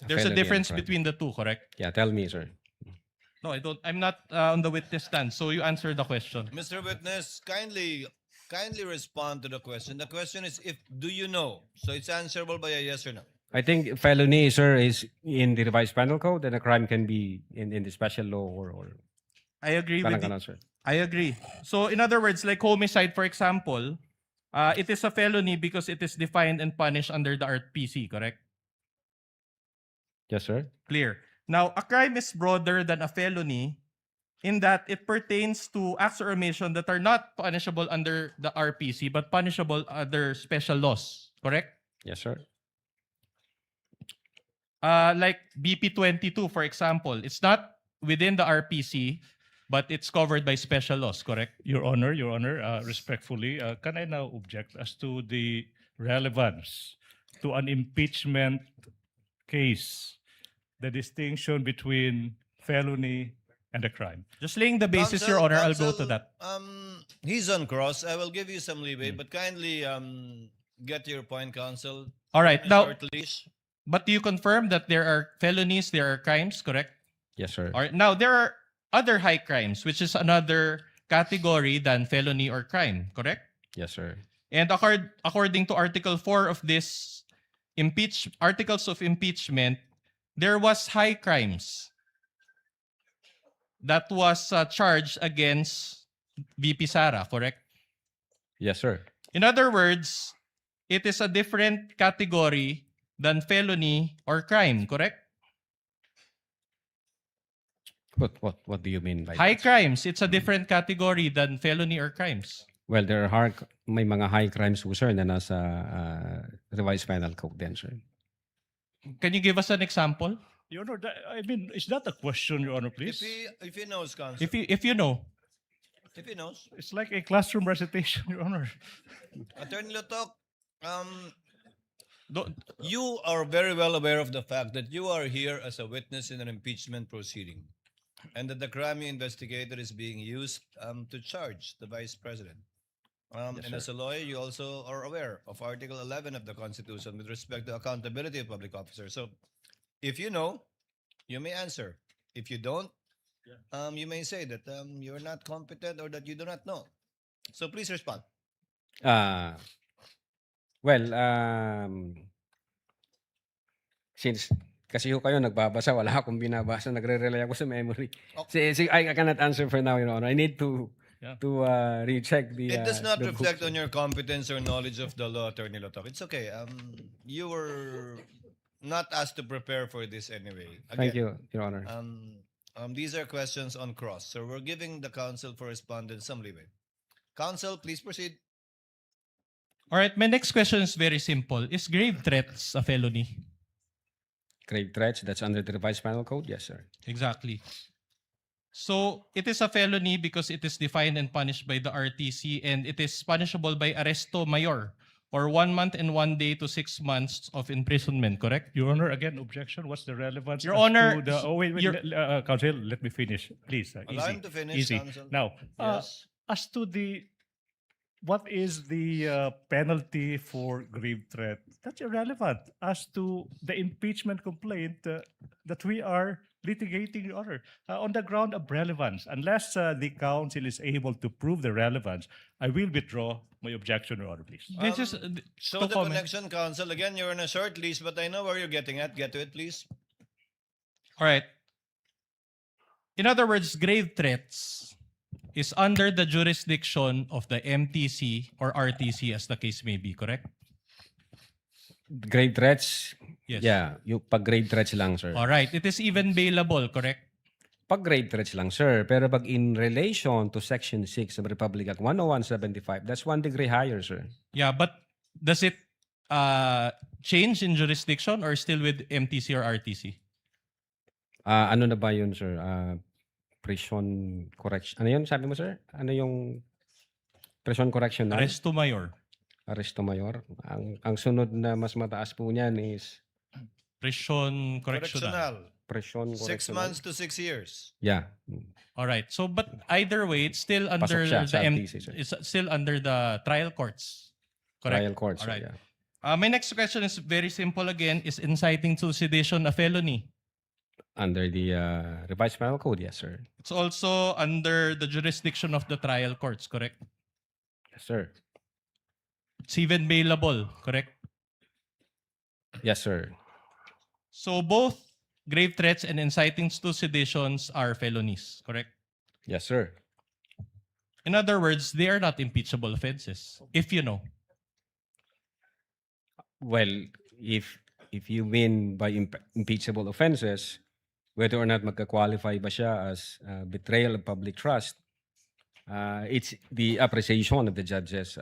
There's a felony and difference crime. between the two, correct? Yeah, tell me, sir. No, I don't. I'm not on the witness stand. So you answer the question. Mr. Witness, kindly respond to the question. The question is, do you know? So it's answerable by a yes or no. I think felony, sir, is in the revised penal code, and a crime can be in the special law or I agree with parang you. ganon, sir. I agree. So in other words, like homicide, for example, it is a felony because it is defined and punished under the RPC, correct? Yes, sir. Clear. Now, a crime is broader than a felony in that it pertains to acts or omission that are not punishable under the RPC but punishable under special laws, correct? Yes, sir. Like BP 22, for example, it's not within the RPC, but it's covered by special laws, correct? Your Honor, respectfully, can I now object as to the relevance to an impeachment case, the distinction between felony and a crime? Just laying the basis, Counsel, Your Honor, I'll go counsel, to that. He's on cross. I will give you some leeway, but kindly get your point, counsel. All right, On a now, short leash. but do you confirm that there are felonies, there are crimes, correct? Yes, sir. All right, now there are other high crimes, which is another category than felony or crime, correct? Yes, sir. And according to Article 4 of this articles of impeachment, there was high crimes that was charged against VP Sara, correct? Yes, sir. In other words, it is a different category than felony or crime, correct? What do you mean by High that? crimes, it's a different category than felony or crimes. Well, there are may mga high crimes po, sir, na nasa revised penal code din, sir. Can you give us an example? Your Honor, I mean, is that a question, Your Honor, please? If he knows, counsel. If you know. If he knows. It's like a classroom recitation, Your Honor. Attorney Lotok, you are very well aware of the fact that you are here as a witness in an impeachment proceeding, and that the crime you investigated is being used to charge the Vice President. And as a lawyer, you also are aware of Article 11 of the Constitution with respect to accountability of public officers. So, if you know, you may answer. If you don't, you may say that you're not competent or that you do not know. So please respond. Well, since kasi ho kayo nagbabasa, wala akong binabasa, nagre-rely ako sa memory. I cannot answer for now, Your Honor. I need to recheck the It does not the reflect books. on your competence or knowledge of the law, Attorney Lotok. It's okay. You were not asked to prepare for this anyway. Thank you, Your Honor. These are questions on cross, so we're giving the counsel for respondents some leeway. Counsel, please proceed. All right, my next question is very simple. Is grave threats a felony? Grave threats, that's under the revised penal code? Yes, sir. Exactly. So it is a felony because it is defined and punished by the RTC, and it is punishable by arresto mayor, or 1 month and 1 day to 6 months of imprisonment, correct? Your Honor, again, objection. What's the relevance? Your as Honor, to the, wait, counsel, let me finish, please. Allow Easy. him to finish, Easy. counsel. Now, Yes. as to what is the penalty for grave threat? That's irrelevant as to the impeachment complaint that we are litigating, Your Honor, on the ground of relevance. Unless the counsel is able to prove the relevance, I will withdraw my objection, Your Honor, please. This is Show to the comment. connection, counsel. Again, you're on a short leash, but I know where you're getting at. Get to it, please. All right. In other words, grave threats is under the jurisdiction of the MTC or RTC, as the case may be, correct? Grave threats? Yes. Yeah, yung pag grave threats lang, sir. All right. It is even bailable, correct? Pag grave threats lang, sir. Pero pag in relation to Section 6 of Republic Act 10175, that's 1 degree higher, sir. Yeah, but does it change in jurisdiction or still with MTC or RTC? Ano na ba yun, sir? Prison correction. Ano yun, sabi mo, sir? Ano yung prison correction na? Arresto mayor. Arresto mayor. Ang sunod na mas mataas po niyan is Prison correctional. prison 6 correctional. months to 6 years. Yeah. All right. So, but either way, it's still under Pasok siya the sa RTC, sir. it's still under the trial courts. Correct. Trial courts, All right. yeah. My next question is very simple again. Is inciting to sedition a felony? Under the revised penal code, yes, sir. It's also under the jurisdiction of the trial courts, correct? Yes, sir. It's even bailable, correct? Yes, sir. So both grave threats and inciting to seditions are felonies, correct? Yes, sir. In other words, they are not impeachable offenses, if you know. Well, if you mean by impeachable offenses, whether or not magka-qualify ba siya as betrayal of public trust, it's the appreciation of the judges.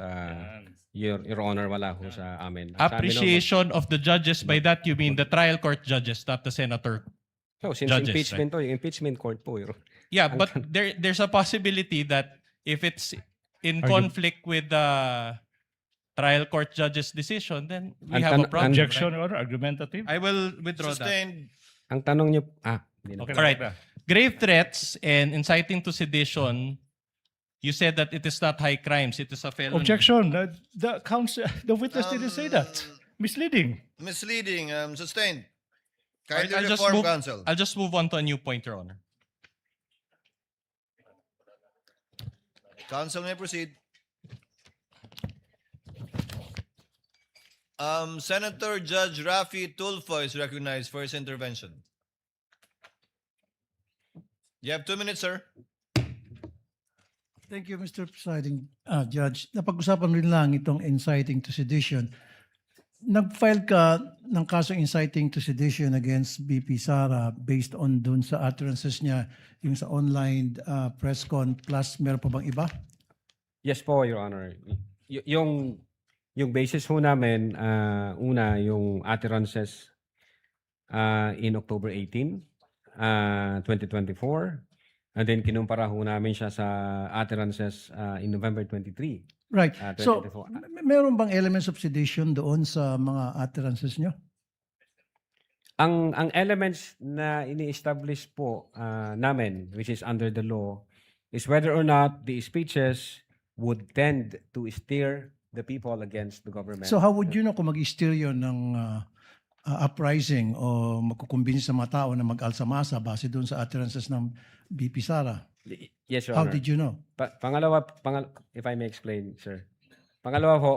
Your Honor, wala ho sa amin. Sa amin, Appreciation of the judges, by that you mean the trial court judges, not the senator no, since judges, impeachment to, yung impeachment court po. Yeah, but there's a possibility that if it's in conflict with the trial court judge's decision, then we have a problem. Objection, right? Your Honor, argumentative. I will withdraw Sustained. Ang tanong niyo, Okay, that. All right. okay. Grave threats and inciting to sedition, you said that it is not high crimes, it is a felony. Objection. The counsel, the witness didn't say that. Misleading. Misleading. Sustained. All right, Kindly reform, counsel. I'll just move on to a new point, Your Honor. Counsel may proceed. Senator Judge Rafi Tulfo is recognized for his intervention. You have 2 minutes, sir. Thank you, Mr. Presiding Judge. Napag-usapan rin lang itong inciting to sedition. Nag-file ka ng kasong inciting to sedition against BP Sara based on dun sa utterances niya, yung sa online press con, plus meron pa bang iba? Yes po, Your Honor. Yung basis ho namin, una, yung utterances in October 18, 2024. And then kinumpara ho namin siya sa utterances in November 23. Right. So, 2024. meron bang elements of sedition doon sa mga utterances niyo? Ang elements na ini-establish po namin, which is under the law, is whether or not the speeches would tend to steer the people against the government. So how would you know kung mag-steer yun ng uprising o magkukumbinsi sa mga tao na mag-alsamasa base doon sa utterances ng BP Sara? Yes, Your How Honor. did you know? Pangalawa, if I may explain, sir. Pangalawa po,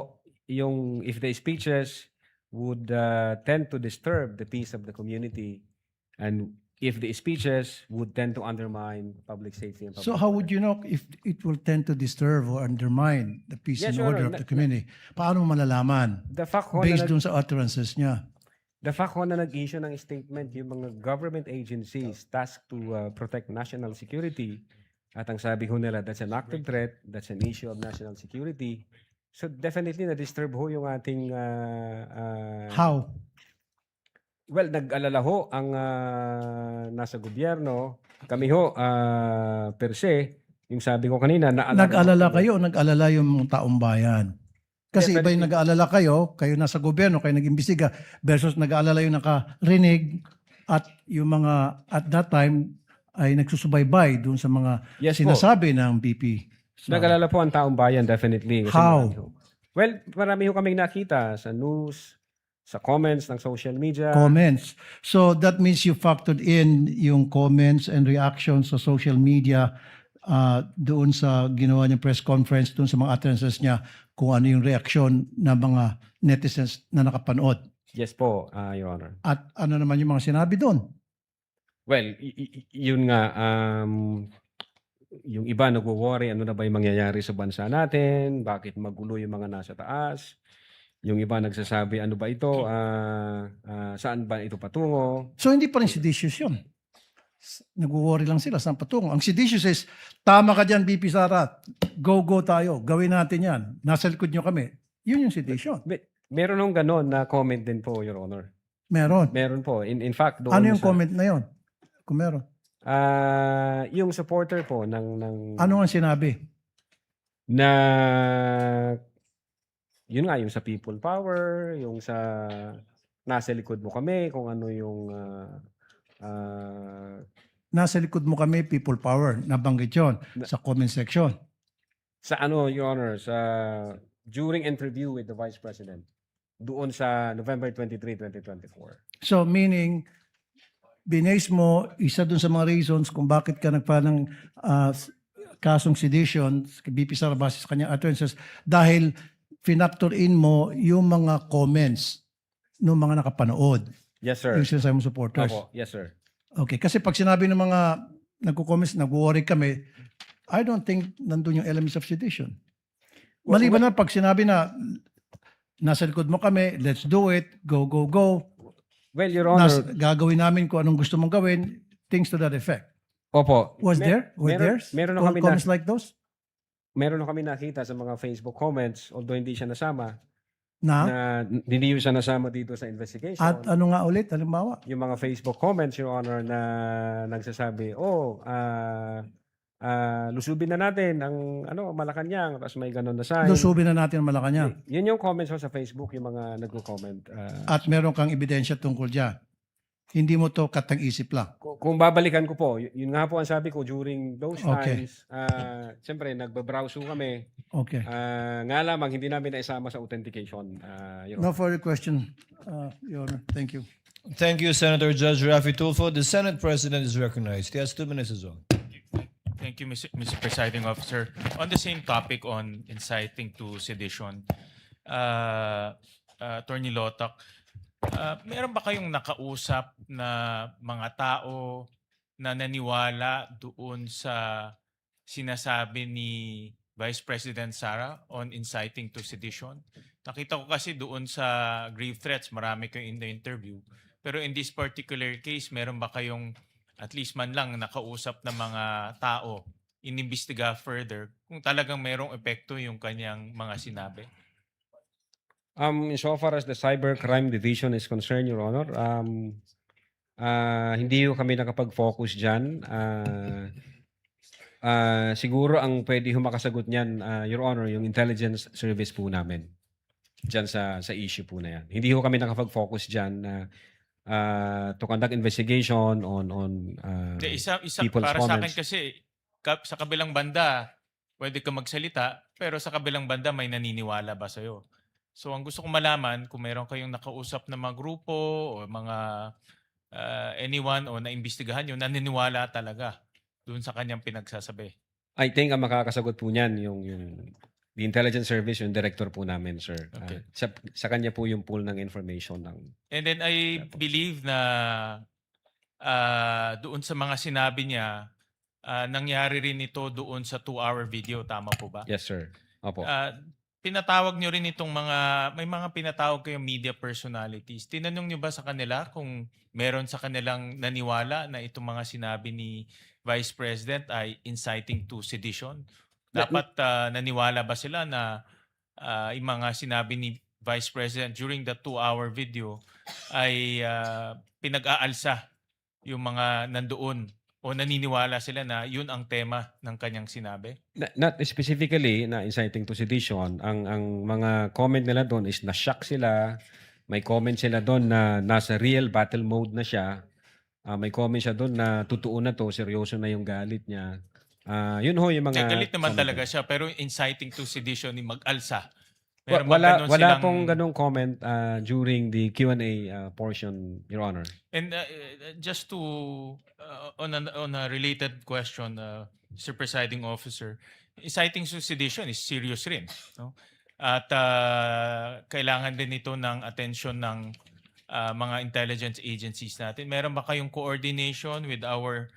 yung if the speeches would tend to disturb the peace of the community and if the speeches would tend to undermine public safety and public So how would you know if it will tend to disturb or undermine the peace Yes, and Your order Honor. of the community? Paano mo malalaman? The fact ho Based na doon sa utterances niya. The fact ho na nag-issue ng statement yung mga government agencies tasked to protect national security at ang sabi ho nila that's an active threat, that's an issue of national security. So definitely na-disturb ho yung ating How? well, nag-alala ho ang nasa gobyerno. Kami ho per se, yung sabi ko kanina, Nag-alala kayo o nag-alala yung mga taong bayan? Kasi iba yung nag-aalala kayo nasa gobyerno, kayo nag-imbestiga, versus nag-aalala yung nakarinig at yung mga at that time ay nagsusubaybay doon sa mga Yes po. sinasabi ng BP. So, Nag-alala po ang taong bayan, definitely. Kasi How? marami ho. Well, marami ho kaming nakita sa news, sa comments ng social media. comments. So that means you factored in yung comments and reactions sa social media doon sa ginawa niyang press conference, doon sa mga utterances niya, kung ano yung reaksyon ng mga netizens na nakapanood. Yes po, Your Honor. At ano naman yung mga sinabi doon? Well, yun nga, yung iba nagwo-worry, ano na ba yung mangyayari sa bansa natin? Bakit magulo yung mga nasa taas? Yung iba nagsasabi, ano ba ito? Saan ba ito patungo? So hindi pa rin seditious yun. Nag-worry lang sila saan patungo. Ang seditious is, tama ka dyan, BP Sara. Go tayo. Gawin natin yan. Nasa likod nyo kami. Yun yung sedition. Meron nung ganon na comment din po, Your Honor. Meron. Meron po. In fact, doon Ano yung sa, comment na yun? Kung meron. yung supporter po ng Ano ang sinabi? na yun nga, yung sa people power, yung sa nasa likod mo kami, kung ano yung Nasa likod mo kami, people power. Nabanggit yun sa comment section. sa ano, Your Honor, sa during interview with the Vice President doon sa November 23, 2024. So meaning, binase mo, isa dun sa mga reasons kung bakit ka nagpa ng kasong sedition, BP Sara base sa kanyang utterances, dahil finactor in mo yung mga comments ng mga nakapanood. Yes, sir. Yung sinasabi mo supporters. Opo, yes, sir. Okay, kasi pag sinabi ng mga nagko-comments, nag-worry kami, I don't think nandun yung elements of sedition. Maliban na pag sinabi na nasa likod mo kami, let's do it, go, go, go. Well, Your Honor, Gagawin namin kung anong gusto mong gawin, things to that effect. opo. Was there? Were there Meron na kami comments like those? meron na kami nakita sa mga Facebook comments, although hindi siya nasama, Na? na hindi siya nasama dito sa investigation. At ano nga ulit, halimbawa? Yung mga Facebook comments, Your Honor, na nagsasabi, lusubin na natin ang Malacanang, tapos may ganun na sign. Lusubin na natin ang Malacanang. Yun yung comments ko sa Facebook, yung mga nagko-comment. At meron kang ebidensya tungkol dyan. Hindi mo to katang-isip lang. Kung babalikan ko po, yun nga po ang sabi ko during those Okay. times, siyempre nagbabrowse po kami. Okay. Nga lamang, hindi namin naisama sa authentication. Your No further question, Your Honor. Thank you. Thank you, Senator Judge Rafi Tulfo. The Senate President is recognized. He has 2 minutes as well. Thank you, Mr. Presiding Officer. On the same topic on inciting to sedition, Attorney Lotak, meron ba kayong nakausap na mga tao na naniwala doon sa sinasabi ni Vice President Sara on inciting to sedition? Nakita ko kasi doon sa grave threats, marami kayong in the interview. Pero in this particular case, meron ba kayong at least man lang nakausap na mga tao, inimbestiga further kung talagang merong epekto yung kanyang mga sinabi? So far as the Cybercrime Division is concerned, Your Honor, hindi ko kami nakapag-focus dyan. Siguro ang pwede makasagot niyan, Your Honor, yung intelligence service po namin dyan sa issue po na yan. Hindi ko kami nakapag-focus dyan to conduct investigation on Isa people's para sa akin comments. kasi sa kabilang banda, pwede ka magsalita, pero sa kabilang banda may naniniwala ba sa'yo? So ang gusto kong malaman, kung meron kayong nakausap na mga grupo o mga anyone o naimbestigahan nyo, naniniwala talaga doon sa kanyang pinagsasabi. I think ang makakasagot po niyan yung the intelligence service, yung director po namin, sir. Okay. Sa kanya po yung pool ng information ng. And then I believe na doon sa mga sinabi niya, nangyari rin ito doon sa 2-hour video. Tama po ba? Yes, sir. Opo. Pinatawag nyo rin itong may mga pinatawag kayong media personalities. Tinanong nyo ba sa kanila kung meron sa kanilang naniwala na itong mga sinabi ni Vice President ay inciting to sedition? Dapat naniwala ba sila na yung mga sinabi ni Vice President during the 2-hour video ay pinag-aalsa yung mga nandoon o naniniwala sila na yun ang tema ng kanyang sinabi? Not specifically na inciting to sedition. Ang mga comment nila doon is na-shock sila. May comment sila doon na nasa real battle mode na siya. May comment siya doon na totoo na to, seryoso na yung galit niya. Yun ho yung mga. Galit naman comment. talaga siya, pero inciting to sedition ni mag-alsa. Meron bang Wala ganun silang- pong ganung comment during the Q&A portion, Your Honor. And just to on a related question, Mr. Presiding Officer, inciting to sedition is serious rin, no? At kailangan din ito ng attention ng mga intelligence agencies natin. Meron ba kayong coordination with our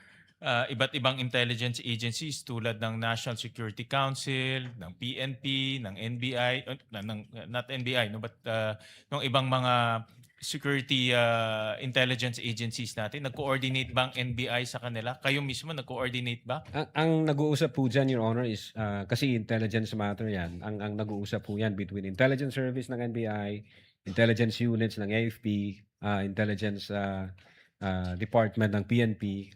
iba't ibang intelligence agencies tulad ng National Security Council, ng PNP, ng NBI, not NBI, no, but ng ibang mga security intelligence agencies natin? Nag-coordinate ba ang NBI sa kanila? Kayo mismo nag-coordinate ba? Ang nag-uusap po dyan, Your Honor, is kasi intelligence matter yan. Ang nag-uusap po yan between intelligence service ng NBI, intelligence units ng AFP, intelligence department ng PNP.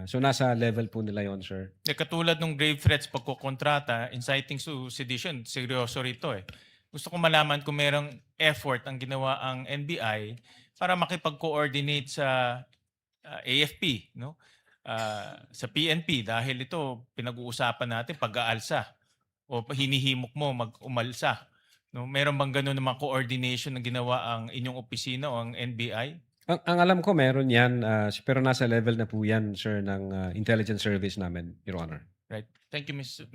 So nasa level po nila yon, sir. Katulad ng grave threats pagkukontrata, inciting to sedition, seryoso rito eh. Gusto ko malaman kung merong effort ang ginawa ang NBI para makipag-coordinate sa AFP, no? Sa PNP, dahil ito pinag-uusapan natin pag-aalsa o hinihimok mo mag-umalsa. No? Meron bang gano'n na mga coordination na ginawa ang inyong opisina o ang NBI? Ang alam ko meron yan, pero nasa level na po yan, sir, ng intelligence service namin, Your Honor. Right. Thank you, Mr.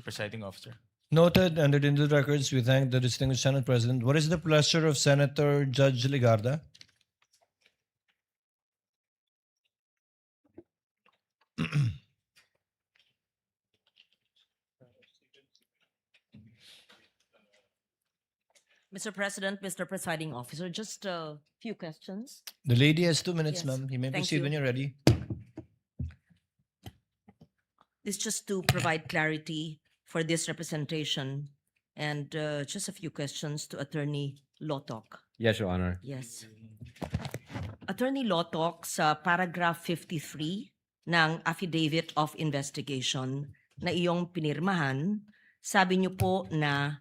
Presiding Officer. Noted, entered into the records. We thank the distinguished Senate President. What is the pleasure of Senator Judge Ligarda? Mr. President, Mr. Presiding Officer, just a few questions. The lady has 2 minutes, Yes. ma'am. You may Thank proceed you. when you're ready. This just to provide clarity for this representation and just a few questions to Attorney Lotok. Yes, Your Honor. Yes. Attorney Lotok, sa paragraph 53 ng Affidavit of Investigation na iyong pinirmahan, sabi niyo po na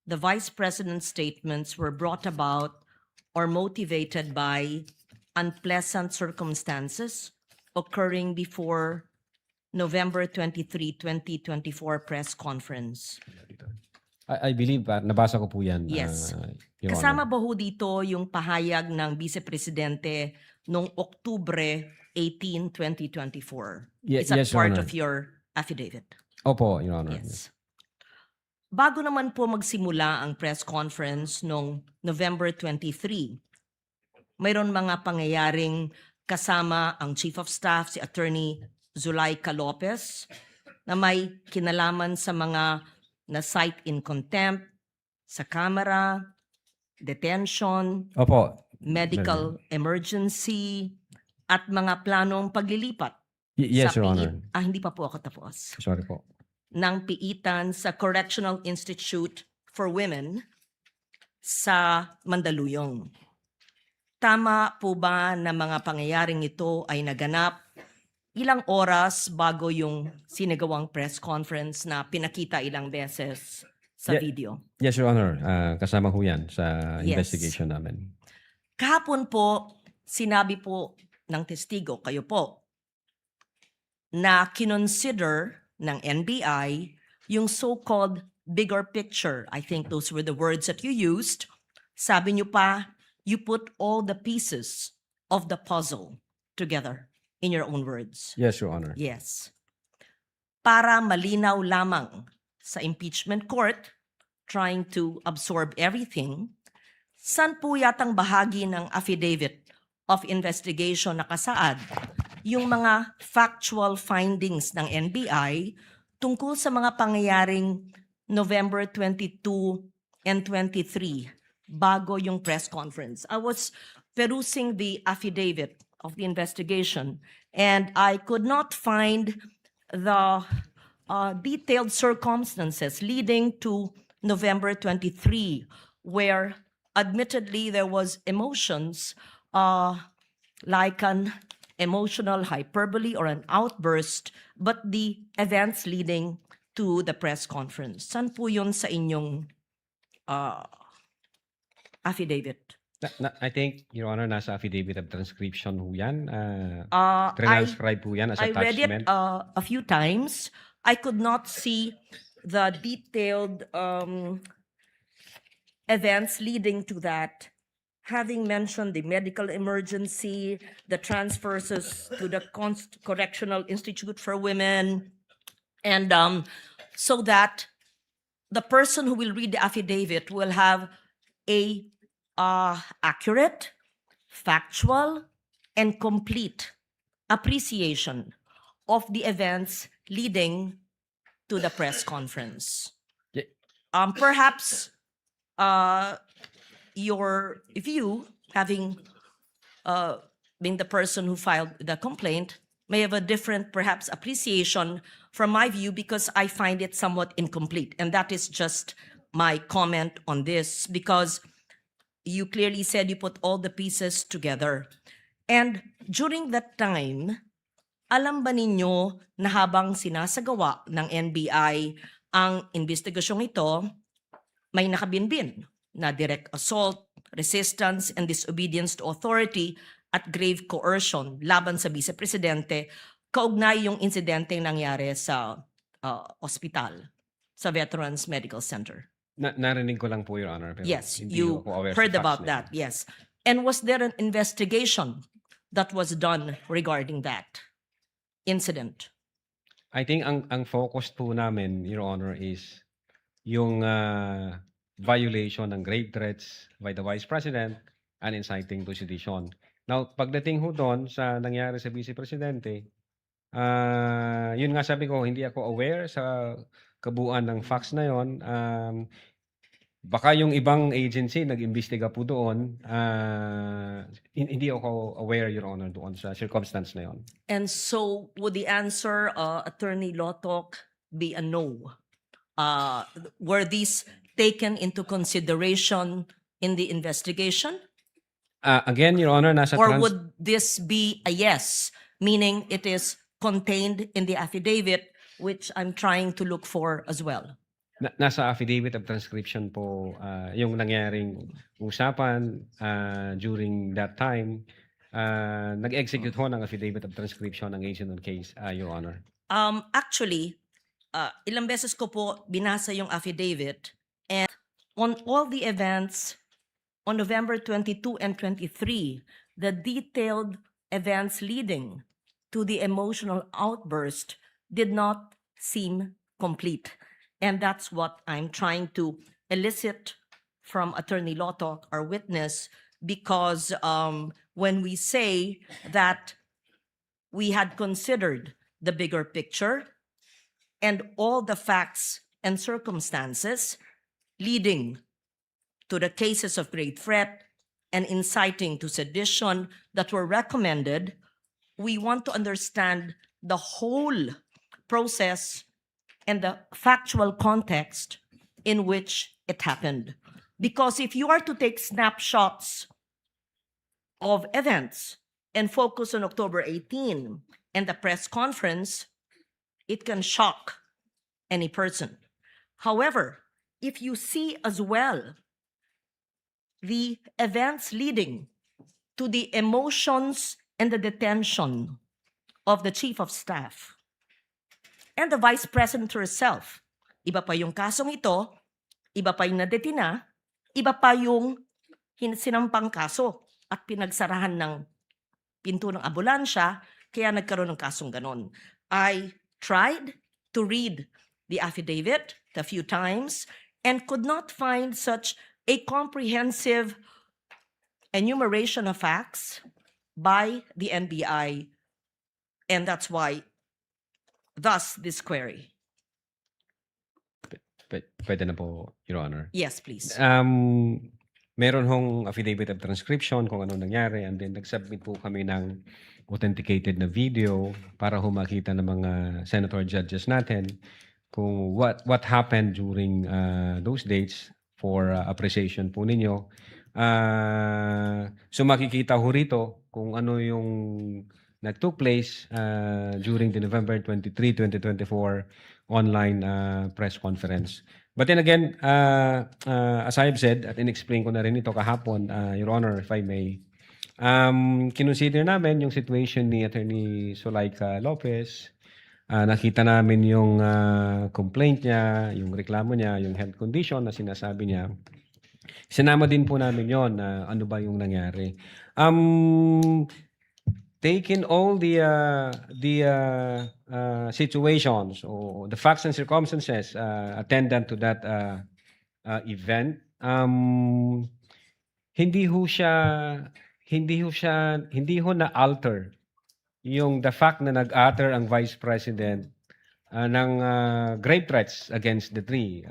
the Vice President's statements were brought about or motivated by unpleasant circumstances occurring before November 23, 2024 press conference. I believe, nabasa ko po yan. Yes. Your Kasama Honor. ba ho dito yung pahayag ng Vice Presidente noong Oktubre 18, 2024? Ye- Is that yes, Your part Honor. of your affidavit? Opo, Your Honor. Yes. Bago naman po magsimula ang press conference noong November 23, mayroon mga pangyayaring kasama ang Chief of Staff, si Attorney Zulaika Lopez, na may kinalaman sa mga na-cite in contempt, sa camera, detention, Opo. medical emergency, at mga planong paglilipat Yes, sa Your Honor. hindi pa po ako tapos. Sorry po. Ng piitan sa Correctional Institute for Women sa Mandaluyong. Tama po ba na mga pangyayaring ito ay naganap ilang oras bago yung sinagawang press conference na pinakita ilang beses sa Ye- video? Yes, Your Honor. Kasama ho yan sa Yes. investigation namin. Kahapon po, sinabi po ng testigo, kayo po, na kinonsider ng NBI yung so-called bigger picture. I think those were the words that you used. Sabi niyo pa, you put all the pieces of the puzzle together in your own words. Yes, Your Honor. Yes. Para malinaw lamang sa impeachment court, trying to absorb everything, saan po yatang bahagi ng affidavit of investigation nakasaad yung mga factual findings ng NBI tungkol sa mga pangyayaring November 22 and 23 bago yung press conference? I was perusing the affidavit of the investigation, and I could not find the detailed circumstances leading to November 23, where admittedly there was emotions like an emotional hyperbole or an outburst, but the events leading to the press conference. Saan po yun sa inyong affidavit? I think, Your Honor, nasa affidavit of transcription ho yan. I Transcribe po yan as read it attachment. a few times. I could not see the detailed events leading to that. Having mentioned the medical emergency, the transfers to the Correctional Institute for Women, and so that the person who will read the affidavit will have a accurate, factual, and complete appreciation of the events leading to the press conference. Ye- Perhaps your view, having been the person who filed the complaint, may have a different, perhaps, appreciation from my view because I find it somewhat incomplete. And that is just my comment on this because you clearly said you put all the pieces together. And during that time, alam ba ninyo na habang sinasagawa ng NBI ang investigasyong ito, may nakabinbin na direct assault, resistance, and disobedience to authority at grave coercion laban sa Vice Presidente, kaugnay yung insidente nangyari sa ospital, sa Veterans Medical Center? Narinig ko lang po, Your Honor. Pero Yes, hindi you ko aware sa heard facts about na that, yes. And was there an investigation that was done regarding that incident? I think ang focus po namin, Your Honor, is yung violation ng grave threats by the Vice President and inciting to sedition. Now, pagdating ho doon sa nangyari sa Vice Presidente, yun nga sabi ko, hindi ako aware sa kabuuan ng facts na yon. Baka yung ibang agency nag-imbestiga po doon. Hindi ako aware, Your Honor, doon sa circumstance na yon. And so would the answer, Attorney Lotok, be a no? Were these taken into consideration in the investigation? Again, Your Honor, nasa Or would this be a yes, meaning it is contained in the affidavit, which I'm trying to look for as well? Nasa affidavit of transcription po yung nangyaring usapan during that time. Nag-execute ho ng affidavit of transcription ng agent on case, Your Honor. Actually, ilang beses ko po binasa yung affidavit, and on all the events on November 22 and 23, the detailed events leading to the emotional outburst did not seem complete. And that's what I'm trying to elicit from Attorney Lotok, our witness, because when we say that we had considered the bigger picture and all the facts and circumstances leading to the cases of great threat and inciting to sedition that were recommended, we want to understand the whole process and the factual context in which it happened. Because if you are to take snapshots of events and focus on October 18 and the press conference, it can shock any person. However, if you see as well the events leading to the emotions and the detention of the Chief of Staff and the Vice President herself, iba pa yung kasong ito, iba pa yung nadetina, iba pa yung sinampang kaso at pinagsarahan ng pinto ng ambulansya, kaya nagkaroon ng kasong ganon. I tried to read the affidavit a few times and could not find such a comprehensive enumeration of facts by the NBI, and that's why, thus, this query. Pwede na po, Your Honor. Yes, please. Meron hong affidavit of transcription kung ano nangyari, and then nag-submit po kami ng authenticated na video para makita ng mga senator judges natin kung what happened during those dates for appreciation po ninyo. So makikita ho rito kung ano yung took place during the November 23, 2024 online press conference. But then again, as I've said, at in-explain ko na rin ito kahapon, Your Honor, if I may, kinonsider namin yung situation ni Attorney Zulaika Lopez. Nakita namin yung complaint niya, yung reklamo niya, yung health condition na sinasabi niya. Sinama din po namin yon na ano ba yung nangyari. Taking all the situations or the facts and circumstances attendant to that event, hindi ho na alter yung the fact na nag-utter ang Vice President ng grave threats against the three.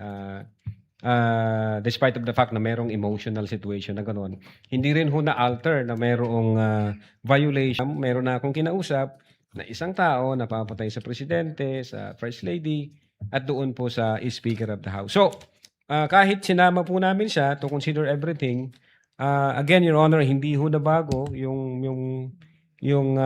Despite of the fact na merong emotional situation na gano'n, hindi rin ho na-alter na merong violation. Meron na akong kinausap na isang tao na papatay sa Presidente, sa First Lady, at doon po sa Speaker of the House. So, kahit sinama po namin siya to consider everything, again, Your Honor, hindi ho na bago yung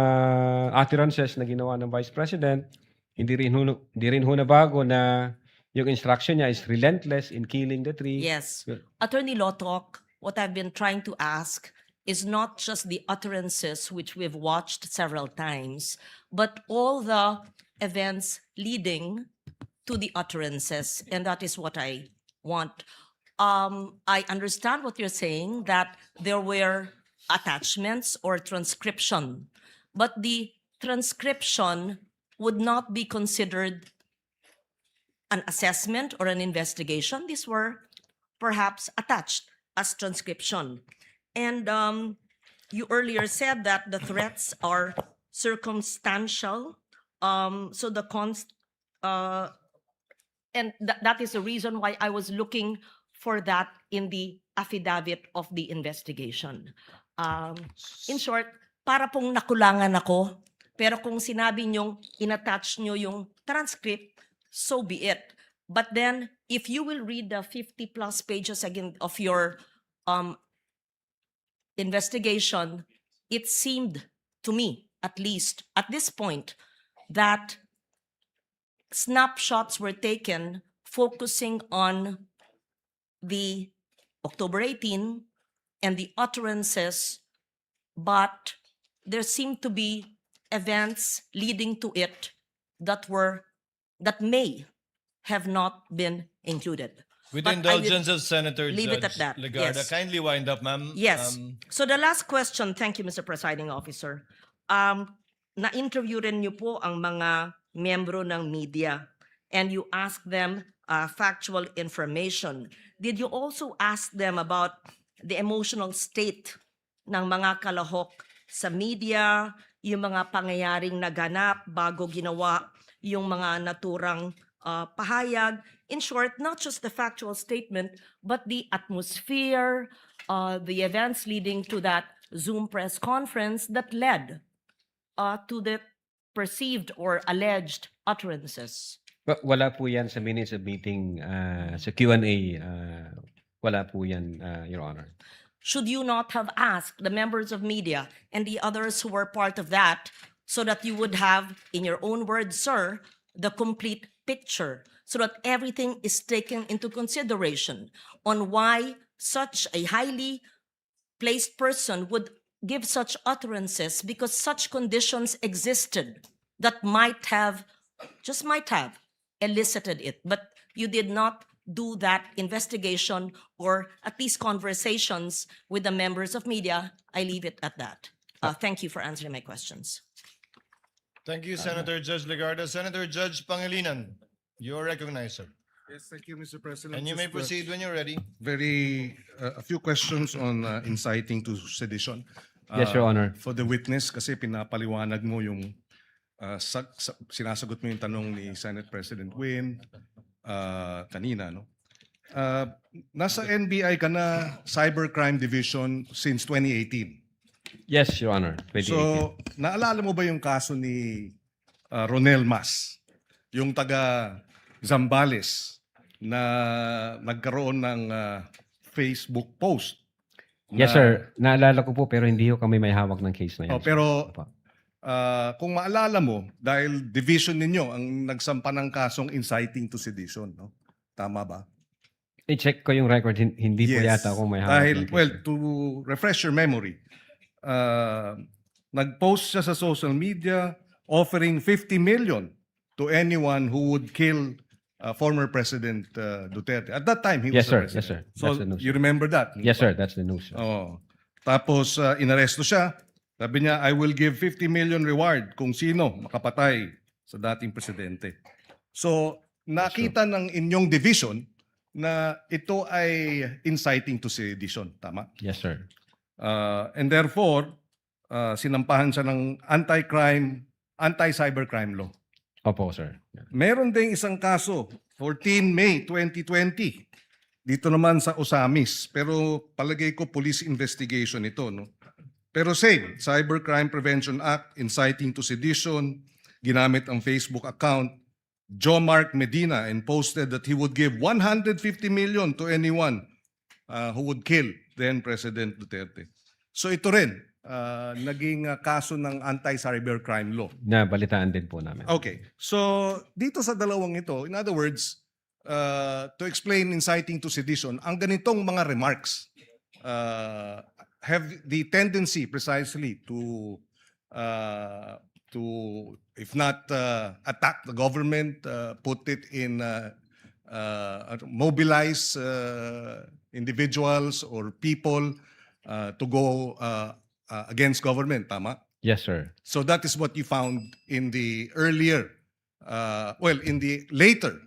utterances na ginawa ng Vice President. Hindi rin ho na bago na yung instruction niya is relentless in killing the three. Yes. Attorney Lotok, what I've been trying to ask is not just the utterances which we've watched several times, but all the events leading to the utterances, and that is what I want. I understand what you're saying, that there were attachments or transcription, but the transcription would not be considered an assessment or an investigation. These were perhaps attached as transcription. And you earlier said that the threats are circumstantial. So the and that is the reason why I was looking for that in the affidavit of the investigation. In short, para pong nakulangan ako, pero kung sinabi nyong inattach nyo yung transcript, so be it. But then, if you will read the 50 plus pages again of your investigation, it seemed to me, at least at this point, that snapshots were taken focusing on the October 18 and the utterances, but there seemed to be events leading to it that may have not been included. With But I will indulgence of Senator leave it Judge at that. Legarda, Yes. kindly wind up, ma'am. Yes. So the last question, thank you, Mr. Presiding Officer. Na-interview rin niyo po ang mga miyembro ng media and you asked them factual information. Did you also ask them about the emotional state ng mga kalahok sa media, yung mga pangyayaring naganap bago ginawa yung mga naturang pahayag? In short, not just the factual statement, but the atmosphere, the events leading to that Zoom press conference that led to the perceived or alleged utterances. Wala po yan sa minutes of meeting, sa Q&A. Wala po yan, Your Honor. Should you not have asked the members of media and the others who were part of that so that you would have, in your own words, sir, the complete picture, so that everything is taken into consideration on why such a highly placed person would give such utterances, because such conditions existed that just might have elicited it. But you did not do that investigation or at least conversations with the members of media. I leave it at that. Thank you for answering my questions. Thank you, Senator Judge Legarda. Senator Judge Pangilinan, you are recognized, sir. Yes, thank you, Mr. President. And you may Just, proceed when you're ready. a few questions on inciting to sedition. Yes, Your Honor. For the witness, kasi pinapaliwanag mo yung sinasagot mo yung tanong ni Senate President Win kanina, no? Nasa NBI ka na Cybercrime Division since 2018. Yes, Your Honor. 2018. So, naalala mo ba yung kaso ni Ronel Mas? Yung taga Zambales na nagkaroon ng Facebook post. Yes, sir. Naalala ko po pero hindi ko kami may hawak ng case na yan. Pero kung maalala mo, dahil division ninyo ang nagsampa ng kasong inciting to sedition, no? Tama ba? I-check ko yung record. Hindi po yata ako may hawak Dahil, ng case. well, to refresh your memory, nag-post siya sa social media offering 50 million to anyone who would kill former President Duterte. At that time, he was Yes, sir. the president. Yes, sir. So, That's the news, you sir. remember that? Yes, sir. That's the news, sir. Oh. Tapos, inaresto siya. Sabi niya, I will give 50 million reward kung sino makapatay sa dating presidente. So, nakita ng inyong division na ito ay inciting to sedition. Tama? Yes, sir. And therefore, sinampahan siya ng anti-cybercrime law. Opo, sir. Meron ding isang kaso, 14 May 2020. Dito naman sa Osamis. Pero palagay ko police investigation ito, no? Pero same, Cybercrime Prevention Act, inciting to sedition, ginamit ang Facebook account, Joe Mark Medina, and posted that he would give 150 million to anyone who would kill then President Duterte. So ito rin, naging kaso ng anti-cybercrime law. Nabalitaan din po namin. Okay. So, dito sa dalawang ito, in other words, to explain inciting to sedition, ang ganitong mga remarks have the tendency precisely to if not attack the government, put it in mobilize individuals or people to go against government, tama? Yes, sir. So that is what you found in the earlier well, in the later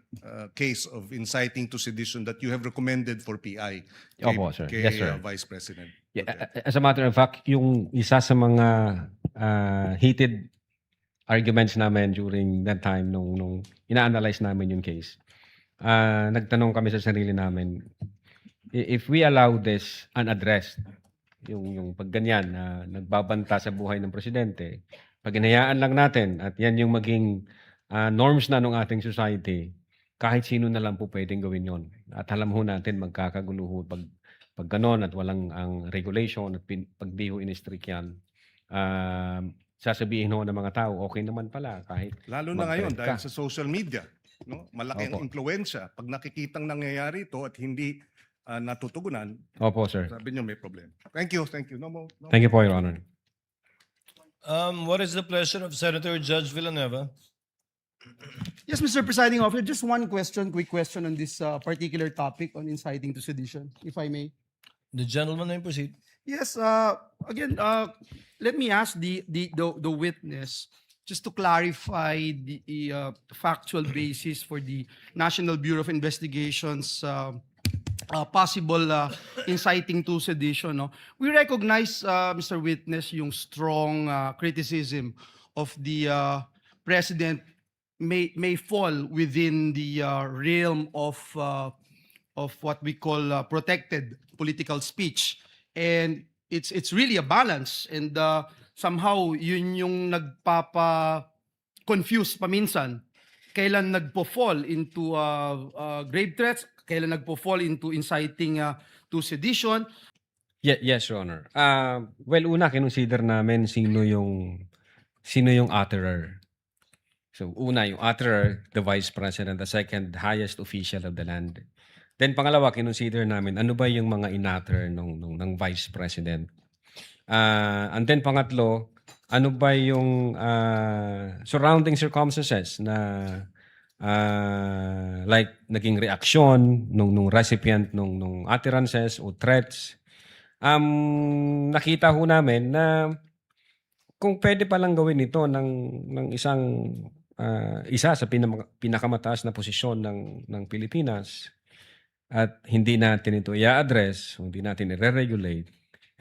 case of inciting to sedition that you have recommended for PI Opo, sir. kay, Yes, sir. Vice President. Yeah, as a matter of fact, yung isa sa mga heated arguments namin during that time nung ina-analyze namin yung case, nagtanong kami sa sarili namin, if we allow this unaddressed, yung pagganyan na nagbabanta sa buhay ng presidente, pag hinayaan lang natin at yan yung maging norms na ng ating society, kahit sino na lang po pwedeng gawin yon. At alam ho natin magkakagulo ho pag ganon at walang ang regulation at pag di ho in-strict yan, sasabihin ho ng mga tao, okay naman pala kahit Lalo na ngayon mag-threat dahil ka. sa social media, no? Malaki ang Opo. impluwensya. Pag nakikitang nangyayari ito at hindi natutugunan, Opo, sir. sabi niyo may problema. Thank you, thank you. No more. Thank you po, Your Honor. What is the pleasure of Senator Judge Villanueva? Yes, Mr. Presiding Officer, just one question, quick question on this particular topic on inciting to sedition, if I may. The gentleman may proceed. Yes, again, let me ask the witness just to clarify the factual basis for the National Bureau of Investigation's possible inciting to sedition. No? We recognize, Mr. Witness, yung strong criticism of the President may fall within the realm of what we call protected political speech. And it's really a balance. And somehow, yun yung nagpapa-confuse paminsan. Kailan nagpo-fall into grave threats, kailan nagpo-fall into inciting to sedition. Yes, Your Honor. Well, una, kinonsider namin sino yung utterer. So, una, yung utterer, the Vice President, the second highest official of the land. Then, pangalawa, kinonsider namin, ano ba yung mga in-utter ng Vice President? And then, pangatlo, ano ba yung surrounding circumstances na like naging reaksyon nung recipient nung utterances o threats? Nakita ho namin na kung pwede palang gawin ito ng isa sa pinakamataas na posisyon ng Pilipinas at hindi natin ito i-address, hindi natin i-regulate,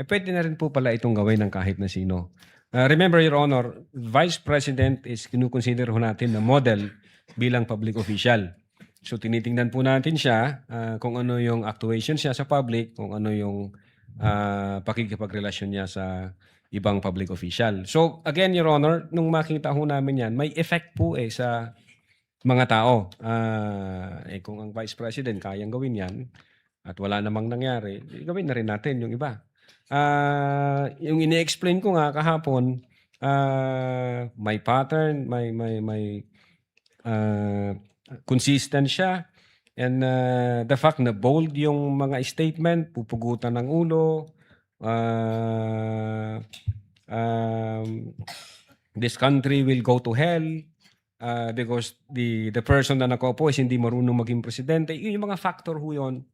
pwede na rin po pala itong gawin ng kahit na sino. Remember, Your Honor, Vice President is kinukonsider ho natin na model bilang public official. So tinitingnan po natin siya kung ano yung actuation siya sa public, kung ano yung pakikipagrelasyon niya sa ibang public official. So again, Your Honor, nung makita ho namin yan, may effect po sa mga tao. Kung ang Vice President kayang gawin yan at wala namang nangyari, gawin na rin natin yung iba. Yung ini-explain ko nga kahapon, may pattern, may consistent siya, and the fact na bold yung mga statement, pupugutan ng ulo, this country will go to hell because the person na nakaupo is hindi marunong maging presidente. Yung mga factor ho yun,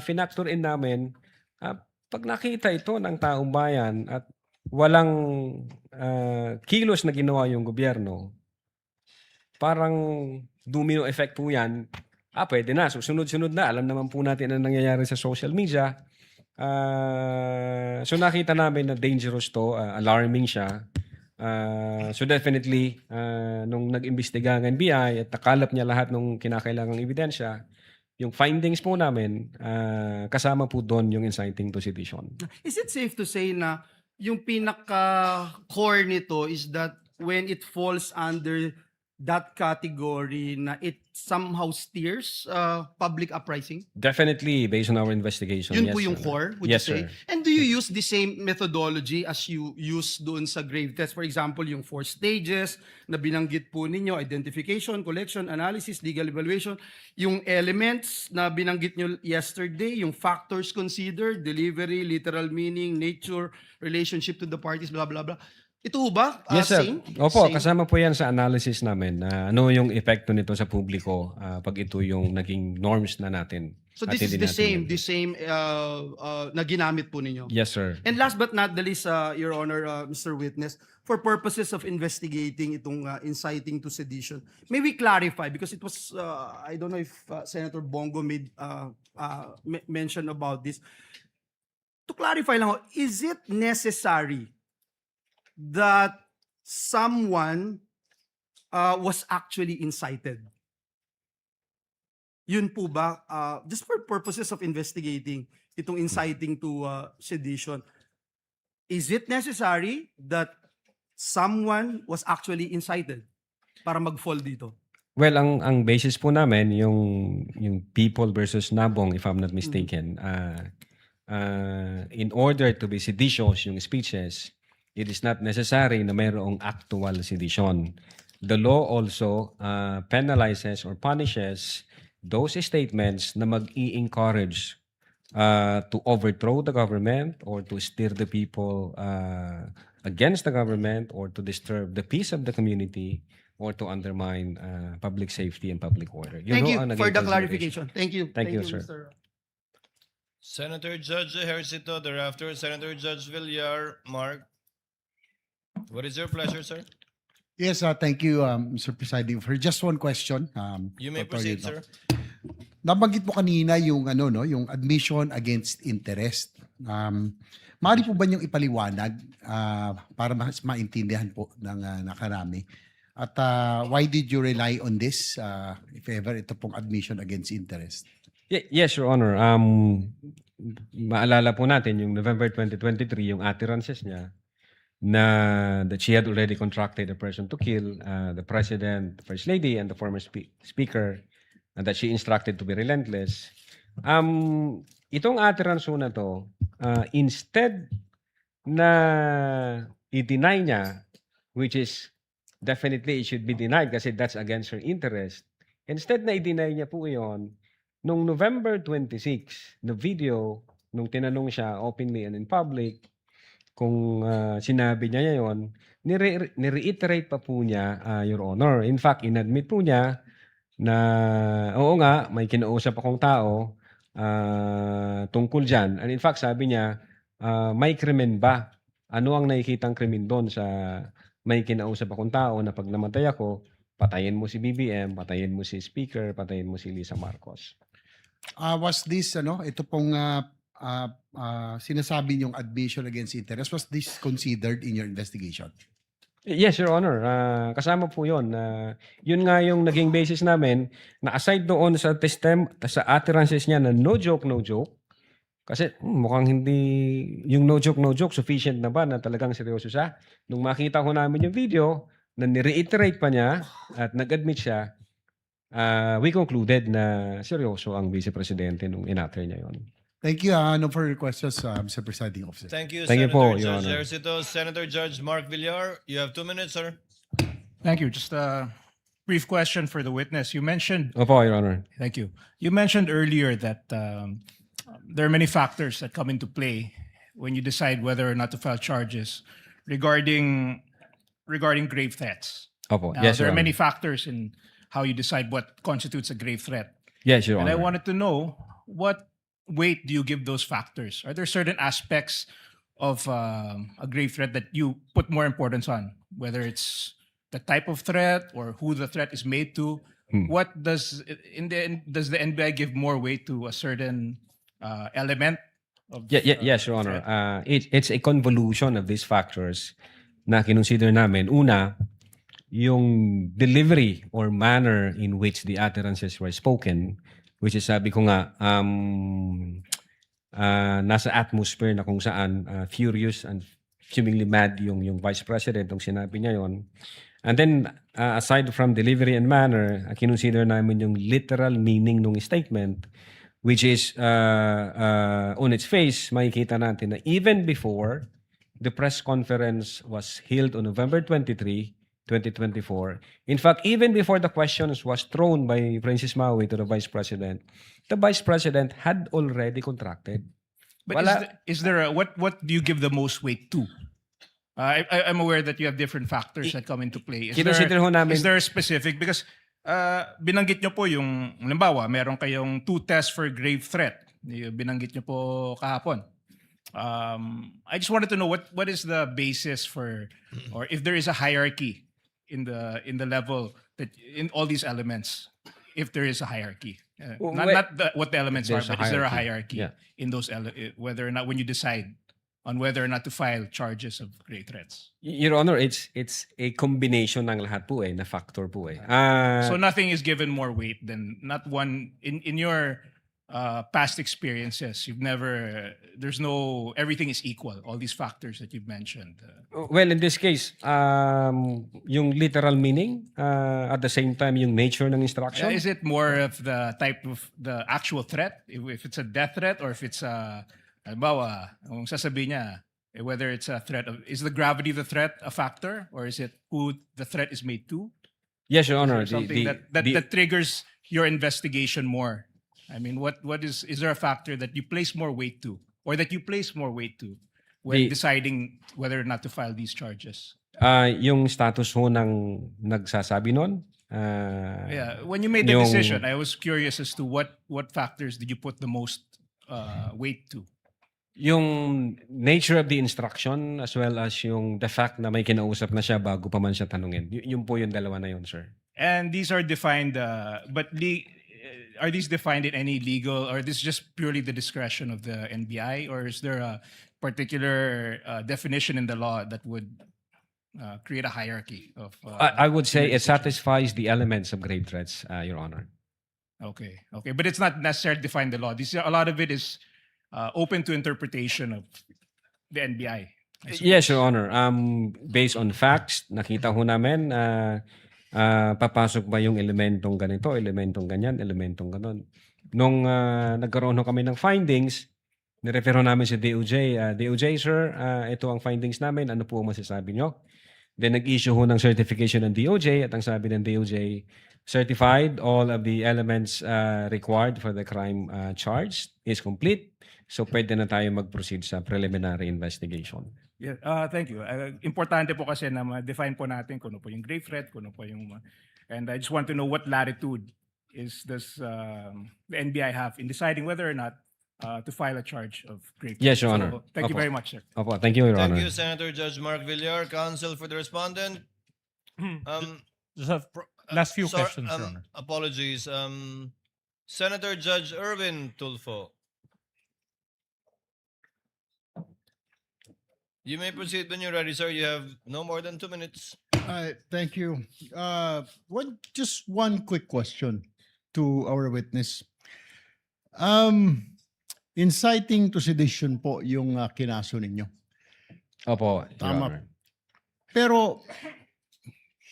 finactor in namin. Pag nakita ito ng taong bayan at walang kilos na ginawa yung gobyerno, parang domino effect po yan. Pwede na. So, sunod-sunod na. Alam naman po natin ang nangyayari sa social media. So, nakita namin na dangerous to. Alarming siya. So, definitely, nung nag-imbestiga ng NBI at nakalap niya lahat ng kinakailangang ebidensya, yung findings po namin, kasama po doon yung inciting to sedition. Is it safe to say na yung pinaka-core nito is that when it falls under that category na it somehow steers public uprising? Definitely, based on our investigation. Yun yes, po yung sir. core, would Yes, you say? sir. And do you use the same methodology as you use doon sa grave test? For example, yung 4 stages na binanggit po ninyo, identification, collection, analysis, legal evaluation, yung elements na binanggit nyo yesterday, yung factors considered, delivery, literal meaning, nature, relationship to the parties, blah, blah, blah. Ito ho ba? Yes, sir. Same? Opo, Same? kasama po yan sa analysis namin na ano yung epekto nito sa publiko pag ito yung naging norms na natin. So at this is hindi natin the same na ginamit po ninyo. Yes, sir. And last but not the least, Your Honor, Mr. Witness, for purposes of investigating itong inciting to sedition, may we clarify, because it was, I don't know if Senator Bongo made mention about this. To clarify lang, is it necessary that someone was actually incited? Yun po ba, just for purposes of investigating itong inciting to sedition, is it necessary that someone was actually incited para mag-fall dito? Well, ang basis po namin yung people versus Nabong, if I'm not mistaken. In order to be seditious yung speeches, it is not necessary na mayroong actual sedition. The law also penalizes or punishes those statements na mag-i-encourage to overthrow the government or to steer the people against the government or to disturb the peace of the community or to undermine public safety and public order. Thank you ang for naging the clarification. consideration. Thank you. Thank you, sir. Mr. Senator Judge Ejercito, thereafter Senator Judge Villar. Mark, what is your pleasure, sir? Yes, thank you, Mr. Presiding. For just one question. You may Dr. proceed, Yuto. sir. Nabanggit mo kanina yung yung admission against interest. Maaari po ba niyong ipaliwanag para mas maintindihan po ng nakarami? At why did you rely on this if ever ito pong admission against interest? Yes, Your Honor. Maalala po natin yung November 2023, yung utterances niya na that she had already contracted a person to kill the President, the First Lady, and the former Speaker, and that she instructed to be relentless. Itong utterance na to, instead na i-deny niya, which is definitely it should be denied kasi that's against her interest, instead na i-deny niya po yon, nung November 26, the video, nung tinanong siya openly and in public, kung sinabi niya yon, ni-reiterate pa po niya, Your Honor. In fact, inadmit po niya na, oo nga, may kinausap akong tao tungkol dyan. And in fact, sabi niya, may krimen ba? Ano ang nakikitang krimen doon sa may kinausap akong tao na pag namatay ako, patayin mo si BBM, patayin mo si Speaker, patayin mo si Lisa Marcos. Was this, ito pong sinasabi niyong admission against interest, was this considered in your investigation? Yes, Your Honor. Kasama po yun. Yun nga yung naging basis namin na aside doon sa sa utterances niya na no joke, kasi mukhang hindi, yung no joke, sufficient na ba na talagang seryoso siya? Nung makita ko namin yung video, na ni-reiterate pa niya at nag-admit siya, we concluded na seryoso ang Vice Presidente nung in-utter niya yun. Thank you. No further questions, Mr. Presiding Officer. Thank you, Thank you Senator po, Your Judge Honor. Ejercito. Senator Judge Mark Villar, you have 2 minutes, sir. Thank you. Just a brief question for the witness. You mentioned, Opo, Your Honor. thank you. You mentioned earlier that there are many factors that come into play when you decide whether or not to file charges regarding grave threats. Opo, Now, yes, there Your are many Honor. factors in how you decide what constitutes a grave threat. Yes, Your And I Honor. wanted to know, what weight do you give those factors? Are there certain aspects of a grave threat that you put more importance on, whether it's the type of threat or who the threat is made to? What does does the NBI give more weight to a certain element of Yes, Your Honor. It's a convolution of these factors na kinonsider namin. Una, yung delivery or manner in which the utterances were spoken, which is sabi ko nga, nasa atmosphere na kung saan furious and fumingly mad yung Vice President nung sinabi niya yon. And then, aside from delivery and manner, kinonsider namin yung literal meaning ng statement, which is, on its face, makikita natin na even before the press conference was held on November 23, 2024. In fact, even before the questions was thrown by Princess Maui to the Vice President, the Vice President had already contracted. But is there what do you give the most weight to? I'm aware that you have different factors that come into play. Kinonsider ho namin- Is there a specific? Because binanggit nyo po yung, halimbawa, meron kayong 2 tests for grave threat. Binanggit nyo po kahapon. I just wanted to know what is the basis for, or if there is a hierarchy in the level that in all these elements, if there is a hierarchy. What the elements are, There's a but is there a hierarchy. hierarchy in those whether or not when you decide on whether or not to file charges of grave threats? Your Honor, it's a combination ng lahat po na factor po So nothing is given more weight than not one in your past experiences. There's no everything is equal. All these factors that you've mentioned. Well, in this case, yung literal meaning, at the same time, yung nature ng instruction. Is it more of the type of the actual threat? If it's a death threat or if it's a, halimbawa, kung sasabihin niya, whether it's a threat is the gravity of the threat a factor, or is it who the threat is made to? Yes, Your Honor. Is there something that triggers your investigation more? I mean, what is there a factor that you place more weight to, or that you place more weight to when deciding whether or not to file these charges? Yung status ho ng nagsasabi nun. Yeah, when you made the decision, I was curious as to what factors did you put the most weight to? Yung nature of the instruction as well as yung the fact na may kinausap na siya bago pa man siya tanungin. Yun po yung dalawa na yun, sir. And these are defined, are these defined in any legal, or this is just purely the discretion of the NBI, or is there a particular definition in the law that would create a hierarchy of? I would say it satisfies the elements of grave threats, Your Honor. Okay, but it's not necessarily defined in the law. A lot of it is open to interpretation of the NBI. Yes, Your Honor. Based on facts, nakita ho namin papasok ba yung elementong ganito, elementong ganyan, elementong ganon. Nung nagkaroon ho kami ng findings, nirefero namin si DOJ. DOJ, sir, ito ang findings namin. Ano po ang masasabi nyo? Then nag-issue ho ng certification ng DOJ at ang sabi ng DOJ, certified, all of the elements required for the crime charged is complete. So pwede na tayo mag-proceed sa preliminary investigation. Yeah, thank you. Importante po kasi na ma-define po natin kung ano po yung grave threat, kung ano po yung... And I just want to know what latitude does the NBI have in deciding whether or not to file a charge of grave threat. Yes, Your Honor. So, thank you very much, sir. Opo, thank you, Your Honor. Thank you, Senator Judge Mark Villar. Counsel for the respondent. Just have last few Sorry, questions, Your Honor. Apologies. Senator Judge Erwin Tulfo. You may proceed when you're ready, sir. You have no more than 2 minutes. Thank you. Just one quick question to our witness. Inciting to sedition po yung kinaso ninyo. Opo, Your Tama. Honor. Pero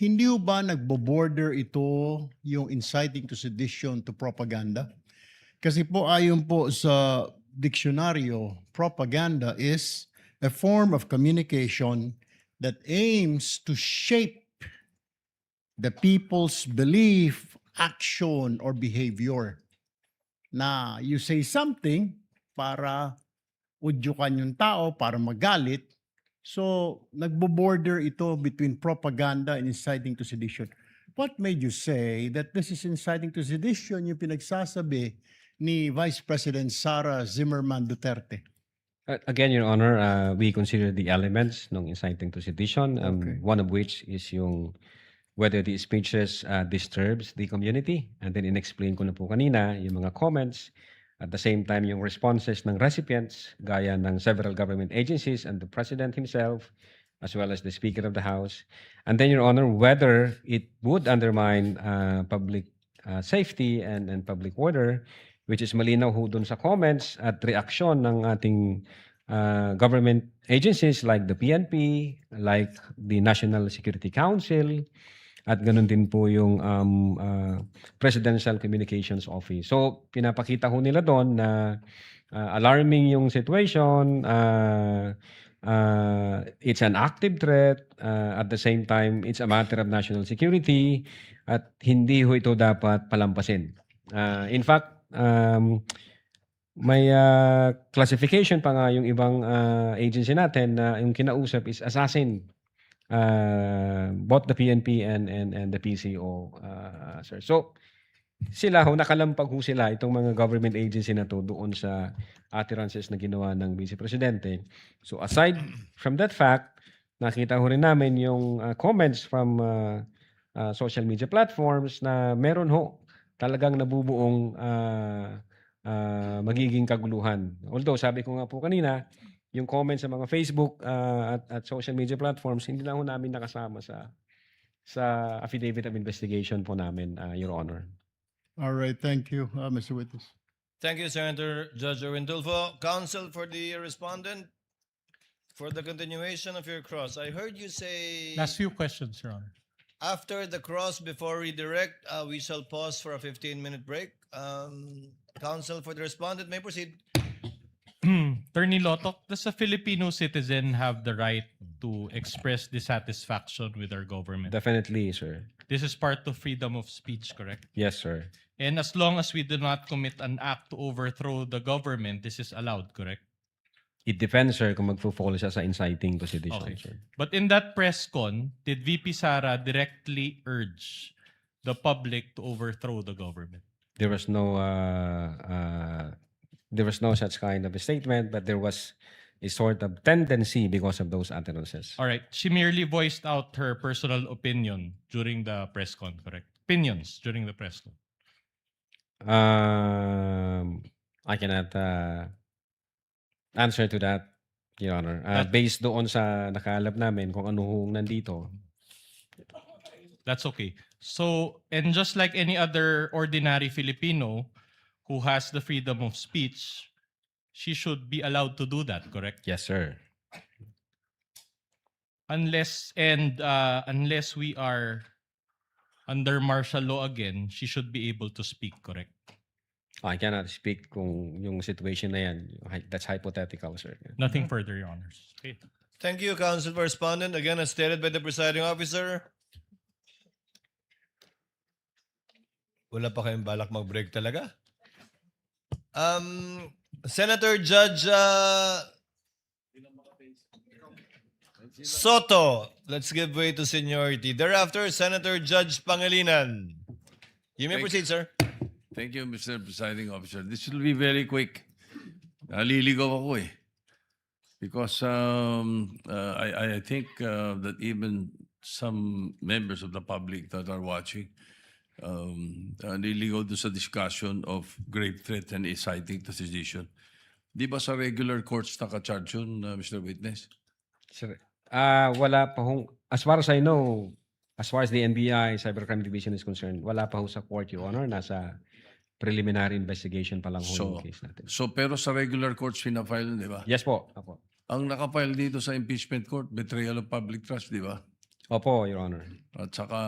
hindi ba nagbo-border ito yung inciting to sedition to propaganda? Kasi po ayon po sa diksyonaryo, propaganda is a form of communication that aims to shape the people's belief, action, or behavior. Na you say something para udyukan yung tao, para magalit. So, nagbo-border ito between propaganda and inciting to sedition. What made you say that this is inciting to sedition yung pinagsasabi ni Vice President Sara Duterte? Again, Your Honor, we consider the elements ng inciting to sedition, one of which is yung whether the speeches disturbs the community. And then in-explain ko na po kanina yung mga comments. At the same time, yung responses ng recipients, gaya ng several government agencies and the President himself, as well as the Speaker of the House. And then, Your Honor, whether it would undermine public safety and public order, which is malinaw ho dun sa comments at reaksyon ng ating government agencies like the PNP, like the National Security Council, at ganun din po yung Presidential Communications Office. So, pinapakita ho nila doon na alarming yung situation, it's an active threat, at the same time, it's a matter of national security, at hindi ho ito dapat palampasin. In fact, may classification pa nga yung ibang agency natin na yung kinausap is assassin. Both the PNP and the PCO, sir. So, sila nakalampag sila itong mga government agency na to doon sa utterances na ginawa ng Vice Presidente. So, aside from that fact, nakita rin namin yung comments from social media platforms na meron talagang nabubuong magiging kaguluhan. Although, sabi ko nga po kanina, yung comments sa mga Facebook at social media platforms, hindi lang namin nakasama sa affidavit of investigation po namin, Your Honor. All right, thank you, Mr. Witness. Thank you, Senator Judge Erwin Tulfo. Counsel for the respondent, for the continuation of your cross. I heard you say Last few questions, Your Honor. after the cross, before redirect, we shall pause for a 15-minute break. Counsel for the respondent may proceed. Attorney Lotok, does a Filipino citizen have the right to express dissatisfaction with our government? Definitely, sir. This is part of freedom of speech, correct? Yes, sir. And as long as we do not commit an act to overthrow the government, this is allowed, correct? It depends, sir, kung magpo-fall siya sa inciting to sedition, Okay. sir. But in that press con, did VP Sara directly urge the public to overthrow the government? There was no such kind of a statement, but there was a sort of tendency because of those utterances. All right. She merely voiced out her personal opinion during the press con, correct? Opinions during the press con. I cannot answer to that, Your Honor. Based doon sa nakalap namin kung ano hong nandito. That's okay. So, and just like any other ordinary Filipino who has the freedom of speech, she should be allowed to do that, correct? Yes, sir. Unless we are under martial law again, she should be able to speak, correct? I cannot speak kung yung situation na yan. That's hypothetical, sir. Nothing further, Your Honors. Okay. Thank you, Counsel for Respondent. Again, as stated by the presiding officer, wala pa kayong balak mag-break talaga? Senator Judge Soto, let's give way to seniority. Thereafter, Senator Judge Pangilinan. You may proceed, sir. Thank you, Mr. Presiding Officer. This will be very quick. Naliligaw ako eh. Because I think that even some members of the public that are watching naliligaw doon sa discussion of grave threat and inciting to sedition. Di ba sa regular courts naka-charge yun, Mr. Witness? Sir, wala pa hong, as far as I know, as far as the NBI Cybercrime Division is concerned, wala pa ho sa court, Your Honor. Nasa preliminary investigation pa lang ho yung case natin. So pero sa regular courts pinafile, di ba? Yes po. Opo. Ang nakafile dito sa impeachment court, betrayal of public trust, di ba? Opo, Your Honor. At saka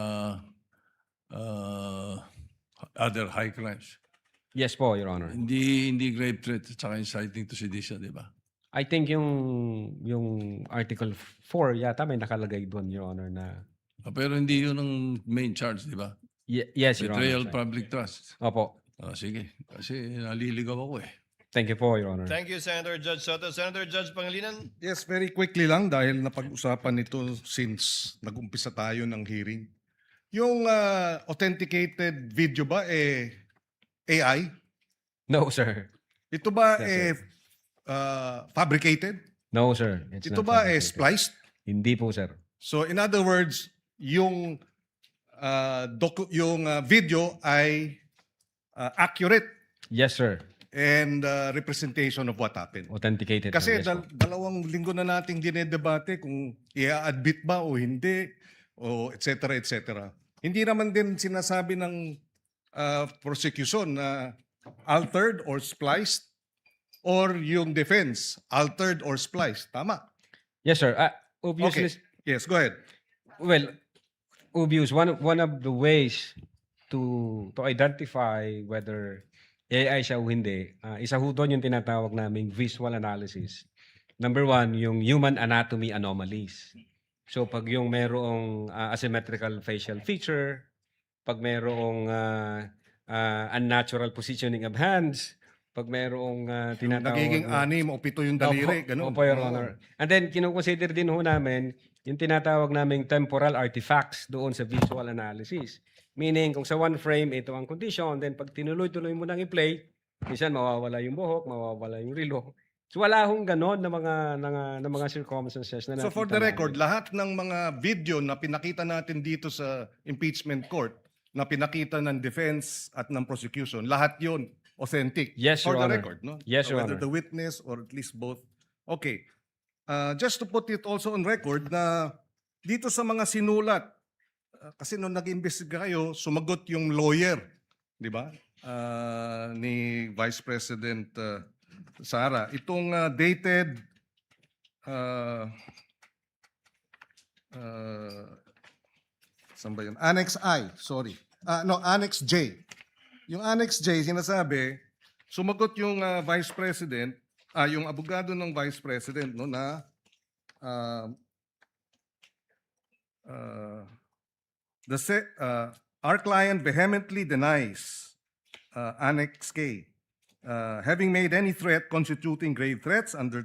other high crimes. Yes po, Your Honor. Hindi grave threat at saka inciting to sedition, di ba? I think yung Article 4 yata may nakalagay doon, Your Honor, na... Pero hindi yun ang main charge, di ba? Yes, Your Honor. Betrayal of public trust. Opo. Sige. Kasi naliligaw ako eh. Thank you po, Your Honor. Thank you, Senator Judge Soto. Senator Judge Pangilinan. Yes, very quickly lang dahil napag-usapan ito since nag-umpisa tayo ng hearing. Yung authenticated video ba AI? No, sir. Ito ba Yes, fabricated? No, sir. It's Ito not ba fabricated. spliced? Hindi po, sir. So in other words, yung video ay accurate Yes, sir. and representation of what happened. Authenticated. Kasi sir. Yes, po. dalawang linggo na nating dinedebate kung i-admit ba o hindi, o et cetera. Hindi naman din sinasabi ng prosecution na altered or spliced or yung defense, altered or spliced. Tama? Yes, sir. Obviously, Okay. Yes, go ahead. well, obvious one of the ways to identify whether AI siya o hindi, isa ho doon yung tinatawag naming visual analysis. Number one, yung human anatomy anomalies. So pag yung merong asymmetrical facial feature, pag merong unnatural positioning of hands, Pag mayroong tinatawag Nagiging na- 6 o 7 yung daliri, Opo, ganun. opo, Your Oo. Honor. And then, kinukonsider din ho namin yung tinatawag naming temporal artifacts doon sa visual analysis. Meaning, kung sa one frame, ito ang condition, then pag tinuloy-tuloy mo nang i-play, minsan mawawala yung buhok, mawawala yung relo. So wala hong ganon na mga circumstances na So for the nakita record, namin. lahat ng mga video na pinakita natin dito sa impeachment court, na pinakita ng defense at ng prosecution, lahat yun authentic. Yes, for Your the Honor. record, no? Yes, Your Whether Honor. the witness or at least both. Okay. Just to put it also on record na dito sa mga sinulat, kasi nung nag-imbestiga kayo, sumagot yung lawyer, di ba? Ni Vice President Sara. Itong dated saan ba yun? Annex I, sorry. No, Annex J. Yung Annex J, sinasabi, sumagot yung Vice President, yung abogado ng Vice President, no, na our client vehemently denies Annex K, having made any threat constituting grave threats under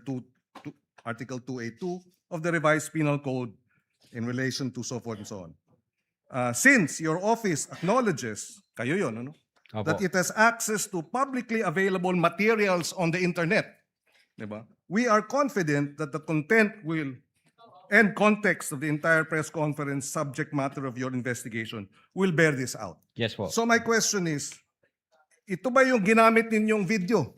Article 282 of the revised penal code in relation to so forth and so on. Since your office acknowledges, kayo yun, ano? Opo. That it has access to publicly available materials on the internet, diba? We are confident that the content will and context of the entire press conference subject matter of your investigation will bear this out. Yes po. So my question is, ito ba yung ginamit ninyong video?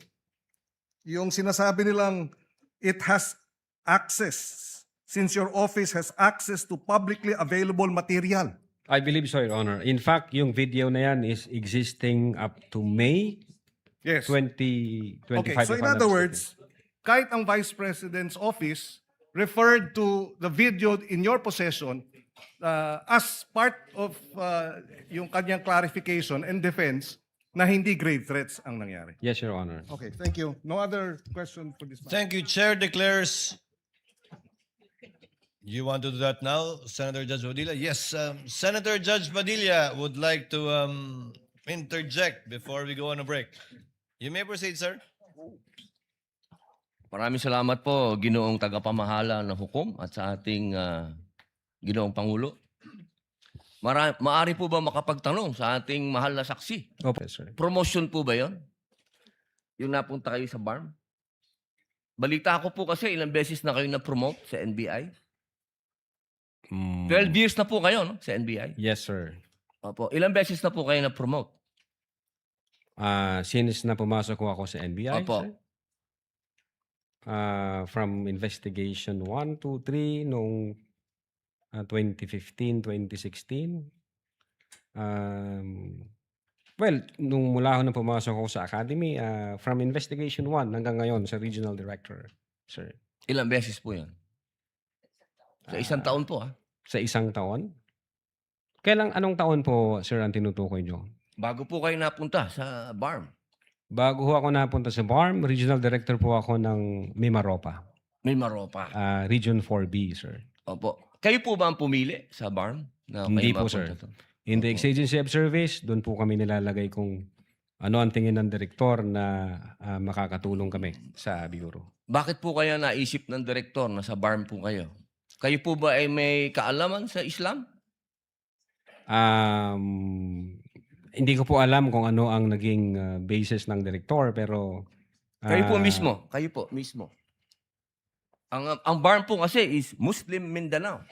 Yung sinasabi nilang it has access, since your office has access to publicly available material. I believe so, Your Honor. In fact, yung video na yan is existing up to May Yes. 2025. Okay, so in other words, kahit ang Vice President's office referred to the video in your possession as part of yung kanyang clarification and defense na hindi grave threats ang nangyari. Yes, Your Honor. Okay, thank you. No other question for this matter. Thank you. Chair declares. You want to do that now, Senator Judge Padilla? Yes, Senator Judge Padilla would like to interject before we go on a break. You may proceed, sir. Maraming salamat po, Ginoong Tagapamahala ng Hukom at sa ating Ginoong Pangulo. Maari po ba makapagtanong sa ating mahal na saksi? Opo, sir. Promotion po ba yon? Yung napunta kayo sa BARM? Balita ko po kasi ilang beses na kayo na-promote sa NBI. 12 years na po kayo, no, sa NBI? Yes, sir. Opo. Ilang beses na po kayo na-promote? Since na pumasok ko ako sa NBI, Opo. sir. From investigation 1, 2, 3 noong 2015, 2016. Well, nung mula ako na pumasok ako sa academy, from investigation 1 hanggang ngayon sa regional director, sir. Ilang beses po yan? Sa isang taon po, Sa isang taon? Anong taon po, sir, ang tinutukoy nyo? Bago po kayo napunta sa BARM. Bago ho ako napunta sa BARM, regional director po ako ng Mimaropa. Mimaropa. Region 4B, sir. Opo. Kayo po ba ang pumili sa BARM? Na Hindi kayo po, sir. mapunta to? In the exigency of service, doon po kami nilalagay kung ano ang tingin ng direktor na makakatulong kami sa bureau. Bakit po kaya naisip ng direktor na sa BARM po kayo? Kayo po ba ay may kaalaman sa Islam? Hindi ko po alam kung ano ang naging basis ng direktor, pero... Kayo po mismo. Kayo po mismo. Ang BARM po kasi is Muslim Mindanao.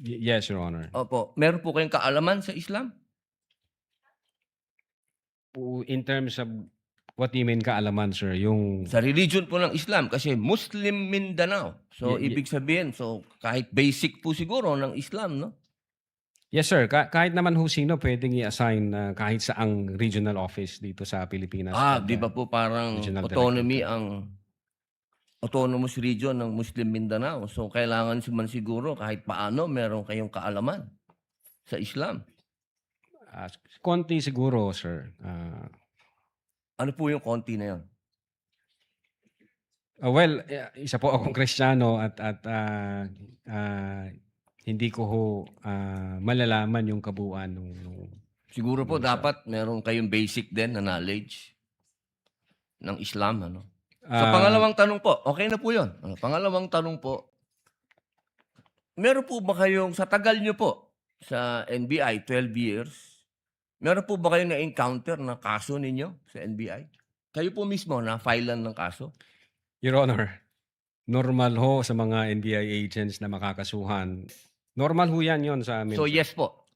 Yes, Your Honor. Opo. Meron po kayong kaalaman sa Islam? In terms of what do you mean kaalaman, sir? Yung... Sa religion po ng Islam kasi Muslim Mindanao. So, ibig sabihin, kahit basic po siguro ng Islam, no? Yes, sir. Kahit naman ho sino pwedeng i-assign kahit saang regional office dito sa Pilipinas. Di ba po parang Regional autonomy ang autonomous region ng Muslim Mindanao. So, kailangan man siguro kahit paano meron kayong kaalaman sa Islam. Konti siguro, sir. Ano po yung konti na yun? Well, isa po akong Kristiyano at hindi ko ho malalaman yung kabuuan nung Siguro po dapat meron kayong basic din na knowledge. ng Islam. Ano? Sa Ah, pangalawang tanong po, okay na po yun. Pangalawang tanong po, meron po ba kayong, sa tagal nyo po, sa NBI, 12 years, meron po ba kayong na-encounter na kaso ninyo sa NBI? Kayo po mismo na filean ng kaso? Your Honor, normal ho sa mga NBI agents na makakasuhan. Normal ho yan yon sa amin. So sir. yes po.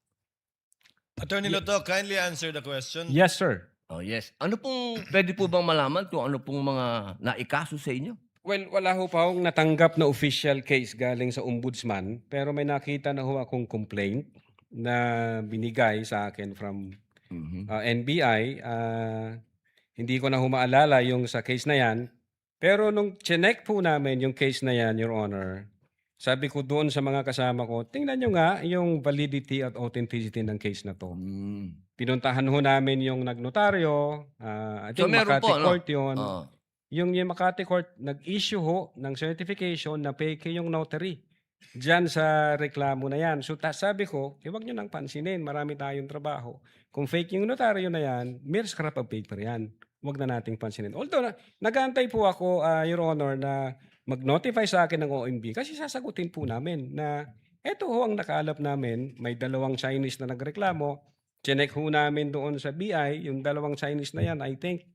Attorney Loto, kindly answer the question. Yes, sir. Oh yes. Ano pong, pwede po bang malaman kung ano pong mga naikaso sa inyo? Well, wala ho pa akong natanggap na official case galing sa ombudsman, pero may nakita na ho akong complaint na binigay sa akin from NBI. Hindi ko na ho maalala yung sa case na yan. Pero nung chinek po namin yung case na yan, Your Honor, sabi ko doon sa mga kasama ko, tingnan nyo nga yung validity at authenticity ng case na to. Pinuntahan ho namin yung nagnotaryo, I think So meron Makati po, ano? Court yun. Oo. Yung Makati Court, nag-issue ho ng certification na fake yung notary. Diyan sa reklamo na yan. So sabi ko, huwag nyo nang pansinin, marami tayong trabaho. Kung fake yung notaryo na yan, mere scrap of paper yan. Huwag na nating pansinin. Although, nag-aantay po ako, Your Honor, na mag-notify sa akin ng OMB kasi sasagutin po namin na eto ho ang nakalap namin. May 2 Chinese na nagreklamo. Chinek ho namin doon sa BI, yung 2 Chinese na yan, I think,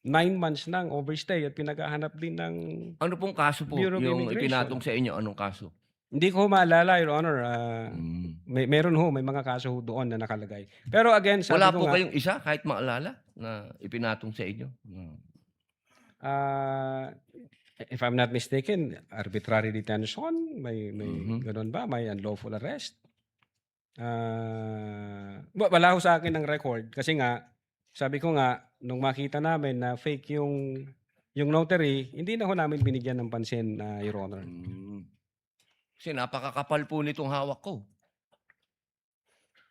9 months nang overstay at pinaghahanap din ng Ano pong kaso po Bureau of yung Immigration. ipinatong sa inyo? Anong kaso? Hindi ko maalala, Your Honor. Meron ho, may mga kaso ho doon na nakalagay. Pero again, sabi Wala ko po nga, kayong isa kahit maalala na ipinatong sa inyo? if I'm not mistaken, arbitrary detention, may ganun ba? May unlawful arrest? Wala ho sa akin ng record kasi nga, sabi ko nga, nung makita namin na fake yung notary, hindi na ho namin binigyan ng pansin, Your Honor. Kasi napakakapal po nitong hawak ko.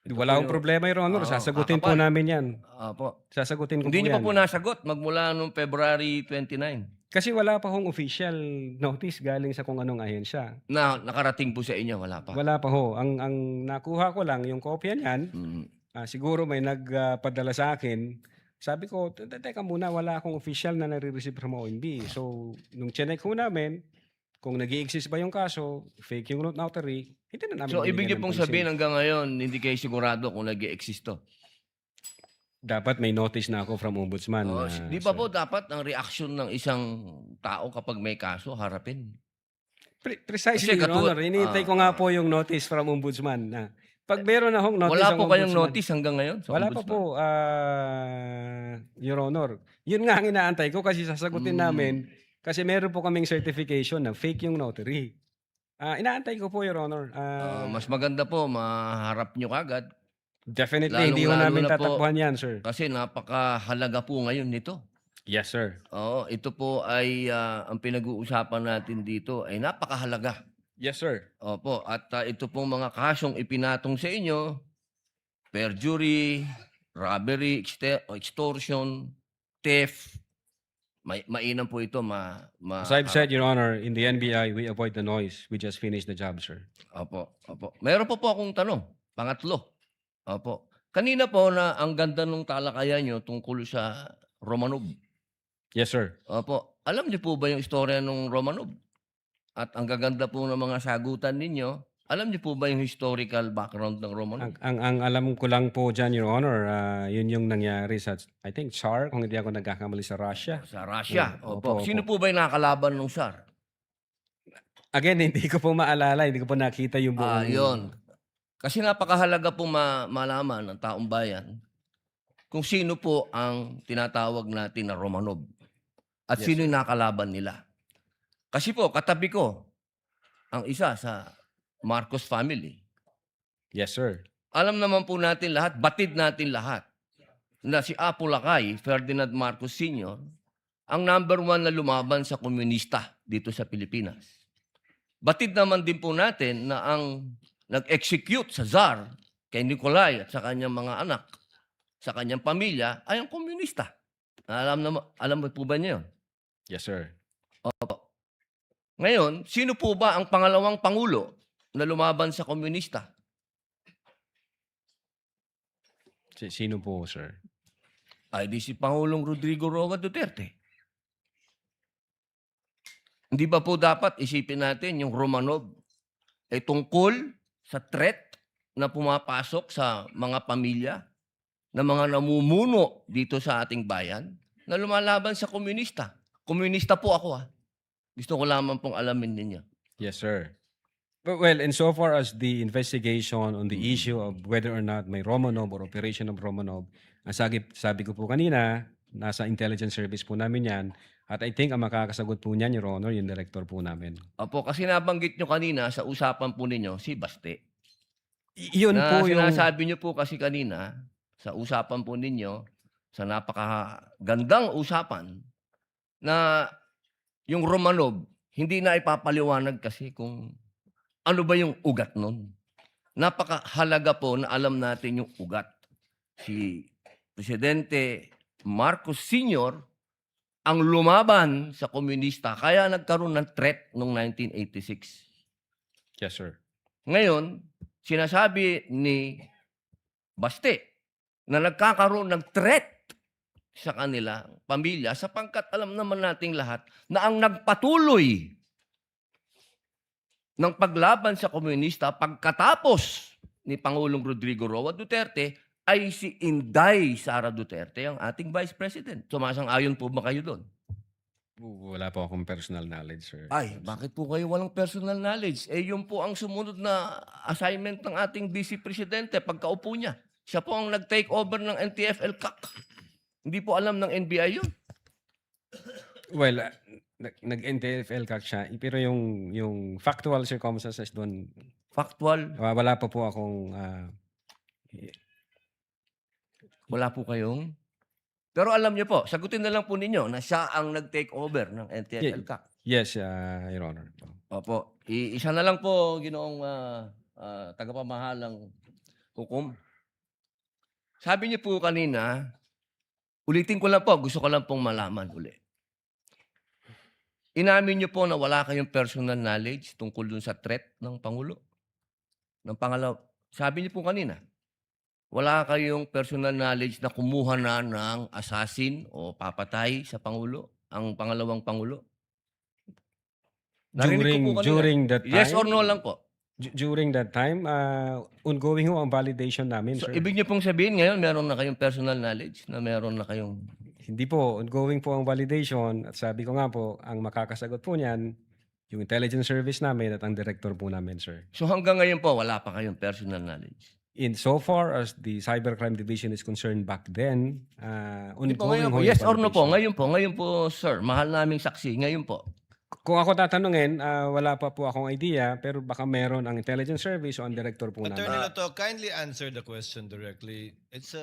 Wala akong problema, Your Honor. Sasagutin po kakapal. namin yan. Apo. Sasagutin ko Hindi po niyo yan. pa po nasagot magmula noong February 29 Kasi wala pa hong official notice galing sa kung anong ahensya. na nakarating po sa inyo. Wala pa. Wala pa ho. Ang nakuha ko lang, yung kopya niyan, siguro may nagpadala sa akin. Sabi ko, teka muna, wala akong official na nare-receive from OMB. So, nung chinek ho namin, kung nag-i-exist ba yung kaso, fake yung notary, hindi na namin So, ibig binigyan niyo ng pong pansin. sabihin hanggang ngayon, hindi kayo sigurado kung nag-i-exist to. Dapat may notice na ako from ombudsman. Di ba po dapat ang reaction ng isang tao kapag may kaso, harapin? Precisely, Your Honor. Hinihintay ko nga po yung notice from ombudsman. Na pag meron na hong notice Wala ang po kayong ombudsman- notice hanggang ngayon sa Wala pa ombudsman? po, Your Honor. Yun nga ang inaantay ko kasi sasagutin namin kasi meron po kaming certification na fake yung notary. Inaantay ko po, Your Honor. Mas maganda po, maharap nyo kagad. Definitely, hindi ko namin tatakbuhan yan, sir. Kasi napakahalaga po ngayon nito. Yes, sir. Oo, ito po ay ang pinag-uusapan natin dito ay napakahalaga. Yes, sir. Opo, at ito pong mga kasong ipinatong sa inyo, perjury, robbery, extortion, theft, mainam po ito. As I've said, Your Honor, in the NBI, we avoid the noise. We just finish the job, sir. Opo, opo. Meron po akong tanong, pangatlo. Opo. Kanina po na ang ganda ng talakayan nyo tungkol sa Romanov. Yes, sir. Opo. Alam niyo po ba yung istorya ng Romanov? At ang gaganda po ng mga sagutan ninyo, alam niyo po ba yung historical background ng Romanov? Ang alam ko lang po dyan, Your Honor, yun yung nangyari sa, I think, Tsar, kung hindi ako nagkakamali sa Russia. Sa Russia. Opo. Sino po ba yung nakakalaban ng Tsar? Again, hindi ko po maalala, hindi ko po nakita yung buong... Yun. Kasi napakahalaga pong malaman ng taong bayan kung sino po ang tinatawag natin na Romanov at Yes, sino yung nakalaban nila. Kasi po, katabi ko ang isa sa Marcos family. Yes, sir. Alam naman po natin lahat, batid natin lahat, na si Apo Lakay, Ferdinand Marcos Sr., ang number 1 na lumaban sa komunista dito sa Pilipinas. Batid naman din po natin na ang nag-execute sa Tsar kay Nikolai at sa kanyang mga anak, sa kanyang pamilya, ay ang komunista. Alam mo po ba niyo yun? Yes, sir. Opo. Ngayon, sino po ba ang pangalawang pangulo na lumaban sa komunista? Sino po, sir? Ay di si Pangulong Rodrigo Roa Duterte. Hindi ba po dapat isipin natin yung Romanov ay tungkol sa threat na pumapasok sa mga pamilya na mga namumuno dito sa ating bayan na lumalaban sa komunista. Komunista po ako Gusto ko lamang pong alamin ninyo. Yes, sir. Well, insofar as the investigation on the issue of whether or not may Romanov or operation of Romanov, ang sabi ko po kanina, nasa intelligence service po namin yan. At I think ang makakasagot po niyan, Your Honor, yung director po namin. Opo, kasi nabanggit nyo kanina sa usapan po ninyo si Baste. Yun Na po yung... sinasabi nyo po kasi kanina sa usapan po ninyo, sa napakagandang usapan, na yung Romanov, hindi na ipapaliwanag kasi kung ano ba yung ugat nun. Napakahalaga po na alam natin yung ugat. Si Presidente Marcos Sr. ang lumaban sa komunista, kaya nagkaroon ng threat noong 1986. Yes, sir. Ngayon, sinasabi ni Baste na nagkakaroon ng threat sa kanila, pamilya, sapagkat alam naman nating lahat na ang nagpatuloy ng paglaban sa komunista pagkatapos ni Pangulong Rodrigo Roa Duterte ay si Inday Sara Duterte, ang ating Vice President. Sumasang-ayon po ba kayo doon? Wala po akong personal knowledge, sir. Ay, bakit po kayo walang personal knowledge? Eh, yun po ang sumunod na assignment ng ating Vice Presidente pagkaupo niya. Siya po ang nag-take over ng NTF-ELCAC. Hindi po alam ng NBI yun. Well, nag-NTF-ELCAC siya, pero yung factual circumstances doon, Factual, wala pa po akong... wala po kayong... Pero alam niyo po, sagutin na lang po ninyo na siya ang nag-take over ng NTF-ELCAC. Yes, Your Honor. Opo. Isa na lang po, ginoong tagapamahalang hukom. Sabi niyo po kanina, ulitin ko lang po, gusto ko lang pong malaman uli. Inamin niyo po na wala kayong personal knowledge tungkol dun sa threat ng Pangulo. Ng pangalaw, sabi niyo po kanina, wala kayong personal knowledge na kumuha na ng assassin o papatay sa Pangulo, ang pangalawang Pangulo. Narinig ko po kanina. During that time? Yes or no lang po. During that time, ongoing ho ang validation namin, So, sir. ibig niyo pong sabihin ngayon, meron na kayong personal knowledge na meron na kayong... Hindi po, ongoing po ang validation. At sabi ko nga po, ang makakasagot po niyan, yung intelligence service namin at ang director po namin, sir. So hanggang ngayon po, wala pa kayong personal knowledge? In so far as the Cybercrime Division is concerned back then, Hindi po, ongoing ngayon ho po. yung Yes or no po? validation. Ngayon po, sir. Mahal naming saksi. Ngayon po. Kung ako tatanungin, wala pa po akong idea, pero baka meron ang intelligence service o ang director po namin. Attorney Loto, kindly answer the question directly. It's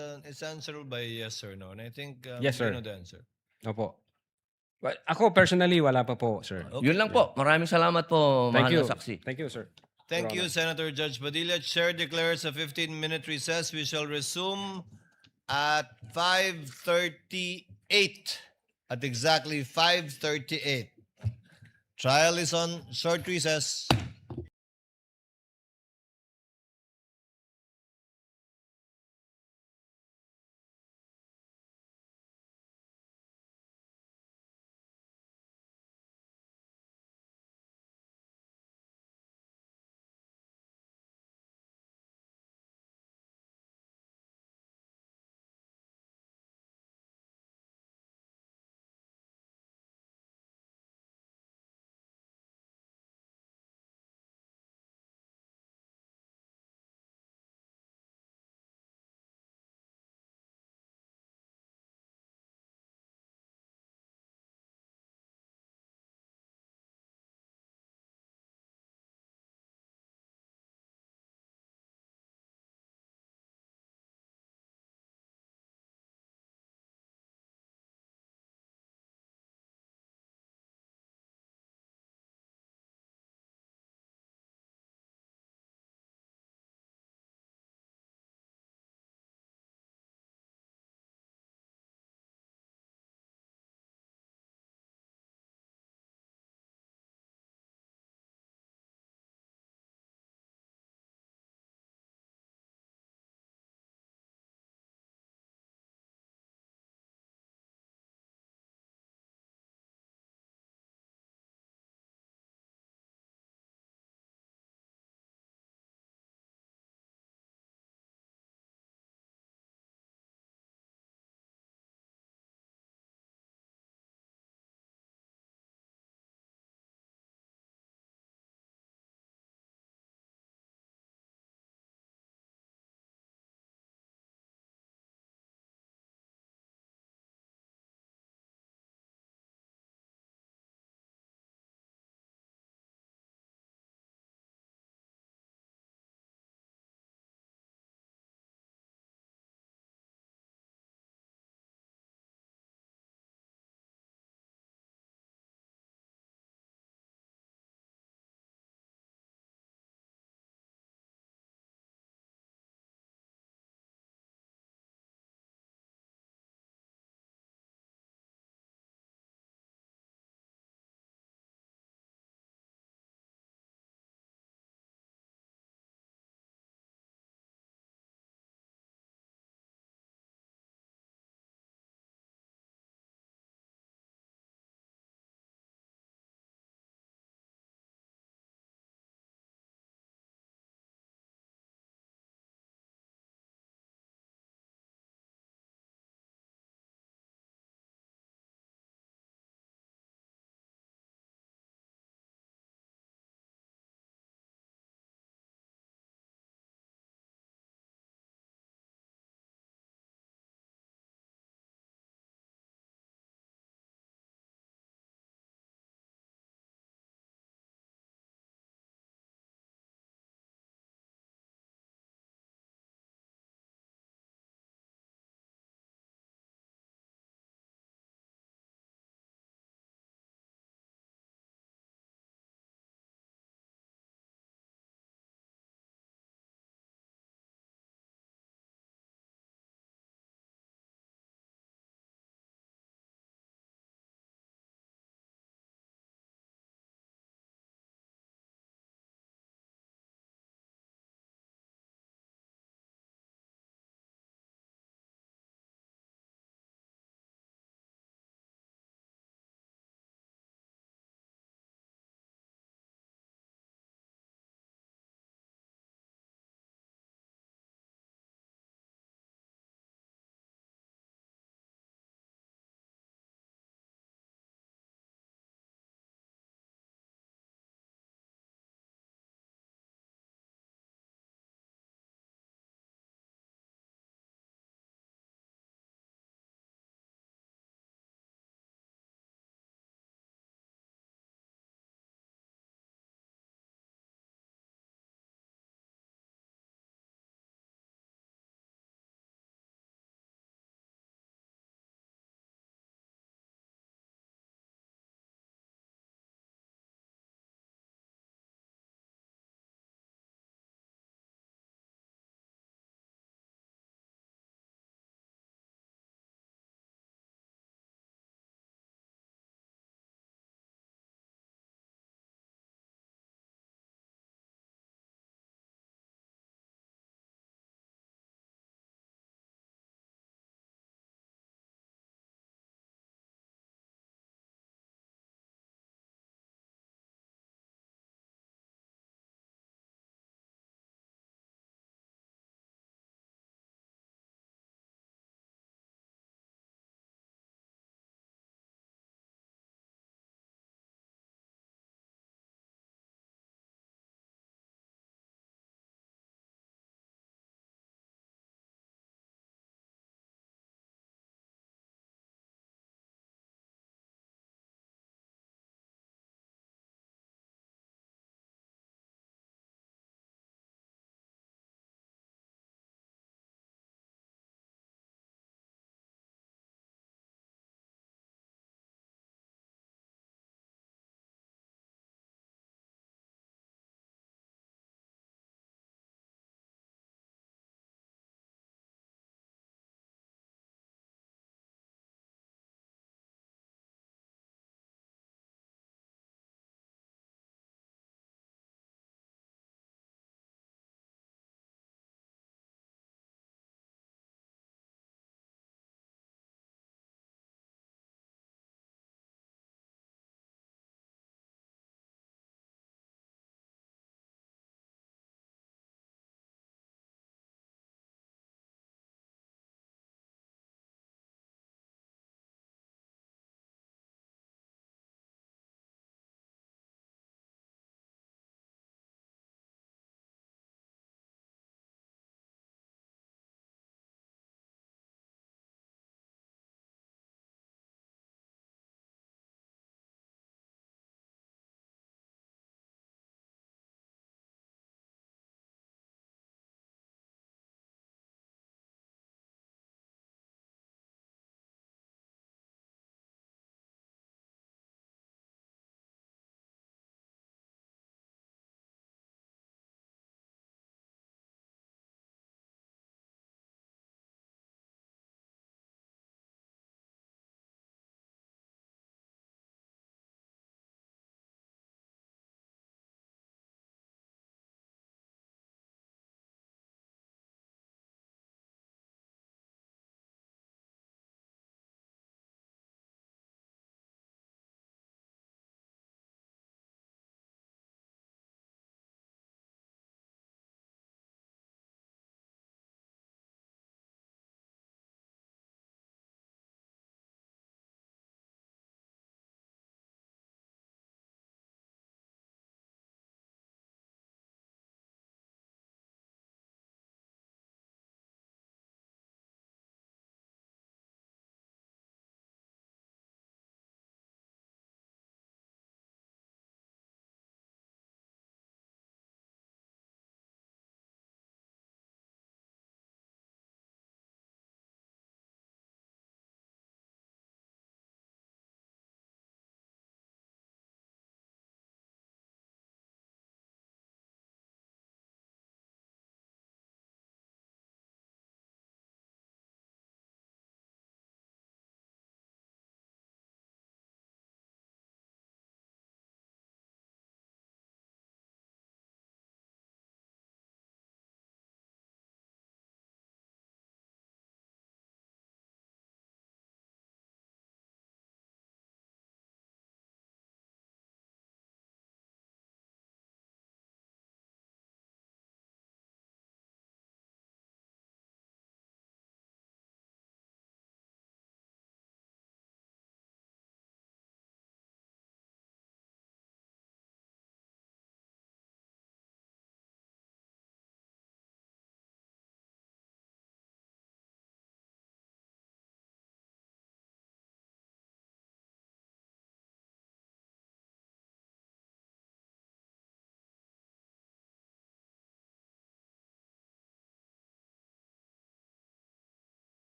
answerable by yes or no. And I think Yes, sir. you know the answer. Opo. Well, ako personally, wala pa po, sir. Okay. Yun lang po. Maraming salamat po, Thank mahal you. na saksi. Thank you, sir. Thank Your you, Senator Judge Padilla. Chair declares a 15-minute recess. We shall resume at 5:38. At exactly 5:38. Trial is on short recess.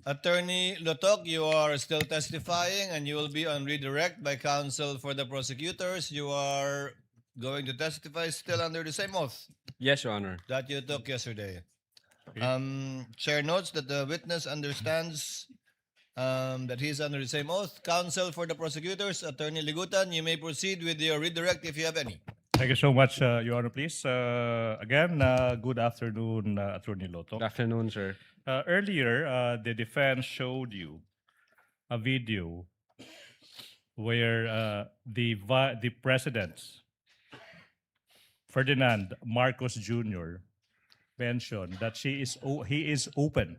Attorney Lotok, you are still testifying and you will be on redirect by counsel for the prosecutors. You are going to testify still under the same oath Yes, Your Honor. that you took yesterday. Chair notes that the witness understands that he is under the same oath. Counsel for the prosecutors, Attorney Ligutan, you may proceed with your redirect if you have any. Thank you so much, Your Honor. Please, again, good afternoon, Attorney Loto. Good afternoon, sir. Earlier, the defense showed you a video where the presidents, Ferdinand Marcos Jr., mentioned that he is open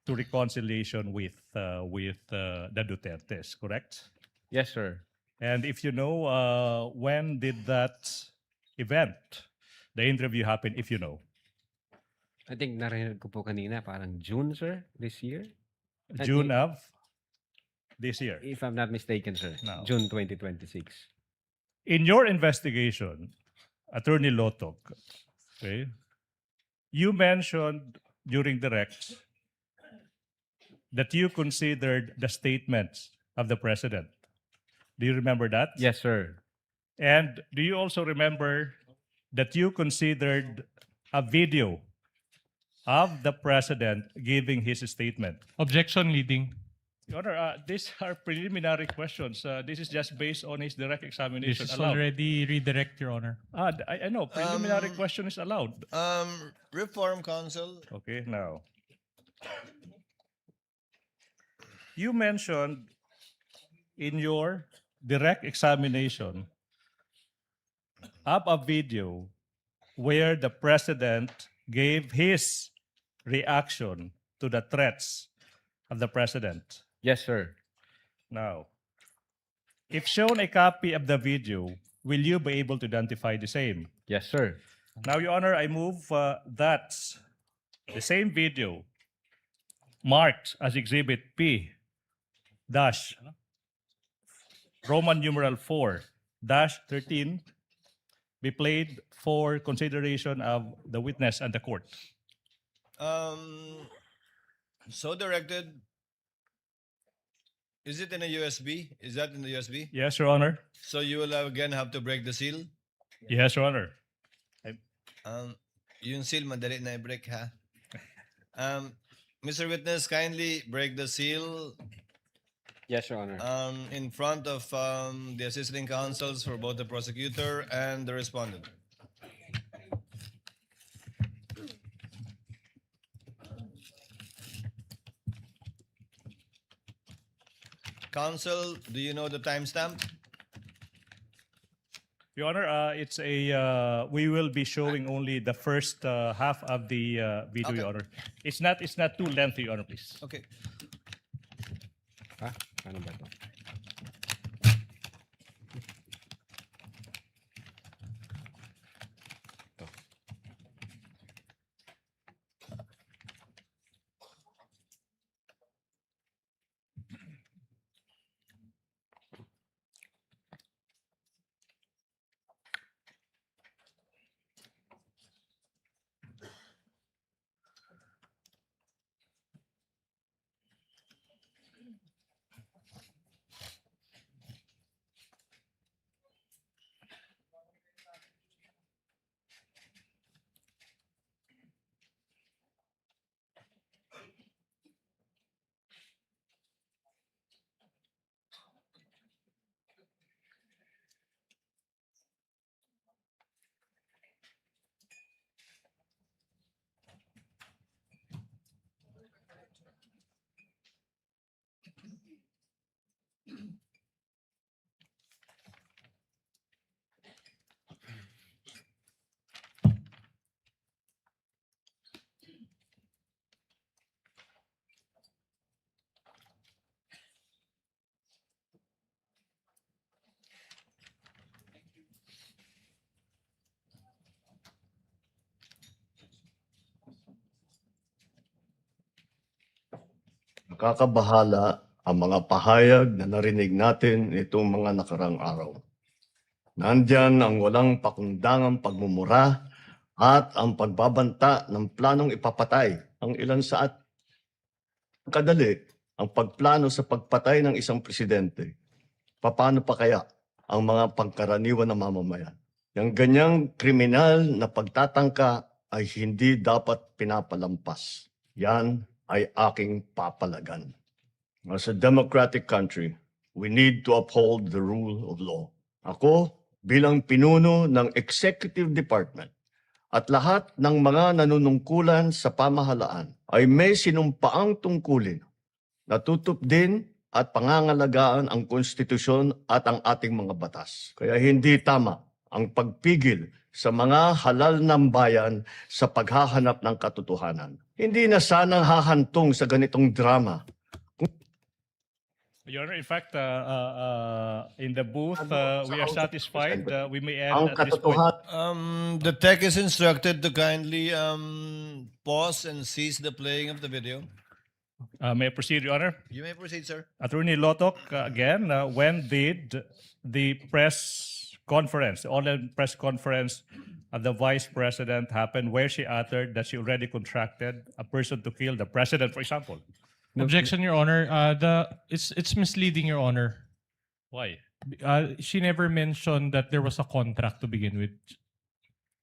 to reconciliation with the Dutertes, correct? Yes, sir. And if you know, when did that event, the interview happen, if you know? I think narinig ko po kanina, parang June, sir, this year? I June think- of this year. If I'm not mistaken, sir. No. June 2026. In your investigation, Attorney Lotok, okay, you mentioned during the Rex that you considered the statements of the president. Do you remember that? Yes, sir. And do you also remember that you considered a video of the president giving his statement? Objection leading. Your Honor, these are preliminary questions. This is just based on his direct This examination. is allowed. already redirect, Your Honor. I know, preliminary question is allowed. Reform counsel. Okay, now. You mentioned in your direct examination of a video where the president gave his reaction to the threats of the president. Yes, sir. Now, if shown a copy of the video, will you be able to identify the same? Yes, sir. Now, Your Honor, I move that the same video marked as Exhibit P dash Roman numeral 4 dash 13 be played for consideration of the witness and the court. So directed. Is it in a USB? Is that in the USB? Yes, Your Honor. So you will again have to break the seal? Yes, Your Honor. Yung seal, madali na i-break, ha? Mr. Witness, kindly break the seal Yes, Your Honor. in front of the assisting counsels for both the prosecutor and the respondent. Counsel, do you know the timestamp? Your Honor, it's a we will be showing only the first half of the video, Okay. Your Honor. It's not too lengthy, Your Honor, please. Okay. Ha? Ano ba to? Nakakabahala ang mga pahayag na narinig natin itong mga nakarang araw. Nandyan ang walang pakundangang pagmumura at ang pagbabanta ng planong ipapatay ang ilan sa kadali ang pagplano sa pagpatay ng isang presidente, paano pa kaya ang mga pangkaraniwan na mamamayan? Yung ganyang kriminal na pagtatangka ay hindi dapat pinapalampas. Yan ay aking papalagan. As a democratic country, we need to uphold the rule of law. Ako, bilang pinuno ng Executive Department at lahat ng mga nanunungkulan sa pamahalaan ay may sinumpaang tungkulin na tutupdin at pangangalagaan ang konstitusyon at ang ating mga batas. Kaya hindi tama ang pagpigil sa mga halal ng bayan sa paghahanap ng katotohanan. Hindi na sana hahantong sa ganitong drama. Your Honor, in fact, in the booth, we are satisfied. We may add Ang at this point. katotohanan The tech is instructed to kindly pause and cease the playing of the video. May I proceed, Your Honor? You may proceed, sir. Attorney Lotok, again, when did the press conference, the online press conference of the Vice President happen where she uttered that she already contracted a person to kill the President, for example? Objection, Your Honor. It's misleading, Your Honor. Why? She never mentioned that there was a contract to begin with.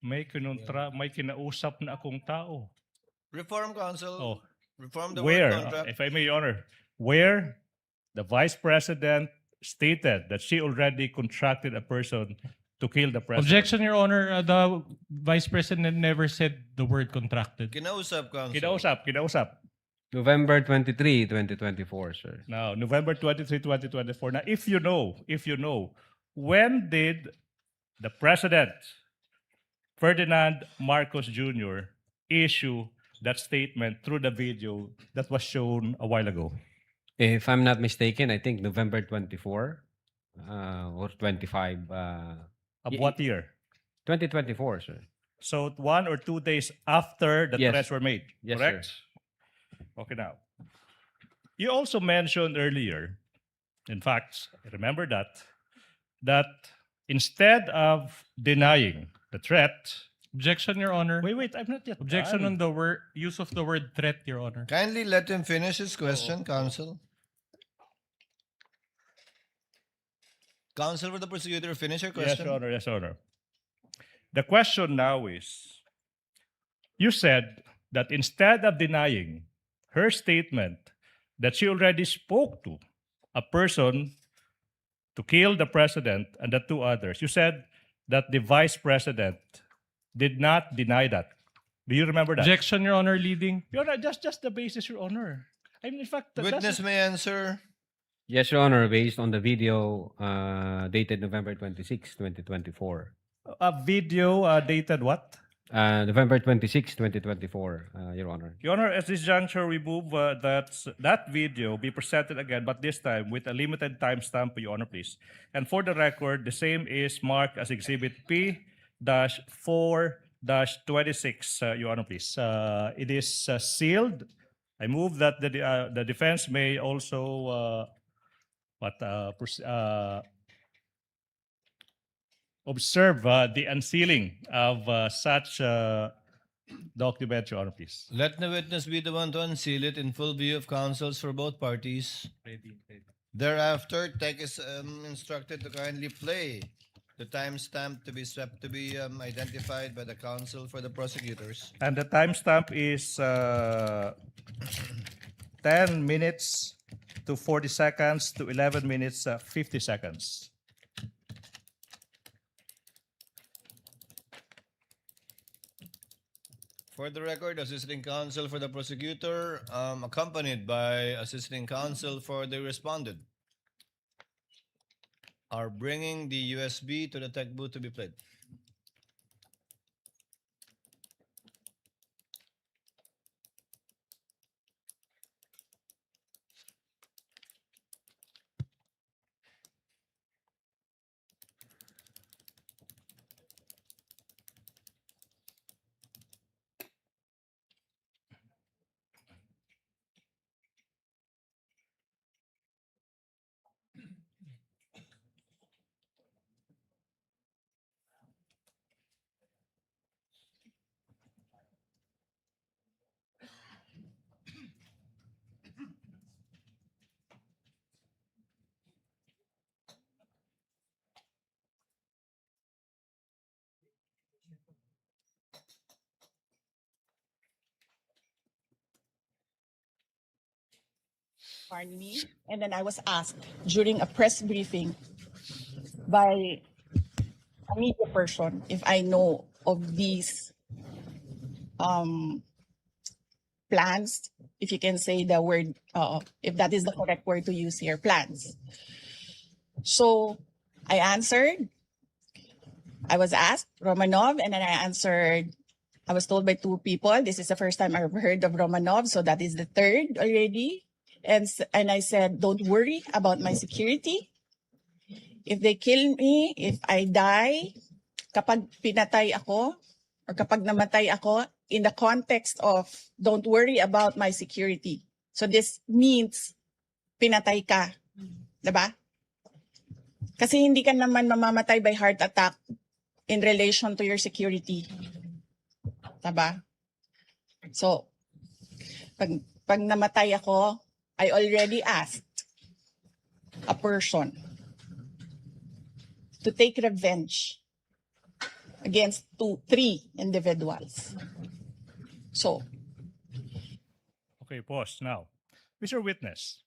May kinausap na akong tao. Reform Council. Oh. Reform the Where, word contract. if I may, Your Honor, where the Vice President stated that she already contracted a person to kill the President. Objection, Your Honor. The Vice President never said the word contracted. Kinausap, Council. Kinausap. November 23, 2024, sir. Now, November 23, 2024. Now, if you know, when did the President, Ferdinand Marcos Jr., issue that statement through the video that was shown a while ago? If I'm not mistaken, I think November 24 or 25. Of what year? 2024, sir. So 1 or 2 days after the Yes. threats were made, Yes, correct? Okay, now. You also mentioned earlier, in fact, I remember that instead of denying the threat. Objection, Your Honor. Wait, I'm not yet Objection done. on the use of the word threat, Your Honor. Kindly let him finish his question, Counsel. Counsel for the prosecutor, finish your Yes, question. Your Honor. Yes, Your Honor. The question now is, you said that instead of denying her statement that she already spoke to a person to kill the President and the 2 others, you said that the Vice President did not deny that. Do you remember that? Objection, Your Honor, leading. Your Honor, just the basis, Your Honor. I mean, in fact, Witness may answer. Yes, Your Honor, based on the video dated November 26, 2024. a video dated what? November 26, 2024, Your Honor. Your Honor, at this juncture, we move that video be presented again, but this time with a limited timestamp, Your Honor, please. And for the record, the same is marked as Exhibit P-4-26, Your Honor, please. It is sealed. I move that the defense may also observe the unsealing of such document, Your Honor, please. Let the witness be the one to unseal it in full view of counsels for both parties. Thereafter, tech is instructed to kindly play the timestamp to be identified by the counsel for the prosecutors. And the timestamp is 10 minutes to 40 seconds to 11 minutes 50 seconds. For the record, assisting counsel for the prosecutor, accompanied by assisting counsel for the respondent, are bringing the USB to the tech booth to be played. pardon me, and then I was asked during a press briefing by a media person if I know of these plans, if you can say the word, if that is the correct word to use here, plans. So I answered, I was asked Romanov, and then I answered, I was told by two people, this is the first time I've heard of Romanov, so that is the third already. And I said, don't worry about my security. If they kill me, if I die, kapag pinatay ako, or kapag namatay ako, in the context of don't worry about my security. So this means pinatay ka. Diba? Kasi hindi ka naman mamamatay by heart attack in relation to your security. Diba? So, pag namatay ako, I already asked a person to take revenge against 3 individuals. So, Okay, pause now. Mr. Witness,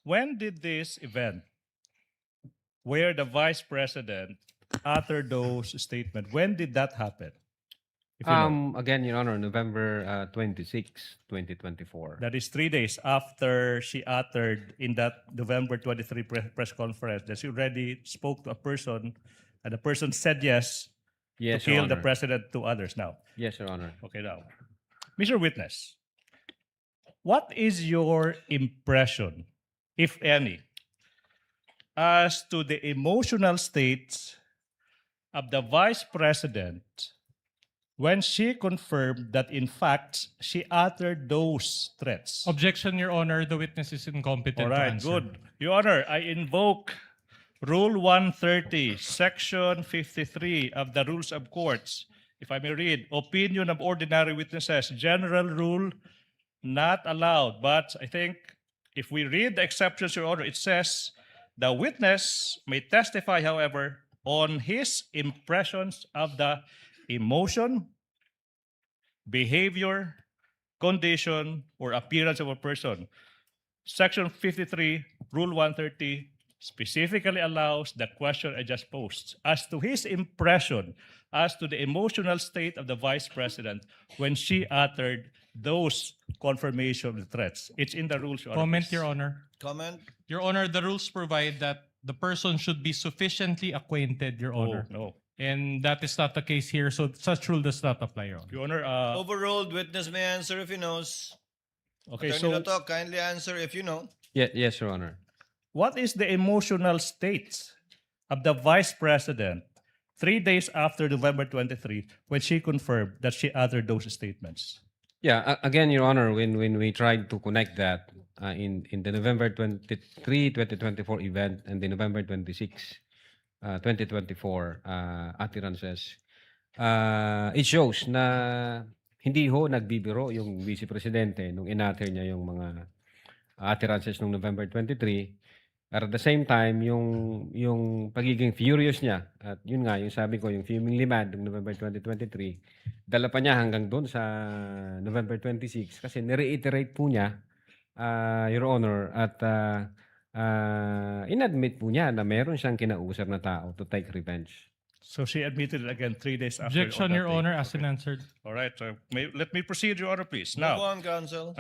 when did this event where the Vice President uttered those statements, when did that happen? If you know. Again, Your Honor, November 26, 2024. That is 3 days after she uttered in that November 23 press conference that she already spoke to a person and the person said yes, Yes, to Your kill the Honor. president to others now. Yes, Your Honor. Okay, now. Mr. Witness, what is your impression, if any, as to the emotional state of the Vice President when she confirmed that in fact she uttered those threats? Objection, Your Honor. The witness is incompetent All to right, answer. good. Your Honor, I invoke Rule 130, Section 53 of the Rules of Courts. If I may read, opinion of ordinary witnesses, general rule, not allowed. But I think if we read the exceptions, Your Honor, it says the witness may testify, however, on his impressions of the emotion, behavior, condition, or appearance of a person. Section 53, Rule 130 specifically allows the question I just posed as to his impression as to the emotional state of the Vice President when she uttered those confirmation of threats. It's in the rules, Your Honor. Comment, please. Your Honor. Comment? Your Honor, the rules provide that the person should be sufficiently acquainted, Your Honor. Oh, no. And that is not the case here, so such rule does not apply, Your Honor. Your Honor, Overruled. Witness may answer if he knows. okay, Attorney so Lato, kindly answer if you know. Yes, Your Honor. what is the emotional state of the Vice President 3 days after November 23 when she confirmed that she uttered those statements? Yeah, again, Your Honor, when we tried to connect that in the November 23, 2024 event and the November 26, 2024 utterances, it shows na hindi ho nagbibiro yung Vice Presidente nung inatter niya yung mga utterances nung November 23. At the same time, yung pagiging furious niya, at yun nga, yung sabi ko, yung fumingly mad ng November 2023, dala pa niya hanggang doon sa November 26 kasi nireiterate po niya, Your Honor, at inadmit po niya na meron siyang kinausap na tao to take revenge. So she admitted it again 3 days after. Objection, on that Your day. Honor, as answered. All right, so let me proceed, Your Honor, please. Move Now, on, counsel.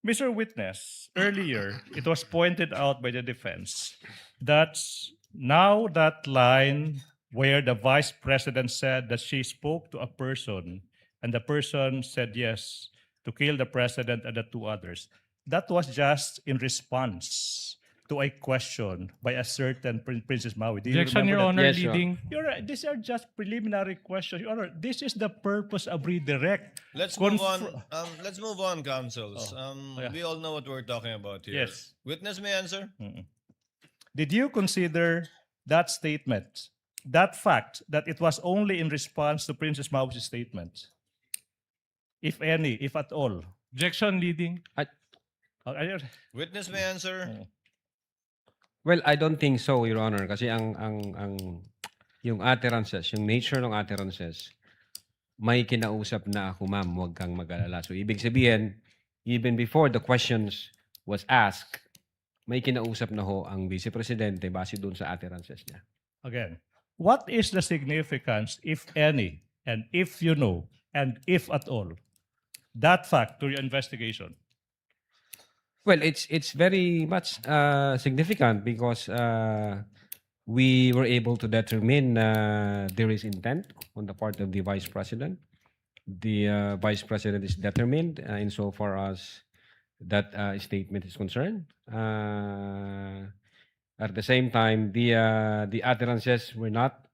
Mr. Witness, earlier it was pointed out by the defense that now that line where the Vice President said that she spoke to a person and the person said yes to kill the President and the 2 others, that was just in response to a question by a certain Princess Maui. Do you Objection, Your remember that? Honor, Yes, Your leading. Your Honor, these are just preliminary questions. Your Honor, this is the purpose of redirect. Let's move on. Let's move on, counsels. yeah. We all know what we're talking about here. Yes. Witness may answer. Did you consider that statement, that fact, that it was only in response to Princess Mau's statement? If any, if at all. Objection, leading. Witness may answer. Well, I don't think so, Your Honor, kasi ang yung utterances, yung nature ng utterances, may kinausap na ako, ma'am, huwag kang mag-alala. So ibig sabihin, even before the questions was asked, may kinausap na ho ang Vice Presidente base doon sa utterances niya. Again, what is the significance, if any, and if you know, and if at all, that fact to your investigation? Well, it's very much significant because we were able to determine there is intent on the part of the Vice President. The Vice President is determined insofar as that statement is concerned. At the same time, the utterances were not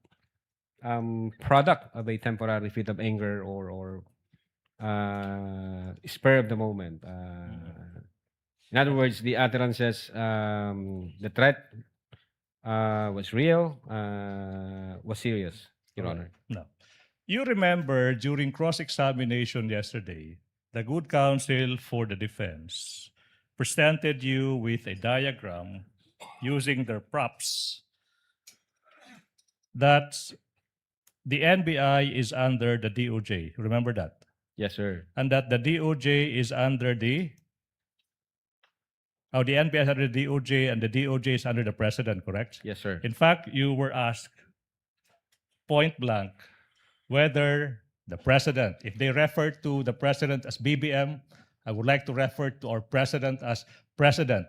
product of a temporary fit of anger or spur of the moment. In other words, the utterances, the threat was real, was serious, Your Honor. No. You remember during cross-examination yesterday, the good counsel for the defense presented you with a diagram using their props that the NBI is under the DOJ. Remember that? Yes, sir. And that the DOJ is under the NBI is under the DOJ and the DOJ is under the President, correct? Yes, sir. In fact, you were asked point blank whether the President, if they refer to the President as BBM, I would like to refer to our President as President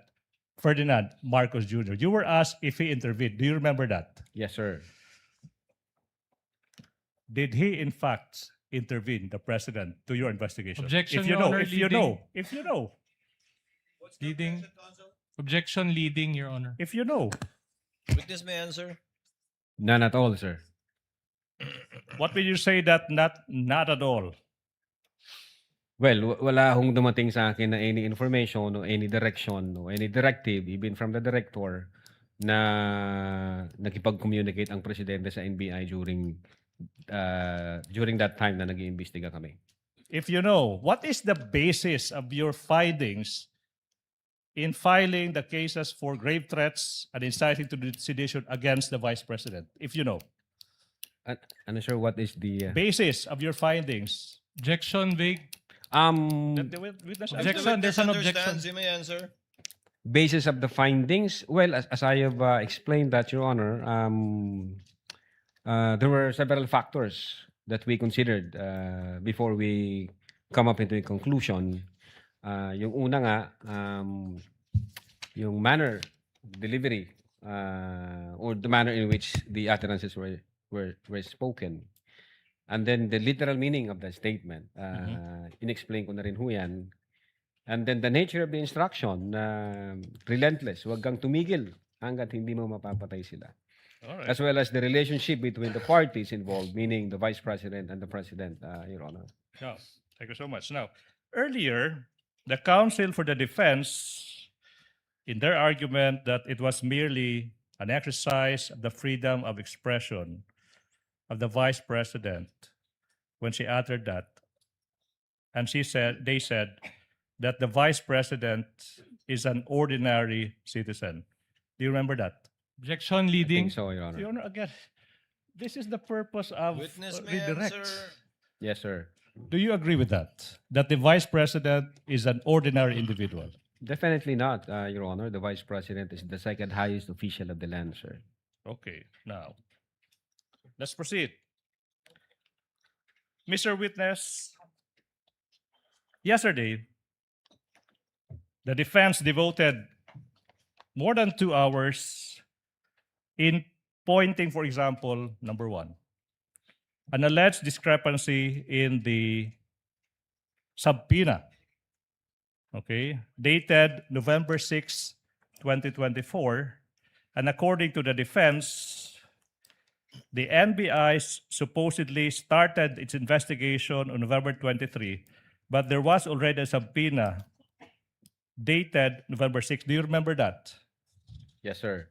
Ferdinand Marcos Jr. You were asked if he intervened. Do you remember that? Yes, sir. Did he, in fact, intervene, the President, to your investigation? Objection, if you Your know, Honor, if you leading. know, if you know, Leading. Objection leading, Your Honor. if you know, Witness may answer. None at all, sir. what will you say that not at all? Well, wala hong dumating sa akin na any information o any direction o any directive, even from the director, na nakipag-communicate ang presidente sa NBI during that time na nag-iimbestiga kami. If you know, what is the basis of your findings in filing the cases for grave threats and inciting to sedition against the Vice President? If you know. Ano, sir, what is the... Basis of your findings. Objection, vague. That the witness Objection, there's an objection. Understands, he may answer. Basis of the findings, well, as I have explained that, Your Honor, there were several factors that we considered before we come up into a conclusion. Yung una nga, yung manner, delivery, or the manner in which the utterances were spoken. And then the literal meaning of the statement, inexplain ko na rin ho yan. And then the nature of the instruction, relentless, huwag kang tumigil hanggat hindi mo mapapatay sila. Alright. As well as the relationship between the parties involved, meaning the Vice President and the President, Your Honor. No, thank you so much. Now, earlier, the counsel for the defense, in their argument that it was merely an exercise of the freedom of expression of the Vice President when she uttered that, and they said that the Vice President is an ordinary citizen. Do you remember that? Objection I leading. think so, Your Honor. Your Honor, again, this is the purpose of Witness may redirect. answer. Yes, sir. Do you agree with that? That the Vice President is an ordinary individual? Definitely not, Your Honor. The Vice President is the second highest official of the land, sir. Okay, now, let's proceed. Mr. Witness, yesterday, the defense devoted more than 2 hours in pointing, for example, number one, an alleged discrepancy in the subpoena, okay, dated November 6, 2024, and according to the defense, the NBI supposedly started its investigation on November 23, but there was already a subpoena dated November 6. Do you remember that? Yes, sir.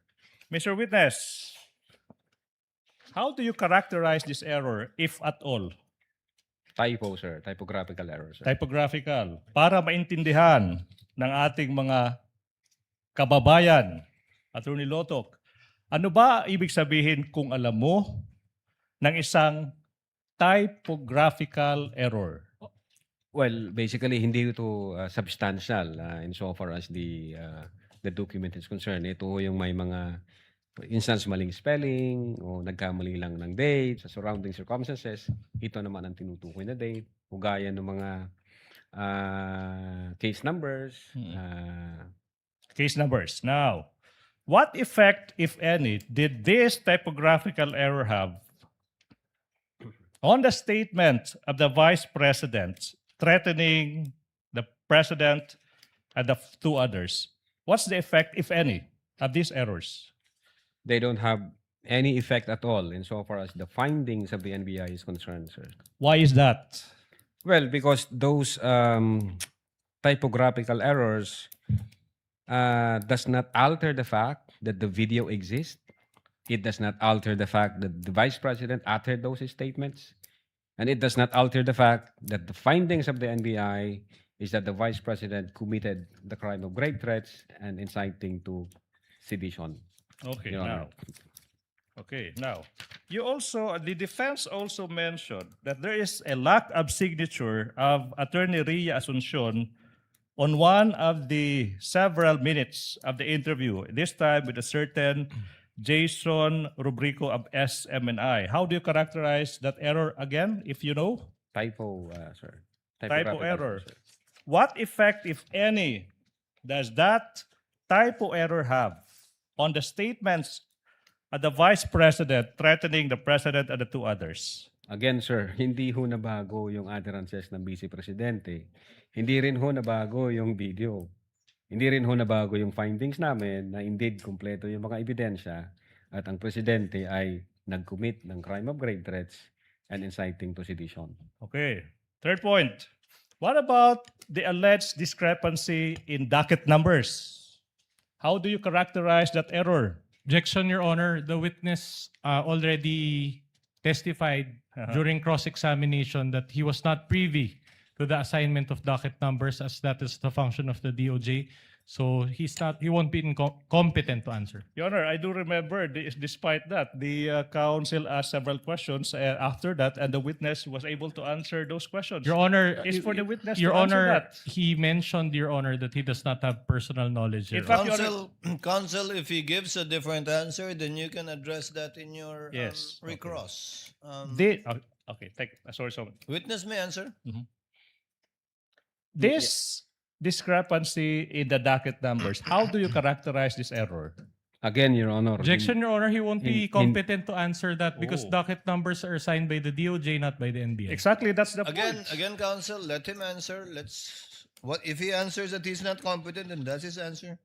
Mr. Witness, how do you characterize this error, if at all? Typo, sir. Typographical error, sir. Typographical. Para maintindihan ng ating mga kababayan, Attorney Lotok, ano ba ibig sabihin kung alam mo ng isang typographical error? Well, basically, hindi ito substantial insofar as the document is concerned. Ito yung may mga, for instance, maling spelling o nagkamali lang ng date sa surrounding circumstances. Ito naman ang tinutukoy na date. Ugaya ng mga case numbers. Case numbers. Now, what effect, if any, did this typographical error have on the statement of the Vice President threatening the President and the two others? What's the effect, if any, of these errors? They don't have any effect at all insofar as the findings of the NBI is concerned, sir. Why is that? Well, because those typographical errors does not alter the fact that the video exists. It does not alter the fact that the Vice President uttered those statements. And it does not alter the fact that the findings of the NBI is that the Vice President committed the crime of grave threats and inciting to sedition. Okay, Your Honor. now, the defense also mentioned that there is a lack of signature of Attorney Ria Asuncion on one of the several minutes of the interview, this time with a certain Jason Rubrico of SMNI. How do you characterize that error again, if you know? Typo, sir. Typo Typographical error. sir. What effect, if any, does that typo error have on the statements of the Vice President threatening the President and the two others? Again, sir, hindi ho nabago yung utterances ng Vice Presidente. Hindi rin ho nabago yung video. Hindi rin ho nabago yung findings namin na indeed kumpleto yung mga ebidensya at ang Presidente ay nag-commit ng crime of grave threats and inciting to sedition. Okay. Third point. What about the alleged discrepancy in docket numbers? How do you characterize that error? Objection, Your Honor. The witness already testified during cross-examination that he was not privy to the assignment of docket numbers as that is the function of the DOJ. So he won't be competent to answer. Your Honor, I do remember, despite that, the counsel asked several questions after that, and the witness was able to answer those questions. Your Honor, It's for the witness Your to answer Honor, that. he mentioned, Your Honor, that he does not have personal knowledge. In Your fact, Honor. Counsel, if he gives a different answer, then you can address that in your Yes, okay. recross. Okay, sorry. Witness may answer. This discrepancy in the docket numbers, how do you characterize this error? Again, Your Honor. Objection, Your Honor, he won't be in- competent to answer that because Oh. docket numbers are assigned by the DOJ, not by the NBI. Exactly, that's the Again, point. counsel, let him answer. What if he answers that he's not competent, then that's his answer.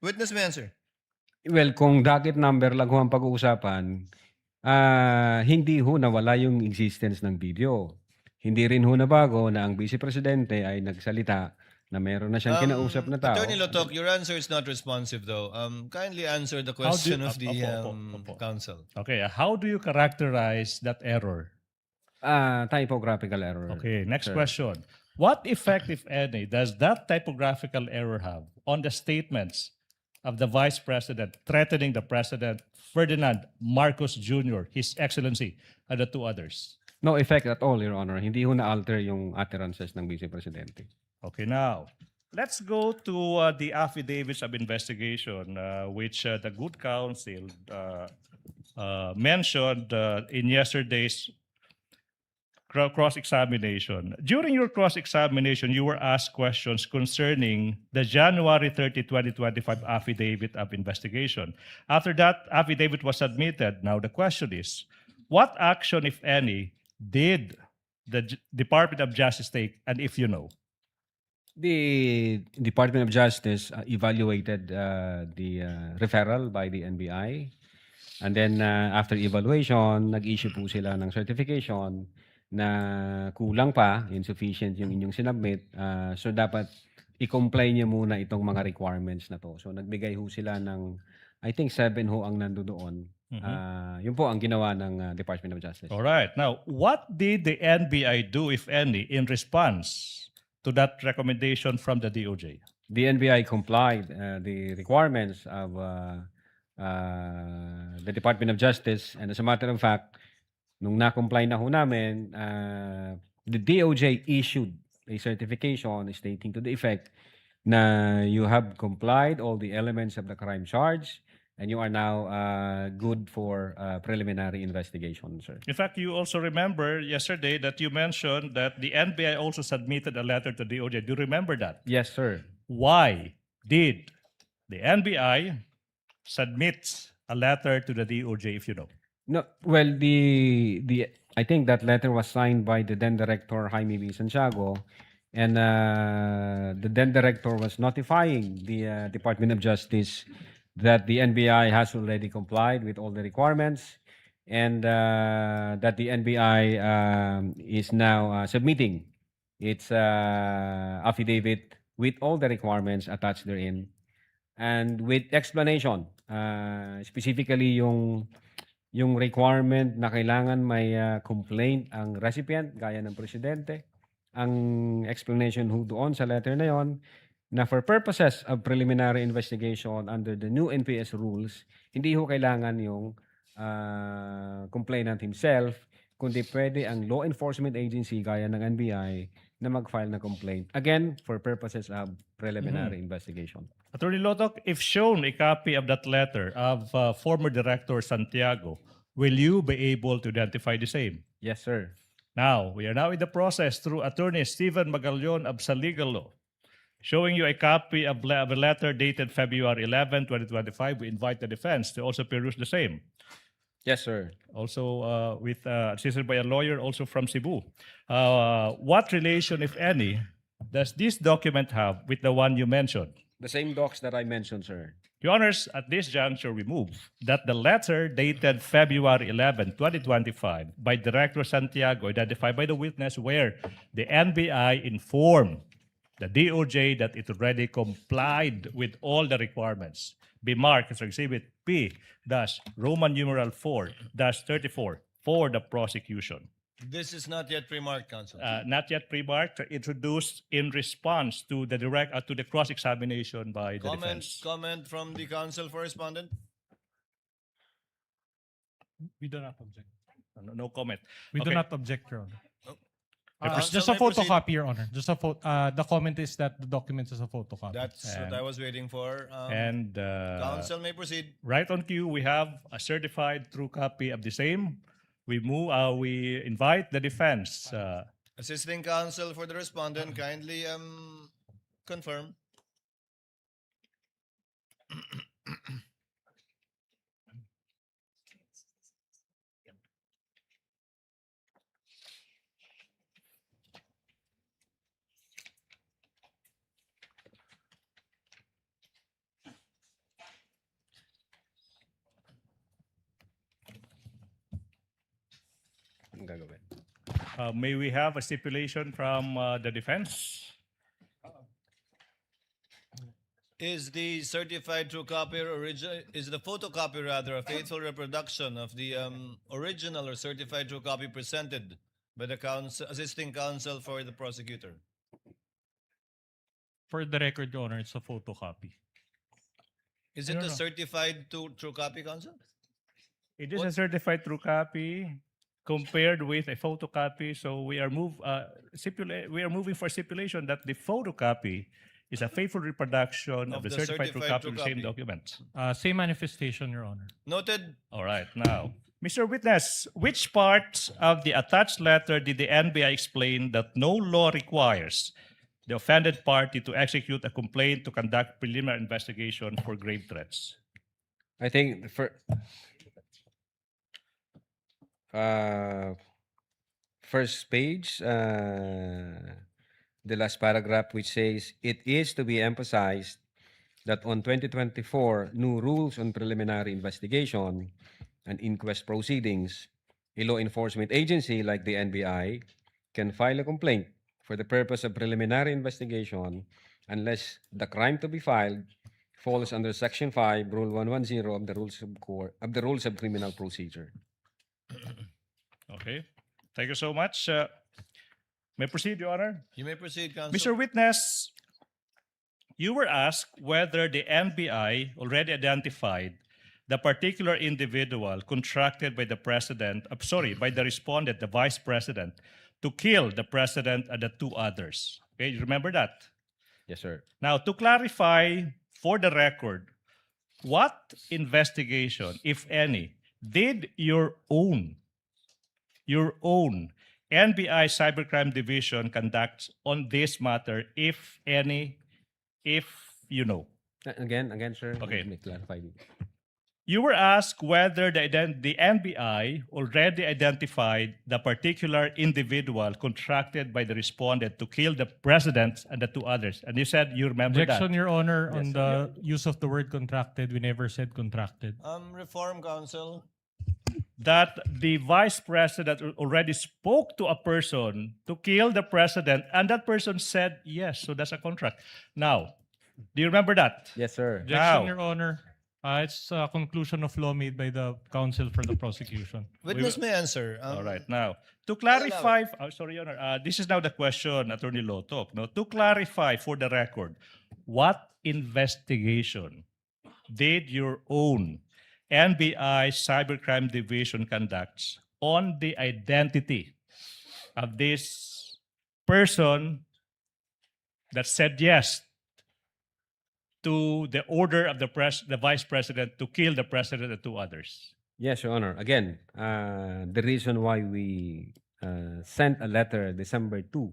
Witness may answer. Well, kung docket number lang ho ang pag-uusapan, hindi ho nawala yung existence ng video. Hindi rin ho nabago na ang Vice Presidente ay nagsalita na meron na siyang kinausap na tao. Attorney Lotok, your answer is not responsive though. Kindly answer the question of the counsel. Okay, how do you characterize that error? Typographical error. Okay, next sir. question. What effect, if any, does that typographical error have on the statements of the Vice President threatening the President, Ferdinand Marcos Jr., His Excellency, and the two others? No effect at all, Your Honor. Hindi ho na-alter yung utterances ng Vice Presidente. Okay, now, let's go to the affidavits of investigation, which the good counsel mentioned in yesterday's cross-examination. During your cross-examination, you were asked questions concerning the January 30, 2025 affidavit of investigation. After that affidavit was submitted, now the question is, what action, if any, did the Department of Justice take, and if you know? The Department of Justice evaluated the referral by the NBI. And then after evaluation, nag-issue po sila ng certification na kulang pa, insufficient yung inyong sinubmit. So dapat i-comply niyo muna itong mga requirements na to. So nagbigay ho sila ng, I think 7 ho ang nandoon. Yun po ang ginawa ng Department of Justice. All right. Now, what did the NBI do, if any, in response to that recommendation from the DOJ? The NBI complied the requirements of the Department of Justice, and as a matter of fact, nung na-comply na ho namin, the DOJ issued a certification stating to the effect na you have complied all the elements of the crime charge and you are now good for preliminary investigation, sir. In fact, you also remember yesterday that you mentioned that the NBI also submitted a letter to DOJ. Do you remember that? Yes, sir. Why did the NBI submit a letter to the DOJ, if you know? No, well, I think that letter was signed by the then director Jaime B. Santiago, and the then director was notifying the Department of Justice that the NBI has already complied with all the requirements, and that the NBI is now submitting its affidavit with all the requirements attached therein, and with explanation, specifically yung requirement na kailangan may complaint ang recipient, gaya ng presidente. Ang explanation ho doon sa letter na yon, na for purposes of preliminary investigation under the new NPS rules, hindi ho kailangan yung complainant himself, kundi pwede ang law enforcement agency gaya ng NBI na mag-file na complaint. Again, for purposes of preliminary investigation. Attorney Lotok, if shown a copy of that letter of former Director Santiago, will you be able to identify the same? Yes, sir. Now, we are now in the process through Attorney Stephen Magallon of Sa Legal Law, showing you a copy of a letter dated February 11, 2025. We invite the defense to also peruse the same. Yes, sir. Also assisted by a lawyer also from Cebu. What relation, if any, does this document have with the one you mentioned? The same docs that I mentioned, sir. Your Honors, at this juncture, we move that the letter dated February 11, 2025, by Director Santiago, identified by the witness, where the NBI informed the DOJ that it already complied with all the requirements, be marked as Exhibit P-Roman numeral 4-34 for the prosecution. This is not yet pre-marked, Counsel. Not yet pre-marked, introduced in response to the to the cross-examination by the defense. Comment from the counsel for respondent? We do not object. No comment. We do Okay. not object, Your Honor. Counsel Just a may proceed. photocopy, Your Honor. Just a the comment is that the document is a photocopy. That's what I was waiting for. And Counsel may proceed. right on cue, we have a certified true copy of the same. We move. We invite the defense. Assisting counsel for the respondent, kindly confirm. Ang gagawin. May we have a stipulation from the defense? Is the certified true copy or is the photocopy rather a faithful reproduction of the original or certified true copy presented by the assisting counsel for the prosecutor? For the record, Your Honor, it's a photocopy. Is I it don't a know. certified true copy, counsel? It is a certified true copy compared with a photocopy. So we are moving for stipulation that the photocopy is a faithful reproduction of the certified true copy of the same document. Same manifestation, Your Honor. Noted. All right, now, Mr. Witness, which part of the attached letter did the NBI explain that no law requires the offended party to execute a complaint to conduct preliminary investigation for grave threats? I think the first page, the last paragraph, which says, it is to be emphasized that on 2024 new rules on preliminary investigation and inquest proceedings, a law enforcement agency like the NBI can file a complaint for the purpose of preliminary investigation unless the crime to be filed falls under Section 5, Rule 110 of the Rules of Criminal Procedure. Okay, thank you so much. May I proceed, Your Honor? You may proceed, counsel. Mr. Witness, you were asked whether the NBI already identified the particular individual contracted by the president, by the respondent, the vice president, to kill the president and the two others. Okay, you remember that? Yes, sir. Now, to clarify for the record, what investigation, if any, did your own NBI Cybercrime Division conduct on this matter, if any, if you know? Again, sir. Okay. Let me clarify. You were asked whether the NBI already identified the particular individual contracted by the respondent to kill the president and the two others. And you said you remember Objection, that. Your Honor, Yes, on the use of the word contracted. We never said contracted. Reform Council. That the vice president already spoke to a person to kill the president, and that person said yes. So that's a contract. Now, do you remember that? Yes, sir. Objection, Now, Your Honor. It's a conclusion of law made by the counsel for the prosecution. Witness may answer. all right. Now, to clarify, sorry, Your Honor, this is now the question, Attorney Lotok. No, to clarify for the record, what investigation did your own NBI Cybercrime Division conduct on the identity of this person that said yes to the order of the vice president to kill the president and two others? Yes, Your Honor. Again, the reason why we sent a letter December 2,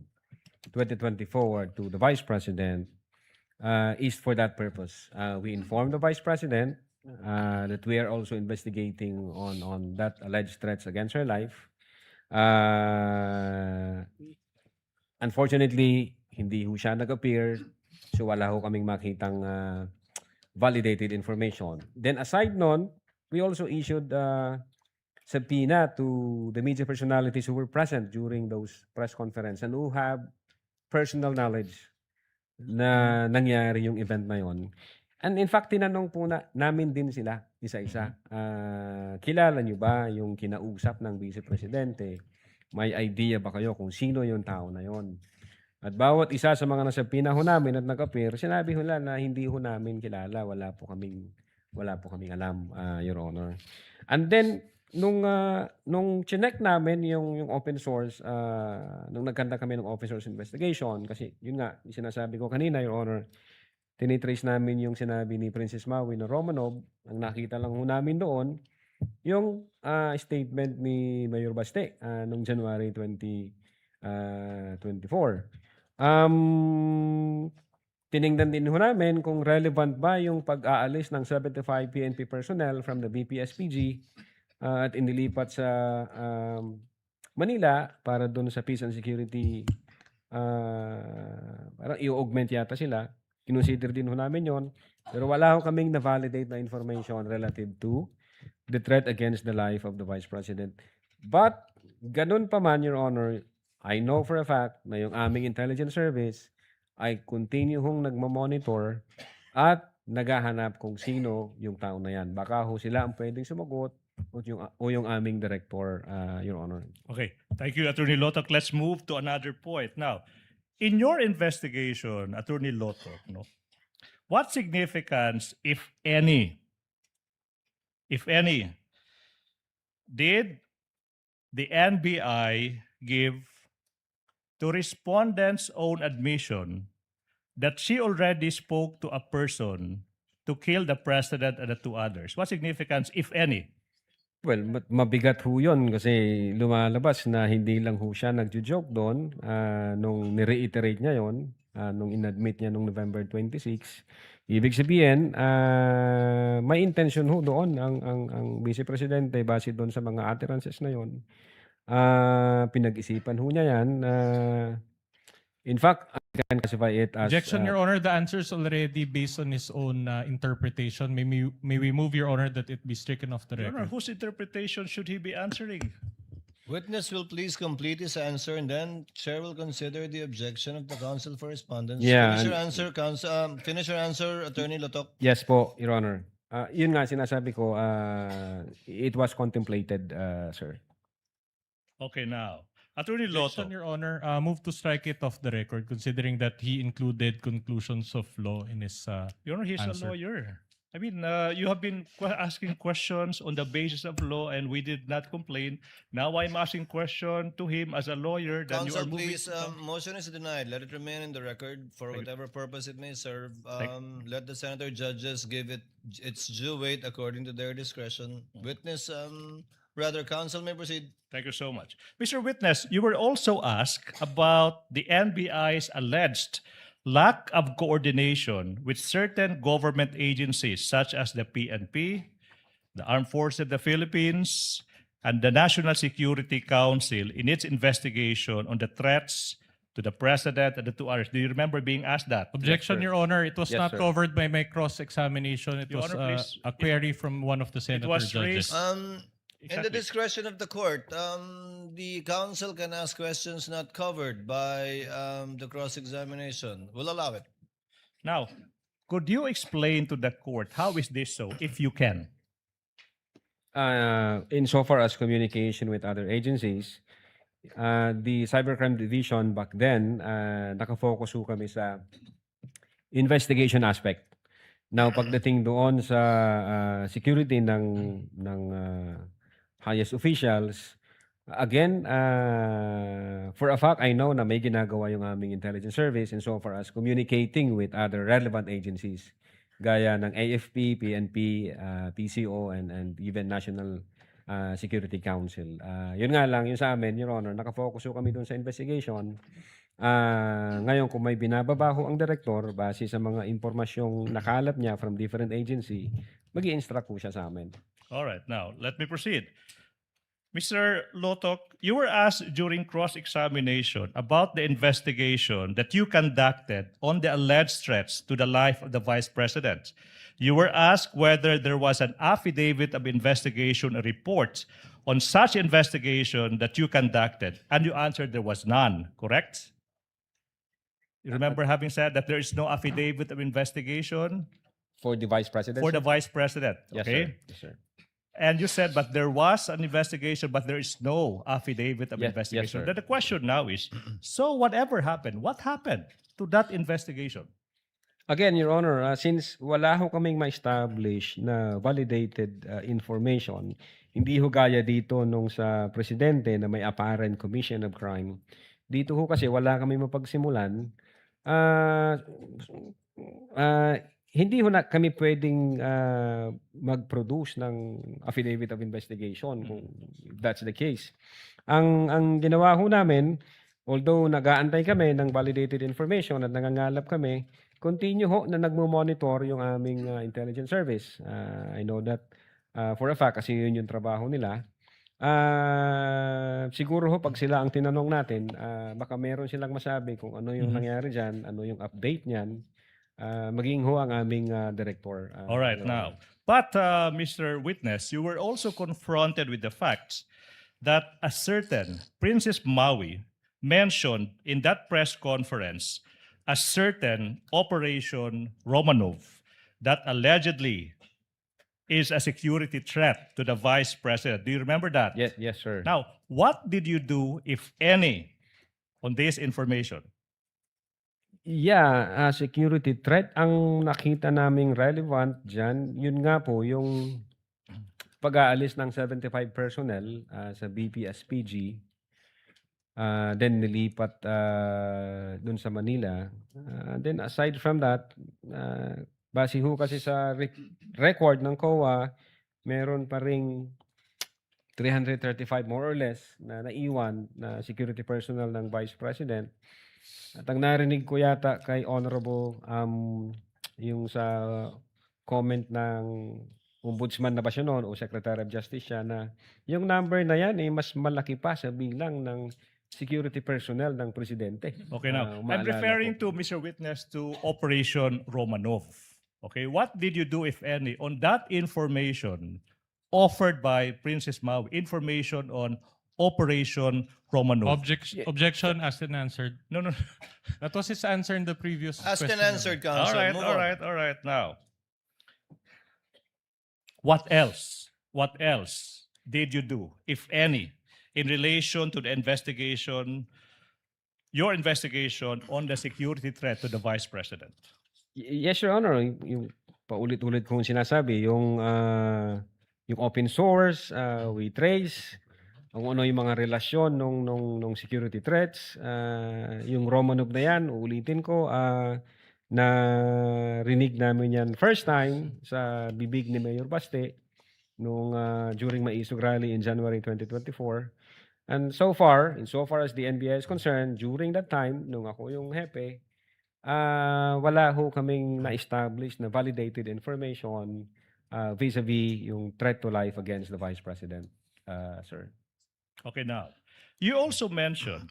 2024 to the Vice President is for that purpose. We informed the Vice President that we are also investigating on that alleged threats against her life. Unfortunately, hindi ho siya nag-appear. So wala ho kaming makitang validated information. Then aside nun, we also issued subpoena to the media personalities who were present during those press conference and who have personal knowledge na nangyari yung event na yon. And in fact, tinanong po namin din sila isa-isa. Kilala nyo ba yung kinausap ng Vice Presidente? May idea ba kayo kung sino yung tao na yon? At bawat isa sa mga nasabina ho namin at nag-appear, sinabi ho na hindi ho namin kilala. Wala po kaming alam, Your Honor. And then, nung chinek namin yung open source, nung nagkanta kami ng open source investigation, kasi yun nga, sinasabi ko kanina, Your Honor, tinitrace namin yung sinabi ni Princess Maui na Romanov. Ang nakita lang ho namin doon, yung statement ni Mayor Baste noong January 2024. Tiningnan din ho namin kung relevant ba yung pag-aalis ng 75 PNP personnel from the BPSPG at inilipat sa Manila para doon sa peace and security, parang i-augment yata sila. Kinonsider din ho namin yon. Pero wala ho kaming na-validate na information relative to the threat against the life of the Vice President. But, ganun pa man, Your Honor, I know for a fact na yung aming intelligence service ay continue hong nagmamonitor at naghahanap kung sino yung tao na yan. Baka ho sila ang pwedeng sumagot o yung aming director, Your Honor. Okay. Thank you, Attorney Lotok. Let's move to another point. Now, in your investigation, Attorney Lotok, what significance, if any, did the NBI give to respondent's own admission that she already spoke to a person to kill the president and the two others? What significance, if any? Well, mabigat ho yun kasi lumalabas na hindi lang ho siya nagjo-joke doon nung ni-reiterate niya yon, nung inadmit niya nung November 26. Ibig sabihin, may intention ho doon ang Vice Presidente base doon sa mga utterances na yon. Pinag-isipan ho niya yan. In fact, I can classify it as... Objection, Your Honor. The answer is already based on his own interpretation. May we move, Your Honor, that it be stricken off the Your Honor, record? whose interpretation should he be answering? Witness will please complete his answer and then Chair will consider the objection of the counsel for respondents. Yeah, Finish your answer, counsel. Finish your answer, Attorney Lotok. Yes po, Your Honor. Yun nga, sinasabi ko, it was contemplated, sir. Okay, now, Attorney Objection, Lotok. Your Honor. Move to strike it off the record, considering that he included conclusions of law in his Your Honor, he's answer. a lawyer. I mean, you have been asking questions on the basis of law, and we did not complain. Now I'm asking question to him as a lawyer. Then you Counsel, are moving. please, motion is denied. Let it remain in the record for whatever purpose it may serve. Let the senator judges give it its due weight according to their discretion. Witness, counsel may proceed. Thank you so much. Mr. Witness, you were also asked about the NBI's alleged lack of coordination with certain government agencies such as the PNP, the Armed Forces of the Philippines, and the National Security Council in its investigation on the threats to the President and the two others. Do you remember being asked that? Objection, Your Honor. It was Yes, not sir. covered by my cross-examination. It Your was Honor, please. a query from one of the senator was judges. raised- In the discretion of the court, the counsel can ask questions not covered by the cross-examination. We'll allow it. Now, could you explain to the court how is this so, if you can? Insofar as communication with other agencies, the Cybercrime Division back then, nakafocus ho kami sa investigation aspect. Now, pagdating doon sa security ng highest officials, again, for a fact, I know na may ginagawa yung aming intelligence service insofar as communicating with other relevant agencies gaya ng AFP, PNP, PCO, and even National Security Council. Yun nga lang, yun sa amin, Your Honor, nakafocus kami doon sa investigation. Ngayon, kung may binababaho ang direktor base sa mga impormasyong nakalap niya from different agency, mag-i-instruct po siya sa amin. All right, now let me proceed. Mr. Lotok, you were asked during cross-examination about the investigation that you conducted on the alleged threats to the life of the Vice President. You were asked whether there was an affidavit of investigation or report on such investigation that you conducted, and you answered there was none, correct? You remember having said that there is no affidavit of investigation? For the Vice President? For the Vice President, Yes, okay? sir. Yes, sir. And you said, but there was an investigation, but there is no affidavit of Yes, investigation. sir. Then the question now is, so whatever happened, what happened to that investigation? Again, Your Honor, since wala ho kaming ma-establish na validated information, hindi ho gaya dito nung sa presidente na may apparent commission of crime. Dito ho kasi wala kami mapagsimulan. Hindi ho na kami pwedeng mag-produce ng affidavit of investigation kung that's the case. Ang ginawa ho namin, although nag-aantay kami ng validated information at nangangalap kami, continue ho na nagmo-monitor yung aming intelligence service. I know that for a fact kasi yun yung trabaho nila. Siguro ho pag sila ang tinanong natin, baka meron silang masabi kung ano yung nangyari dyan, ano yung update niyan. Maging ho ang aming director. All right, now. But, Mr. Witness, you were also confronted with the facts that a certain Princess Maui mentioned in that press conference a certain Operation Romanov that allegedly is a security threat to the Vice President. Do you remember that? Yes, sir. Now, what did you do, if any, on this information? Yeah, security threat. Ang nakita naming relevant dyan, yun nga po, yung pag-aalis ng 75 personnel sa BPSPG, then nilipat dun sa Manila. Then aside from that, base ho kasi sa record ng COA, meron pa ring 335 more or less na naiwan na security personnel ng Vice President. At ang narinig ko yata kay Honorable yung sa comment ng Ombudsman na ba siya noon o Secretary of Justice siya na yung number na yan mas malaki pa sa bilang ng security personnel ng Presidente. Okay, now, I'm referring to, Mr. Witness, to Operation Romanov. Okay, what did you do, if any, on that information offered by Princess Maui, information on Operation Romanov? Objection asked and answered. No. That was his answer in the previous Asked question. and answered, Counsel. All right. Now, what else did you do, if any, in relation to the investigation, your investigation on the security threat to the Vice President? Yes, Your Honor. paulit-ulit kong sinasabi, yung open source, we trace, kung ano yung mga relasyon nung security threats, yung Romanov na yan, uulitin ko, narinig namin yan first time sa bibig ni Mayor Baste during Maisog Rally in January 2024. And so far, insofar as the NBI is concerned, during that time, nung ako yung hepe, wala ho kaming na-establish na validated information vis-a-vis yung threat to life against the Vice President, sir. Okay, now, you also mentioned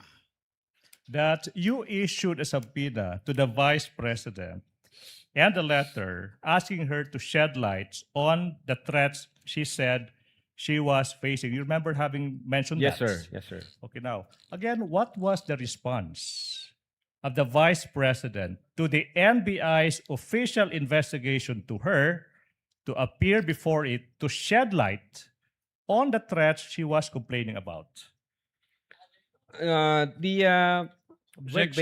that you issued a subpoena to the Vice President and a letter asking her to shed light on the threats she said she was facing. You remember having mentioned Yes, that? sir. Yes, sir. Okay, now, again, what was the response of the Vice President to the NBI's official investigation to her to appear before it to shed light on the threats she was complaining about? Based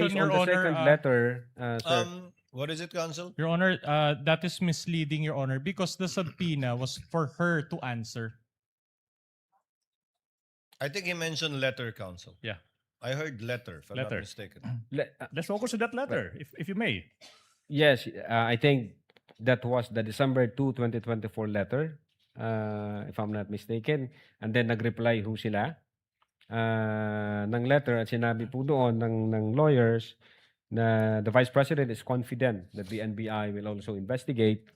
on Your the Honor, second letter, sir. What is it, Counsel? Your Honor, that is misleading, Your Honor, because the subpoena was for her to answer. I think he mentioned letter, Counsel. Yeah. I heard letter, if I'm not Letter. mistaken. Let's focus on that letter, if you may. Yes, I think that was the December 2, 2024 letter, if I'm not mistaken. And then nag-reply ho sila ng letter at sinabi po doon ng lawyers na the Vice President is confident that the NBI will also investigate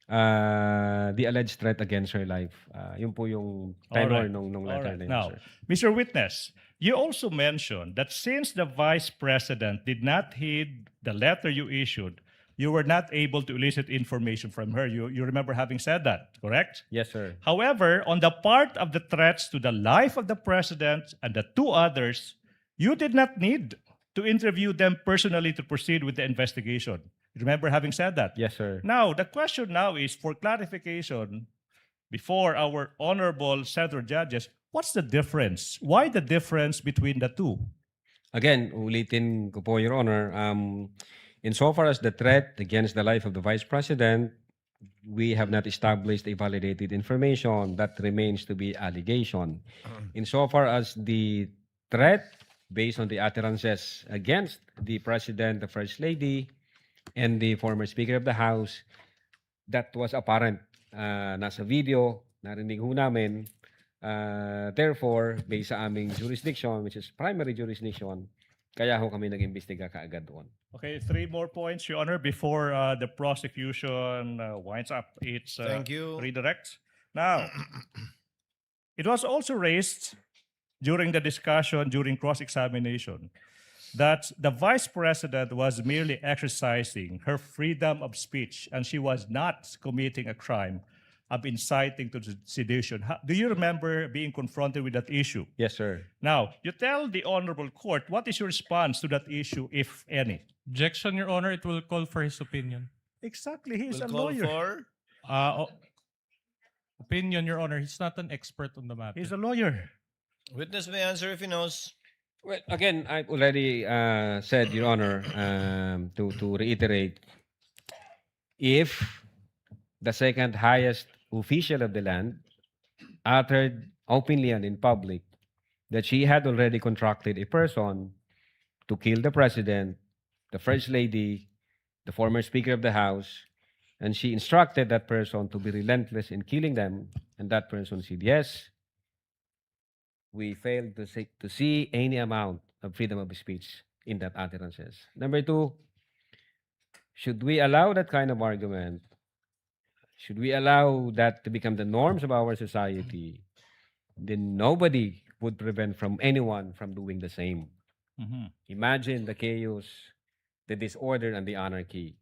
the alleged threat against her life. Yun po yung tenor nung letter na yun, Now, sir. Mr. Witness, you also mentioned that since the Vice President did not heed the letter you issued, you were not able to elicit information from her. You remember having said that, correct? Yes, sir. However, on the part of the threats to the life of the President and the two others, you did not need to interview them personally to proceed with the investigation. You remember having said that? Yes, sir. Now, the question now is for clarification before our honorable senator judges, what's the difference? Why the difference between the two? Again, ulitin ko po, Your Honor, insofar as the threat against the life of the Vice President, we have not established a validated information. That remains to be allegation. Insofar as the threat based on the utterances against the President, the First Lady, and the former Speaker of the House, that was apparent. Nasa video, narinig ho namin. Therefore, based sa aming jurisdiction, which is primary jurisdiction, kaya ho kami nag-imbestiga kaagad doon. Okay, 3 more points, Your Honor, before the prosecution winds up its Thank you. redirect. Now, it was also raised during the discussion, during cross-examination, that the Vice President was merely exercising her freedom of speech and she was not committing a crime of inciting to sedition. Do you remember being confronted with that issue? Yes, sir. Now, you tell the Honorable Court, what is your response to that issue, if any? Objection, Your Honor, it will call for his opinion. Exactly, he is We'll a call lawyer. for Opinion, Your Honor, he's not an expert on the matter. He's a lawyer. witness may answer if he knows. Well, again, I've already said, Your Honor, to reiterate, if the second highest official of the land uttered openly and in public that she had already contracted a person to kill the President, the First Lady, the former Speaker of the House, and she instructed that person to be relentless in killing them, and that person said yes, we failed to see any amount of freedom of speech in that utterances. Number 2, should we allow that kind of argument? Should we allow that to become the norms of our society? Then nobody would prevent from anyone from doing the same. Imagine the chaos, the disorder, and the anarchy,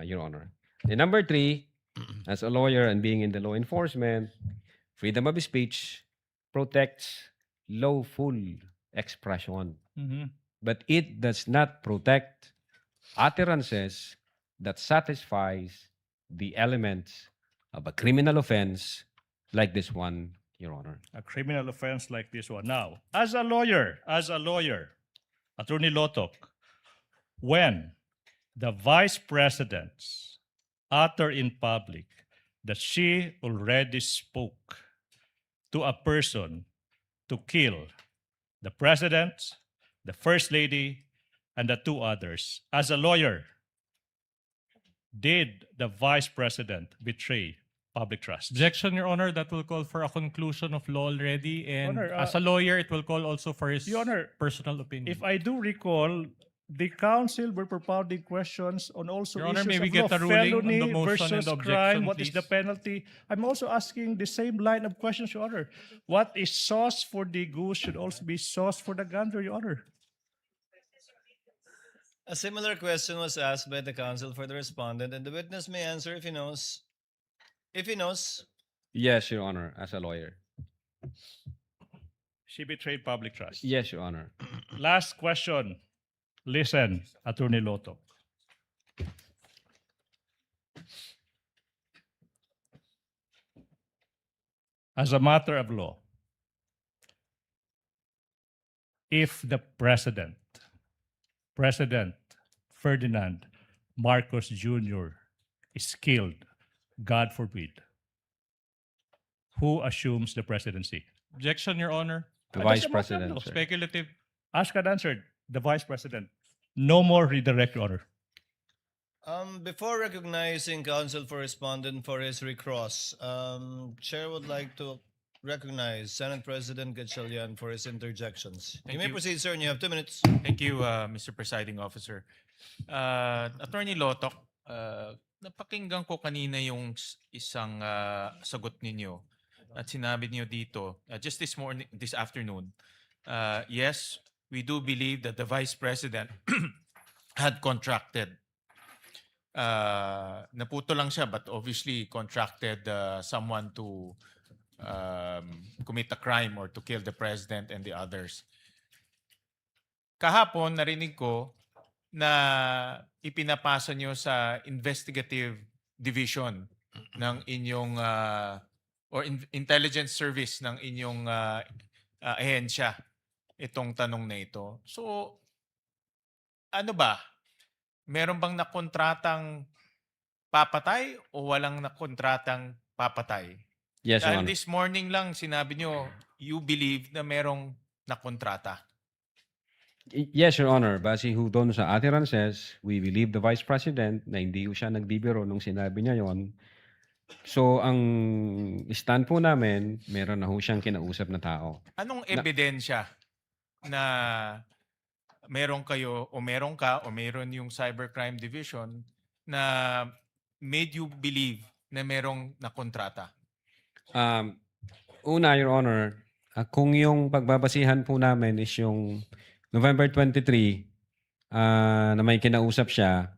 Your Honor. And number 3, as a lawyer and being in the law enforcement, freedom of speech protects lawful expression. But it does not protect utterances that satisfies the elements of a criminal offense like this one, Your Honor. A criminal offense like this one. Now, as a lawyer, Attorney Lotok, when the Vice President's utter in public that she already spoke to a person to kill the President, the First Lady, and the 2 others. As a lawyer, did the Vice President betray public trust? Objection, Your Honor. That will call for a conclusion of law already. And Honor, as a lawyer, it will call also for his Your Honor, personal opinion. If I do recall, the counsel were propounding questions on also Your Honor, issues may we of get law, a ruling on felony the motion and versus the objection, crime, what is the please? penalty? I'm also asking the same line of questions, Your Honor. What is sauce for the goose should also be sauce for the gander, Your Honor. A similar question was asked by the counsel for the respondent, and the witness may answer if he knows. If he knows, Yes, Your Honor, as a lawyer. She betrayed public trust. Yes, Your Honor. Last question. Listen, Attorney Loto. As a matter of law, if the President Ferdinand Marcos Jr. is killed, God forbid, who assumes the presidency? Objection, Your Honor. The That's Vice a matter of President, law. sir. Speculative. Asked and answered. The Vice President. No more redirect, Your Honor. before recognizing counsel for respondent for his recross, Chair would like to recognize Senate President Gatchalian for his interjections. Thank You may you. proceed, sir, and you have 2 minutes. Thank you, Mr. Presiding Officer. Attorney Lotok, napakinggan ko kanina yung isang sagot ninyo at sinabi niyo dito, just this afternoon, yes, we do believe that the Vice President had contracted. Naputo lang siya, but obviously contracted someone to commit a crime or to kill the President and the others. Kahapon, narinig ko na ipinapasa nyo sa investigative division ng inyong or intelligence service ng inyong ahensya itong tanong na ito. So, ano ba? Meron bang nakontratang papatay o walang nakontratang papatay? Yes, Your Dahil Honor. this morning lang sinabi nyo, you believe na merong nakontrata. Yes, Your Honor. Base ho doon sa utterances, we believe the Vice President na hindi ho siya nagbibiro nung sinabi niya yon. So, ang stand po namin, meron na ho siyang kinausap na tao. Anong ebidensya na meron kayo o meron ka o meron yung Cybercrime Division na made you believe na merong nakontrata? Una, Your Honor, kung yung pagbabasihan po namin is yung November 23 na may kinausap siya,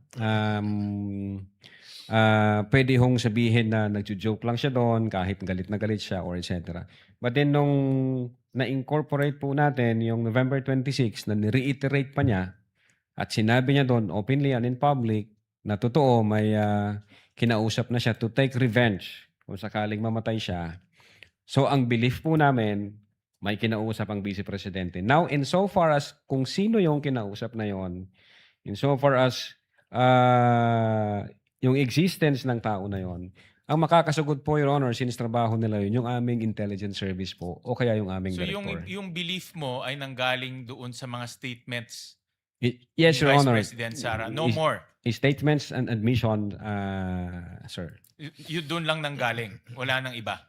pwede hong sabihin na nagjo-joke lang siya doon kahit galit na galit siya or etc. But then nung na-incorporate po natin yung November 26 na ni-reiterate pa niya at sinabi niya doon openly and in public na totoo may kinausap na siya to take revenge kung sakaling mamatay siya. So ang belief po namin may kinausap ang Vice Presidente. Now, insofar as kung sino yung kinausap na yon, insofar as yung existence ng tao na yon, ang makakasagot po, Your Honor, since trabaho nila yun, yung aming intelligence service po o kaya yung aming So director. yung belief mo ay nanggaling doon sa mga statements Yes, ni Your Vice Honor. President Sara. No more. Statements and admission, sir. Yun doon lang nanggaling. Wala nang iba.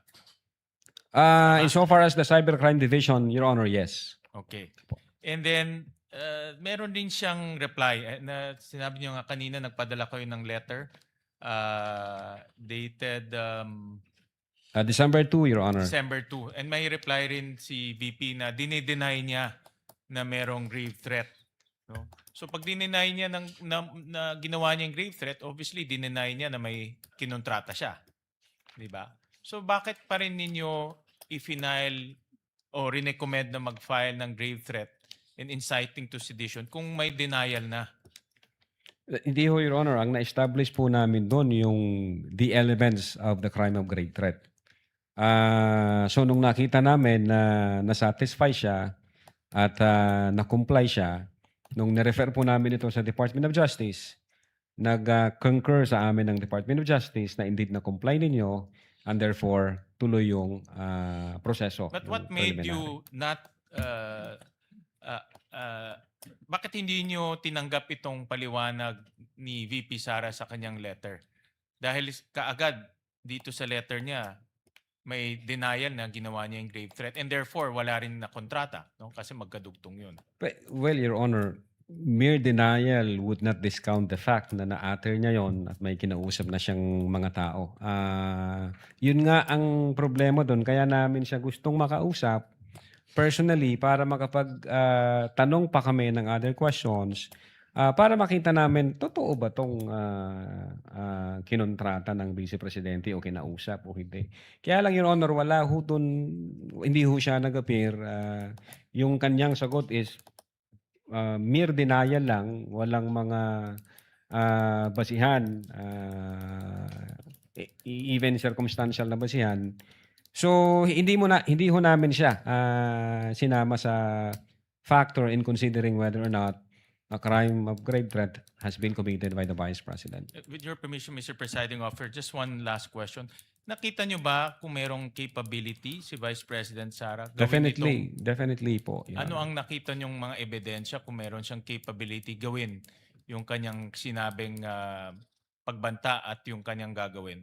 Insofar as the Cybercrime Division, Your Honor, yes. Okay. And then, meron din siyang reply. Na sinabi niyo nga kanina, nagpadala kayo ng letter dated December 2, Your Honor. December 2. And may reply rin si VP na dinideny niya na merong grave threat. No? So pag dineny niya na ginawa niya yung grave threat, obviously dineny niya na may kinontrata siya. Di ba? So bakit pa rin ninyo i-file o recommend na mag-file ng grave threat and inciting to sedition kung may denial na? Hindi ho, Your Honor. Ang na-establish po namin doon yung the elements of the crime of grave threat. So nung nakita namin na nasatisfy siya at na-comply siya, nung nirefer po namin ito sa Department of Justice, nag-concur sa amin ng Department of Justice na indeed na comply ninyo and therefore tuloy yung proseso. But ng what made preliminary. you not bakit hindi nyo tinanggap itong paliwanag ni VP Sara sa kanyang letter? Dahil kaagad dito sa letter niya may denial na ginawa niya yung grave threat and therefore wala rin na kontrata, no? Kasi magkadugtong yun. Well, Your Honor, mere denial would not discount the fact na na-utter niya yon at may kinausap na siyang mga tao. Yun nga ang problema doon. Kaya namin siya gustong makausap personally para makapag-tanong pa kami ng other questions para makita namin, totoo ba itong kinontrata ng Vice Presidente o kinausap o hindi. Kaya lang, Your Honor, wala ho dun, hindi ho siya nag-appear. Yung kanyang sagot is mere denial lang, walang mga basihan, even circumstantial na basihan. So hindi ho namin siya sinama sa factor in considering whether or not a crime of grave threat has been committed by the Vice President. With your permission, Mr. Presiding Officer, just one last question. Nakita nyo ba kung merong capability si Vice President Sara? Definitely po. Your Ano Honor. ang nakita nyong mga ebidensya kung meron siyang capability gawin yung kanyang sinabing pagbanta at yung kanyang gagawin?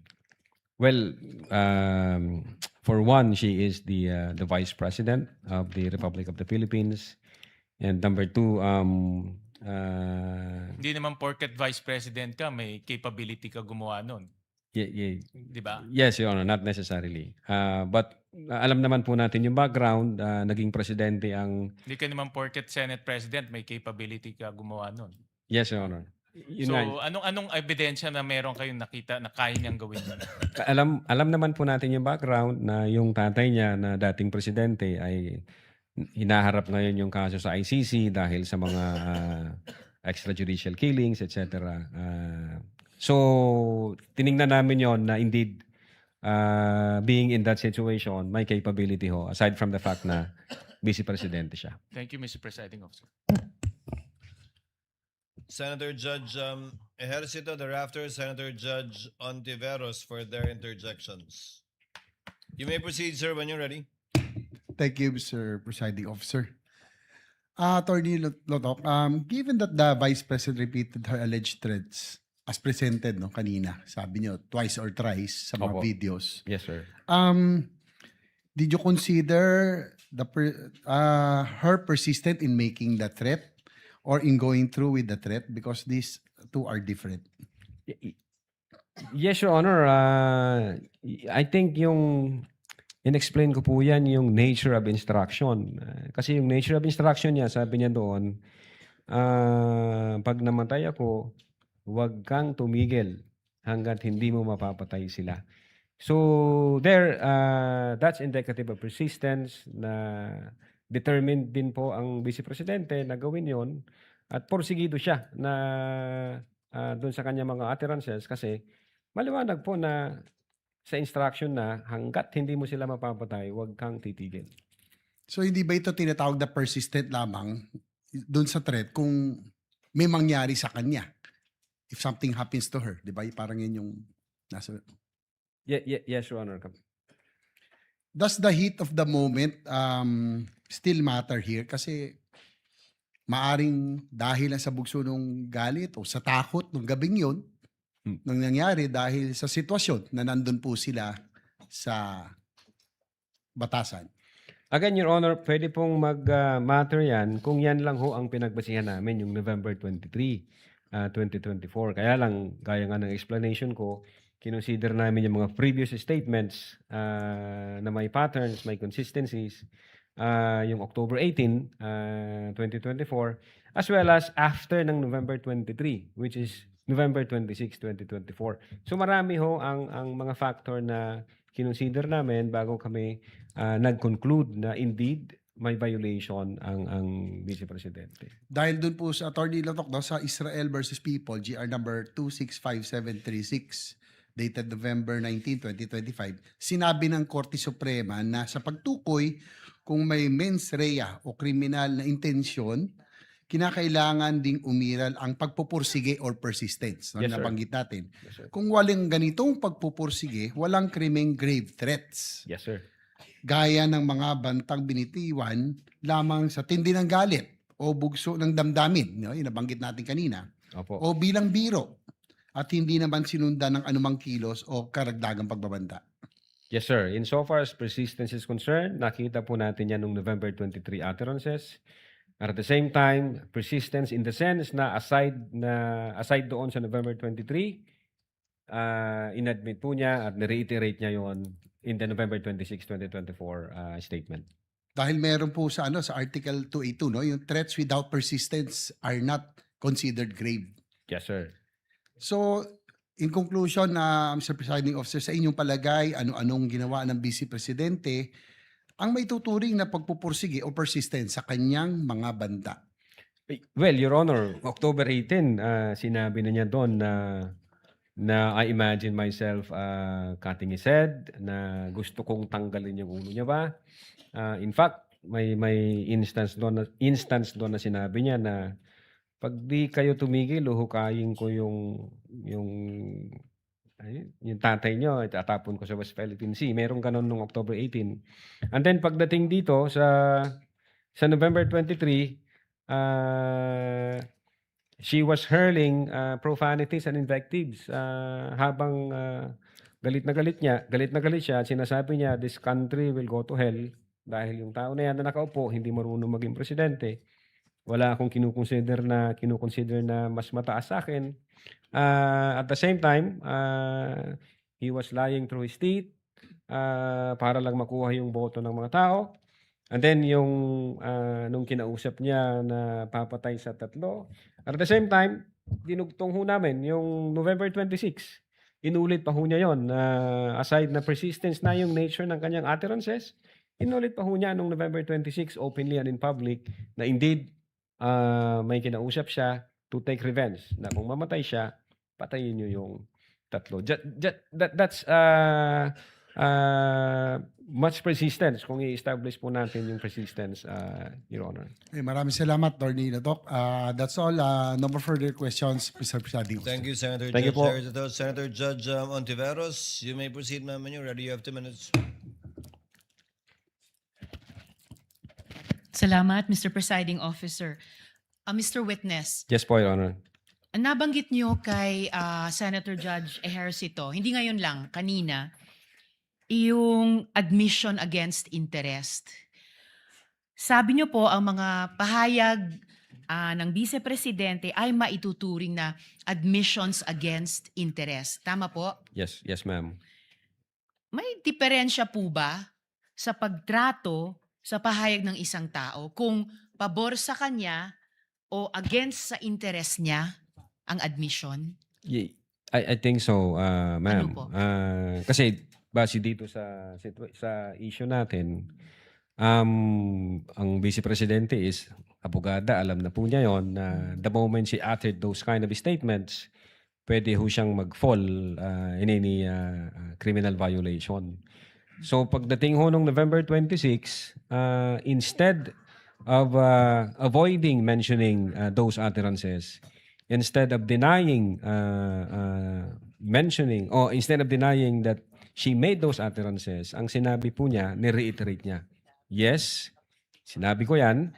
Well, for one, she is the Vice President of the Republic of the Philippines. And number two, Hindi naman porket Vice President ka, may capability ka gumawa nun. Di ba? yes, Your Honor, not necessarily. But alam naman po natin yung background, naging presidente ang... Hindi ka naman porket Senate President, may capability ka gumawa nun. Yes, Your Honor. Yun So, nga. anong ebidensya na meron kayong nakita na kaya niyang gawin yun? Alam naman po natin yung background na yung tatay niya na dating presidente ay hinaharap ngayon yung kaso sa ICC dahil sa mga extrajudicial killings, etc. So, tiningnan namin yon na indeed being in that situation, may capability ho, aside from the fact na vice presidente siya. Thank you, Mr. Presiding Officer. Senator Judge Ejercito, thereafter Senator Judge Ontiveros for their interjections. You may proceed, sir, when you're ready. Thank you, Mr. Presiding Officer. Attorney Lotok, given that the Vice President repeated her alleged threats as presented no kanina, sabi niyo twice or thrice sa mga Opo. videos. Yes, sir. Did you consider her persistent in making the threat or in going through with the threat, because these two are different? Yes, Your Honor. I think yung in-explain ko po yan yung nature of instruction. Kasi yung nature of instruction niya, sabi niya doon, pag namatay ako, huwag kang tumigil hanggat hindi mo mapapatay sila. So there, that's indicative of persistence na determined din po ang Vice Presidente na gawin yon at porsigido siya na doon sa kanya mga utterances kasi maliwanag po na sa instruction na hanggat hindi mo sila mapapatay, huwag kang titigil. So hindi ba ito tinatawag na persistent lamang doon sa threat kung may mangyari sa kanya? If something happens to her, di ba? Parang yun yung nasa... Yes, Your Honor. Does the heat of the moment still matter here? Kasi maaring dahil lang sa bugso ng galit o sa takot ng gabing yun, nang nangyari dahil sa sitwasyon na nandun po sila sa batasan. Again, Your Honor, pwede pong mag-matter yan kung yan lang ho ang pinagbasihan namin, yung November 23, 2024. Kaya lang, gaya nga ng explanation ko, kinonsider namin yung mga previous statements na may patterns, may consistencies, yung October 18, 2024, as well as after ng November 23, which is November 26, 2024. So marami ho ang mga factor na kinonsider namin bago kami nag-conclude na indeed may violation ang Vice Presidente. Dahil dun po sa Attorney Lotok, sa Israel versus People, GR number 265736, dated November 19, 2025, sinabi ng Korte Suprema na sa pagtukoy kung may mens rea o kriminal na intensyon, kinakailangan ding umiral ang pagpupursige or persistence na Yes, sir. nabanggit natin. Yes, sir. Kung walang ganitong pagpupursige, walang krimeng grave threats. Yes, sir. Gaya ng mga bantang binitiwan lamang sa tindi ng galit o bugso ng damdamin, no? Yung nabanggit natin kanina, Opo. o bilang biro at hindi naman sinundan ng anumang kilos o karagdagang pagbabanta. Yes, sir. Insofar as persistence is concerned, nakita po natin yan noong November 23 utterances. At the same time, persistence in the sense na aside doon sa November 23, inadmit po niya at reiterate niya yon in the November 26, 2024 statement. Dahil meron po sa sa Article 282, no, yung threats without persistence are not considered grave. Yes, sir. So, in conclusion, Mr. Presiding Officer, sa inyong palagay, ano-anong ginawa ng Vice Presidente ang may tuturing na pagpupursige o persistence sa kanyang mga banta? Well, Your Honor, October 18, sinabi na niya doon na I imagine myself cutting his head, na gusto kong tanggalin yung ulo niya ba. In fact, may instance doon na sinabi niya na pag di kayo tumigil, huhukayin ko yung tatay nyo, itatapon ko sa West Philippine Sea. Merong ganun nung October 18. And then pagdating dito sa November 23, she was hurling profanities and invectives habang galit na galit siya. Sinasabi niya, this country will go to hell dahil yung tao na yan na nakaupo, hindi marunong maging presidente. Wala akong kinukonsider na mas mataas sa akin. At the same time, he was lying through his teeth para lang makuha yung boto ng mga tao. And then yung nung kinausap niya na papatay sa 3. At the same time, dinugtong ho namin yung November 26. Inulit pa ho niya yon. Aside na persistence na yung nature ng kanyang utterances, inulit pa ho niya nung November 26 openly and in public na indeed may kinausap siya to take revenge, na kung mamatay siya, patayin niyo yung 3. That's much persistence kung i-establish po natin yung persistence, Your Honor. Maraming salamat, Attorney Latok. That's all. No more further questions, Mr. Presiding Officer. Thank you, Senator Thank you Judge po. Senator Judge Ontiveros, you may proceed, ma'am. When you're ready, you have 2 minutes. Salamat, Mr. Presiding Officer. Mr. Witness, Yes po, Your Honor. nabanggit niyo kay Senator Judge Ejercito, hindi ngayon lang, kanina, yung admission against interest. Sabi niyo po ang mga pahayag ng Vice Presidente ay maituturing na admissions against interest. Tama po? Yes, ma'am. May diferensya po ba sa pagtrato sa pahayag ng isang tao kung pabor sa kanya o against sa interest niya ang admission? I think so, ma'am. Ano po? Kasi base dito sa issue natin, ang Vice Presidente is abogada, alam na po niya yon na the moment she uttered those kind of statements, pwede ho siyang mag-fall in any criminal violation. So pagdating ho nung November 26, instead of avoiding mentioning those utterances, instead of denying mentioning, or instead of denying that she made those utterances, ang sinabi po niya, ni-reiterate niya, yes, sinabi ko yan,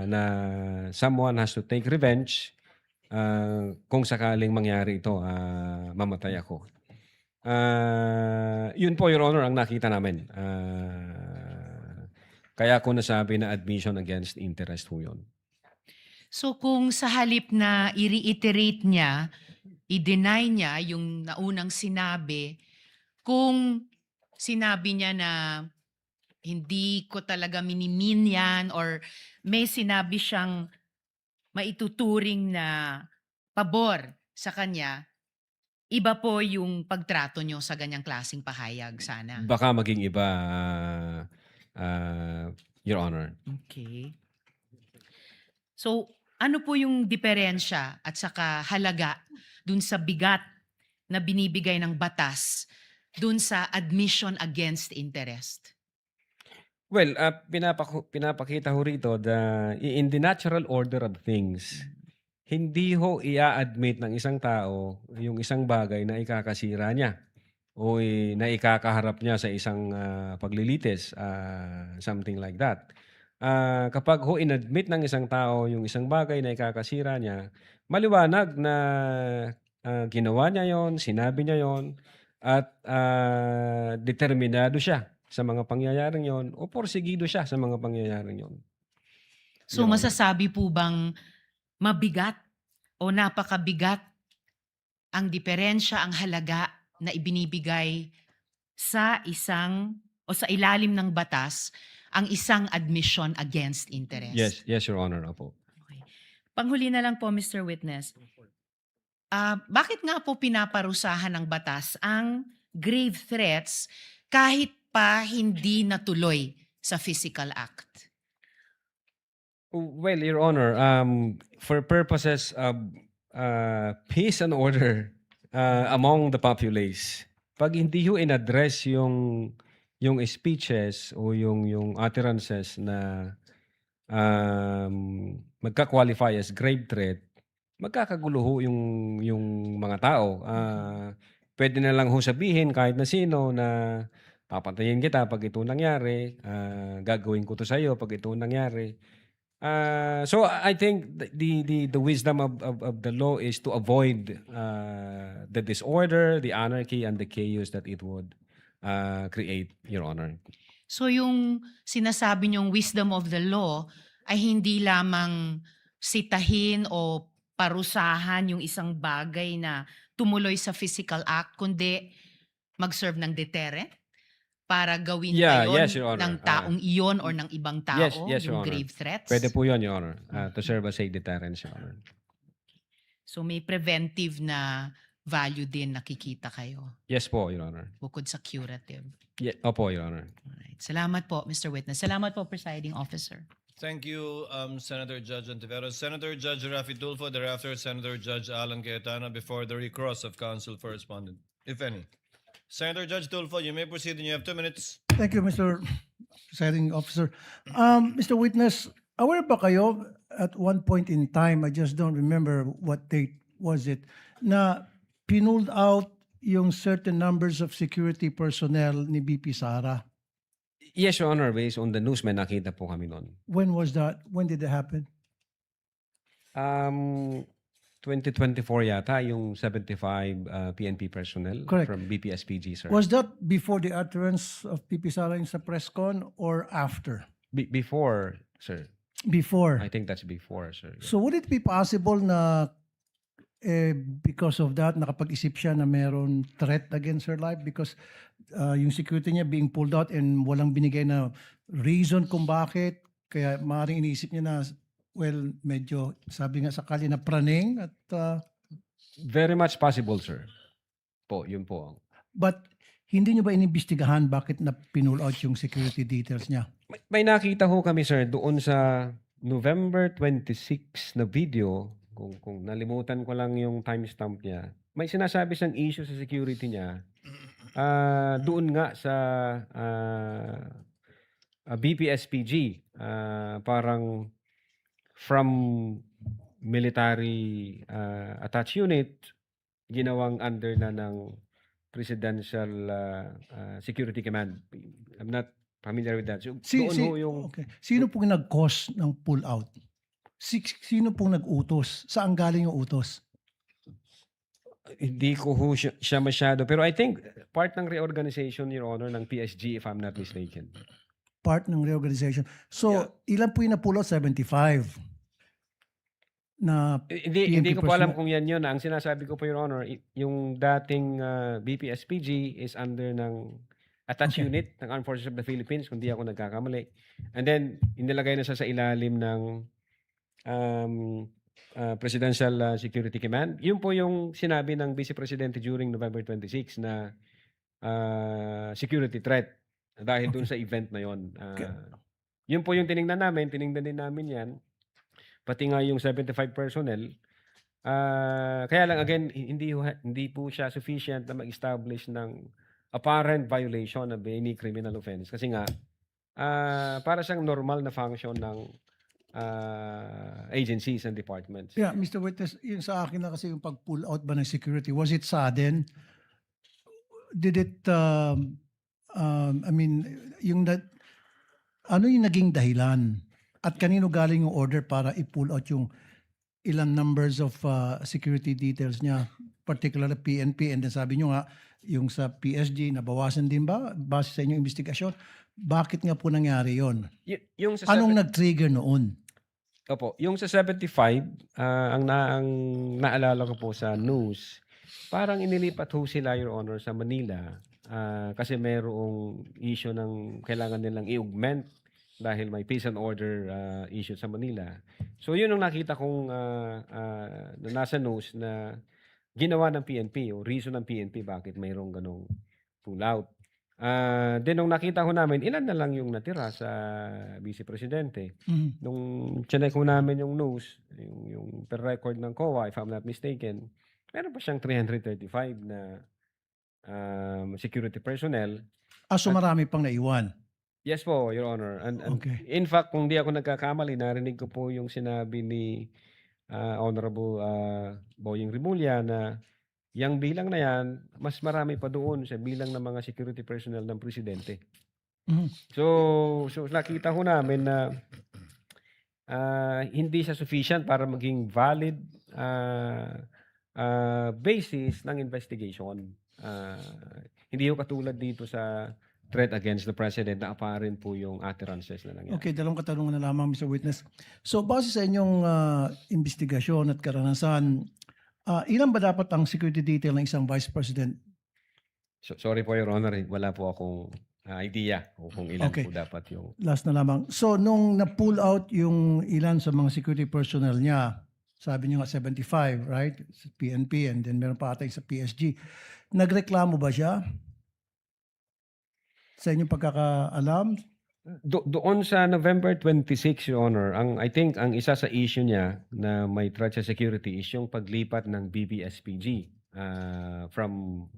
na someone has to take revenge kung sakaling mangyari ito, mamatay ako. Yun po, Your Honor, ang nakita namin. Kaya ko nasabi na admission against interest ho yun. So kung sa halip na i-reiterate niya, i-deny niya yung naunang sinabi, kung sinabi niya na hindi ko talaga minimin yan or may sinabi siyang maituturing na pabor sa kanya, iba po yung pagtrato nyo sa ganyang klaseng pahayag sana. Baka maging iba, Your Honor. Okay. So, ano po yung diferensya at saka halaga dun sa bigat na binibigay ng batas dun sa admission against interest? Well, pinapakita ho rito in the natural order of things, hindi ho i-a-admit ng isang tao yung isang bagay na ikakasira niya o na ikakaharap niya sa isang paglilitis, something like that. Kapag ho inadmit ng isang tao yung isang bagay na ikakasira niya, maliwanag na ginawa niya yon, sinabi niya yon, at determinado siya sa mga pangyayaring yon o porsigido siya sa mga pangyayaring yon. So Your Honor. masasabi po bang mabigat o napakabigat ang diferensya, ang halaga na ibinibigay sa isang o sa ilalim ng batas ang isang admission against interest? Yes, Your Honor. Opo. Panghuli na lang po, Mr. Witness. Bakit nga po pinaparusahan ng batas ang grave threats kahit pa hindi natuloy sa physical act? Well, Your Honor, for purposes of peace and order among the populace, pag hindi ho in-address yung speeches o yung utterances na magka-qualify as grave threat, magkakagulo ho yung mga tao. Pwede na lang ho sabihin kahit na sino na papatayin kita pag ito nangyari, gagawin ko to sa iyo pag ito nangyari. So I think the wisdom of the law is to avoid the disorder, the anarchy, and the chaos that it would create, Your Honor. So yung sinasabi niyong wisdom of the law ay hindi lamang sitahin o parusahan yung isang bagay na tumuloy sa physical act, kundi mag-serve ng deterrent para gawin Yes, Your Honor. ng taong iyon or ng ibang tao, Yes, Your yung Honor. grave threats. Pwede po yun, Your Honor. To serve as a deterrence, Your Honor. So may preventive na value din nakikita kayo Yes po, Your Honor. bukod sa curative. Opo, Your Honor. Alright. Salamat po, Mr. Witness. Salamat po, Presiding Officer. Thank you, Senator Judge Antiveros. Senator Judge Rafi Tulfo, thereafter Senator Judge Alan Cayetano before the recross of counsel for respondent, if any. Senator Judge Tulfo, you may proceed and you have 2 minutes. Thank you, Mr. Presiding Officer. Mr. Witness, aware ba kayo at one point in time, I just don't remember what date was it, na pinulled out yung certain numbers of security personnel ni BP Sara? Yes, Your Honor. Based on the news, may nakita po kami noon. When was that? When did it happen? 2024 yata, yung 75 PNP personnel Correct. from BPSPG, sir. Was that before the utterance of BP Sara in sa press con or after? Before, sir. Before. I think that's before, sir. So would it be possible na because of that, nakapag-isip siya na meron threat against her life because yung security niya being pulled out and walang binigay na reason kung bakit, kaya maaaring iniisip niya na, well, medyo sabi nga sakali na praning at Very much possible, sir. Po, yun po. but hindi niyo ba inimbestigahan bakit na pinull out yung security details niya? May nakita ho kami, sir, doon sa November 26 na video, kung nalimutan ko lang yung timestamp niya, may sinasabi siyang issue sa security niya. Doon nga sa BPSPG, parang from military attached unit, ginawang under na ng Presidential Security Command. I'm not familiar with that. So, doon ho yung... Okay. Sino pong nag-cause ng pull out? Sino pong nag-utos? Saan galing yung utos? Hindi ko ho siya masyado. Pero I think part ng reorganization, Your Honor, ng PSG, if I'm not mistaken. Part ng reorganization. So, ilan po yung na-pull out? 75. Na Hindi PNP ko po alam personnel. kung yan yun. Ang sinasabi ko po, Your Honor, yung dating BPSPG is under ng attached unit ng Armed Forces of the Philippines, kung di ako nagkakamali. And then, inilagay na siya sa ilalim ng Presidential Security Command. Yun po yung sinabi ng Vice Presidente during November 26 na security threat dahil dun sa event na yun. Yun po yung tiningnan din namin yan. Pati nga yung 75 personnel. Kaya lang again, hindi po siya sufficient na mag-establish ng apparent violation of any criminal offense. Kasi nga, para siyang normal na function ng agencies and departments. Yeah, Mr. Witness, yung sa akin na kasi yung pag-pull out ba ng security, was it sudden? Did it, I mean, ano yung naging dahilan? At kanino galing yung order para i-pull out yung ilang numbers of security details niya, particularly PNP, and then sabi nyo nga, yung sa PSG, nabawasan din ba base sa inyong investigasyon? Bakit nga po nangyari yon? Yung sa Anong nag-trigger noon? Opo, yung sa 75, ang naalala ko po sa news, parang inilipat ho sila, Your Honor, sa Manila kasi mayroong issue ng kailangan nilang i-augment dahil may peace and order issue sa Manila. So yun ang nakita kong na nasa news na ginawa ng PNP o reason ng PNP bakit mayroong ganong pull out. Then nung nakita ko namin, ilan na lang yung natira sa Vice Presidente. Nung chinek ko namin yung news, yung per record ng COA, if I'm not mistaken, meron pa siyang 335 na security personnel. So marami pang naiwan? Yes po, Your Honor. And Okay. in fact, kung di ako nagkakamali, narinig ko po yung sinabi ni Honorable Boying Rimulya na yang bilang na yan, mas marami pa doon sa bilang ng mga security personnel ng presidente. So nakita ko namin na hindi siya sufficient para maging valid basis ng investigation. Hindi ko katulad dito sa threat against the president na apparent po yung utterances na nangyari. Okay, dalawang katanungan na lamang, Mr. Witness. So base sa inyong investigasyon at karanasan, ilan ba dapat ang security detail ng isang Vice President? Sorry po, Your Honor, wala po akong idea kung ilan Okay. po dapat yung... Last na lamang. So nung na-pull out yung ilan sa mga security personnel niya, sabi niyo nga 75, right? Sa PNP and then meron pa ata yung sa PSG. Nagreklamo ba siya? Sa inyong pagkakaalam? Doon sa November 26, Your Honor, I think ang isa sa issue niya na may threat sa security is yung paglipat ng BBSPG from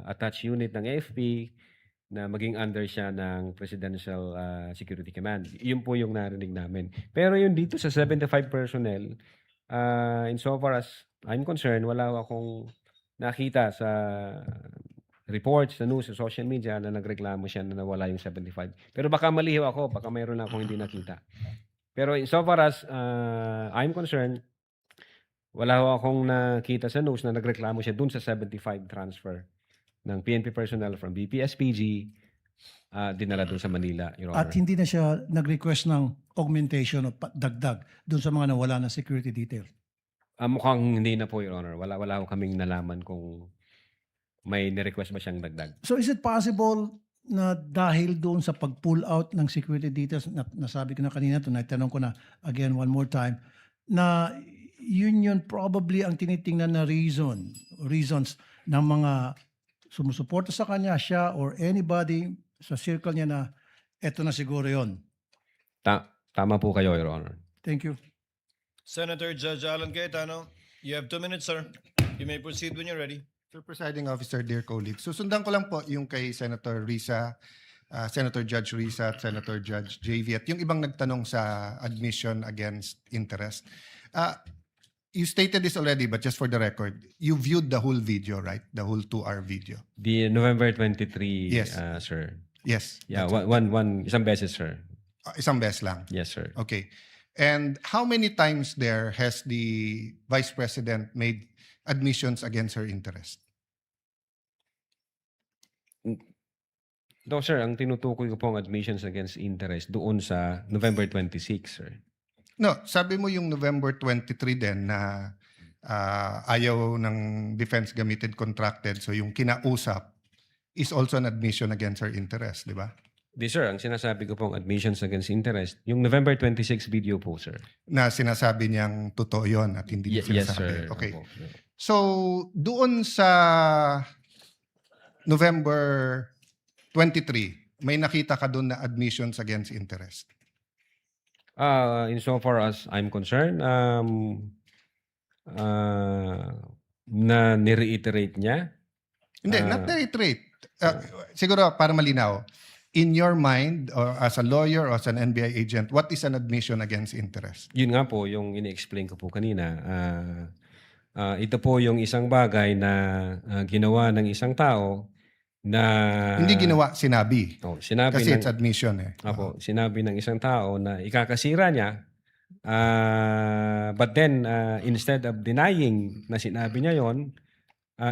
attached unit ng AFP na maging under siya ng Presidential Security Command. Yun po yung narinig namin. Pero yung dito sa 75 personnel, insofar as I'm concerned, wala akong nakita sa reports, sa news, sa social media na nagreklamo siya na nawala yung 75. Pero baka maliho ako, baka mayroon akong hindi nakita. Pero insofar as I'm concerned, wala akong nakita sa news na nagreklamo siya dun sa 75 transfer ng PNP personnel from BPSPG dinala dun sa Manila, Your Honor. At hindi na siya nag-request ng augmentation o dagdag dun sa mga nawala na security detail? Mukhang hindi na po, Your Honor. Wala ko kaming nalaman kung may ni-request ba siyang dagdag. So is it possible na dahil doon sa pag-pull out ng security details, nasabi ko na kanina, tinatanong ko na again one more time, na yun probably ang tinitingnan na reasons ng mga sumusuporta sa kanya, siya or anybody sa circle niya na eto na siguro yon. Tama po kayo, Your Honor. Thank you. Senator Judge Alan Cayetano, you have 2 minutes, sir. You may proceed when you're ready. Mr. Presiding Officer, dear colleagues, susundan ko lang po yung kay Senator Risa, Senator Judge Risa at Senator Judge JV at yung ibang nagtanong sa admission against interest. You stated this already, but just for the record, you viewed the whole video, right? The whole 2-hour video. The November 23, Yes. Sir. Yes. Yeah, that's isang beses, sir. Isang beses lang. Yes, sir. Okay. And how many times there has the Vice President made admissions against her interest? No, sir, ang tinutukoy ko po ang admissions against interest doon sa November 26, sir. No, sabi mo yung November 23 din na ayaw ng defense gamitin contracted. So yung kinausap is also an admission against her interest, di ba? Di, sir, ang sinasabi ko pong admissions against interest, yung November 26 video po, sir. Na sinasabi niyang totoo yon at hindi niya Yes, sinasabi. sir. Okay. Opo. So, doon sa November 23, may nakita ka doon na admissions against interest? Insofar as I'm concerned, na ni-reiterate niya. Hindi, not reiterate. Siguro para malinaw. in your mind, or as a lawyer or as an NBI agent, what is an admission against interest? Yun nga po yung ini-explain ko po kanina. Ito po yung isang bagay na ginawa ng isang tao na... Hindi ginawa, sinabi. Sinabi Kasi ng, it's admission eh. Apo, sinabi ng isang tao na ikakasira niya, but then instead of denying na sinabi niya yon,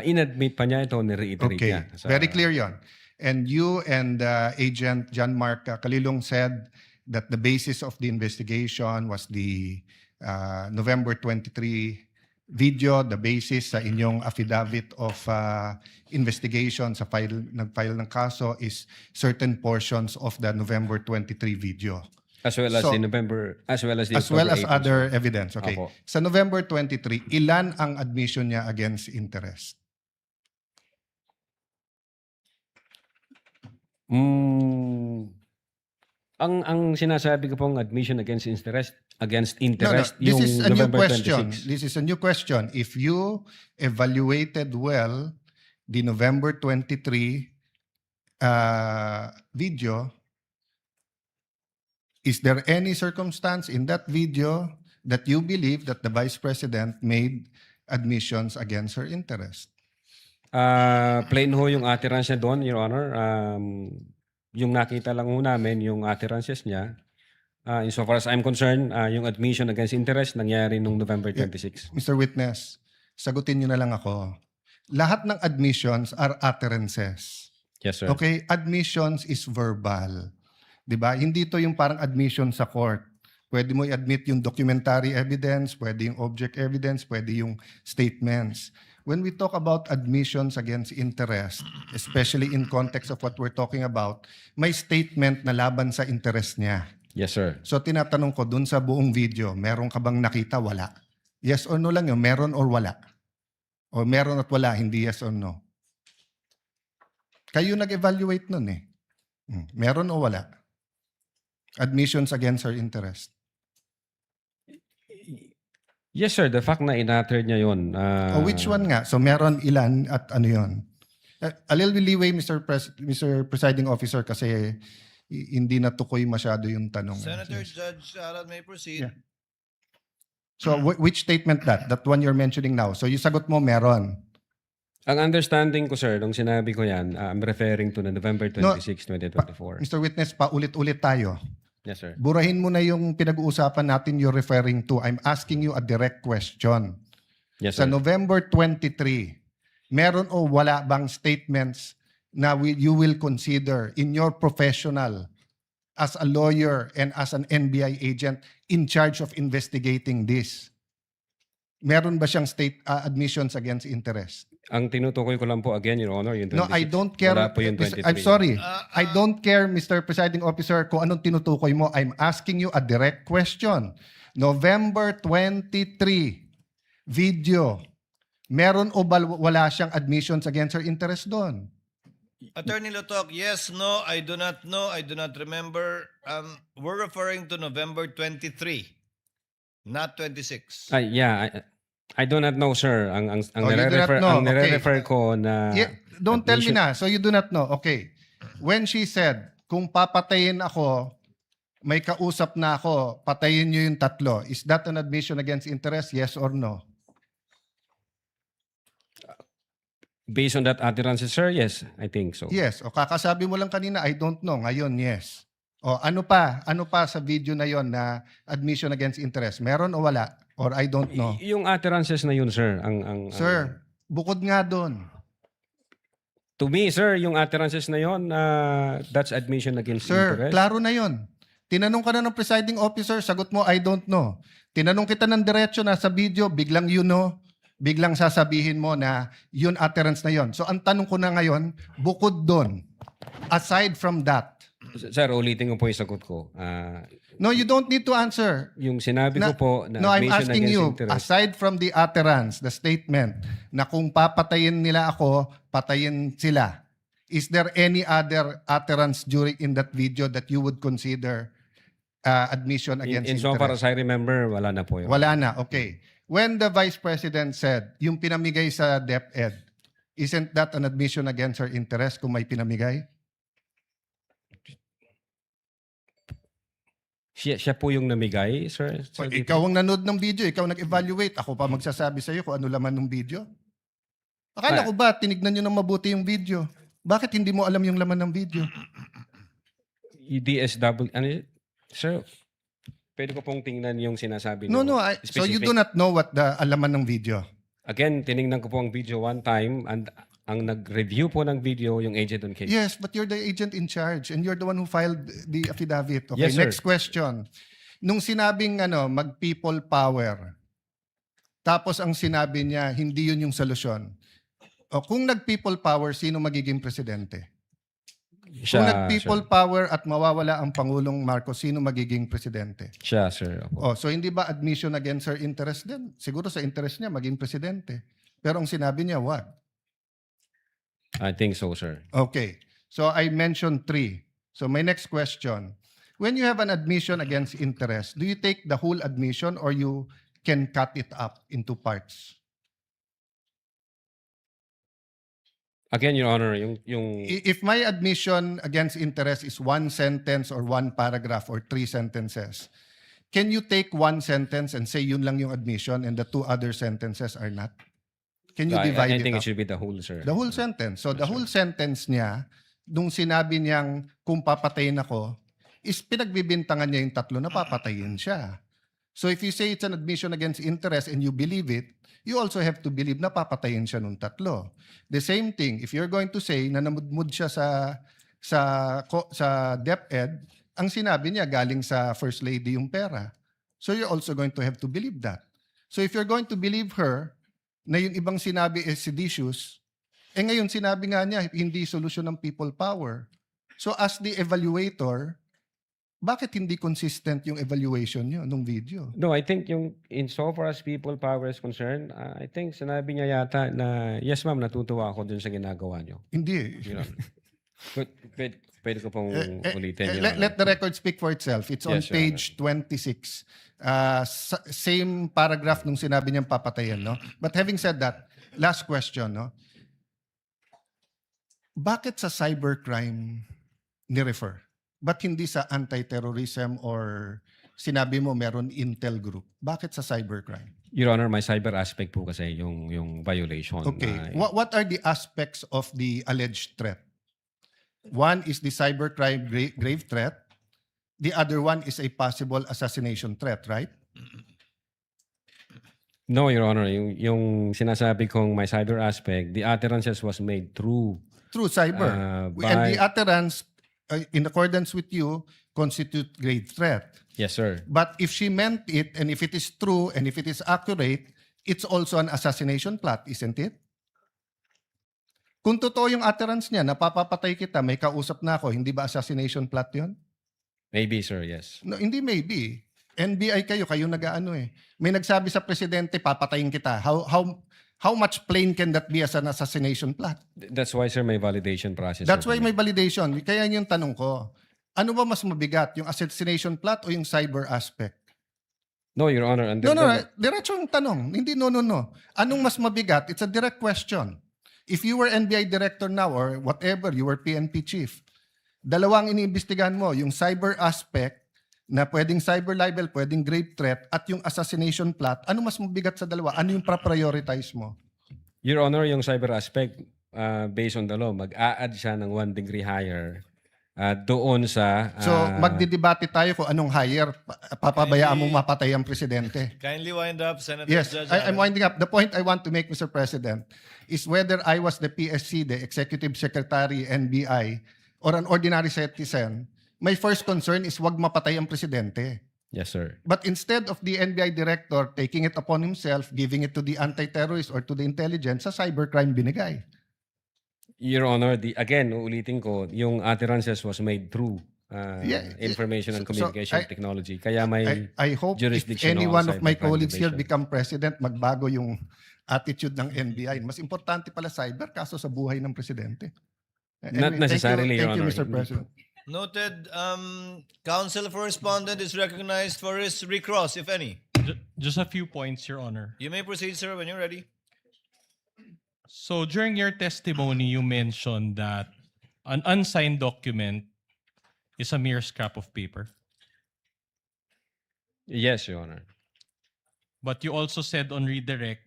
inadmit pa niya ito, ni-reiterate Okay, niya. very clear yon. And you and Agent John Mark Kalilong said that the basis of the investigation was the November 23 video, the basis sa inyong affidavit of investigation sa nag-file ng kaso is certain portions of the November 23 video. As well as So, the November, as well as the as well as October 8 other also. evidence. Okay. Apo. Sa November 23, ilan ang admission niya against interest? Ang sinasabi ko pong admission against interest This yung is a new November question. 26. This is a new question. If you evaluated well the November 23 video, is there any circumstance in that video that you believe that the Vice President made admissions against her interest? Plain ho yung utterances doon, Your Honor. Yung nakita lang ho namin, yung utterances niya. Insofar as I'm concerned, yung admission against interest nangyari nung November 26. Mr. Witness, sagutin niyo na lang ako. Lahat ng admissions are utterances. Yes, sir. Okay? Admissions is verbal. Diba? Hindi to yung parang admission sa court. Pwede mo i-admit yung documentary evidence, pwede yung object evidence, pwede yung statements. When we talk about admissions against interest, especially in context of what we're talking about, may statement na laban sa interest niya. Yes, sir. So tinatanong ko dun sa buong video, meron ka bang nakita? Wala. Yes or no lang yun, meron or wala. O meron at wala, hindi yes or no. Kayo nag-evaluate nun eh. Meron o wala? Admissions against her interest. Yes, sir. The fact na in-utter niya yun. Which one nga? So meron ilan at ano yun? A little leeway, Mr. Presiding Officer, kasi hindi natukoy masyado yung tanong. Senator Judge Sara, may proceed. Yeah. So which statement that? That one you're mentioning now. So yung sagot mo meron. Ang understanding ko, sir, nung sinabi ko yan, I'm referring to the November 26, 2024. Mr. Witness, paulit-ulit tayo. Yes, sir. Burahin mo na yung pinag-uusapan natin you're referring to. I'm asking you a direct question. Yes, Sa sir. November 23, meron o wala bang statements na you will consider in your professional as a lawyer and as an NBI agent in charge of investigating this? Meron ba siyang admissions against interest? Ang tinutukoy ko lang po again, Your Honor, yung 26. No, I don't care. Wala po yung 23. I'm sorry. I don't care, Mr. Presiding Officer, kung anong tinutukoy mo. I'm asking you a direct question. November 23 video. Meron o wala siyang admissions against her interest doon? Attorney Lotok, yes, no, I do not know, I do not remember. We're referring to November 23, not 26. I do not know, sir. Ang you do not know. ang nire-refer ko na... Don't tell me na. So you do not know. Okay. When she said, kung papatayin ako, may kausap na ako, patayin niyo yung tatlo. Is that an admission against interest? Yes or no? Based on that utterance, sir, yes, I think so. Yes. O kakasabi mo lang kanina, I don't know. Ngayon, yes. O ano pa? Ano pa sa video na yon na admission against interest? Meron o wala? Or I don't know? Yung utterances na yun, sir. Sir, bukod nga doon. To me, sir, yung utterances na yun, that's admission against Sir, interest. klaro na yon. Tinanong ka na ng presiding officer, sagot mo, I don't know. Tinanong kita ng diretso na sa video, biglang you know, biglang sasabihin mo na yun utterance na yon. So ang tanong ko na ngayon, bukod doon, aside from that. Sir, ulitin ko po yung sagot ko. No, you don't need to answer. Yung sinabi ko po na No, I'm admission asking against you, interest. aside from the utterance, the statement, na kung papatayin nila ako, patayin sila, is there any other utterance during in that video that you would consider admission against In so far interest? as I remember, wala na po yun. Wala na, okay. When the Vice President said, yung pinamigay sa DepEd, isn't that an admission against her interest kung may pinamigay? Siya po yung namigay, sir? O, ikaw ang nanood ng video, ikaw nag-evaluate. Ako pa magsasabi sa iyo kung ano laman ng video. Akala ko ba tinignan niyo ng mabuti yung video? Bakit hindi mo alam yung laman ng video? DSW, sir, pwede ko pong tingnan yung sinasabi No, niyo. so you do not know what the alaman ng video? Again, tiningnan ko po ang video one time and ang nag-review po ng video yung agent on case. Yes, but you're the agent in charge and you're the one who filed the affidavit. Okay, Yes, sir. next question. Nung sinabing mag-people power, tapos ang sinabi niya, hindi yun yung solusyon. O kung nag-people power, sino magiging presidente? Kung nag-people power at mawawala ang Pangulong Marcos, sino magiging presidente? Siya, sir. O, so hindi ba admission against her interest din? Siguro sa interest niya, maging presidente. Pero ang sinabi niya, wag. I think so, sir. Okay. So I mentioned 3. So my next question. When you have an admission against interest, do you take the whole admission or you can cut it up into parts? Again, Your Honor, yung If my admission against interest is 1 sentence or 1 paragraph or 3 sentences, can you take 1 sentence and say yun lang yung admission and the 2 other sentences are not? Can you divide I it think up? it should be the whole, sir. The whole sentence. So the whole sentence niya, nung sinabi niyang kung papatayin ako, is pinagbibintangan niya yung 3 na papatayin siya. So if you say it's an admission against interest and you believe it, you also have to believe na papatayin siya nung 3. The same thing, if you're going to say na namudmud siya sa DepEd, ang sinabi niya galing sa First Lady yung pera. So you're also going to have to believe that. So if you're going to believe her, na yung ibang sinabi is seditious, ngayon sinabi nga niya, hindi solusyon ng people power. So as the evaluator, bakit hindi consistent yung evaluation niyo nung video? No, I think yung insofar as people power is concerned, I think sinabi niya yata na, yes ma'am, natutuwa ako dun sa ginagawa niyo. Hindi. Pwede ko pong ulitin. Let the record speak for itself. It's on Yes, Your page 26. Same paragraph nung sinabi niyang papatayin, no? But having said that, last question, no? Bakit sa cybercrime ni-refer? Ba't hindi sa anti-terrorism or sinabi mo meron intel group? Bakit sa cybercrime? Your Honor, my cyber aspect po kasi yung violation. Okay. What are the aspects of the alleged threat? One is the cybercrime grave threat. The other one is a possible assassination threat, right? No, Your Honor. Yung sinasabi kong my cyber aspect, the utterances was made through cyber. And the utterance, in accordance with you, constitute grave threat. Yes, sir. But if she meant it, and if it is true, and if it is accurate, it's also an assassination plot, isn't it? Kung totoo yung utterance niya, napapapatay kita, may kausap na ako, hindi ba assassination plot yun? Maybe, sir, yes. No, hindi maybe. NBI kayo nag-aano eh. May nagsabi sa presidente, papatayin kita. How much plain can that be as an assassination plot? That's why, sir, may validation process. That's why may validation. Kaya yung tanong ko, ano ba mas mabigat, yung assassination plot o yung cyber aspect? No, Your Honor. No, diretso yung tanong. Hindi no. Anong mas mabigat? It's a direct question. If you were NBI director now or whatever, you were PNP chief, dalawang iniimbestigahan mo, yung cyber aspect na pwedeng cyber libel, pwedeng grave threat, at yung assassination plot, ano mas mabigat sa dalawa? Ano yung prioritize mo? Your Honor, yung cyber aspect, based on the law, mag-a-add siya ng 1 degree higher doon sa... So, magdidebate tayo kung anong higher, papabayaan mong mapatay ang presidente. Kindly wind up, Senator Yes, Judge. I'm winding up. The point I want to make, Mr. President, is whether I was the PSC, the Executive Secretary, NBI, or an ordinary citizen, my first concern is wag mapatay ang presidente. Yes, sir. But instead of the NBI director taking it upon himself, giving it to the anti-terrorist or to the intelligence, sa cybercrime binigay. Your Honor, again, uulitin ko, yung utterances was made through information and communication technology. Kaya may I hope if jurisdiction any on one of my cybercrime colleagues here division. become president, magbago yung attitude ng NBI. Mas importante pala cyber kaso sa buhay ng presidente. Not necessarily, thank you, Your Mr. Honor. President. Noted. Council for Respondent is recognized for his recross, if any. Just a few points, Your Honor. You may proceed, sir, when you're ready. So during your testimony, you mentioned that an unsigned document is a mere scrap of paper. Yes, Your Honor. But you also said on redirect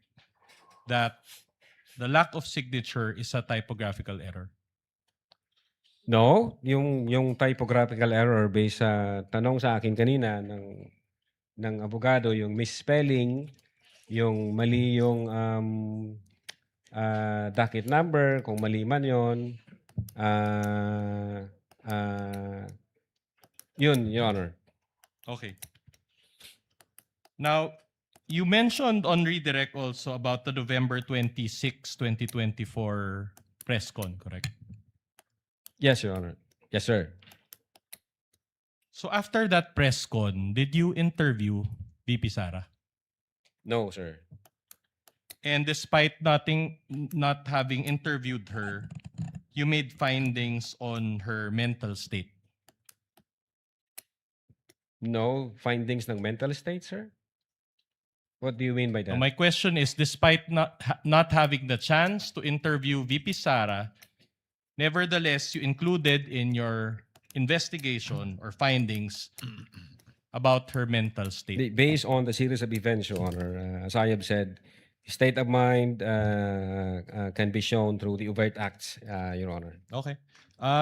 that the lack of signature is a typographical error. No, yung typographical error based sa tanong sa akin kanina ng abogado, yung misspelling, yung mali yung docket number, kung mali man yun, yun, Your Honor. Okay. Now, you mentioned on redirect also about the November 26, 2024 press con, correct? Yes, Your Honor. Yes, sir. So after that press con, did you interview VP Sara? No, sir. And despite not having interviewed her, you made findings on her mental state. No findings ng mental state, sir? What do you mean by So that? my question is, despite not having the chance to interview VP Sara, nevertheless, you included in your investigation or findings about her mental state. Based on the series of events, Your Honor, as I have said, state of mind can be shown through the overt acts, Your Honor. Okay.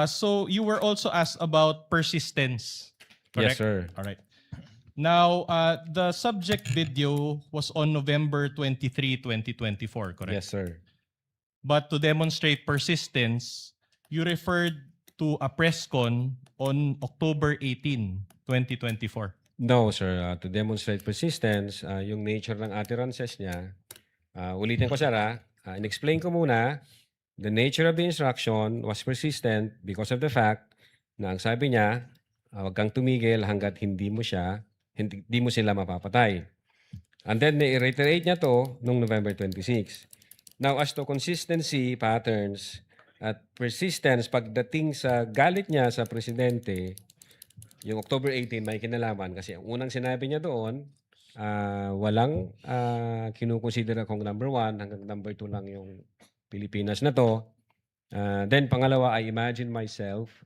So you were also asked about persistence, correct? Yes, sir. All right. Now, the subject video was on November 23, 2024, correct? Yes, sir. But to demonstrate persistence, you referred to a press con on October 18, 2024. No, sir. To demonstrate persistence, yung nature ng utterances niya, ulitin ko, sir, in-explain ko muna, the nature of the instruction was persistent because of the fact na ang sabi niya, huwag kang tumigil hanggat hindi mo sila mapapatay. And then, i-reiterate niya to nung November 26. Now, as to consistency, patterns, at persistence, pagdating sa galit niya sa presidente, yung October 18 may kinalaman kasi ang unang sinabi niya doon, walang kinukonsidera kong number 1 hanggang number 2 lang yung Pilipinas na to. Then pangalawa, I imagine myself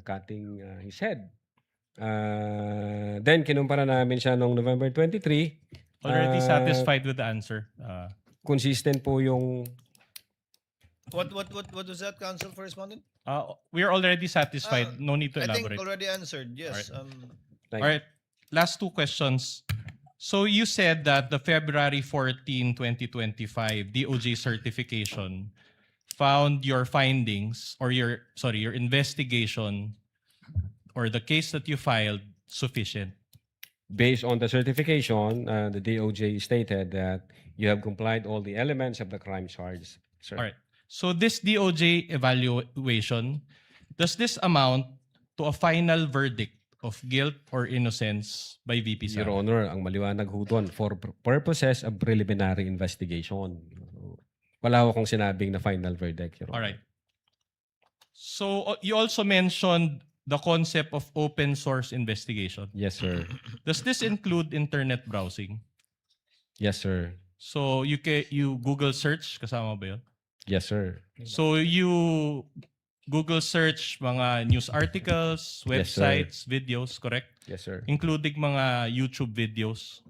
cutting his head. Then kinumpara namin siya noong November 23. Already satisfied with the answer? Consistent po yung... What was that, Council for respondent? We are already satisfied. No need to I elaborate. think already answered. Yes. All right. Last two questions. So you said that the February 14, 2025 DOJ certification found your findings or your investigation or the case that you filed sufficient. Based on the certification, the DOJ stated that you have complied all the elements of the crime charge, sir. All right. So this DOJ evaluation, does this amount to a final verdict of guilt or innocence by VP Sara? Your Honor, ang maliwanag ho doon, for purposes of preliminary investigation. Wala akong sinabing na final verdict, Your Honor. All right. So you also mentioned the concept of open source investigation. Yes, sir. Does this include internet browsing? Yes, sir. So you Google search, kasama ba yun? Yes, sir. So you Google search mga news articles, Yes, sir. websites, videos, correct? Yes, sir. Including mga YouTube videos.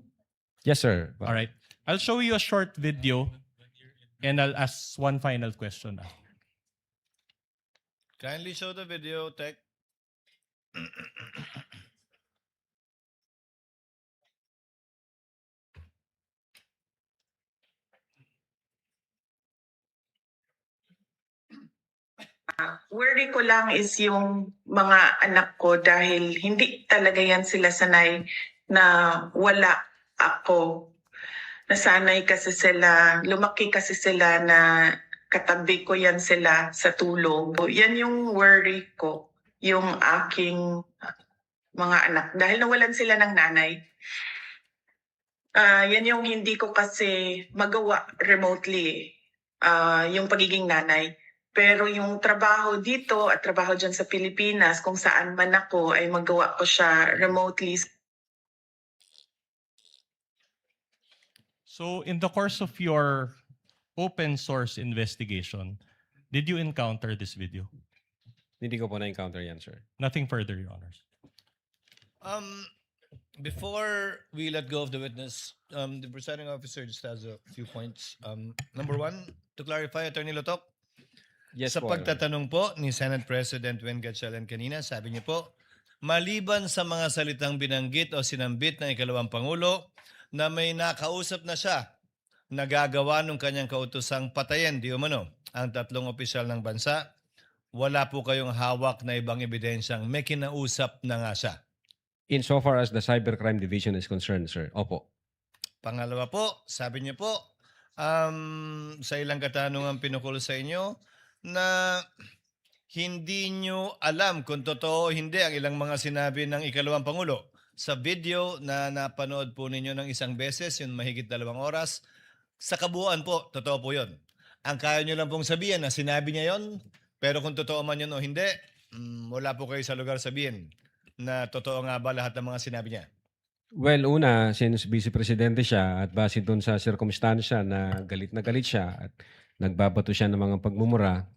Yes, sir. All right. I'll show you a short video and I'll ask one final question. Kindly show the video, Tech. Worry ko lang is yung mga anak ko dahil hindi talaga yan sila sanay na wala ako. Nasanay kasi sila, lumaki kasi sila na katabi ko yan sila sa tulog. Yan yung worry ko, yung aking mga anak. Dahil nawalan sila ng nanay. Yan yung hindi ko kasi magawa remotely, yung pagiging nanay. Pero yung trabaho dito at trabaho dyan sa Pilipinas, kung saan man ako, ay magawa ko siya remotely. So in the course of your open source investigation, did you encounter this video? Hindi ko po na-encounter yan, sir. Nothing further, Your Honors. Before we let go of the witness, the presiding officer just has a few points. Number one, to clarify, Attorney Lotok, Yes sa po, Your Honor. pagtatanong po ni Senate President Wen Gatchalian kanina, sabi niyo po, maliban sa mga salitang binanggit o sinambit ng ikalawang Pangulo na may nakausap na siya nagagawa ng kanyang kautosang patayin, di umano, ang tatlong opisyal ng bansa, wala po kayong hawak na ibang ebidensyang may kinausap na nga siya. Insofar as the Cybercrime Division is concerned, sir, opo. Pangalawa po, sabi niyo po, sa ilang katanungan pinukul sa inyo, na hindi niyo alam kung totoo o hindi ang ilang mga sinabi ng ikalawang Pangulo. Sa video na napanood po ninyo ng isang beses, yung mahigit 2 oras, sa kabuuan po, totoo po yun. Ang kaya nyo lang pong sabihin na sinabi niya yon, pero kung totoo man yun o hindi, wala po kayo sa lugar sabihin na totoo nga ba lahat ng mga sinabi niya. Well, una, since Vice Presidente siya at base doon sa circumstansya na galit siya at nagbabato siya ng mga pagmumura,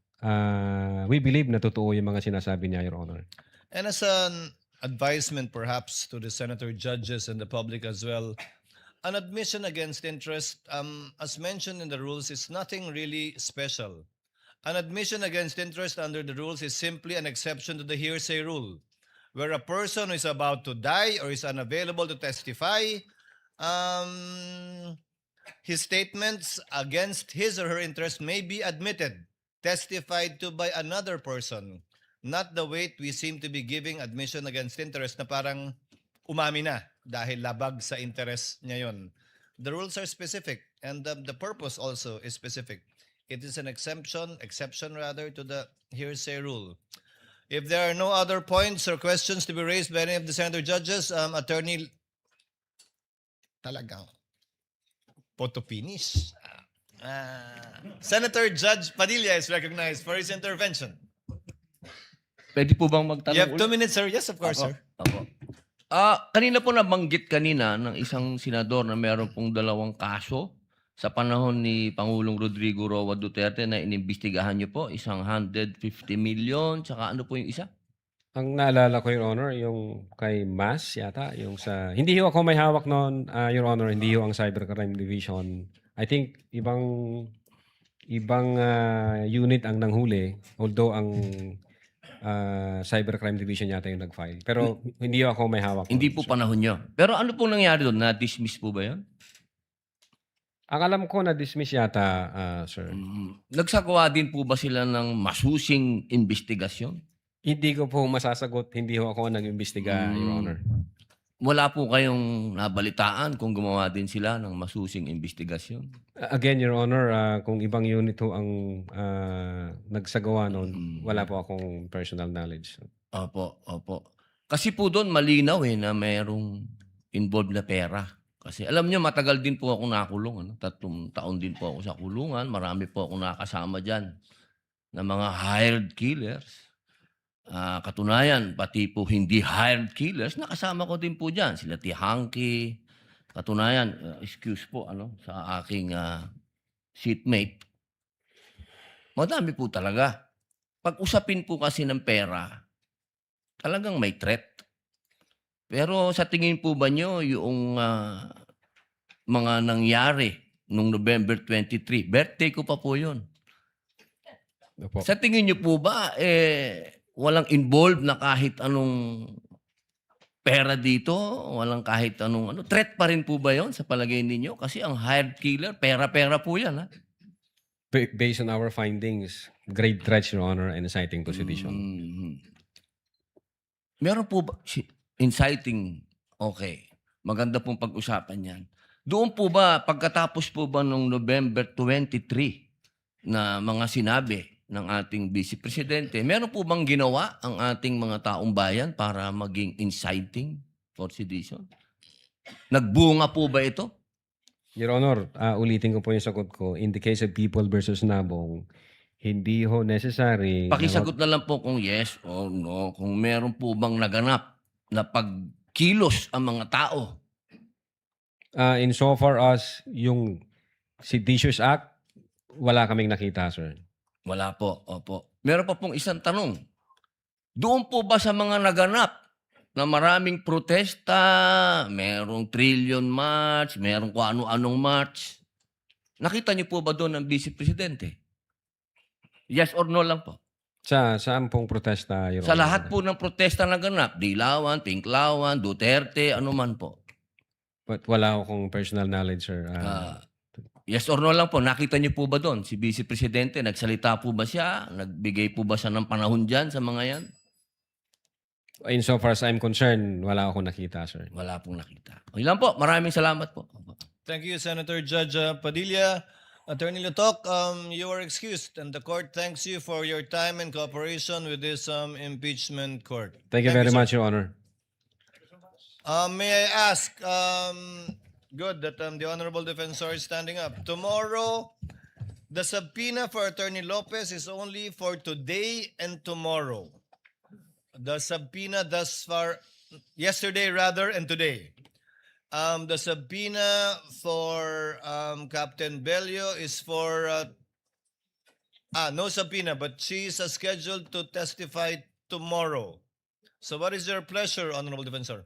we believe na totoo yung mga sinasabi niya, Your Honor. And as an advisement perhaps to the senator judges and the public as well, an admission against interest, as mentioned in the rules, is nothing really special. An admission against interest under the rules is simply an exception to the hearsay rule, where a person who is about to die or is unavailable to testify, his statements against his or her interest may be admitted, testified to by another person, not the weight we seem to be giving admission against interest na parang umami na dahil labag sa interest niya yon. The rules are specific and the purpose also is specific. It is an exception rather, to the hearsay rule. If there are no other points or questions to be raised by any of the senator judges, Attorney, talagang photo finish. Senator Judge Padilla is recognized for his intervention. Pwede po bang magtanong You have 2 ulit? minutes, sir. Yes, of course, sir. Opo. Kanina po nabanggit kanina ng isang senador na meron pong 2 kaso sa panahon ni Pangulong Rodrigo Roa Duterte na inimbestigahan niyo po, isang 150 million, tsaka ano po yung isa? Ang naalala ko, Your Honor, yung kay Mas yata, yung sa... Hindi ho ako may hawak noon, Your Honor, hindi ho ang Cybercrime Division. I think ibang unit ang nanghuli, although ang Cybercrime Division yata yung nag-file. Pero hindi ho ako may hawak. Hindi po panahon niyo. Pero ano po nangyari doon? Na-dismiss po ba yun? Ang alam ko na-dismiss yata, sir. Nagsagawa din po ba sila ng masusing investigasyon? Hindi ko po masasagot. Hindi ho ako nag-imbestiga, Your Honor. Wala po kayong nabalitaan kung gumawa din sila ng masusing investigasyon? Again, Your Honor, kung ibang unit ho ang nagsagawa noon, wala po akong personal knowledge. Opo. Kasi po doon malinaw na mayroong involved na pera. Kasi alam niyo, matagal din po ako nakulong. 3 taon din po ako sa kulungan. Marami po ako nakasama dyan na mga hired killers. Katunayan, pati po hindi hired killers, nakasama ko din po dyan. Sila Tihanki. Katunayan, excuse po sa aking seatmate. Madami po talaga. Pag usapin po kasi ng pera, talagang may threat. Pero sa tingin po ba nyo yung mga nangyari nung November 23, birthday ko pa po yun. Sa tingin nyo po ba, walang involved na kahit anong pera dito? Walang kahit anong threat pa rin po ba yun sa palagay ninyo? Kasi ang hired killer, pera-pera po yan. Based on our findings, grave threats, Your Honor, and inciting to sedition. Meron po ba inciting? Okay. Maganda pong pag-usapan yan. Doon po ba, pagkatapos po ba nung November 23 na mga sinabi ng ating Vice Presidente, meron po bang ginawa ang ating mga taong bayan para maging inciting for sedition? Nagbunga po ba ito? Your Honor, ulitin ko po yung sagot ko. In the case of People versus Nabong, hindi ho necessary... Pakisagot na lang po kung yes or no. Kung meron po bang naganap na pagkilos ang mga tao. Insofar as yung Seditious Act, wala kaming nakita, sir. Wala po, opo. Meron pa pong isang tanong. Doon po ba sa mga naganap na maraming protesta, merong trillion march, merong kung ano-anong march. Nakita niyo po ba doon ang Vice Presidente? Yes or no lang po. Saan pong protesta, Your Sa Honor? lahat po ng protesta na ganap, Dilawan, Pinklawan, Duterte, ano man po. But wala akong personal knowledge, sir. Yes or no lang po, nakita niyo po ba doon si Vice Presidente, nagsalita po ba siya? Nagbigay po ba siya ng panahon dyan sa mga yan? Insofar as I'm concerned, wala akong nakita, sir. Wala pong nakita. Okay lang po, maraming salamat po. Thank you, Senator Judge Padilla. Attorney Lutok, you are excused, and the court thanks you for your time and cooperation with this impeachment court. Thank you very sir. much, Your Honor. May I ask, good that the Honorable Defensor is standing up. Tomorrow, the subpoena for Attorney Lopez is only for today and tomorrow. The subpoena thus far, yesterday rather, and today. The subpoena for Captain Bello is for, no subpoena, but she is scheduled to testify tomorrow. So what is your pleasure, Honorable Defensor?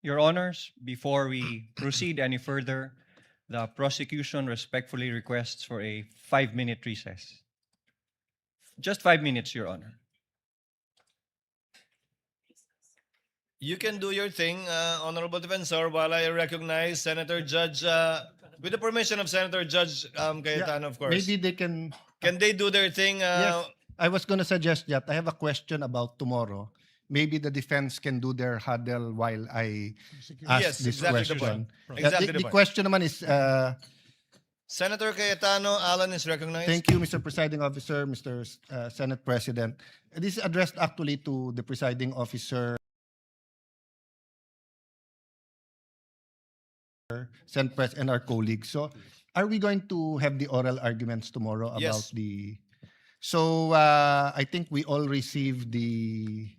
Your Honors, before we proceed any further, the prosecution respectfully requests for a 5-minute recess. Just 5 minutes, Your Honor. You can do your thing, Honorable Defensor, while I recognize Senator Judge, with the permission of Senator Judge Cayetano, of course. Maybe they can. Can they do their thing? Yes, I was going to suggest that. I have a question about tomorrow. Maybe the defense can do their huddle while I ask Yes, this exactly the question. point. Exactly the The point. question naman is, Senator Cayetano, Alan is recognized. thank you, Mr. Presiding Officer, Mr. Senate President. This is addressed actually to the presiding officer, Senate Press, and our colleagues. So, are we going to have the oral arguments tomorrow about Yes. the? So, I think we all received the.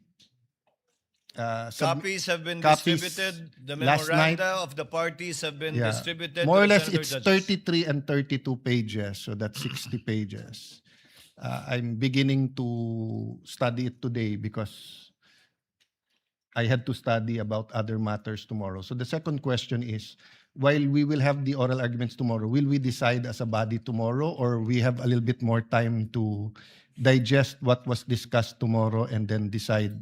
Copies have been copies distributed. The last night. memoranda of the parties have been distributed. More or to the less, Senator it's Judges. 33 and 32 pages, so that's 60 pages. I'm beginning to study it today because I had to study about other matters tomorrow. So the second question is, while we will have the oral arguments tomorrow, will we decide as a body tomorrow, or we have a little bit more time to digest what was discussed tomorrow and then decide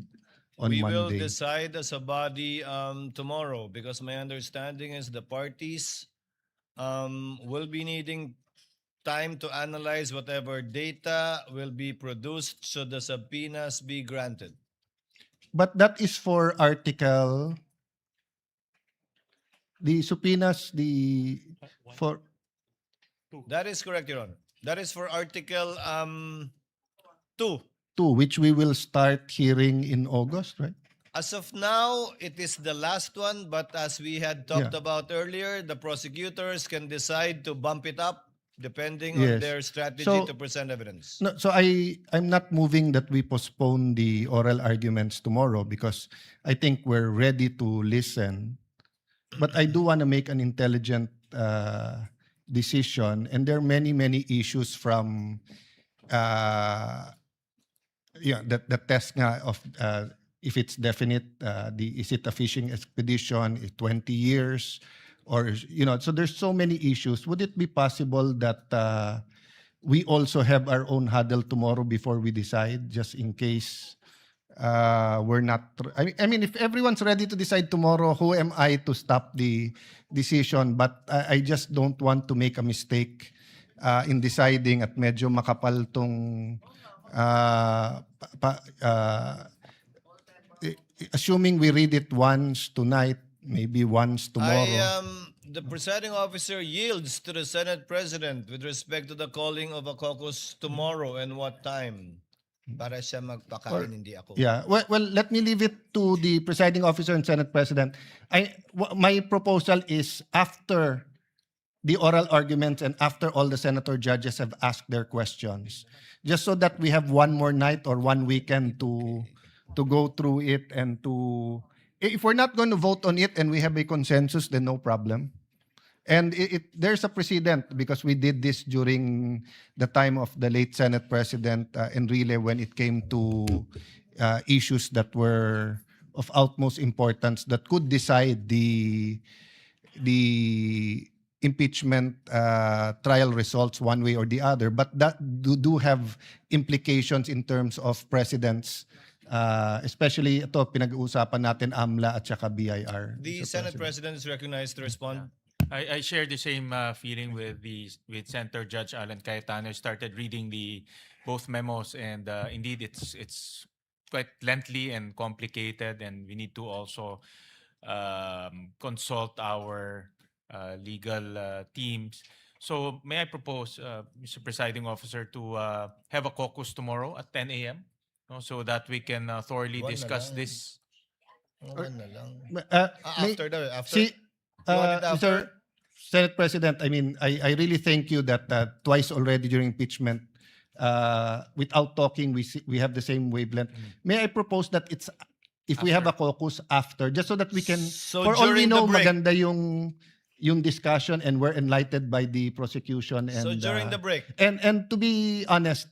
on We will Monday? decide as a body tomorrow, because my understanding is the parties will be needing time to analyze whatever data will be produced should the subpoenas be granted. But that is for article. The subpoenas, for That is correct, Your Honor. That is for Article 2. 2, which we will start hearing in August, right? As of now, it is the last one, but as we had talked Yeah. about earlier, the prosecutors can decide to bump it up depending Yes. on their strategy So- to present evidence. No, so I'm not moving that we postpone the oral arguments tomorrow because I think we're ready to listen. But I do want to make an intelligent decision, and there are many, many issues from the test nga of if it's definite, is it a fishing expedition, 20 years, or so there's so many issues. Would it be possible that we also have our own huddle tomorrow before we decide, just in case we're not? I mean, if everyone's ready to decide tomorrow, who am I to stop the decision? But I just don't want to make a mistake in deciding at medyo makapal tong assuming we read it once tonight, maybe once tomorrow. The presiding officer yields to the Senate President with respect to the calling of a caucus tomorrow and what time. Para siya magpakain, hindi ako. Yeah. Well, let me leave it to the presiding officer and Senate President. My proposal is after the oral arguments and after all the senator judges have asked their questions, just so that we have one more night or one weekend to go through it and to, if we're not going to vote on it and we have a consensus, then no problem. And there's a precedent because we did this during the time of the late Senate President Enrile when it came to issues that were of utmost importance that could decide the impeachment trial results one way or the other, but that do have implications in terms of precedents, especially ito pinag-uusapan natin AMLA at saka BIR. The Mr. Senate President is recognized to respond. I share the same feeling with Senator Judge Alan Cayetano. I started reading both memos, and indeed it's quite lengthy and complicated, and we need to also consult our legal teams. So may I propose, Mr. Presiding Officer, to have a caucus tomorrow at 10 a.m. So that we can thoroughly One na discuss lang. this. One na lang. May- After. See, You want it after? Mr. Senate President, I mean, I really thank you that twice already during impeachment, without talking, we have the same wavelength. May I propose that if we have a caucus after, just so that we can, So for all we during the know, break. maganda yung discussion and we're enlightened by the prosecution. And, So during the break. And to be honest,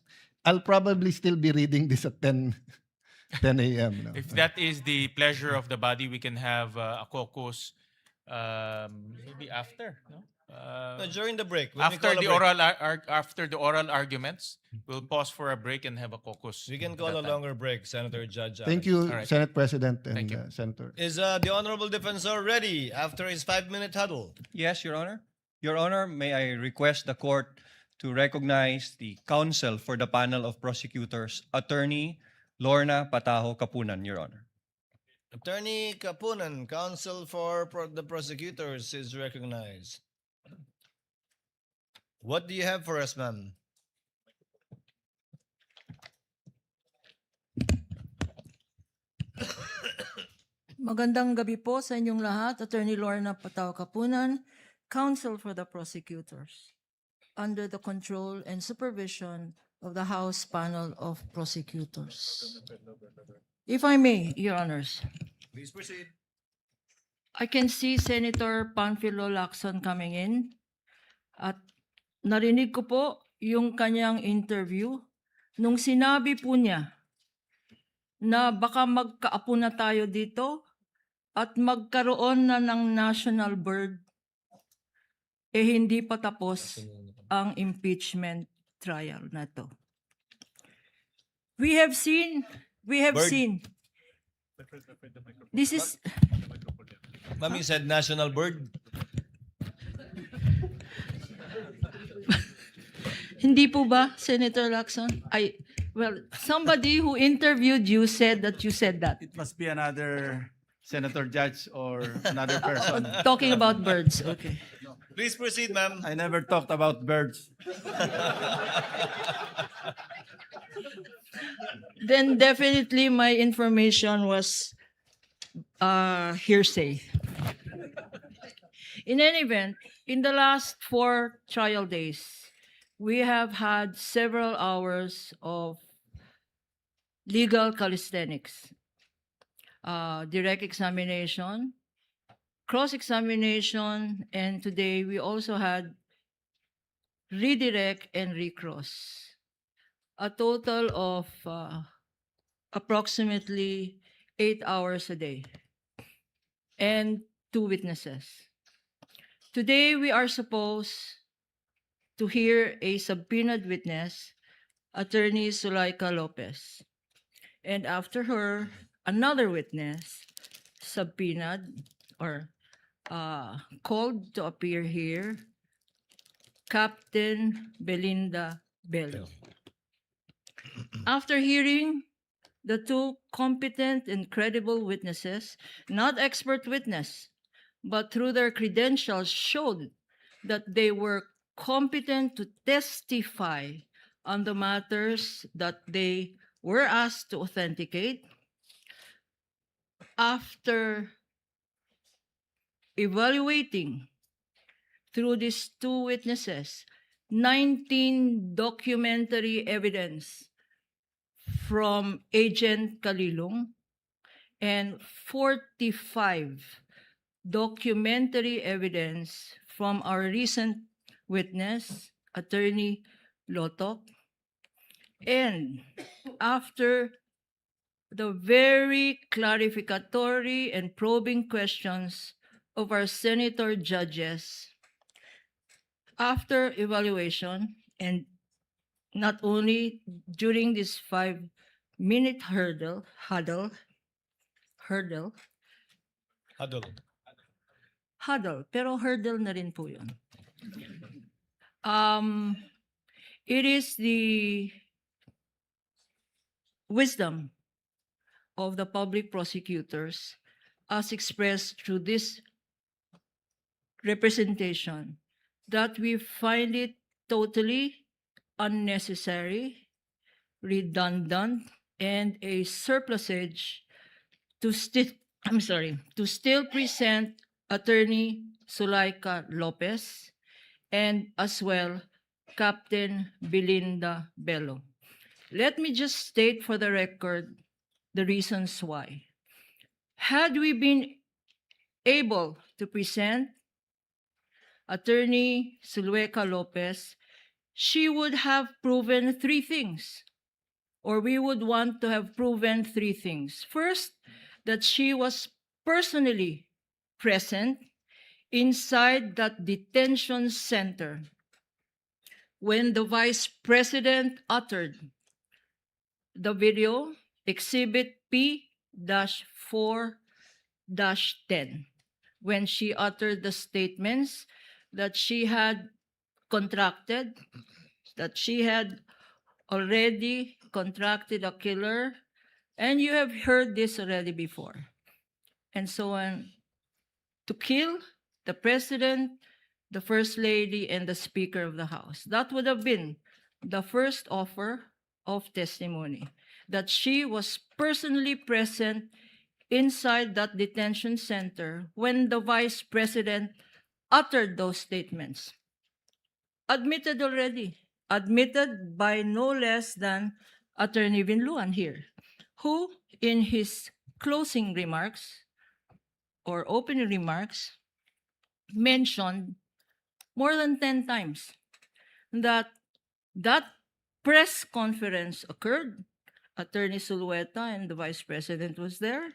I'll probably still be reading this at 10 a.m. no? If that is the pleasure of the body, we can have a caucus maybe after, no? During the break. when we After call a the break. after the oral arguments, we'll pause for a break and have a caucus. We can at call that a time. longer break, Senator Judge. Thank you, All right. Senate President and Thank you. Senator. Is the Honorable Defensor ready after his 5-minute huddle? Yes, Your Honor. Your Honor, may I request the court to recognize the counsel for the panel of prosecutors, Attorney Lorna Pataho Kapunan, Your Honor. Attorney Kapunan, counsel for the prosecutors, is recognized. What do you have for us, ma'am? Magandang gabi po sa inyong lahat. Attorney Lorna Pataho Kapunan, Counsel for the Prosecutors, under the control and supervision of the House Panel of Prosecutors. If I may, Your Honors, Please proceed. I can see Senator Panfilo Lacson coming in at narinig ko po yung kanyang interview nung sinabi po niya na baka magkaapo na tayo dito at magkaroon na ng national bird, hindi pa tapos ang impeachment trial na to. We have seen, this is, Ma'am, you said national bird? hindi po ba, Senator Lacson? Well, somebody who interviewed you said that you said that. It must be another senator judge or another person. Talking about birds, okay. Please proceed, ma'am. I never talked about birds. Then definitely my information was hearsay. In any event, in the last 4 trial days, we have had several hours of legal calisthenics, direct examination, cross-examination, and today we also had redirect and recross. A total of approximately 8 hours a day and 2 witnesses. Today we are supposed to hear a subpoenaed witness, Attorney Zulaika Lopez. And after her, another witness subpoenaed or called to appear here, Captain Belinda Bello. After hearing the 2 competent and credible witnesses, not expert witness, but through their credentials showed that they were competent to testify on the matters that they were asked to authenticate. After evaluating through these 2 witnesses, 19 documentary evidence from Agent Kalilong and 45 documentary evidence from our recent witness, Attorney Lotok. And after the very clarificatory and probing questions of our senator judges after evaluation, and not only during this 5-minute huddle, pero hurdle na rin po yun. It is the wisdom of the public prosecutors as expressed through this representation that we find it totally unnecessary, redundant, and a surplusage to still present Attorney Sulaika Lopez and as well Captain Belinda Bello. Let me just state for the record the reasons why. Had we been able to present Attorney Sulueca Lopez, she would have proven 3 things, or we would want to have proven 3 things. First, that she was personally present inside that detention center when the Vice President uttered the video, Exhibit P-4-10, when she uttered the statements that she had contracted, that she had already contracted a killer, and you have heard this already before, and so on, to kill the President, the First Lady, and the Speaker of the House. That would have been the first offer of testimony, that she was personally present inside that detention center when the Vice President uttered those statements. Admitted already, admitted by no less than Attorney Vinluan here, who in his closing remarks or opening remarks mentioned more than 10 times that that press conference occurred, Attorney Sulueta and the Vice President was there,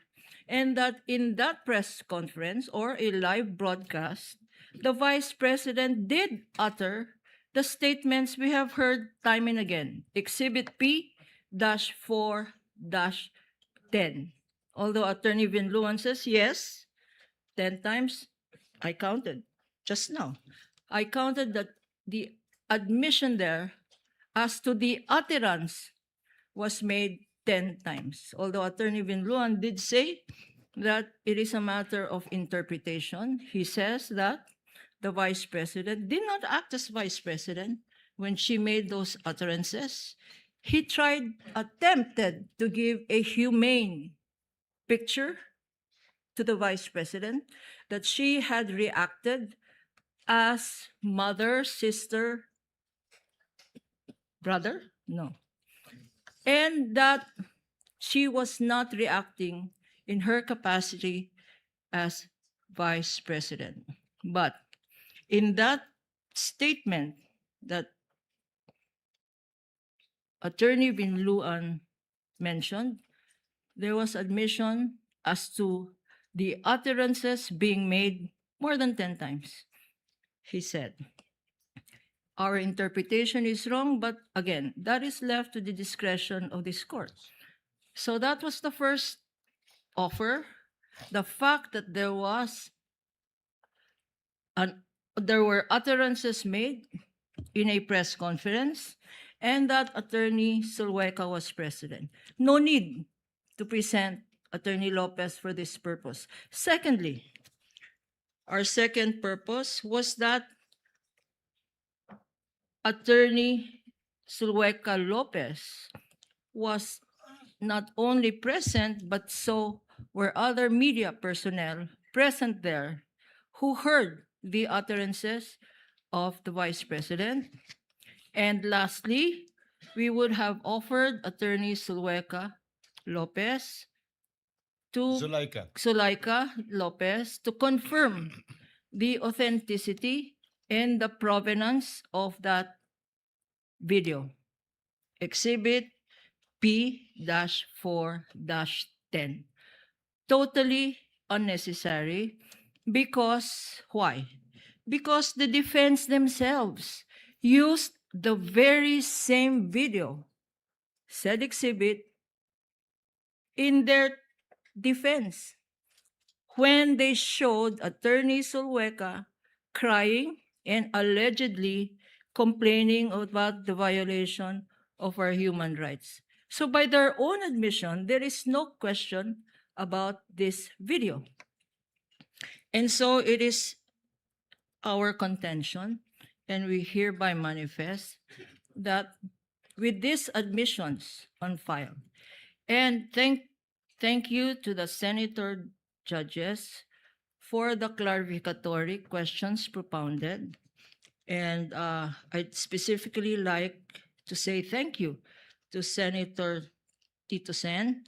and that in that press conference or a live broadcast, the Vice President did utter the statements we have heard time and again, Exhibit P-4-10. Although Attorney Vinluan says, yes, 10 times, I counted just now. I counted that the admission there as to the utterance was made 10 times. Although Attorney Vinluan did say that it is a matter of interpretation. He says that the Vice President did not act as Vice President when she made those utterances. He attempted to give a humane picture to the Vice President that she had reacted as mother, sister, brother? No. And that she was not reacting in her capacity as Vice President. But in that statement that Attorney Vinluan mentioned, there was admission as to the utterances being made more than 10 times. He said, our interpretation is wrong, but again, that is left to the discretion of this court. So that was the first offer. The fact that there were utterances made in a press conference and that Attorney Sulueca was president. No need to present Attorney Lopez for this purpose. Secondly, our second purpose was that Attorney Sulueca Lopez was not only present, but so were other media personnel present there who heard the utterances of the Vice President. And lastly, we would have offered Attorney Sulueca Lopez Sulaika Lopez to confirm the authenticity and the provenance of that video, Exhibit P-4-10. Totally unnecessary because why? Because the defense themselves used the very same video, said exhibit, in their defense when they showed Attorney Sulweca crying and allegedly complaining about the violation of our human rights. So by their own admission, there is no question about this video. And so it is our contention, and we hereby manifest that with these admissions on file, and thank you to the senator judges for the clarificatory questions propounded. And I'd specifically like to say thank you to Senator Tito Sen,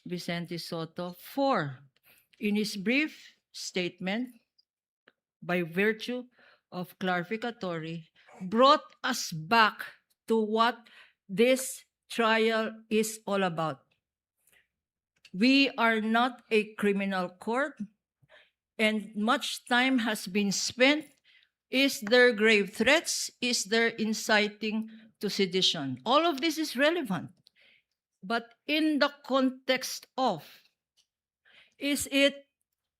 Vicente Soto, for, in his brief statement, by virtue of clarificatory, brought us back to what this trial is all about. We are not a criminal court, and much time has been spent. Is there grave threats? Is there inciting to sedition? All of this is relevant. But in the context of, is it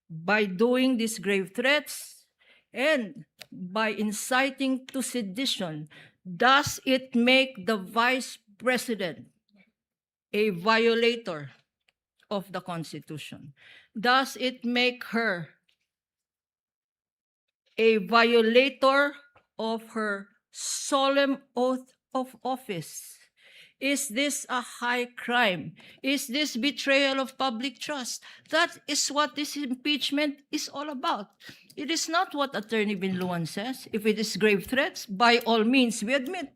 by doing these grave threats and by inciting to sedition, does it make the Vice President a violator of the Constitution? Does it make her a violator of her solemn oath of office? Is this a high crime? Is this betrayal of public trust? That is what this impeachment is all about. It is not what Attorney Binluan says. If it is grave threats, by all means, we admit.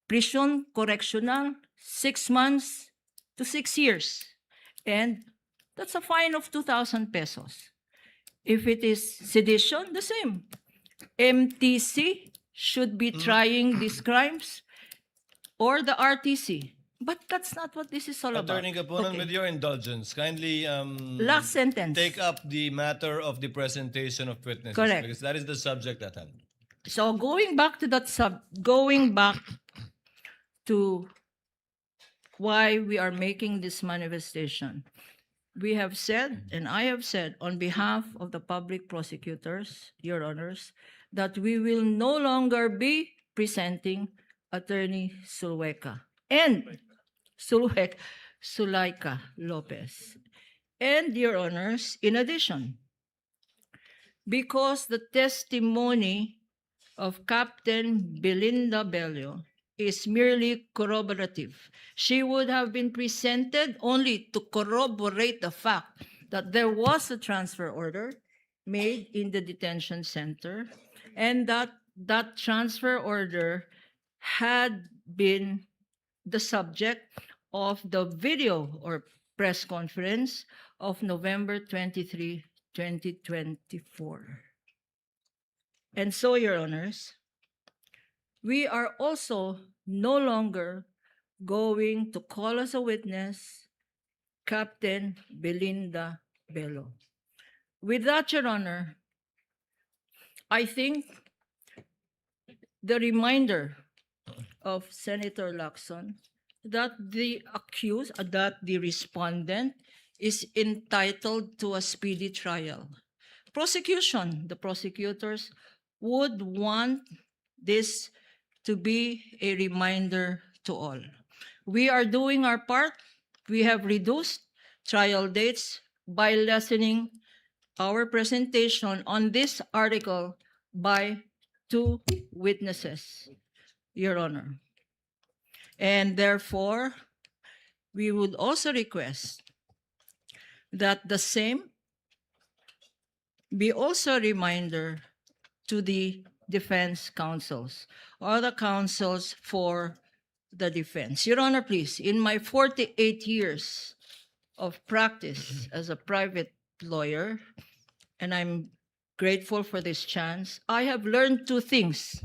Prison correctional, 6 months to 6 years. And that's a fine of 2,000 pesos. If it is sedition, the same. MTC should be trying these crimes, or the RTC. But that's not what this is all Attorney about. Gapunan, Okay. with your indulgence, kindly Last sentence. take up the matter of the presentation of witnesses. Correct. Because that is the subject at hand. So going back to that going back to why we are making this manifestation, we have said, and I have said on behalf of the public prosecutors, Your Honors, that we will no longer be presenting Attorney Sulweca and Sulaika Lopez. And Your Honors, in addition, because the testimony of Captain Belinda Bello is merely corroborative. She would have been presented only to corroborate the fact that there was a transfer order made in the detention center and that that transfer order had been the subject of the video or press conference of November 23, 2024. And so, Your Honors, we are also no longer going to call as a witness Captain Belinda Bello. With that, Your Honor, I think the reminder of Senator Lacson that the accused, that the respondent is entitled to a speedy trial. Prosecution, the prosecutors would want this to be a reminder to all. We are doing our part. We have reduced trial dates by lessening our presentation on this article by 2 witnesses, Your Honor. And therefore, we would also request that the same be also a reminder to the defense counsels or the counsels for the defense. Your Honor, please, in my 48 years of practice as a private lawyer, and I'm grateful for this chance, I have learned 2 things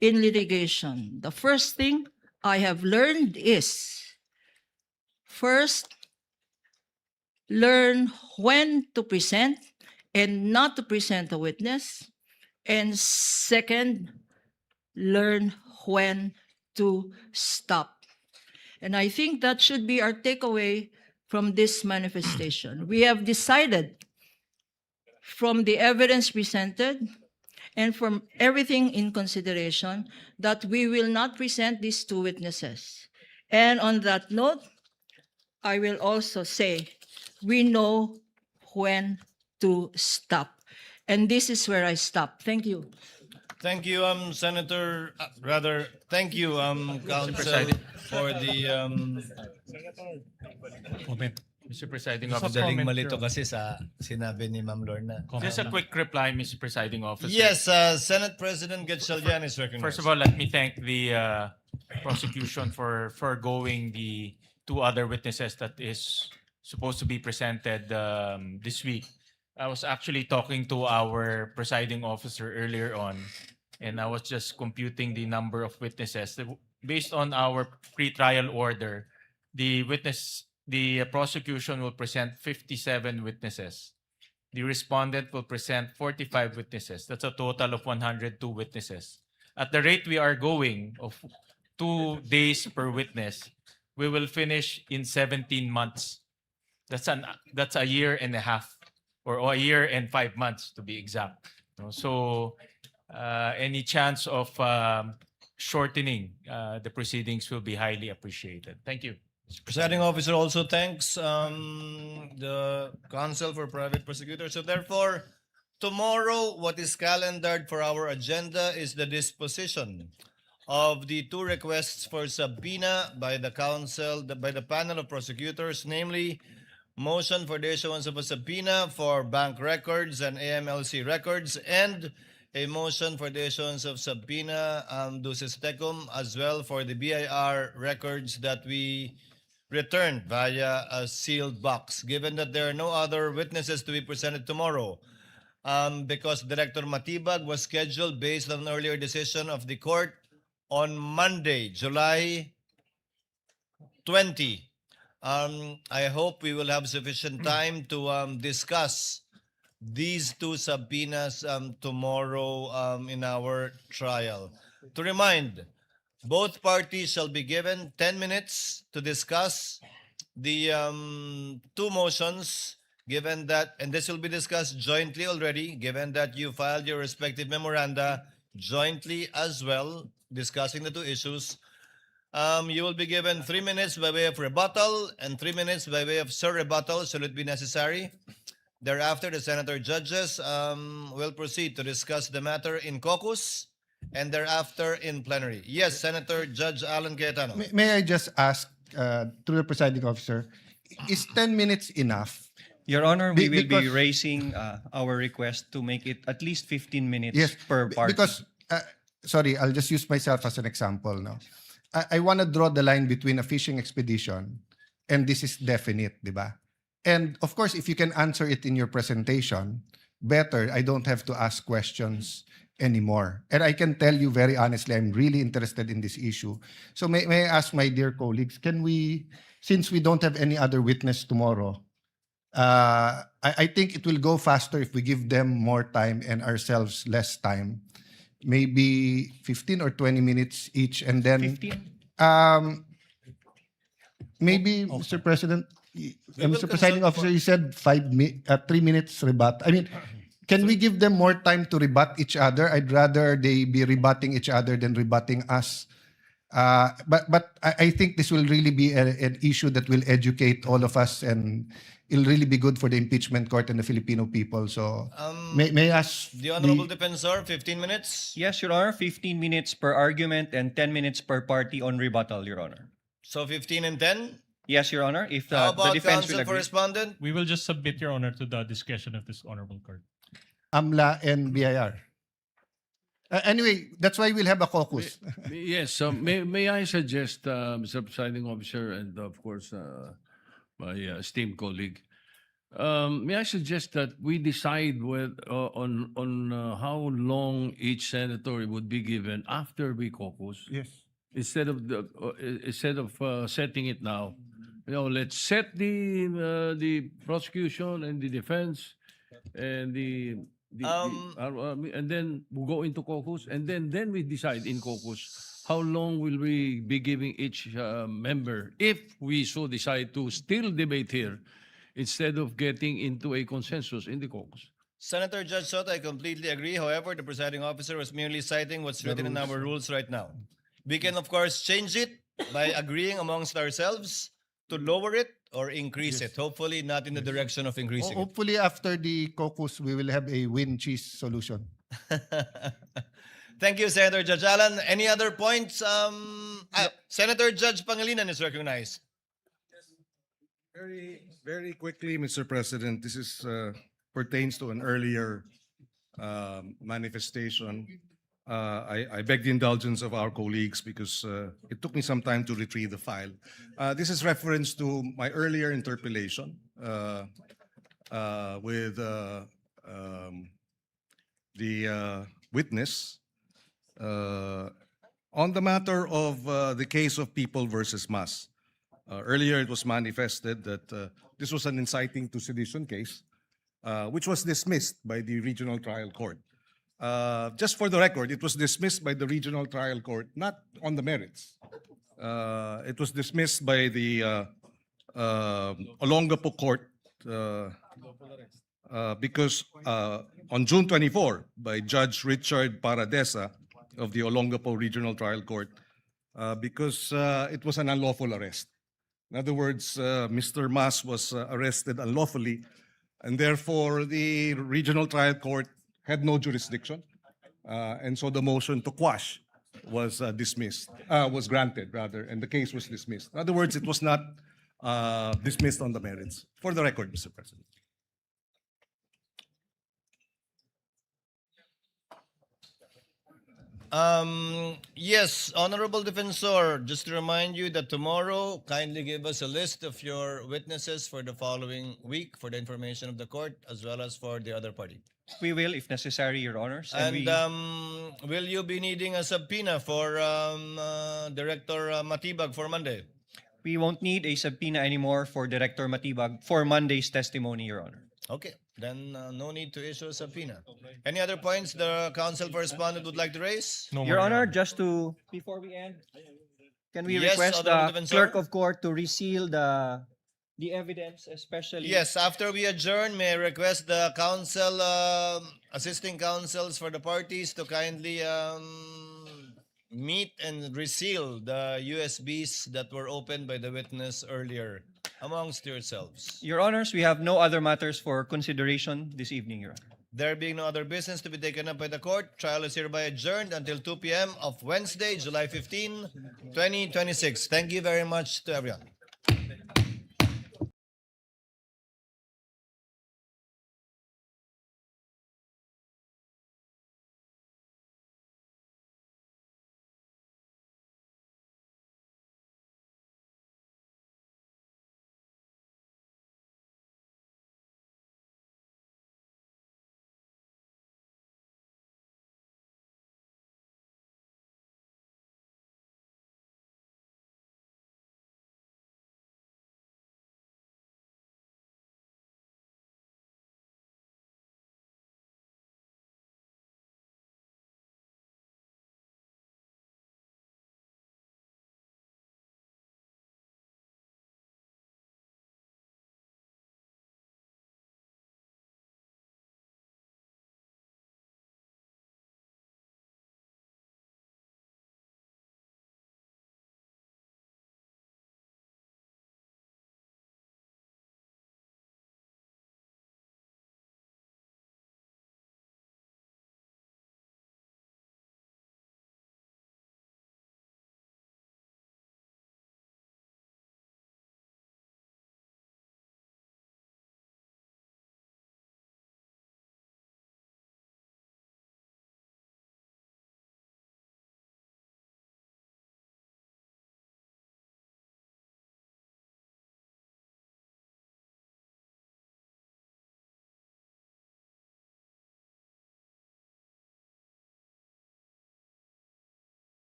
in litigation. The first thing I have learned is First, learn when to present and not to present a witness. And second, learn when to stop. And I think that should be our takeaway from this manifestation. We have decided from the evidence presented and from everything in consideration that we will not present these two witnesses. And on that note, I will also say we know when to stop. And this is where I stop. Thank you. Thank you, Senator. Thank you, Counsel, President. for the. Mr. Presiding Madaling Officer. malito kasi sa sinabi ni Ma'am Lorna. Just a quick reply, Mr. Presiding Officer. Yes, Senate President Gatchalian is recognized. First of all, let me thank the prosecution for foregoing the two other witnesses that is supposed to be presented this week. I was actually talking to our presiding officer earlier on, and I was just computing the number of witnesses. Based on our pre-trial order, the prosecution will present 57 witnesses. The respondent will present 45 witnesses. That's a total of 102 witnesses. At the rate we are going of 2 days per witness, we will finish in 17 months. That's a year and a half, or a year and 5 months to be exact. So any chance of shortening the proceedings will be highly appreciated. Thank you. Presiding officer also thanks the Counsel for Private Prosecutors. So therefore, tomorrow, what is calendared for our agenda is the disposition of the two requests for subpoena by the counsel, by the panel of prosecutors, namely motion for the issuance of a subpoena for bank records and AMLC records, and a motion for the issuance of subpoena ducis tecum, as well for the BIR records that we returned via a sealed box. Given that there are no other witnesses to be presented tomorrow, because Director Matibag was scheduled based on an earlier decision of the court on Monday, July 20. I hope we will have sufficient time to discuss these two subpoenas tomorrow in our trial. To remind, both parties shall be given 10 minutes to discuss the two motions, given that, and this will be discussed jointly already, given that you filed your respective memoranda jointly as well, discussing the two issues. You will be given 3 minutes by way of rebuttal and 3 minutes by way of surrebuttal, should it be necessary. Thereafter, the senator judges will proceed to discuss the matter in caucus and thereafter in plenary. Yes, Senator Judge Alan Cayetano. May I just ask, through the presiding officer, is 10 minutes enough? Your Honor, we will be Because- raising our request to make it at least 15 minutes per party. Because, sorry, I'll just use myself as an example now. I want to draw the line between a fishing expedition and this is definite, di ba? And of course, if you can answer it in your presentation, better. I don't have to ask questions anymore. And I can tell you very honestly, I'm really interested in this issue. So may I ask my dear colleagues, can we, since we don't have any other witness tomorrow, I think it will go faster if we give them more time and ourselves less time. Maybe 15 or 20 minutes each, and then 15? maybe, Mr. President, Mr. Presiding Officer, you said 3 minutes rebut. I mean, can we give them more time to rebut each other? I'd rather they be rebutting each other than rebutting us. But I think this will really be an issue that will educate all of us, and it'll really be good for the impeachment court and the Filipino people. So may I ask The Honorable Defensor, 15 minutes. Yes, Your Honor, 15 minutes per argument and 10 minutes per party on rebuttal, Your Honor. So 15 and 10? Yes, Your Honor, if How the about defense will counsel for agree. respondent? We will just submit, Your Honor, to the discretion of this honorable court. AMLA and BIR? Anyway, that's why we'll have a caucus. Yes, so may I suggest, Mr. Presiding Officer, and of course, my esteemed colleague, may I suggest that we decide on how long each senator would be given after we caucus? Yes. Instead of setting it now, let's set the prosecution and the defense and and then we'll go into caucus, and then we decide in caucus how long will we be giving each member if we so decide to still debate here instead of getting into a consensus in the caucus. Senator Judge Soto, I completely agree. However, the presiding officer was merely citing what's written in our rules right now. We can, of course, change it by agreeing amongst ourselves to lower it or increase it. Hopefully not in the direction of increasing it. Hopefully after the caucus, we will have a win-cheese solution. Thank you, Senator Judge Alan. Any other points? Senator Judge Pangilinan is recognized. Very, very quickly, Mr. President, this is pertains to an earlier manifestation. I beg the indulgence of our colleagues because it took me some time to retrieve the file. This is reference to my earlier interpellation with the witness on the matter of the case of People versus Mas. Earlier, it was manifested that this was an inciting to sedition case, which was dismissed by the regional trial court. Just for the record, it was dismissed by the regional trial court, not on the merits. It was dismissed by the Olongapo court because on June 24, by Judge Richard Paradesa of the Olongapo Regional Trial Court, because it was an unlawful arrest. In other words, Mr. Mas was arrested unlawfully, and therefore the regional trial court had no jurisdiction, and so the motion to quash was dismissed, was granted rather, and the case was dismissed. In other words, it was not dismissed on the merits. For the record, Mr. President. Yes, Honorable Defensor, just to remind you that tomorrow, kindly give us a list of your witnesses for the following week for the information of the court as well as for the other party. We will, if necessary, Your Honors. And will you be needing a subpoena for Director Matibag for Monday? We won't need a subpoena anymore for Director Matibag for Monday's testimony, Your Honor. Okay, then no need to issue a subpoena. Any other points the counsel for respondent would like to raise? Your Honor, just to, before we end, can we Yes, request Honorable the Defensor? clerk of court to reseal the evidence, especially? Yes, after we adjourn, may I request the counsel, assisting counsels for the parties to kindly meet and reseal the USBs that were opened by the witness earlier amongst yourselves. Your Honors, we have no other matters for consideration this evening, Your Honor. There being no other business to be taken up by the court, trial is hereby adjourned until 2 p.m. of Wednesday, July 15, 2026. Thank you very much to everyone.